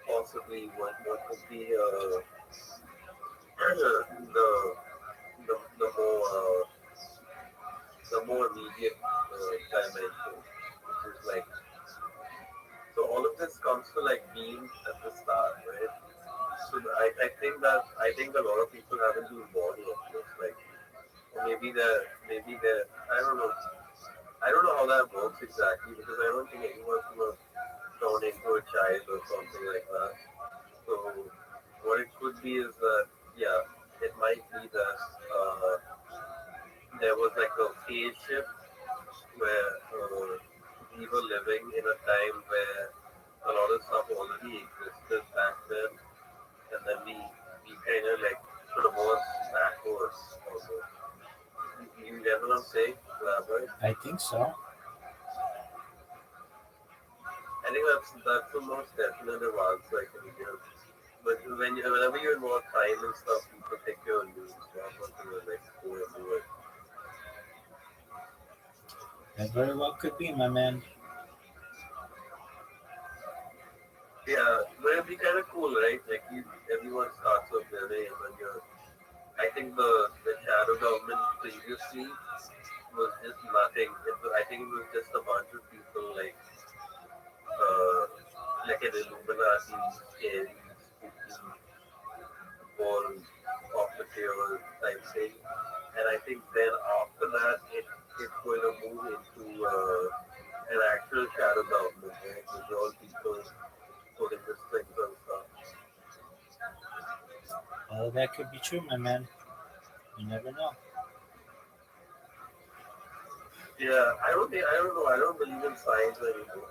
G: Possibly what could be the more immediate dimension, which is like so all of this comes to like being at the start, right? So I think a lot of people haven't been born yet. It's like or maybe they're I don't know how that works exactly because I don't think anyone's gonna turn into a child or something like that. So what it could be is that yeah, it might be that there was like a phase shift where we were living in a time where a lot of stuff already existed back then, and then we kind of like reversed backwards. Also, you get what I'm saying? Right?
D: I think so.
G: I think that's the most definitive answer I can give. But whenever you involve time and stuff, you protect your news. You're not going to like go into it.
D: That very well could be, my man.
G: Yeah, but it'd be kind of cool, right? Like everyone starts off their day, and then I think the shadow government previously was just nothing. I think it was just a bunch of people like an Illuminati, scary, spooky, born off the tail type thing. And I think then after that, it's going to move into an actual shadow government, right? With all people putting the strings and stuff.
D: Oh, that could be true, my man. You never know.
G: Yeah, I don't know. I don't believe in science anymore.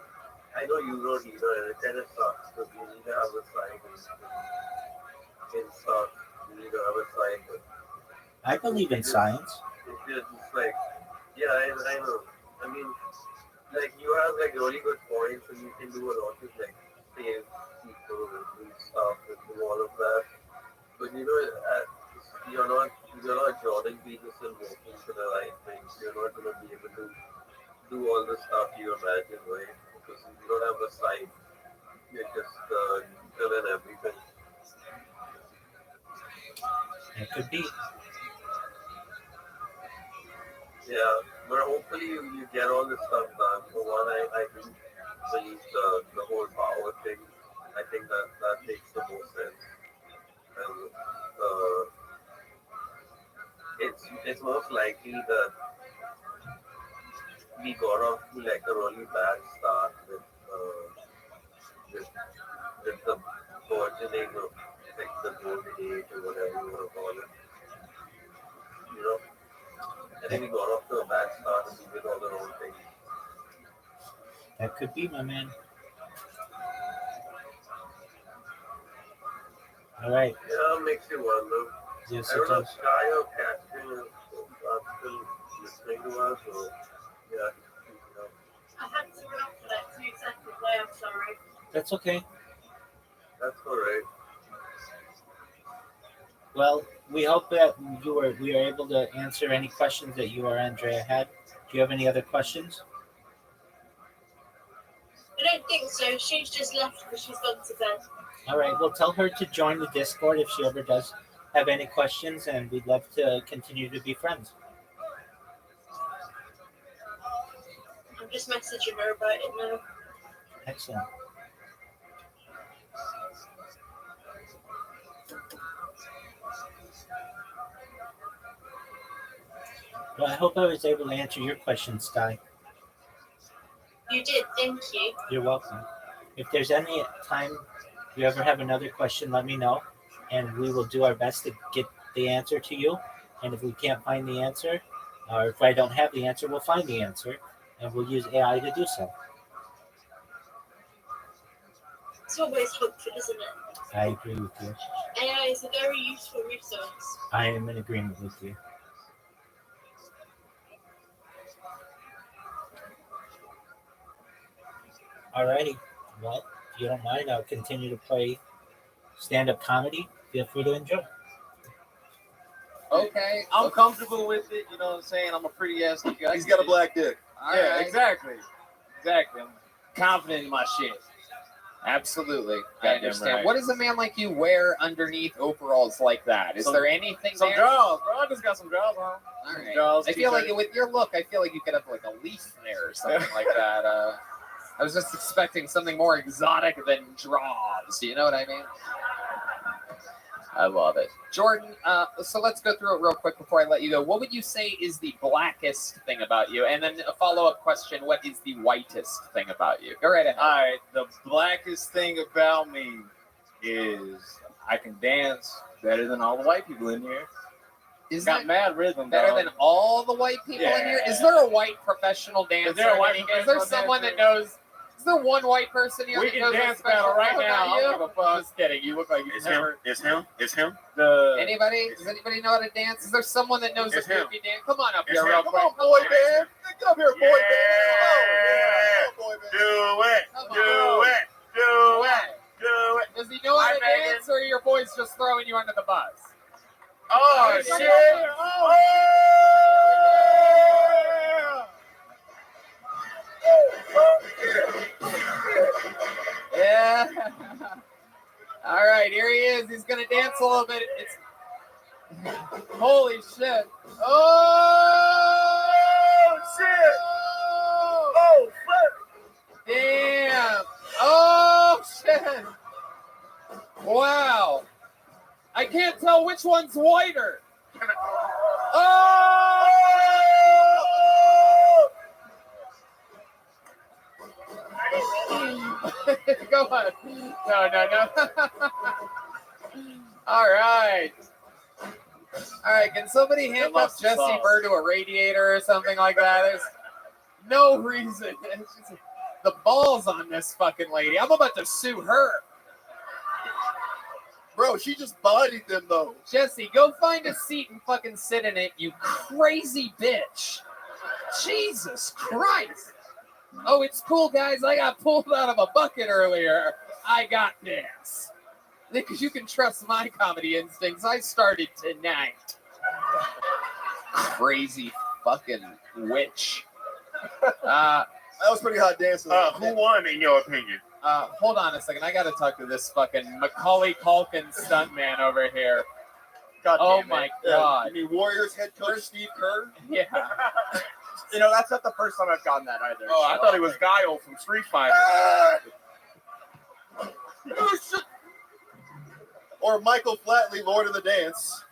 G: I know you don't either, and it kind of sucks because you need to have a science in stuff. You need to have a science.
D: I believe in science.
G: It's just like, yeah, I know. I mean, like you have like really good points, and you can do a lot of like save people and do stuff and do all of that. But you know, you're not Jordan Peterson working for the right things. You're not going to be able to do all the stuff you imagine, right? Because you don't have a site. You're just fill in everything.
D: It could be.
G: Yeah, but hopefully you get all this stuff done. For one, I do believe the whole power thing. I think that makes the most sense. And it's most likely that we got off to like a really bad start with the burgeoning of like the golden age or whatever you want to call it. You know? I think we got off to a bad start and we did all the wrong things.
D: That could be, my man. All right.
G: Yeah, it makes you wonder.
D: Yes,
G: I don't
D: it
G: know
D: does.
G: if Sky or Catherine are still listening to us or yeah.
P: I had to run for like 2 seconds there, I'm sorry.
D: That's okay.
G: That's all right.
D: Well, we hope that we are able to answer any questions that you or Andrea had. Do you have any other questions?
P: I don't think so. She's just left because she's gone to bed.
D: All right. Well, tell her to join the Discord if she ever does have any questions, and we'd love to continue to be friends.
P: I'm just messaging her about it now.
D: Excellent. Well, I hope I was able to answer your question, Sky.
P: You did, thank you.
D: You're welcome. If there's any time you ever have another question, let me know, and we will do our best to get the answer to you. And if we can't find the answer, or if I don't have the answer, we'll find the answer, and we'll use AI to do so.
P: It's always helpful, isn't it?
D: I agree with you.
P: AI is a very useful resource.
D: I am in agreement with you. Alrighty. Well, if you don't mind, I'll continue to play stand-up comedy. Feel free to enjoy.
I: Okay.
L: I'm comfortable with it. You know what I'm saying? I'm a pretty ass guy.
E: He's got a black dick.
I: Yeah,
L: exactly.
I: I'm confident in my shit.
A: Absolutely. I
L: Goddamn
A: understand.
L: right.
A: What does a man like you wear underneath overalls like that? Is there anything
L: Some
A: there?
L: drawers, bro. I just got some drawers on.
A: All right.
L: Drawers,
A: I feel like
L: t-shirt.
A: with your look, I feel like you could have like a leaf there or something like that. I was just expecting something more exotic than draws. You know what I mean? I love it. Jordan, so let's go through it real quick before I let you go. What would you say is the blackest thing about you? And then a follow-up question, what is the whitest thing about you? Go right ahead.
L: All right, the blackest thing about me is I can dance better than all the white people in here.
A: Is
L: got
A: that
L: mad rhythm,
A: better
L: dog.
A: than all the white people in here? Is there a white professional dancer?
L: Is there a white
A: Is there
L: professional
A: someone
L: dancer?
A: that knows? Is there one white person here
L: We
A: that
L: can
A: knows
L: dance
A: a special
L: battle right
A: thing
L: now.
A: about
L: I don't
A: you?
L: give a fuck.
A: I'm just kidding. You look like you've
R: It's
A: never.
R: him. It's him. It's him.
A: Anybody? Does anybody know how to dance? Is there someone that knows a
R: It's him.
A: goofy dance? Come on up
R: It's
A: here,
R: him.
A: real
R: Come
A: quick.
E: Come on, boy band. Get up here, boy band.
R: Yeah.
E: Boy band.
R: Do it.
A: Come on.
R: Do it. Do it. Do it.
A: Does he know how
R: Hi,
A: to
R: Megan.
A: dance, or are your boys just throwing you under the bus?
R: Oh
A: Hey,
R: shit!
A: come on here.
R: Oh.
A: Yeah. All right, here he is. He's gonna dance a little bit. It's holy shit. Oh
R: shit!
A: Oh fuck! Damn! Oh shit! Wow! I can't tell which one's whiter. Oh! Go on. No. All right. All right. Can somebody handcuff
L: lost the
A: Jesse
L: sauce.
A: Bird to a radiator or something like that? There's no reason. It's just the balls on this fucking lady. I'm about to sue her.
E: Bro, she just bodied them though.
A: Jesse, go find a seat and fucking sit in it, you crazy bitch. Jesus Christ. Oh, it's cool, guys. I got pulled out of a bucket earlier. I got this. Because you can trust my comedy instincts. I started tonight. Crazy fucking witch.
E: That was pretty hot dancing.
R: Who won, in your opinion?
A: Hold on a second. I got to talk to this fucking Macaulay Culkin stuntman over here.
L: God
A: Oh
L: damn
A: my
L: it.
A: God.
E: You mean Warriors head coach Steve Kerr?
A: Yeah.
C: You know, that's not the first time I've gotten that either.
R: Oh, I thought it was Guile from Street Fighter.
E: Or Michael Flatley, Lord of the Dance.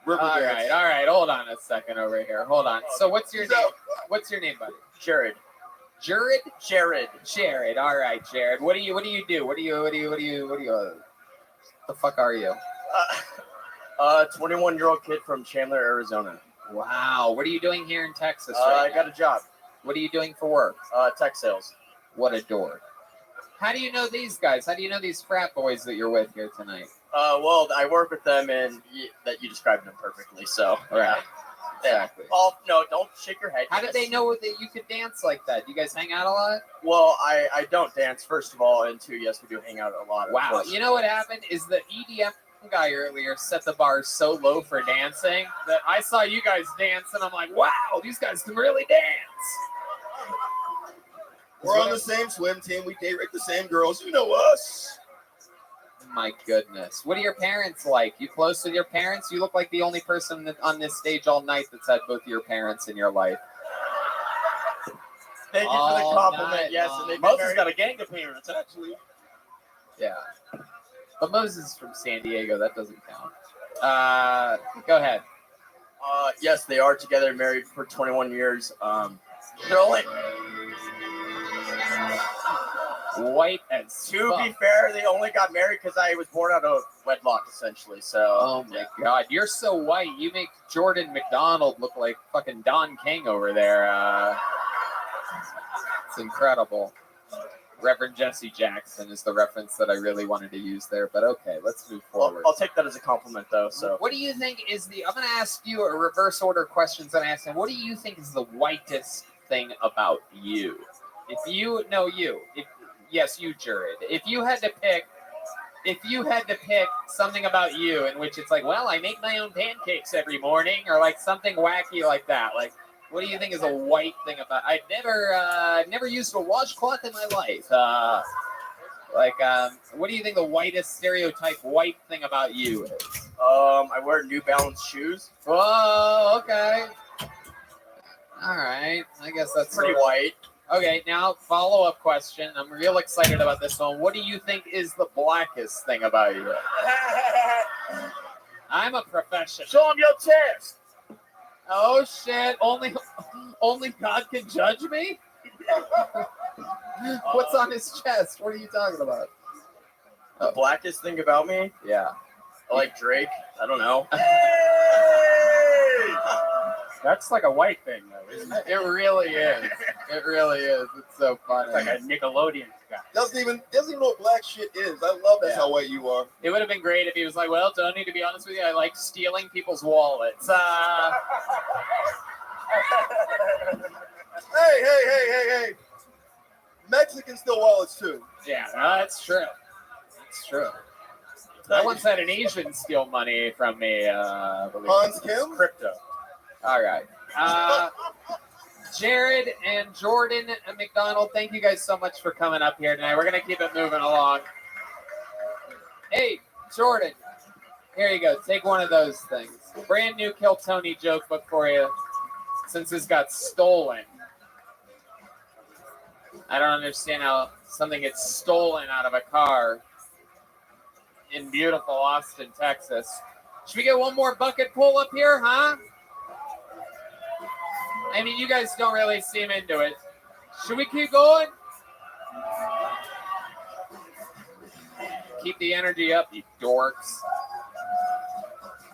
A: All right. Hold on a second over here. Hold on. So what's your name? What's your name, buddy?
C: Jared.
A: Jared?
C: Jared.
A: Jared. All right, Jared. What do you do? What the fuck are you?
C: 21-year-old kid from Chandler, Arizona.
A: Wow. What are you doing here in Texas
C: I
A: right
C: got a job.
A: What are you doing for work?
C: Tech sales.
A: What a dork. How do you know these guys? How do you know these frat boys that you're with here tonight?
C: Well, I work with them, and that you described them perfectly. So,
A: Right. Exactly.
C: Oh no! Don't shake your head.
A: How did they know that you could dance like that? You guys hang out a lot?
C: Well, I don't dance, first of all, and two, yes, we do hang out a lot. of
A: Wow.
C: course.
A: You know what happened is the EDM guy earlier set the bar so low for dancing that I saw you guys dance and I'm like, wow, these guys can really dance.
E: We're on the same swim team. We date the same girls. You know us.
A: My goodness. What are your parents like? You close with your parents? You look like the only person on this stage all night that's had both of your parents in your life.
C: Thank you for the
A: All
C: compliment.
A: night
C: Yes,
A: long.
C: and they've
L: Moses
C: been very...
L: got a gang of parents, actually.
A: Yeah. But Moses is from San Diego. That doesn't count. Go ahead.
C: Yes, they are together, married for 21 years. They're only,
A: white and
C: to be fair, they only got married because I was born out of wedlock, essentially. So.
A: Oh my God, you're so white. You make Jordan McDonald look like fucking Don King over there. It's incredible. Reverend Jesse Jackson is the reference that I really wanted to use there, but okay, let's move forward.
C: I'll take that as a compliment, though. So.
A: What do you think is I'm going to ask you a reverse order questions that I asked him. What do you think is the whitest thing about you? If you know you, yes, you, Jared. If you had to pick something about you in which it's like, well, I make my own pancakes every morning, or like something wacky like that, like. What do you think is a white thing about? I've never used a washcloth in my life. What do you think the whitest stereotype white thing about you is?
C: I wear New Balance shoes.
A: Oh, okay. All right. I guess that's
C: pretty white.
A: Okay, now follow-up question. I'm real excited about this one. What do you think is the blackest thing about you? I'm a professional.
J: Show him your chest.
A: Oh shit! Only God can judge me. What's on his chest? What are you talking about?
C: The blackest thing about me?
A: Yeah.
C: I like Drake. I don't know.
T: That's like a white thing, though, isn't it?
A: It really is. It really is. It's so funny.
T: It's like a Nickelodeon guy.
E: Doesn't even know what black shit is. I love that's how white you are.
A: It would have been great if he was like, well, Tony, to be honest with you, I like stealing people's wallets.
E: Hey. Mexicans steal wallets too.
A: Yeah, no, that's true. It's true. I once had an Asian steal money from me.
E: Hans Kim?
A: Crypto. All right. Jared and Jordan McDonald, thank you guys so much for coming up here tonight. We're going to keep it moving along. Hey, Jordan, here you go. Take one of those things. Brand new Kill Tony joke book for you since this got stolen. I don't understand how something gets stolen out of a car in beautiful Austin, Texas. Should we get one more bucket pull up here, huh? I mean, you guys don't really seem into it. Should we keep going? Keep the energy up, you dorks.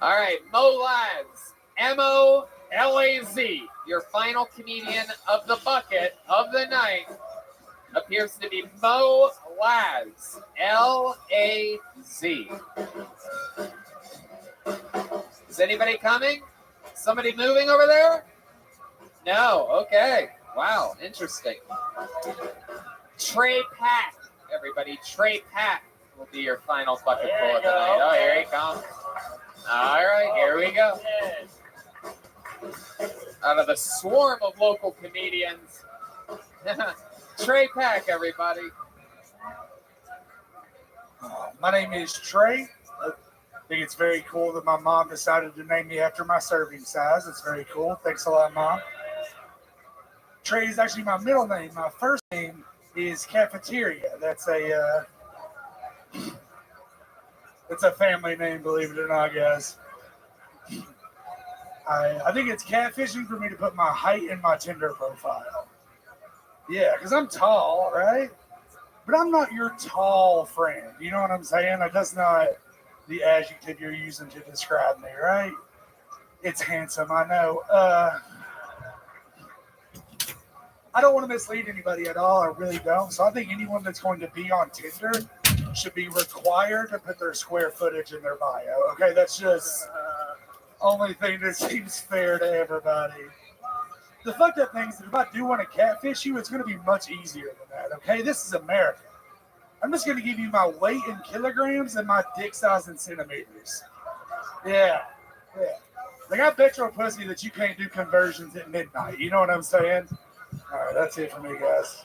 A: All right, Mo Laz, M-O-L-A-Z, your final comedian of the bucket of the night appears to be Mo Laz, L-A-Z. Is anybody coming? Somebody moving over there? No, okay. Wow, interesting. Trey Pack, everybody. Trey Pack will be your final bucket pull of the night. Oh, here he comes. All right, here we go. Out of the swarm of local comedians, Trey Pack, everybody.
M: My name is Trey. I think it's very cool that my mom decided to name me after my serving size. It's very cool. Thanks a lot, Mom. Trey is actually my middle name. My first name is Cafeteria. That's a family name, believe it or not, guys. I think it's catfishing for me to put my height in my Tinder profile. Yeah, because I'm tall, right? But I'm not your tall friend. You know what I'm saying? Like, that's not the adjective you're using to describe me, right? It's handsome, I know. I don't want to mislead anybody at all. I really don't. So I think anyone that's going to be on Tinder should be required to put their square footage in their bio. Okay, that's just only thing that seems fair to everybody. The fucked up thing is that if I do want to catfish you, it's going to be much easier than that. Okay, this is America. I'm just going to give you my weight in kilograms and my dick size in centimeters. Yeah. Like, I bet your pussy that you can't do conversions at midnight. You know what I'm saying? All right, that's it for me, guys.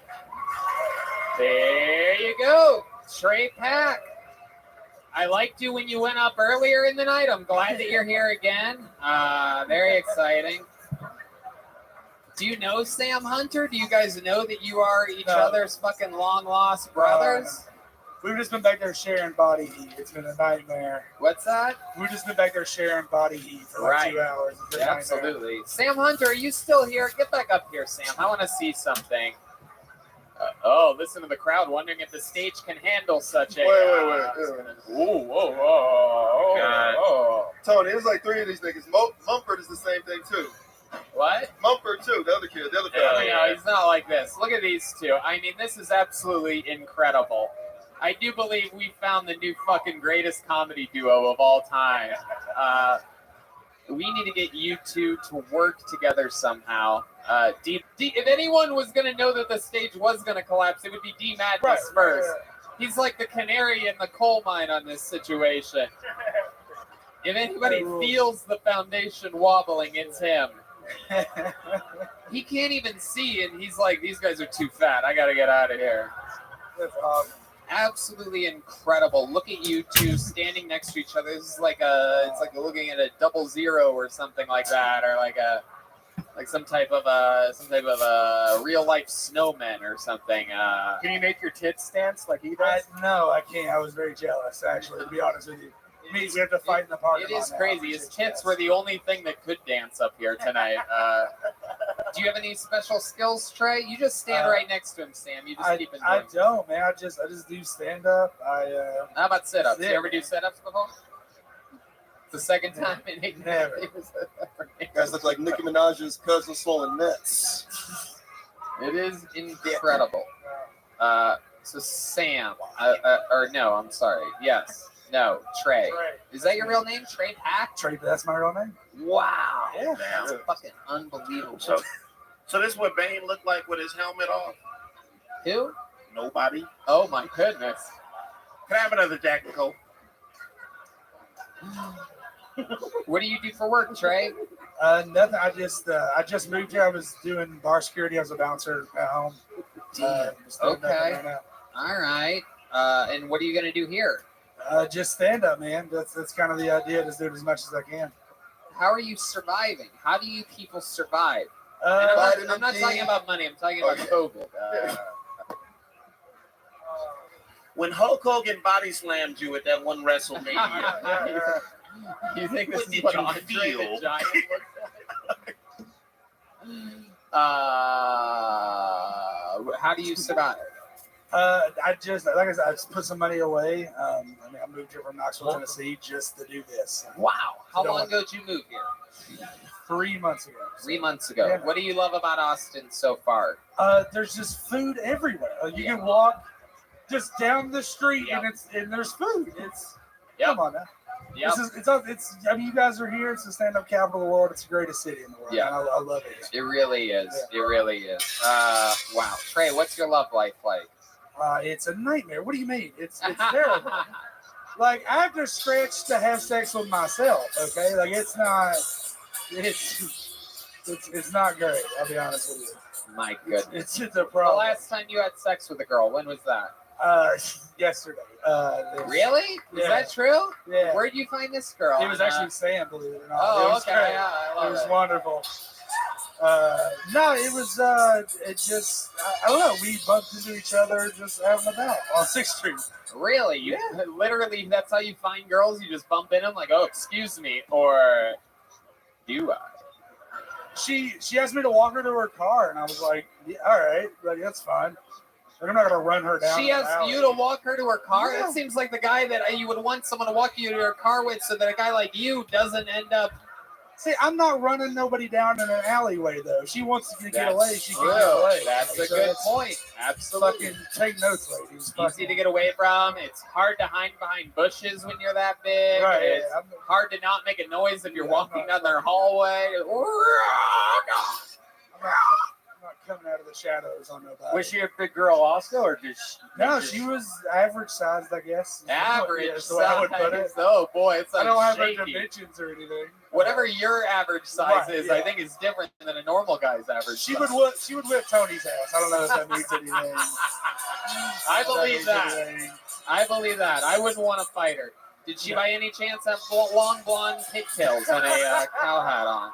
A: There you go, Trey Pack. I liked you when you went up earlier in the night. I'm glad that you're here again. Very exciting. Do you know Sam Hunter? Do you guys know that you are each other's fucking long-lost brothers?
M: We've just been back there sharing body heat. It's been a nightmare.
A: What's that?
M: We've just been back there sharing body heat for like 2 hours. It's been a
A: Yeah,
M: nightmare.
A: absolutely. Sam Hunter, are you still here? Get back up here, Sam. I want to see something. Listen to the crowd wondering if the stage can handle such a. Ooh, whoa, whoa.
E: Tony, there's like 3 of these niggas. Mumford is the same thing too.
A: What?
E: Mumford too. The other kid. The other guy.
A: No, he's not like this. Look at these two. I mean, this is absolutely incredible. I do believe we found the new fucking greatest comedy duo of all time. We need to get you two to work together somehow. If anyone was going to know that the stage was going to collapse, it would be D Madness first. He's like the canary in the coal mine on this situation. If anybody feels the foundation wobbling, it's him. He can't even see, and he's like, these guys are too fat. I got to get out of here.
M: That's awesome.
A: Absolutely incredible. Look at you two standing next to each other. This is like it's like looking at a 00 or something like that, or like some type of a real life snowman or something.
M: Can you make your tits dance like he does? No, I can't. I was very jealous, actually, to be honest with you. It means we have to fight in the parking lot.
A: It is crazy. His tits were the only thing that could dance up here tonight. Do you have any special skills, Trey? You just stand right next to him, Sam. You just keep it
M: I
A: doing.
M: don't, man. I just do stand up.
A: How about sit-ups? You ever do sit-ups before? It's the second time in 8
M: Never.
E: You guys look like Nicki Minaj's cousin swollen nets.
A: It is incredible. So Sam, or no, I'm sorry. Yes, no, Trey. Is that your real name, Trey Pack?
M: Trey, that's my real name.
A: Wow,
M: Yeah.
A: that's fucking unbelievable.
J: So this is what Bane looked like with his helmet off?
A: Who?
J: Nobody.
A: Oh my goodness.
J: Can I have another Jack and Coke?
A: What do you do for work, Trey?
M: Nothing. I just moved here. I was doing bar security. I was a bouncer at home.
A: Okay. All right. And what are you gonna do here?
M: Just stand up, man. That's kind of the idea. Just do it as much as I can.
A: How are you surviving? How do you people survive? And I'm not talking about money. I'm talking about COVID.
J: When Hulk Hogan body slammed you at that one WrestleMania,
A: you think this
J: what
A: is
J: did
A: what
J: you
A: Andre
J: feel?
A: the Giant looks like? How do you survive?
M: I just, like I said, I just put some money away. I moved here from Knoxville, Tennessee, just to do this.
A: Wow. How
M: So
A: long ago did you move here?
M: 3 months ago.
A: 3 months ago.
M: Yeah.
A: What do you love about Austin so far?
M: There's just food everywhere. You can walk just down the street and there's food. Come on now.
A: Yep.
M: I mean, you guys are here. It's the stand-up capital of the world. It's the greatest city in the world.
A: Yeah.
M: And I love it.
A: It really is. It really is. Wow. Trey, what's your love life like?
M: It's a nightmare. What do you mean? It's terrible. Like, I have to scratch to have sex with myself. Okay, like it's not great. I'll be honest with you.
A: My goodness.
M: It's a problem.
A: The last time you had sex with a girl, when was that?
M: Yesterday.
A: Really? Is
M: Yeah.
A: that true?
M: Yeah.
A: Where'd you find this girl?
M: It was actually Sam, believe it or not.
A: Oh,
M: It was
A: okay.
M: great.
A: Yeah, I love
M: It was
A: it.
M: wonderful. No, it was. It just. I don't know. We bumped into each other just having a bout on 6th Street.
A: Really? You literally, that's how you find girls? You just bump in them like, oh, excuse me, or do I?
M: She asked me to walk her to her car, and I was like, yeah, all right, like, that's fine. Like, I'm not gonna run her down.
A: She
M: in the
A: asked
M: alley.
A: you to walk her to her car?
M: Yeah.
A: That seems like the guy that you would want someone to walk you to her car with so that a guy like you doesn't end up.
M: See, I'm not running nobody down in an alleyway, though. She wants to get
A: That's
M: away. She can
A: true.
M: get away.
A: That's a
M: So
A: good
M: it's
A: point. Absolutely.
M: Fucking take notes, ladies.
A: Easy to get away from. It's hard to hide behind bushes when you're that big.
M: Right,
A: It's
M: yeah,
A: hard to not make a noise if you're walking down their hallway.
M: I'm not coming out of the shadows on nobody.
C: Was she a big girl also, or did she?
M: No, she was average sized, I guess.
A: Average
M: Yeah, so I would put it.
A: size. Oh boy, it's like
M: I don't have
A: shaky.
M: her dimensions or anything.
A: Whatever your average size
M: Right,
A: is,
M: yeah.
A: I think is different than a normal guy's average.
M: She
A: size.
M: would whip Tony's ass. I don't know if that means anything.
A: I believe
M: means
A: that.
M: anything.
A: I believe that. I wouldn't want to fight her. Did she by any chance have long blonde pigtails and a cow hat on?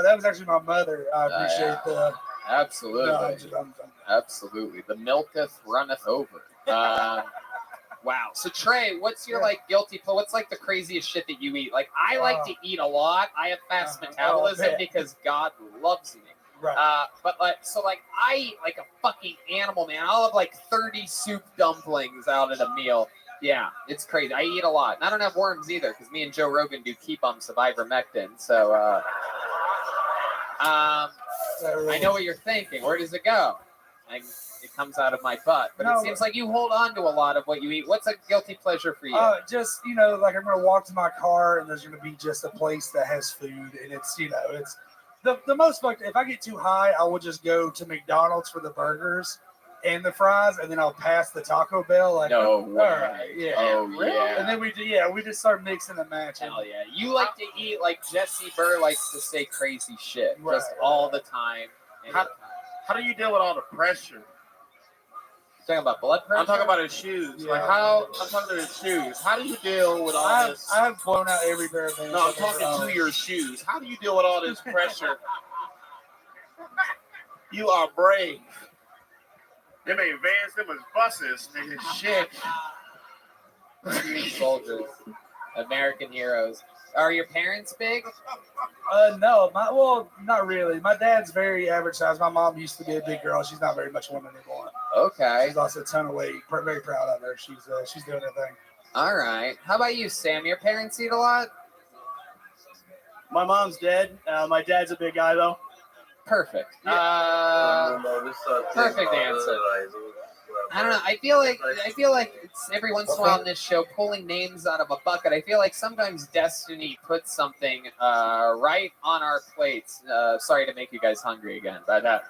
M: That was actually my mother. I appreciate the.
A: Absolutely.
M: No, I'm
A: Absolutely. The milketh runneth over. Wow. So Trey, what's your like guilty pleasure? What's like the craziest shit that you eat? Like I like to eat a lot. I have fast metabolism
M: man.
A: because God loves me.
M: Right.
A: But like so like I eat like a fucking animal, man. I'll have like 30 soup dumplings out at a meal. Yeah, it's crazy. I eat a lot. And I don't have worms either because me and Joe Rogan do keep on ivermectin. So I know what you're thinking. Where does it go? It comes out of my butt. But
M: No.
A: it seems like you hold on to a lot of what you eat. What's a guilty pleasure for you?
M: Just, like I'm going to walk to my car and there's going to be just a place that has food. And it's, it's the most fucked. If I get too high, I will just go to McDonald's for the burgers and the fries. And then I'll pass the Taco Bell. Like,
A: No
M: all
A: way.
M: right, yeah.
A: Oh, yeah.
M: And then we just start mixing and matching.
A: Hell yeah. You like to eat like Jesse Burr likes to say crazy shit just all the time.
J: How do you deal with all the pressure?
A: Talking about blood pressure?
J: I'm talking about his shoes.
M: Yeah.
J: Like I'm talking to his shoes. How do you deal with all this?
M: I have blown out every pair of Vans.
J: No, I'm talking to your shoes. How do you deal with all this pressure? You are brave. Them ain't Vans, them is buses, nigga. Shit.
A: Soldiers. American heroes. Are your parents big?
M: No, not really. My dad's very average size. My mom used to be a big girl. She's not very much a woman anymore.
A: Okay.
M: She's lost a ton of weight. Very proud of her. She's doing her thing.
A: All right. How about you, Sam? Your parents eat a lot?
F: My mom's dead. My dad's a big guy though.
A: Perfect. Perfect answer. I don't know. I feel like it's every once in a while on this show pulling names out of a bucket. I feel like sometimes destiny puts something right on our plates. Sorry to make you guys hungry again, but I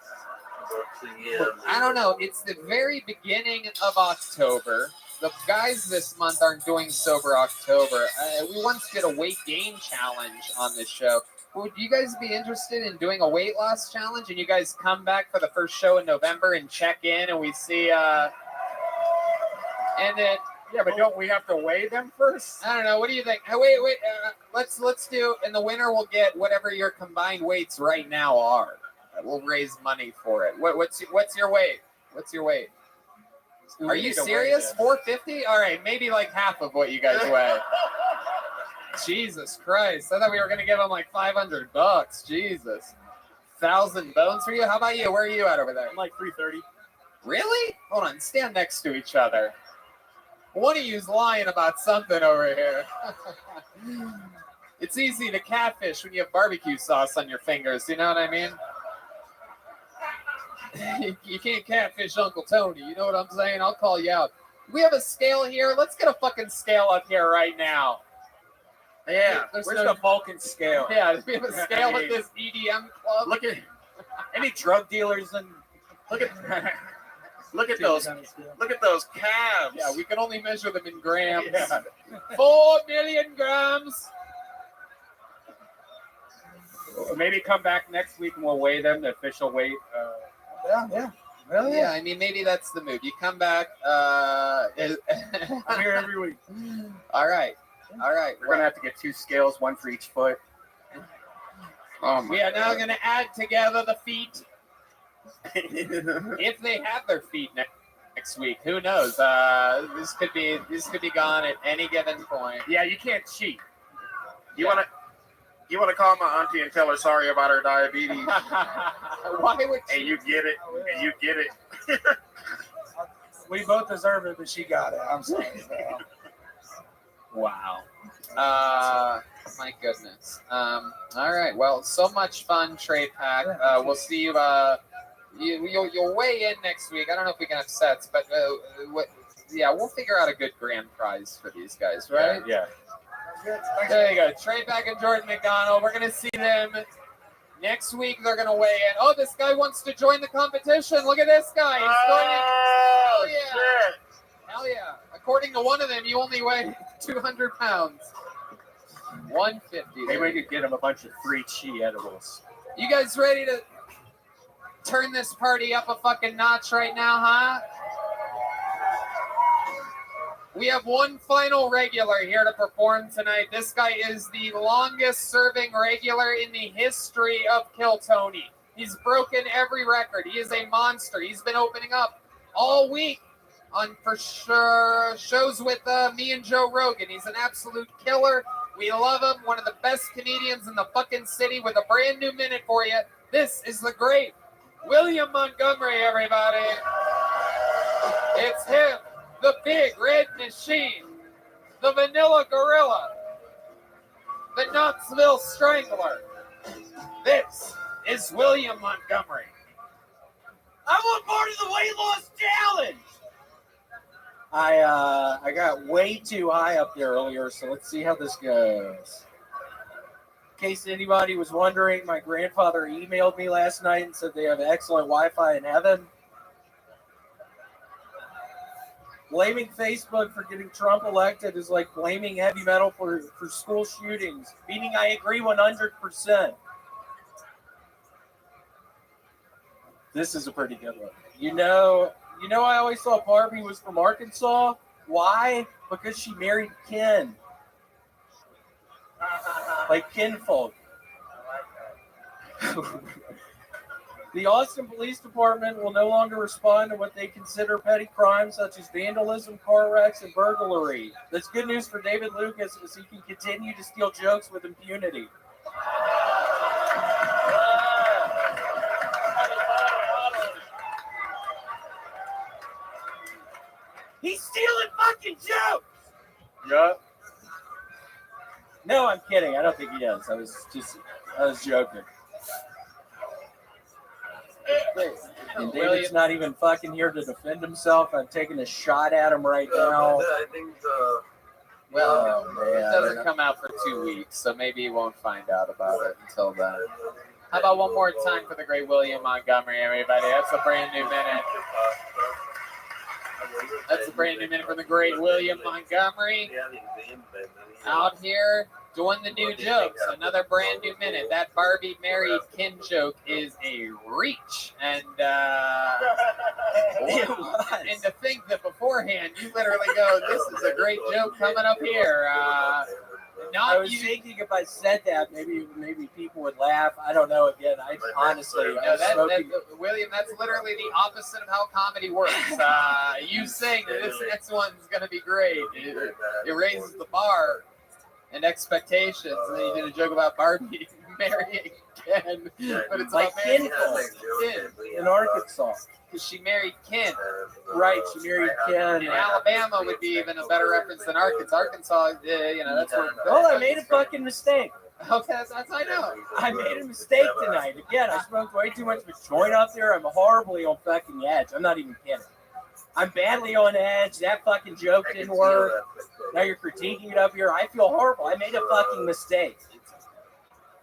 A: don't know. It's the very beginning of October. The guys this month aren't doing Sober October. We once did a weight gain challenge on this show. Would you guys be interested in doing a weight loss challenge? And you guys come back for the first show in November and check in, and we see. And then
J: Yeah, but don't we have to weigh them first?
A: I don't know. What do you think? Wait. Let's do, and the winner will get whatever your combined weights right now are. We'll raise money for it. What's your weight? What's your weight? Are you serious? 450? All right, maybe like half of what you guys weigh. Jesus Christ! I thought we were gonna give them like $500. Jesus, 1,000 bones for you. How about you? Where are you at over there?
F: I'm like 330.
A: Really? Hold on. Stand next to each other. One of you's lying about something over here. It's easy to catfish when you have barbecue sauce on your fingers. You know what I mean? You can't catfish Uncle Tony. You know what I'm saying? I'll call you out. We have a scale here. Let's get a fucking scale up here right now.
J: Yeah,
A: There's
J: where's
A: no-
J: the Vulcan scale?
A: Yeah, we have a scale at this EDM club.
J: Look at any drug dealers and look at those calves.
A: Yeah, we can only measure them in grams.
J: Yeah.
A: 4 million grams.
U: Maybe come back next week and we'll weigh them, the official weight.
M: Yeah.
A: Yeah, I mean, maybe that's the move. You come back.
M: I'm here every week.
A: All right.
U: We're gonna have to get 2 scales, 1 for each foot.
A: We are now going to add together the feet. If they have their feet next week, who knows? This could be gone at any given point.
U: Yeah, you can't cheat.
J: You wanna call my auntie and tell her sorry about her diabetes?
A: Why would
J: and you get it? And you get it?
M: We both deserve it, but she got it. I'm sorry.
A: Wow. My goodness. All right. Well, so much fun, Trade Pack. We'll see you. You'll weigh in next week. I don't know if we can have sets, but we'll figure out a good grand prize for these guys, right?
U: Yeah.
A: There you go. Trade Pack and Jordan McDonald. We're gonna see them next week. They're gonna weigh in. Oh, this guy wants to join the competition. Look at this guy. He's joining. Hell yeah.
J: Shit.
A: Hell yeah. According to one of them, you only weigh 200 pounds. 150.
U: Maybe we could get him a bunch of free chi edibles.
A: You guys ready to turn this party up a fucking notch right now, huh? We have one final regular here to perform tonight. This guy is the longest serving regular in the history of Kill Tony. He's broken every record. He is a monster. He's been opening up all week. on for sure shows with me and Joe Rogan. He's an absolute killer. We love him. One of the best comedians in the fucking city with a brand new minute for you. This is the great William Montgomery, everybody. It's him, the big red machine, the vanilla gorilla, the Knoxville Strangler. This is William Montgomery.
K: I want part of the weight loss challenge.
O: I got way too high up there earlier, so let's see how this goes. In case anybody was wondering, my grandfather emailed me last night and said they have excellent Wi-Fi in heaven. Blaming Facebook for getting Trump elected is like blaming heavy metal for school shootings, meaning I agree 100%. This is a pretty good one. You know, I always thought Barbie was from Arkansas. Why? Because she married Ken. Like kinfolk. The Austin Police Department will no longer respond to what they consider petty crimes such as vandalism, car wrecks, and burglary. That's good news for David Lucas as he can continue to steal jokes with impunity.
K: He's stealing fucking jokes.
O: Yeah. No, I'm kidding. I don't think he is. I was joking. And David's not even fucking here to defend himself. I'm taking a shot at him right now.
G: I think
A: Well,
O: man.
A: it doesn't come out for 2 weeks, so maybe you won't find out about it until then. How about one more time for the great William Montgomery, everybody? That's a brand new minute. That's a brand new minute for the great William Montgomery. Out here doing the new jokes. Another brand new minute. That Barbie married Ken joke is a reach. And and to think that beforehand you literally go, this is a great joke coming up here.
O: I was thinking if I said that, maybe people would laugh. I don't know. Again, I honestly,
A: William, that's literally the opposite of how comedy works. You saying that this next one's going to be great, it raises the bar and expectations. And then you did a joke about Barbie marrying Ken, but it's
O: like
A: about
O: Ken in Arkansas.
A: Because she married Ken.
O: Right, she married Ken.
A: And Alabama would be even a better reference than Arkansas. Arkansas, that's where.
O: Well, I made a fucking mistake.
A: Okay, that's I know.
O: I made a mistake tonight. Again, I smoked way too much of a joint up there. I'm horribly on fucking edge. I'm not even kidding. I'm badly on edge. That fucking joke didn't work. Now you're critiquing it up here. I feel horrible. I made a fucking mistake.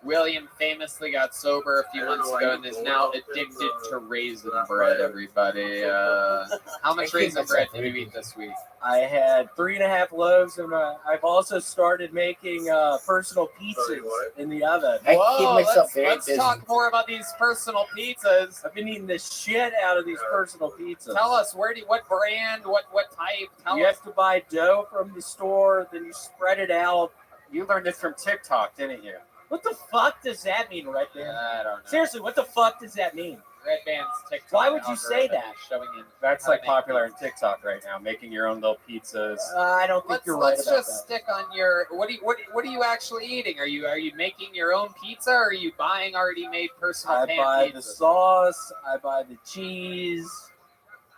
A: William famously got sober a few months ago and is now addicted to raisin bread, everybody. How much raisin bread did you eat this week?
O: I had 3.5 loaves, and I've also started making personal pizzas in the oven.
A: Whoa, let's talk more about these personal pizzas.
O: I've been eating the shit out of these personal pizzas.
A: Tell us, what brand, what type?
O: You have to buy dough from the store, then you spread it out.
T: You learned this from TikTok, didn't you?
O: What the fuck does that mean, Red Band?
A: I don't know.
O: Seriously, what the fuck does that mean?
A: Red Band's TikTok.
O: Why would you say that?
A: Showing in
T: That's like popular in TikTok right now, making your own little pizzas.
O: I don't think you're right
A: Let's
O: about
A: just stick on your. What are you actually eating? Are you making your own pizza, or are you buying already made personal
O: I
A: pan
O: buy
A: pizza?
O: the sauce. I buy the cheese.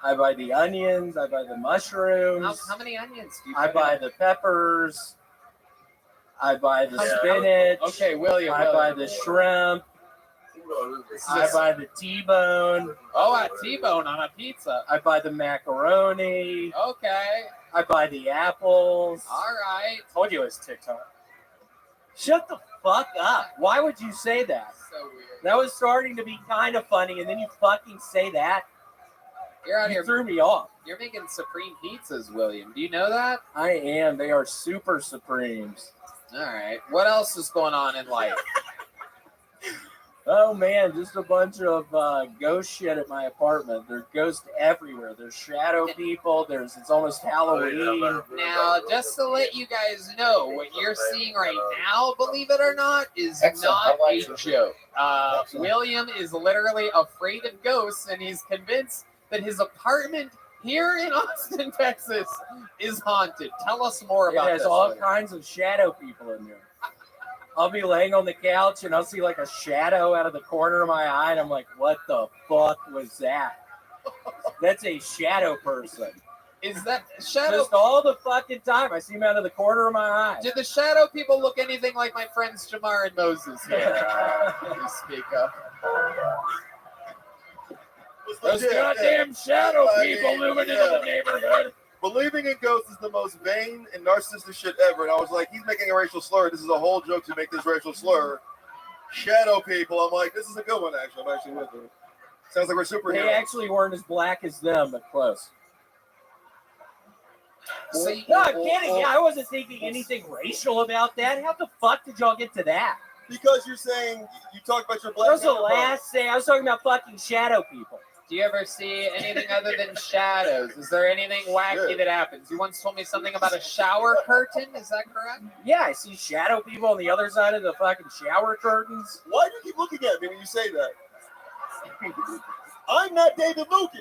O: I buy the onions. I buy the mushrooms.
A: How many onions do you?
O: I
A: put
O: buy
A: in?
O: the peppers. I buy the spinach.
A: Okay, William.
O: I buy the shrimp. I buy the T-bone.
A: Oh, a T-bone on a pizza.
O: I buy the macaroni.
A: Okay.
O: I buy the apples.
A: All right.
O: Told you it was TikTok. Shut the fuck up. Why would you say that?
A: So weird.
O: That was starting to be kind of funny, and then you fucking say that.
A: You're out
O: You
A: here.
O: threw me off.
A: You're making supreme pizzas, William. Do you know that?
O: I am. They are super supremes.
A: All right. What else is going on in life?
O: Oh man, just a bunch of ghost shit at my apartment. There's ghosts everywhere. There's shadow people. It's almost Halloween.
A: Now, just to let you guys know, what you're seeing right now, believe it or not, is not a joke. William is literally afraid of ghosts, and he's convinced that his apartment here in Austin, Texas, is haunted. Tell us more
O: It
A: about
O: has
A: this.
O: all
A: William.
O: kinds of shadow people in there. I'll be laying on the couch and I'll see like a shadow out of the corner of my eye, and I'm like, what the fuck was that? That's a shadow person.
A: Is that shadow?
O: Just all the fucking time. I see him out of the corner of my eye.
A: Did the shadow people look anything like my friends Jamar and Moses here? You speak of.
O: Those
E: legit,
O: goddamn shadow people moving into the neighborhood.
E: Believing in ghosts is the most vain and narcissistic shit ever. And I was like, he's making a racial slur. This is a whole joke to make this racial slur. Shadow people. I'm like, this is a good one, actually. I'm actually with it. Sounds like we're superheroes.
O: They actually weren't as black as them, but close.
A: See,
O: No, I'm kidding. Yeah, I wasn't thinking anything racial about that. How the fuck did y'all get to that?
E: Because you're saying you talked about your black.
O: That was the
E: counterpart.
O: last thing. I was talking about fucking shadow people.
A: Do you ever see anything other than shadows? Is there anything wacky that happens? You once told me something about a shower curtain. Is that correct?
O: Yeah, I see shadow people on the other side of the fucking shower curtains.
E: Why do you keep looking at me when you say that? I'm not David Lucas.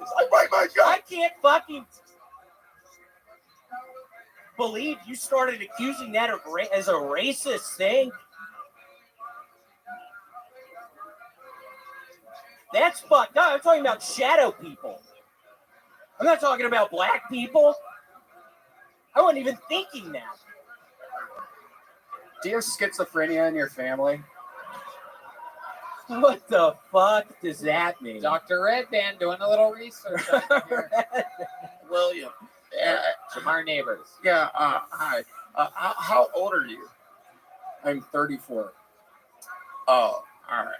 E: I bite my gun.
O: I can't fucking believe you started accusing that of as a racist thing. That's fucked up. I'm talking about shadow people. I'm not talking about black people. I wasn't even thinking that.
T: Do you have schizophrenia in your family?
O: What the fuck does that mean?
A: Dr. Red Band doing a little research.
J: William.
A: Jamar Neighbors.
J: Yeah. Hi. How old are you?
O: I'm 34.
J: Oh, all right.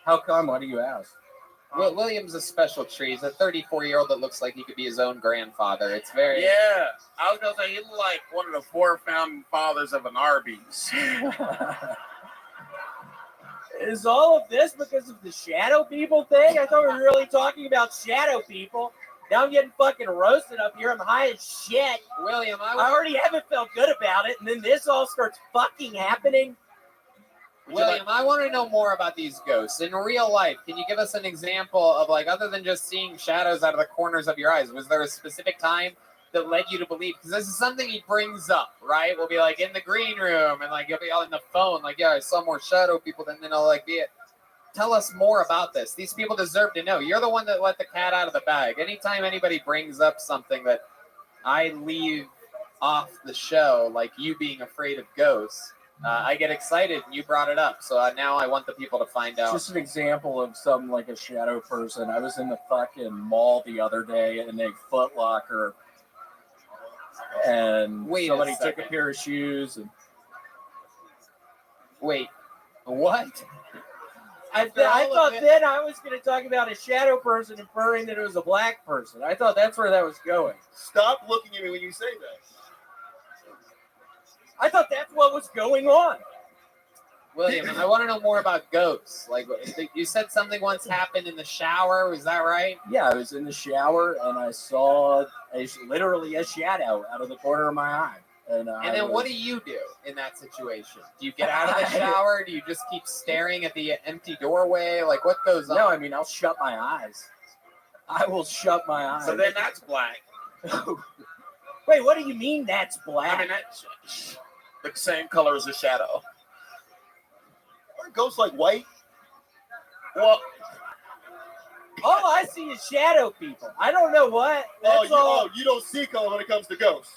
O: How come? Why do you ask?
A: William's a special tree. He's a 34-year-old that looks like he could be his own grandfather. It's very...
J: Yeah. I was gonna say you look like one of the 4 founding fathers of an Arby's.
O: Is all of this because of the shadow people thing? I thought we were really talking about shadow people. Now I'm getting fucking roasted up here. I'm high as shit.
A: William,
O: I already haven't felt good about it, and then this all starts fucking happening.
A: William, I want to know more about these ghosts. In real life, can you give us an example of, like, other than just seeing shadows out of the corners of your eyes, was there a specific time that led you to believe? Because this is something he brings up, right? We'll be, like, in the green room, and, like, you'll be all in the phone, like, yeah, I saw more shadow people, then it'll, like, be it. Tell us more about this. These people deserve to know. You're the one that let the cat out of the bag. Anytime anybody brings up something that I leave off the show, like you being afraid of ghosts, I get excited, and you brought it up. So now I want the people to find out.
O: Just an example of something like a shadow person. I was in the fucking mall the other day in a Foot Locker, and somebody took a pair of shoes. And
A: wait, what?
O: I thought then I was going to talk about a shadow person inferring that it was a black person. I thought that's where that was going.
E: Stop looking at me when you say that.
O: I thought that's what was going on.
A: William, I want to know more about ghosts. Like, you said something once happened in the shower. Was that right?
O: Yeah, I was in the shower and I saw literally a shadow out of the corner of my eye. And
A: then what do you do in that situation? Do you get out of the shower? Do you just keep staring at the empty doorway? Like, what goes on?
O: No, I mean, I'll shut my eyes. I will shut my eyes.
J: So then that's black.
O: Wait, what do you mean that's black?
J: I mean, that's the same color as a shadow.
E: Aren't ghosts like white?
J: Well,
O: all I see is shadow people. I don't know what. That's
E: you don't see color when it comes to ghosts.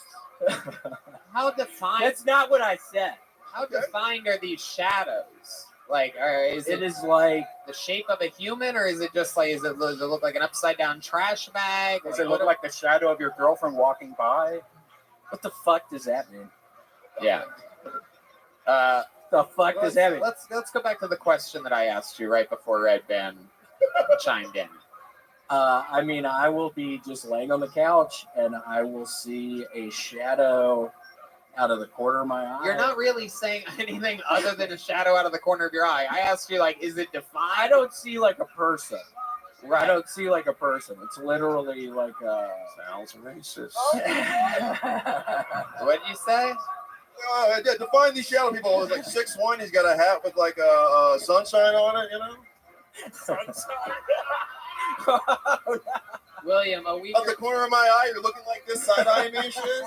A: How defined?
O: That's not what I said.
A: How defined are these shadows? Like, is
O: it like
A: the shape of a human, or is it just like, does it look like an upside down trash bag?
T: Does it look like the shadow of your girlfriend walking by?
O: What the fuck does that mean?
A: Yeah.
O: The fuck does that mean?
A: Let's go back to the question that I asked you right before Red Band chimed in.
O: I mean, I will be just laying on the couch and I will see a shadow out of the corner of my eye.
A: You're not really saying anything other than a shadow out of the corner of your eye. I asked you, like, is it defined?
O: I don't see like a person.
A: Right.
O: I don't see like a person. It's literally like a...
E: Sounds racist.
A: What did you say?
E: Define these shadow people. It's like 6'1". He's got a hat with like a sunshine on it, you know?
A: William, a week
E: Out the corner of my eye, you're looking like this, side-eyeing me and shit.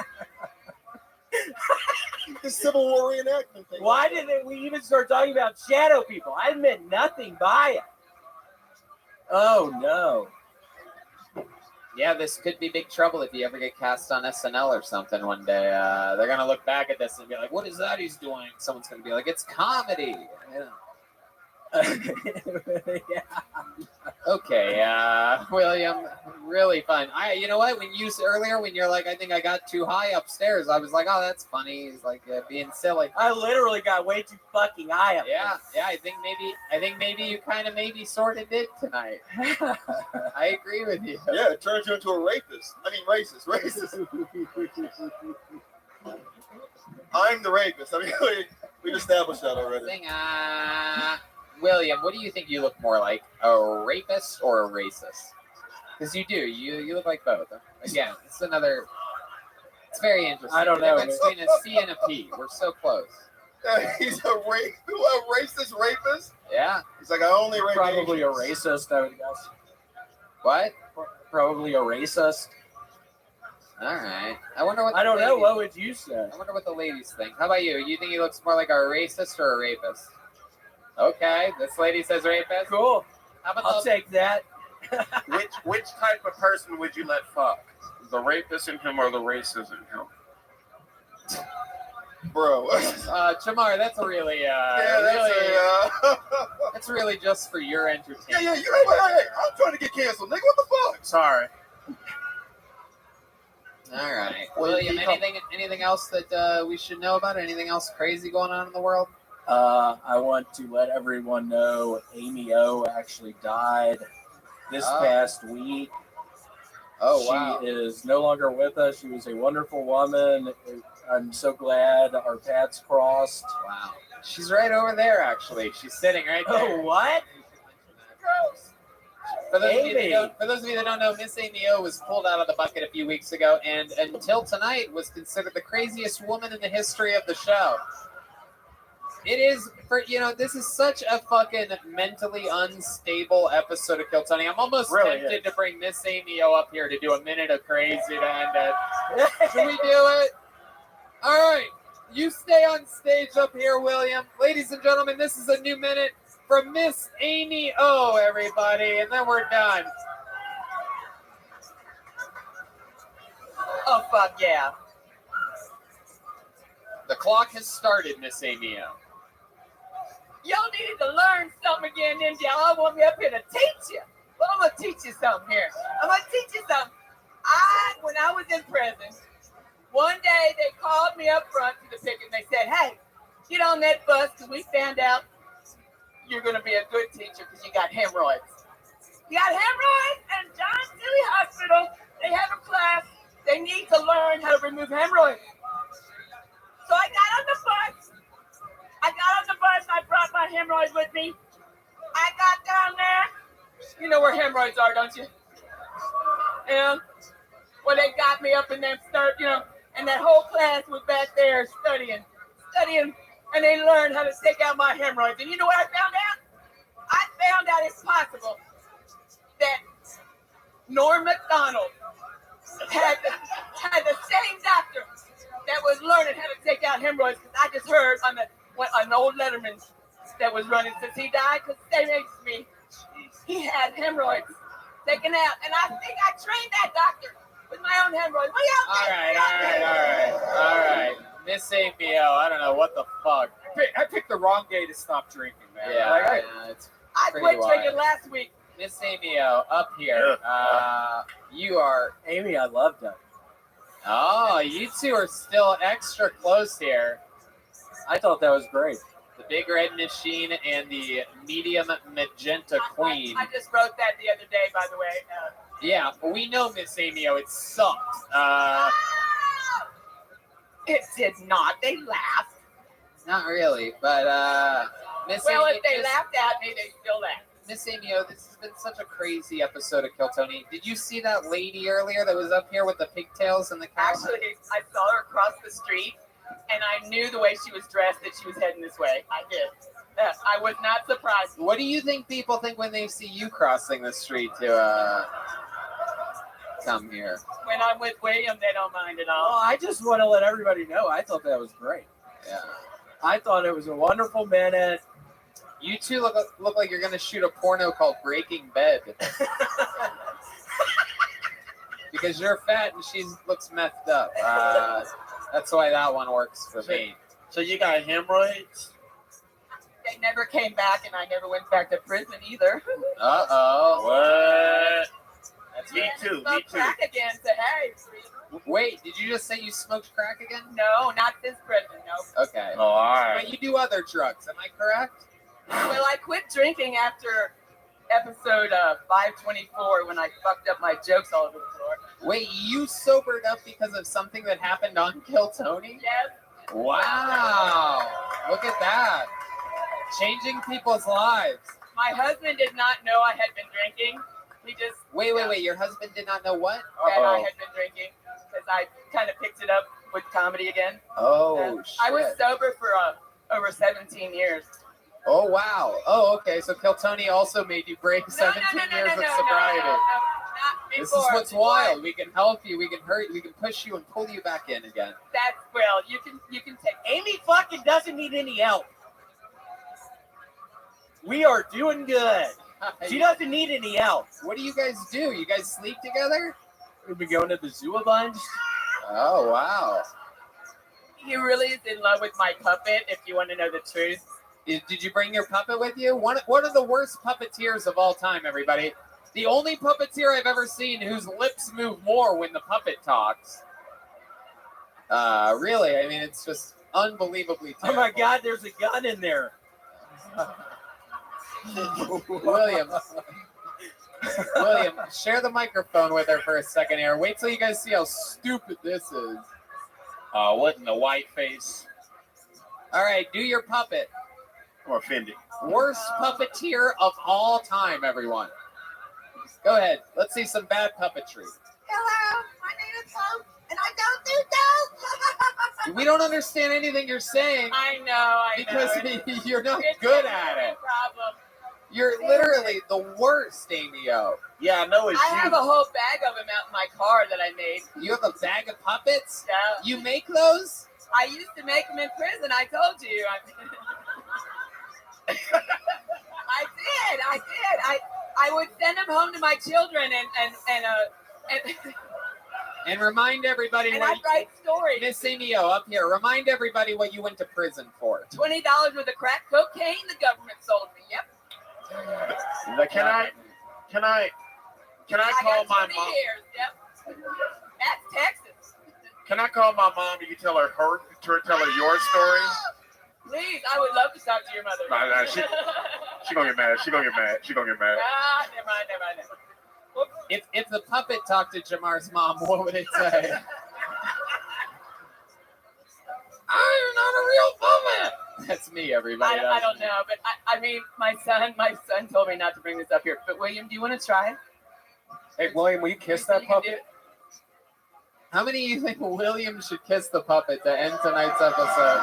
E: This Civil War reenactment thing.
O: Why did we even start talking about shadow people? I meant nothing by it. Oh no.
A: Yeah, this could be big trouble if you ever get cast on SNL or something one day. They're gonna look back at this and be like, "What is that he's doing?" Someone's gonna be like, "It's comedy." Yeah. Okay, William, really fun. You know what? When you earlier, when you're like, I think I got too high upstairs, I was like, oh, that's funny. He's like being silly.
O: I literally got way too fucking high up.
A: Yeah. I think maybe you kind of sort of did tonight. I agree with you.
E: Yeah, it turns you into a rapist. I mean, racist. I'm the rapist. I mean, we've established that already.
A: William, what do you think you look more like, a rapist or a racist? Because you do. You look like both. Again, it's very interesting.
O: I don't know.
A: The difference between a C and a P. We're so close.
E: He's a racist rapist?
A: Yeah.
E: He's like, I only rape
O: Probably a
E: Asians.
O: racist, I would guess.
A: What?
O: Probably a racist.
A: All right. I wonder what.
O: I don't know. What would you say?
A: I wonder what the ladies think. How about you? You think he looks more like a racist or a rapist? Okay, this lady says rapist.
O: Cool.
A: How about
O: I'll take that.
J: Which type of person would you let fuck? The rapist in him or the racist in him?
E: Bro.
A: Chamar, that's really that's really just for your entertainment.
E: Yeah, hey, I'm trying to get canceled, nigga. What the fuck?
J: Sorry.
A: All right, William. Anything else that we should know about? Anything else crazy going on in the world?
O: I want to let everyone know Amy O actually died this past week.
A: Oh, wow.
O: She is no longer with us. She was a wonderful woman. I'm so glad our paths crossed.
A: Wow. She's right over there, actually. She's sitting right there.
O: Oh, what?
A: Gross. For those of you that don't know, Miss Amy O was pulled out of the bucket a few weeks ago, and until tonight was considered the craziest woman in the history of the show. It is, this is such a fucking mentally unstable episode of Kill Tony. I'm almost tempted to bring Miss Amy O up here to do a minute of crazy to end it. Should we do it? All right. You stay on stage up here, William. Ladies and gentlemen, this is a new minute from Miss Amy O, everybody, and then we're done.
O: Oh, fuck yeah.
A: The clock has started, Miss Amy O.
N: Y'all needed to learn something again, didn't y'all? Want me up here to teach you? Well, I'm going to teach you something here. I'm going to teach you something. When I was in prison, one day they called me up front to the picket and they said, hey, get on that bus because we found out you're going to be a good teacher because you got hemorrhoids. You got hemorrhoids? And John City Hospital, they have a class. They need to learn how to remove hemorrhoids. So I got on the bus. I brought my hemorrhoids with me. I got down there. You know where hemorrhoids are, don't you? And well, they got me up in them and that whole class was back there studying, and they learned how to take out my hemorrhoids. And you know what I found out? I found out it's possible that Norm Macdonald had the same doctor that was learning how to take out hemorrhoids, because I just heard on an old Letterman that was running since he died, because they makes me, he had hemorrhoids taken out, and I think I trained that doctor with my own hemorrhoids.
A: All right. Miss Amy O, I don't know what the fuck.
T: I picked the wrong day to stop drinking, man.
A: Yeah,
T: it's
N: I quit drinking last week.
A: Miss Amy O, up here. You are
O: Amy. I loved her.
A: Oh, you two are still extra close here.
O: I thought that was great.
A: The Big Red Machine and the Medium Magenta Queen.
N: I just wrote that the other day, by the way.
A: Yeah, we know, Miss Amy O, it sucked.
N: It did not. They laughed.
A: Not really, but Miss
N: Well,
A: Amy,
N: if they laughed at me, they still laughed.
A: Miss Amy O, this has been such a crazy episode of Kill Tony. Did you see that lady earlier that was up here with the pigtails and the cow?
N: Actually, I saw her across the street, and I knew the way she was dressed that she was heading this way. I did. I was not surprised.
A: What do you think people think when they see you crossing the street to come here.
N: When I'm with William, they don't mind at
O: Oh,
N: all.
O: I just want to let everybody know I thought that was great.
A: Yeah.
O: I thought it was a wonderful minute.
A: You two look like you're gonna shoot a porno called Breaking Bed. Because you're fat and she looks messed up. That's why that one works for me.
J: So you got hemorrhoids?
N: They never came back, and I never went back to prison either.
A: Uh-oh.
J: What? Me too. Me
N: Smoked
J: too.
N: crack again. Said, hey.
A: Wait, did you just say you smoked crack again?
N: No, not this prison. No.
A: Okay.
J: Oh, all right.
A: But you do other drugs, am I correct?
N: Well, I quit drinking after episode 524 when I fucked up my jokes all over the floor.
A: Wait, you sobered up because of something that happened on Kill Tony?
N: Yes.
A: Wow. Look at that. Changing people's lives.
N: My husband did not know I had been drinking. He just
A: Wait. Your husband did not know what?
N: that I had been drinking because I kind of picked it up with comedy again.
A: Oh, shit.
N: I was sober for over 17 years.
A: Oh, wow. Oh, okay. So Kill Tony also made you break 17 years of sobriety.
N: Not
A: This is
N: before.
A: what's wild. We can help you. We can hurt you. We can push you and pull you back in again.
N: That's well. You can take.
O: Amy fucking doesn't need any help. We are doing good. She doesn't need any help.
A: What do you guys do? You guys sleep together?
O: We've been going to the zoo a bunch.
A: Oh, wow.
N: He really is in love with my puppet. If you want to know the truth.
A: Did you bring your puppet with you? One of the worst puppeteers of all time, everybody. The only puppeteer I've ever seen whose lips move more when the puppet talks. Really, I mean, it's just unbelievably
O: Oh
A: terrible.
O: my God, there's a gun in there.
A: William, share the microphone with her for a second here. Wait till you guys see how stupid this is.
J: What in the white face?
A: All right, do your puppet.
J: I'm offended.
A: Worst puppeteer of all time, everyone. Go ahead. Let's see some bad puppetry.
B: Hello, my name is Hope, and I don't do dope.
A: We don't understand anything you're saying.
N: I know.
A: Because you're not
N: It's
A: good
N: a
A: at it.
N: problem.
A: You're literally the worst, Amy O.
J: Yeah, I know it's
N: I have a whole bag of them out in my car that I made.
A: You have a bag of puppets?
N: Yeah.
A: You make those?
N: I used to make them in prison. I told you. I did. I would send them home to my children
A: And remind everybody
N: and I'd write stories.
A: Miss Amy O, up here, remind everybody what you went to prison for.
N: $20 worth of crack cocaine the government sold me. Yep.
J: Can I call my mom?
N: Years. Yep. That's Texas.
J: Can I call my mom? You can tell her your story.
N: Please, I would love to talk to your mother.
J: Nah, she gonna get mad. She gonna get mad.
N: Ah, never mind.
A: If the puppet talked to Jamar's mom, what would it say? I'm not a real puppet. That's me, everybody.
N: I don't know, but I mean, my son told me not to bring this up here. But William, do you want to try?
T: Hey, William, will you kiss that puppet?
A: How many of you think William should kiss the puppet to end tonight's episode?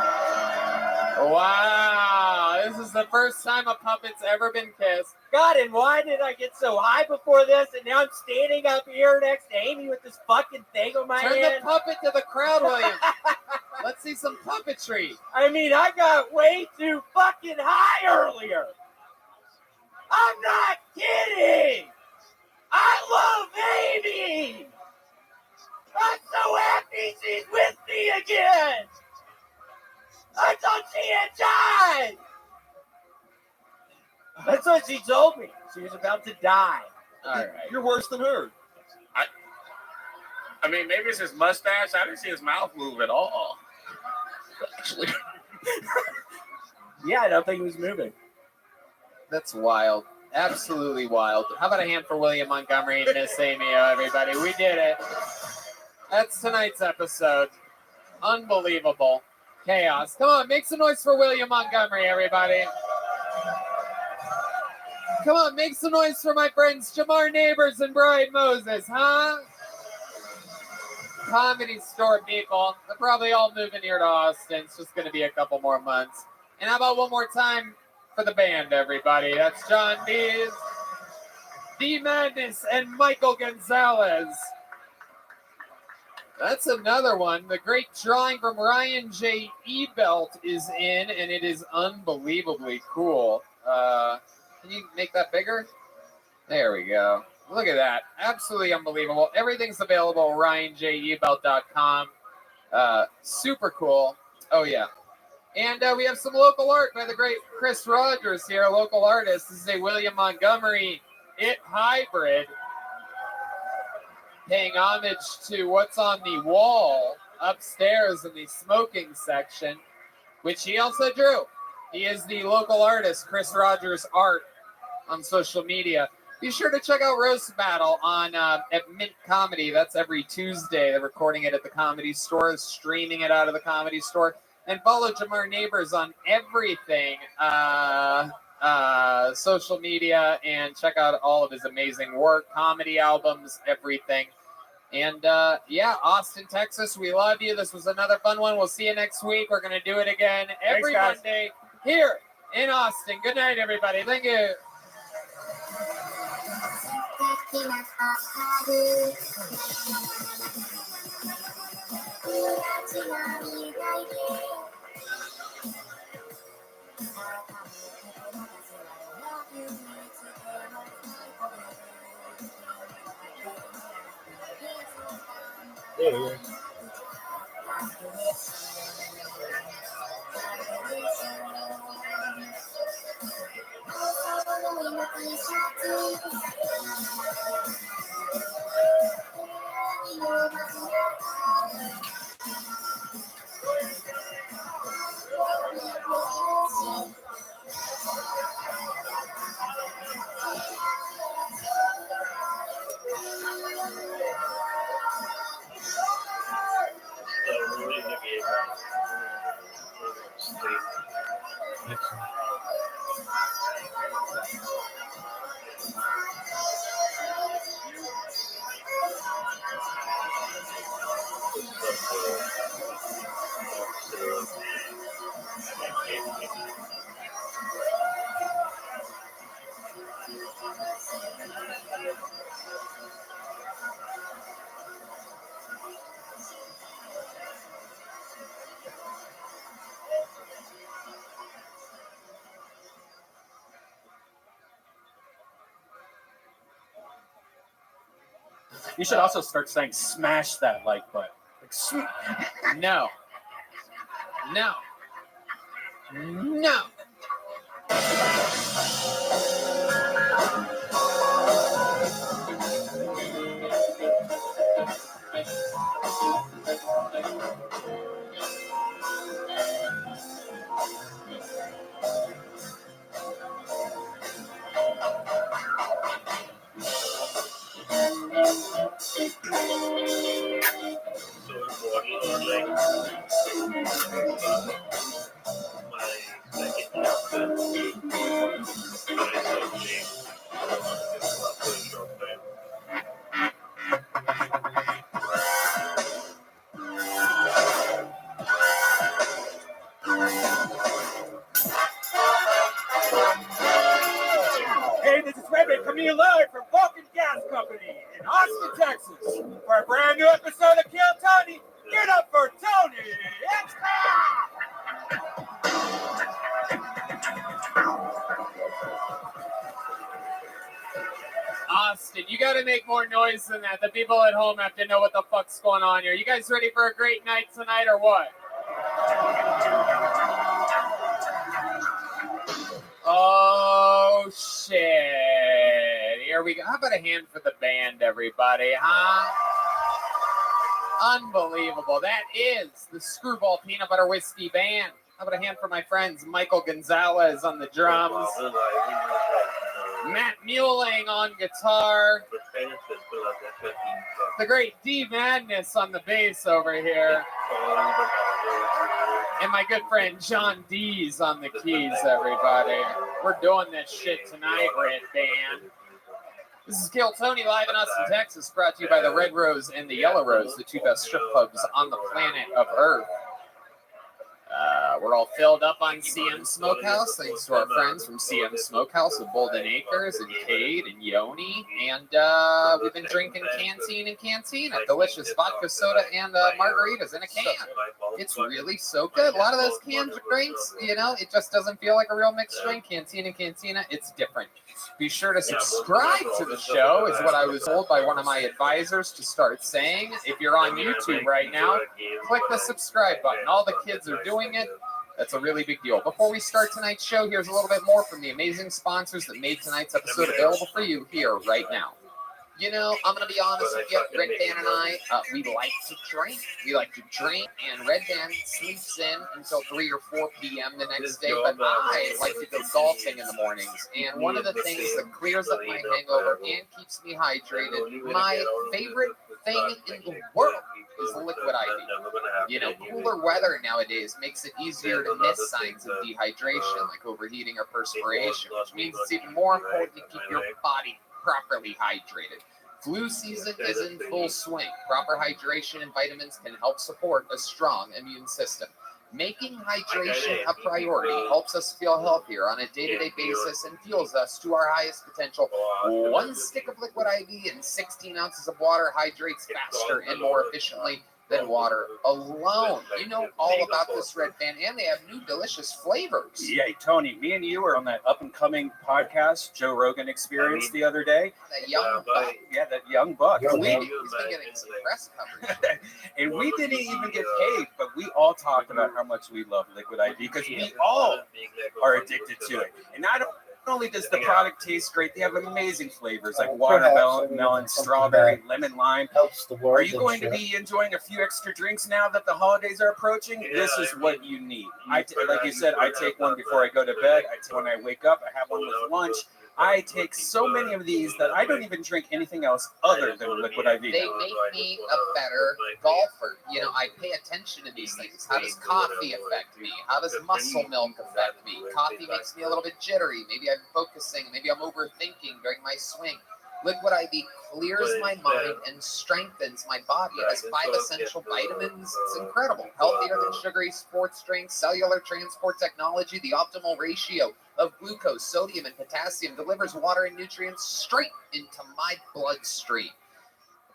A: Wow, this is the first time a puppet's ever been kissed.
O: God, and why did I get so high before this? And now I'm standing up here next to Amy with this fucking thing on my
A: Turn
O: head.
A: the puppet to the crowd, William. Let's see some puppetry.
O: I mean, I got way too fucking high earlier. I'm not kidding. I love Amy. I'm so happy she's with me again. I thought she had died. That's what she told me. She was about to die.
A: All right.
U: You're worse than her.
J: I mean, maybe it's his mustache. I didn't see his mouth move at all. Actually,
O: Yeah, I don't think he was moving.
A: That's wild. Absolutely wild. How about a hand for William Montgomery and Miss Amy O, everybody? We did it. That's tonight's episode. Unbelievable. Chaos. Come on, make some noise for William Montgomery, everybody. Come on, make some noise for my friends Jamar Neighbors and Brian Moses, huh? Comedy Store people. They're probably all moving here to Austin. It's just going to be a couple more months. And how about one more time for the band, everybody? That's John Dees, D Madness, and Michael Gonzalez. That's another one. The great drawing from Ryan J. Ebelt is in, and it is unbelievably cool. Can you make that bigger? There we go. Look at that. Absolutely unbelievable. Everything's available at ryanjebelt.com. Super cool. Oh, yeah. And we have some local art by the great Chris Rogers here, a local artist. This is a William Montgomery It Hybrid, paying homage to what's on the wall upstairs in the smoking section, which he also drew. He is the local artist, Chris Rogers Art, on social media. Be sure to check out Roast Battle on at Mint Comedy. That's every Tuesday. They're recording it at the Comedy Store, streaming it out of the Comedy Store. And follow Jamar Neighbors on everything, social media, and check out all of his amazing work, comedy albums, everything. And yeah, Austin, Texas, we love you. This was another fun one. We'll see you next week. We're going to do it again every Monday here in Austin. Good night, everybody. Thank you.
O: You should also start saying smash that like button. Like,
A: no. No. No.
K: Hey, this is Reverend coming live from Vulcan Gas Company in Austin, Texas, for a brand new episode of Kill Tony. Get up for Tony! It's
A: Austin, you got to make more noise than that. The people at home have to know what the fuck's going on here. You guys ready for a great night tonight or what? Oh, shit. Here we go. How about a hand for the band, everybody, huh? Unbelievable. That is the Screwball Peanut Butter Whiskey Band. How about a hand for my friends Michael Gonzalez on the drums, Matt Muelling on guitar, the great D Madness on the bass over here, and my good friend John Dees on the keys, everybody. We're doing this shit tonight, Red Band. This is Kill Tony live in Austin, Texas, brought to you by the Red Rose and the Yellow Rose, the two best strip clubs on the planet of Earth. We're all filled up on CM Smokehouse, thanks to our friends from CM Smokehouse of Bolden Acres and Cade and Yoni. And we've been drinking Cantina, delicious vodka soda and margaritas in a can. It's really so good. A lot of those canned drinks, it just doesn't feel like a real mixed drink. Cantina, it's different. Be sure to subscribe to the show, is what I was told by one of my advisors to start saying. If you're on YouTube right now, click the subscribe button. All the kids are doing it. That's a really big deal. Before we start tonight's show, here's a little bit more from the amazing sponsors that made tonight's episode available for you here right now. I'm going to be honest with you. Red Band and I, we like to drink. We like to drink, and Red Band sleeps in until 3 or 4 p.m. the next day, but I like to go golfing in the mornings. And one of the things that clears up my hangover and keeps me hydrated, my favorite thing in the world is liquid IV. Cooler weather nowadays makes it easier to miss signs of dehydration, like overheating or perspiration, which means it's even more important to keep your body properly hydrated. Flu season is in full swing. Proper hydration and vitamins can help support a strong immune system. Making hydration a priority helps us feel healthier on a day-to-day basis and fuels us to our highest potential. 1 stick of liquid IV and 16 ounces of water hydrates faster and more efficiently than water alone. You know all about this, Red Band, and they have new delicious flavors.
T: Yeah, Tony, me and you were on that up-and-coming podcast, Joe Rogan Experience, the other day.
A: That young buck.
T: Yeah, that young buck.
A: He's been getting some press coverage.
T: And we didn't even get paid, but we all talked about how much we love Liquid IV because we all are addicted to it. And not only does the product taste great, they have amazing flavors like watermelon, strawberry, lemon, lime. Are you going to be enjoying a few extra drinks now that the holidays are approaching? This is what you need. Like you said, I take one before I go to bed. I take when I wake up. I have one with lunch. I take so many of these that I don't even drink anything else other than Liquid IV.
A: They make me a better golfer. I pay attention to these things. How does coffee affect me? How does muscle milk affect me? Coffee makes me a little bit jittery. Maybe I'm focusing. Maybe I'm overthinking during my swing. Liquid IV clears my mind and strengthens my body. It has 5 essential vitamins. It's incredible. Healthier than sugary sports drinks, cellular transport technology, the optimal ratio of glucose, sodium, and potassium delivers water and nutrients straight into my bloodstream.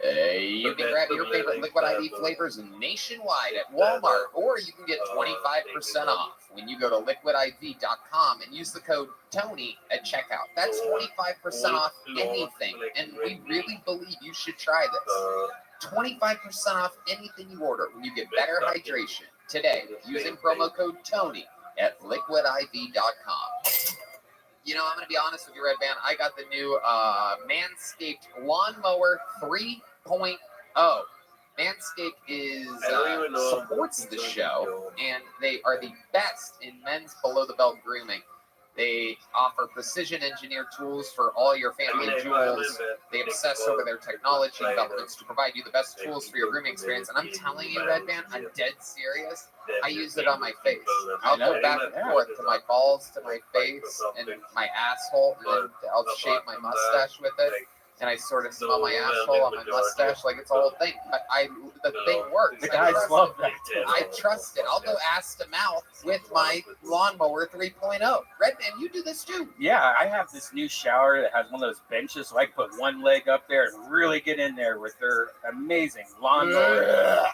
A: You can grab your favorite Liquid IV flavors nationwide at Walmart, or you can get 25% off when you go to liquidiv.com and use the code TONY at checkout. That's 25% off anything, and we really believe you should try this. 25% off anything you order when you get better hydration today using promo code TONY at liquidiv.com. I'm going to be honest with you, Red Band. I got the new Manscaped Lawnmower 3.0. Manscaped supports the show, and they are the best in men's below-the-belt grooming. They offer precision-engineered tools for all your family jewels. They obsess over their technology developments to provide you the best tools for your grooming experience. And I'm telling you, Red Band, I'm dead serious. I use it on my face. I'll go back and forth to my balls, to my face, and my asshole, and then I'll shave my mustache with it. And I sort of smell my asshole on my mustache like it's a whole thing. But the thing works.
T: The guys love that.
A: I trust it. I'll go ass to mouth with my Lawnmower 3.0. Red Band, you do this too.
T: Yeah, I have this new shower that has one of those benches, so I can put one leg up there and really get in there with their amazing lawnmower.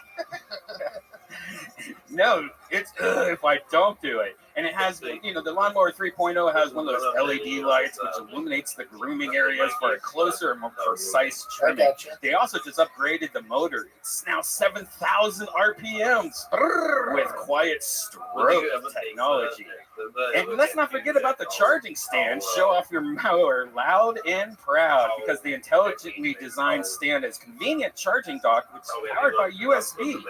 T: No, it's if I don't do it. And it has, the Lawnmower 3.0 has one of those LED lights which illuminates the grooming areas for a closer and more precise trimming. They also just upgraded the motor. It's now 7,000 RPMs with quiet stroke technology. And let's not forget about the charging stand. Show off your mower loud and proud because the intelligently designed stand has convenient charging dock which is powered by USB.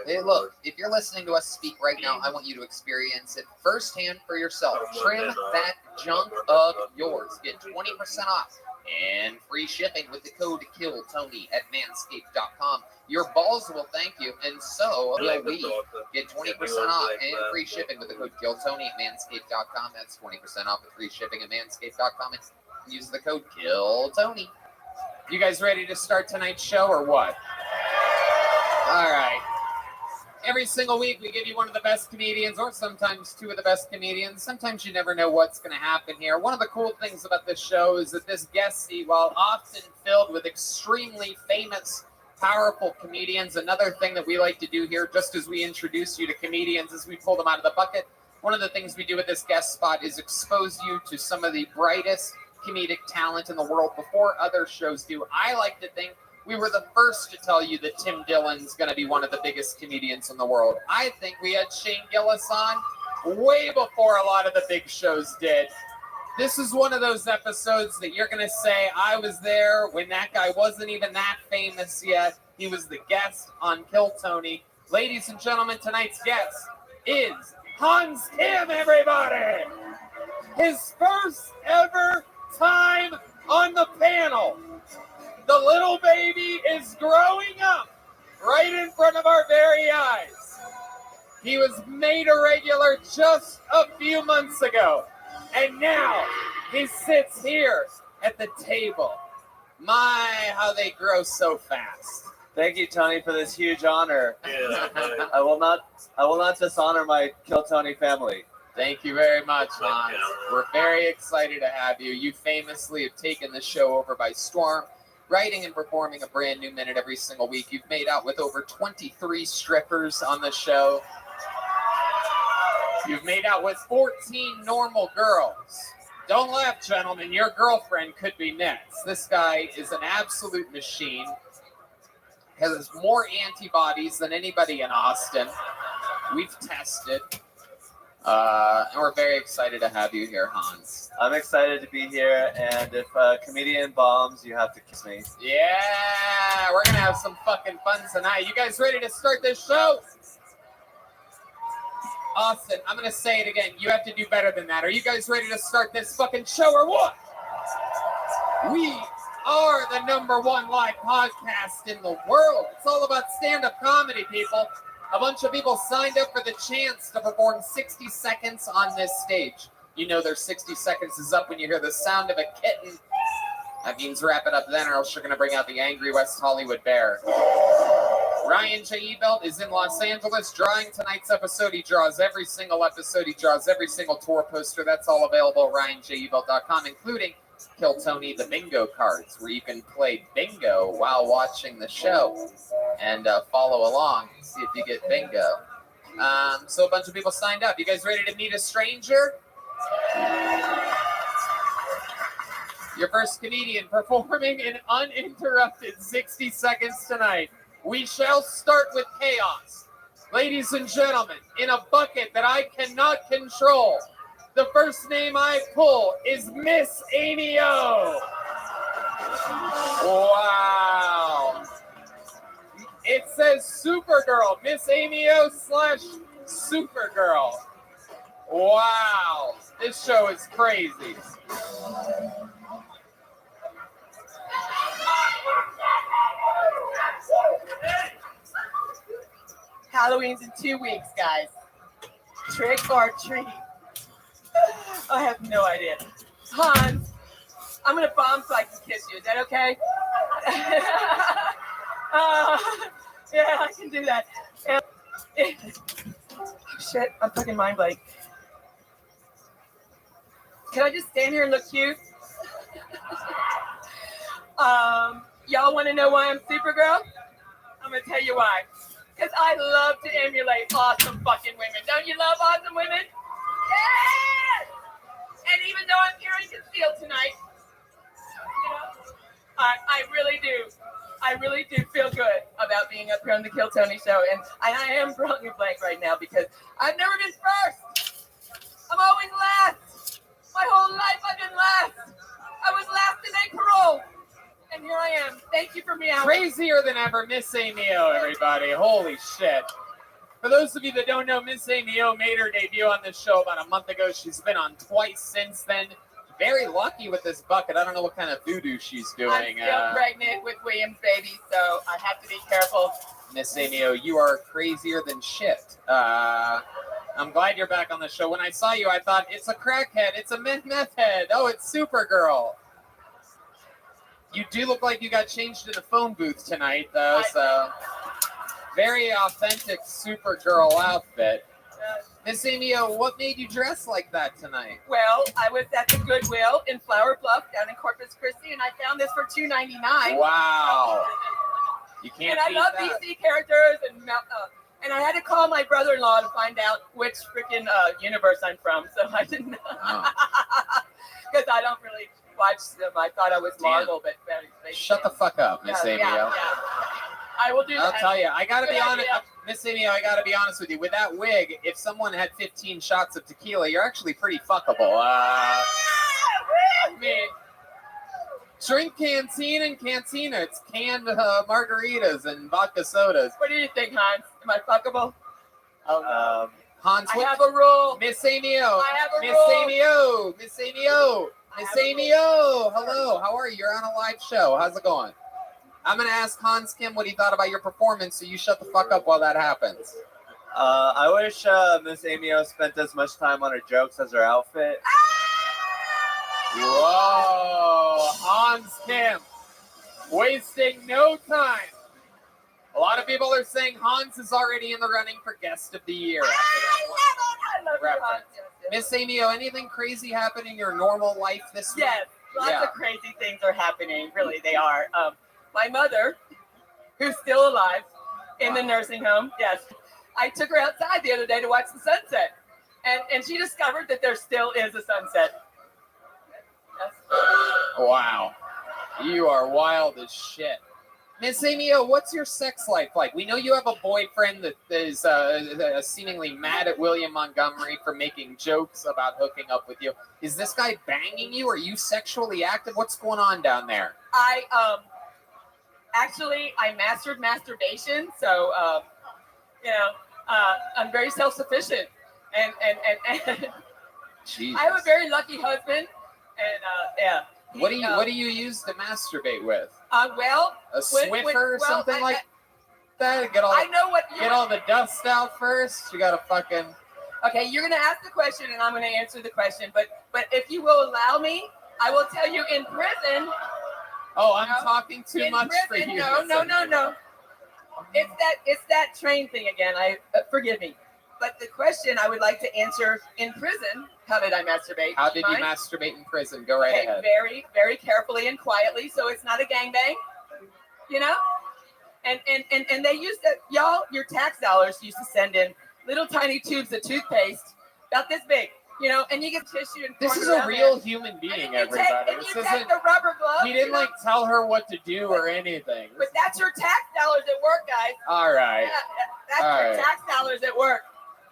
A: Hey, look, if you're listening to us speak right now, I want you to experience it firsthand for yourself. Trim that junk of yours. Get 20% off and free shipping with the code KILLTONY at manscaped.com. Your balls will thank you, and so will we. Get 20% off and free shipping with the code KILLTONY at manscaped.com. That's 20% off with free shipping at manscaped.com. And use the code KILLTONY. You guys ready to start tonight's show or what? All right. Every single week, we give you one of the best comedians, or sometimes two of the best comedians. Sometimes you never know what's going to happen here. One of the cool things about this show is that this guest seat, while often filled with extremely famous, powerful comedians, another thing that we like to do here, just as we introduce you to comedians, is we pull them out of the bucket. One of the things we do with this guest spot is expose you to some of the brightest comedic talent in the world before other shows do. I like to think we were the first to tell you that Tim Dillon's going to be one of the biggest comedians in the world. I think we had Shane Gillis on way before a lot of the big shows did. This is one of those episodes that you're going to say, I was there when that guy wasn't even that famous yet. He was the guest on Kill Tony. Ladies and gentlemen, tonight's guest is Hans Kim, everybody! His first ever time on the panel. The little baby is growing up right in front of our very eyes. He was made a regular just a few months ago, and now he sits here at the table. My, how they grow so fast.
L: Thank you, Tony, for this huge honor.
A: Yeah.
L: I will not dishonor my Kill Tony family.
A: Thank you very much, Hans. We're very excited to have you. You famously have taken the show over by storm, writing and performing a brand new minute every single week. You've made out with over 23 strippers on the show. You've made out with 14 normal girls. Don't laugh, gentlemen. Your girlfriend could be next. This guy is an absolute machine. Has more antibodies than anybody in Austin. We've tested. And we're very excited to have you here, Hans.
L: I'm excited to be here, and if a comedian bombs, you have to kiss me.
A: Yeah, we're going to have some fucking fun tonight. You guys ready to start this show? Austin, I'm going to say it again. You have to do better than that. Are you guys ready to start this fucking show or what? We are the #1 live podcast in the world. It's all about stand-up comedy, people. A bunch of people signed up for the chance to perform 60 seconds on this stage. You know their 60 seconds is up when you hear the sound of a kitten. That means wrap it up then, or else you're going to bring out the angry West Hollywood bear. Ryan J. Ebelt is in Los Angeles drawing tonight's episode. He draws every single episode. He draws every single tour poster. That's all available at RyanJEbelt.com, including Kill Tony the bingo cards, where you can play bingo while watching the show and follow along, see if you get bingo. So a bunch of people signed up. You guys ready to meet a stranger? Your first comedian performing in uninterrupted 60 seconds tonight. We shall start with chaos. Ladies and gentlemen, in a bucket that I cannot control, the first name I pull is Miss Amy O. Wow. It says Supergirl. Miss Amy O / Supergirl. Wow. This show is crazy.
N: Halloween's in 2 weeks, guys. Trick or treat. I have no idea. Hans, I'm gonna bomb so I can kiss you. Is that okay? Yeah, I can do that. Oh, shit, I'm fucking mind blank. Can I just stand here and look cute? Y'all want to know why I'm Supergirl? I'm gonna tell you why. Because I love to emulate awesome fucking women. Don't you love awesome women? Yes! And even though I'm carrying concealed tonight, you know, I really do. I really do feel good about being up here on the Kill Tony show. And I am drawing a blank right now because I've never been first. I'm always last. My whole life I've been last. I was last in a parole. And here I am. Thank you for me out.
A: Crazier than ever, Miss Amy O, everybody. Holy shit. For those of you that don't know, Miss Amy O made her debut on this show about a month ago. She's been on twice since then. Very lucky with this bucket. I don't know what kind of voodoo she's doing.
N: I'm still pregnant with William's baby, so I have to be careful.
A: Miss Amy O, you are crazier than shit. I'm glad you're back on the show. When I saw you, I thought, it's a crackhead. It's a meth head. Oh, it's Supergirl. You do look like you got changed in a phone booth tonight, though, so Very authentic Supergirl outfit. Miss Amio, what made you dress like that tonight?
N: Well, I was at the Goodwill in Flower Bluff down in Corpus Christi, and I found this for $2.99.
A: Wow. You can't
N: And I
A: beat
N: love
A: that.
N: DC characters, and I had to call my brother-in-law to find out which freaking universe I'm from, so I didn't know. Because I don't really watch them. I thought I was Marvel, but
A: Shut the fuck up, Miss Amio.
N: Yeah. I will do
A: I'll
N: that.
A: tell you, I gotta be
N: Good
A: honest,
N: idea.
A: Miss Amio, I gotta be honest with you. With that wig, if someone had 15 shots of tequila, you're actually pretty fuckable. I mean, drink Canteen and Cantina. It's canned margaritas and vodka sodas.
N: What do you think, Hans? Am I fuckable?
A: Hans,
N: I have a rule.
A: Miss Amio.
N: I have a
A: Miss
N: rule.
A: Amio. Miss Amio. Miss Amio. Hello. How are you? You're on a live show. How's it going? I'm gonna ask Hans Kim what he thought about your performance, so you shut the fuck up while that happens.
L: I wish Miss Amio spent as much time on her jokes as her outfit.
A: Whoa, Hans Kim, wasting no time. A lot of people are saying Hans is already in the running for guest of the year.
N: I love you, Hans.
A: Miss Amio, anything crazy happen in your normal life this week?
N: Yes, lots of crazy things are happening. Really, they are. My mother, who's still alive in the nursing home, yes, I took her outside the other day to watch the sunset, and she discovered that there still is a sunset.
A: Wow, you are wild as shit. Miss Amio, what's your sex life like? We know you have a boyfriend that is seemingly mad at William Montgomery for making jokes about hooking up with you. Is this guy banging you? Are you sexually active? What's going on down there?
N: Actually, I mastered masturbation, so I'm very self-sufficient, and
A: Jesus.
N: I have a very lucky husband, and yeah.
A: What do you use to masturbate with?
N: Well,
A: A Swiffer or something like that?
N: I know what
A: get all the dust out first. You gotta fucking.
N: Okay, you're gonna ask the question, and I'm gonna answer the question. But if you will allow me, I will tell you in prison.
A: Oh, I'm talking too much for you.
N: No. It's that train thing again. Forgive me. But the question I would like to answer in prison: how did I masturbate?
A: How did you
N: Mind?
A: masturbate in prison? Go right ahead.
N: Very, very carefully and quietly, so it's not a gangbang. You know? And they used to, your tax dollars used to send in little tiny tubes of toothpaste about this big, and you get tissue and
A: This is a real human being, everybody.
N: Take the rubber glove.
A: We didn't tell her what to do or anything.
N: But that's your tax dollars at work, guys.
A: All right.
N: That's
A: All
N: your
A: right.
N: tax dollars at work.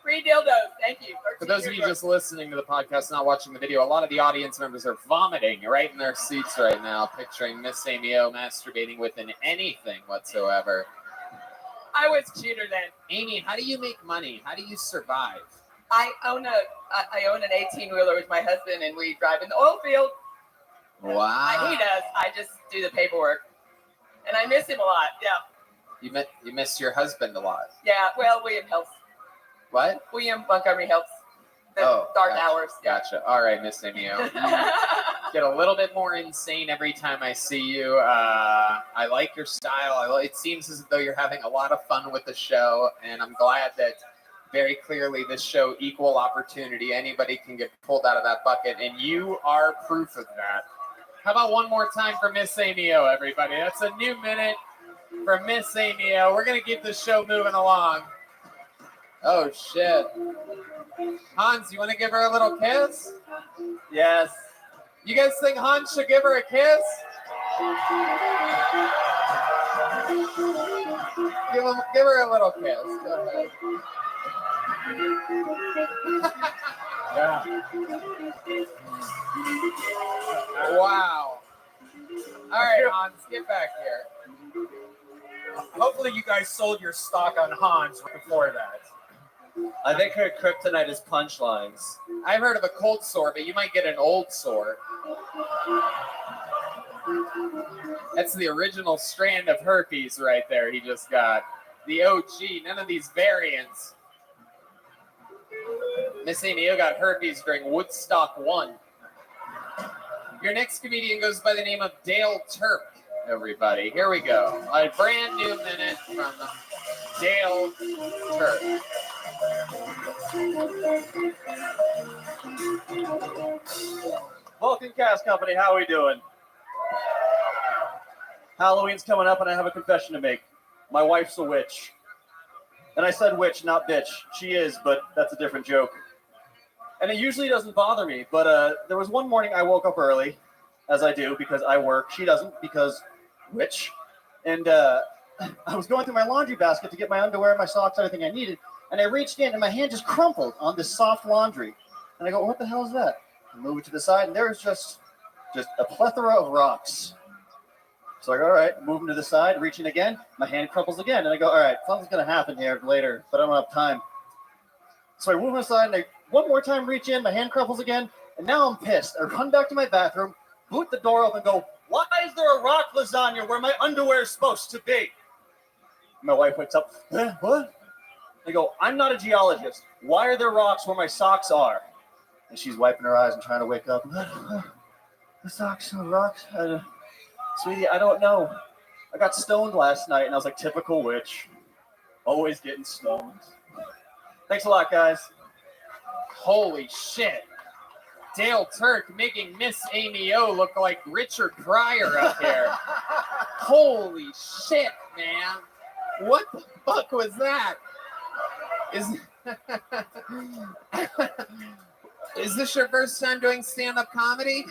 N: Free dildos. Thank you.
A: For those of you just listening to the podcast, not watching the video, a lot of the audience members are vomiting right in their seats right now, picturing Miss Amio masturbating within anything whatsoever.
N: I was cuter then.
A: Amy, how do you make money? How do you survive?
N: I own an 18-wheeler with my husband, and we drive in the oil field.
A: Wow.
N: He does. I just do the paperwork, and I miss him a lot. Yeah.
A: You miss your husband a lot.
N: Yeah. Well, William helps.
A: What?
N: William Montgomery helps. The dark hours.
A: Gotcha. All right, Miss Amio. You get a little bit more insane every time I see you. I like your style. It seems as though you're having a lot of fun with the show, and I'm glad that very clearly this show, equal opportunity. Anybody can get pulled out of that bucket, and you are proof of that. How about one more time for Miss Amio, everybody? That's a new minute for Miss Amio. We're going to keep the show moving along. Oh, shit. Hans, you want to give her a little kiss?
L: Yes.
A: You guys think Hans should give her a kiss? Give her a little kiss. Go ahead. Yeah. Wow. All right, Hans, get back here.
C: Hopefully you guys sold your stock on Hans before that.
L: I think her kryptonite is punchlines.
A: I've heard of a cold sore, but you might get an old sore. That's the original strand of herpes right there he just got. The OG, none of these variants. Miss Amio got herpes during Woodstock 1. Your next comedian goes by the name of Dale Turk, everybody. Here we go. A brand new minute from Dale Turk.
H: Vulcan Cast Company, how are we doing? Halloween's coming up and I have a confession to make. My wife's a witch. And I said witch, not bitch. She is, but that's a different joke. And it usually doesn't bother me, but there was one morning I woke up early, as I do, because I work. She doesn't, because witch. And I was going through my laundry basket to get my underwear, my socks, everything I needed, and I reached in and my hand just crumpled on this soft laundry. And I go, what the hell is that? I move it to the side, and there's just a plethora of rocks. So I go, all right, moving to the side, reaching again, my hand crumples again, and I go, all right, something's gonna happen here later, but I don't have time. So I move aside, and I one more time reach in, my hand crumples again, and now I'm pissed. I run back to my bathroom, boot the door open, and go, why is there a rock lasagna where my underwear is supposed to be? My wife wakes up, what? I go, I'm not a geologist. Why are there rocks where my socks are? And she's wiping her eyes and trying to wake up. The socks, the rocks. Sweetie, I don't know. I got stoned last night, and I was like, typical witch. Always getting stoned. Thanks a lot, guys.
A: Holy shit. Dale Turk making Miss Amy O look like Richard Pryor up here. Holy shit, man. What the fuck was that? Is this your first time doing stand-up comedy?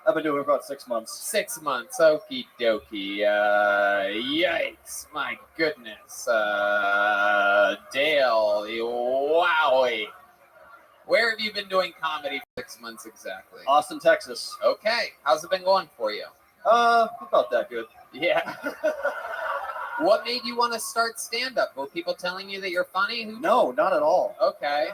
H: I've been doing it for about 6 months.
A: 6 months. Okie dokie. Yikes. My goodness. Dale. Wowie. Where have you been doing comedy for 6 months exactly?
H: Austin, Texas.
A: Okay. How's it been going for you?
H: About that good.
A: Yeah. What made you want to start stand-up? Were people telling you that you're funny?
H: No, not at all.
A: Okay.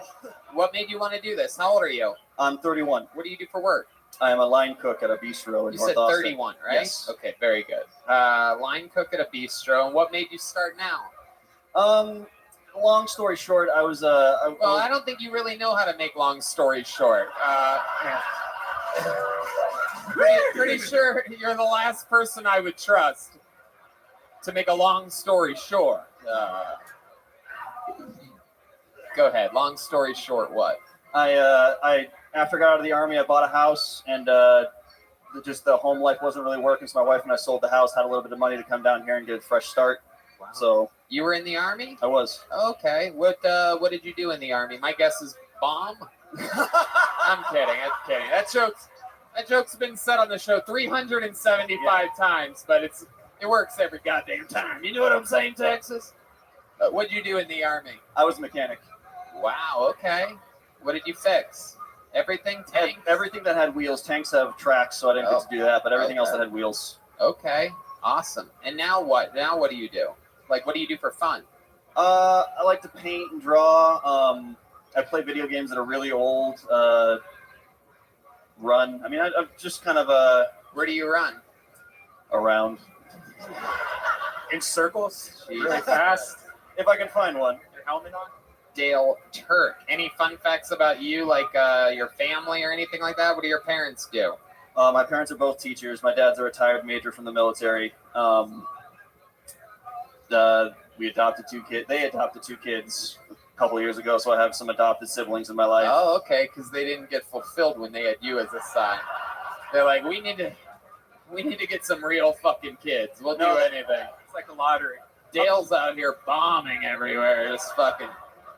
A: What made you want to do this? How old are you?
H: I'm 31.
A: What do you do for work?
H: I am a line cook at a bistro in
A: You
H: North
A: said
H: Austin.
A: 31, right?
H: Yes.
A: Okay, very good. Line cook at a bistro. And what made you start now?
H: Long story short, I was
A: Well, I don't think you really know how to make long stories short. Pretty sure you're the last person I would trust to make a long story short. Go ahead. Long story short, what?
H: I after I got out of the Army, I bought a house, and just the home life wasn't really working, so my wife and I sold the house, had a little bit of money to come down here and get a fresh start. Wow. So
A: you were in the Army?
H: I was.
A: Okay. What did you do in the Army? My guess is bomb. I'm kidding. That joke's been said on the show 375 times, but it works every goddamn time. You know what I'm saying, Texas? What'd you do in the Army?
H: I was a mechanic.
A: Wow. Okay. What did you fix? Everything? Tanks?
H: Everything that had wheels. Tanks have tracks, so I didn't get to do that, but everything else that had wheels.
A: Okay. Awesome. And now what? Now what do you do? Like, what do you do for fun?
H: I like to paint and draw. I play video games that are really old. Run. I mean, I'm just kind of
A: Where do you run?
H: Around.
A: In circles?
H: Really fast. If I can find one.
A: Your helmet on? Dale Turk. Any fun facts about you, like your family or anything like that? What do your parents do?
H: My parents are both teachers. My dad's a retired major from the military. We adopted 2 kids. They adopted 2 kids a couple of years ago, so I have some adopted siblings in my life.
A: Oh, okay, because they didn't get fulfilled when they had you as a son. They're like, we need to get some real fucking kids. We'll do anything.
C: It's like a lottery.
A: Dale's out here bombing everywhere, just fucking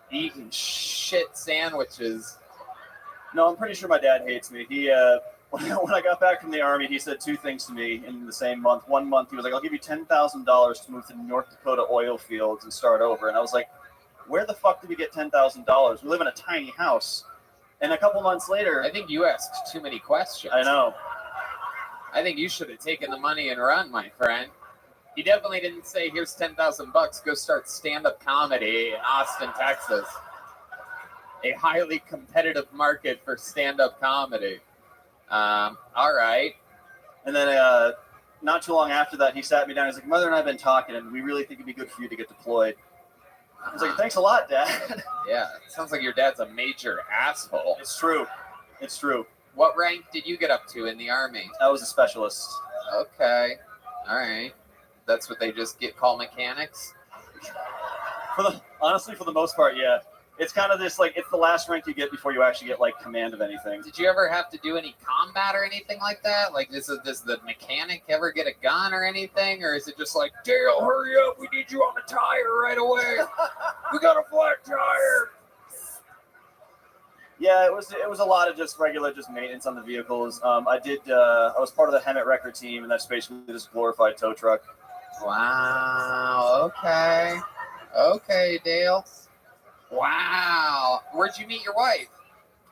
A: eating shit sandwiches.
H: No, I'm pretty sure my dad hates me. He when I got back from the Army, he said 2 things to me in the same month. One month, he was like, I'll give you $10,000 to move to North Dakota oil fields and start over. And I was like, where the fuck did we get $10,000? We live in a tiny house. And a couple months later...
A: I think you asked too many questions.
H: I know.
A: I think you should have taken the money and run, my friend. He definitely didn't say, here's $10,000, go start stand-up comedy in Austin, Texas. A highly competitive market for stand-up comedy. All right.
H: And then not too long after that, he sat me down. He's like, Mother and I have been talking, and we really think it'd be good for you to get deployed. I was like, thanks a lot, Dad.
A: Yeah, it sounds like your dad's a major asshole.
H: It's true. It's true.
A: What rank did you get up to in the Army?
H: I was a specialist.
A: Okay. All right. That's what they just call mechanics?
H: Honestly, for the most part, yeah. It's kind of this, like, it's the last rank you get before you actually get, like, command of anything.
A: Did you ever have to do any combat or anything like that? Like, does the mechanic ever get a gun or anything? Or is it just like, Dale, hurry up, we need you on the tire right away. We got a flat tire.
H: Yeah, it was a lot of just regular maintenance on the vehicles. I was part of the Hemet Wrecker team, and that's basically this glorified tow truck.
A: Wow, okay, Dale. Wow. Where'd you meet your wife?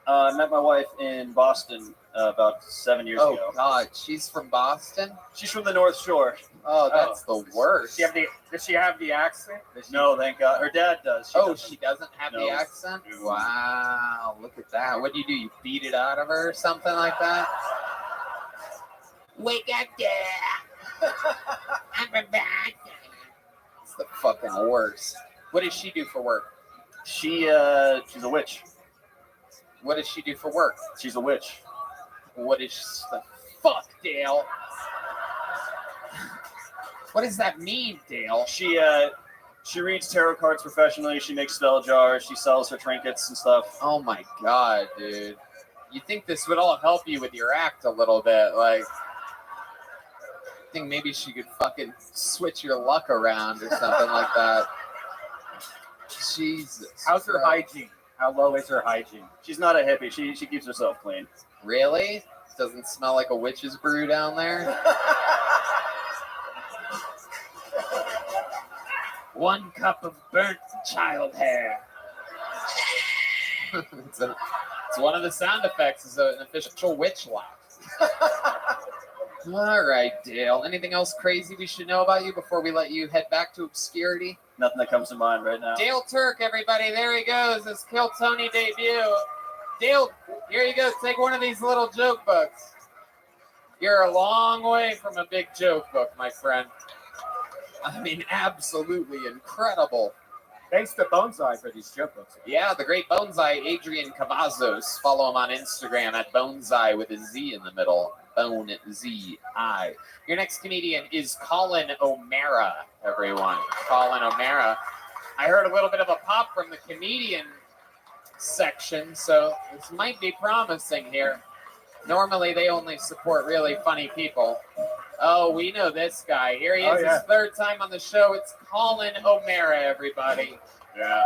H: I met my wife in Boston about 7 years ago.
A: Oh, God. She's from Boston?
H: She's from the North Shore.
A: Oh, that's the worst.
T: Does she have the accent?
H: No, thank God. Her dad does.
A: She doesn't have the accent? Wow. Look at that. What do? You beat it out of her or something like that? Wake up there. I'm back. It's the fucking worst. What does she do for work?
H: She's a witch.
A: What does she do for work?
H: She's a witch.
A: What is the fuck, Dale? What does that mean, Dale?
H: She reads tarot cards professionally. She makes spell jars. She sells her trinkets and stuff.
A: Oh my God, dude! You think this would all help you with your act a little bit? Like, I think maybe she could fucking switch your luck around or something like that. Jesus.
T: How's her hygiene? How low is her hygiene?
H: She's not a hippie. She keeps herself clean.
A: Really? Doesn't smell like a witch's brew down there? One cup of burnt child hair. It's one of the sound effects. Is an official witch laugh. All right, Dale. Anything else crazy we should know about you before we let you head back to obscurity?
H: Nothing that comes to mind right now.
A: Dale Turk, everybody. There he goes. His Kill Tony debut. Dale, here you go. Take one of these little joke books. You're a long way from a big joke book, my friend. I mean, absolutely incredible.
T: Thanks to Bonsai for these joke books.
A: Yeah, the great Bonsai, Adrian Cavazos. Follow him on Instagram at Bonsai with a Z in the middle. Bone Z-I. Your next comedian is Colin O'Mara, everyone. Colin O'Mara. I heard a little bit of a pop from the comedian section, so this might be promising here. Normally, they only support really funny people. Oh, we know this guy. Here he is, his third time on the show. It's Colin O'Mara, everybody.
S: Yeah.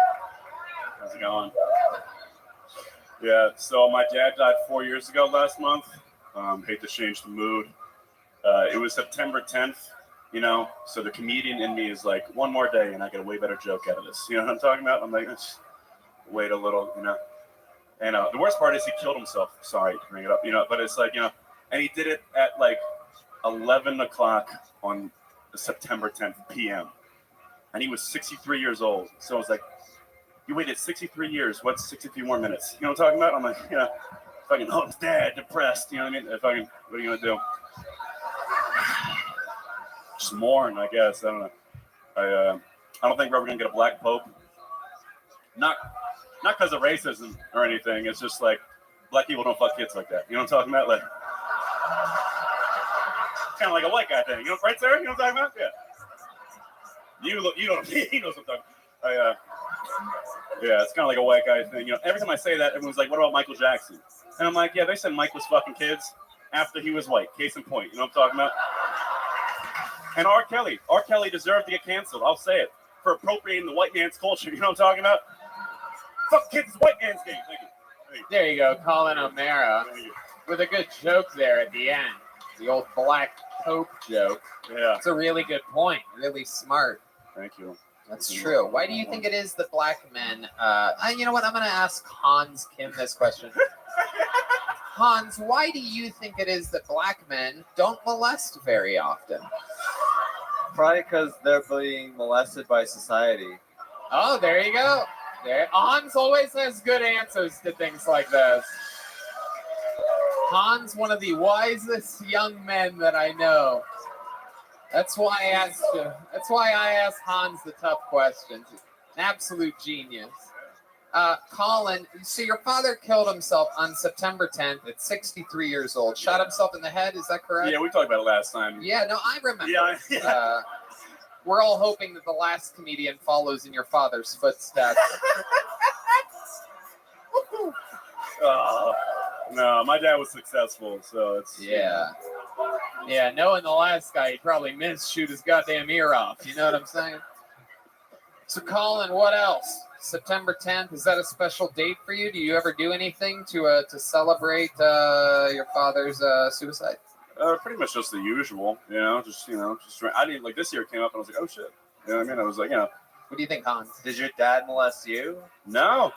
S: How's it going? Yeah, so my dad died 4 years ago last month. Hate to change the mood. It was September 10th, so the comedian in me is like, one more day and I get a way better joke out of this. You know what I'm talking about? I'm like, let's wait a little, And the worst part is he killed himself. Sorry to bring it up, but it's like, and he did it at like 11 o'clock on September 10th p.m. And he was 63 years old. So I was like, you waited 63 years. What's 63 more minutes? You know what I'm talking about? I'm like, fucking, oh, I'm dead, depressed. You know what I mean? Fucking, what are you going to do? Just mourn, I guess. I don't know. I don't think we're ever going to get a black pope. Not because of racism or anything. It's just like, black people don't fuck kids like that. You know what I'm talking about? Like, kind of like a white guy thing. Right, Sarah? You know what I'm talking about? Yeah. You know, he knows what I'm talking about. Yeah, it's kind of like a white guy thing. Every time I say that, everyone's like, what about Michael Jackson? And I'm like, yeah, they said Mike was fucking kids after he was white. Case in point. You know what I'm talking about? And R. Kelly deserved to get canceled. I'll say it. For appropriating the white man's culture. You know what I'm talking about? Fuck kids, white man's game. Thank you.
A: There you go, Colin O'Mara. With a good joke there at the end. The old black pope joke.
S: Yeah.
A: It's a really good point. Really smart.
S: Thank you.
A: That's true. Why do you think it is that black men... you know what? I'm going to ask Hans Kim this question. Hans, why do you think it is that black men don't molest very often?
L: Probably because they're being molested by society.
A: Oh, there you go. Hans always has good answers to things like this. Hans, one of the wisest young men that I know. That's why I asked Hans the tough questions. An absolute genius. Colin, so your father killed himself on September 10th at 63 years old. Shot himself in the head, is that correct?
S: Yeah, we talked about it last time.
A: Yeah, no, I remember.
S: Yeah.
A: We're all hoping that the last comedian follows in your father's footsteps.
S: No, my dad was successful, so it's
A: Yeah. Yeah, knowing the last guy, he'd probably shoot his goddamn ear off. You know what I'm saying? So, Colin, what else? September 10th, is that a special date for you? Do you ever do anything to celebrate your father's suicide?
S: Pretty much just the usual, just I didn't like this year came up and I was like, oh shit, you know what I mean? I was like,
A: What do you think, Colin?
L: Did your dad molest you?
S: No,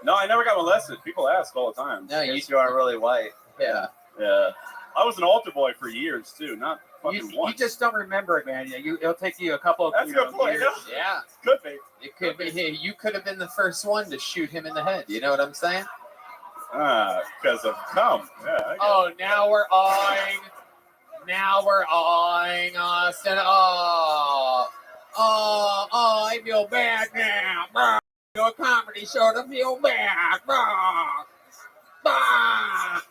S: I never got molested. People ask all the time.
A: No,
L: you aren't really white.
A: Yeah.
S: I was an altar boy for years too, not fucking
O: You
S: once.
O: just don't remember it, man. It'll take you a couple of
S: That's a good point.
O: years.
A: Yeah.
S: Could be.
A: It could be. Hey, you could have been the first one to shoot him in the head. You know what I'm saying?
S: Because of cum. Yeah. I get
A: Oh, now we're eyeing. Now we're eyeing us. And I feel bad now. Brr. Do a comedy show to feel bad. Brr. Brr.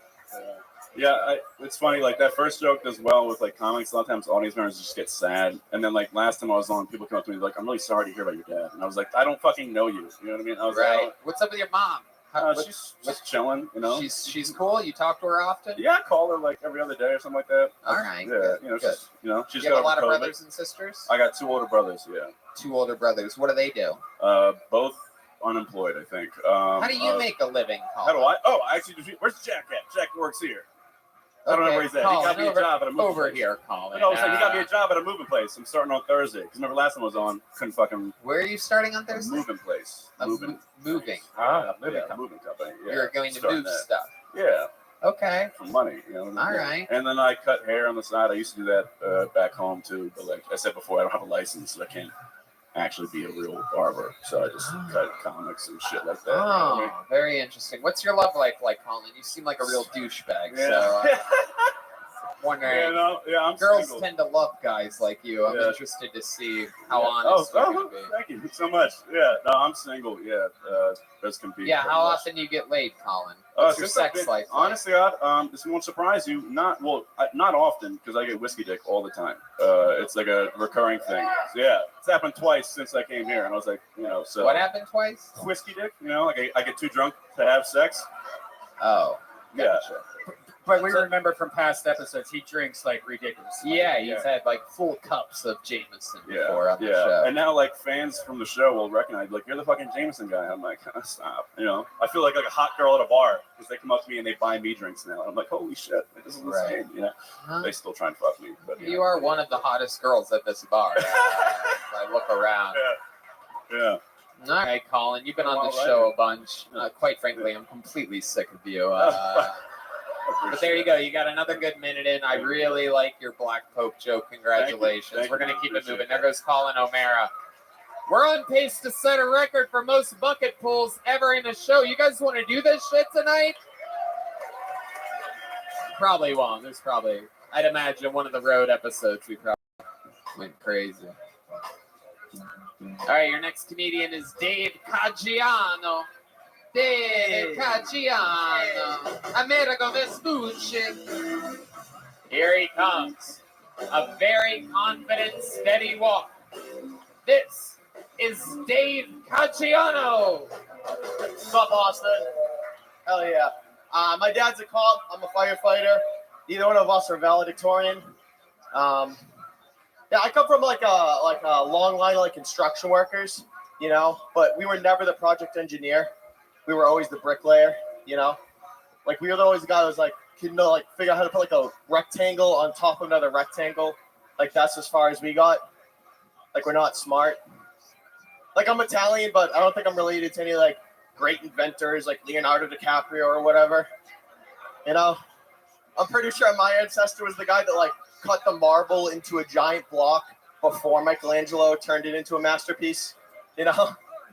S: Yeah, it's funny. Like that first joke does well with like comics. A lot of times, audience members just get sad. And then like last time I was on, people come up to me like, "I'm really sorry to hear about your dad." And I was like, "I don't fucking know you." You know what I mean? I was
A: Right.
S: like,
A: What's up with your mom?
S: she's just chilling.
A: She's cool. You talk to her often?
S: Yeah, I call her like every other day or something like that.
A: All right.
S: Yeah,
A: Good.
S: she's
A: You
S: got
A: have a lot of
S: over COVID.
A: brothers and sisters?
S: I got 2 older brothers. Yeah.
A: 2 older brothers. What do they do?
S: Both unemployed, I think.
A: How do you make a living, Colin?
S: How do I? Oh, actually, where's Jack at? Jack works here. I don't know where he's at. He got me a job at a moving
A: over
S: place.
A: here, Colin.
S: No, it's like he got me a job at a moving place. I'm starting on Thursday. Because remember last time I was on, couldn't fucking.
A: Where are you starting on Thursday?
S: Moving place.
A: Moving.
S: Moving company. Yeah,
A: You're going to
S: starting
A: move
S: that.
A: stuff.
S: Yeah.
A: Okay.
S: For money, All
A: right.
S: And then I cut hair on the side. I used to do that back home too, but like I said before, I don't have a license, so I can't actually be a real barber. So I just cut comics and shit like that.
A: Oh, very interesting. What's your love life like, Colin? You seem like a real douchebag.
S: Yeah.
A: So, wondering.
S: I'm
A: girls
S: single.
A: tend to love guys like you. I'm
S: Yeah.
A: interested to see how honest
S: Oh,
A: you're gonna be.
S: thank you so much. Yeah, no, I'm single. Yeah, this can be.
A: Yeah, how often do you get laid, Colin? What's your sex life like?
S: Honestly, this won't surprise you. Not often because I get whiskey dick all the time. It's like a recurring thing. So, yeah, it's happened twice since I came here, and I was like, so.
A: What happened twice?
S: Whiskey dick. Like I get too drunk to have sex.
A: Oh.
S: Yeah.
O: But we remember from past episodes, he drinks like ridiculous.
A: Yeah, he's had like full cups of Jameson before on the
S: Yeah,
A: show.
S: and now like fans from the show will recognize, like, you're the fucking Jameson guy. I'm like, stop. I feel like a hot girl at a bar because they come up to me and they buy me drinks now. I'm like, holy shit, this is
A: Right.
S: insane. They still try and fuck me, but
A: You are one of the hottest girls at this bar. If I look around.
S: Yeah.
A: All right, Colin, you've been on the
S: All
A: show
S: right.
A: a bunch. Quite frankly, I'm completely sick of you. But there you go. You got another good minute in. I really like your Black Pope joke. Congratulations.
S: Thank you.
A: We're going to keep it moving. There goes Colin O'Mara. We're on pace to set a record for most bucket pulls ever in a show. You guys want to do this shit tonight? Probably won't. I'd imagine one of the road episodes we probably went crazy. All right, your next comedian is Dave Caggiano. Dave Caggiano. Amerigo Vespucci. Here he comes. A very confident, steady walk. This is Dave Caggiano.
F: What's up, Austin? Hell yeah. My dad's a cop. I'm a firefighter. Neither one of us are valedictorian. Yeah, I come from like a long line of like construction workers, but we were never the project engineer. We were always the bricklayer, Like we were always the guy that was like, figure out how to put like a rectangle on top of another rectangle. Like that's as far as we got. Like we're not smart. Like I'm Italian, but I don't think I'm related to any like great inventors like Leonardo DiCaprio or whatever. I'm pretty sure my ancestor was the guy that like cut the marble into a giant block before Michelangelo turned it into a masterpiece.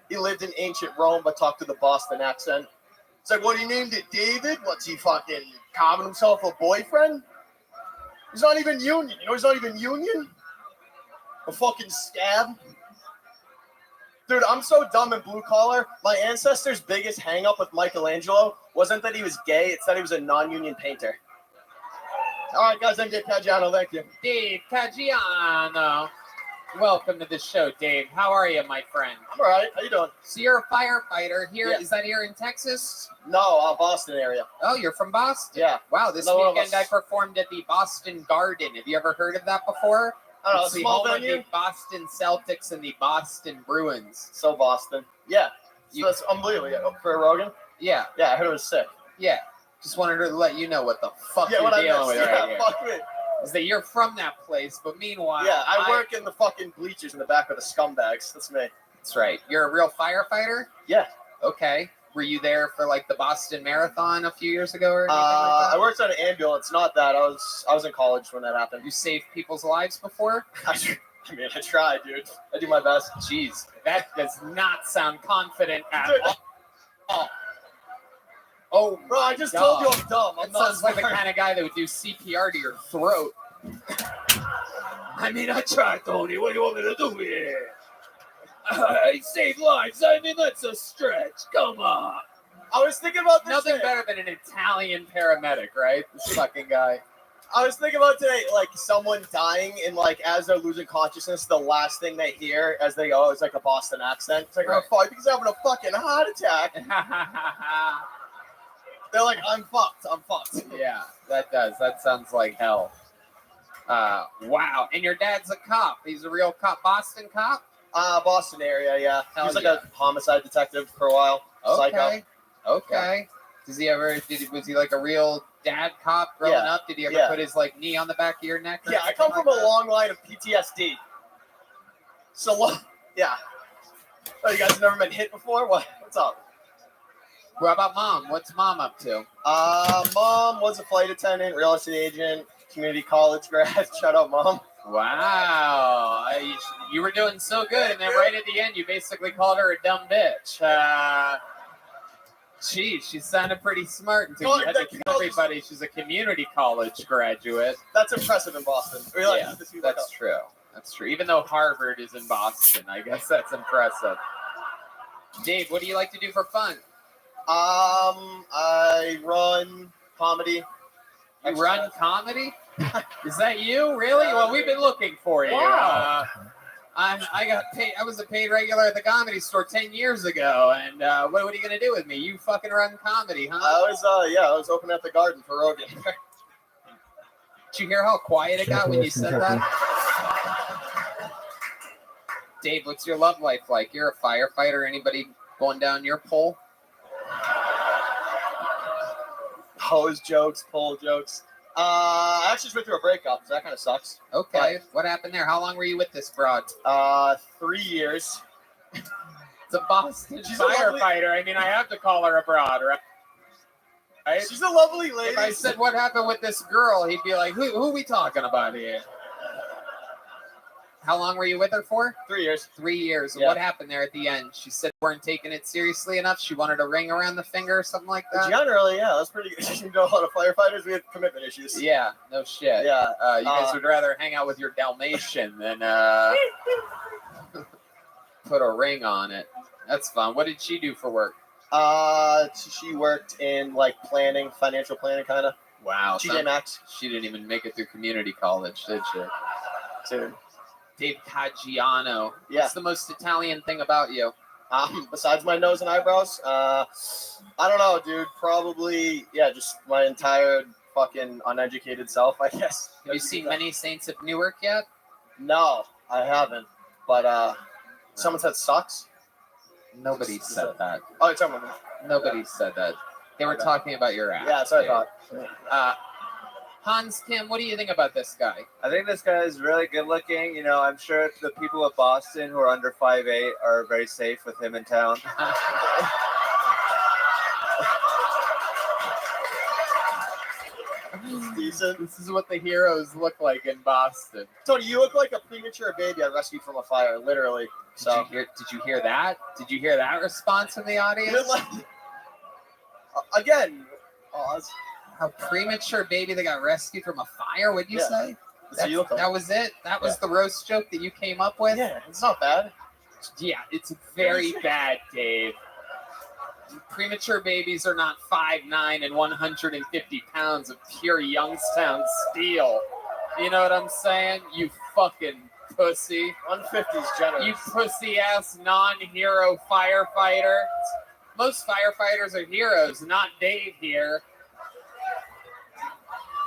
F: He lived in ancient Rome but talked with a Boston accent. It's like, what he named it David? What's he fucking calling himself a boyfriend? He's not even union. He's not even union. A fucking scab. Dude, I'm so dumb in blue collar. My ancestor's biggest hang up with Michelangelo wasn't that he was gay, it's that he was a non-union painter. All right, guys, I'm Dave Caggiano. Thank you.
A: Dave Caggiano. Welcome to the show, Dave. How are you, my friend?
F: I'm all right. How you doing?
A: So you're a firefighter here.
F: Yeah.
A: Is that here in Texas?
F: No, Boston area.
A: Oh, you're from Boston?
F: Yeah.
A: Wow, this
F: Another one of
A: weekend I
F: us.
A: performed at the Boston Garden. Have you ever heard of that before?
F: I don't know,
A: It's the
F: small
A: home of
F: venue?
A: the Boston Celtics and the Boston Bruins.
F: So Boston. Yeah. So that's unbelievable. Yeah. For Rogan?
A: Yeah.
F: Yeah, I heard it was sick.
A: Yeah. Just wanted to let you know what the fuck
F: Yeah,
A: you're
F: what I
A: dealing
F: missed.
A: with
F: Yeah,
A: right here.
F: fuck me.
A: Is that you're from that place, but meanwhile,
F: Yeah, I work in the fucking bleachers in the back with the scumbags. That's me.
A: That's right. You're a real firefighter?
F: Yeah.
A: Okay. Were you there for like the Boston Marathon a few years ago or anything like that?
F: I worked on an ambulance. Not that. I was in college when that happened.
A: You saved people's lives before?
F: I mean, I tried, dude. I do my best.
A: Jeez, that does not sound confident at
F: Dude.
A: all. Oh,
F: bro, I just told you I'm dumb. I'm
A: That
F: not
A: sounds like the
F: smart.
A: kind of guy that would do CPR to your throat.
K: I mean, I tried, Tony. What do you want me to do here? I save lives. I mean, that's a stretch. Come on.
F: I was thinking about this.
A: Nothing
F: today.
A: better than an Italian paramedic, right? This fucking guy.
F: I was thinking about today, like someone dying, and like as they're losing consciousness, the last thing they hear as they go is like a Boston accent. It's like,
A: Right.
F: oh fuck, he's having a fucking heart attack. They're like, I'm fucked. I'm fucked.
A: Yeah, that does. That sounds like hell. Wow. And your dad's a cop. He's a real cop. Boston cop?
F: Boston area, yeah.
A: Hell
F: He was like
A: yeah.
F: a homicide detective for a while.
A: Okay.
F: Psycho.
A: Okay. Was he like a real dad cop growing
F: Yeah.
A: up? Did he ever
F: Yeah.
A: put his like knee on the back of your neck? Or
F: Yeah, I
A: anything
F: come from
A: like
F: a
A: that?
F: long line of PTSD. So, yeah. Oh, you guys never been hit before? What's up?
A: What about mom? What's mom up to?
F: Mom was a flight attendant, real estate agent, community college grad. Shout out, mom.
A: Wow. You were doing so good, and then right at the end, you basically called her a dumb bitch. Geez, she sounded pretty smart until you had to tell everybody she's a community college graduate.
F: That's impressive in Boston. Realize
A: Yeah,
F: this is
A: that's true. That's true. Even though Harvard is in Boston, I guess that's impressive. Dave, what do you like to do for fun?
F: I run comedy.
A: You run comedy? Is that you? Really? Well, we've been looking for you.
F: Wow.
A: I got paid. I was a paid regular at the Comedy Store 10 years ago, and what are you gonna do with me? You fucking run comedy, huh?
F: I was open at the Garden for Rogan.
A: Did you hear how quiet it got when you said that? Dave, what's your love life like? You're a firefighter. Anybody going down your pole?
F: Hose jokes, pole jokes. I actually just went through a breakup, so that kind of sucks.
A: Okay, what happened there? How long were you with this broad?
F: 3 years.
A: It's a Boston
F: She's a lovely-
A: firefighter. I mean, I have to call her a broad, right?
F: She's a lovely lady.
A: If I said what happened with this girl, he'd be like, who are we talking about here? How long were you with her for?
F: 3 years.
A: 3 years. And
F: Yeah.
A: what happened there at the end? She said you weren't taking it seriously enough. She wanted a ring around the finger or something like that.
F: Generally, yeah, that's pretty good. You know, a lot of firefighters, we have commitment issues.
A: Yeah, no shit.
F: Yeah.
A: You guys would rather hang out with your Dalmatian than put a ring on it. That's fun. What did she do for work?
F: She worked in like planning, financial planning, kind of.
A: Wow.
F: TJ Maxx.
A: She didn't even make it through community college, did she?
F: Dude.
A: Dave Caggiano.
F: Yeah.
A: What's the most Italian thing about you?
F: Besides my nose and eyebrows, I don't know, dude. Probably, yeah, just my entire fucking uneducated self, I guess.
A: Have you seen Many Saints of Newark yet?
F: No, I haven't. But someone said sucks.
A: Nobody said that.
F: Oh, you're talking about me.
A: Nobody said that. They were talking about your ass.
F: Yeah, that's what I thought.
A: Hans Kim, what do you think about this guy?
L: I think this guy is really good looking. You know, I'm sure the people of Boston who are under 5'8" are very safe with him in town.
F: Decent.
A: This is what the heroes look like in Boston.
F: Tony, you look like a premature baby I rescued from a fire, literally. So
A: Did you hear that? Did you hear that response from the audience?
F: You're like- again, pause.
A: How premature baby that got rescued from a fire? What'd you
F: Yeah.
A: say?
F: That's what you look like.
A: That was it? That was the roast joke that you came up with?
F: Yeah, it's not bad.
A: Yeah, it's very bad, Dave. Premature babies are not 5'9" and 150 pounds of pure Youngstown steel. You know what I'm saying? You fucking pussy.
F: 150 is generous.
A: You pussy ass non-hero firefighter. Most firefighters are heroes, not Dave here.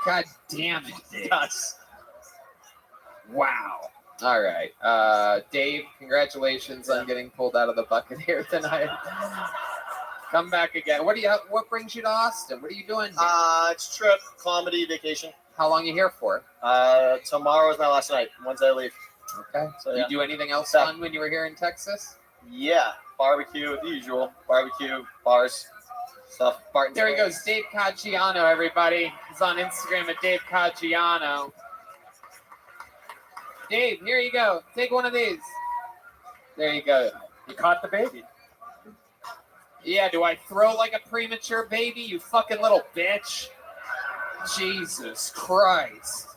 A: God damn it, Dave.
F: Yes.
A: Wow. All right. Dave, congratulations on getting pulled out of the bucket here tonight. Come back again. What brings you to Austin? What are you doing here?
F: It's trip, comedy, vacation.
A: How long are you here for?
F: Tomorrow is my last night. Wednesday I leave.
A: Okay.
F: So,
A: Did
F: yeah.
A: you do anything else fun when you were here in Texas?
F: Yeah. Barbecue, the usual. Barbecue, bars, stuff. Barton's
A: There he
F: Place.
A: goes, Dave Caggiano, everybody. He's on Instagram at Dave Caggiano. Dave, here you go. Take one of these. There you go.
T: You caught the baby.
A: Yeah, do I throw like a premature baby, you fucking little bitch? Jesus Christ.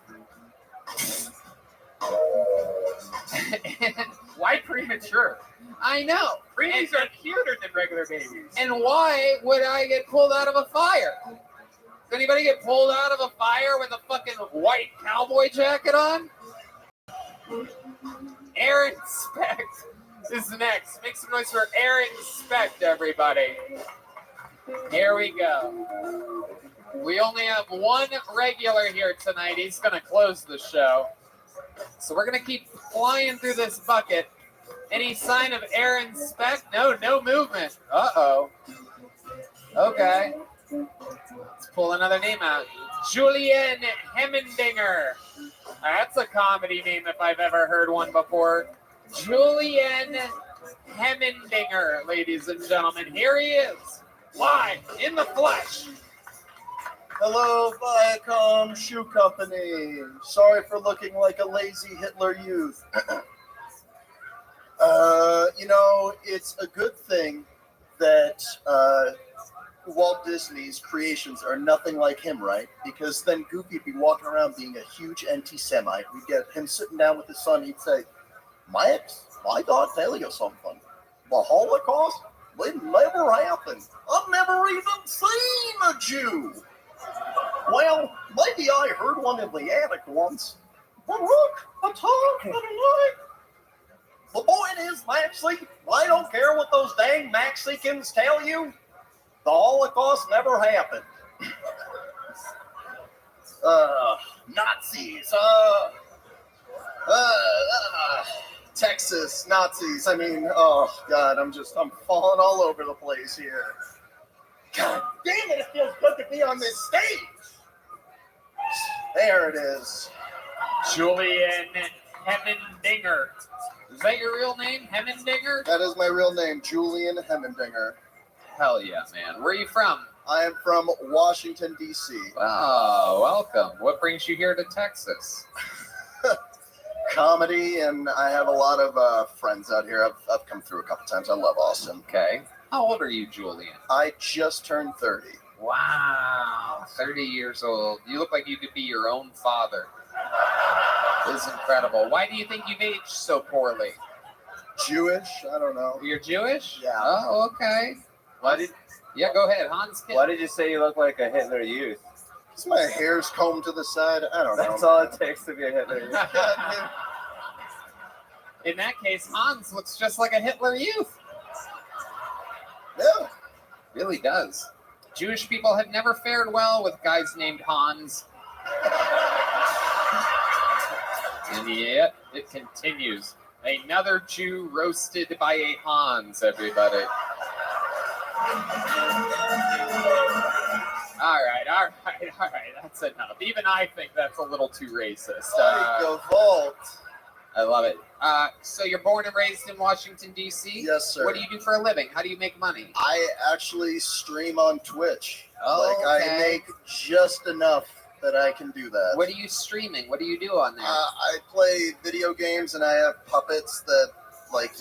T: Why premature?
A: I know.
T: Preemies are cuter than regular babies.
A: And why would I get pulled out of a fire? Does anybody get pulled out of a fire with a fucking white cowboy jacket on? Aaron Specht is next. Make some noise for Aaron Specht, everybody. Here we go. We only have one regular here tonight. He's going to close the show. So we're going to keep flying through this bucket. Any sign of Aaron Specht? No movement. Uh-oh. Okay. Let's pull another name out. Julian Hemmendinger. That's a comedy name if I've ever heard one before. Julian Hemmendinger, ladies and gentlemen. Here he is, live in the flesh.
F: Hello, Viacom Shoe Company. Sorry for looking like a lazy Hitler youth. It's a good thing that Walt Disney's creations are nothing like him, right? Because then Goofy would be walking around being a huge anti-Semite. We'd get him sitting down with his son. He'd say, my God, tell you something. The Holocaust? It never happened. I've never even seen a Jew. Well, maybe I heard one in the attic once. But look, a talk for the night. The point is, Maxie, I don't care what those dang Mexicans tell you. The Holocaust never happened. Nazis. Texas Nazis. I mean, oh God, I'm falling all over the place here. God damn it feels good to be on this stage. There it is.
A: Julian Hemmendinger. Is that your real name, Hemmendinger?
F: That is my real name, Julian Hemmendinger.
A: Hell yeah, man. Where are you from?
F: I am from Washington, D.C.
A: Oh, welcome. What brings you here to Texas?
F: Comedy, and I have a lot of friends out here. I've come through a couple times. I love Austin.
A: Okay. How old are you, Julian?
F: I just turned 30.
A: Wow. 30 years old. You look like you could be your own father. It's incredible. Why do you think you've aged so poorly?
F: Jewish? I don't know.
A: You're Jewish?
F: Yeah.
A: Oh, okay. Yeah, go ahead, Hans.
L: Why did you say you look like a Hitler youth?
F: Because my hair's combed to the side. I don't know.
L: That's all it takes to be a Hitler youth.
A: In that case, Hans looks just like a Hitler youth.
F: Yeah.
A: Really does. Jewish people have never fared well with guys named Hans. And yet, it continues. Another Jew roasted by a Hans, everybody. All right. That's enough. Even I think that's a little too racist. I love it. So you're born and raised in Washington, D.C.?
F: Yes, sir.
A: What do you do for a living? How do you make money?
F: I actually stream on Twitch.
A: Oh, okay.
F: I make just enough that I can do that.
A: What are you streaming? What do you do on there?
F: I play video games, and I have puppets that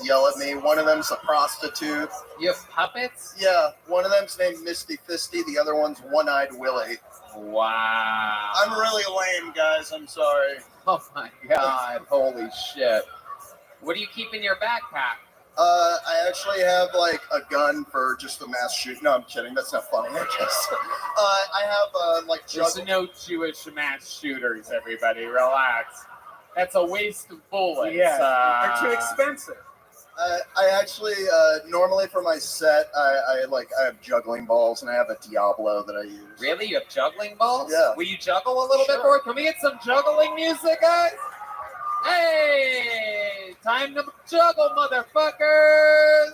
F: yell at me. One of them's a prostitute.
A: You have puppets?
F: Yeah, one of them's named Misty Fisty. The other one's One-Eyed Willie.
A: Wow.
F: I'm really lame, guys. I'm sorry.
A: Oh my God! Holy shit! What do you keep in your backpack?
F: I actually have a gun for just a mass shoot. No, I'm kidding. That's not funny. I guess. I have
A: There's no Jewish mass shooters. Everybody, relax. That's a waste of bullets.
O: Yeah, they're too expensive.
Q: I actually normally for my set I have juggling balls and I have a Diablo that I use.
A: Really? You have juggling balls?
Q: Yeah.
A: Will you juggle a little bit more? Can we get some juggling music, guys? Hey! Time to juggle, motherfuckers!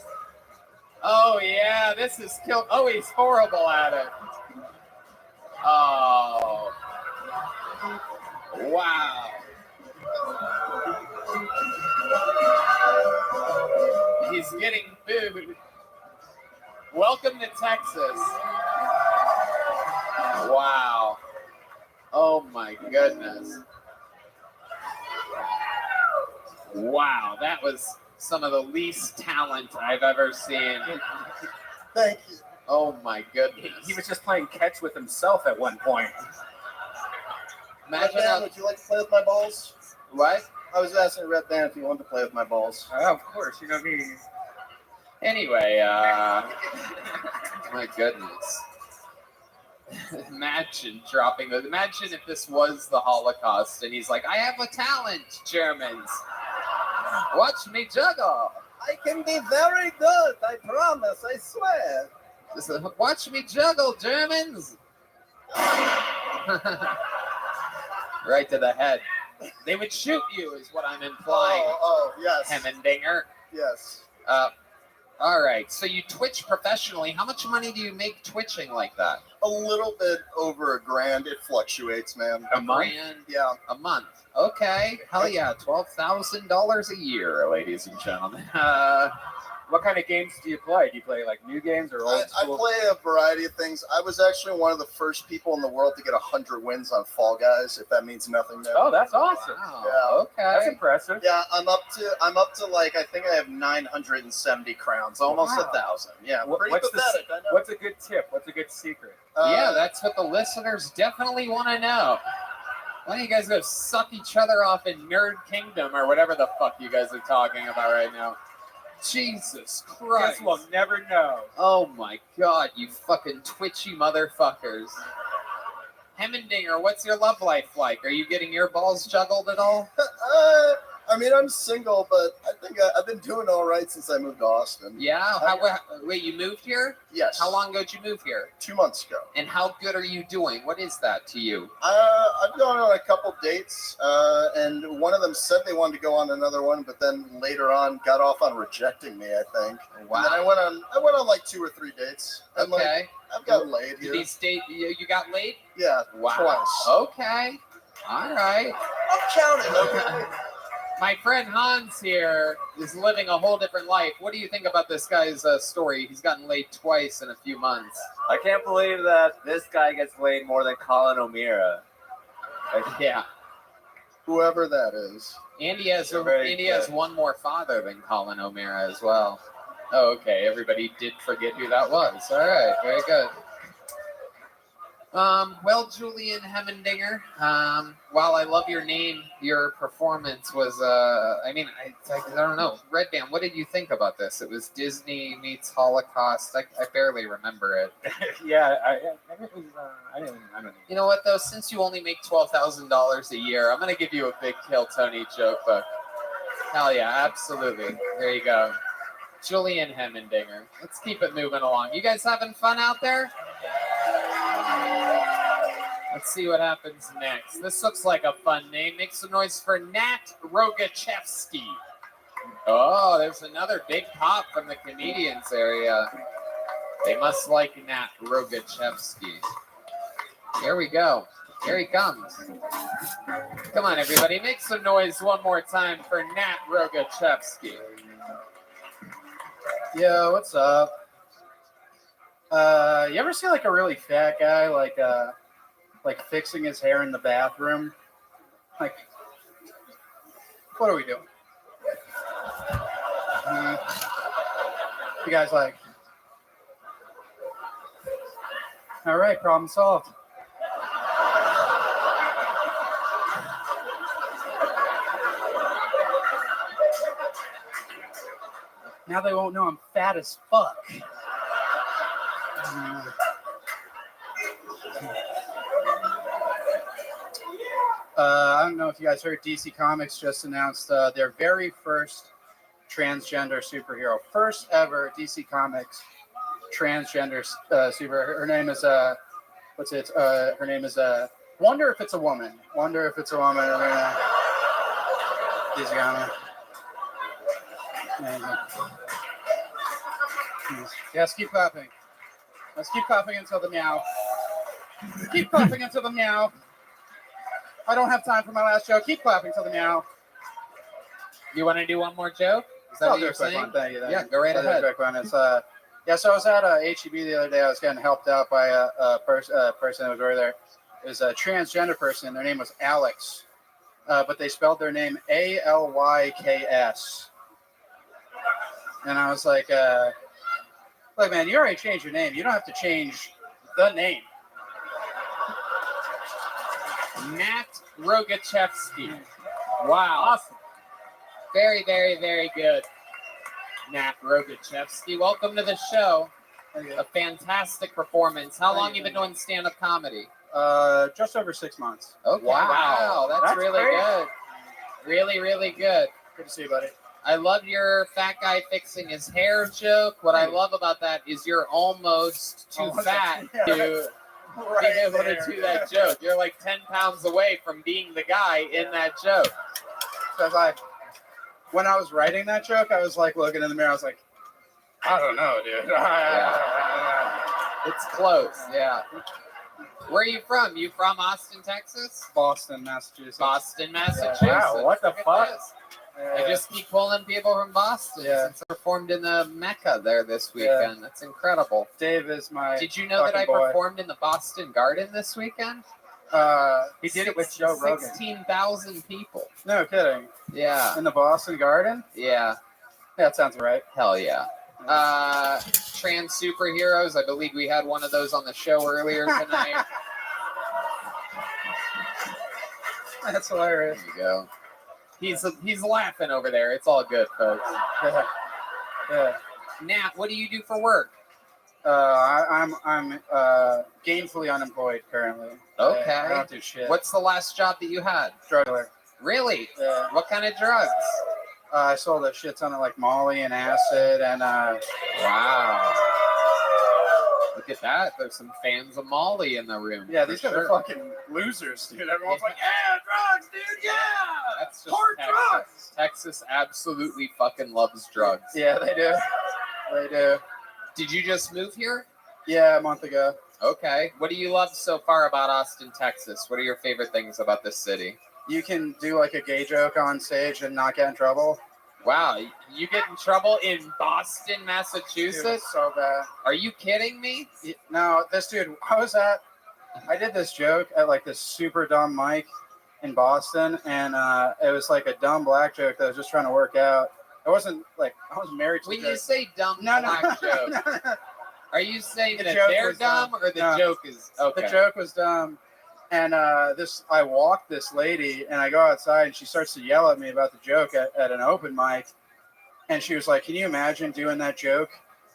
A: Oh, yeah, this is kill. Oh, he's horrible at it. Oh. Wow. He's getting booed. Welcome to Texas. Wow. Oh my goodness. Wow, that was some of the least talent I've ever seen.
Q: Thank you.
A: Oh my goodness.
O: He was just playing catch with himself at one point.
A: Imagine
Q: Red Band,
A: how-
Q: would you like to play with my balls?
A: What?
Q: I was asking Red Band if you wanted to play with my balls.
O: Oh, of course, you know me.
A: Anyway, my goodness. Imagine dropping those. Imagine if this was the Holocaust and he's like, I have a talent, Germans. Watch me juggle.
Q: I can be very good, I promise, I swear.
A: Watch me juggle, Germans. Right to the head. They would shoot you, is what I'm implying.
Q: Oh, yes.
A: Hemmendinger.
Q: Yes.
A: All right. So you Twitch professionally. How much money do you make twitching like that?
Q: A little bit over $1,000. It fluctuates, man.
A: A grand?
Q: Yeah.
A: A month. Okay. Hell yeah. $12,000 a year, ladies and gentlemen.
O: What kind of games do you play? Do you play like new games or old
Q: I
O: school?
Q: play a variety of things. I was actually one of the first people in the world to get 100 wins on Fall Guys, if that means nothing to you.
O: Oh, that's awesome.
Q: Yeah.
A: Okay.
O: That's impressive.
Q: Yeah, I'm up to like I think I have 970 crowns, almost
O: Wow.
Q: 1,000. Yeah, pretty
O: What's
Q: pathetic. I know.
O: what's a good tip? What's a good secret?
A: Yeah, that's what the listeners definitely want to know. Why don't you guys go suck each other off in Nerd Kingdom or whatever the fuck you guys are talking about right now? Jesus Christ.
O: Guess we'll never know.
A: Oh my god, you fucking twitchy motherfuckers. Hemmendinger, what's your love life like? Are you getting your balls juggled at all?
Q: I mean, I'm single, but I think I've been doing all right since I moved to Austin.
A: Yeah? Wait, you moved here?
Q: Yes.
A: How long ago did you move here?
Q: 2 months ago.
A: And how good are you doing? What is that to you?
Q: I've gone on a couple dates, and one of them said they wanted to go on another one, but then later on got off on rejecting me, I think.
A: Wow.
Q: And then I went on like 2 or 3 dates. And
A: Okay.
Q: like, I've gotten laid here.
A: These date you got laid?
Q: Yeah,
A: Wow.
Q: twice.
A: Okay. All right.
Q: I'm counting, okay?
A: My friend Hans here is living a whole different life. What do you think about this guy's story? He's gotten laid twice in a few months.
L: I can't believe that this guy gets laid more than Colin O'Meara.
A: Yeah.
Q: Whoever that is.
A: Andy has
L: Very
A: Andy has
L: good.
A: one more father than Colin O'Meara as well. Oh, okay. Everybody did forget who that was. All right. Very good. Well, Julian Hemmendinger, while I love your name, your performance was, I don't know. Red Band, what did you think about this? It was Disney meets Holocaust. I barely remember it.
O: Yeah, I don't know.
A: You know what, though? Since you only make $12,000 a year, I'm going to give you a big Kill Tony joke book. Hell yeah, absolutely. There you go. Julian Hemmendinger. Let's keep it moving along. You guys having fun out there? Let's see what happens next. This looks like a fun name. Make some noise for Nat Rogachevsky. Oh, there's another big pop from the comedians area. They must like Nat Rogachevsky. Here we go. Here he comes. Come on, everybody. Make some noise one more time for Nat Rogachevsky.
F: Yo, what's up? You ever see like a really fat guy like fixing his hair in the bathroom? Like, what are we doing? You guys like, all right, problem solved. Now they won't know I'm fat as fuck.
P: I don't know if you guys heard, DC Comics just announced their very first transgender superhero. First ever DC Comics transgender superhero. Her name is, her name is, Wonder If It's a Woman. Wonder If It's a Woman. DC Comics. Yes, keep clapping. Let's keep clapping until the meow. Keep clapping until the meow. I don't have time for my last joke. Keep clapping till the meow.
A: You want to do one more joke? Is that
P: I'll
A: what
P: do
A: you're
P: a quick
A: saying?
P: one. Thank you.
A: Yeah, go right
P: I'll do a
A: ahead.
P: quick one. It's yeah. So I was at HEB the other day. I was getting helped out by a person that was over there. It was a transgender person. Their name was Alex, but they spelled their name ALYKS. And I was like, look, man, you already changed your name. You don't have to change the name.
A: Matt Rogachevsky. Wow. Awesome. Very, very, very good. Matt Rogachevsky. Welcome to the show. A fantastic performance. How long you been doing stand-up comedy?
P: Just over 6 months.
A: Okay. Wow. That's really
P: great.
A: good. Really, really good.
P: Good to see you, buddy.
A: I love your fat guy fixing his hair joke. What I love about that is you're almost too fat to be able to do that joke. You're like 10 pounds away from being the guy in that joke.
P: So when I was writing that joke, I was like looking in the mirror. I was like, I don't know, dude.
A: It's close, yeah. Where are you from? You from Austin, Texas?
P: Boston, Massachusetts.
A: Boston, Massachusetts.
P: Wow, what the
A: Look at
P: fuck?
A: this. I just keep pulling people from Boston since I performed in the Mecca there this weekend. That's incredible.
P: Dave is my.
A: Did you know that I
P: fucking boy.
A: performed in the Boston Garden this weekend?
P: He did it with Joe Rogan.
A: 16,000 people.
P: No kidding.
A: Yeah.
P: In the Boston Garden?
A: Yeah.
P: That sounds right.
A: Hell yeah. Trans superheroes. I believe we had one of those on the show earlier tonight.
P: That's hilarious.
A: There you go. He's laughing over there. It's all good, folks.
P: Yeah.
A: Nat, what do you do for work?
P: I'm gainfully unemployed currently.
A: Okay.
P: I don't do shit.
A: What's the last job that you had?
P: Drug dealer.
A: Really?
P: Yeah.
A: What kind of drugs?
P: I sold a shit ton of like Molly and acid and
A: wow. Look at that. There's some fans of Molly in the room.
P: yeah,
A: for
P: these guys
A: sure.
P: are fucking losers, dude. Everyone's like, yeah, drugs, dude, yeah.
A: That's just
P: hard
A: Texas.
P: drugs.
A: Texas absolutely fucking loves drugs.
P: Yeah, they do. They do.
A: Did you just move here?
P: Yeah, a month ago.
A: Okay. What do you love so far about Austin, Texas? What are your favorite things about this city?
P: You can do like a gay joke on stage and not get in trouble.
A: Wow, you get in trouble in Boston, Massachusetts?
P: Dude, it's so bad.
A: Are you kidding me?
P: No, this dude, I did this joke at like this super dumb mic in Boston, and it was like a dumb black joke that I was just trying to work out. I wasn't like, I was married to
A: When
P: the
A: you say dumb
P: No, no,
A: black
P: no,
A: joke,
P: no.
A: are you saying
P: The
A: that
P: joke
A: they're
P: was
A: dumb
P: dumb.
A: or the
P: No.
A: joke is okay?
P: The joke was dumb. And I walked this lady, and I go outside, and she starts to yell at me about the joke at an open mic. And she was like, "Can you imagine doing that joke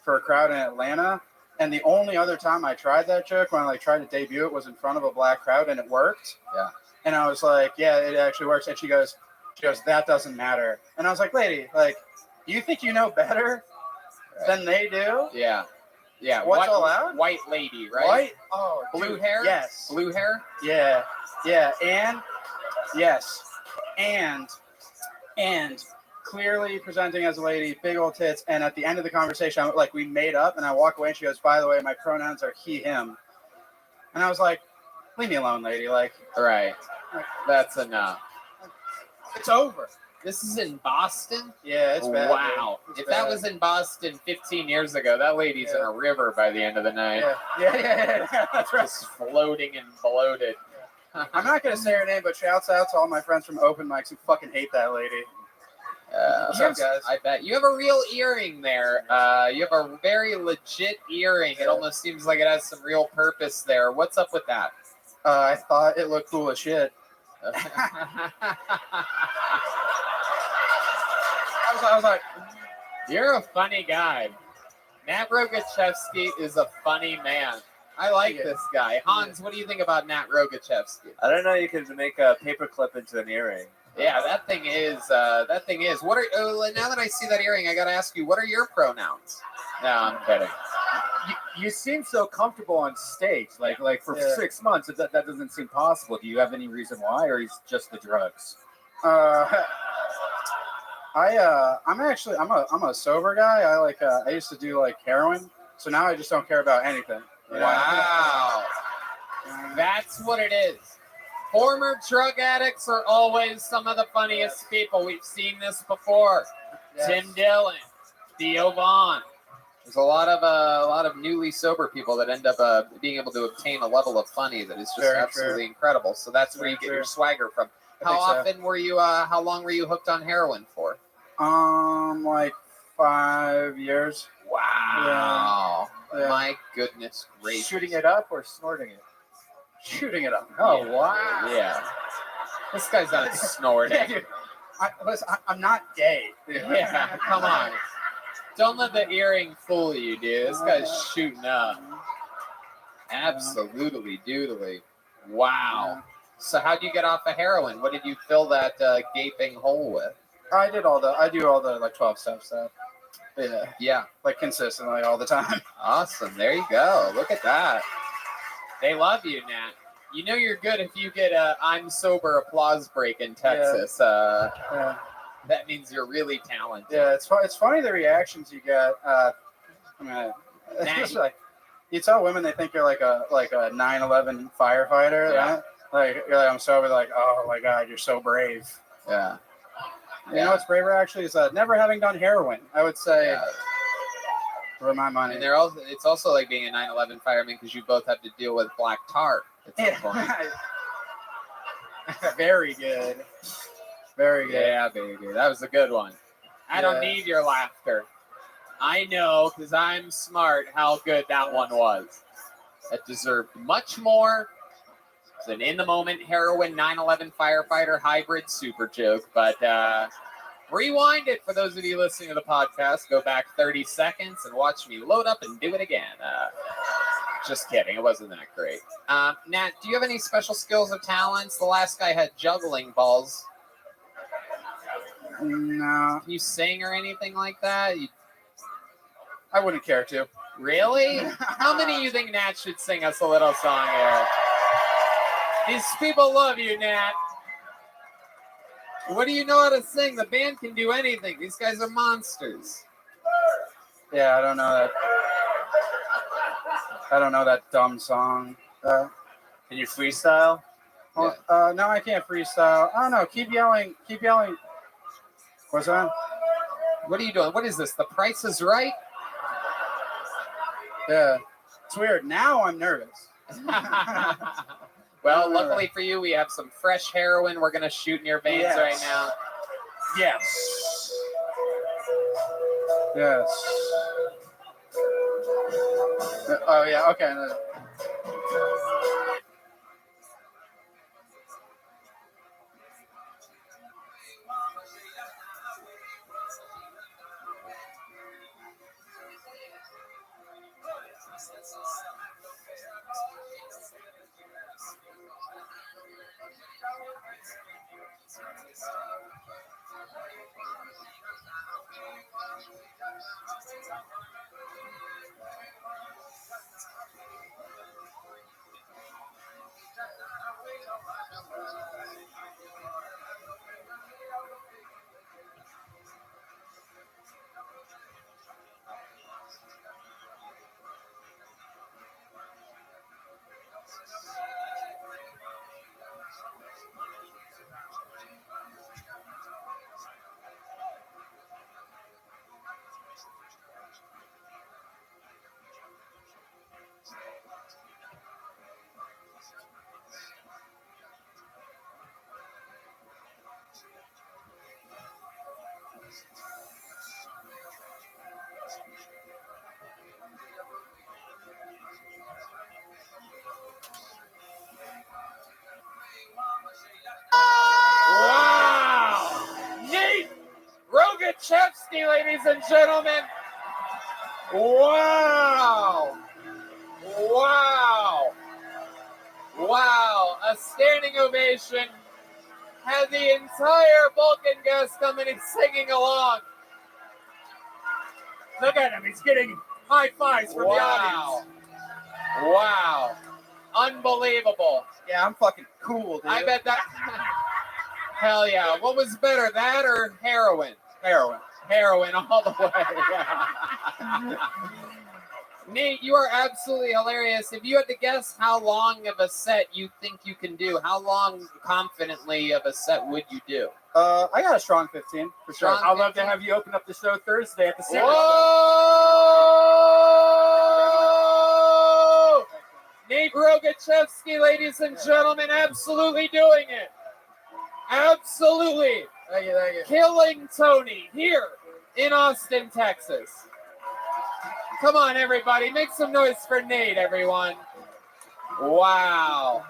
P: for a crowd in Atlanta?" And the only other time I tried that joke, when I like tried to debut it, was in front of a black crowd, and it worked.
A: Yeah.
P: And I was like, "Yeah, it actually works." And she goes, "That doesn't matter." And I was like, "Lady, like, you think you know better than they do?"
A: Yeah. Yeah.
P: What's allowed?
A: White lady, right?
P: White? Oh,
A: Blue
P: dude,
A: hair?
P: Yes.
A: Blue hair?
P: Yeah, yeah, and yes, and clearly presenting as a lady, big old tits, and at the end of the conversation, like we made up, and I walk away, and she goes, "By the way, my pronouns are he, him," and I was like, "Leave me alone, lady." Like,
A: right, that's enough.
P: It's over.
A: This is in Boston?
P: Yeah, it's bad.
A: Wow.
P: Dude. It's
A: If that
P: bad.
A: was in Boston 15 years ago, that lady's in a river by the end of the night.
P: Yeah, that's right.
A: Just floating and bloated.
P: I'm not gonna say her name, but shouts out to all my friends from open mics who fucking hate that lady. What's up, guys?
A: I bet. You have a real earring there. You have a very legit earring. It almost seems like it has some real purpose there. What's up with that?
P: I thought it looked cool as shit. I was like,
A: you're a funny guy. Matt Rogachevsky is a funny man. I like this guy. Hans, what do you think about Nat Rogachevsky?
L: I don't know. You could make a paperclip into an earring.
A: Yeah, that thing is. What are? Now that I see that earring, I got to ask you, what are your pronouns? No, I'm kidding.
T: You seem so comfortable on stage, like for 6 months. That doesn't seem possible. Do you have any reason why, or is just the drugs?
P: I'm a sober guy. I used to do like heroin, so now I just don't care about anything. you know?
A: Wow. That's what it is. Former drug addicts are always some of the funniest people. We've seen this before.
P: Yes.
A: Tim Dillon, Theo Vaughn. There's a lot of newly sober people that end up being able to obtain a level of funny that is just
P: Very
A: absolutely
P: true.
A: incredible. So that's where
P: Very
A: you get
P: true.
A: your swagger from.
P: I
A: How
P: think so.
A: often were you? How long were you hooked on heroin for?
P: Like 5 years.
A: Wow.
P: Yeah.
A: My goodness gracious.
F: Shooting it up or snorting it?
P: Shooting it up.
F: Oh, wow.
A: Yeah. This guy's not snorting.
P: Yeah, dude. I'm not gay.
A: Yeah, come on. Don't let the earring fool you, dude. This guy's shooting up. Absolutely doodly. Wow. So how'd you get off of heroin? What did you fill that gaping hole with?
P: I do all the like 12-step stuff. Yeah.
A: Yeah.
P: Like consistently all the time.
A: Awesome. There you go. Look at that. They love you, Nat. You know you're good if you get a I'm sober applause break in Texas.
P: Yeah.
A: That means you're really talented.
P: Yeah, it's funny the reactions you get. It's like you tell women they think you're like a 9/11 firefighter.
A: Yeah.
P: Right? Like you're like I'm sober. They're like, oh my god, you're so brave.
A: Yeah.
P: You know what's braver actually is never having done heroin. I would say for my money.
A: And it's also like being a 9/11 fireman because you both have to deal with black tar at some point.
P: Very good. Very good.
A: Yeah, baby. That was a good one. I don't
P: Yeah.
A: need your laughter. I know, because I'm smart, how good that one was. That deserved much more. It's an in-the-moment heroin 9/11 firefighter hybrid super joke. But rewind it for those of you listening to the podcast. Go back 30 seconds and watch me load up and do it again. Just kidding. It wasn't that great. Nat, do you have any special skills or talents? The last guy had juggling balls.
P: No.
A: Can you sing or anything like that?
P: I wouldn't care to.
A: Really? How many of you think Nat should sing us a little song here? These people love you, Nat. What do you know how to sing? The band can do anything. These guys are monsters.
P: Yeah, I don't know that dumb song.
L: Can you freestyle?
P: No, I can't freestyle. I don't know. Keep yelling. What's that?
A: What are you doing? What is this? The Price is Right?
P: Yeah. It's weird. Now I'm nervous.
A: Well, luckily for you, we have some fresh heroin we're going to shoot in your veins
P: Yes.
A: right now.
P: Yes. Yes. Oh, yeah. Okay.
A: Wow! Nate Rogachevsky, ladies and gentlemen. Wow! Wow. Wow. A standing ovation. Had the entire Vulcan guest coming and singing along.
K: Look at him. He's getting high fives from the audience.
A: Wow. Unbelievable.
P: Yeah, I'm fucking cool, dude.
A: I bet that. Hell yeah. What was better, that or heroin?
P: Heroin.
A: Heroin all the way. Nate, you are absolutely hilarious. If you had to guess how long of a set you think you can do, how long confidently of a set would you do?
P: I got a strong 15 for sure.
A: Strong
K: I'd love to have you open up the show Thursday at the Center.
A: Whoa! Nate Rogachevsky, ladies and gentlemen, absolutely doing it. Absolutely.
P: Thank you.
A: Killing Tony here in Austin, Texas. Come on, everybody. Make some noise for Nate, everyone. Wow.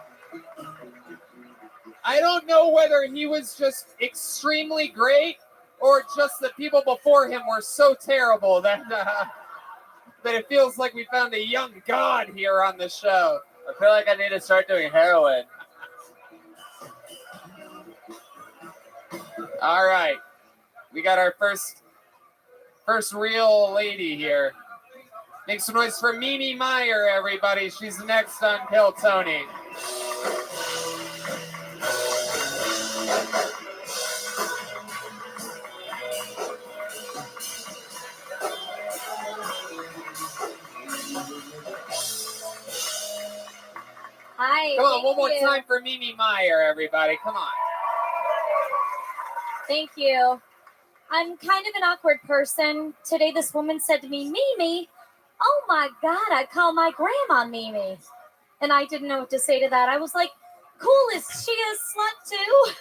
A: I don't know whether he was just extremely great or just the people before him were so terrible that it feels like we found a young god here on the show.
L: I feel like I need to start doing heroin.
A: All right. We got our first real lady here. Make some noise for Mimi Meyer, everybody. She's next on Kill Tony.
D: Hi.
A: Come on,
D: thank
A: one more
D: you.
A: time for Mimi Meyer, everybody. Come on.
D: Thank you. I'm kind of an awkward person. Today, this woman said to me, Mimi, oh my God, I call my grandma Mimi. And I didn't know what to say to that. I was like, cool, is she a slut too?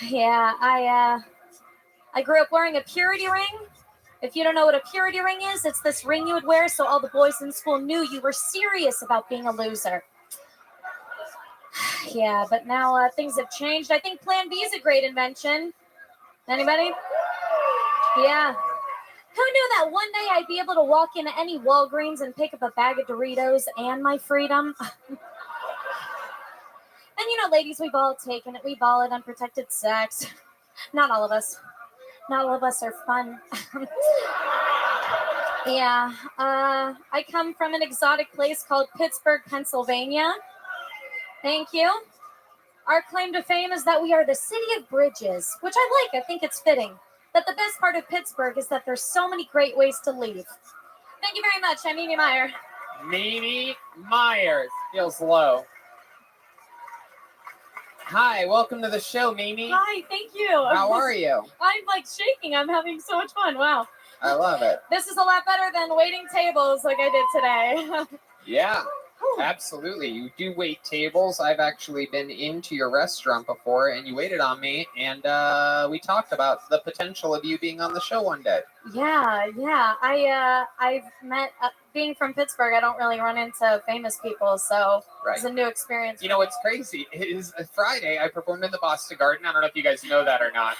D: Yeah, I grew up wearing a purity ring. If you don't know what a purity ring is, it's this ring you would wear so all the boys in school knew you were serious about being a loser. Yeah, but now things have changed. I think Plan B is a great invention. Anybody? Yeah. Who knew that one day I'd be able to walk into any Walgreens and pick up a bag of Doritos and my freedom? And you know, ladies, we've all taken it. We've all had unprotected sex. Not all of us. Not all of us are fun. Yeah. I come from an exotic place called Pittsburgh, Pennsylvania. Thank you. Our claim to fame is that we are the city of bridges, which I like. I think it's fitting. That the best part of Pittsburgh is that there's so many great ways to leave. Thank you very much. I'm Mimi Meyer.
A: Mimi Meyer. Feels low. Hi, welcome to the show, Mimi.
D: Hi, thank you.
A: How are you?
D: I'm like shaking. I'm having so much fun. Wow.
A: I love it.
D: This is a lot better than waiting tables like I did today.
A: Yeah, absolutely. You do wait tables. I've actually been into your restaurant before, and you waited on me, and we talked about the potential of you being on the show one day.
D: Yeah. I've met, being from Pittsburgh, I don't really run into famous people, so it's a new experience.
A: You know what's crazy is Friday I performed in the Boston Garden. I don't know if you guys know that or not.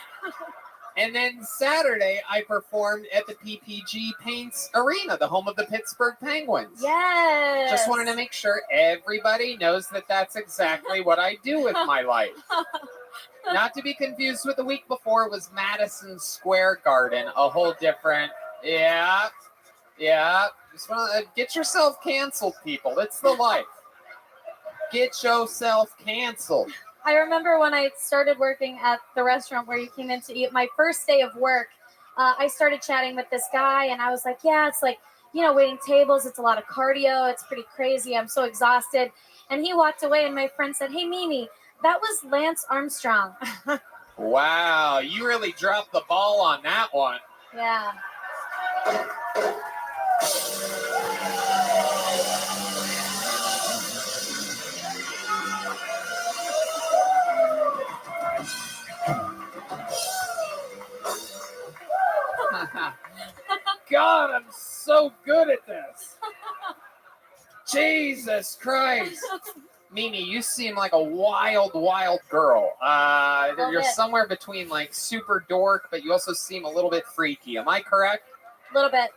A: And then Saturday I performed at the PPG Paints Arena, the home of the Pittsburgh Penguins.
D: Yes.
A: Just wanted to make sure everybody knows that that's exactly what I do with my life. Not to be confused with the week before was Madison Square Garden, a whole different, yeah. Just want to get yourself canceled, people. It's the life. Get yourself canceled.
D: I remember when I started working at the restaurant where you came in to eat, my first day of work, I started chatting with this guy, and I was like, yeah, it's like, you know, waiting tables. It's a lot of cardio. It's pretty crazy. I'm so exhausted. And he walked away, and my friend said, hey, Mimi, that was Lance Armstrong.
A: Wow, you really dropped the ball on that one.
D: Yeah.
A: God, I'm so good at this. Jesus Christ. Mimi, you seem like a wild, wild girl. You're somewhere between like super dork, but you also seem a little bit freaky. Am I correct?
D: Little bit.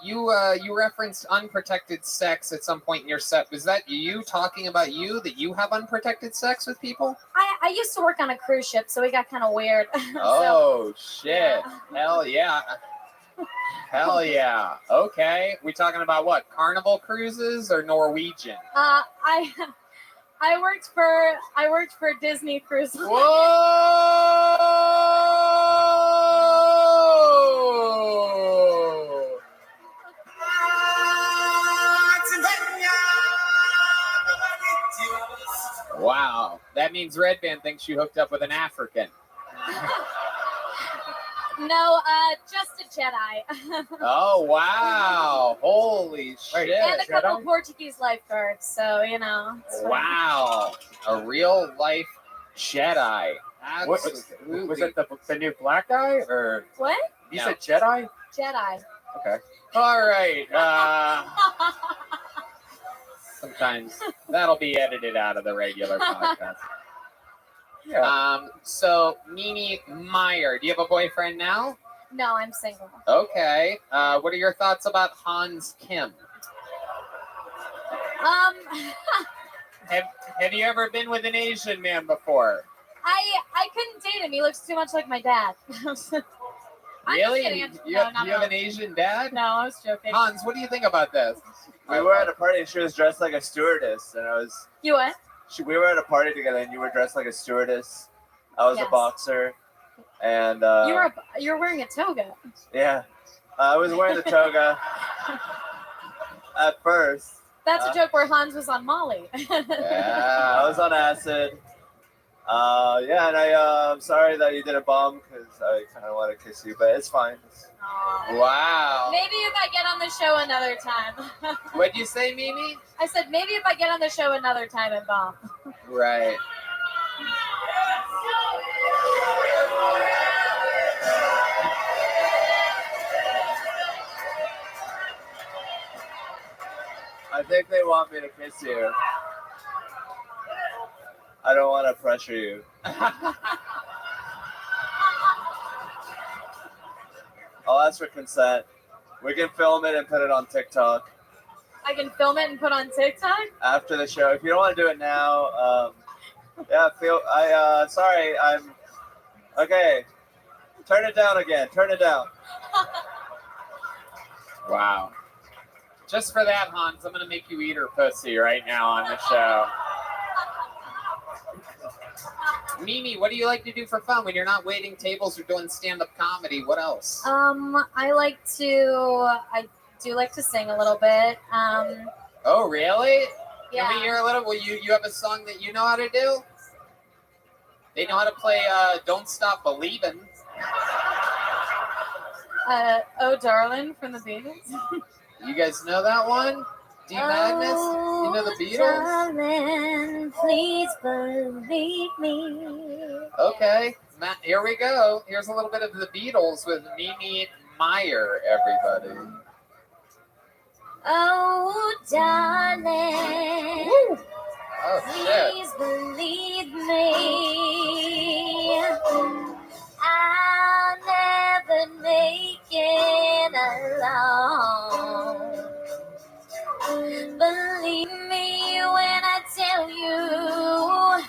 A: You referenced unprotected sex at some point in your set. Was that you talking about that you have unprotected sex with people?
D: I used to work on a cruise ship, so it got kind of weird.
A: Oh shit! Hell yeah! Hell yeah! Okay, we talking about what? Carnival cruises or Norwegian?
D: I worked for Disney Cruise Line.
A: Whoa! Wow, that means Red Band thinks you hooked up with an African.
D: No, just a Jedi.
A: Oh wow! Holy shit!
D: And a couple Portuguese lifeguards, so you know. it's fine.
A: Wow, a real life Jedi.
T: Was it the new black guy or
D: What?
T: you said Jedi?
D: Jedi.
T: Okay.
A: All right. Sometimes that'll be edited out of the regular podcast. So Mimi Meyer, do you have a boyfriend now?
D: No, I'm single.
A: Okay. What are your thoughts about Hans Kim? Have you ever been with an Asian man before?
D: I couldn't date him. He looks too much like my dad. I'm
A: Really?
D: just kidding.
A: You have an Asian dad?
D: No, I was joking.
A: Hans, what do you think about this?
L: We were at a party and she was dressed like a stewardess, and I was.
D: You what?
L: We were at a party together, and you were dressed like a stewardess. I was
D: Yes.
L: a boxer, and
D: You were wearing a toga.
L: yeah, I was wearing the toga at first.
D: That's a joke where Hans was on Molly.
L: I was on acid. Yeah, and I'm sorry that you didn't bomb because I kind of want to kiss you, but it's fine.
A: Wow.
D: Maybe if I get on the show another time.
A: What'd you say, Mimi?
D: I said maybe if I get on the show another time and bomb.
A: Right.
L: I think they want me to kiss you. I don't want to pressure you. I'll ask for consent. We can film it and put it on TikTok
D: I can film it and put on TikTok.
L: after the show. If you don't want to do it now, sorry, okay. Turn it down again. Turn it down.
A: Wow. Just for that, Hans, I'm going to make you eat her pussy right now on the show. Mimi, what do you like to do for fun when you're not waiting tables or doing stand-up comedy? What else?
D: I do like to sing a little bit.
A: Oh, really?
D: Yeah.
A: Can we hear a little? Well, you have a song that you know how to do? They know how to play Don't Stop Believin'.
D: Oh, Darling from the Beatles.
A: You guys know that one? Deep Madness? You know the Beatles?
D: Darling, please believe me.
A: Okay, Matt, here we go. Here's a little bit of the Beatles with Mimi Meyer, everybody.
D: Oh, darling,
A: Oh,
D: please believe me. I'll never make it alone. Believe me when I tell you,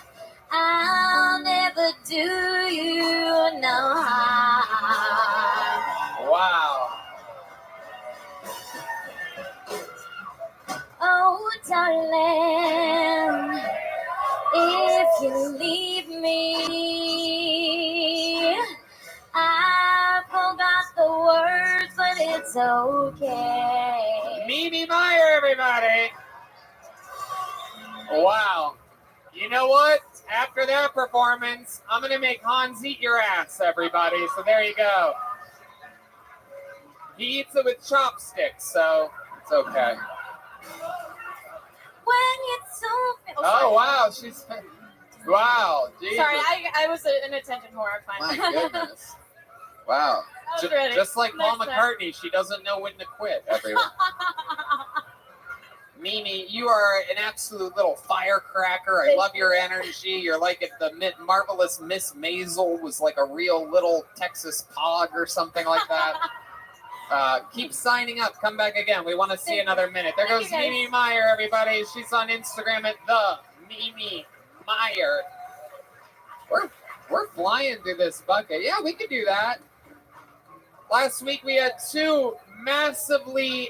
D: I'll never do you no harm.
A: Wow.
D: Oh, darling, if you leave me, I forgot the words, but it's okay.
A: Mimi Meyer, everybody. Wow. You know what? After that performance, I'm going to make Hans eat your ass, everybody. So there you go. He eats it with chopsticks, so it's okay.
D: When it's so...
A: Oh, wow. She's... Wow. Jesus.
D: Sorry, I was an attention whore. Fine.
A: My goodness. Wow.
D: I was ready.
A: Just like Paul
D: Next time.
A: McCartney, she doesn't know when to quit, everyone. Mimi, you are an absolute little firecracker. I love your energy. You're like if the marvelous Miss Maisel was like a real little Texas pog or something like that. Keep signing up. Come back again. We want to see another minute. There
D: Thank
A: goes
D: you, guys.
A: Mimi Meyer, everybody. She's on Instagram at the Mimi Meyer. We're flying through this bucket. Yeah, we could do that. Last week we had two massively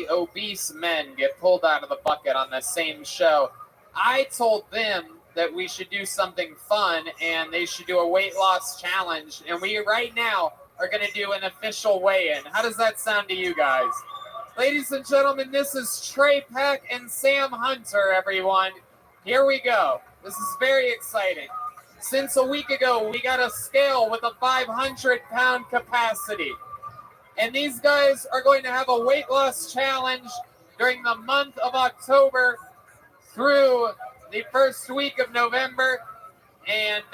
A: obese men get pulled out of the bucket on the same show. I told them that we should do something fun and they should do a weight loss challenge. And we right now are going to do an official weigh-in. How does that sound to you guys? Ladies and gentlemen, this is Trey Peck and Sam Hunter, everyone. Here we go. This is very exciting. Since a week ago, we got a scale with a 500-pound capacity. And these guys are going to have a weight loss challenge during the month of October through the first week of November. And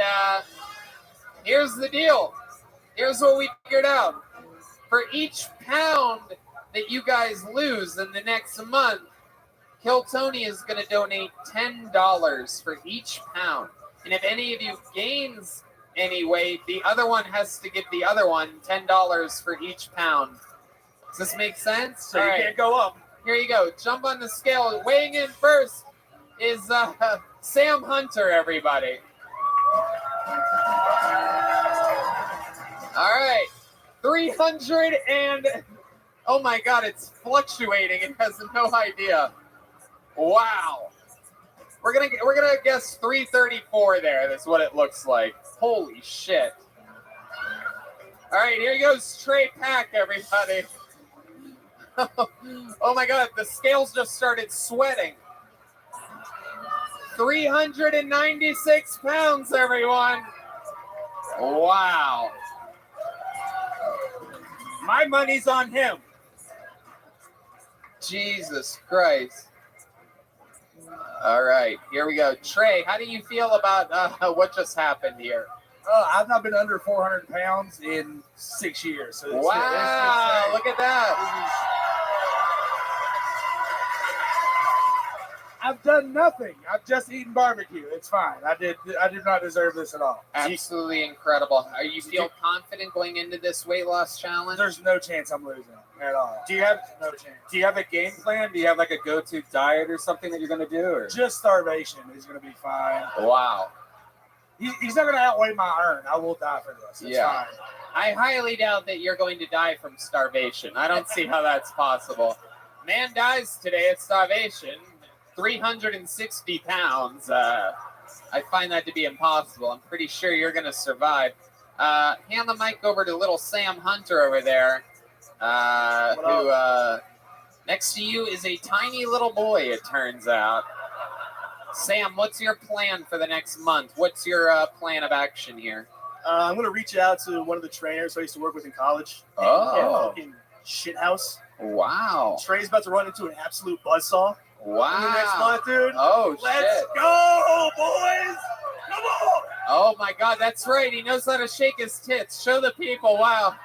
A: here's the deal. Here's what we figured out. For each pound that you guys lose in the next month, Kill Tony is going to donate $10 for each pound. And if any of you gains any weight, the other one has to give the other one $10 for each pound. Does this make sense?
C: So you can't go up.
A: Here you go. Jump on the scale. Weighing in first is Sam Hunter, everybody. All right. 300 and... Oh, my God. It's fluctuating. It has no idea. Wow. We're gonna guess 334 there. That's what it looks like. Holy shit. All right, here goes Trey Pack, everybody. Oh my God, the scales just started sweating. 396 pounds, everyone. Wow.
C: My money's on him.
A: Jesus Christ. All right, here we go. Trey, how do you feel about what just happened here?
M: I've not been under 400 pounds in 6 years. So
A: Wow, look at that.
M: I've done nothing. I've just eaten barbecue. It's fine. I did not deserve this at all.
A: Absolutely incredible. Are you feel confident going into this weight loss challenge?
M: There's no chance I'm losing at all.
C: Do you have
M: no chance?
C: Do you have a game plan? Do you have like a go-to diet or something that you're going to do? Or
M: Just starvation is going to be fine.
A: Wow.
M: He's not going to outweigh my earn. I will die for this. It's fine.
A: I highly doubt that you're going to die from starvation. I don't see how that's possible. Man dies today of starvation. 360 pounds. I find that to be impossible. I'm pretty sure you're going to survive. Hand the mic over to little Sam Hunter over there, who next to you is a tiny little boy, it turns out. Sam, what's your plan for the next month? What's your plan of action here?
F: I'm going to reach out to one of the trainers I used to work with in college.
A: Oh.
F: Fucking shithouse.
A: Wow.
F: Trey's about to run into an absolute buzzsaw.
A: Wow.
F: In the next month, dude.
A: Oh,
F: Let's
A: shit.
F: go, boys. Come on.
A: Oh, my God. That's right. He knows how to shake his tits. Show the people. Wow.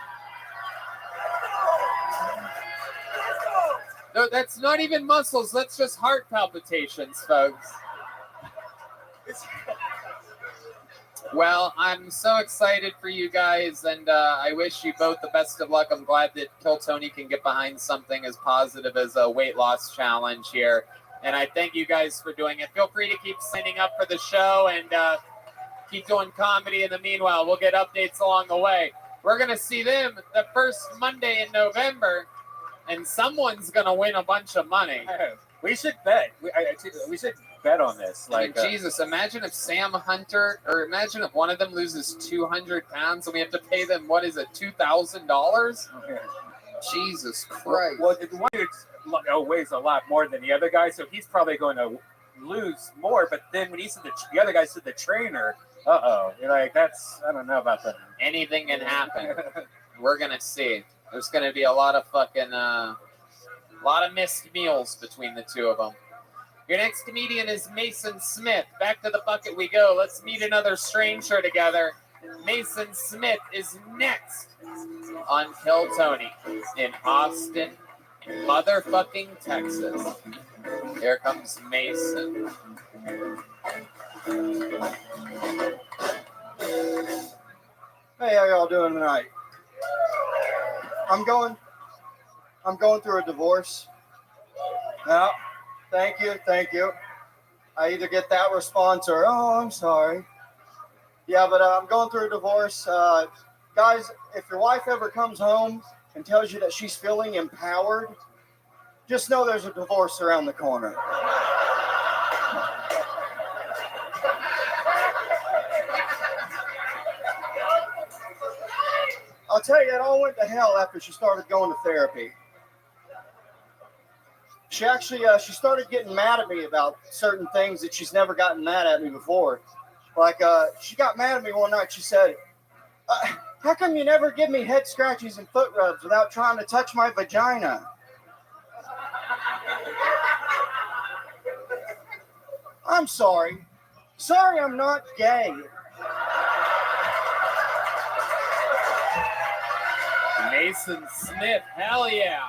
A: No, that's not even muscles. That's just heart palpitations, folks. Well, I'm so excited for you guys, and I wish you both the best of luck. I'm glad that Kill Tony can get behind something as positive as a weight loss challenge here. And I thank you guys for doing it. Feel free to keep signing up for the show and keep doing comedy in the meanwhile. We'll get updates along the way. We're going to see them the first Monday in November, and someone's going to win a bunch of money.
C: we should bet. We should bet on this.
A: Like, Jesus, imagine if Sam Hunter, or imagine if one of them loses 200 pounds and we have to pay them, what is it, $2,000? Jesus Christ.
C: Well, the one who weighs a lot more than the other guy, so he's probably going to lose more. But then when he said the other guy said the trainer, you're like, that's, I don't know about that.
A: Anything can happen. We're going to see. There's going to be a lot of fucking, a lot of missed meals between the two of them. Your next comedian is Mason Smith. Back to the bucket we go. Let's meet another stranger together. Mason Smith is next on Kill Tony in Austin, motherfucking Texas. Here comes Mason.
H: Hey, how y'all doing tonight?
P: I'm going through a divorce. No, thank you. I either get that response or, oh, I'm sorry. Yeah, but I'm going through a divorce. Guys, if your wife ever comes home and tells you that she's feeling empowered, just know there's a divorce around the corner. I'll tell you, it all went to hell after she started going to therapy. She actually, she started getting mad at me about certain things that she's never gotten mad at me before. Like, she got mad at me one night. She said, how come you never give me head scratches and foot rubs without trying to touch my vagina? I'm sorry. Sorry, I'm not gay.
A: Mason Smith, hell yeah.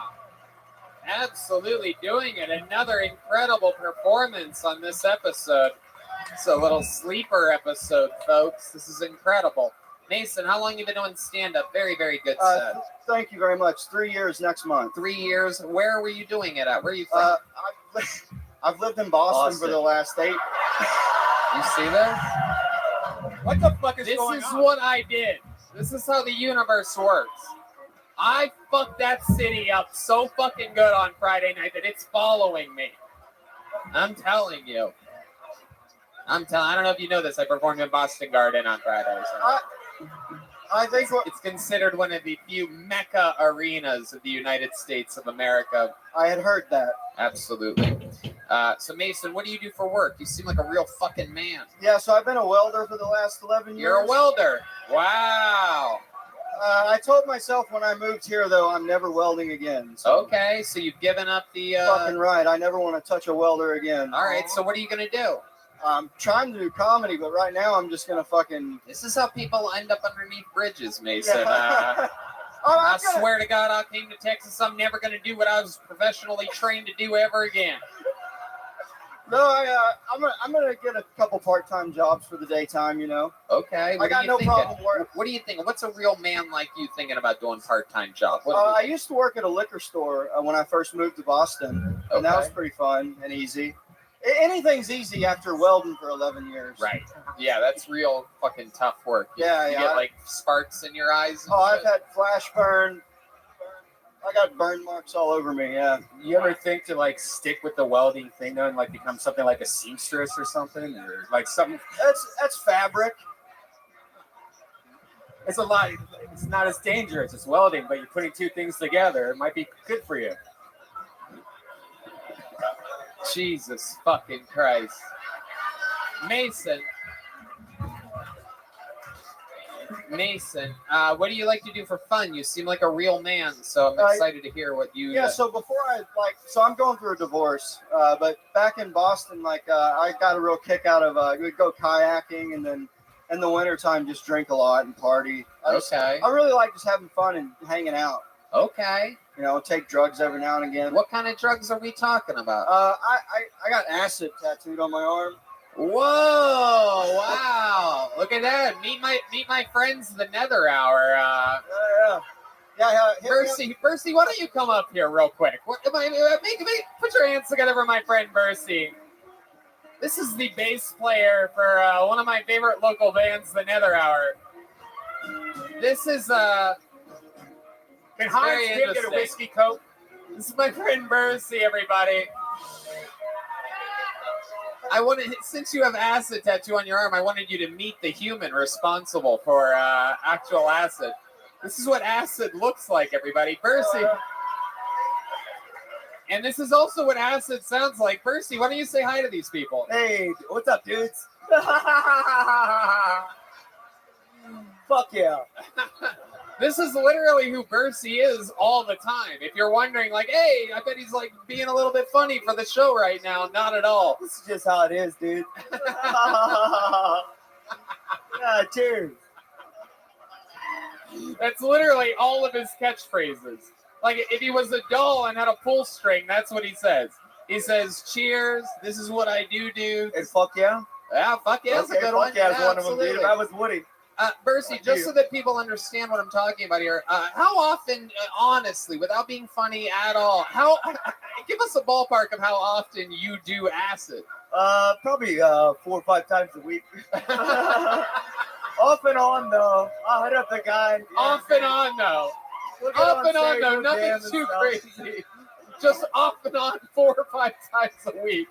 A: Absolutely doing it. Another incredible performance on this episode. It's a little sleeper episode, folks. This is incredible. Mason, how long have you been doing stand-up? Very, very good set.
P: Thank you very much. 3 years next month.
A: 3 years. Where were you doing it at? Where are you from?
P: I've lived in Boston for the last 8.
A: You see this?
O: What the fuck is going on?
A: This is what I did. This is how the universe works. I fucked that city up so fucking good on Friday night that it's following me. I'm telling you. I don't know if you know this. I performed in Boston Garden on Friday. So.
P: I think
A: it's considered one of the few mecca arenas of the United States of America.
P: I had heard that.
A: Absolutely. So Mason, what do you do for work? You seem like a real fucking man.
P: Yeah, so I've been a welder for the last 11 years.
A: You're a welder. Wow.
P: I told myself when I moved here, though, I'm never welding again. So.
A: Okay, so you've given up the...
P: Fucking right. I never want to touch a welder again.
A: All right, so what are you going to do?
P: I'm trying to do comedy, but right now I'm just going to fucking...
A: This is how people end up underneath bridges, Mason.
P: Yeah.
A: I swear to God, I came to Texas. I'm never going to do what I was professionally trained to do ever again.
P: No, I'm gonna get a couple part-time jobs for the daytime, you know.
A: Okay.
P: I got no problem working.
A: What do you think? What's a real man like you thinking about doing part-time job?
P: I used to work at a liquor store when I first moved to Boston, and that was pretty fun and easy. Anything's easy after welding for 11 years.
A: Right. Yeah, that's real fucking tough work. You get like sparks in your eyes. And
P: I've had flash burn. I got burn marks all over me, yeah.
O: You ever think to like stick with the welding thing though and like become something like a seamstress or something? Or like something
P: that's fabric.
O: It's a lot, it's not as dangerous as welding, but you're putting two things together. It might be good for you.
A: Jesus fucking Christ. Mason, what do you like to do for fun? You seem like a real man, so I'm excited to hear what you...
P: Yeah, so before so I'm going through a divorce, but back in Boston, I got a real kick out of, we'd go kayaking and then in the wintertime just drink a lot and party. I really like just having fun and hanging out.
A: Okay.
P: You know, take drugs every now and again.
A: What kind of drugs are we talking about?
P: I got acid tattooed on my arm.
A: Whoa! Wow! Look at that. Meet my friends, the Nether Hour. Bercy, why don't you come up here real quick? Put your hands together for my friend Bercy. This is the bass player for one of my favorite local bands, the Nether Hour. This is
O: Can Heinz Kid get a whiskey coke?
A: This is my friend Bercy, everybody. Since you have acid tattoo on your arm, I wanted you to meet the human responsible for actual acid. This is what acid looks like, everybody. Bercy. And this is also what acid sounds like. Bercy, why don't you say hi to these people?
O: Hey, what's up, dudes? Fuck yeah.
A: This is literally who Bercy is all the time. If you're wondering, like, hey, I bet he's like being a little bit funny for the show right now. Not at all.
O: This is just how it is, dude. Yeah, cheers.
A: That's literally all of his catchphrases. Like, if he was a doll and had a pull string, that's what he says. He says, cheers, this is what I do.
O: And fuck yeah?
A: Yeah, fuck yeah, that's a good one.
O: Fuck yeah, is one of them, dude. If I was Woody.
A: Bercy, just so that people understand what I'm talking about here, how often, honestly, without being funny at all, give us a ballpark of how often you do acid.
I: Probably 4 or 5 times a week. Off and on though. I'll hit up the guy.
A: Off and on though. Off and on though. Nothing too crazy. Just off and on 4 or 5 times a week.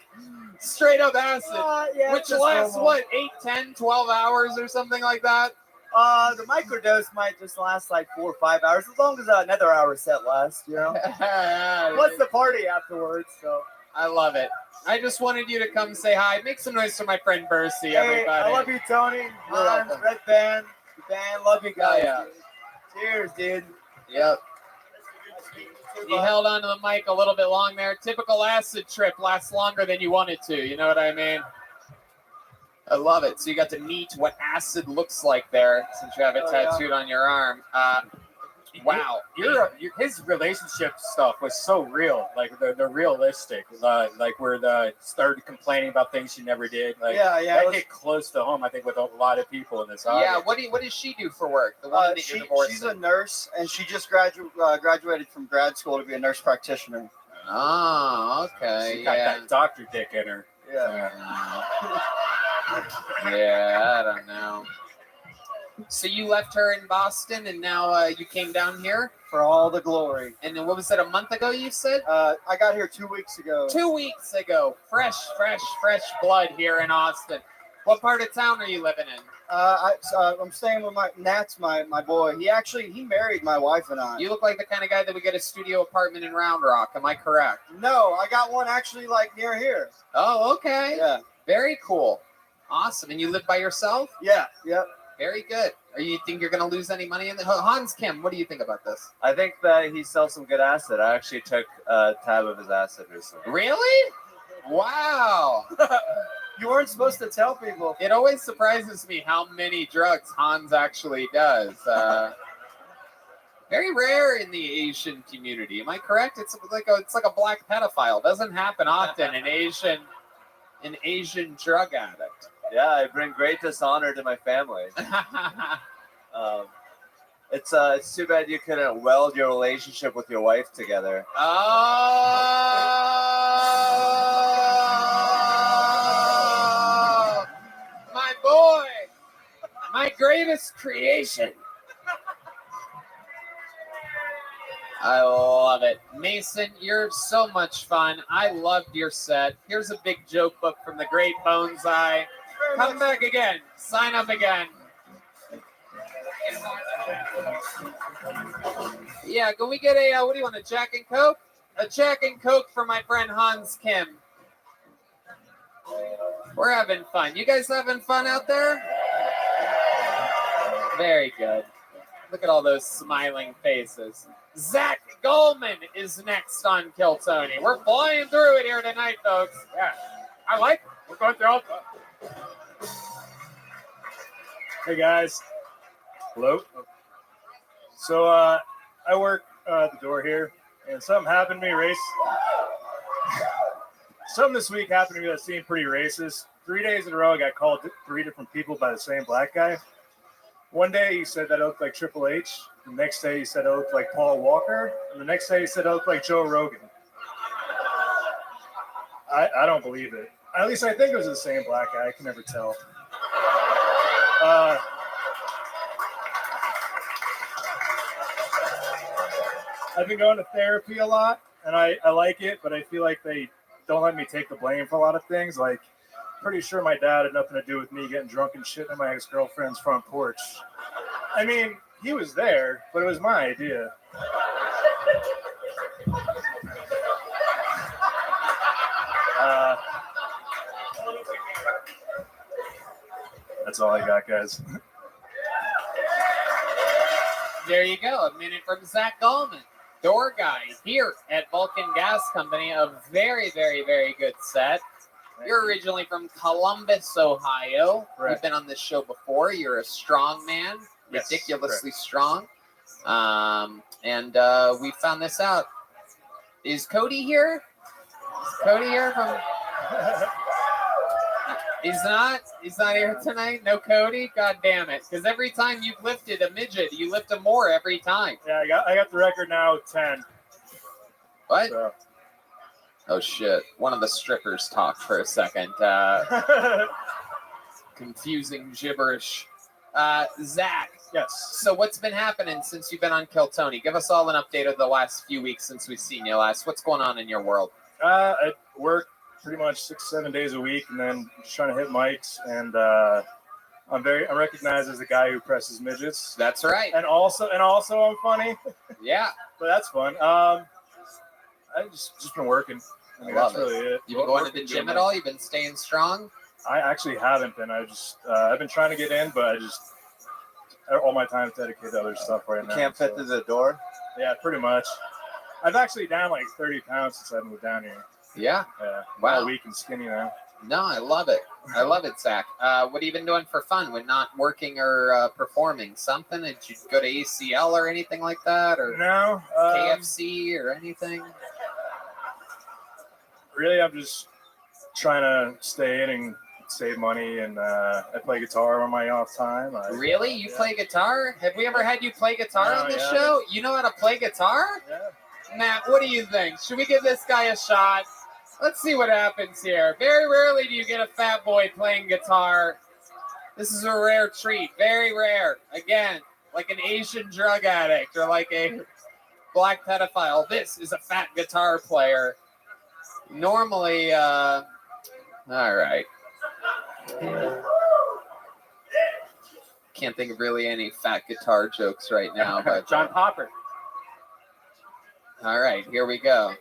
A: Straight up acid.
I: Yeah,
A: which
I: just
A: lasts
I: normal.
A: what, 8, 10, 12 hours or something like that?
I: The microdose might just last like 4 or 5 hours, as long as another hour set lasts, you know. Plus the party afterwards, so.
A: I love it. I just wanted you to come say hi. Make some noise for my friend Bercy, everybody.
I: I love you, Tony. Hans, Red Band, the band. Love you guys. Cheers, dude.
A: Yep. You held onto the mic a little bit long there. Typical acid trip lasts longer than you want it to. You know what I mean? I love it. So you got to meet what acid looks like there, since you have it tattooed on your arm. Wow.
C: His relationship stuff was so real. Like they're realistic. Like where the started complaining about things she never did. Like that hit close to home. I think with a lot of people in this audience.
A: Yeah. What does she do for work? The one that you're divorcing.
I: She's a nurse, and she just graduated from grad school to be a nurse practitioner.
A: Oh, okay.
C: She got that doctor dick in her.
A: Yeah, I don't know. So you left her in Boston, and now you came down here
I: for all the glory.
A: And then what was that? A month ago, you said?
I: I got here 2 weeks ago.
A: 2 weeks ago. Fresh blood here in Austin. What part of town are you living in?
I: I'm staying with Nat's my boy. He married my wife and I.
A: You look like the kind of guy that would get a studio apartment in Round Rock. Am I correct?
I: No, I got one actually like near here.
A: Oh, okay.
I: Yeah.
A: Very cool. Awesome. And you live by yourself?
I: Yeah. Yep.
A: Very good. Or you think you're going to lose any money in the Hans Kim? What do you think about this?
L: I think that he sells some good acid. I actually took a tab of his acid recently.
A: Really? Wow.
I: You weren't supposed to tell people.
A: It always surprises me how many drugs Hans actually does. Very rare in the Asian community. Am I correct? It's like a black pedophile. Doesn't happen often. An Asian drug addict.
L: Yeah, I bring great dishonor to my family. It's too bad you couldn't weld your relationship with your wife together.
A: Oh, my boy, my greatest creation. I love it. Mason, you're so much fun. I loved your set. Here's a big joke book from the great Boneseye. Come back again. Sign up again. Yeah, can we get a, what do you want, a Jack and Coke? A Jack and Coke for my friend Hans Kim. We're having fun. You guys having fun out there? Very good. Look at all those smiling faces. Zach Goldman is next on Kill Tony. We're flying through it here tonight, folks. Yeah, I like it. We're going through all.
C: Hey guys. Hello. So I work at the door here, and something happened to me. Something this week happened to me that seemed pretty racist. 3 days in a row, I got called 3 different people by the same black guy. One day he said that I looked like Triple H. The next day he said I looked like Paul Walker. And the next day he said I looked like Joe Rogan. I don't believe it. At least I think it was the same black guy. I can never tell. I've been going to therapy a lot, and I like it, but I feel like they don't let me take the blame for a lot of things. Like, pretty sure my dad had nothing to do with me getting drunk and shit on my ex-girlfriend's front porch. I mean, he was there, but it was my idea. That's all I got, guys.
A: There you go. A minute from Zach Goldman, door guy here at Vulcan Gas Company. A very, very, very good set. You're originally from Columbus, Ohio.
C: Correct.
A: You've been on this show before. You're a strong man,
C: Yes,
A: ridiculously strong. And we found this out. Is Cody here? Is Cody here from? He's not here tonight. No Cody. God damn it! Because every time you've lifted a midget, you lift him more every time.
C: Yeah, I got the record now, 10.
A: What?
C: So.
A: Oh shit! One of the strippers talked for a second. Confusing gibberish. Zach.
C: Yes.
A: So what's been happening since you've been on Kill Tony? Give us all an update of the last few weeks since we've seen you last. What's going on in your world?
C: I work pretty much 6-7 days a week, and then just trying to hit mics. And I'm recognized as the guy who presses midgets.
A: That's right.
C: And also I'm funny.
A: Yeah.
C: But that's fun. I just been working. I mean,
A: Love
C: that's really it.
A: You've been going to the gym at all? You've been staying strong?
C: I actually haven't been. I've been trying to get in, but all my time is dedicated to other stuff right now.
L: You can't fit through the door?
C: Yeah, pretty much. I've actually down like 30 pounds since I moved down here.
A: Yeah.
C: Yeah.
A: Wow.
C: All weak and skinny now.
A: No, I love it. I love it, Zach. What have you been doing for fun when not working or performing? Something? Did you go to ACL or anything like that? Or
C: no.
A: KFC or anything?
C: Really, I'm just trying to stay in and save money, and I play guitar on my off time.
A: Really? You play guitar? Have we ever had you play guitar
C: No,
A: on this
C: yeah.
A: show? You know how to play guitar?
C: Yeah.
A: Matt, what do you think? Should we give this guy a shot? Let's see what happens here. Very rarely do you get a fat boy playing guitar. This is a rare treat. Very rare. Again, like an Asian drug addict or like a black pedophile. This is a fat guitar player. Normally, all right. Can't think of really any fat guitar jokes right now, but
O: John Popper.
A: All right, here we go.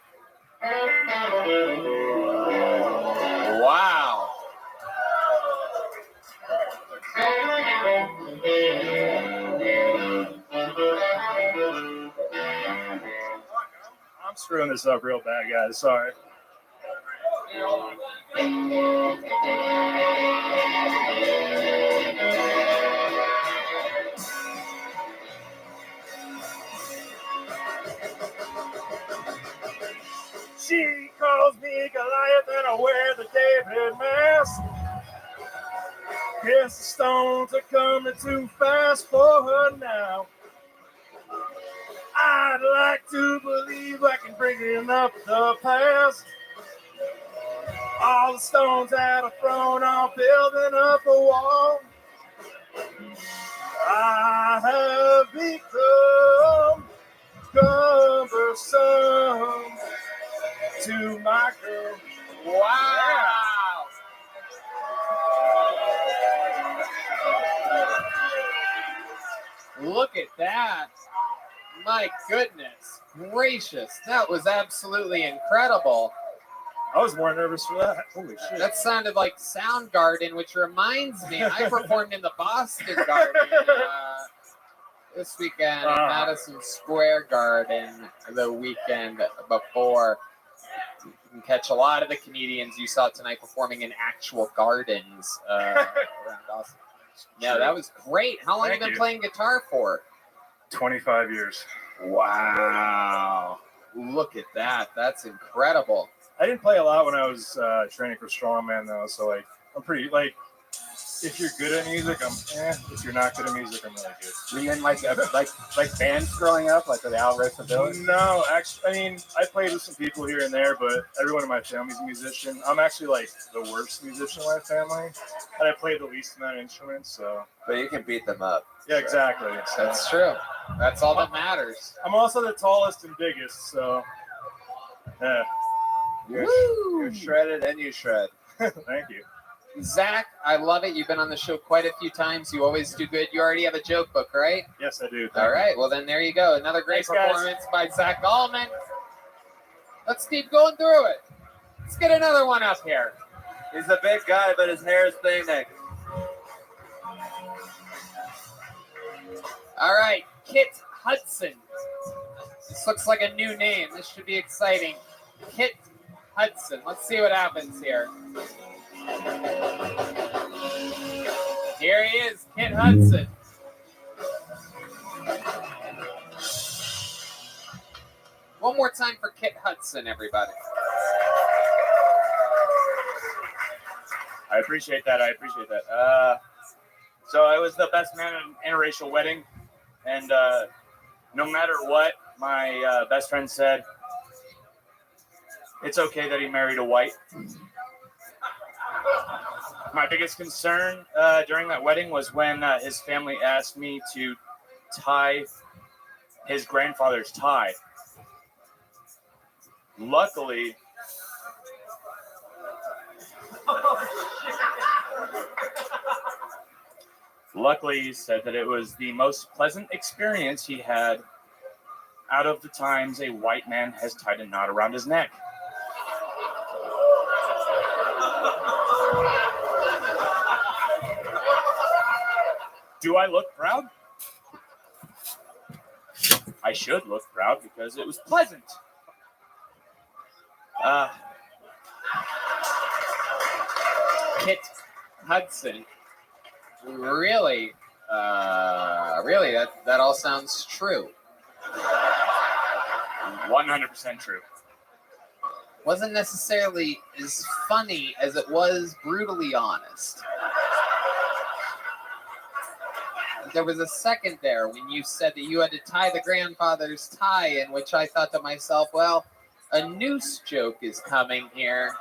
A: Wow.
C: I'm screwing this up real bad, guys. Sorry. She calls me Goliath and I wear the David mask. Guess the stones are coming too fast for her now. I'd like to believe I can bring up the past. All the stones that are thrown are building up a wall. I have become cumbersome to my girl.
A: Wow. Look at that. My goodness gracious. That was absolutely incredible.
C: I was more nervous for that. Holy shit.
A: That sounded like Soundgarden, which reminds me, I performed in the Boston Garden this weekend in Madison Square Garden the weekend before. You can catch a lot of the comedians you saw tonight performing in actual gardens around Boston. No, that was great. How long have you been playing guitar for?
C: 25 years.
A: Wow. Look at that. That's incredible.
C: I didn't play a lot when I was training for strongman though, so like I'm pretty like if you're good at music, I'm if you're not good at music, I'm really good.
O: Were you in like bands growing up, like the Al Rosa Village?
C: No, actually, I mean I played with some people here and there, but everyone in my family's a musician. I'm actually like the worst musician in my family, and I play the least amount of instruments. So,
L: but you can beat them up.
C: Yeah, exactly.
A: That's true. That's all that matters.
C: I'm also the tallest and biggest, so yeah.
L: You're shredded and you shred.
C: Thank you.
A: Zach, I love it. You've been on the show quite a few times. You always do good. You already have a joke book, right?
C: Yes, I do.
A: All right. Well, then there you go. Another great
C: Thanks, guys.
A: performance by Zach Allman. Let's keep going through it. Let's get another one up here.
L: He's a big guy, but his hair is thinning.
A: All right. Kit Hudson. This looks like a new name. This should be exciting. Kit Hudson. Let's see what happens here. Here he is, Kit Hudson. One more time for Kit Hudson, everybody.
C: I I appreciate that. So I was the best man at an interracial wedding, and no matter what my best friend said, it's okay that he married a white. My biggest concern during that wedding was when his family asked me to tie his grandfather's tie. Luckily, he said that it was the most pleasant experience he had out of the times a white man has tied a knot around his neck. Do I look proud? I should look proud because it was pleasant.
A: Kit Hudson. Really, that all sounds true.
C: 100% true.
A: Wasn't necessarily as funny as it was brutally honest. There was a second there when you said that you had to tie the grandfather's tie, in which I thought to myself, well, a noose joke is coming here.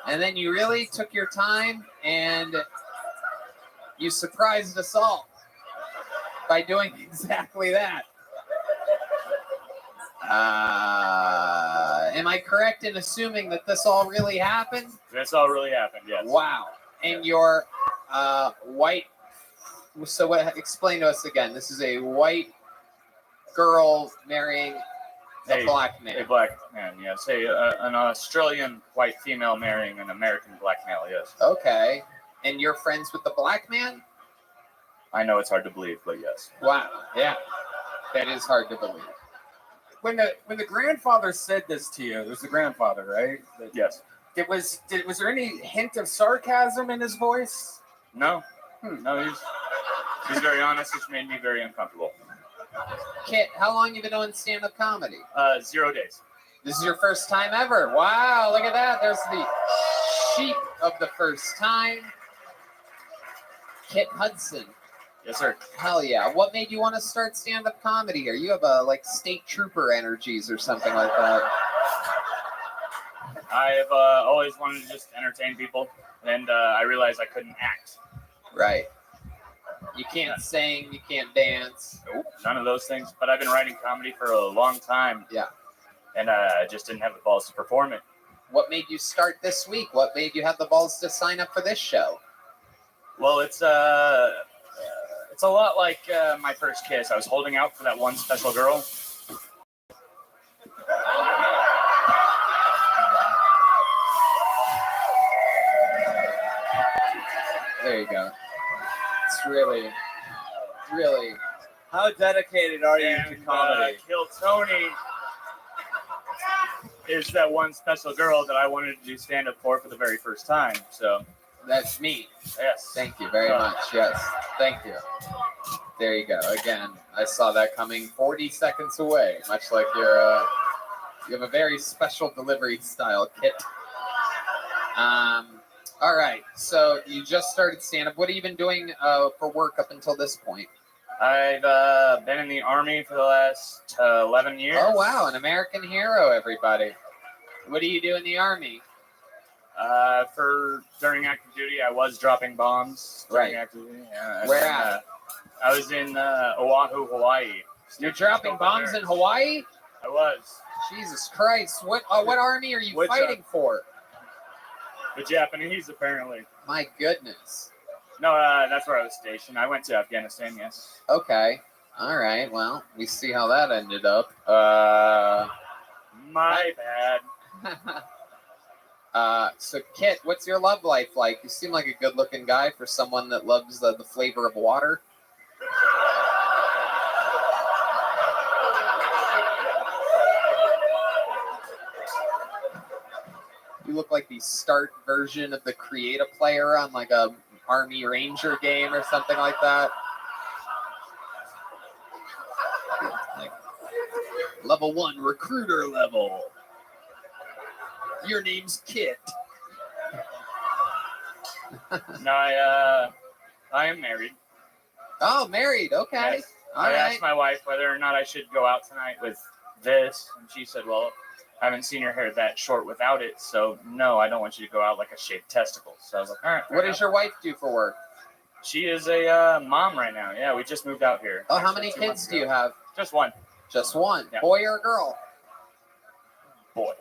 A: And then you really took your time and you surprised us all by doing exactly that. Am I correct in assuming that this all really happened?
C: This all really happened, yes.
A: Wow. And your white... So what? Explain to us again. This is a white girl marrying a black man.
C: A black man, yes. An Australian white female marrying an American black male, yes.
A: Okay. And you're friends with the black man?
C: I know it's hard to believe, but yes.
A: Wow. Yeah. That is hard to believe.
T: When the grandfather said this to you, there's the grandfather, right?
C: Yes.
T: Was there any hint of sarcasm in his voice?
C: No. No, he's very honest, which made me very uncomfortable.
A: Kit, how long have you been doing stand-up comedy?
C: 0 days.
A: This is your first time ever. Wow, look at that. There's the sheep of the first time. Kit Hudson.
C: Yes, sir.
A: Hell yeah. What made you want to start stand-up comedy here? You have like state trooper energies or something like that.
C: I've always wanted to just entertain people, and I realized I couldn't act.
A: Right. You can't sing, you can't dance.
C: Nope, none of those things. But I've been writing comedy for a long time.
A: Yeah.
C: And I just didn't have the balls to perform it.
A: What made you start this week? What made you have the balls to sign up for this show?
C: Well, it's a lot like my first kiss. I was holding out for that one special girl.
A: There you go. It's really.
I: How dedicated are you to comedy?
C: Kill Tony is that one special girl that I wanted to do stand-up for the very first time. So
A: that's me.
C: Yes.
A: Thank you very much. Yes. Thank you. There you go. Again, I saw that coming 40 seconds away, much like you have a very special delivery style, Kit. All right. So you just started stand-up. What have you been doing for work up until this point?
C: I've been in the Army for the last 11 years.
A: Oh, wow. An American hero, everybody. What do you do in the Army?
C: During active duty, I was dropping bombs.
A: Right.
C: Active duty.
A: Where at?
C: I was in Oahu, Hawaii.
A: You're dropping bombs in Hawaii?
C: I was.
A: Jesus Christ. What army are you fighting for?
C: The Japanese, apparently.
A: My goodness.
C: No, that's where I was stationed. I went to Afghanistan, yes.
A: Okay. All right. Well, we see how that ended up.
C: My bad.
A: So, Kit, what's your love life like? You seem like a good-looking guy for someone that loves the flavor of water. You look like the start version of the Create a Player on like a Army Ranger game or something like that. Like level 1 recruiter level. Your name's Kit.
T: No, I am married.
A: Oh, married. Okay.
T: Yes.
A: All
T: I
A: right.
T: asked my wife whether or not I should go out tonight with this, and she said, "Well, I haven't seen your hair that short without it, so no, I don't want you to go out like a shaved testicle." So I was like, "All right."
A: What does your wife do for work?
T: She is a mom right now. Yeah, we just moved out here.
A: Oh, how many
T: Actually, 2
A: kids
T: months
A: do you
T: ago.
A: have?
T: Just one.
A: Just one.
T: Yeah.
A: Boy or girl?
T: Boy.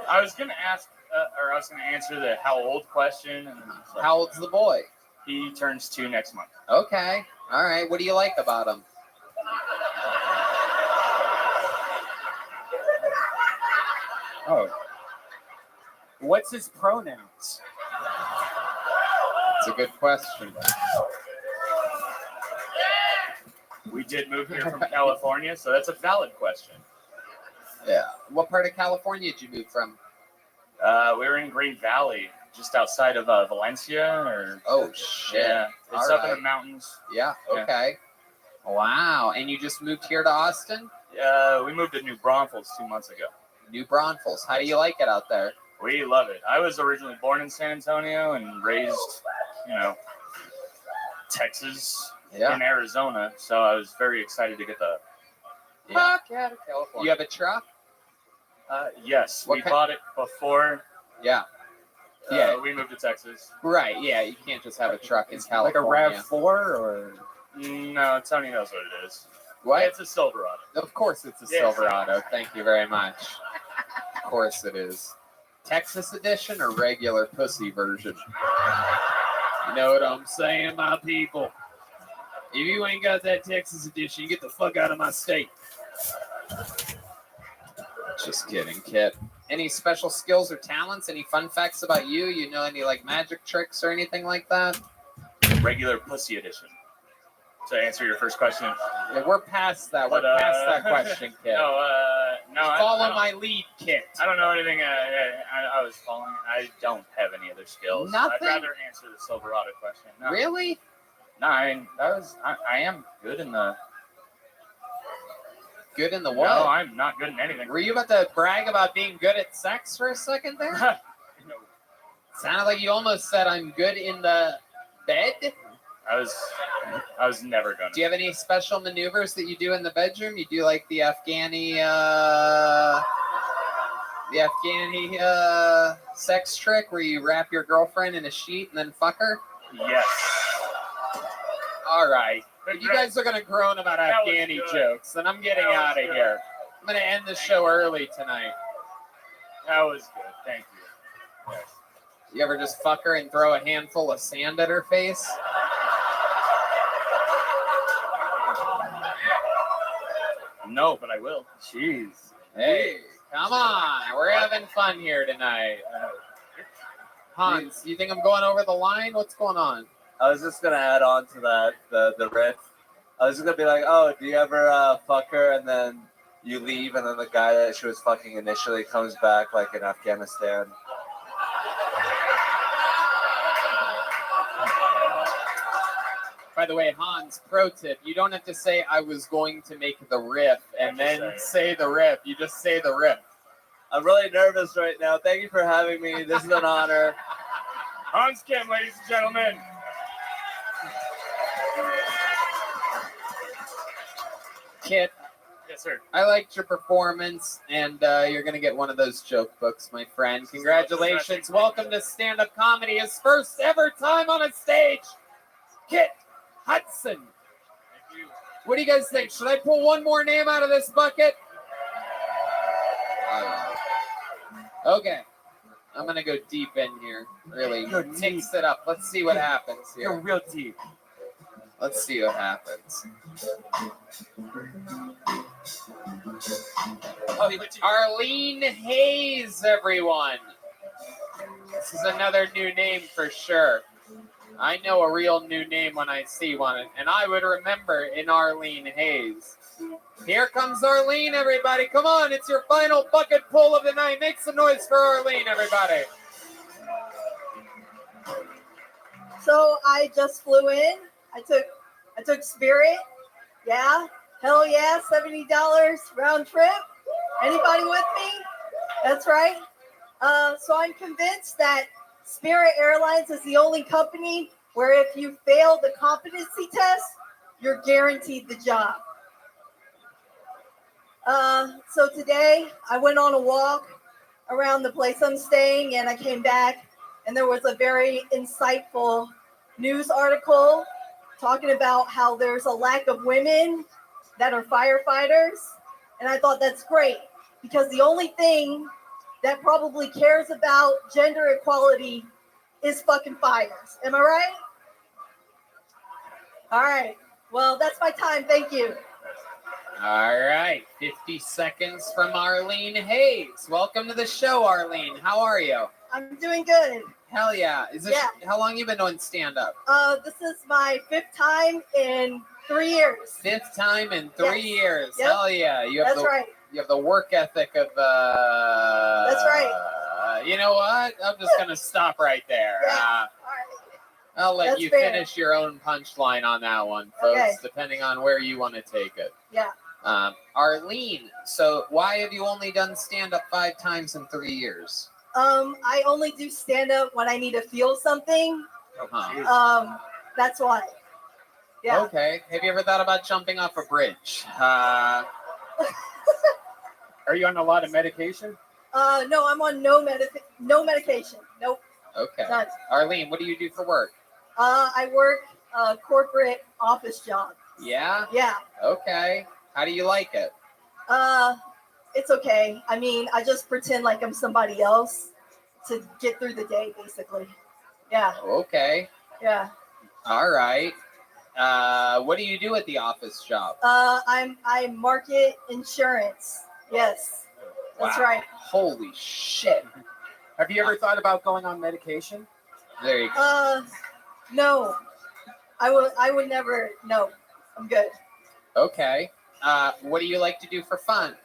T: I was gonna ask, or I was gonna answer the how old question. And
A: How old's the boy?
T: He turns 2 next month.
A: Okay. All right. What do you like about him?
O: Oh. What's his pronouns?
A: It's a good question.
T: We did move here from California, so that's a valid question.
A: Yeah. What part of California did you move from?
T: We were in Green Valley, just outside of Valencia. Or
A: Oh shit.
T: yeah, it's
A: All
T: up in
A: right.
T: the mountains.
A: Yeah. Okay. Wow. And you just moved here to Austin?
T: We moved to New Braunfels 2 months ago.
A: New Braunfels. How do you like it out there?
T: We love it. I was originally born in San Antonio and raised, Texas
A: Yeah.
T: in Arizona, so I was very excited to get the
A: Yeah.
T: fuck out of California.
A: You have a truck?
T: Yes,
A: What
T: we
A: ki-
T: bought it before.
A: Yeah. Yeah.
T: We moved to Texas.
A: Right. Yeah. You can't just have a truck in
O: Like a
A: California.
O: RAV4 or?
T: No, Tony knows what it is.
A: What?
T: It's a Silverado.
A: Of course it's a
T: Yes.
A: Silverado. Thank you very much. Of course it is. Texas edition or regular pussy version? You know what I'm saying, my people? If you ain't got that Texas edition, you get the fuck out of my state. Just kidding, Kit. Any special skills or talents? Any fun facts about you? You know any like magic tricks or anything like that?
T: Regular pussy edition. To answer your first question.
A: Yeah, we're past that. We're
T: But,
A: past that question, Kit.
T: No, I
A: Follow
T: don't-
A: my lead, Kit.
T: I don't know anything. I was following. I don't have any other skills.
A: Nothing?
T: I'd rather answer the Silverado question. No.
A: Really?
T: No, I am good in the.
A: Good in the what?
T: No, I'm not good in anything.
A: Were you about to brag about being good at sex for a second there?
T: No.
A: Sounded like you almost said I'm good in the bed.
T: I was never gonna.
A: Do you have any special maneuvers that you do in the bedroom? You do like the Afghani sex trick where you wrap your girlfriend in a sheet and then fuck her?
T: Yes.
A: All right. You guys are going to groan about
T: That was
A: Afghani
T: good.
A: jokes, and I'm getting
T: That was
A: out of
T: good.
A: here. I'm going to end the show early tonight.
T: That was good. Thank you. Yes.
A: You ever just fuck her and throw a handful of sand at her face?
T: No, but I will.
O: Jeez.
A: Hey, come on. We're having fun here tonight. Hans, you think I'm going over the line? What's going on?
L: I was just gonna add on to that the riff. I was just gonna be like, oh, do you ever fuck her and then you leave and then the guy that she was fucking initially comes back like in Afghanistan?
A: By the way, Hans, pro tip, you don't have to say I was going to make the riff and then say the riff. You just say the riff.
L: I'm really nervous right now. Thank you for having me. This is an honor.
T: Hans Kim, ladies and gentlemen.
A: Kit,
T: Yes, sir.
A: I liked your performance, and you're going to get one of those joke books, my friend. Congratulations. Welcome to stand-up comedy, his first ever time on a stage. Kit Hudson. What do you guys think? Should I pull one more name out of this bucket? Okay. I'm going to go deep in here. Really
O: Go
A: mix it up. Let's see what happens here.
O: You're real deep.
A: Let's see what happens. Arlene Hayes, everyone. This is another new name for sure. I know a real new name when I see one, and I would remember in Arlene Hayes. Here comes Arlene, everybody. Come on, it's your final bucket pull of the night. Make some noise for Arlene, everybody.
B: So I just flew in. I took Spirit. Yeah. Hell yeah. $70 round trip. Anybody with me? That's right. So I'm convinced that Spirit Airlines is the only company where if you fail the competency test, you're guaranteed the job. So today I went on a walk around the place I'm staying, and I came back, and there was a very insightful news article talking about how there's a lack of women that are firefighters. And I thought that's great, because the only thing that probably cares about gender equality is fucking fires. Am I right? All right. Well, that's my time. Thank you.
A: All right, 50 seconds from Arlene Hayes. Welcome to the show, Arlene. How are you?
B: I'm doing good.
A: Hell yeah. Is this how long you been doing stand-up?
B: This is my 5th time in 3 years.
A: 5th time in 3 years.
B: Yep.
A: Hell yeah. You have
B: That's right.
A: You have the work ethic of
B: That's right.
A: You know what? I'm just gonna stop right there. I'll let
B: That's
A: you
B: fair.
A: finish your own punchline on that one, folks,
B: Okay.
A: depending on where you want to take it.
B: Yeah.
A: Arlene, so why have you only done stand-up 5 times in 3 years?
B: I only do stand up when I need to feel something.
A: Uh-huh.
B: That's why. Yeah.
A: Okay. Have you ever thought about jumping off a bridge?
O: Are you on a lot of medication?
B: No, I'm on no medication. Nope.
A: Okay.
B: None.
A: Arlene, what do you do for work?
B: I work a corporate office job.
A: Yeah?
B: Yeah.
A: Okay. How do you like it?
B: It's okay. I mean, I just pretend like I'm somebody else to get through the day, basically. Yeah.
A: Okay.
B: Yeah.
A: All right. What do you do at the office job?
B: I market insurance. Yes. That's
A: Wow.
B: right.
A: Holy shit.
O: Have you ever thought about going on medication?
A: There you go.
B: No. I would never. No. I'm good.
A: Okay. What do you like to do for fun?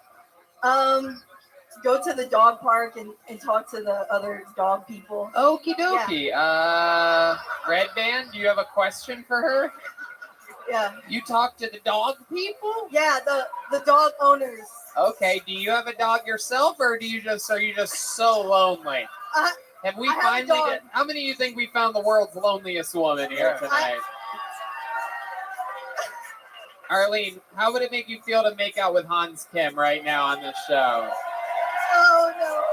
B: Go to the dog park and talk to the other dog people.
A: Okie dokie. Red Band, do you have a question for her?
B: Yeah.
A: You talk to the dog people?
B: Yeah, the dog owners.
A: Okay. Do you have a dog yourself, or are you just so lonely? Have we
B: I have a
A: finally
B: dog.
A: how many of you think we found the world's loneliest woman here tonight? Arlene, how would it make you feel to make out with Hans Kim right now on this show?
B: Oh no.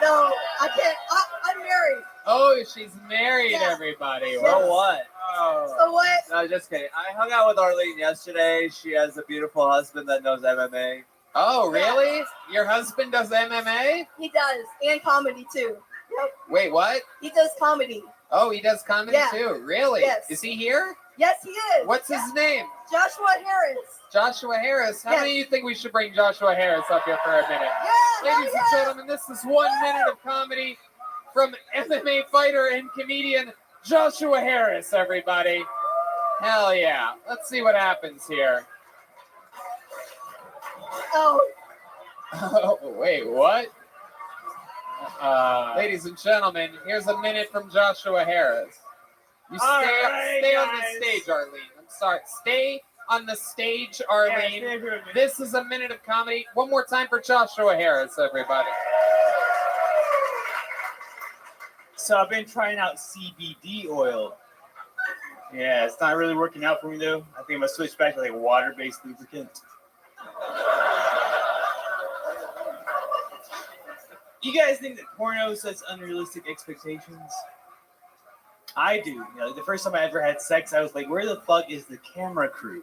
B: No, I can't. I'm married.
A: Oh, she's married,
B: Yeah.
A: everybody.
L: So what?
B: So what?
L: No, just kidding. I hung out with Arlene yesterday. She has a beautiful husband that knows MMA.
A: Oh, really? Your husband does MMA?
B: He does, and comedy too. Yep.
A: Wait, what?
B: He does comedy.
A: Oh, he does comedy
B: Yeah.
A: too. Really?
B: Yes.
A: Is he here?
B: Yes, he is.
A: What's his name?
B: Joshua Harris.
A: Joshua Harris. How
B: Yes.
A: many of you think we should bring Joshua Harris up here for a minute?
B: Yeah,
A: Ladies and gentlemen, this is 1 minute of comedy from MMA fighter and comedian Joshua Harris, everybody. Hell yeah. Let's see what happens here.
B: Oh.
A: Oh, wait, what? Ladies and gentlemen, here's a minute from Joshua Harris. You
K: All
A: stay,
K: right,
A: stay on the
K: guys.
A: stage, Arlene. I'm sorry. Stay on the stage, Arlene.
K: stay for a minute.
A: This is a minute of comedy. One more time for Joshua Harris, everybody.
O: So I've been trying out CBD oil. Yeah, it's not really working out for me though. I think I'm gonna switch back to like water-based lubricant. You guys think that porno sets unrealistic expectations? I do. You know, the first time I ever had sex, I was like, where the fuck is the camera crew?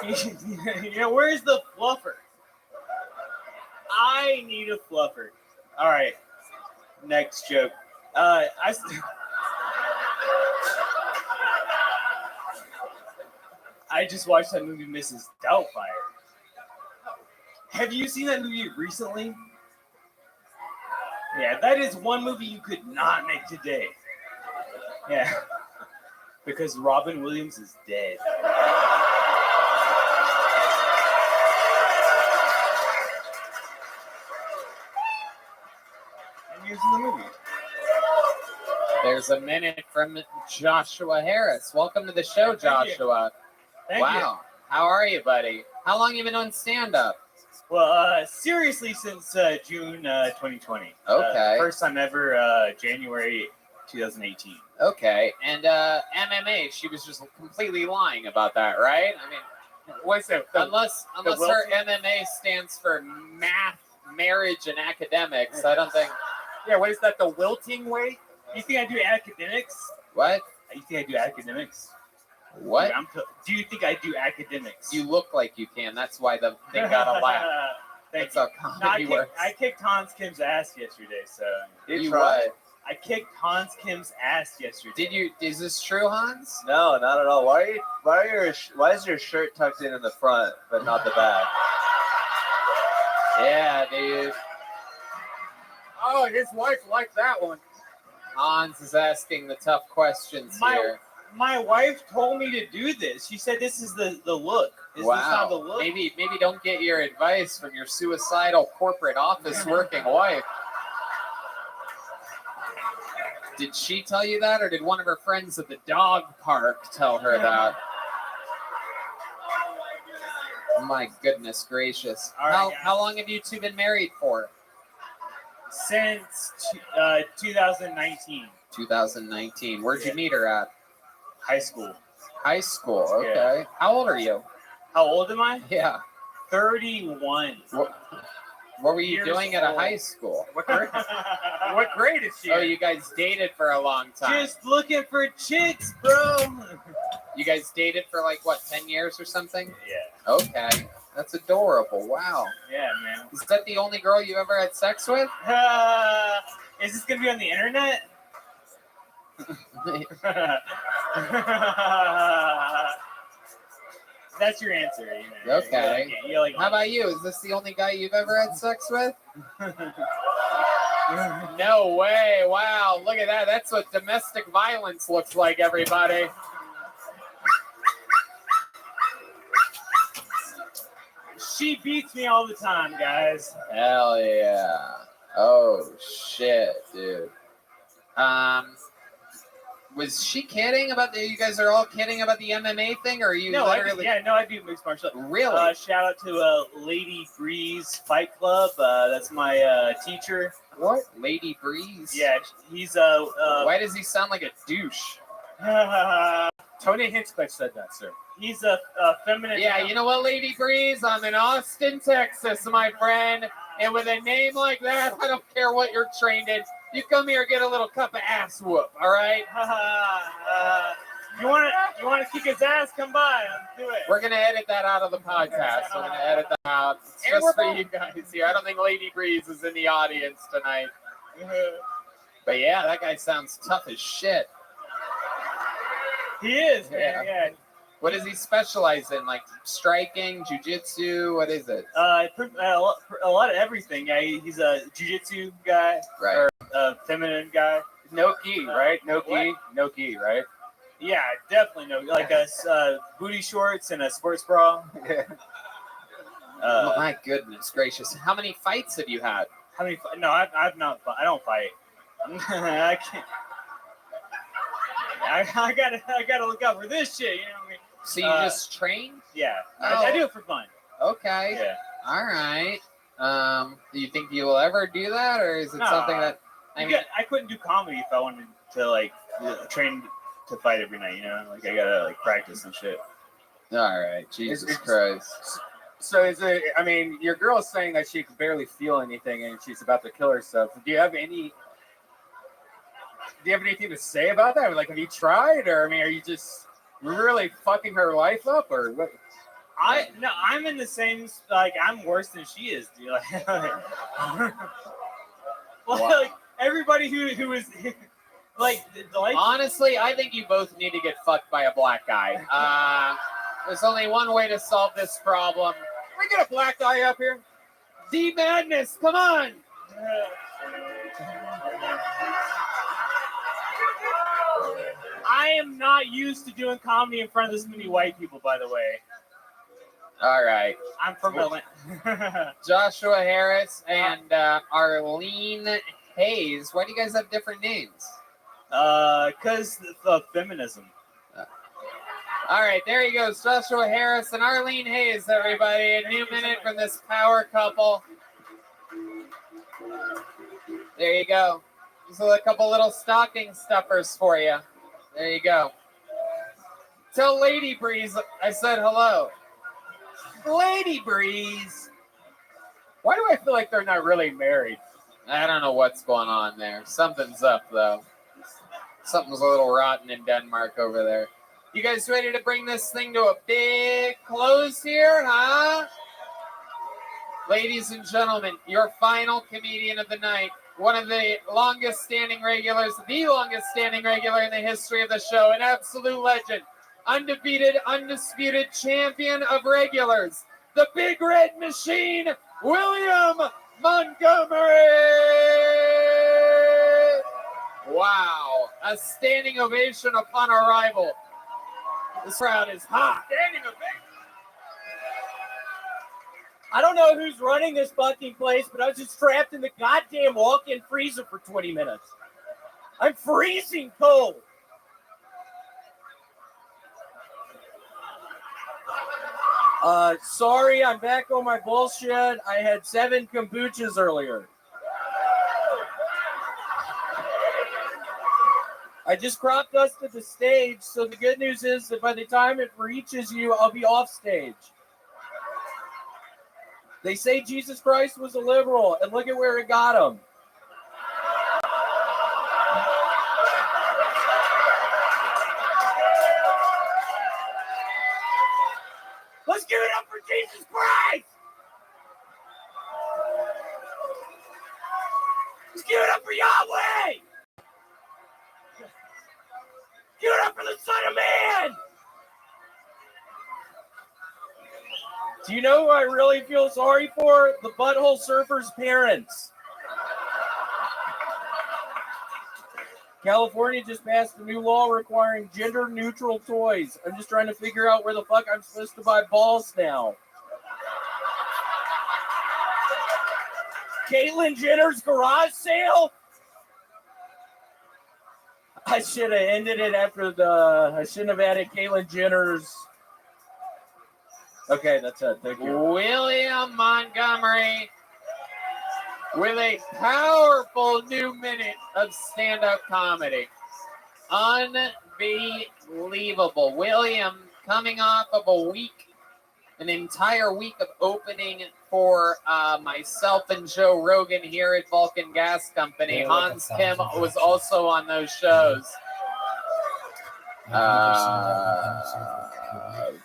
O: You know, where's the fluffer? I need a fluffer. All right. Next joke. I just watched that movie, Mrs. Doubtfire. Have you seen that movie recently? Yeah, that is one movie you could not make today. Yeah. Because Robin Williams is dead. And he was in the movie.
A: There's a minute from Joshua Harris. Welcome to the show,
O: Thank you.
A: Joshua.
O: Thank
A: wow. How are you, buddy? How long you been on stand-up?
O: Well, seriously, since June 2020.
A: Okay.
O: First time ever, January 2018.
A: Okay, and MMA, she was just completely lying about that, right? I mean,
T: What's that?
A: unless her
T: Wilson?
A: MMA stands for math, marriage, and academics, I don't think.
T: Yeah, what is that? The wilting way?
O: You think I do academics?
A: What?
O: You think I do academics?
A: What?
O: Do you think I do academics?
A: You look like you can. That's why the thing got a laugh.
O: Thank
A: That's
O: you.
A: how
O: No,
A: comedy works.
O: I kicked Hans Kim's ass yesterday, so.
A: You what?
O: I kicked Hans Kim's ass yesterday.
A: Did you? Is this true, Hans?
L: No, not at all. Why is your shirt tucked in the front but not the back?
A: Yeah, dude.
T: Oh, his wife liked that one.
A: Hans is asking the tough questions here.
O: My wife told me to do this. She said this is the look. Is this not the
A: Wow.
O: look?
A: Maybe don't get your advice from your suicidal corporate office working wife. Did she tell you that, or did one of her friends at the dog park tell her that? My goodness gracious.
O: All right,
A: How long have you two been married for?
O: Since 2019.
A: 2019. Where'd you meet her at?
O: High school.
A: High school, okay.
O: Yeah.
A: How old are you?
O: How old am I?
A: Yeah.
O: 31.
A: What were you
O: Years
A: doing at a
O: old.
A: high school?
T: What grade is she?
A: Oh, you guys dated for a long time.
O: Just looking for chicks, bro.
A: You guys dated for like what, 10 years or something?
O: Yeah.
A: Okay. That's adorable. Wow.
O: Yeah, man.
A: Is that the only girl you ever had sex with?
O: Is this gonna be on the internet? That's your answer. You know?
A: Okay.
O: You're like,
A: How about you? Is this the only guy you've ever had sex with? No way. Wow. Look at that. That's what domestic violence looks like, everybody.
O: She beats me all the time, guys.
A: Hell yeah. Oh shit, dude. Was she kidding about you guys are all kidding about the MMA thing, or are you literally?
O: I do mixed martial arts.
A: Really?
O: Shout out to Lady Breeze Fight Club. That's my teacher.
A: What? Lady Breeze?
O: Yeah, he's
A: Why does he sound like a douche?
T: Tony Hinchcliffe said that, sir.
O: He's a feminine.
A: Yeah, you know what, Lady Breeze? I'm in Austin, Texas, my friend. And with a name like that, I don't care what you're trained in. You come here, get a little cup of ass whoop, all right?
O: You want to kick his ass? Come by. Let's do it.
A: We're gonna edit that out of the podcast. We're gonna edit that out. It's just for you guys here. I don't think Lady Breeze is in the audience tonight. But yeah, that guy sounds tough as shit.
O: He is, man. Yeah.
A: What does he specialize in? Like striking, jujitsu? What is it?
O: A lot of everything. Yeah, he's a jiu-jitsu guy,
A: Right.
O: or a feminine guy.
T: No gi, right? No gi,
O: What?
T: no gi, right?
O: Yeah, definitely no. Like a booty shorts and a sports bra.
A: My goodness gracious! How many fights have you had?
O: How many? No, I've not. I don't fight. I can't. I gotta look out for this shit. You know what I mean?
A: So you just train?
O: Yeah,
A: Oh.
O: I do it for fun.
A: Okay.
O: Yeah.
A: All right. Do you think you will ever do that, or is it
O: Nah.
A: something that
O: I couldn't do comedy if I wanted to like train to fight every night. You know, like I gotta like practice and shit.
A: All right, Jesus Christ.
T: So is it? I mean, your girl's saying that she can barely feel anything and she's about to kill herself. Do you have anything to say about that? Like, have you tried, or I mean, are you just really fucking her life up, or what?
O: I'm in the same, like, I'm worse than she is, dude. Like everybody who is like
A: Honestly, I think you both need to get fucked by a black guy. There's only one way to solve this problem.
T: Can we get a black guy up here?
A: D Madness, come on!
O: I am not used to doing comedy in front of this many white people, by the way.
A: All right.
O: I'm from Atlanta.
A: Joshua Harris and Arlene Hayes. Why do you guys have different names?
O: Because of feminism.
A: All right, there he goes. Joshua Harris and Arlene Hayes, everybody. A new minute from this power couple. There you go. Just a couple little stocking stuffers for you. There you go. Tell Lady Breeze I said hello. Lady Breeze. Why do I feel like they're not really married? I don't know what's going on there. Something's up, though. Something's a little rotten in Denmark over there. You guys ready to bring this thing to a big close here, huh? Ladies and gentlemen, your final comedian of the night, one of the longest standing regulars, the longest standing regular in the history of the show, an absolute legend, undefeated, undisputed champion of regulars, the Big Red Machine, William Montgomery! Wow, a standing ovation upon arrival. This crowd is hot. Standing ovation.
O: I don't know who's running this fucking place, but I was just trapped in the goddamn walk-in freezer for 20 minutes. I'm freezing cold. Sorry, I'm back on my bullshit. I had 7 kombuchas earlier. I just crop dusted the stage, so the good news is that by the time it reaches you, I'll be off stage. They say Jesus Christ was a liberal, and look at where it got him. Let's give it up for Jesus Christ! Let's give it up for Yahweh! Give it up for the Son of Man! Do you know who I really feel sorry for? The Butthole Surfer's parents. California just passed a new law requiring gender-neutral toys. I'm just trying to figure out where the fuck I'm supposed to buy balls now. Caitlyn Jenner's garage sale? I should have ended it after I shouldn't have added Caitlyn Jenner's. Okay, that's it. Thank you.
A: William Montgomery with a powerful new minute of stand-up comedy. Unbelievable. William coming off of an entire week of opening for myself and Joe Rogan here at Vulcan Gas Company. Hans Kim was also on those shows.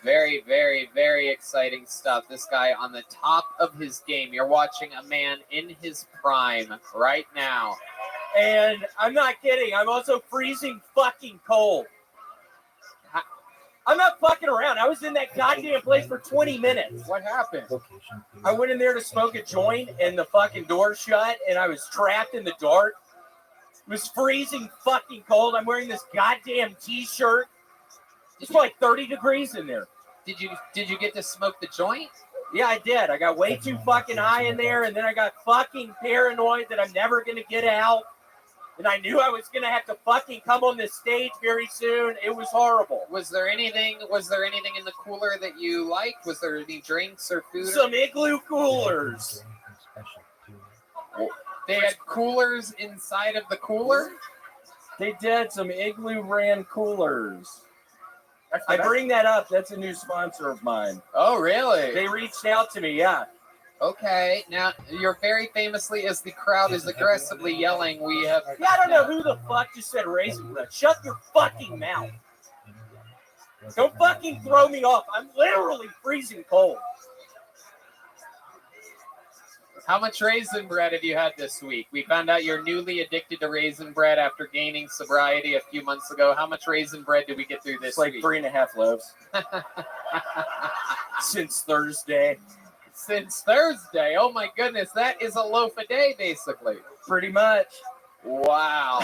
A: Very, very, very exciting stuff. This guy on the top of his game. You're watching a man in his prime right now.
O: And I'm not kidding. I'm also freezing fucking cold. I'm not fucking around. I was in that goddamn place for 20 minutes.
A: What happened?
O: I went in there to smoke a joint and the fucking door shut and I was trapped in the dark. It was freezing fucking cold. I'm wearing this goddamn t-shirt. It's like 30 degrees in there.
A: Did you get to smoke the joint?
O: Yeah, I did. I got way too fucking high in there, and then I got fucking paranoid that I'm never gonna get out. And I knew I was gonna have to fucking come on this stage very soon. It was horrible.
A: Was there anything in the cooler that you liked? Was there any drinks or food?
O: Some Igloo coolers.
A: They had coolers inside of the cooler?
O: They did. Some Igloo brand coolers. I bring that up. That's a new sponsor of mine.
A: Oh, really?
O: They reached out to me, yeah.
A: Okay. Now, you're very famously, as the crowd is aggressively yelling, we have...
O: Yeah, I don't know who the fuck just said raisin bread. Shut your fucking mouth. Don't fucking throw me off. I'm literally freezing cold.
A: How much raisin bread have you had this week? We found out you're newly addicted to raisin bread after gaining sobriety a few months ago. How much raisin bread did we get through this week?
O: It's like 3.5 loaves. Since Thursday.
A: Since Thursday? Oh my goodness, that is a loaf a day, basically.
O: Pretty much.
A: Wow.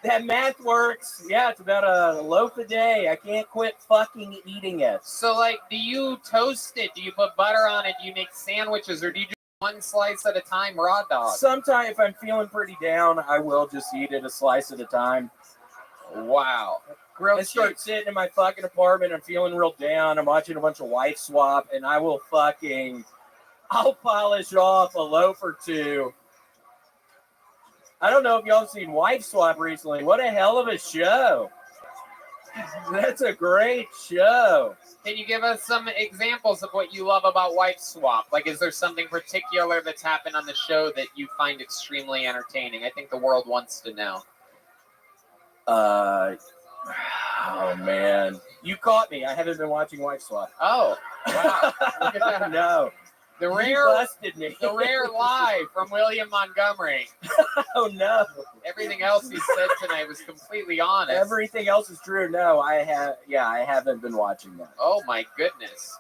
O: That math works. Yeah, it's about a loaf a day. I can't quit fucking eating it.
A: So, like, do you toast it? Do you put butter on it? Do you make sandwiches? Or do you do one slice at a time, raw dog?
O: Sometimes, if I'm feeling pretty down, I will just eat it a slice at a time.
A: Wow.
O: I start sitting in my fucking apartment. I'm feeling real down. I'm watching a bunch of Wife Swap, and I'll polish off a loaf or two. I don't know if y'all have seen Wife Swap recently. What a hell of a show. That's a great show.
A: Can you give us some examples of what you love about Wife Swap? Like, is there something particular that's happened on the show that you find extremely entertaining? I think the world wants to know.
O: Oh man, you caught me. I haven't been watching Wife Swap.
A: Oh, wow. Look at that.
O: No.
A: The
O: You
A: rare,
O: busted me.
A: the rare lie from William Montgomery.
O: Oh no!
A: Everything else he said tonight was completely honest.
O: Everything else is true. No, I haven't been watching that.
A: Oh my goodness!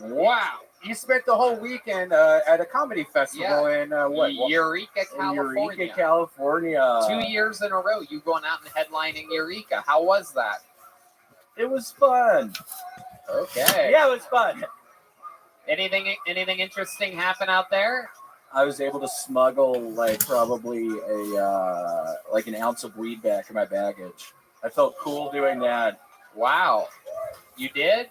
P: Wow, you spent the whole weekend at a comedy festival in
A: Eureka, California.
O: Eureka, California.
A: 2 years in a row, you going out and headlining Eureka. How was that?
O: It was fun.
A: Okay.
O: Yeah, it was fun.
A: Anything interesting happen out there?
O: I was able to smuggle like probably an ounce of weed back in my baggage. I felt cool doing that.
A: Wow. You did?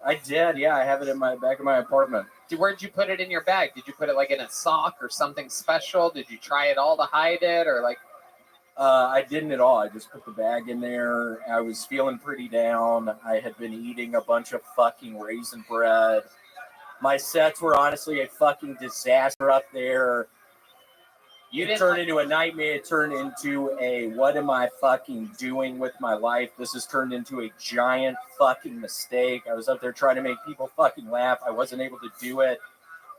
O: I did, yeah. I have it in my back of my apartment.
A: Where'd you put it in your bag? Did you put it like in a sock or something special? Did you try it all to hide it or like?
O: I didn't at all. I just put the bag in there. I was feeling pretty down. I had been eating a bunch of fucking raisin bread. My sets were honestly a fucking disaster up there. It turned into a nightmare. It turned into a what am I fucking doing with my life? This has turned into a giant fucking mistake. I was up there trying to make people fucking laugh. I wasn't able to do it.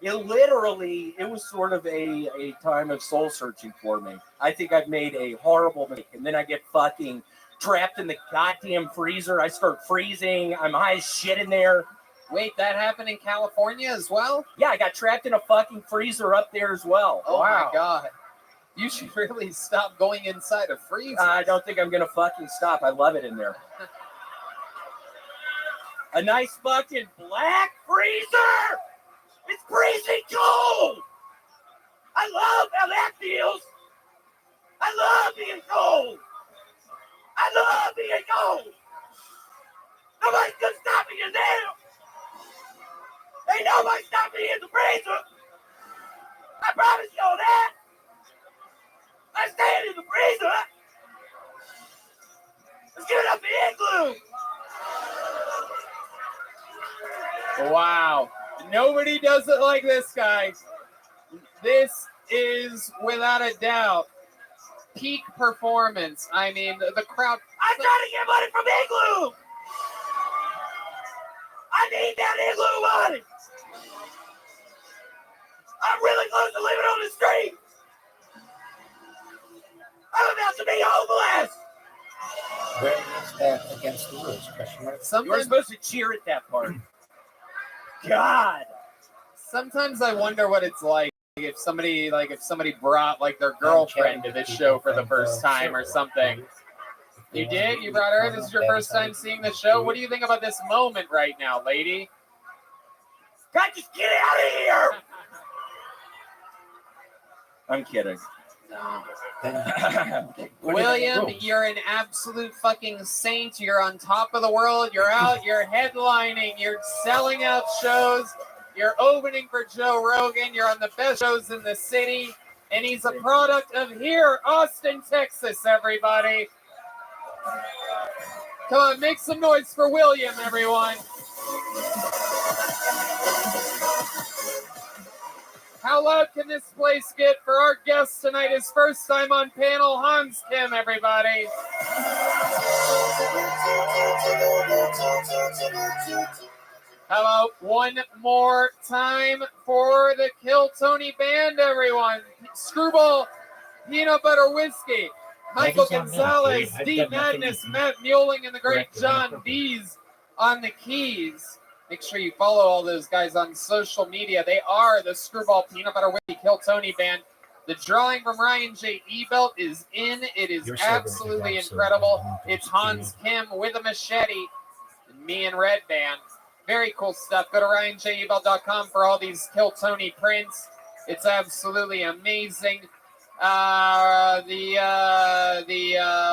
O: It was sort of a time of soul searching for me. I think I've made a horrible mistake. And then I get fucking trapped in the goddamn freezer. I start freezing. I'm high as shit in there.
A: Wait, that happened in California as well?
O: Yeah, I got trapped in a fucking freezer up there as well.
A: Oh my God. You should really stop going inside a freezer.
O: I don't think I'm going to fucking stop. I love it in there. A nice fucking black freezer! It's freezing cold! I love how that feels! I love being cold! I love being cold! Nobody's gonna stop me in there! Ain't nobody stop me in the freezer! I promise you all that! I stand in the freezer! Let's give it up the igloo!
A: Wow. Nobody does it like this, guys. This is, without a doubt, peak performance. I mean, the crowd...
O: I'm trying to get money from Igloo! I need that Igloo money! I'm really close to living on the street! I'm about to be homeless!
R: Where is that against the rules? Question mark.
O: You were supposed to cheer at that part. God.
A: Sometimes I wonder what it's like if somebody brought like their girlfriend to this show for the first time or something. You did? You brought her? This is your first time seeing the show? What do you think about this moment right now, lady?
O: God, just get out of here! I'm kidding.
A: William, you're an absolute fucking saint. You're on top of the world. You're out. You're headlining. You're selling out shows. You're opening for Joe Rogan. You're on the best shows in the city. And he's a product of here, Austin, Texas, everybody. Come on, make some noise for William, everyone. How loud can this place get for our guest tonight? His first time on panel, Hans Kim, everybody. How about one more time for the Kill Tony Band, everyone? Screwball, Peanut Butter Whiskey, Michael Gonzalez, Deep Madness, Matt Mueling, and the great John Dees on the keys. Make sure you follow all those guys on social media. They are the Screwball Peanut Butter Whiskey Kill Tony Band. The drawing from Ryan J. Ebelt is in. It is absolutely incredible. It's Hans Kim with a machete, and me and Red Band. Very cool stuff. Go to RyanJEbelt.com for all these Kill Tony prints. It's absolutely amazing.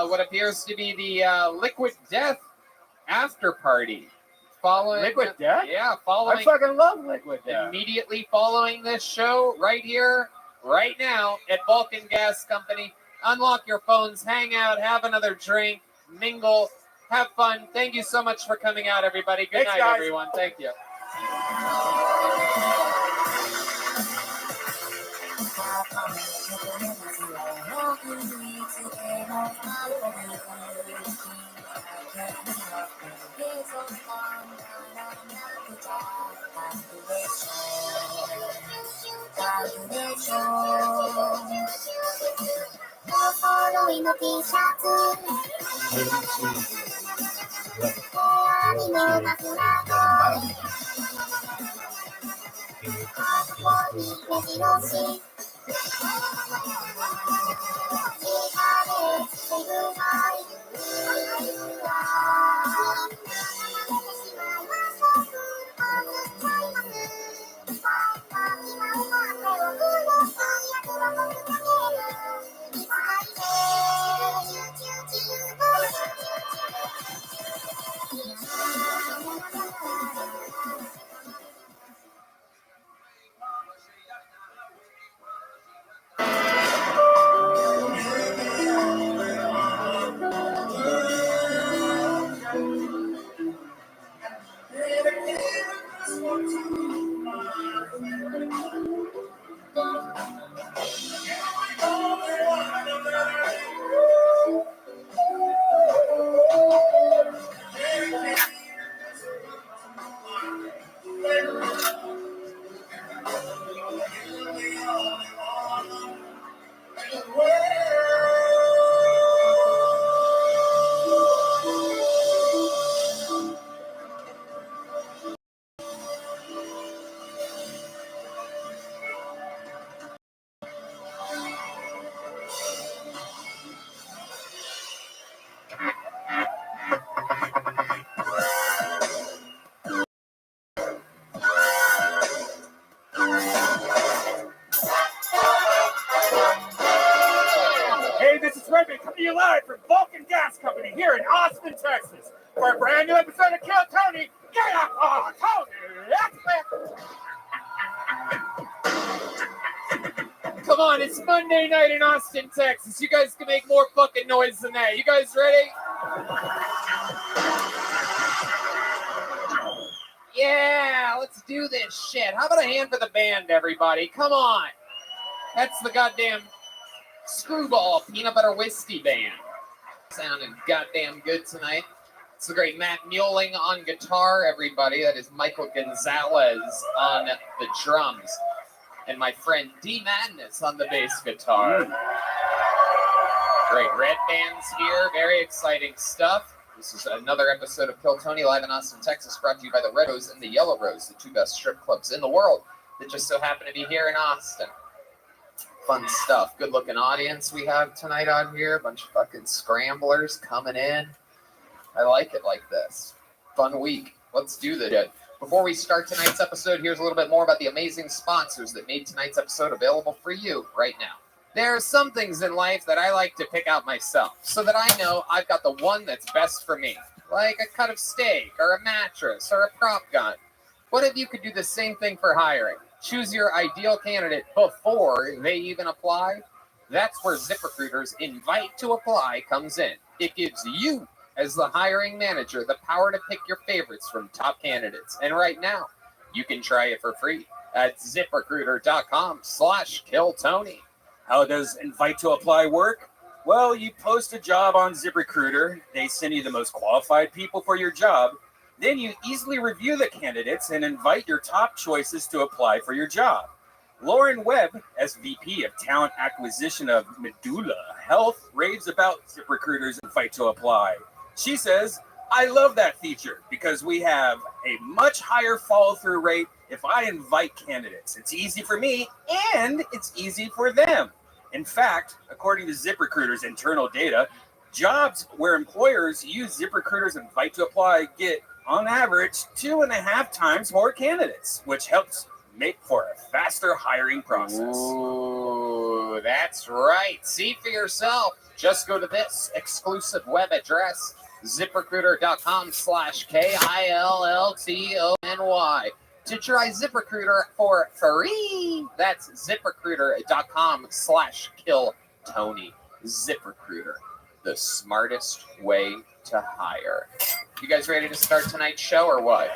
A: What appears to be the Liquid Death after party. Following
O: Liquid Death?
A: Yeah, following.
O: I fucking love Liquid Death.
A: Immediately following this show, right here, right now, at Vulcan Gas Company. Unlock your phones, hang out, have another drink, mingle, have fun. Thank you so much for coming out, everybody. Good
O: Thanks,
A: night,
O: guys.
A: everyone. Thank you.
K: Hey, this is Redman coming to you live from Vulcan Gas Company here in Austin, Texas, for a brand new episode of Kill Tony. Get up on Tony!
A: Come on, it's Monday night in Austin, Texas. You guys can make more fucking noise than that. You guys ready? Yeah, let's do this shit. How about a hand for the band, everybody? Come on. That's the goddamn Screwball Peanut Butter Whiskey Band. Sounding goddamn good tonight. It's the great Matt Muelling on guitar, everybody. That is Michael Gonzalez on the drums. And my friend D Madness on the bass guitar. Great Red Band's here. Very exciting stuff. This is another episode of Kill Tony live in Austin, Texas, brought to you by the Red Rose and the Yellow Rose, the two best strip clubs in the world that just so happen to be here in Austin. Fun stuff. Good looking audience we have tonight on here. A bunch of fucking scramblers coming in. I like it like this. Fun week. Let's do this. Before we start tonight's episode, here's a little bit more about the amazing sponsors that made tonight's episode available for you right now. There are some things in life that I like to pick out myself so that I know I've got the one that's best for me, like a cut of steak or a mattress or a prop gun. What if you could do the same thing for hiring? Choose your ideal candidate before they even apply. That's where ZipRecruiter's Invite to Apply comes in. It gives you, as the hiring manager, the power to pick your favorites from top candidates. And right now, you can try it for free at ZipRecruiter.com/KillTony.
T: How does Invite to Apply work? Well, you post a job on ZipRecruiter. They send you the most qualified people for your job. Then you easily review the candidates and invite your top choices to apply for your job. Lauren Webb, SVP of Talent Acquisition of Medulla Health, raves about ZipRecruiter's Invite to Apply. She says, I love that feature because we have a much higher follow-through rate if I invite candidates. It's easy for me and it's easy for them. In fact, according to ZipRecruiter's internal data, jobs where employers use ZipRecruiter's Invite to Apply get, on average, 2.5 times more candidates, which helps make for a faster hiring process.
A: Ooh, that's right. See for yourself. Just go to this exclusive web address, ZipRecruiter.com/KILLTONY to try ZipRecruiter for free. That's ZipRecruiter.com/KillTony. ZipRecruiter, the smartest way to hire. You guys ready to start tonight's show or what?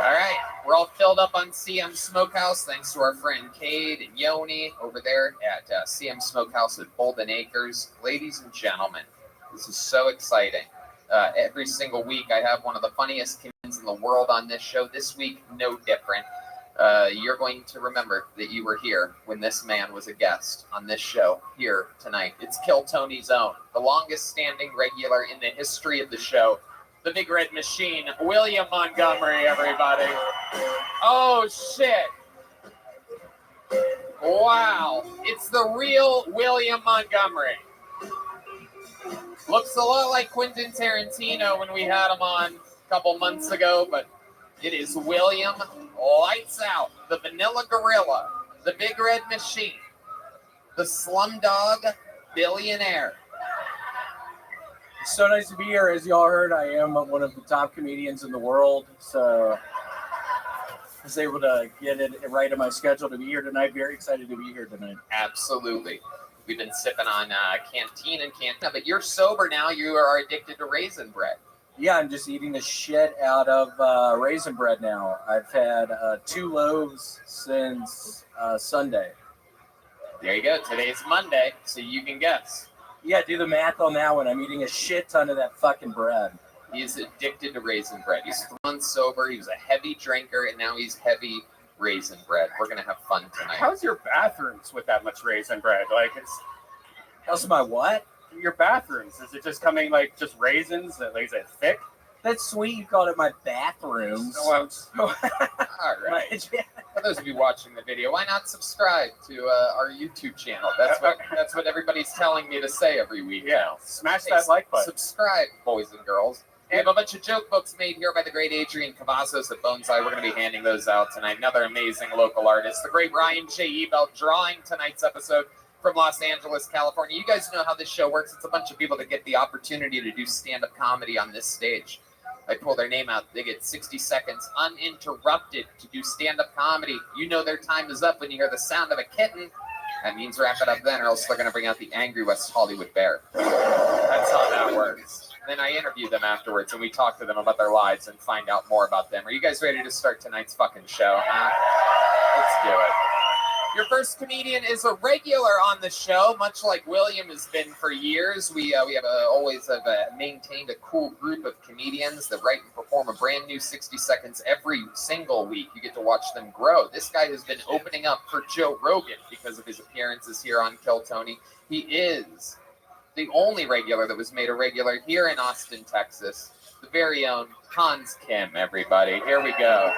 A: All right, we're all filled up on CM Smokehouse thanks to our friend Cade and Yoni over there at CM Smokehouse at Bolden Acres. Ladies and gentlemen, this is so exciting. Every single week I have one of the funniest comedians in the world on this show. This week, no different. You're going to remember that you were here when this man was a guest on this show here tonight. It's Kill Tony's own, the longest standing regular in the history of the show. The Big Red Machine, William Montgomery, everybody. Oh, shit. Wow. It's the real William Montgomery. Looks a lot like Quentin Tarantino when we had him on a couple months ago, but it is William Lights Out, the Vanilla Gorilla, the Big Red Machine, the Slumdog Billionaire.
O: It's so nice to be here. As y'all heard, I am one of the top comedians in the world. So I was able to get it right in my schedule to be here tonight. Very excited to be here tonight.
A: Absolutely. We've been sipping on Canteen and Cantina, but you're sober now. You are addicted to raisin bread.
O: Yeah, I'm just eating the shit out of raisin bread now. I've had 2 loaves since Sunday.
A: There you go. Today's Monday, so you can guess.
O: Yeah, do the math on that one. I'm eating a shit ton of that fucking bread.
A: He's addicted to raisin bread. He's 3 months sober. He was a heavy drinker, and now he's heavy raisin bread. We're going to have fun tonight.
T: How's your bathrooms with that much raisin bread? Like,
O: how's my what?
T: Your bathrooms. Is it just coming like just raisins? Is it thick?
O: That's sweet. You called it my bathrooms.
A: All right. For those of you watching the video, why not subscribe to our YouTube channel? That's what everybody's telling me to say every week.
T: Yeah, smash that like button.
A: Subscribe, boys and girls. We have a bunch of joke books made here by the great Adrian Cavazos at Bonsai. We're going to be handing those out tonight. Another amazing local artist, the great Ryan J. Ebelt, drawing tonight's episode from Los Angeles, California. You guys know how this show works. It's a bunch of people that get the opportunity to do stand-up comedy on this stage. I pull their name out. They get 60 seconds uninterrupted to do stand-up comedy. You know their time is up when you hear the sound of a kitten. That means wrap it up then, or else they're going to bring out the angry West Hollywood bear. That's how that works. And then I interview them afterwards, and we talk to them about their lives and find out more about them. Are you guys ready to start tonight's fucking show, huh? Let's do it. Your first comedian is a regular on the show, much like William has been for years. We always have maintained a cool group of comedians that write and perform a brand new 60 seconds every single week. You get to watch them grow. This guy has been opening up for Joe Rogan because of his appearances here on Kill Tony. He is the only regular that was made a regular here in Austin, Texas. The very own Hans Kim, everybody. Here we go.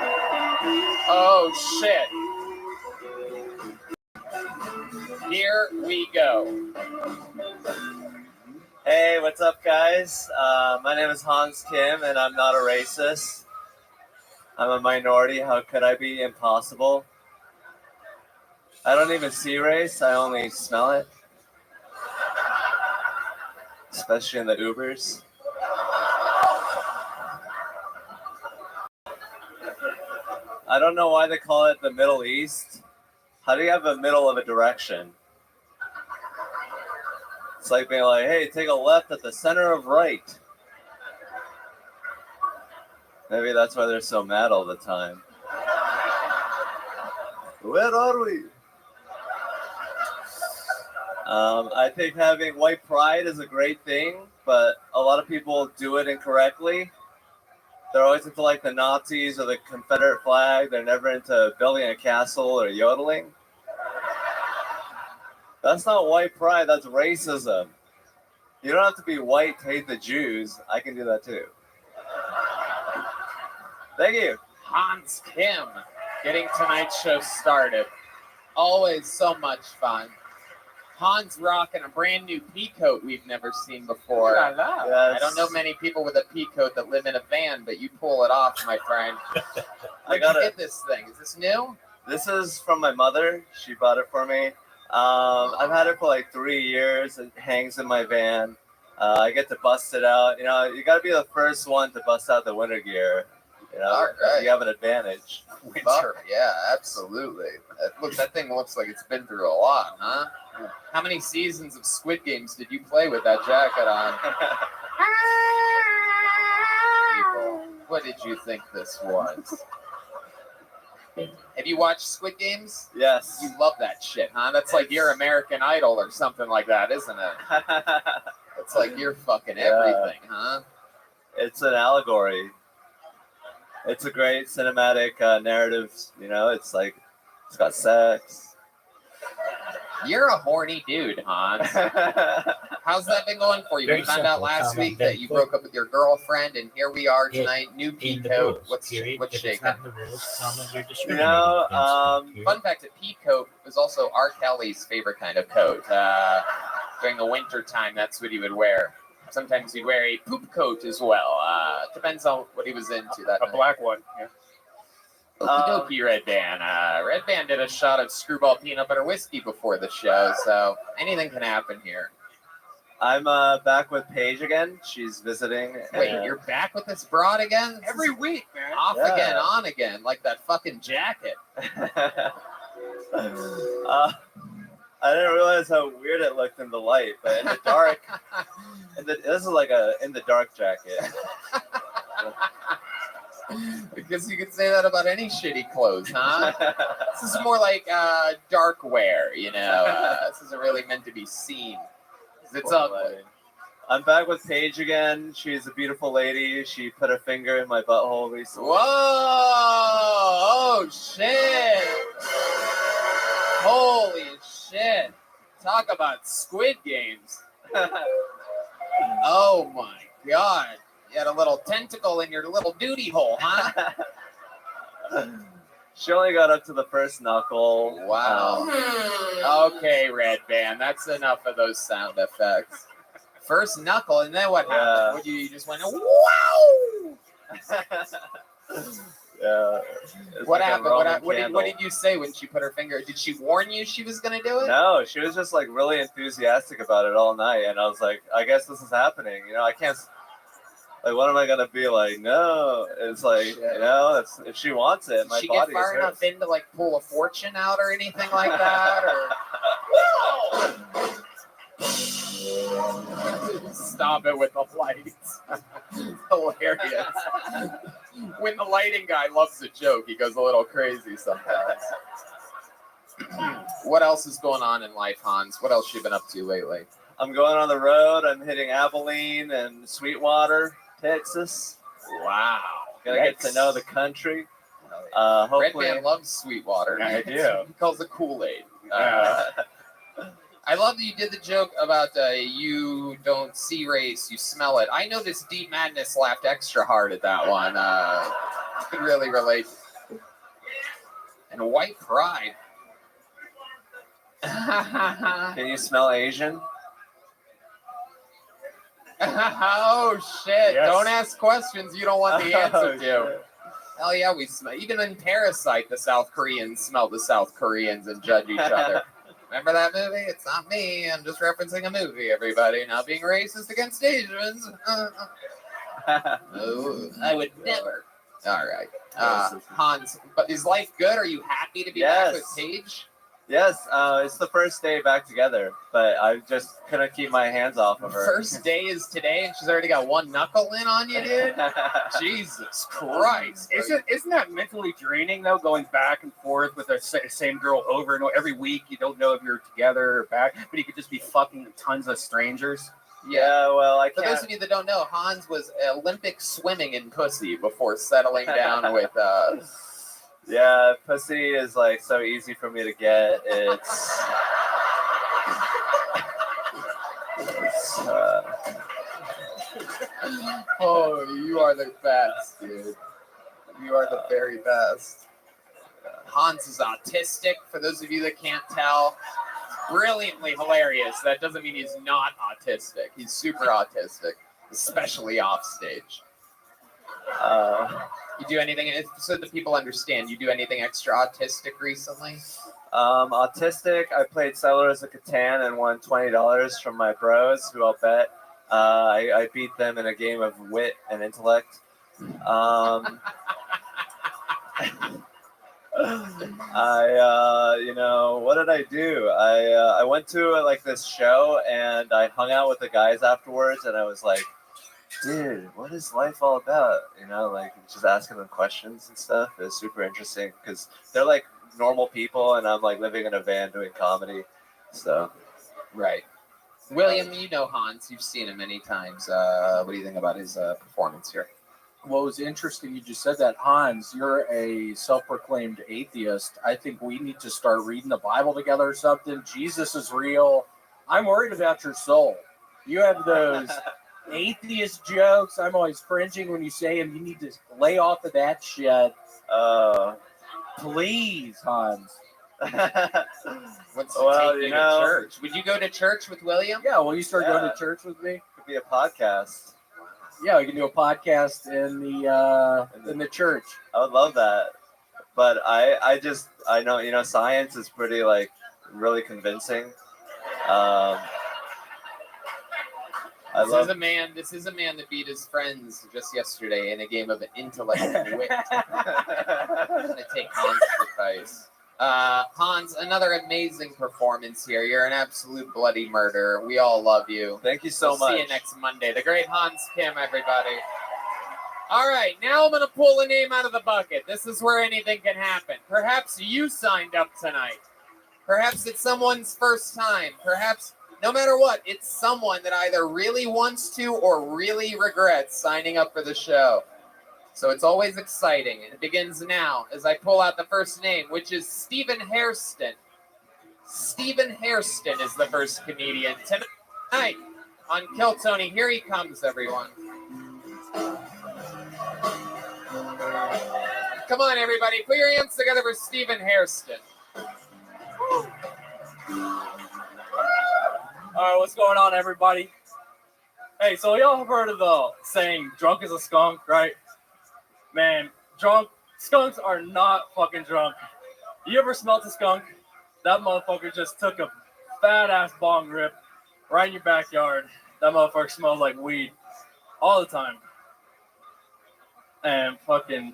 A: Oh, shit. Here we go.
L: Hey, what's up, guys? My name is Hans Kim, and I'm not a racist. I'm a minority. How could I be? Impossible. I don't even see race. I only smell it. Especially in the Ubers. I don't know why they call it the Middle East. How do you have a middle of a direction? It's like being like, hey, take a left at the center of right. Maybe that's why they're so mad all the time. Where are we? I think having white pride is a great thing, but a lot of people do it incorrectly. They're always into like the Nazis or the Confederate flag. They're never into building a castle or yodeling. That's not white pride, that's racism. You don't have to be white to hate the Jews. I can do that too. Thank you.
A: Hans Kim getting tonight's show started. Always so much fun. Hans rocking a brand new pea coat we've never seen before.
L: Yes.
A: I don't know many people with a pea coat that live in a van, but you pull it off, my friend. Where'd you get this thing? Is this new?
L: This is from my mother. She bought it for me. I've had it for like 3 years. It hangs in my van. I get to bust it out. You know, you got to be the first one to bust out the winter gear. You know,
A: All right.
L: you have an advantage.
A: Winter. Yeah, absolutely. That thing looks like it's been through a lot, huh? How many seasons of Squid Games did you play with that jacket on? People, what did you think this was? Have you watched Squid Games?
L: Yes.
A: You love that shit, huh? That's like your American Idol or something like that, isn't it? It's like you're fucking everything, huh?
L: It's an allegory. It's a great cinematic narrative. You know, it's like, it's got sex.
A: You're a horny dude, Hans. How's that been going for you? We found out last week that you broke up with your girlfriend, and here we are tonight. New pea coat. What's shaking?
L: You know,
A: fun fact: a pea coat was also R. Kelly's favorite kind of coat. During the winter time, that's what he would wear. Sometimes he'd wear a poop coat as well. Depends on what he was into that night.
T: Black one. Yeah.
A: Okie dokie, Red Band. Red Band did a shot of Screwball peanut butter whiskey before the show, so anything can happen here.
L: I'm back with Paige again. She's visiting.
A: Wait, you're back with this broad again?
T: Every week, man.
A: Off
L: Yeah.
A: again, on again, like that fucking jacket.
L: I didn't realize how weird it looked in the light, but in the dark, this is like a in the dark jacket.
A: Because you could say that about any shitty clothes, huh? This is more like dark wear, you know. This isn't really meant to be seen. It's ugly.
L: I'm back with Paige again. She's a beautiful lady. She put her finger in my butthole recently.
A: Whoa! Oh shit! Holy shit! Talk about Squid Games. Oh my god! You had a little tentacle in your little duty hole, huh?
L: She only got up to the first knuckle.
A: Wow. Okay, Red Band. That's enough of those sound effects. First knuckle, and then what happened? What, you just went, wow!
L: Yeah.
A: What happened? What did you say when she put her finger? Did she warn you she was going to do it?
L: No, she was just like really enthusiastic about it all night. And I was like, I guess this is happening. You know, I can't. Like, what am I gonna be like? No, it's like, you know, it's, if she wants it, my
A: Did she
L: body
A: get far
L: is
A: enough in to like pull a fortune out or anything like that? Or stop it with the lights. Hilarious. When the lighting guy loves a joke, he goes a little crazy sometimes. What else is going on in life, Hans? What else you been up to lately?
L: I'm going on the road. I'm hitting Abilene and Sweetwater, Texas.
A: Wow.
L: Gonna get to know the country. Hopefully,
A: Red Man loves Sweetwater.
L: I do.
A: He calls it Kool-Aid. I love that you did the joke about you don't see race, you smell it. I noticed Deep Madness laughed extra hard at that one. I could really relate. And White Pride.
L: Can you smell Asian?
A: Oh shit!
L: Yes.
A: Don't ask questions you don't want the answer to. Hell yeah, we smell. Even in Parasite, the South Koreans smell the South Koreans and judge each other. Remember that movie? It's not me. I'm just referencing a movie. Everybody, not being racist against Asians. No, I would never. All right, Hans. But is life good? Are you happy to be back with Paige?
L: Yes, it's the first day back together, but I just couldn't keep my hands off of her.
A: First day is today, and she's already got one knuckle in on you, dude. Jesus Christ!
T: Isn't that mentally draining though? Going back and forth with the same girl over and over every week. You don't know if you're together or back, but you could just be fucking tons of strangers.
L: Yeah, well,
A: For those of you that don't know, Hans was Olympic swimming in pussy before settling down with.
L: Yeah, pussy is like so easy for me to get. It's
A: Oh, you are the best, dude. You are the very best. Hans is autistic. For those of you that can't tell, brilliantly hilarious. That doesn't mean he's not autistic. He's super autistic, especially off stage. You do anything so that people understand? You do anything extra autistic recently?
L: Autistic. I played Settlers of Catan and won $20 from my bros, who I'll bet. I beat them in a game of wit and intellect. What did I do? I went to like this show and I hung out with the guys afterwards, and I was like, dude, what is life all about? Like just asking them questions and stuff. It was super interesting because they're like normal people, and I'm like living in a van doing comedy. So,
A: right. William, you know Hans. You've seen him many times. What do you think about his performance here?
O: What was interesting, you just said that, Hans, you're a self-proclaimed atheist. I think we need to start reading the Bible together or something. Jesus is real. I'm worried about your soul. You have those atheist jokes. I'm always cringing when you say them. You need to lay off of that shit. Please, Hans.
A: What's take you to church? Would you go to church with William?
O: Yeah, will you start going to church with me?
L: Could be a podcast.
O: Yeah, we can do a podcast in the church.
L: I would love that. But I know, science is pretty like really convincing.
A: This is a man that beat his friends just yesterday in a game of intellect and wit. I'm gonna take Hans' advice. Hans, another amazing performance here. You're an absolute bloody murderer. We all love you.
L: Thank you so much.
A: See you next Monday. The great Hans Kim, everybody. All right, now I'm going to pull a name out of the bucket. This is where anything can happen. Perhaps you signed up tonight. Perhaps it's someone's first time. Perhaps, no matter what, it's someone that either really wants to or really regrets signing up for the show. So it's always exciting, and it begins now as I pull out the first name, which is Stephen Hairston. Stephen Hairston is the first comedian tonight on Kill Tony. Here he comes, everyone. Come on, everybody. Put your hands together for Stephen Hairston.
C: All right, what's going on, everybody? Hey, so y'all have heard of the saying, drunk as a skunk, right? Man, skunks are not fucking drunk. You ever smelt a skunk? That motherfucker just took a fat-ass bong rip right in your backyard. That motherfucker smells like weed all the time. And fucking...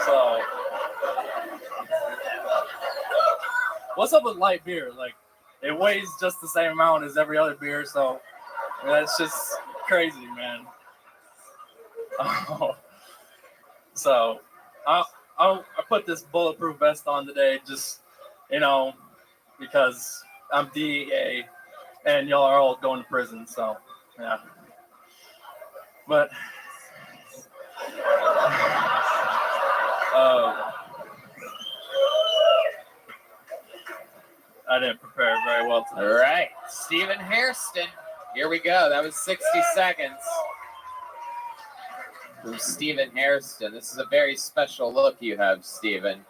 C: So... What's up with light beer? Like, it weighs just the same amount as every other beer, so that's just crazy, man. So I put this bulletproof vest on today, just because I'm DEA and y'all are all going to prison. So yeah, but I didn't prepare very well today.
A: All right, Stephen Hairston. Here we go. That was 60 seconds from Stephen Hairston. This is a very special look you have, Stephen.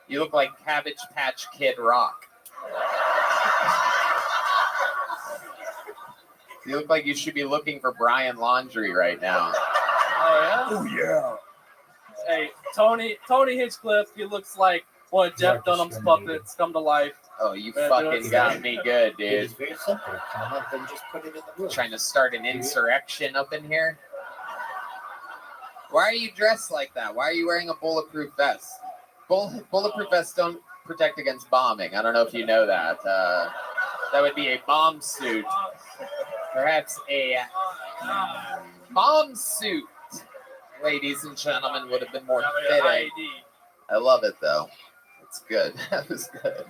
A: You look like Cabbage Patch Kid Rock. You look like you should be looking for Brian Laundrie right now.
C: Oh, yeah?
A: Oh, yeah.
C: Hey, Tony Hinchcliffe, he looks like one of Jeff Dunham's puppets come to life.
A: Oh, you fucking got me good, dude.
R: It's very simple. Come up and just put it in the room.
A: Trying to start an insurrection up in here? Why are you dressed like that? Why are you wearing a bulletproof vest? Bulletproof vests don't protect against bombing. I don't know if you know that. That would be a bomb suit. Perhaps a bomb suit, ladies and gentlemen, would have been more fitting. I love it, though. It's good. That was good.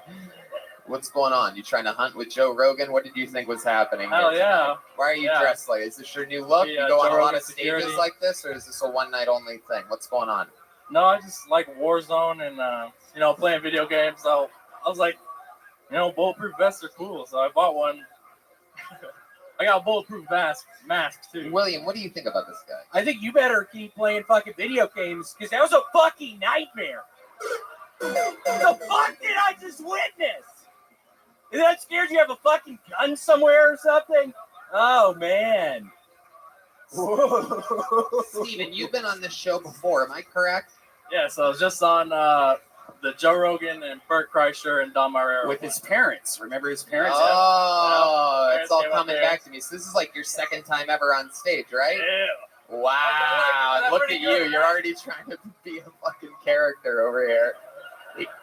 A: What's going on? You trying to hunt with Joe Rogan? What did you think was happening?
C: Hell yeah.
A: Why are you dressed like this? Is this your new look?
C: Yeah,
A: you go on
C: Joe
A: a lot
C: Rogan
A: of stages
C: security.
A: like this, or is this a one-night only thing? What's going on?
C: No, I just like Warzone and playing video games. So I was like, bulletproof vests are cool. So I bought one. I got a bulletproof mask too.
A: William, what do you think about this guy?
O: I think you better keep playing fucking video games because that was a fucking nightmare. The fuck did I just witness? Is that scared you have a fucking gun somewhere or something? Oh man.
A: Steven, you've been on this show before, am I correct?
C: Yeah, so I was just on the Joe Rogan and Bert Kreischer and Don Marrero.
A: With his parents. Remember his parents?
C: Yeah.
A: It's all
C: Parents came
A: coming
C: up there.
A: back to me. So this is like your second time ever on stage, right?
C: Yeah.
A: Wow. Look at you. You're already trying to be a fucking character over here.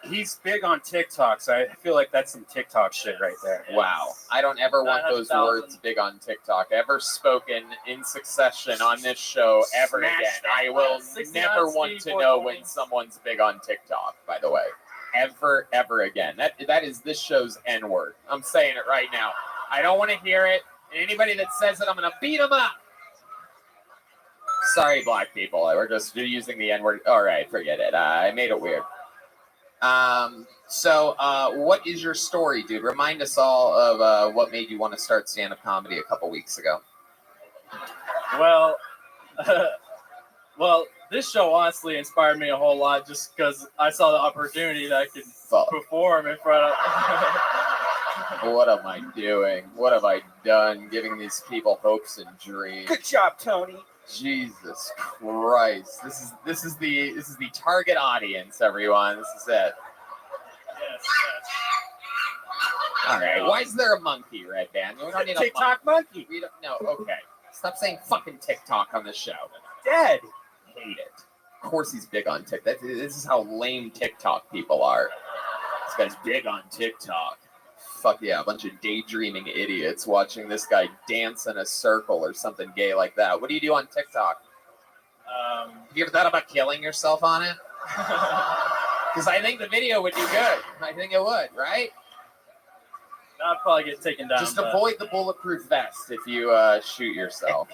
T: He's big on TikTok, so I feel like that's some TikTok shit right there.
A: Wow. I don't ever want those
T: 900,000.
A: words big on TikTok ever spoken in succession on this show ever
C: Smash
A: again.
C: that
A: I will
C: 69
A: never want to
C: Steve
A: know
C: 420.
A: when someone's big on TikTok, by the way. Ever again. That is this show's N-word. I'm saying it right now. I don't want to hear it. And anybody that says it, I'm going to beat them up. Sorry, black people. We're just using the N-word. All right, forget it. I made it weird. So what is your story, dude? Remind us all of what made you want to start stand-up comedy a couple weeks ago.
C: Well, this show honestly inspired me a whole lot just because I saw the opportunity that I could perform in front of.
A: What am I doing? What have I done? Giving these people hopes and dreams.
O: Good job, Tony.
A: Jesus Christ! This is the target audience, everyone. This is it. All right. Why is there a monkey, Red Band? We don't need a
O: TikTok monkey.
A: We don't. No. Okay. Stop saying fucking TikTok on the show.
O: Dead.
A: Hate it. Of course he's big on TikTok. This is how lame TikTok people are. This guy's big on TikTok. Fuck yeah, a bunch of daydreaming idiots watching this guy dance in a circle or something gay like that. What do you do on TikTok? Have you ever thought about killing yourself on it? Because I think the video would do good. I think it would, right?
C: I'd probably get taken down.
A: Just
C: but
A: avoid the bulletproof vest if you shoot yourself.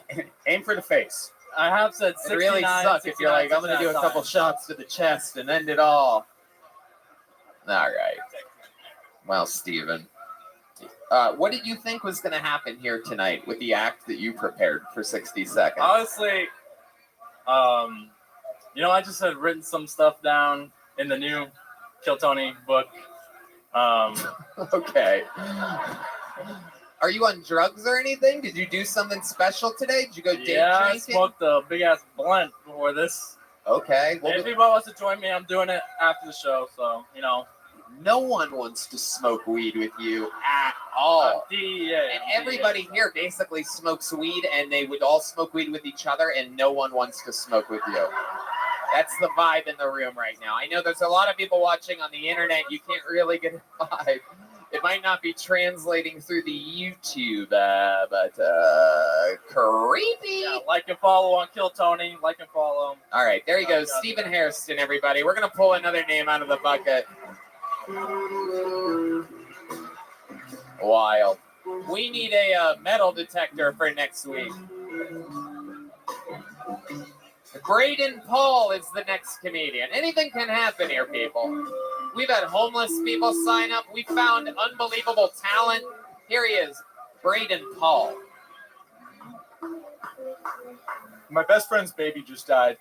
A: Aim for the face.
C: I have said
A: It really
C: 69,
A: sucks if you're like, I'm going to do a
C: 69
A: couple
C: times.
A: shots to the chest and end it all. All right. Well, Steven, what did you think was going to happen here tonight with the act that you prepared for 60 seconds?
C: Honestly, I just had written some stuff down in the new Kill Tony book.
A: Okay. Are you on drugs or anything? Did you do something special today? Did you go day
C: Yeah, I
A: drinking?
C: smoked a big ass blunt before this.
A: Okay.
C: If anybody wants to join me, I'm doing it after the show. So
A: no one wants to smoke weed with you at all.
C: DEA.
A: And everybody here basically smokes weed, and they would all smoke weed with each other, and no one wants to smoke with you. That's the vibe in the room right now. I know there's a lot of people watching on the internet. You can't really get a vibe. It might not be translating through the YouTube, but creepy.
C: Yeah, like and follow on Kill Tony. Like and follow him.
A: All right, there you go. Stephen Hairston, everybody. We're going to pull another name out of the bucket. Wild. We need a metal detector for next week. Braden Paul is the next comedian. Anything can happen here, people. We've had homeless people sign up. We found unbelievable talent. Here he is, Braden Paul.
U: My best friend's baby just died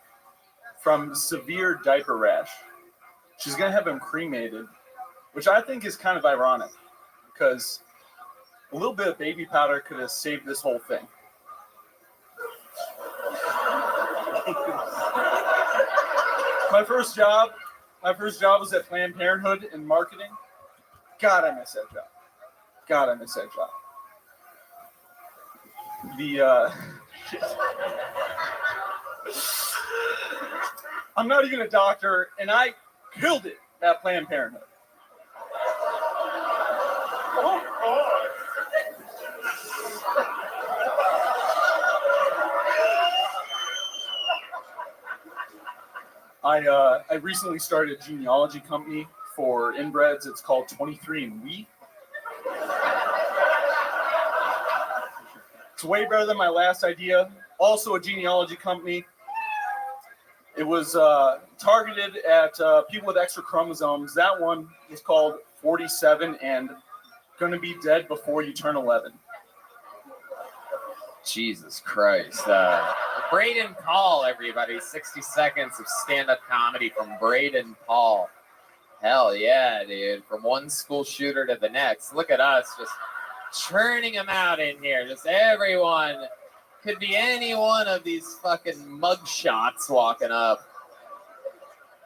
U: from severe diaper rash. She's going to have him cremated, which I think is kind of ironic because a little bit of baby powder could have saved this whole thing. My first job was at Planned Parenthood in marketing. God, I miss that job. I'm not even a doctor, and I killed it at Planned Parenthood. I recently started a genealogy company for inbreds. It's called 23andMe. It's way better than my last idea. Also a genealogy company. It was targeted at people with extra chromosomes. That one was called 47 and gonna be dead before you turn 11.
A: Jesus Christ. Braden Paul, everybody. 60 seconds of stand-up comedy from Braden Paul. Hell yeah, dude. From one school shooter to the next. Look at us just churning them out in here. Just everyone. Could be any one of these fucking mug shots walking up.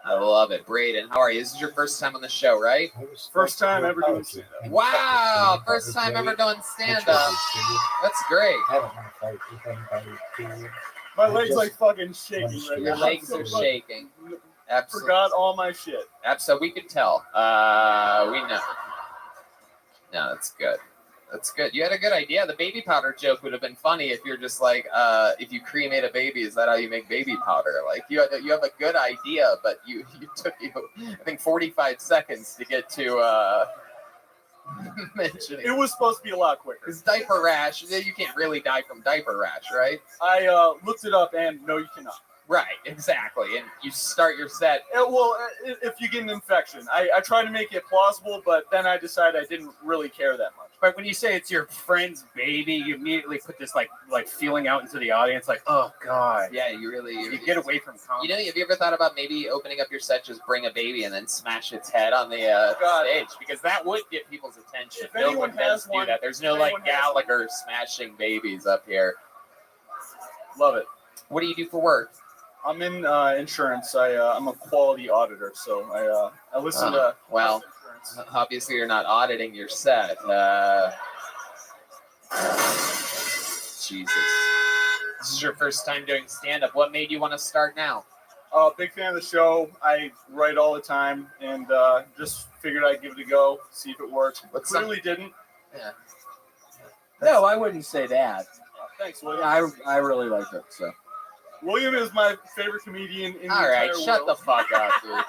A: I love it. Braden, how are you? This is your first time on the show, right?
U: First time ever doing stand-up.
A: Wow. First time ever doing stand-up. That's great.
U: My legs like fucking shaking right
A: Your
U: now.
A: legs are shaking. Absolutely.
U: Forgot all my shit.
A: Absolutely. We could tell. We know. No, that's good. That's good. You had a good idea. The baby powder joke would have been funny if you're just like, if you cremate a baby, is that how you make baby powder? Like you have a good idea, but you took I think 45 seconds to get to mentioning.
U: It was supposed to be a lot quicker.
A: Because diaper rash, you can't really die from diaper rash, right?
U: I looked it up, and no, you cannot.
A: Right, exactly. And you start your set.
U: Well, if you get an infection, I try to make it plausible, but then I decided I didn't really care that much.
T: But when you say it's your friend's baby, you immediately put this like feeling out into the audience, like, oh god.
A: Yeah, you
T: get away from comedy.
A: You know, have you ever thought about maybe opening up your set, just bring a baby and then smash its head on the stage? Because that would get people's attention.
U: If anyone has
A: do
U: one,
A: that. There's no like Gallagher smashing babies up here.
U: Love it.
A: What do you do for work?
U: I'm in insurance. I'm a quality auditor, so I listen to.
A: Well, obviously you're not auditing your set. Jesus. This is your first time doing stand-up. What made you want to start now?
U: Big fan of the show. I write all the time, and just figured I'd give it a go, see if it worked. But clearly didn't.
A: Yeah.
O: No, I wouldn't say that.
U: Thanks, William.
O: I really like it. So.
U: William is my favorite comedian in the
A: All right,
U: entire
A: shut
U: world.
A: the fuck up, dude.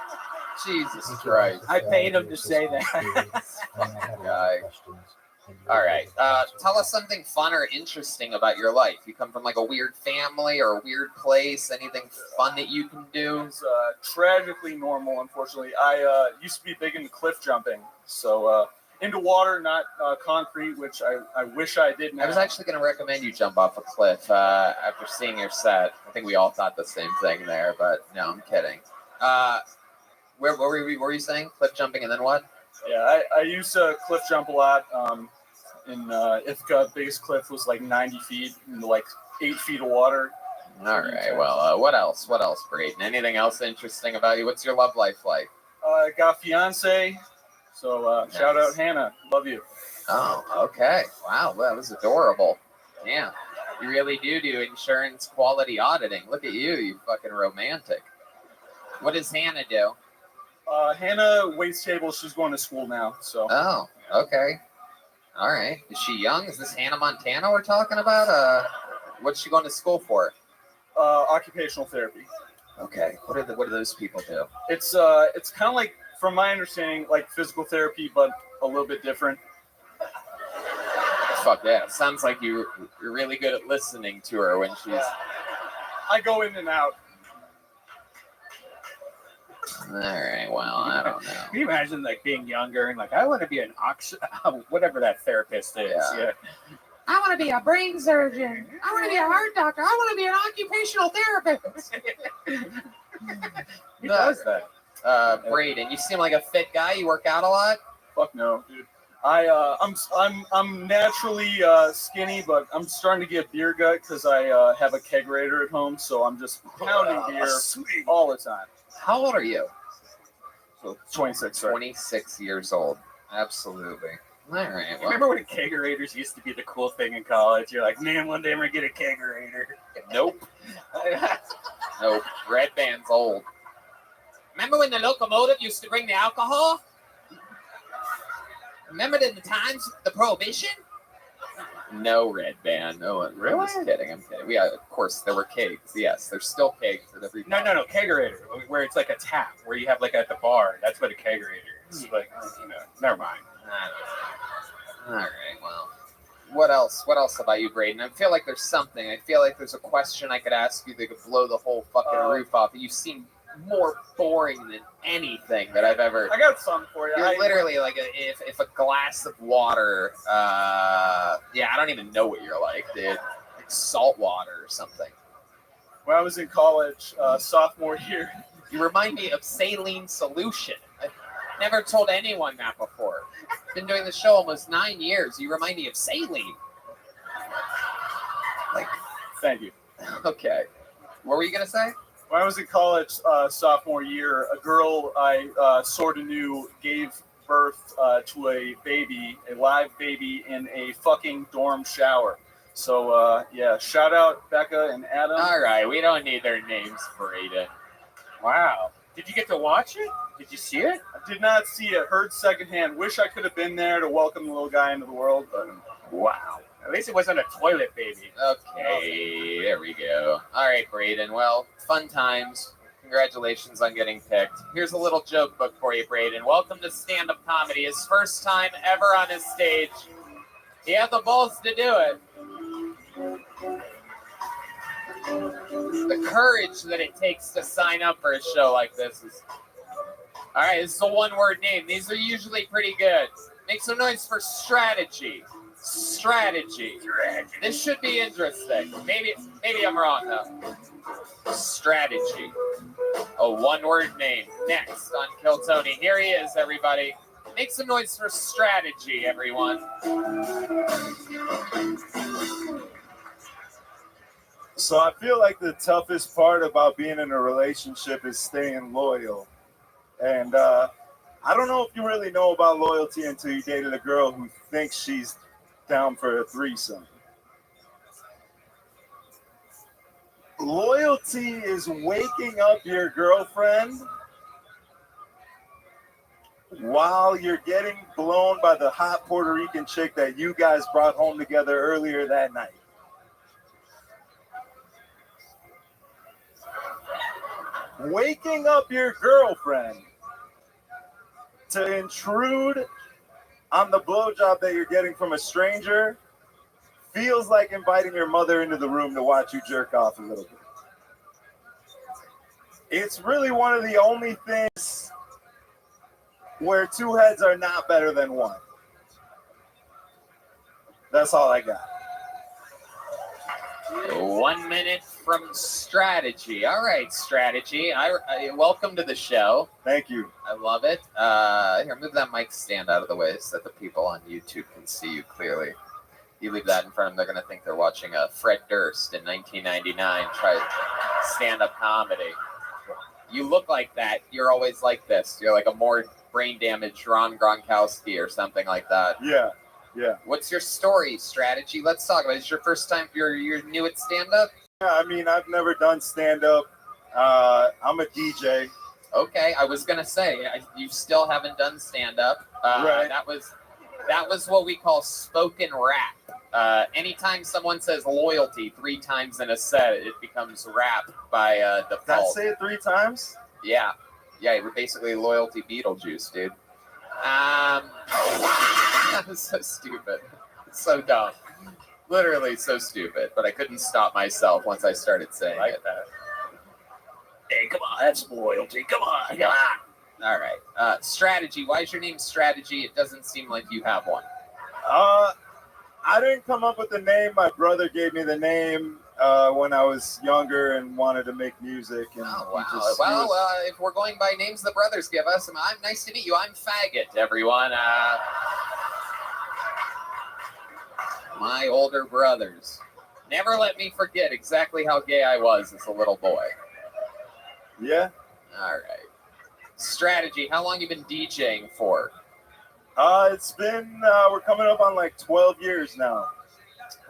A: Jesus Christ.
O: I paid him to say that.
A: Guy. All right. Tell us something fun or interesting about your life. You come from like a weird family or a weird place. Anything fun that you can do?
U: It's tragically normal, unfortunately. I used to be big into cliff jumping, so into water, not concrete, which I wish I did now.
A: I was actually going to recommend you jump off a cliff after seeing your set. I think we all thought the same thing there, but no, I'm kidding. What were you saying? Cliff jumping and then what?
U: Yeah, I used to cliff jump a lot. In Ithaca, biggest cliff was like 90 feet into like 8 feet of water.
A: All right. Well, what else? What else, Braden? Anything else interesting about you? What's your love life like?
U: I got a fiance, so shout out Hannah. Love you.
A: Oh, okay. Wow, that was adorable. Damn. You really do insurance quality auditing. Look at you, you fucking romantic. What does Hannah do?
U: Hannah waits tables. She's going to school now. So.
A: Oh, okay. All right. Is she young? Is this Hannah Montana we're talking about? What's she going to school for?
U: Occupational therapy.
A: Okay. What do those people do?
U: It's kind of like, from my understanding, like physical therapy, but a little bit different.
A: Fuck yeah. Sounds like you're really good at listening to her when she's.
U: I go in and out.
A: All right. Well, I don't know.
T: Can you imagine like being younger and like I want to be an whatever that therapist is? Yeah.
G: I want to be a brain surgeon. I want to be a heart doctor. I want to be an occupational therapist.
T: Who does that?
A: Braden, you seem like a fit guy. You work out a lot.
U: Fuck no, dude. I'm naturally skinny, but I'm starting to get beer gut because I have a kegerator at home, so I'm just pounding beer all the time.
A: How old are you?
U: So 26.
A: 26 years old. Absolutely. All right. Well,
T: Remember when kegerators used to be the cool thing in college? You're like, man, one day I'm gonna get a kegerator.
A: Nope. Nope. Red Band's old. Remember when the locomotive used to bring the alcohol? Remember in the times of the Prohibition? No, Red Band. No, really? I'm just kidding. I'm kidding. Of course, there were kegs. Yes, there's still kegs at every.
T: No, kegerator, where it's like a tap, where you have like at the bar. That's what a kegerator is. Like, never mind.
A: All right. Well, what else? What else about you, Braden? I feel like there's something. I feel like there's a question I could ask you that could blow the whole fucking roof off. You seem more boring than anything that I've ever.
U: I got some for you.
A: You're literally like if a glass of water. Yeah, I don't even know what you're like, dude. Like salt water or something.
U: When I was in college, sophomore year.
A: You remind me of saline solution. Never told anyone that before. Been doing the show almost 9 years. You remind me of Saline.
U: Thank you.
A: Okay. What were you gonna say?
U: When I was in college, sophomore year, a girl I sort of knew gave birth to a baby, a live baby, in a fucking dorm shower. So, yeah, shout out Becca and Adam.
A: All right, we don't need their names, Braden.
U: Wow. Did you get to watch it? Did you see it? I did not see it. Heard secondhand. Wish I could have been there to welcome the little guy into the world, but
T: Wow. At least it wasn't a toilet baby.
A: Okay, there we go. All right, Braden. Well, fun times. Congratulations on getting picked. Here's a little joke book for you, Braden. Welcome to stand-up comedy. His first time ever on his stage. He had the balls to do it. The courage that it takes to sign up for a show like this is... All right, this is a one-word name. These are usually pretty good. Make some noise for Strategy. Strategy. This should be interesting. Maybe I'm wrong, though. Strategy. A one-word name. Next on Kill Tony. Here he is, everybody. Make some noise for Strategy, everyone.
E: So I feel like the toughest part about being in a relationship is staying loyal. And I don't know if you really know about loyalty until you dated a girl who thinks she's down for a threesome. Loyalty is waking up your girlfriend while you're getting blown by the hot Puerto Rican chick that you guys brought home together earlier that night. Waking up your girlfriend to intrude on the blowjob that you're getting from a stranger feels like inviting your mother into the room to watch you jerk off a little bit. It's really one of the only things where two heads are not better than one. That's all I got.
A: 1 minute from Strategy. All right, Strategy. I welcome to the show.
E: Thank you.
A: I love it. Here, move that mic stand out of the way so that the people on YouTube can see you clearly. You leave that in front of them, they're going to think they're watching Fred Durst in 1999 try stand-up comedy. You look like that. You're always like this. You're like a more brain-damaged Ron Gronkowski or something like that.
E: Yeah. Yeah.
A: What's your story, Strategy? Let's talk about it. Is your first time, you're new at stand-up?
E: Yeah, I mean, I've never done stand-up. I'm a DJ.
A: Okay, I was gonna say you still haven't done stand-up.
E: Right.
A: That was what we call spoken rap. Anytime someone says loyalty 3 times in a set, it becomes rap by default.
E: Did I say it 3 times?
A: Yeah, we're basically loyalty Beetlejuice, dude. That was so stupid. So dumb. Literally so stupid, but I couldn't stop myself once I started saying it.
K: Hey, come on, that's loyalty. Come on.
A: All right. Strategy. Why is your name Strategy? It doesn't seem like you have one.
E: I didn't come up with the name. My brother gave me the name when I was younger and wanted to make music. And
A: Well, if we're going by names the brothers give us, I'm nice to meet you. I'm Faggot, everyone. My older brothers. Never let me forget exactly how gay I was as a little boy.
E: Yeah.
A: All right. Strategy. How long you been DJing for?
E: It's been, we're coming up on like 12 years now.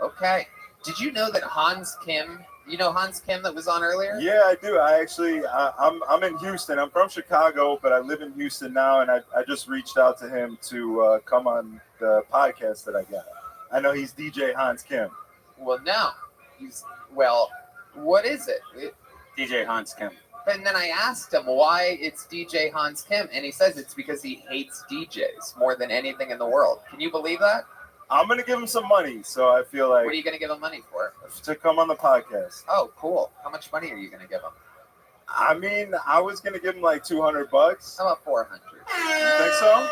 A: Okay. Did you know that Hans Kim, you know Hans Kim that was on earlier?
E: Yeah, I do. I actually, I'm in Houston. I'm from Chicago, but I live in Houston now, and I just reached out to him to come on the podcast that I got. I know he's DJ Hans Kim.
A: Well, no. What is it?
U: DJ Hans Kim.
A: And then I asked him why it's DJ Hans Kim, and he says it's because he hates DJs more than anything in the world. Can you believe that?
E: I'm going to give him some money, so I feel like...
A: What are you going to give him money for?
E: To come on the podcast.
A: Oh, cool. How much money are you going to give him?
E: I mean, I was going to give him like $200.
A: How about 400?
E: You think so?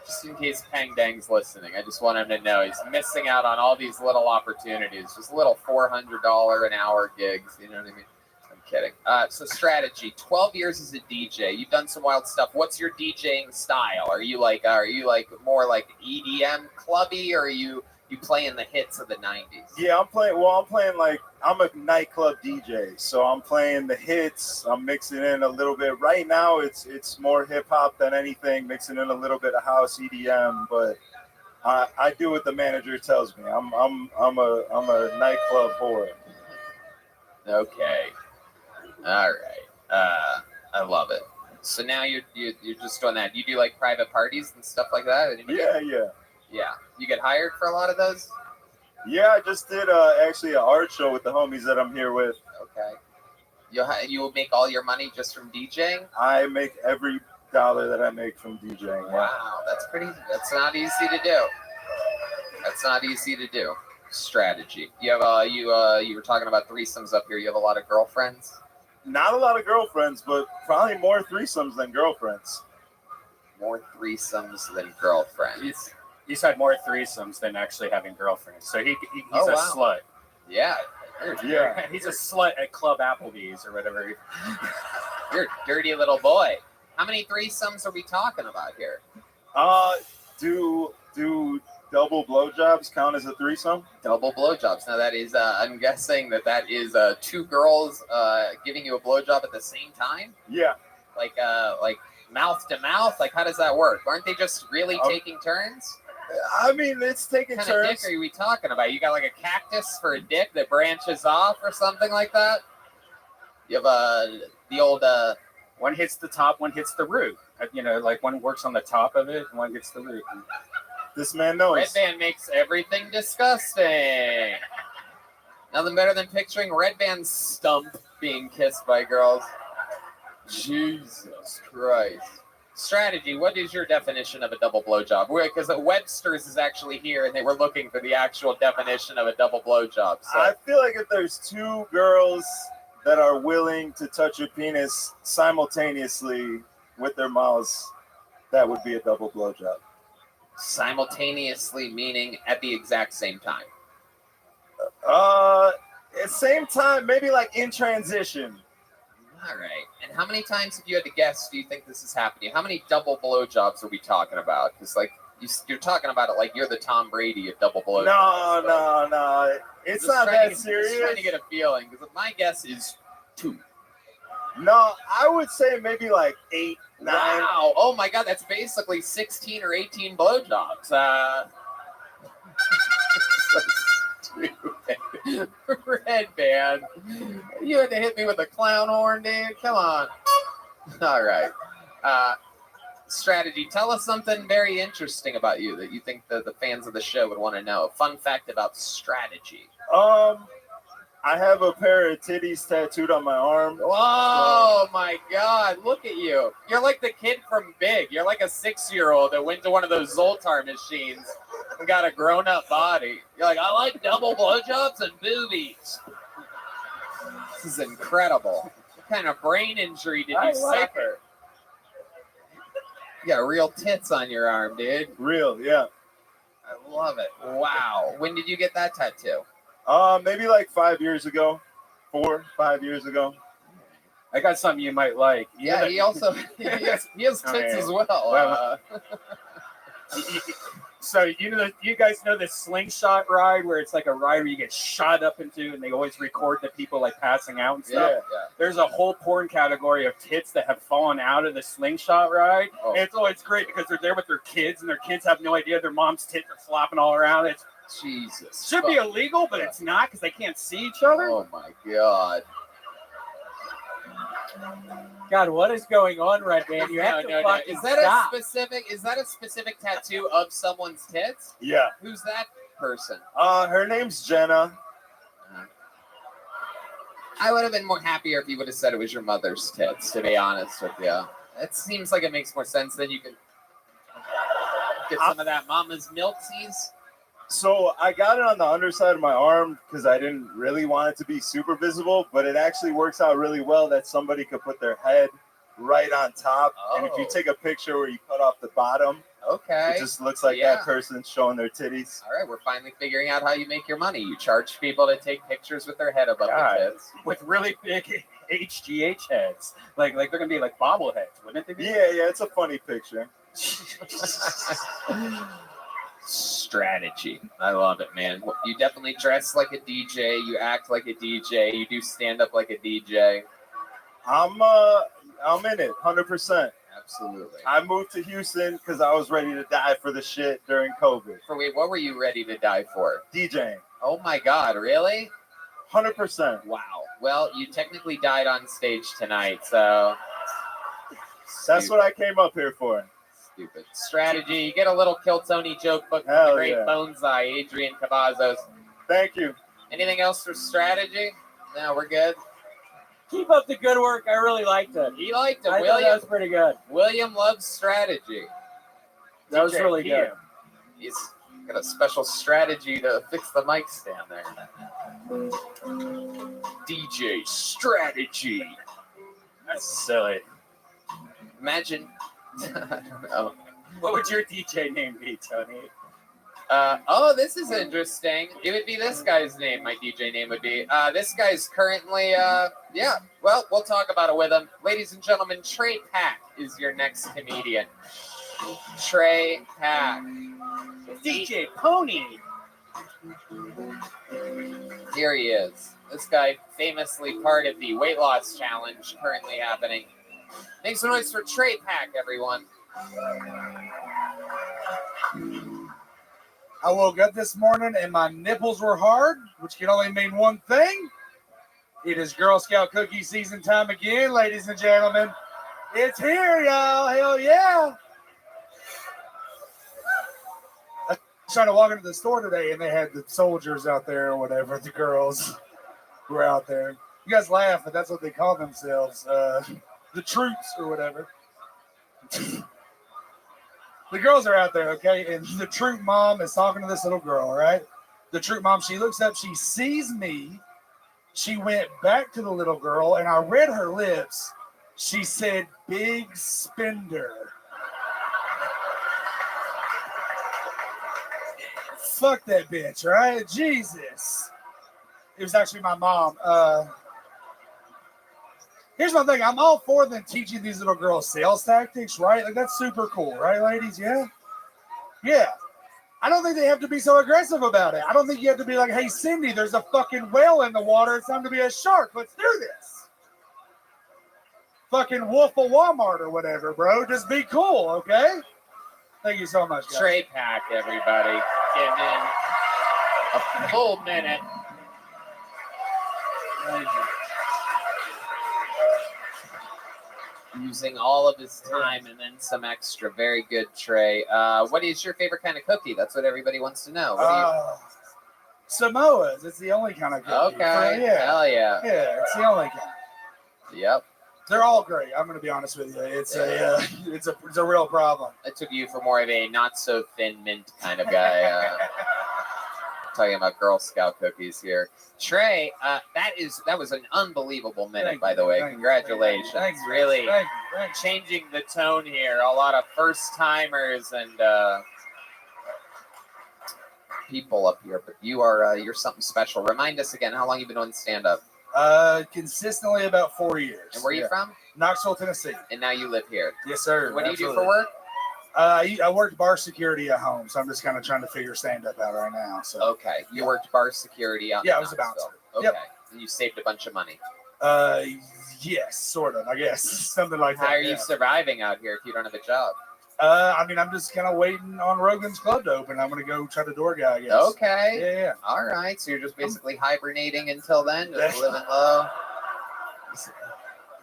A: Just in case Pang Dang's listening, I just want him to know he's missing out on all these little opportunities, just little $400 an hour gigs, you know what I mean? I'm kidding. So strategy. 12 years as a DJ. You've done some wild stuff. What's your DJing style? Are you like more like EDM clubby, or are you playing the hits of the 90s?
E: Yeah, I'm playing like, I'm a nightclub DJ, so I'm playing the hits. I'm mixing in a little bit. Right now, it's more hip hop than anything, mixing in a little bit of house, EDM, but I do what the manager tells me. I'm a nightclub whore.
A: Okay. All right. I love it. So now you're just doing that. You do like private parties and stuff like that?
E: Yeah.
A: Yeah. You get hired for a lot of those?
E: Yeah, I just did actually an art show with the homies that I'm here with.
A: Okay. You will make all your money just from DJing?
E: I make every dollar that I make from DJing. Yeah.
A: Wow, that's not easy to do. That's not easy to do. Strategy. You have you were talking about threesomes up here. You have a lot of girlfriends?
E: Not a lot of girlfriends, but probably more threesomes than girlfriends.
A: More threesomes than girlfriends.
T: He's had more threesomes than actually having girlfriends. So he's a slut.
A: Yeah.
E: Yeah.
T: He's a slut at Club Applebee's or whatever.
A: You're a dirty little boy. How many threesomes are we talking about here?
E: Do double blowjobs count as a threesome?
A: Double blowjobs. Now that is, I'm guessing that is two girls giving you a blowjob at the same time.
E: Yeah.
A: Like mouth to mouth. Like, how does that work? Aren't they just really taking turns?
E: I mean, it's taking
A: What
E: turns.
A: kind of dick are we talking about? You got like a cactus for a dick that branches off or something like that? You have the old
T: one hits the top, one hits the root. Like one works on the top of it, and one gets the root.
E: This man knows.
A: Red Band makes everything disgusting. Nothing better than picturing Red Band's stump being kissed by girls. Jesus Christ. Strategy, what is your definition of a double blowjob? Because Webster's is actually here, and they were looking for the actual definition of a double blowjob. So.
E: I feel like if there's two girls that are willing to touch your penis simultaneously with their mouths, that would be a double blowjob.
A: Simultaneously meaning at the exact same time?
E: At same time, maybe like in transition.
A: All right. And how many times, if you had to guess, do you think this is happening? How many double blowjobs are we talking about? Because like you're talking about it like you're the Tom Brady of double blowjobs.
E: No. It's not that serious.
A: Just trying to get a feeling, because my guess is 2.
E: No, I would say maybe like 8, 9.
A: Wow. Oh my God, that's basically 16 or 18 blowjobs. Red Band, you had to hit me with a clown horn, dude. Come on. All right. Strategy. Tell us something very interesting about you that you think the fans of the show would want to know. A fun fact about Strategy.
E: I have a pair of titties tattooed on my arm.
A: Oh my God, look at you. You're like the kid from Big. You're like a 6-year-old that went to one of those Zoltar machines and got a grown-up body. You're like, I like double blowjobs and boobies. This is incredible. What kind of brain injury did you suffer? You got real tits on your arm, dude.
E: Real, yeah.
A: I love it. Wow. When did you get that tattoo?
E: Maybe like 5 years ago. 4, 5 years ago.
T: I got something you might like.
A: Yeah, he also he has tits as well.
T: So you guys know this slingshot ride where it's like a ride where you get shot up into, and they always record the people like passing out and stuff.
A: Yeah.
T: There's a whole porn category of tits that have fallen out of the slingshot ride.
A: Oh.
T: And it's always great because they're there with their kids, and their kids have no idea their mom's tits are flopping all around. It's
A: Jesus.
T: Should be illegal, but it's not because they can't see each other.
A: Oh my God.
T: God, what is going on, Red Band? You have to fucking
A: Is that
T: stop.
A: a specific tattoo of someone's tits?
E: Yeah.
A: Who's that person?
E: Her name's Jenna.
A: I would have been more happier if you would have said it was your mother's tits, to be honest with you. It seems like it makes more sense. Then you can get some of that mama's milksies.
E: So I got it on the underside of my arm because I didn't really want it to be super visible, but it actually works out really well that somebody could put their head right on top. And if you take a picture where you cut off the bottom,
A: Okay.
E: It just looks like
A: Yeah.
E: that person showing their titties.
A: All right, we're finally figuring out how you make your money. You charge people to take pictures with their head above
U: God.
A: the tits.
U: With really big HGH heads. Like they're gonna be like bobbleheads, wouldn't they be?
E: Yeah, it's a funny picture.
A: Strategy. I love it, man. You definitely dress like a DJ. You act like a DJ. You do stand up like a DJ.
E: I'm in it, 100%.
A: Absolutely.
E: I moved to Houston because I was ready to die for the shit during COVID.
A: Wait, what were you ready to die for?
E: DJing.
A: Oh my God, really?
E: 100%.
A: Wow. Well, you technically died on stage tonight, so.
E: That's what I came up here for.
A: Stupid. Strategy. You get a little Kill Tony joke book from
E: Hell
A: the great
E: yeah.
A: Boneseye, Adrian Cavazos.
E: Thank you.
A: Anything else for strategy? No, we're good.
O: Keep up the good work. I really liked it.
A: He liked it.
O: I thought
A: William,
O: that was pretty good.
A: William loves strategy.
O: That was
A: DJ
O: really
A: Pierre.
O: good.
A: He's got a special strategy to fix the mic stand there. DJ strategy.
U: That's silly.
A: Imagine. I don't know.
U: What would your DJ name be, Tony?
A: Oh, this is interesting. It would be this guy's name. My DJ name would be. This guy's currently, yeah. Well, we'll talk about it with him. Ladies and gentlemen, Trey Pack is your next comedian. Trey Pack.
O: DJ Pony.
A: Here he is. This guy famously part of the weight loss challenge currently happening. Make some noise for Trey Pack, everyone.
M: I woke up this morning and my nipples were hard, which can only mean one thing. It is Girl Scout cookie season time again, ladies and gentlemen. It's here, y'all. Hell yeah. I was trying to walk into the store today and they had the soldiers out there or whatever, the girls were out there. You guys laugh, but that's what they call themselves, the troops or whatever. The girls are out there, okay? And the troop mom is talking to this little girl, right? The troop mom, she looks up, she sees me. She went back to the little girl, and I read her lips. She said, big spender. Fuck that bitch, right? Jesus. It was actually my mom. Here's my thing. I'm all for them teaching these little girls sales tactics, right? Like, that's super cool, right, ladies? Yeah? Yeah. I don't think they have to be so aggressive about it. I don't think you have to be like, hey, Cindy, there's a fucking whale in the water. It's time to be a shark. Let's do this. Fucking Wolf of Walmart or whatever, bro. Just be cool, okay? Thank you so much, guys.
A: Trey Pack, everybody. Getting in a full minute.
M: Thank you.
A: Using all of his time and then some extra. Very good, Trey. What is your favorite kind of cookie? That's what everybody wants to know. What
M: Samoa's. It's the only kind of cookie.
A: Okay.
M: Yeah.
A: Hell yeah.
M: Yeah, it's the only kind.
A: Yep.
M: They're all great. I'm gonna be honest with you. It's it's a real problem.
A: I took you for more of a not so thin mint kind of guy. Talking about Girl Scout cookies here. Trey, that was an unbelievable minute, by the way. Congratulations.
M: Thank you.
A: Really
M: Thank you.
A: changing the tone here. A lot of first timers and people up here, but you're something special. Remind us again how long you've been doing stand up.
M: Consistently about 4 years.
A: And where are you from?
M: Knoxville, Tennessee.
A: And now you live here.
M: Yes, sir.
A: What do you do
M: Absolutely.
A: for work?
M: I worked bar security at home, so I'm just kind of trying to figure stand-up out right now. So
A: Okay, you worked bar security out.
M: Yeah,
A: in
M: I was a bouncer.
A: Knoxville. Okay,
M: Yep.
A: and you saved a bunch of money.
M: Yes, sort of. I guess something like that.
A: How are you
M: yeah.
A: surviving out here if you don't have a job?
M: I mean, I'm just kind of waiting on Rogan's Club to open. I'm gonna go try to door guy. I guess.
A: Okay.
M: Yeah.
A: All right. So you're just basically hibernating until then, just living low,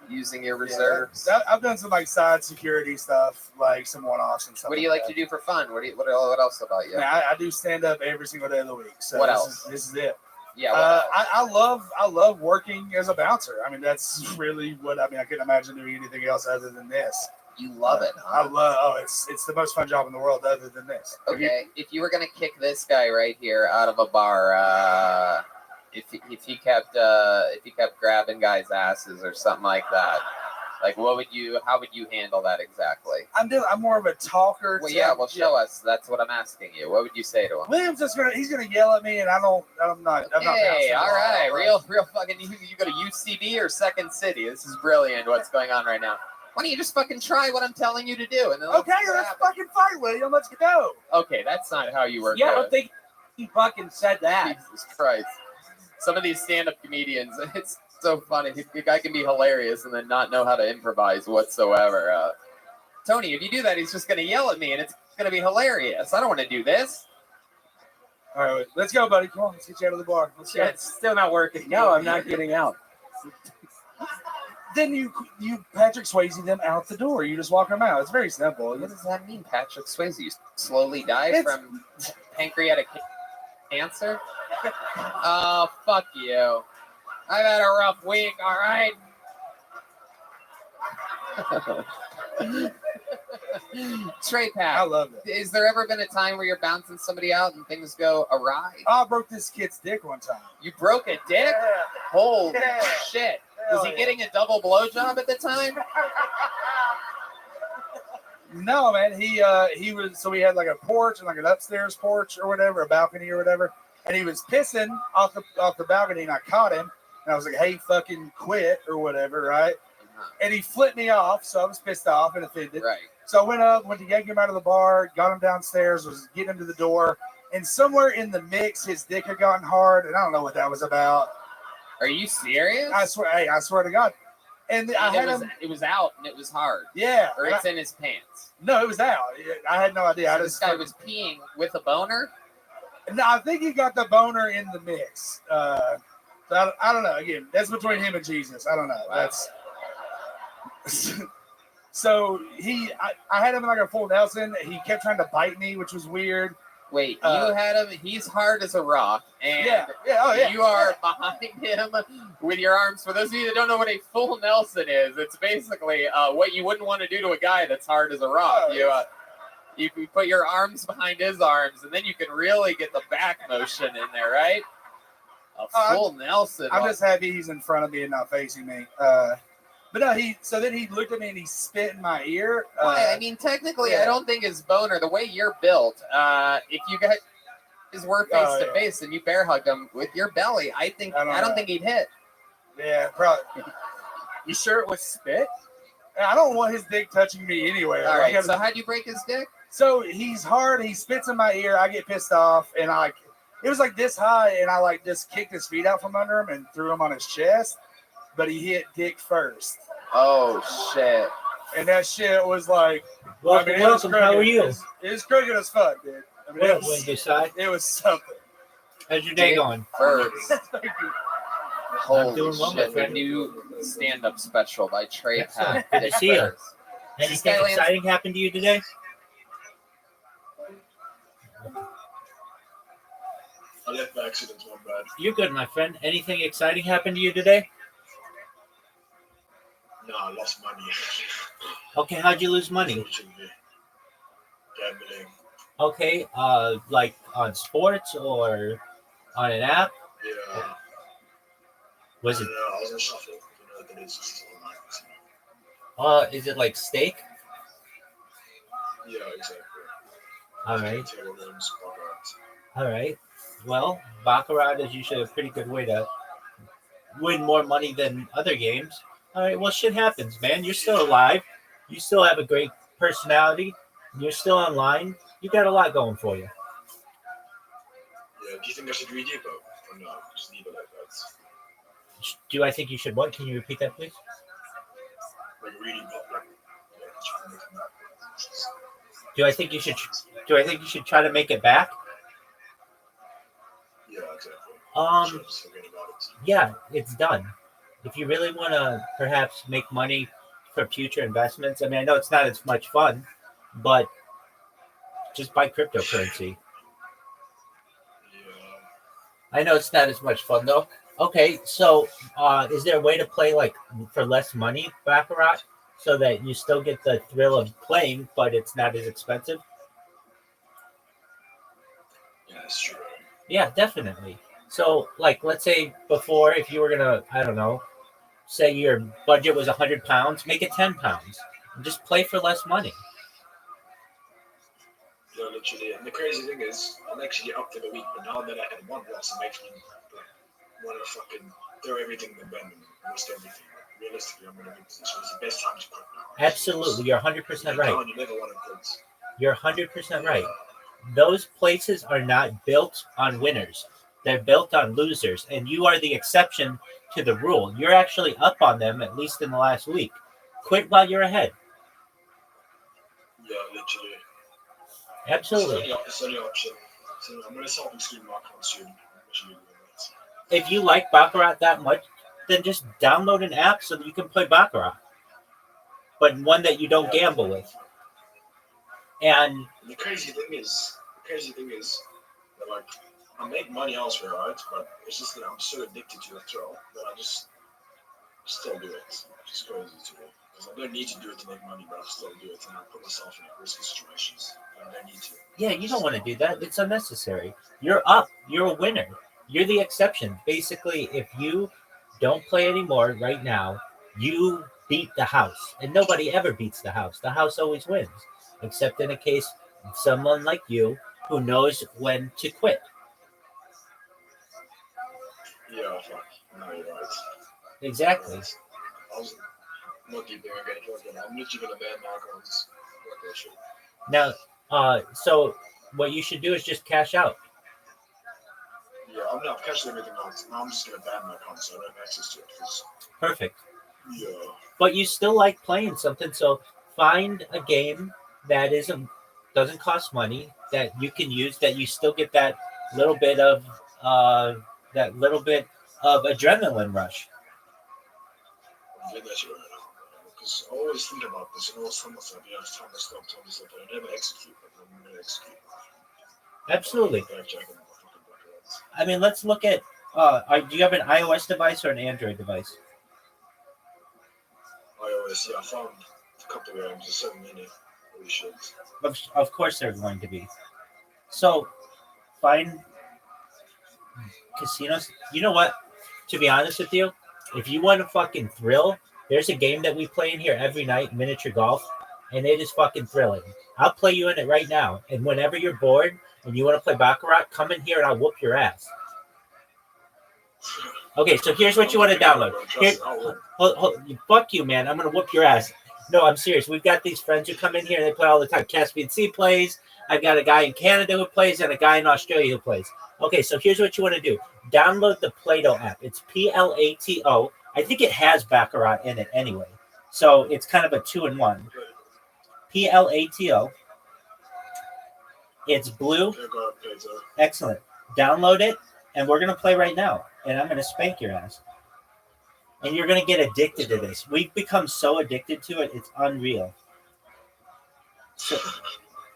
A: using your reserves.
M: I've done some like side security stuff, like some one-offs and stuff.
A: What do you like to do for fun? What else about you?
M: Man, I do stand up every single day of the week. So
A: What
M: this
A: else?
M: This is it.
A: Yeah. What else?
M: I love working as a bouncer. I mean, that's really what I couldn't imagine doing anything else other than this.
A: You love it, huh?
M: It's the most fun job in the world other than this.
A: Okay. If you were gonna kick this guy right here out of a bar, if he kept grabbing guys' asses or something like that, Like, how would you handle that exactly?
M: I'm more of a talker.
A: Well, yeah, well, show us. That's what I'm asking you. What would you say to him?
M: William's he's gonna yell at me, and I'm not.
A: Hey, all right, real fucking. You go to UCB or Second City. This is brilliant. What's going on right now? Why don't you just fucking try what I'm telling you to do? And then
M: okay, let's fucking fight, William. Let's go.
A: Okay, that's not how you work.
O: Yeah, I don't think he fucking said that.
A: Jesus Christ. Some of these stand-up comedians, it's so funny. The guy can be hilarious and then not know how to improvise whatsoever. Tony, if you do that, he's just going to yell at me, and it's going to be hilarious. I don't want to do this.
M: All right, let's go, buddy. Come on, let's get you out of the bar. Let's go.
O: Yeah, it's still not working. No, I'm not getting out.
M: Then you Patrick Swayze them out the door. You just walk them out. It's very simple.
A: What does that mean, Patrick Swayze? You slowly die from pancreatic cancer? Oh, fuck you. I've had a rough week, all right? Trey Pat,
M: I love it.
A: Is there ever been a time where you're bouncing somebody out and things go awry?
M: I broke this kid's dick one time.
A: You broke a dick?
M: Yeah.
A: Holy
M: Yeah.
A: shit.
M: Hell
A: Was he getting a double blowjob at the time?
M: No, man. He was, so we had like a porch and like an upstairs porch or whatever, a balcony or whatever. And he was pissing off the balcony, and I caught him. And I was like, hey, fucking quit or whatever, right? And he flipped me off, so I was pissed off and offended.
A: Right.
M: So I went up, went to yank him out of the bar, got him downstairs, was getting him to the door. And somewhere in the mix, his dick had gotten hard, and I don't know what that was about.
A: Are you serious?
M: I swear to God. And I had him.
A: It was out and it was hard.
M: Yeah.
A: Or it's in his pants.
M: No, it was out. I had no idea.
A: So this guy was peeing with a boner?
M: No, I think he got the boner in the mix. So I don't know. Again, that's between him and Jesus. I don't know.
A: Wow.
M: That's so I had him in like a full Nelson. He kept trying to bite me, which was weird.
A: Wait, you had him. He's hard as a rock, and you are behind him with your arms. For those of you that don't know what a full Nelson is, it's basically what you wouldn't want to do to a guy that's hard as a rock. You can put your arms behind his arms, and then you can really get the back motion in there, right? A full Nelson.
M: I'm just happy he's in front of me and not facing me. But no, then he looked at me and he spit in my ear.
A: Why? I mean, technically, I don't think his boner, the way you're built, if you guys were face to face and you bear hugged him with your belly, I don't think he'd hit.
M: Yeah, probably.
O: You sure it was spit?
M: I don't want his dick touching me anywhere.
A: All right, so how'd you break his dick?
M: So he's hard, he spits in my ear, I get pissed off, and it was like this high, and I just kicked his feet out from under him and threw him on his chest, but he hit dick first.
A: Oh, shit.
M: And that shit was like,
R: Welcome,
M: it was
R: welcome. How are you?
M: It was crooked as fuck, dude. I mean,
R: What did you say?
M: it was something.
R: How's your day going?
A: Birds. Holy
R: doing well, my
A: shit, the
R: friend.
A: new stand-up special by Trey
R: Excellent.
A: Pat.
R: Good to see you. Anything
A: Skylands-
R: exciting happened to you today?
J: I left by accident, my bad.
R: You're good, my friend. Anything exciting happened to you today?
J: No, I lost money.
R: Okay, how'd you lose money?
J: Unfortunately. Gambling.
R: Okay, like on sports or on an app?
J: Yeah.
R: Was it?
J: I was on shuffle. You know, that is just online.
R: Is it like stake?
J: Yeah, exactly.
R: All right.
J: Table games, baccarat.
R: All right. Well, Baccarat is usually a pretty good way to win more money than other games. All right. Well, shit happens, man. You're still alive. You still have a great personality. You're still online. You got a lot going for you.
J: Yeah, do you think I should read Evo? Or no? Just leave it like that.
R: Do I think you should what? Can you repeat that, please?
J: Like reading book, like, yeah, trying to make it back.
R: Do I think you should? Do I think you should try to make it back?
J: Yeah, exactly.
R: Um,
J: Just forget about it.
R: Yeah, it's done. If you really want to perhaps make money for future investments, I mean, I know it's not as much fun, but just buy cryptocurrency. I know it's not as much fun though. Okay, so is there a way to play like for less money Baccarat so that you still get the thrill of playing, but it's not as expensive?
J: Yeah, that's true.
R: Yeah, definitely. So, like, let's say before, if you were gonna, I don't know, say your budget was 100 pounds, make it 10 pounds. And just play for less money.
J: Yeah, literally. And the crazy thing is, I'm actually up to the week, but now that I had one loss, it makes me want to fucking throw everything in the bin and risk everything. Realistically, I'm in a good position. It's the best time to quit now.
R: Absolutely. You're 100% right.
J: You never want to quit.
R: You're 100% right. Those places are not built on winners. They're built on losers. And you are the exception to the rule. You're actually up on them, at least in the last week. Quit while you're ahead.
J: Yeah, literally.
R: Absolutely.
J: It's the only option. So I'm going to start streaming my account soon.
R: If you like Baccarat that much, then just download an app so that you can play Baccarat. But one that you don't gamble with. And
J: the crazy thing is that, like, I make money elsewhere, right? But it's just that I'm so addicted to the throw that I just still do it. It's just crazy to me. Because I don't need to do it to make money, but I still do it, and I put myself in risky situations. I don't need to.
R: yeah, you don't want to do that. It's unnecessary. You're up. You're a winner. You're the exception. Basically, if you don't play anymore right now, you beat the house. And nobody ever beats the house. The house always wins. Except in a case of someone like you who knows when to quit.
J: Yeah, fuck. No, you're right.
R: Exactly.
J: I was not keeping again. I'm literally going to ban my accounts. Fuck that shit.
R: Now, so what you should do is just cash out.
J: Yeah, I'm not catching everything else. Now I'm just going to ban my account so I don't have access to it.
R: Perfect.
J: Yeah.
R: But you still like playing something, so find a game that doesn't cost money that you can use, that you still get that little bit of adrenaline rush.
J: I'm doing that shit right now. Because I always think about this and always tell myself, yeah, it's time to stop, but I never execute, but I'm going to execute.
R: Absolutely. I mean, let's look at, do you have an iOS device or an Android device?
J: iOS, yeah, I found a couple of games, there's so many. Holy shit.
R: Of course they're going to be. So, find casinos. You know what? To be honest with you, if you want a fucking thrill, there's a game that we play in here every night, miniature golf, and it is fucking thrilling. I'll play you in it right now, and whenever you're bored and you want to play Baccarat, come in here and I'll whoop your ass. Okay, so here's what you want to download. Fuck you, man. I'm going to whoop your ass. No, I'm serious. We've got these friends who come in here and they play all the time. Caspian Sea plays. I've got a guy in Canada who plays and a guy in Australia who plays. Okay, so here's what you want to do. Download the Plato app. It's Plato. I think it has Baccarat in it anyway. So it's kind of a 2-in-1. Plato. It's blue. Excellent. Download it, and we're going to play right now. And I'm going to spank your ass. And you're going to get addicted to this. We've become so addicted to it, it's unreal.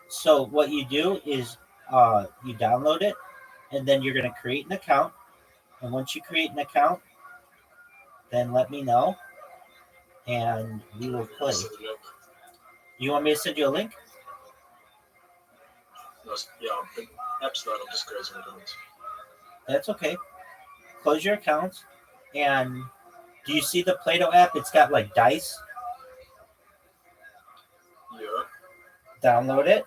R: So what you do is you download it, and then you're going to create an account. And once you create an account, then let me know, and we will play. You want me to send you a link?
J: Yeah, absolutely. I'm just crazy with it.
R: That's okay. Close your account, and do you see the Plato app? It's got like dice.
J: Yeah.
R: Download it.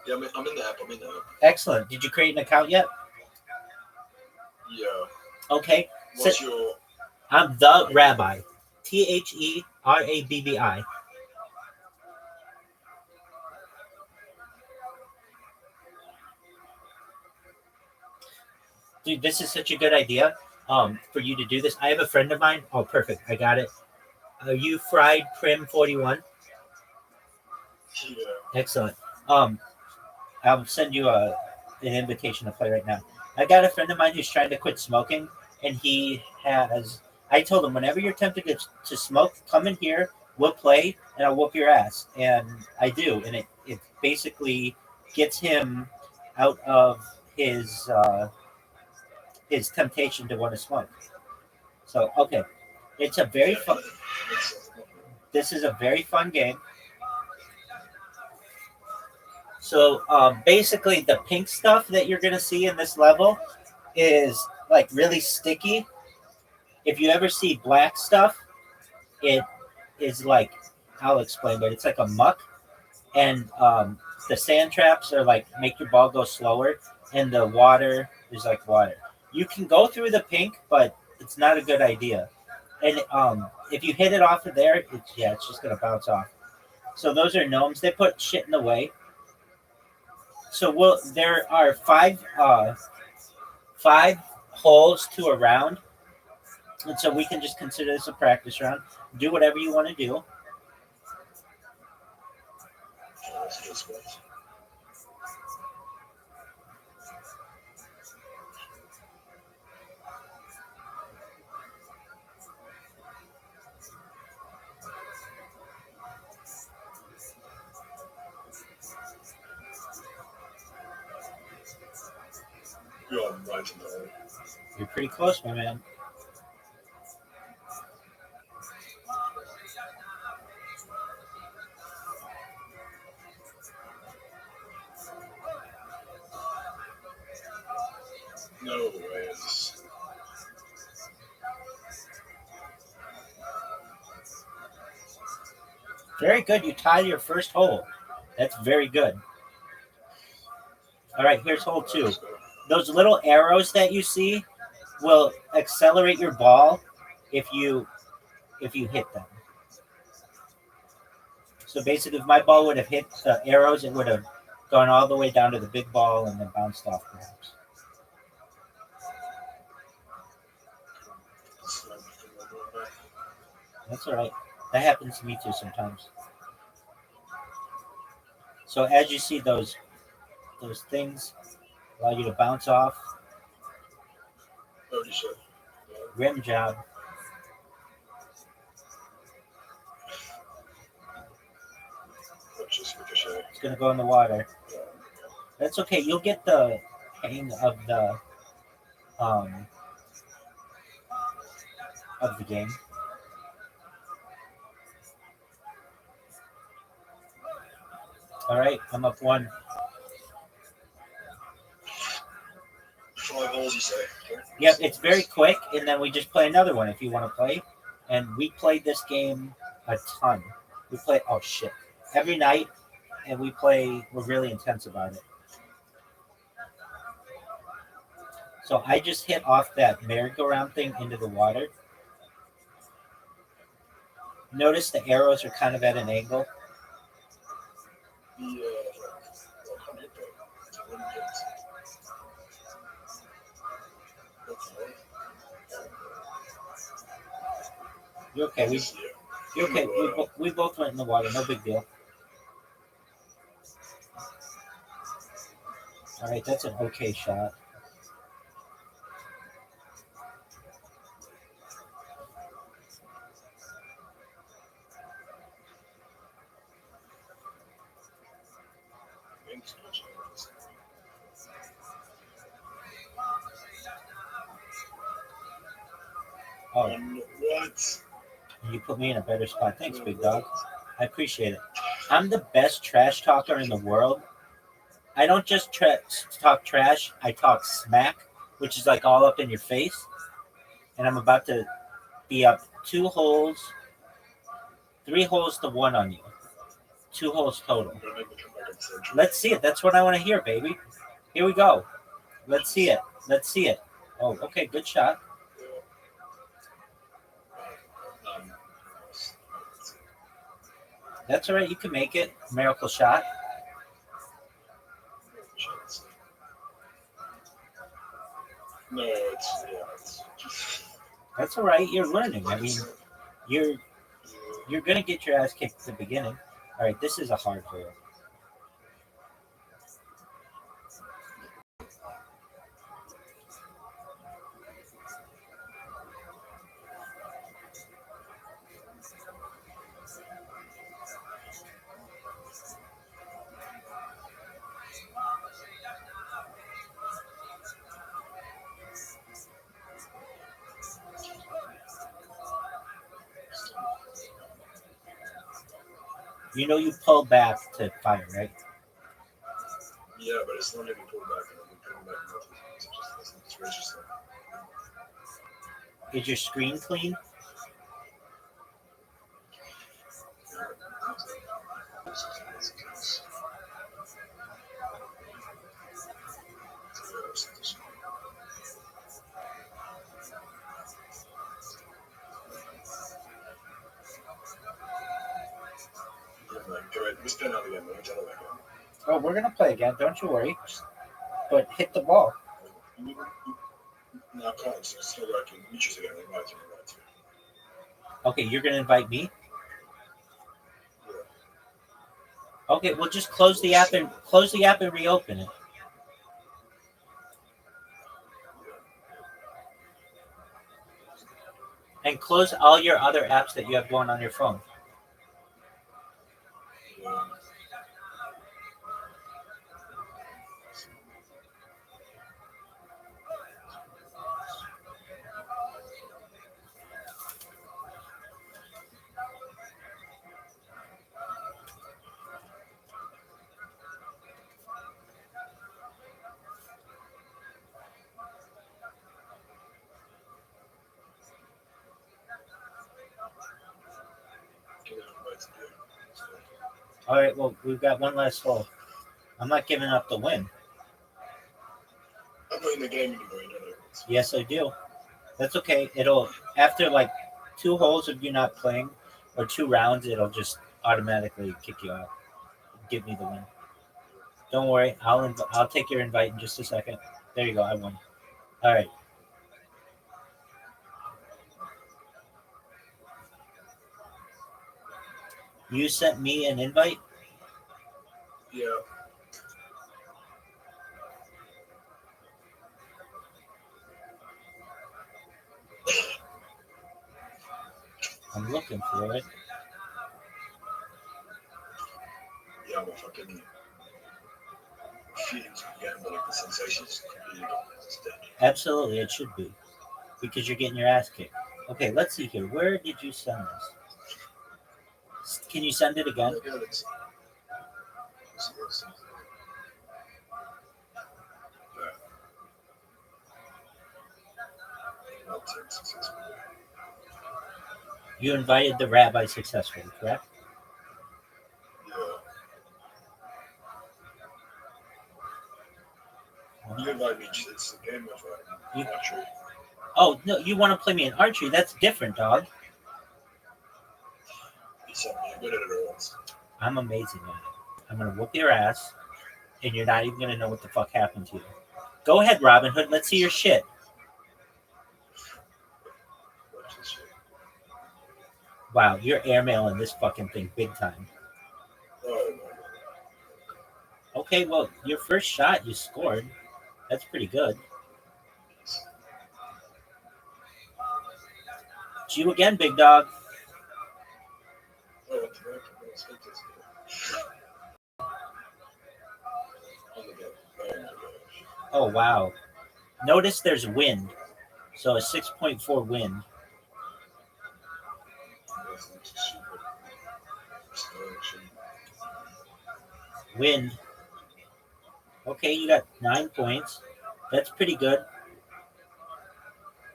J: Yeah, I'm in the app.
R: Excellent. Did you create an account yet?
J: Yeah.
R: Okay.
J: What's your...
R: I'm the Rabbi. TheRabbi. Dude, this is such a good idea for you to do this. I have a friend of mine. Oh, perfect. I got it. Are you Fried Prim 41?
J: Yeah.
R: Excellent. I'll send you an invitation to play right now. I got a friend of mine who's trying to quit smoking, and I told him, whenever you're tempted to smoke, come in here, we'll play, and I'll whoop your ass. And I do, and it basically gets him out of his temptation to want to smoke. So, okay. It's a very fun... This is a very fun game. So basically the pink stuff that you're going to see in this level is like really sticky. if you ever see black stuff, it is like, I'll explain, but it's like a muck, and the sand traps are like make your ball go slower, and the water is like water. You can go through the pink, but it's not a good idea. And if you hit it off of there, it's just gonna bounce off. So those are gnomes. They put shit in the way. So there are five holes to a round, and so we can just consider this a practice round. Do whatever you want to do. You're pretty close, my man.
J: No ways.
R: Very good. You tied your first hole. That's very good. All right, here's hole 2. Those little arrows that you see will accelerate your ball if you hit them. So basically, if my ball would have hit the arrows, it would have gone all the way down to the big ball and then bounced off, perhaps. That's all right. That happens to me too sometimes. So as you see those things allow you to bounce off. Rim job. It's gonna go in the water. That's okay. You'll get the hang of the game. All right, I'm up 1.
J: 5 holes, you say?
R: Yep, it's very quick, and then we just play another one if you want to play. And we played this game a ton. We play every night, and we're really intense about it. So I just hit off that merry-go-round thing into the water. Notice the arrows are kind of at an angle. You're okay. You're okay. We both went in the water. No big deal. All right, that's an okay shot. Oh.
J: What?
R: You put me in a better spot. Thanks, big dog. I appreciate it. I'm the best trash talker in the world. I don't just talk trash. I talk smack, which is like all up in your face. And I'm about to be up 2 holes, 3 holes to 1 on you. 2 holes total. Let's see it. That's what I want to hear, baby. Here we go. Let's see it. Let's see it. Oh, okay. Good shot. That's all right. You can make it. Miracle shot.
J: No, it's
R: That's all right. You're learning. I mean, you're gonna get your ass kicked at the beginning. All right, this is a hard hole. You know you pull back to fire, right?
J: Yeah, but it's not even pulled back. And I'm pulling back. It's just
R: Is your screen clean? Oh, we're gonna play again. Don't you worry. But hit the ball.
J: No, I can't. It's not working. Let me choose again. Invite you.
R: Okay, you're gonna invite me. Okay, well just close the app and reopen it. And close all your other apps that you have going on your phone. All right, well, we've got one last hole. I'm not giving up the win.
J: I'm not in the game anymore. You know that.
R: Yes, I do. That's okay. It'll, after like 2 holes of you not playing or 2 rounds, it'll just automatically kick you out. Give me the win. Don't worry. I'll take your invite in just a second. There you go. I won. All right. You sent me an invite?
J: Yeah.
R: I'm looking for it.
J: Yeah, I'm a fucking feelings again, but like the sensations completely gone. It's dead.
R: Absolutely, it should be. Because you're getting your ass kicked. Okay, let's see here. Where did you send this? Can you send it again?
J: Yeah, let's see.
R: You invited the rabbi successfully, correct?
J: You invite me. It's a game of archery.
R: Oh, no, you want to play me in archery? That's different, dog.
J: You said you're good at it once.
R: I'm amazing at it. I'm going to whoop your ass, and you're not even going to know what the fuck happened to you. Go ahead, Robin Hood. Let's see your shit. Wow, you're airmailing this fucking thing big time. Okay, well, your first shot, you scored. That's pretty good. It's you again, big dog. Oh, wow. Notice there's wind. So a 6.4 wind. Wind. Okay, you got 9 points. That's pretty good.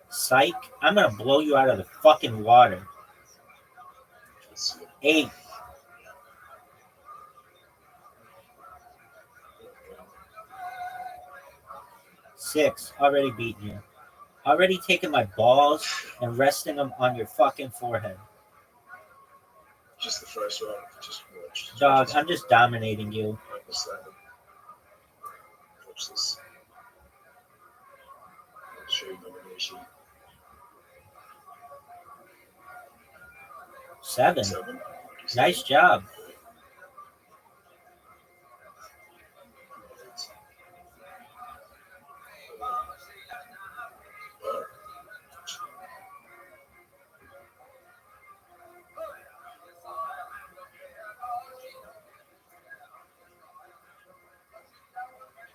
R: Psych. I'm going to blow you out of the fucking water. 8. Six. Already beaten you. Already taking my balls and resting them on your fucking forehead.
J: Just the first round. Just watch.
R: Dog, I'm just dominating you.
J: Watch this. I'll show you domination.
R: 7. Nice job.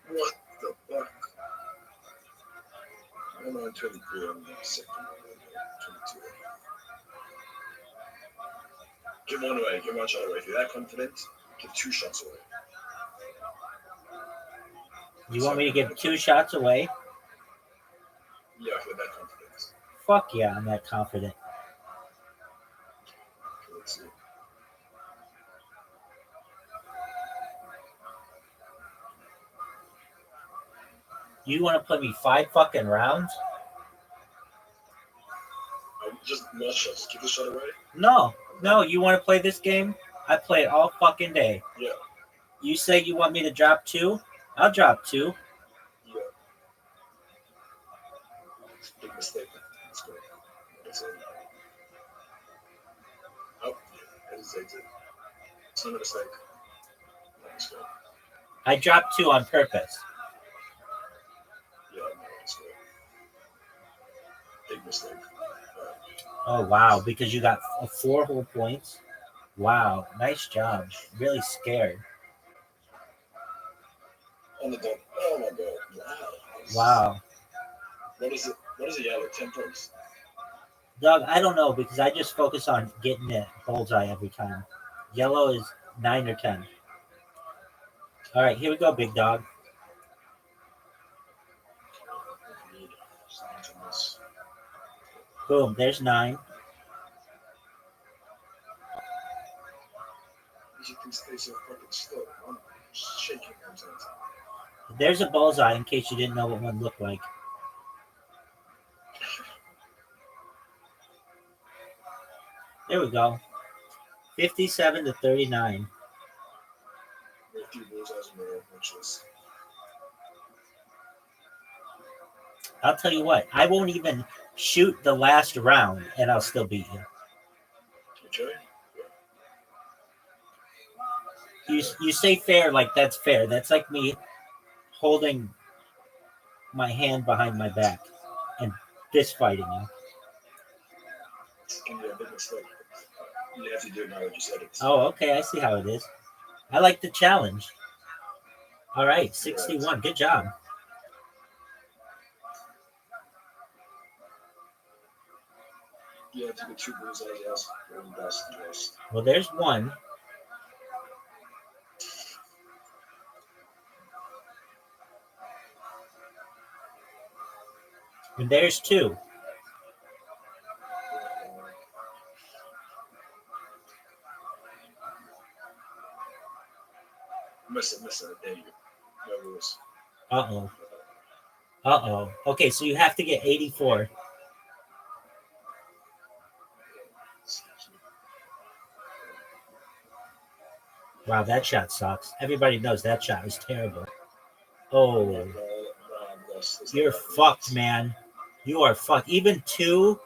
J: What the fuck? I'm on 23 on the second one. 22. Give one away. Give one shot away. If you're that confident, give 2 shots away.
R: You want me to give 2 shots away?
J: Yeah, if you're that confident.
R: Fuck yeah, I'm that confident.
J: Let's see.
R: You want to play me 5 fucking rounds?
J: Just one shot. Just keep the shot away.
R: No. You want to play this game? I play it all fucking day.
J: Yeah.
R: You say you want me to drop 2? I'll drop 2.
J: Yeah. It's a big mistake. Let's go. Let's see. Oh, hesitated. It's not a mistake. Let's go.
R: I dropped 2 on purpose.
J: Yeah, no, let's go. Big mistake.
R: Oh, wow. Because you got 4 whole points? Wow. Nice job. Really scared.
J: On the dunk. Oh my god.
R: Wow.
J: What is it? What is it yellow? 10 points.
R: Doug, I don't know because I just focus on getting it bullseye every time. Yellow is 9 or 10. All right, here we go, big dog. Boom, there's 9.
J: You can stay so fucking still. I'm shaking sometimes.
R: There's a bullseye in case you didn't know what one looked like. There we go. 57 to 39.
J: We have 2 bullseyes in a row, which is
R: I'll tell you what, I won't even shoot the last round and I'll still beat you.
J: okay.
R: You say fair like that's fair. That's like me holding my hand behind my back and fist fighting you.
J: It's gonna be a big mistake. You have to do it now that you said it.
R: Oh, okay, I see how it is. I like the challenge. All right, 61. Good job.
J: You have to get 2 bullseyes, yes. Very best, yes.
R: Well, there's 1. And there's 2.
J: Miss it. There you go. No rules.
R: Uh-oh. Okay, so you have to get 84. Wow, that shot sucks. Everybody knows that shot was terrible. Oh, you're fucked, man. You are fucked. Even 2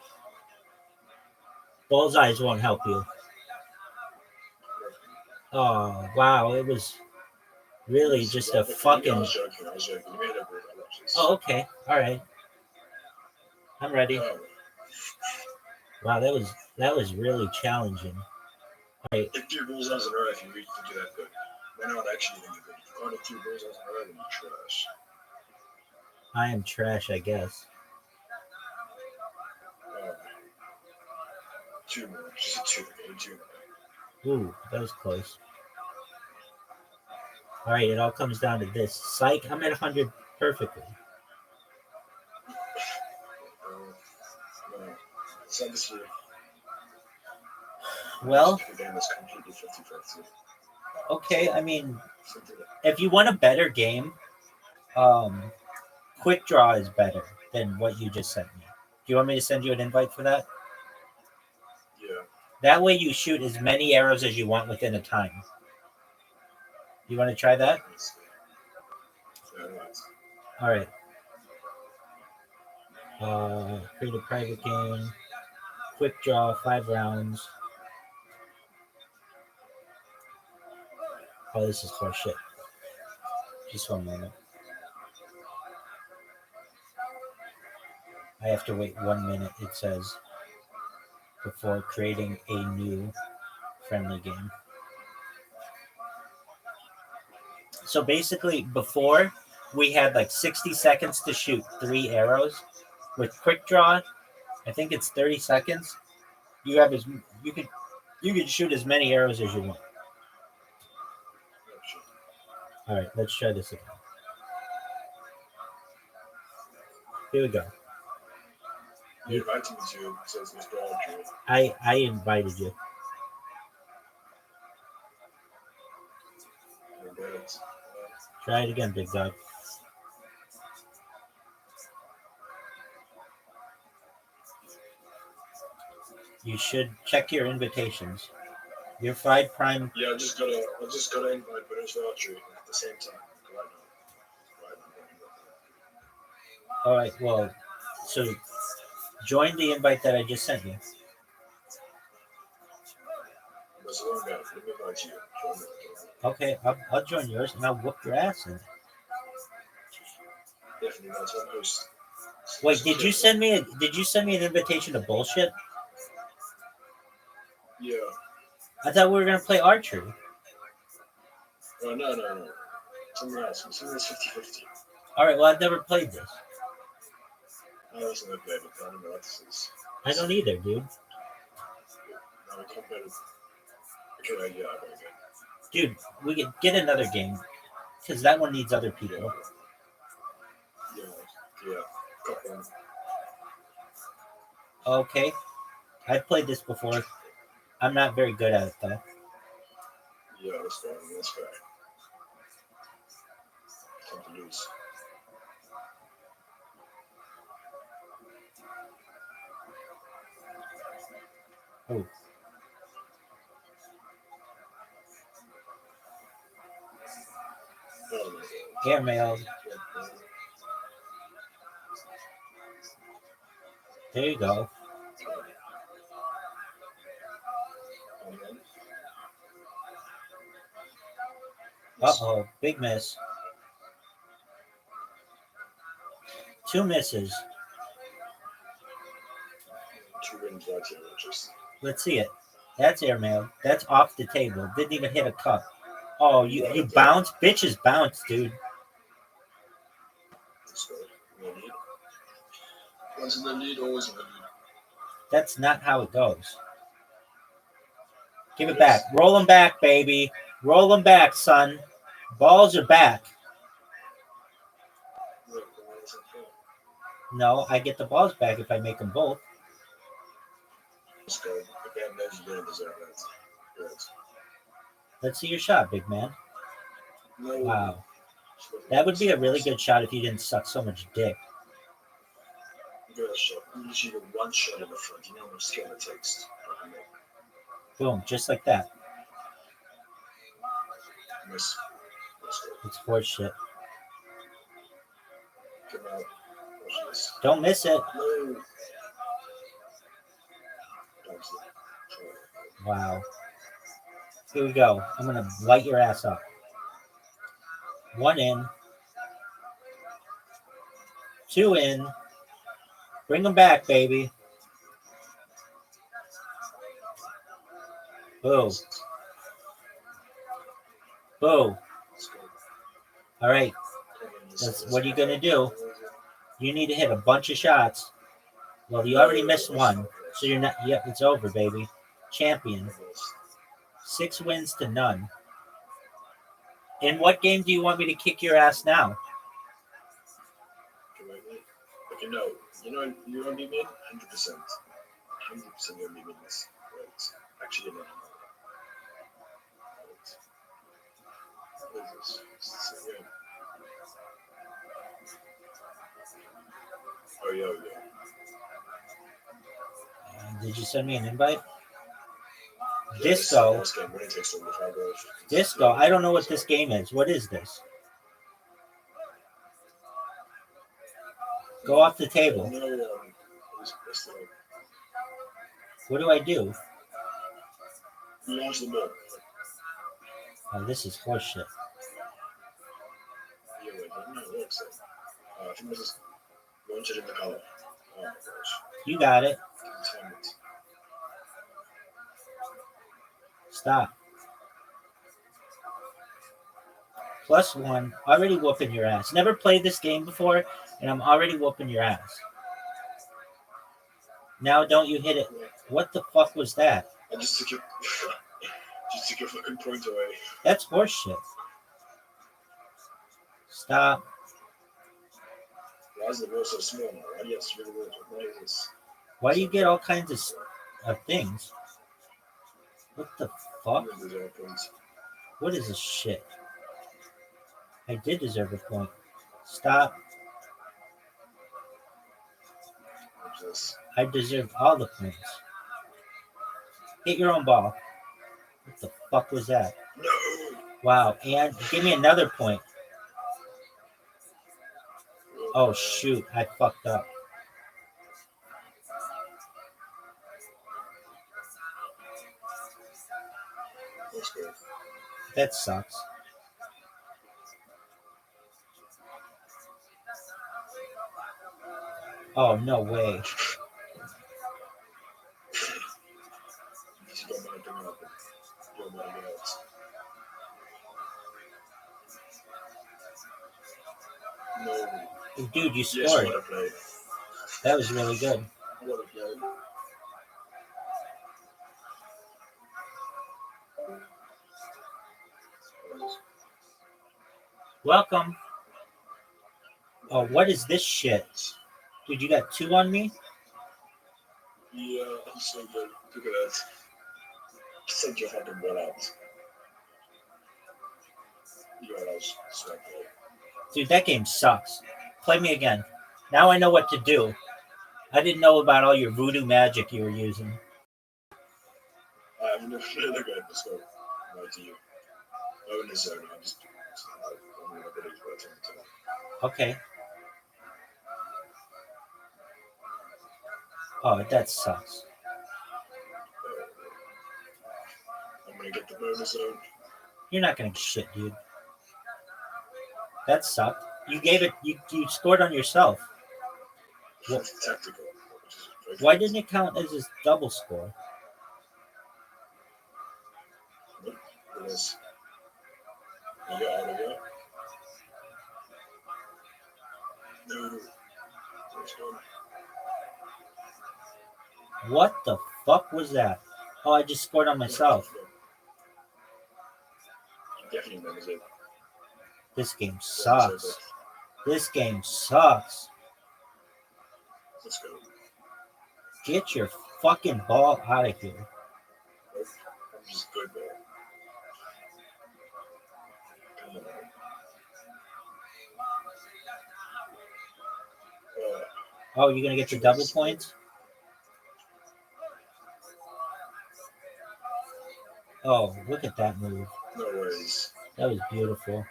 R: bullseyes won't help you. Oh, wow. It was really just a fucking...
J: I was joking. You made it.
R: Oh, okay. All right. I'm ready. Wow, that was really challenging. All right.
J: Hit 2 bullseyes in a row if you reach to do that good. They're not actually even good. If you can't hit 2 bullseyes in a row, then you're trash.
R: I am trash, I guess.
J: 2 more. Just a 2. 2 more.
R: Ooh, that was close. All right, it all comes down to this. Psych, I'm at 100 perfectly.
J: Send this here.
R: Well,
J: The game is completely 50-50.
R: okay, I mean, if you want a better game, Quick Draw is better than what you just sent me. Do you want me to send you an invite for that?
J: Yeah.
R: That way you shoot as many arrows as you want within a time. You want to try that? All right. Create a private game. Quick Draw, 5 rounds. Oh, this is horseshit. Just 1 moment. I have to wait 1 minute, it says, before creating a new friendly game. So basically, before we had like 60 seconds to shoot 3 arrows. With Quick Draw, I think it's 30 seconds. You can shoot as many arrows as you want. All right, let's try this again. Here we go.
J: You invited me to, so it's Mr. Archery.
R: I invited you. Try it again, big dog. You should check your invitations. Your fried prime.
J: Yeah, I just got an invite, but it's for archery at the same time.
R: All right. Well, so join the invite that I just sent you.
J: That's what I got. Let me invite you.
R: Okay, I'll join yours and I'll whoop your ass in.
J: Definitely, that's one host.
R: Wait, did you send me an invitation to bullshit?
J: Yeah.
R: I thought we were gonna play archery.
J: Oh, no. Something else. Something else 50-50.
R: All right. Well, I've never played this.
J: I also never played it, but I don't know what this is.
R: I don't either, dude.
J: Now we compare it. Okay, yeah, I got it.
R: Dude, we can get another game because that one needs other people.
J: Yeah. Got one.
R: Okay, I've played this before. I'm not very good at it though.
J: Yeah, that's fine. That's fair. Time to lose.
R: Oh. Airmail. There you go. Uh-oh, big miss. 2 misses.
J: 2 wins, that's it. Just
R: Let's see it. That's airmail. That's off the table. Didn't even hit a cup. Oh, you bounce? Bitches bounce, dude.
J: once in the lead, always in the lead.
R: That's not how it goes. Give it back. Roll them back, baby. Roll them back, son. Balls are back. No, I get the balls back if I make them both.
J: Let's go. Again, there's the deserve that. Good.
R: Let's see your shot, big man.
J: No.
R: Wow. That would be a really good shot if you didn't suck so much dick.
J: Good shot. You literally get one shot in the front. You know how much skill it takes.
R: Boom, just like that.
J: Miss.
R: It's horse shit.
J: Come out. Watch this.
R: Don't miss it.
J: No.
R: Wow. Here we go. I'm going to light your ass up. 1 in. 2 in. Bring them back, baby. Boo. Boo. All right. What are you going to do? You need to hit a bunch of shots. Well, you already missed 1. So you're not. Yep, it's over, baby. Champion. 6 wins to none. In what game do you want me to kick your ass now?
J: Okay, no. You want me 100%. 100% you're me this. Right. Actually, no. What is this? Oh, yeah.
R: Did you send me an invite? Disco. Disco. I don't know what this game is. What is this? Go off the table. What do I do?
J: Launch the ball.
R: Oh, this is horseshit.
J: Yeah, wait, no, it works. I think this is launch it in the color. Oh my gosh.
R: You got it. Stop. +1. Already whooping your ass. Never played this game before, and I'm already whooping your ass. Now don't you hit it. What the fuck was that?
J: I just took your fucking point away.
R: That's horseshit. Stop.
J: Why is the ball so small now? Why do you have to really work? What is this?
R: Why do you get all kinds of things? What the fuck? What is this shit? I did deserve a point. Stop. I deserve all the points. Hit your own ball. What the fuck was that? Wow, and give me another point. Oh shoot, I fucked up. That sucks. Oh, no way. Dude, you scored. That was really good. Welcome. Oh, what is this shit? Dude, you got 2 on me?
J: Yeah, I'm so good. Look at that. Send your fucking ball out. Yeah, that was sweat.
R: Dude, that game sucks. Play me again. Now I know what to do. I didn't know about all your voodoo magic you were using.
J: I'm never good. Let's go. Right to you. Oh, in the zone. I'm just. I'm not going to
R: Okay. Oh, that sucks.
J: I'm going to get the bonus zone.
R: You're not going to get shit, dude. That sucked. You gave it. You scored on yourself.
J: Tactical.
R: Why didn't it count as his double score?
J: Yes. You got out of here. No.
R: What the fuck was that? Oh, I just scored on myself.
J: Definitely remembers it.
R: This game sucks. This game sucks.
J: Let's go.
R: Get your fucking ball out of here.
J: I'm just good, man. Come on.
R: Oh, you're gonna get your double points? Oh, look at that move.
J: No worries.
R: That was beautiful.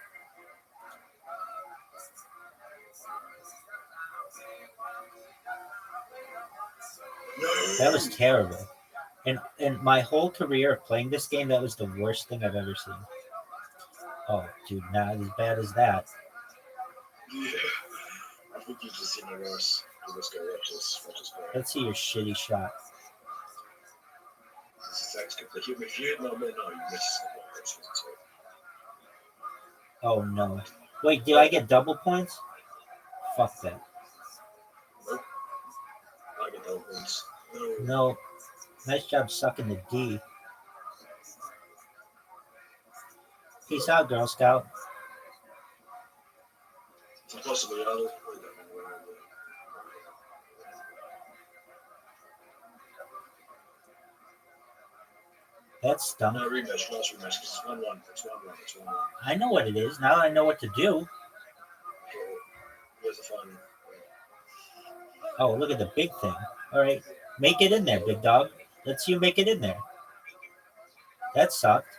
R: That was terrible. And my whole career of playing this game, that was the worst thing I've ever seen. Oh, dude, not as bad as that.
J: Yeah. I think you've just seen it worse. Let's go. Watch this.
R: Let's see your shitty shot.
J: If you hit no, you miss.
R: Oh, no. Wait, do I get double points? Fuck that.
J: Nope. I get double points.
R: No. Nice job sucking the D. Peace out, Girl Scout.
J: Possibly, I'll
R: That stunk.
J: no rematch, last rematch, because it's 1-1. It's 1-1. It's 1-1.
R: I know what it is. Now I know what to do.
J: Where's the final?
R: Oh, look at the big thing. All right. Make it in there, big dog. Let's see you make it in there. That sucked.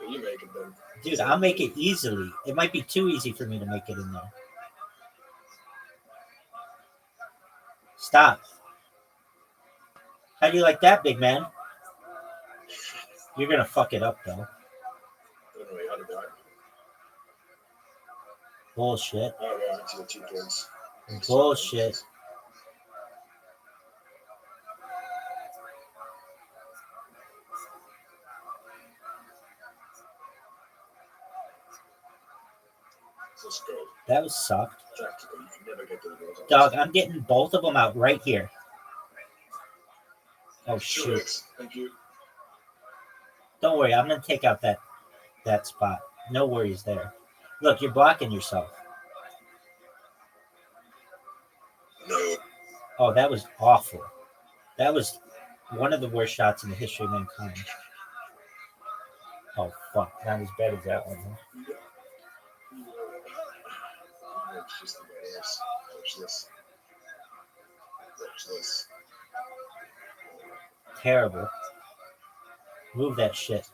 J: You make it then.
R: Dude, I'll make it easily. It might be too easy for me to make it in there. Stop. How do you like that, big man? You're going to fuck it up, though.
J: Anyway, how did that?
R: Bullshit.
J: All right, to the 2 points.
R: Bullshit.
J: Let's go.
R: That was sucked.
J: Tactical. You can never get the balls.
R: Dog, I'm getting both of them out right here. Oh, shoot.
J: Thank you.
R: Don't worry, I'm going to take out that spot. No worries there. Look, you're blocking yourself.
J: No.
R: Oh, that was awful. That was one of the worst shots in the history of mankind. Oh, fuck. Not as bad as that one. Huh?
J: Watch this.
R: Terrible. Move that shit.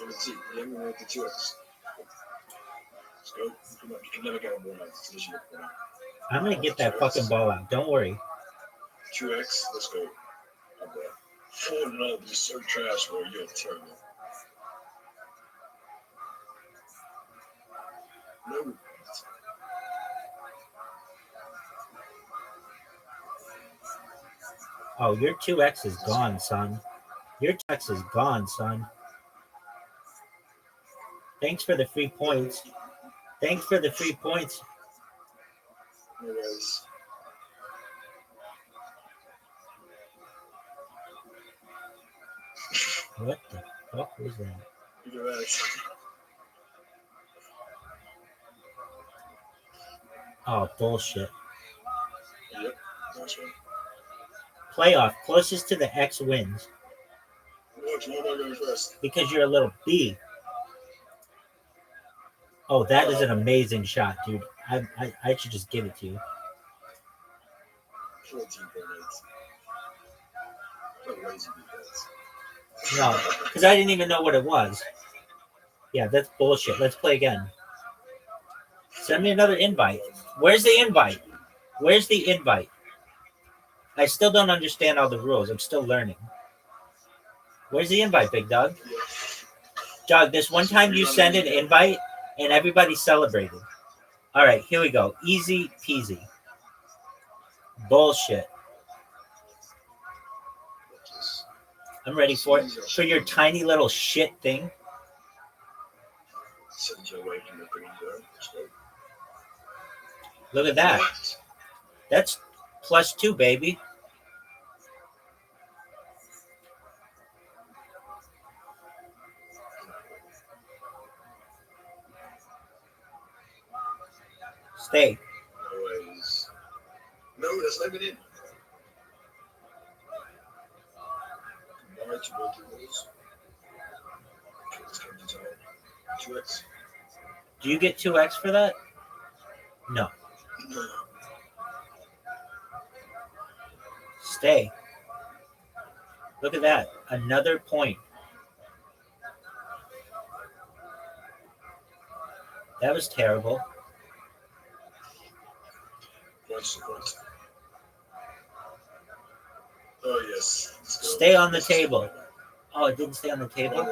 J: Let's see. You haven't read the 2X. Let's go. Come on. You can never get on one.
R: I'm going to get that fucking ball out. Don't worry.
J: 2X. Let's go. 4-0 is so trash, bro. You're terrible. No.
R: Oh, your 2X is gone, son. Your 2X is gone, son. Thanks for the free points. Thanks for the free points.
J: Anyways.
R: What the fuck was that?
J: You're right.
R: Oh, bullshit.
J: Yep. Nice one.
R: Playoff. Closest to the X wins.
J: Watch, why am I going first?
R: Because you're a little B. Oh, that is an amazing shot, dude. I should just give it to you.
J: 14.8. What a lazy defense.
R: No, because I didn't even know what it was. Yeah, that's bullshit. Let's play again. Send me another invite. Where's the invite? Where's the invite? I still don't understand all the rules. I'm still learning. Where's the invite, big dog? Dog, this one time you send an invite and everybody celebrated. All right, here we go. Easy peasy. Bullshit. I'm ready for it. For your tiny little shit thing. Look at that. That's +2, baby. Stay.
J: No, that's not even in. Combine to both of those. Let's come to time. 2X.
R: Do you get 2X for that? No.
J: No.
R: Stay. Look at that. Another point. That was terrible.
J: Oh, yes.
R: Stay on the table. Oh, it didn't stay on the table?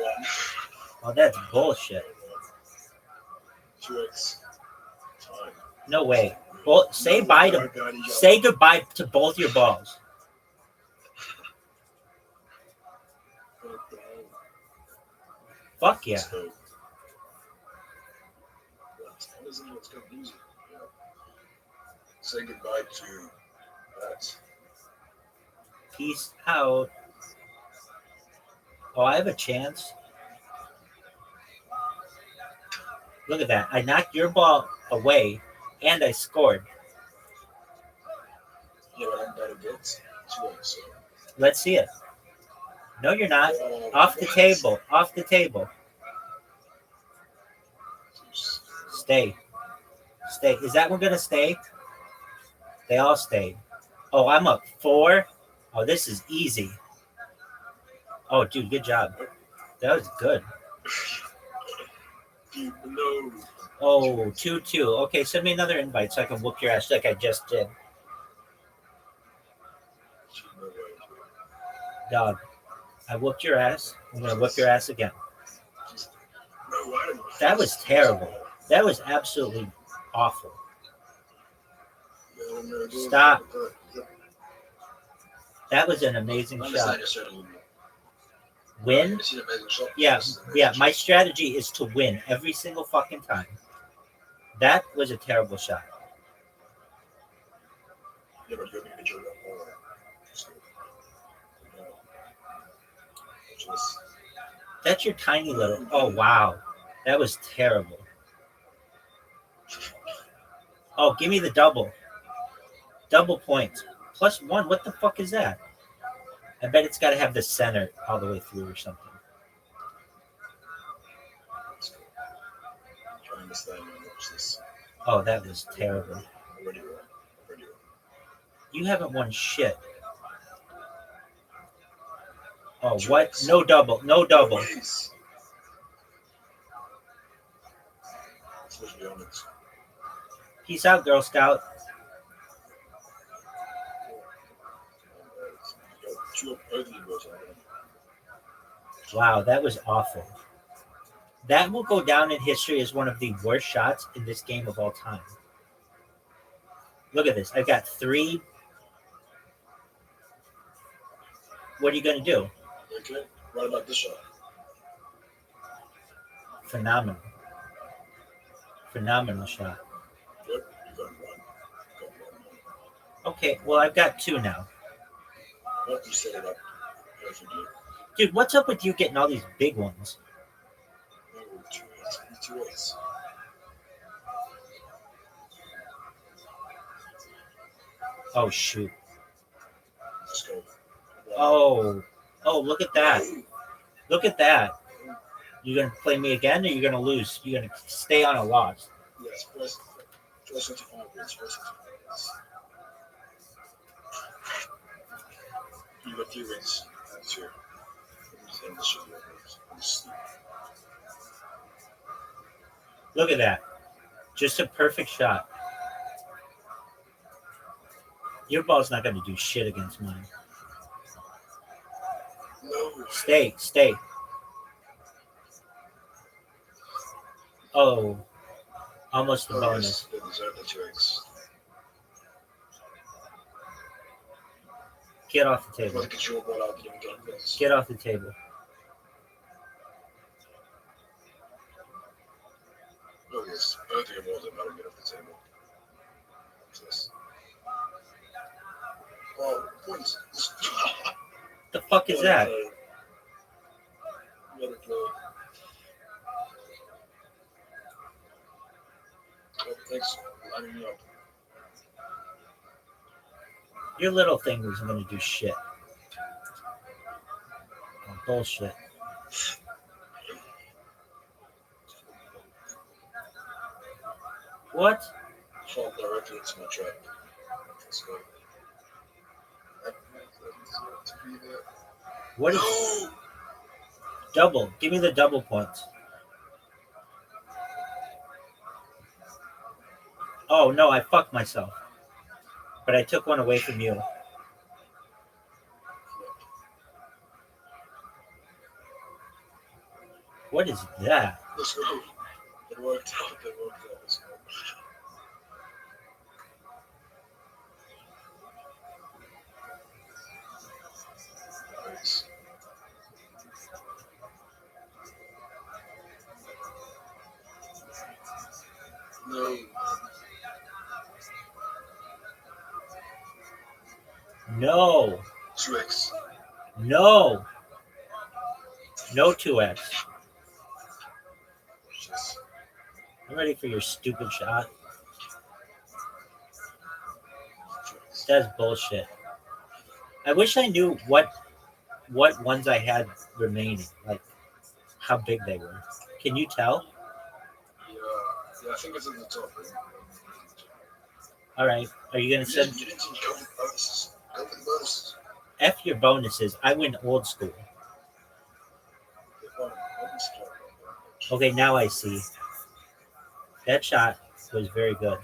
R: Oh, that's bullshit.
J: 2X. Time.
R: No way. Well, say bye to, say goodbye to both your balls. Fuck yeah.
J: Say goodbye to that.
R: Peace out. Oh, I have a chance. Look at that. I knocked your ball away and I scored.
J: Yeah, but I'm better bits. 2X. So.
R: Let's see it. No, you're not. Off the table. Off the table. Stay. Stay. Is that one going to stay? They all stayed. Oh, I'm up 4. Oh, this is easy. Oh, dude, good job. That was good.
J: No.
R: Oh, 2-2. Okay, send me another invite so I can whoop your ass like I just did. Dog, I whooped your ass. I'm going to whoop your ass again. That was terrible. That was absolutely awful. Stop. That was an amazing shot. Win? Yeah, my strategy is to win every single fucking time. That was a terrible shot. That's your tiny little... Oh, wow. That was terrible. Oh, give me the double. Double points. +1. What the fuck is that? I bet it's got to have the center all the way through or something.
J: Try to understand and watch this.
R: Oh, that was terrible.
J: Already won. Already won.
R: You haven't won shit. Oh, what? No double. No double.
J: Please. Let's be honest.
R: Peace out, Girl Scout. Wow, that was awful. That will go down in history as one of the worst shots in this game of all time. Look at this. I've got 3. What are you going to do?
J: Okay. What about this shot?
R: Phenomenal. Phenomenal shot.
J: Yep. You got one.
R: Okay, well, I've got 2 now.
J: What you set it up? Perfect.
R: Dude, what's up with you getting all these big ones?
J: Two ways.
R: Oh, shoot.
J: Let's go.
R: Oh, look at that. Look at that. You going to play me again or you going to lose? You're going to stay on a loss?
J: Yes, first into 5 wins. First into 5 wins. You got 3 wins. That's your. And this should be over.
R: Look at that. Just a perfect shot. Your ball's not going to do shit against mine.
J: No.
R: Stay. Oh, almost the bonus.
J: They deserve the 2 eggs.
R: Get off the table.
J: Get your ball out.
R: Get off the table.
J: Oh, yes. Both of your balls are about to get off the table. Yes. Oh, points.
R: The fuck is that?
J: Let it play. Oh, thanks for lining me up.
R: Your little thing wasn't going to do shit. Oh, bullshit. What?
J: Fall directly into my trap. Let's go.
R: What is double? Give me the double points. Oh no, I fucked myself. But I took one away from you. What is that?
J: Let's go. It worked out. Let's go. Nice. No.
R: No.
J: 2x.
R: No. No 2x. I'm ready for your stupid shot. That's bullshit. I wish I knew what ones I had remaining, like how big they were. Can you tell?
J: Yeah, I think it's in the top.
R: All right. Are you gonna send?
J: You didn't go for the bonuses. Go for the bonuses.
R: F your bonuses. I win old school. Okay, now I see. That shot was very good.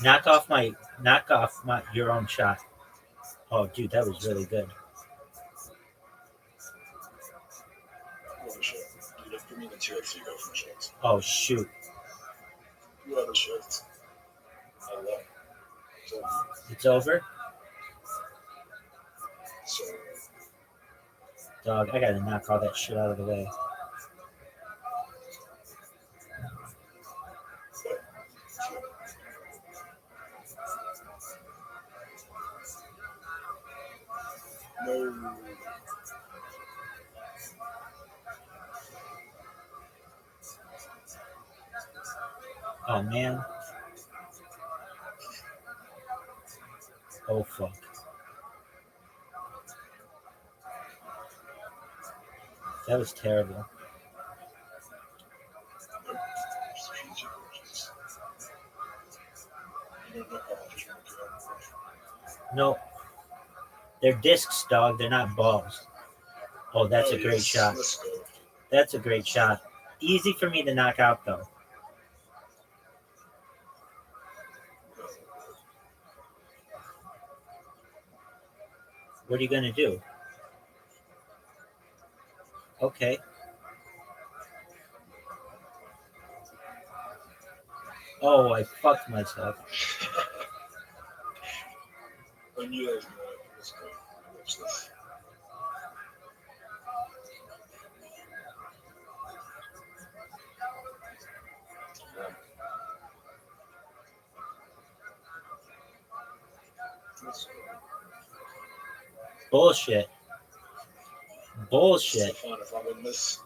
R: Knock off your own shot. Oh, dude, that was really good. Oh, shoot.
J: You have a shirt. I love it.
R: It's over?
J: So,
R: Dog, I gotta knock all that shit out of the way.
J: No.
R: Oh man. Oh fuck. That was terrible. No. They're discs, dog. They're not balls. Oh, that's a great shot. That's a great shot. Easy for me to knock out, though. What are you going to do? Okay. Oh, I fucked myself.
J: I knew that was going to happen. Let's go. Watch this.
R: Bullshit. Bullshit.
J: Stefan, if I win this,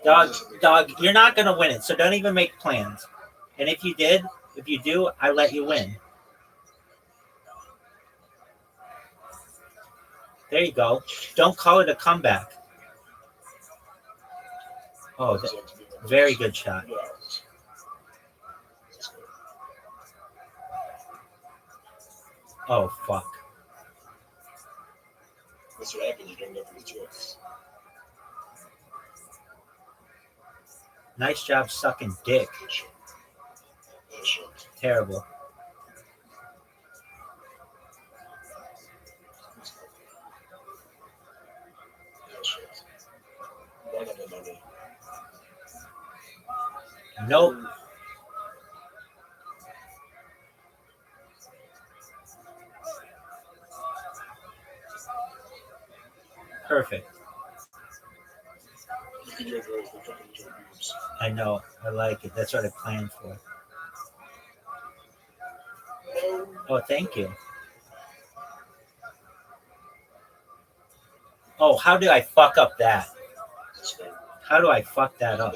R: Dog, you're not going to win it, so don't even make plans. And if you do, I let you win. There you go. Don't call it a comeback. Oh, very good shot. Oh, fuck.
J: That's what happens. You don't go for the choice.
R: Nice job sucking dick. Terrible. Nope. Perfect. I know. I like it. That's what I planned for. Oh, thank you. Oh, how did I fuck up that? How do I fuck that up?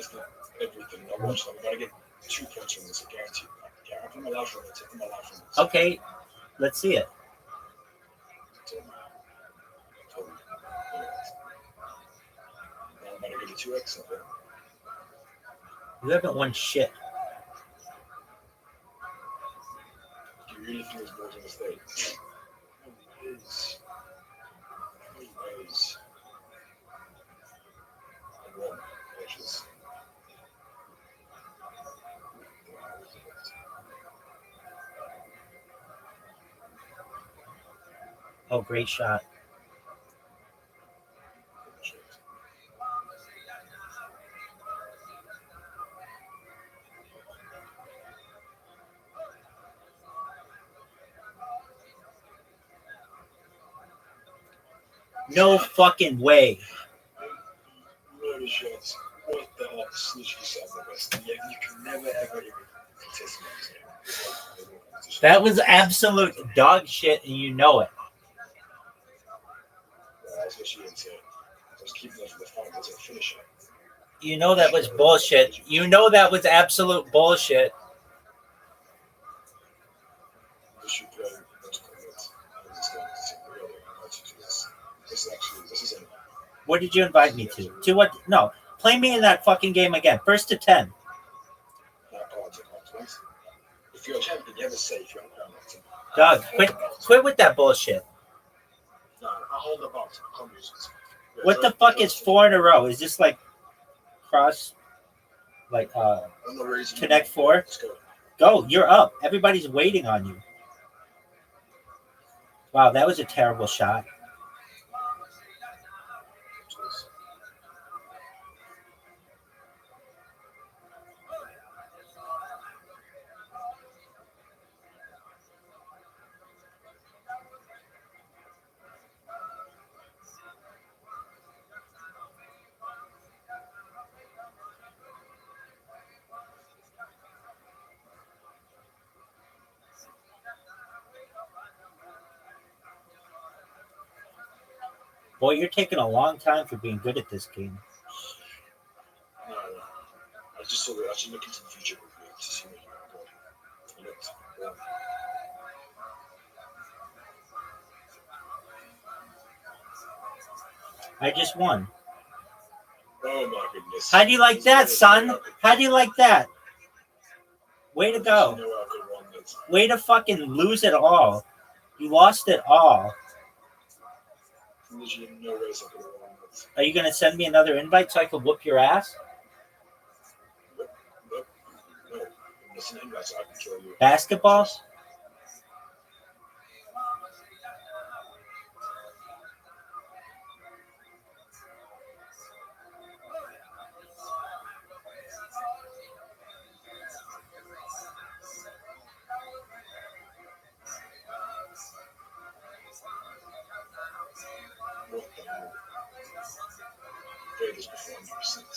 J: Everything. I gotta get 2 points from this. I guarantee you. Yeah, I put my life on it. I put my life on it.
R: Okay, let's see it.
J: I'm about to get a 2x.
R: You haven't won shit.
J: You really think this boy's a mistake? It is. It is. And one, which is.
R: Oh, great shot. No fucking way.
J: Murder shots. What the hell? Snitch yourself the best. Yeah, you can never ever even contest me.
R: That was absolute dog shit, and you know it.
J: That's what she didn't say. Just keep that for the fight. That's a finisher.
R: You know that was bullshit. You know that was absolute bullshit.
J: This should play. Let's call it. This is a.
R: What did you invite me to? To what? No. Play me in that fucking game again. First to 10.
J: If you're a champion, you never say if you're on ground.
R: Dog, quit with that bullshit.
J: No, I hold the box. I can't use it.
R: What the fuck is 4 in a row? Is this like cross, like connect 4?
J: Let's go.
R: Go, you're up. Everybody's waiting on you. Wow, that was a terrible shot. Boy, you're taking a long time for being good at this game.
J: No. I just thought I should look into the future with you to see where you're going. You looked. Yeah.
R: I just won.
J: Oh my goodness.
R: How do you like that, son? How do you like that? Way to go. Way to fucking lose it all. You lost it all.
J: Literally no ways I could have won that.
R: Are you going to send me another invite so I can whoop your ass?
J: No. It's an invite, so I can kill you.
R: Basketball?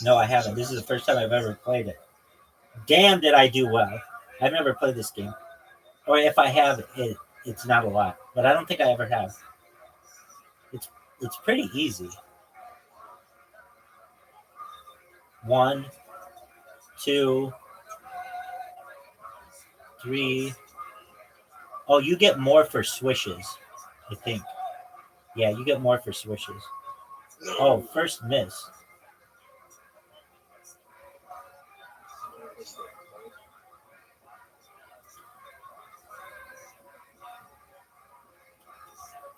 R: No, I haven't. This is the first time I've ever played it. Damn, did I do well. I've never played this game. Or if I have, it's not a lot. But I don't think I ever have. It's pretty easy. 1, 2, 3. Oh, you get more for swishes, I think. Yeah, you get more for swishes. Oh, first miss.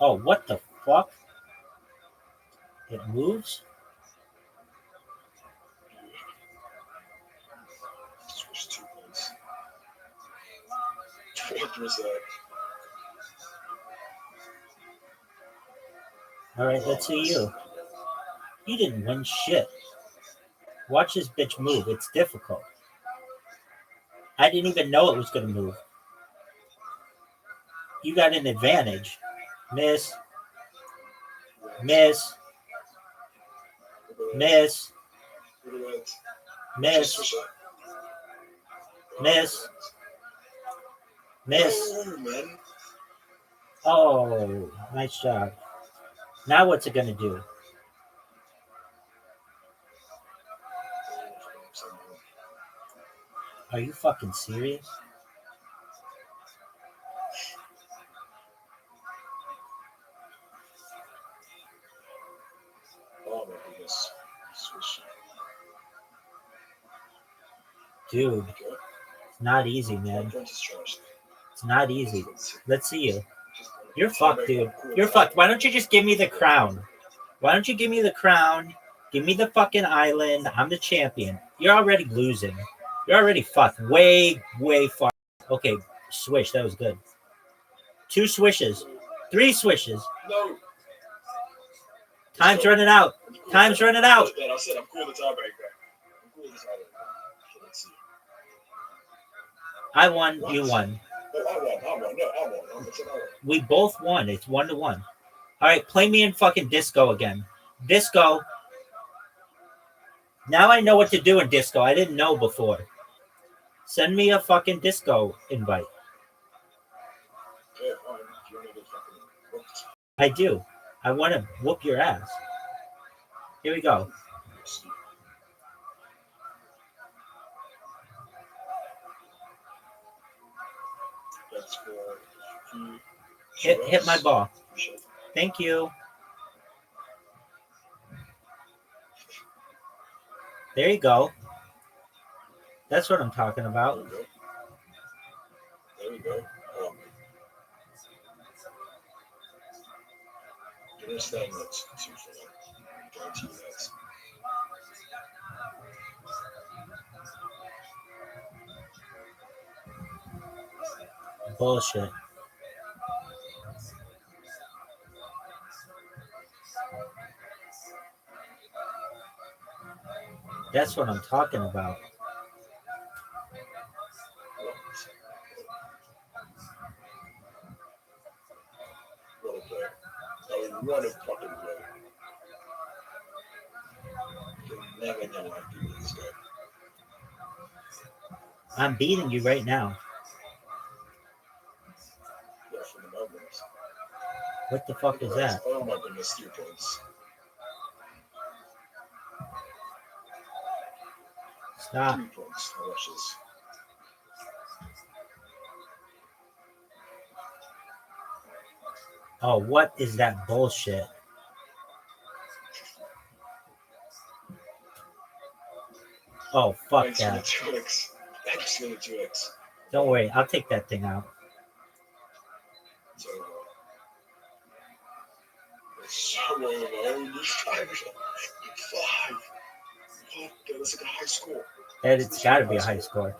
R: Oh, what the fuck? It moves?
J: Switch 2 points. What was that?
R: All right, let's see you. You didn't win shit. Watch this bitch move. It's difficult. I didn't even know it was going to move. You got an advantage. Miss. Miss. Miss. Miss. Miss. Miss. Oh, nice job. Now what's it going to do? Are you fucking serious?
J: Oh my goodness. Switch.
R: Dude, it's not easy, man. It's not easy. Let's see you. You're fucked, dude. You're fucked. Why don't you just give me the crown? Why don't you give me the crown? Give me the fucking island. I'm the champion. You're already losing. You're already fucked. Way fucked. Okay, swish. That was good. 2 swishes. 3 swishes.
J: No.
R: Time's running out. Time's running out.
J: I said I'm cool with the tiebreaker. I'm cool with the tiebreaker. Let's see.
R: I won. You won.
J: No, I won. No, I won.
R: We both won. It's 1-1. All right, play me in fucking disco again. Disco. Now I know what to do in disco. I didn't know before. Send me a fucking disco invite.
J: Yeah, fine. If you want to get fucking whooped.
R: I do. I want to whoop your ass. Here we go.
J: That's for
R: Hit my ball. Thank you. There you go. That's what I'm talking about.
J: There we go. You're staying next to for that. Guarantee you that.
R: Bullshit. That's what I'm talking about.
J: What a player. I mean, what a fucking player. You'll never know how to beat this guy.
R: I'm beating you right now.
J: Yeah, from the numbers.
R: What the fuck is that?
J: Oh my goodness, 3 points.
R: Ah.
J: 3 points. How much is?
R: Oh, what is that bullshit? Oh, fuck
J: Thanks for the
R: that.
J: 2x. Thanks for the 2x.
R: Don't worry, I'll take that thing out.
J: So, it's so low. You 5. Fuck, that's like a high score.
R: And it's got to be a high score.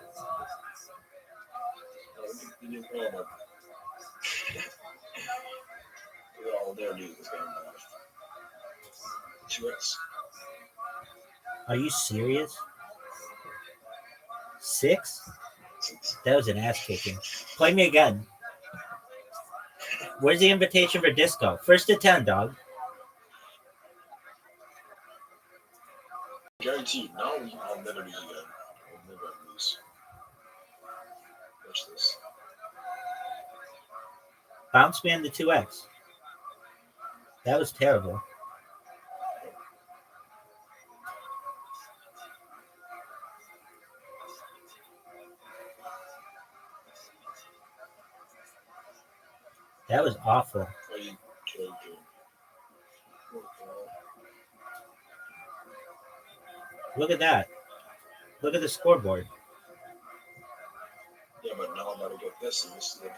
J: Oh my. All they're doing is going on. 2x.
R: Are you serious? 6? That was an ass kicking. Play me again. Where's the invitation for disco? First to 10, dog.
J: Guaranteed. Now I'll never lose again. I'll never lose. Watch this.
R: Bounce me on the 2x. That was terrible. That was awful. Look at that. Look at the scoreboard.
J: Yeah, but now I'm gonna get this and this is like.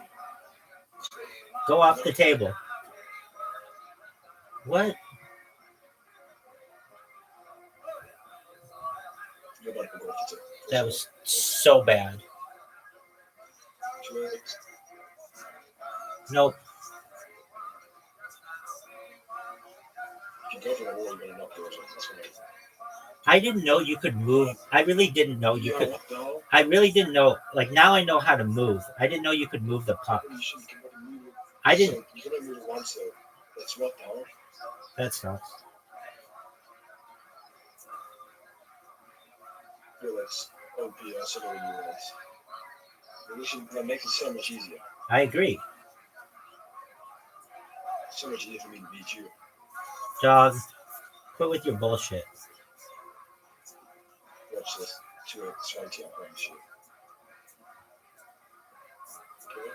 R: Go off the table. What?
J: You're about to go off the table.
R: That was so bad.
J: 2x.
R: Nope.
J: If you go for the wall, you're gonna knock yours off. That's what
R: I didn't know you could move. I really didn't know you could. I really didn't know. Like, now I know how to move. I didn't know you could move the puck. I didn't.
J: You can only move it once, though. That's what power.
R: That sucks.
J: Realize OPS and realize. That makes it so much easier.
R: I agree.
J: So much easier for me to beat you.
R: Dog, quit with your bullshit.
J: Watch this. 2x right here. I promise you. Okay.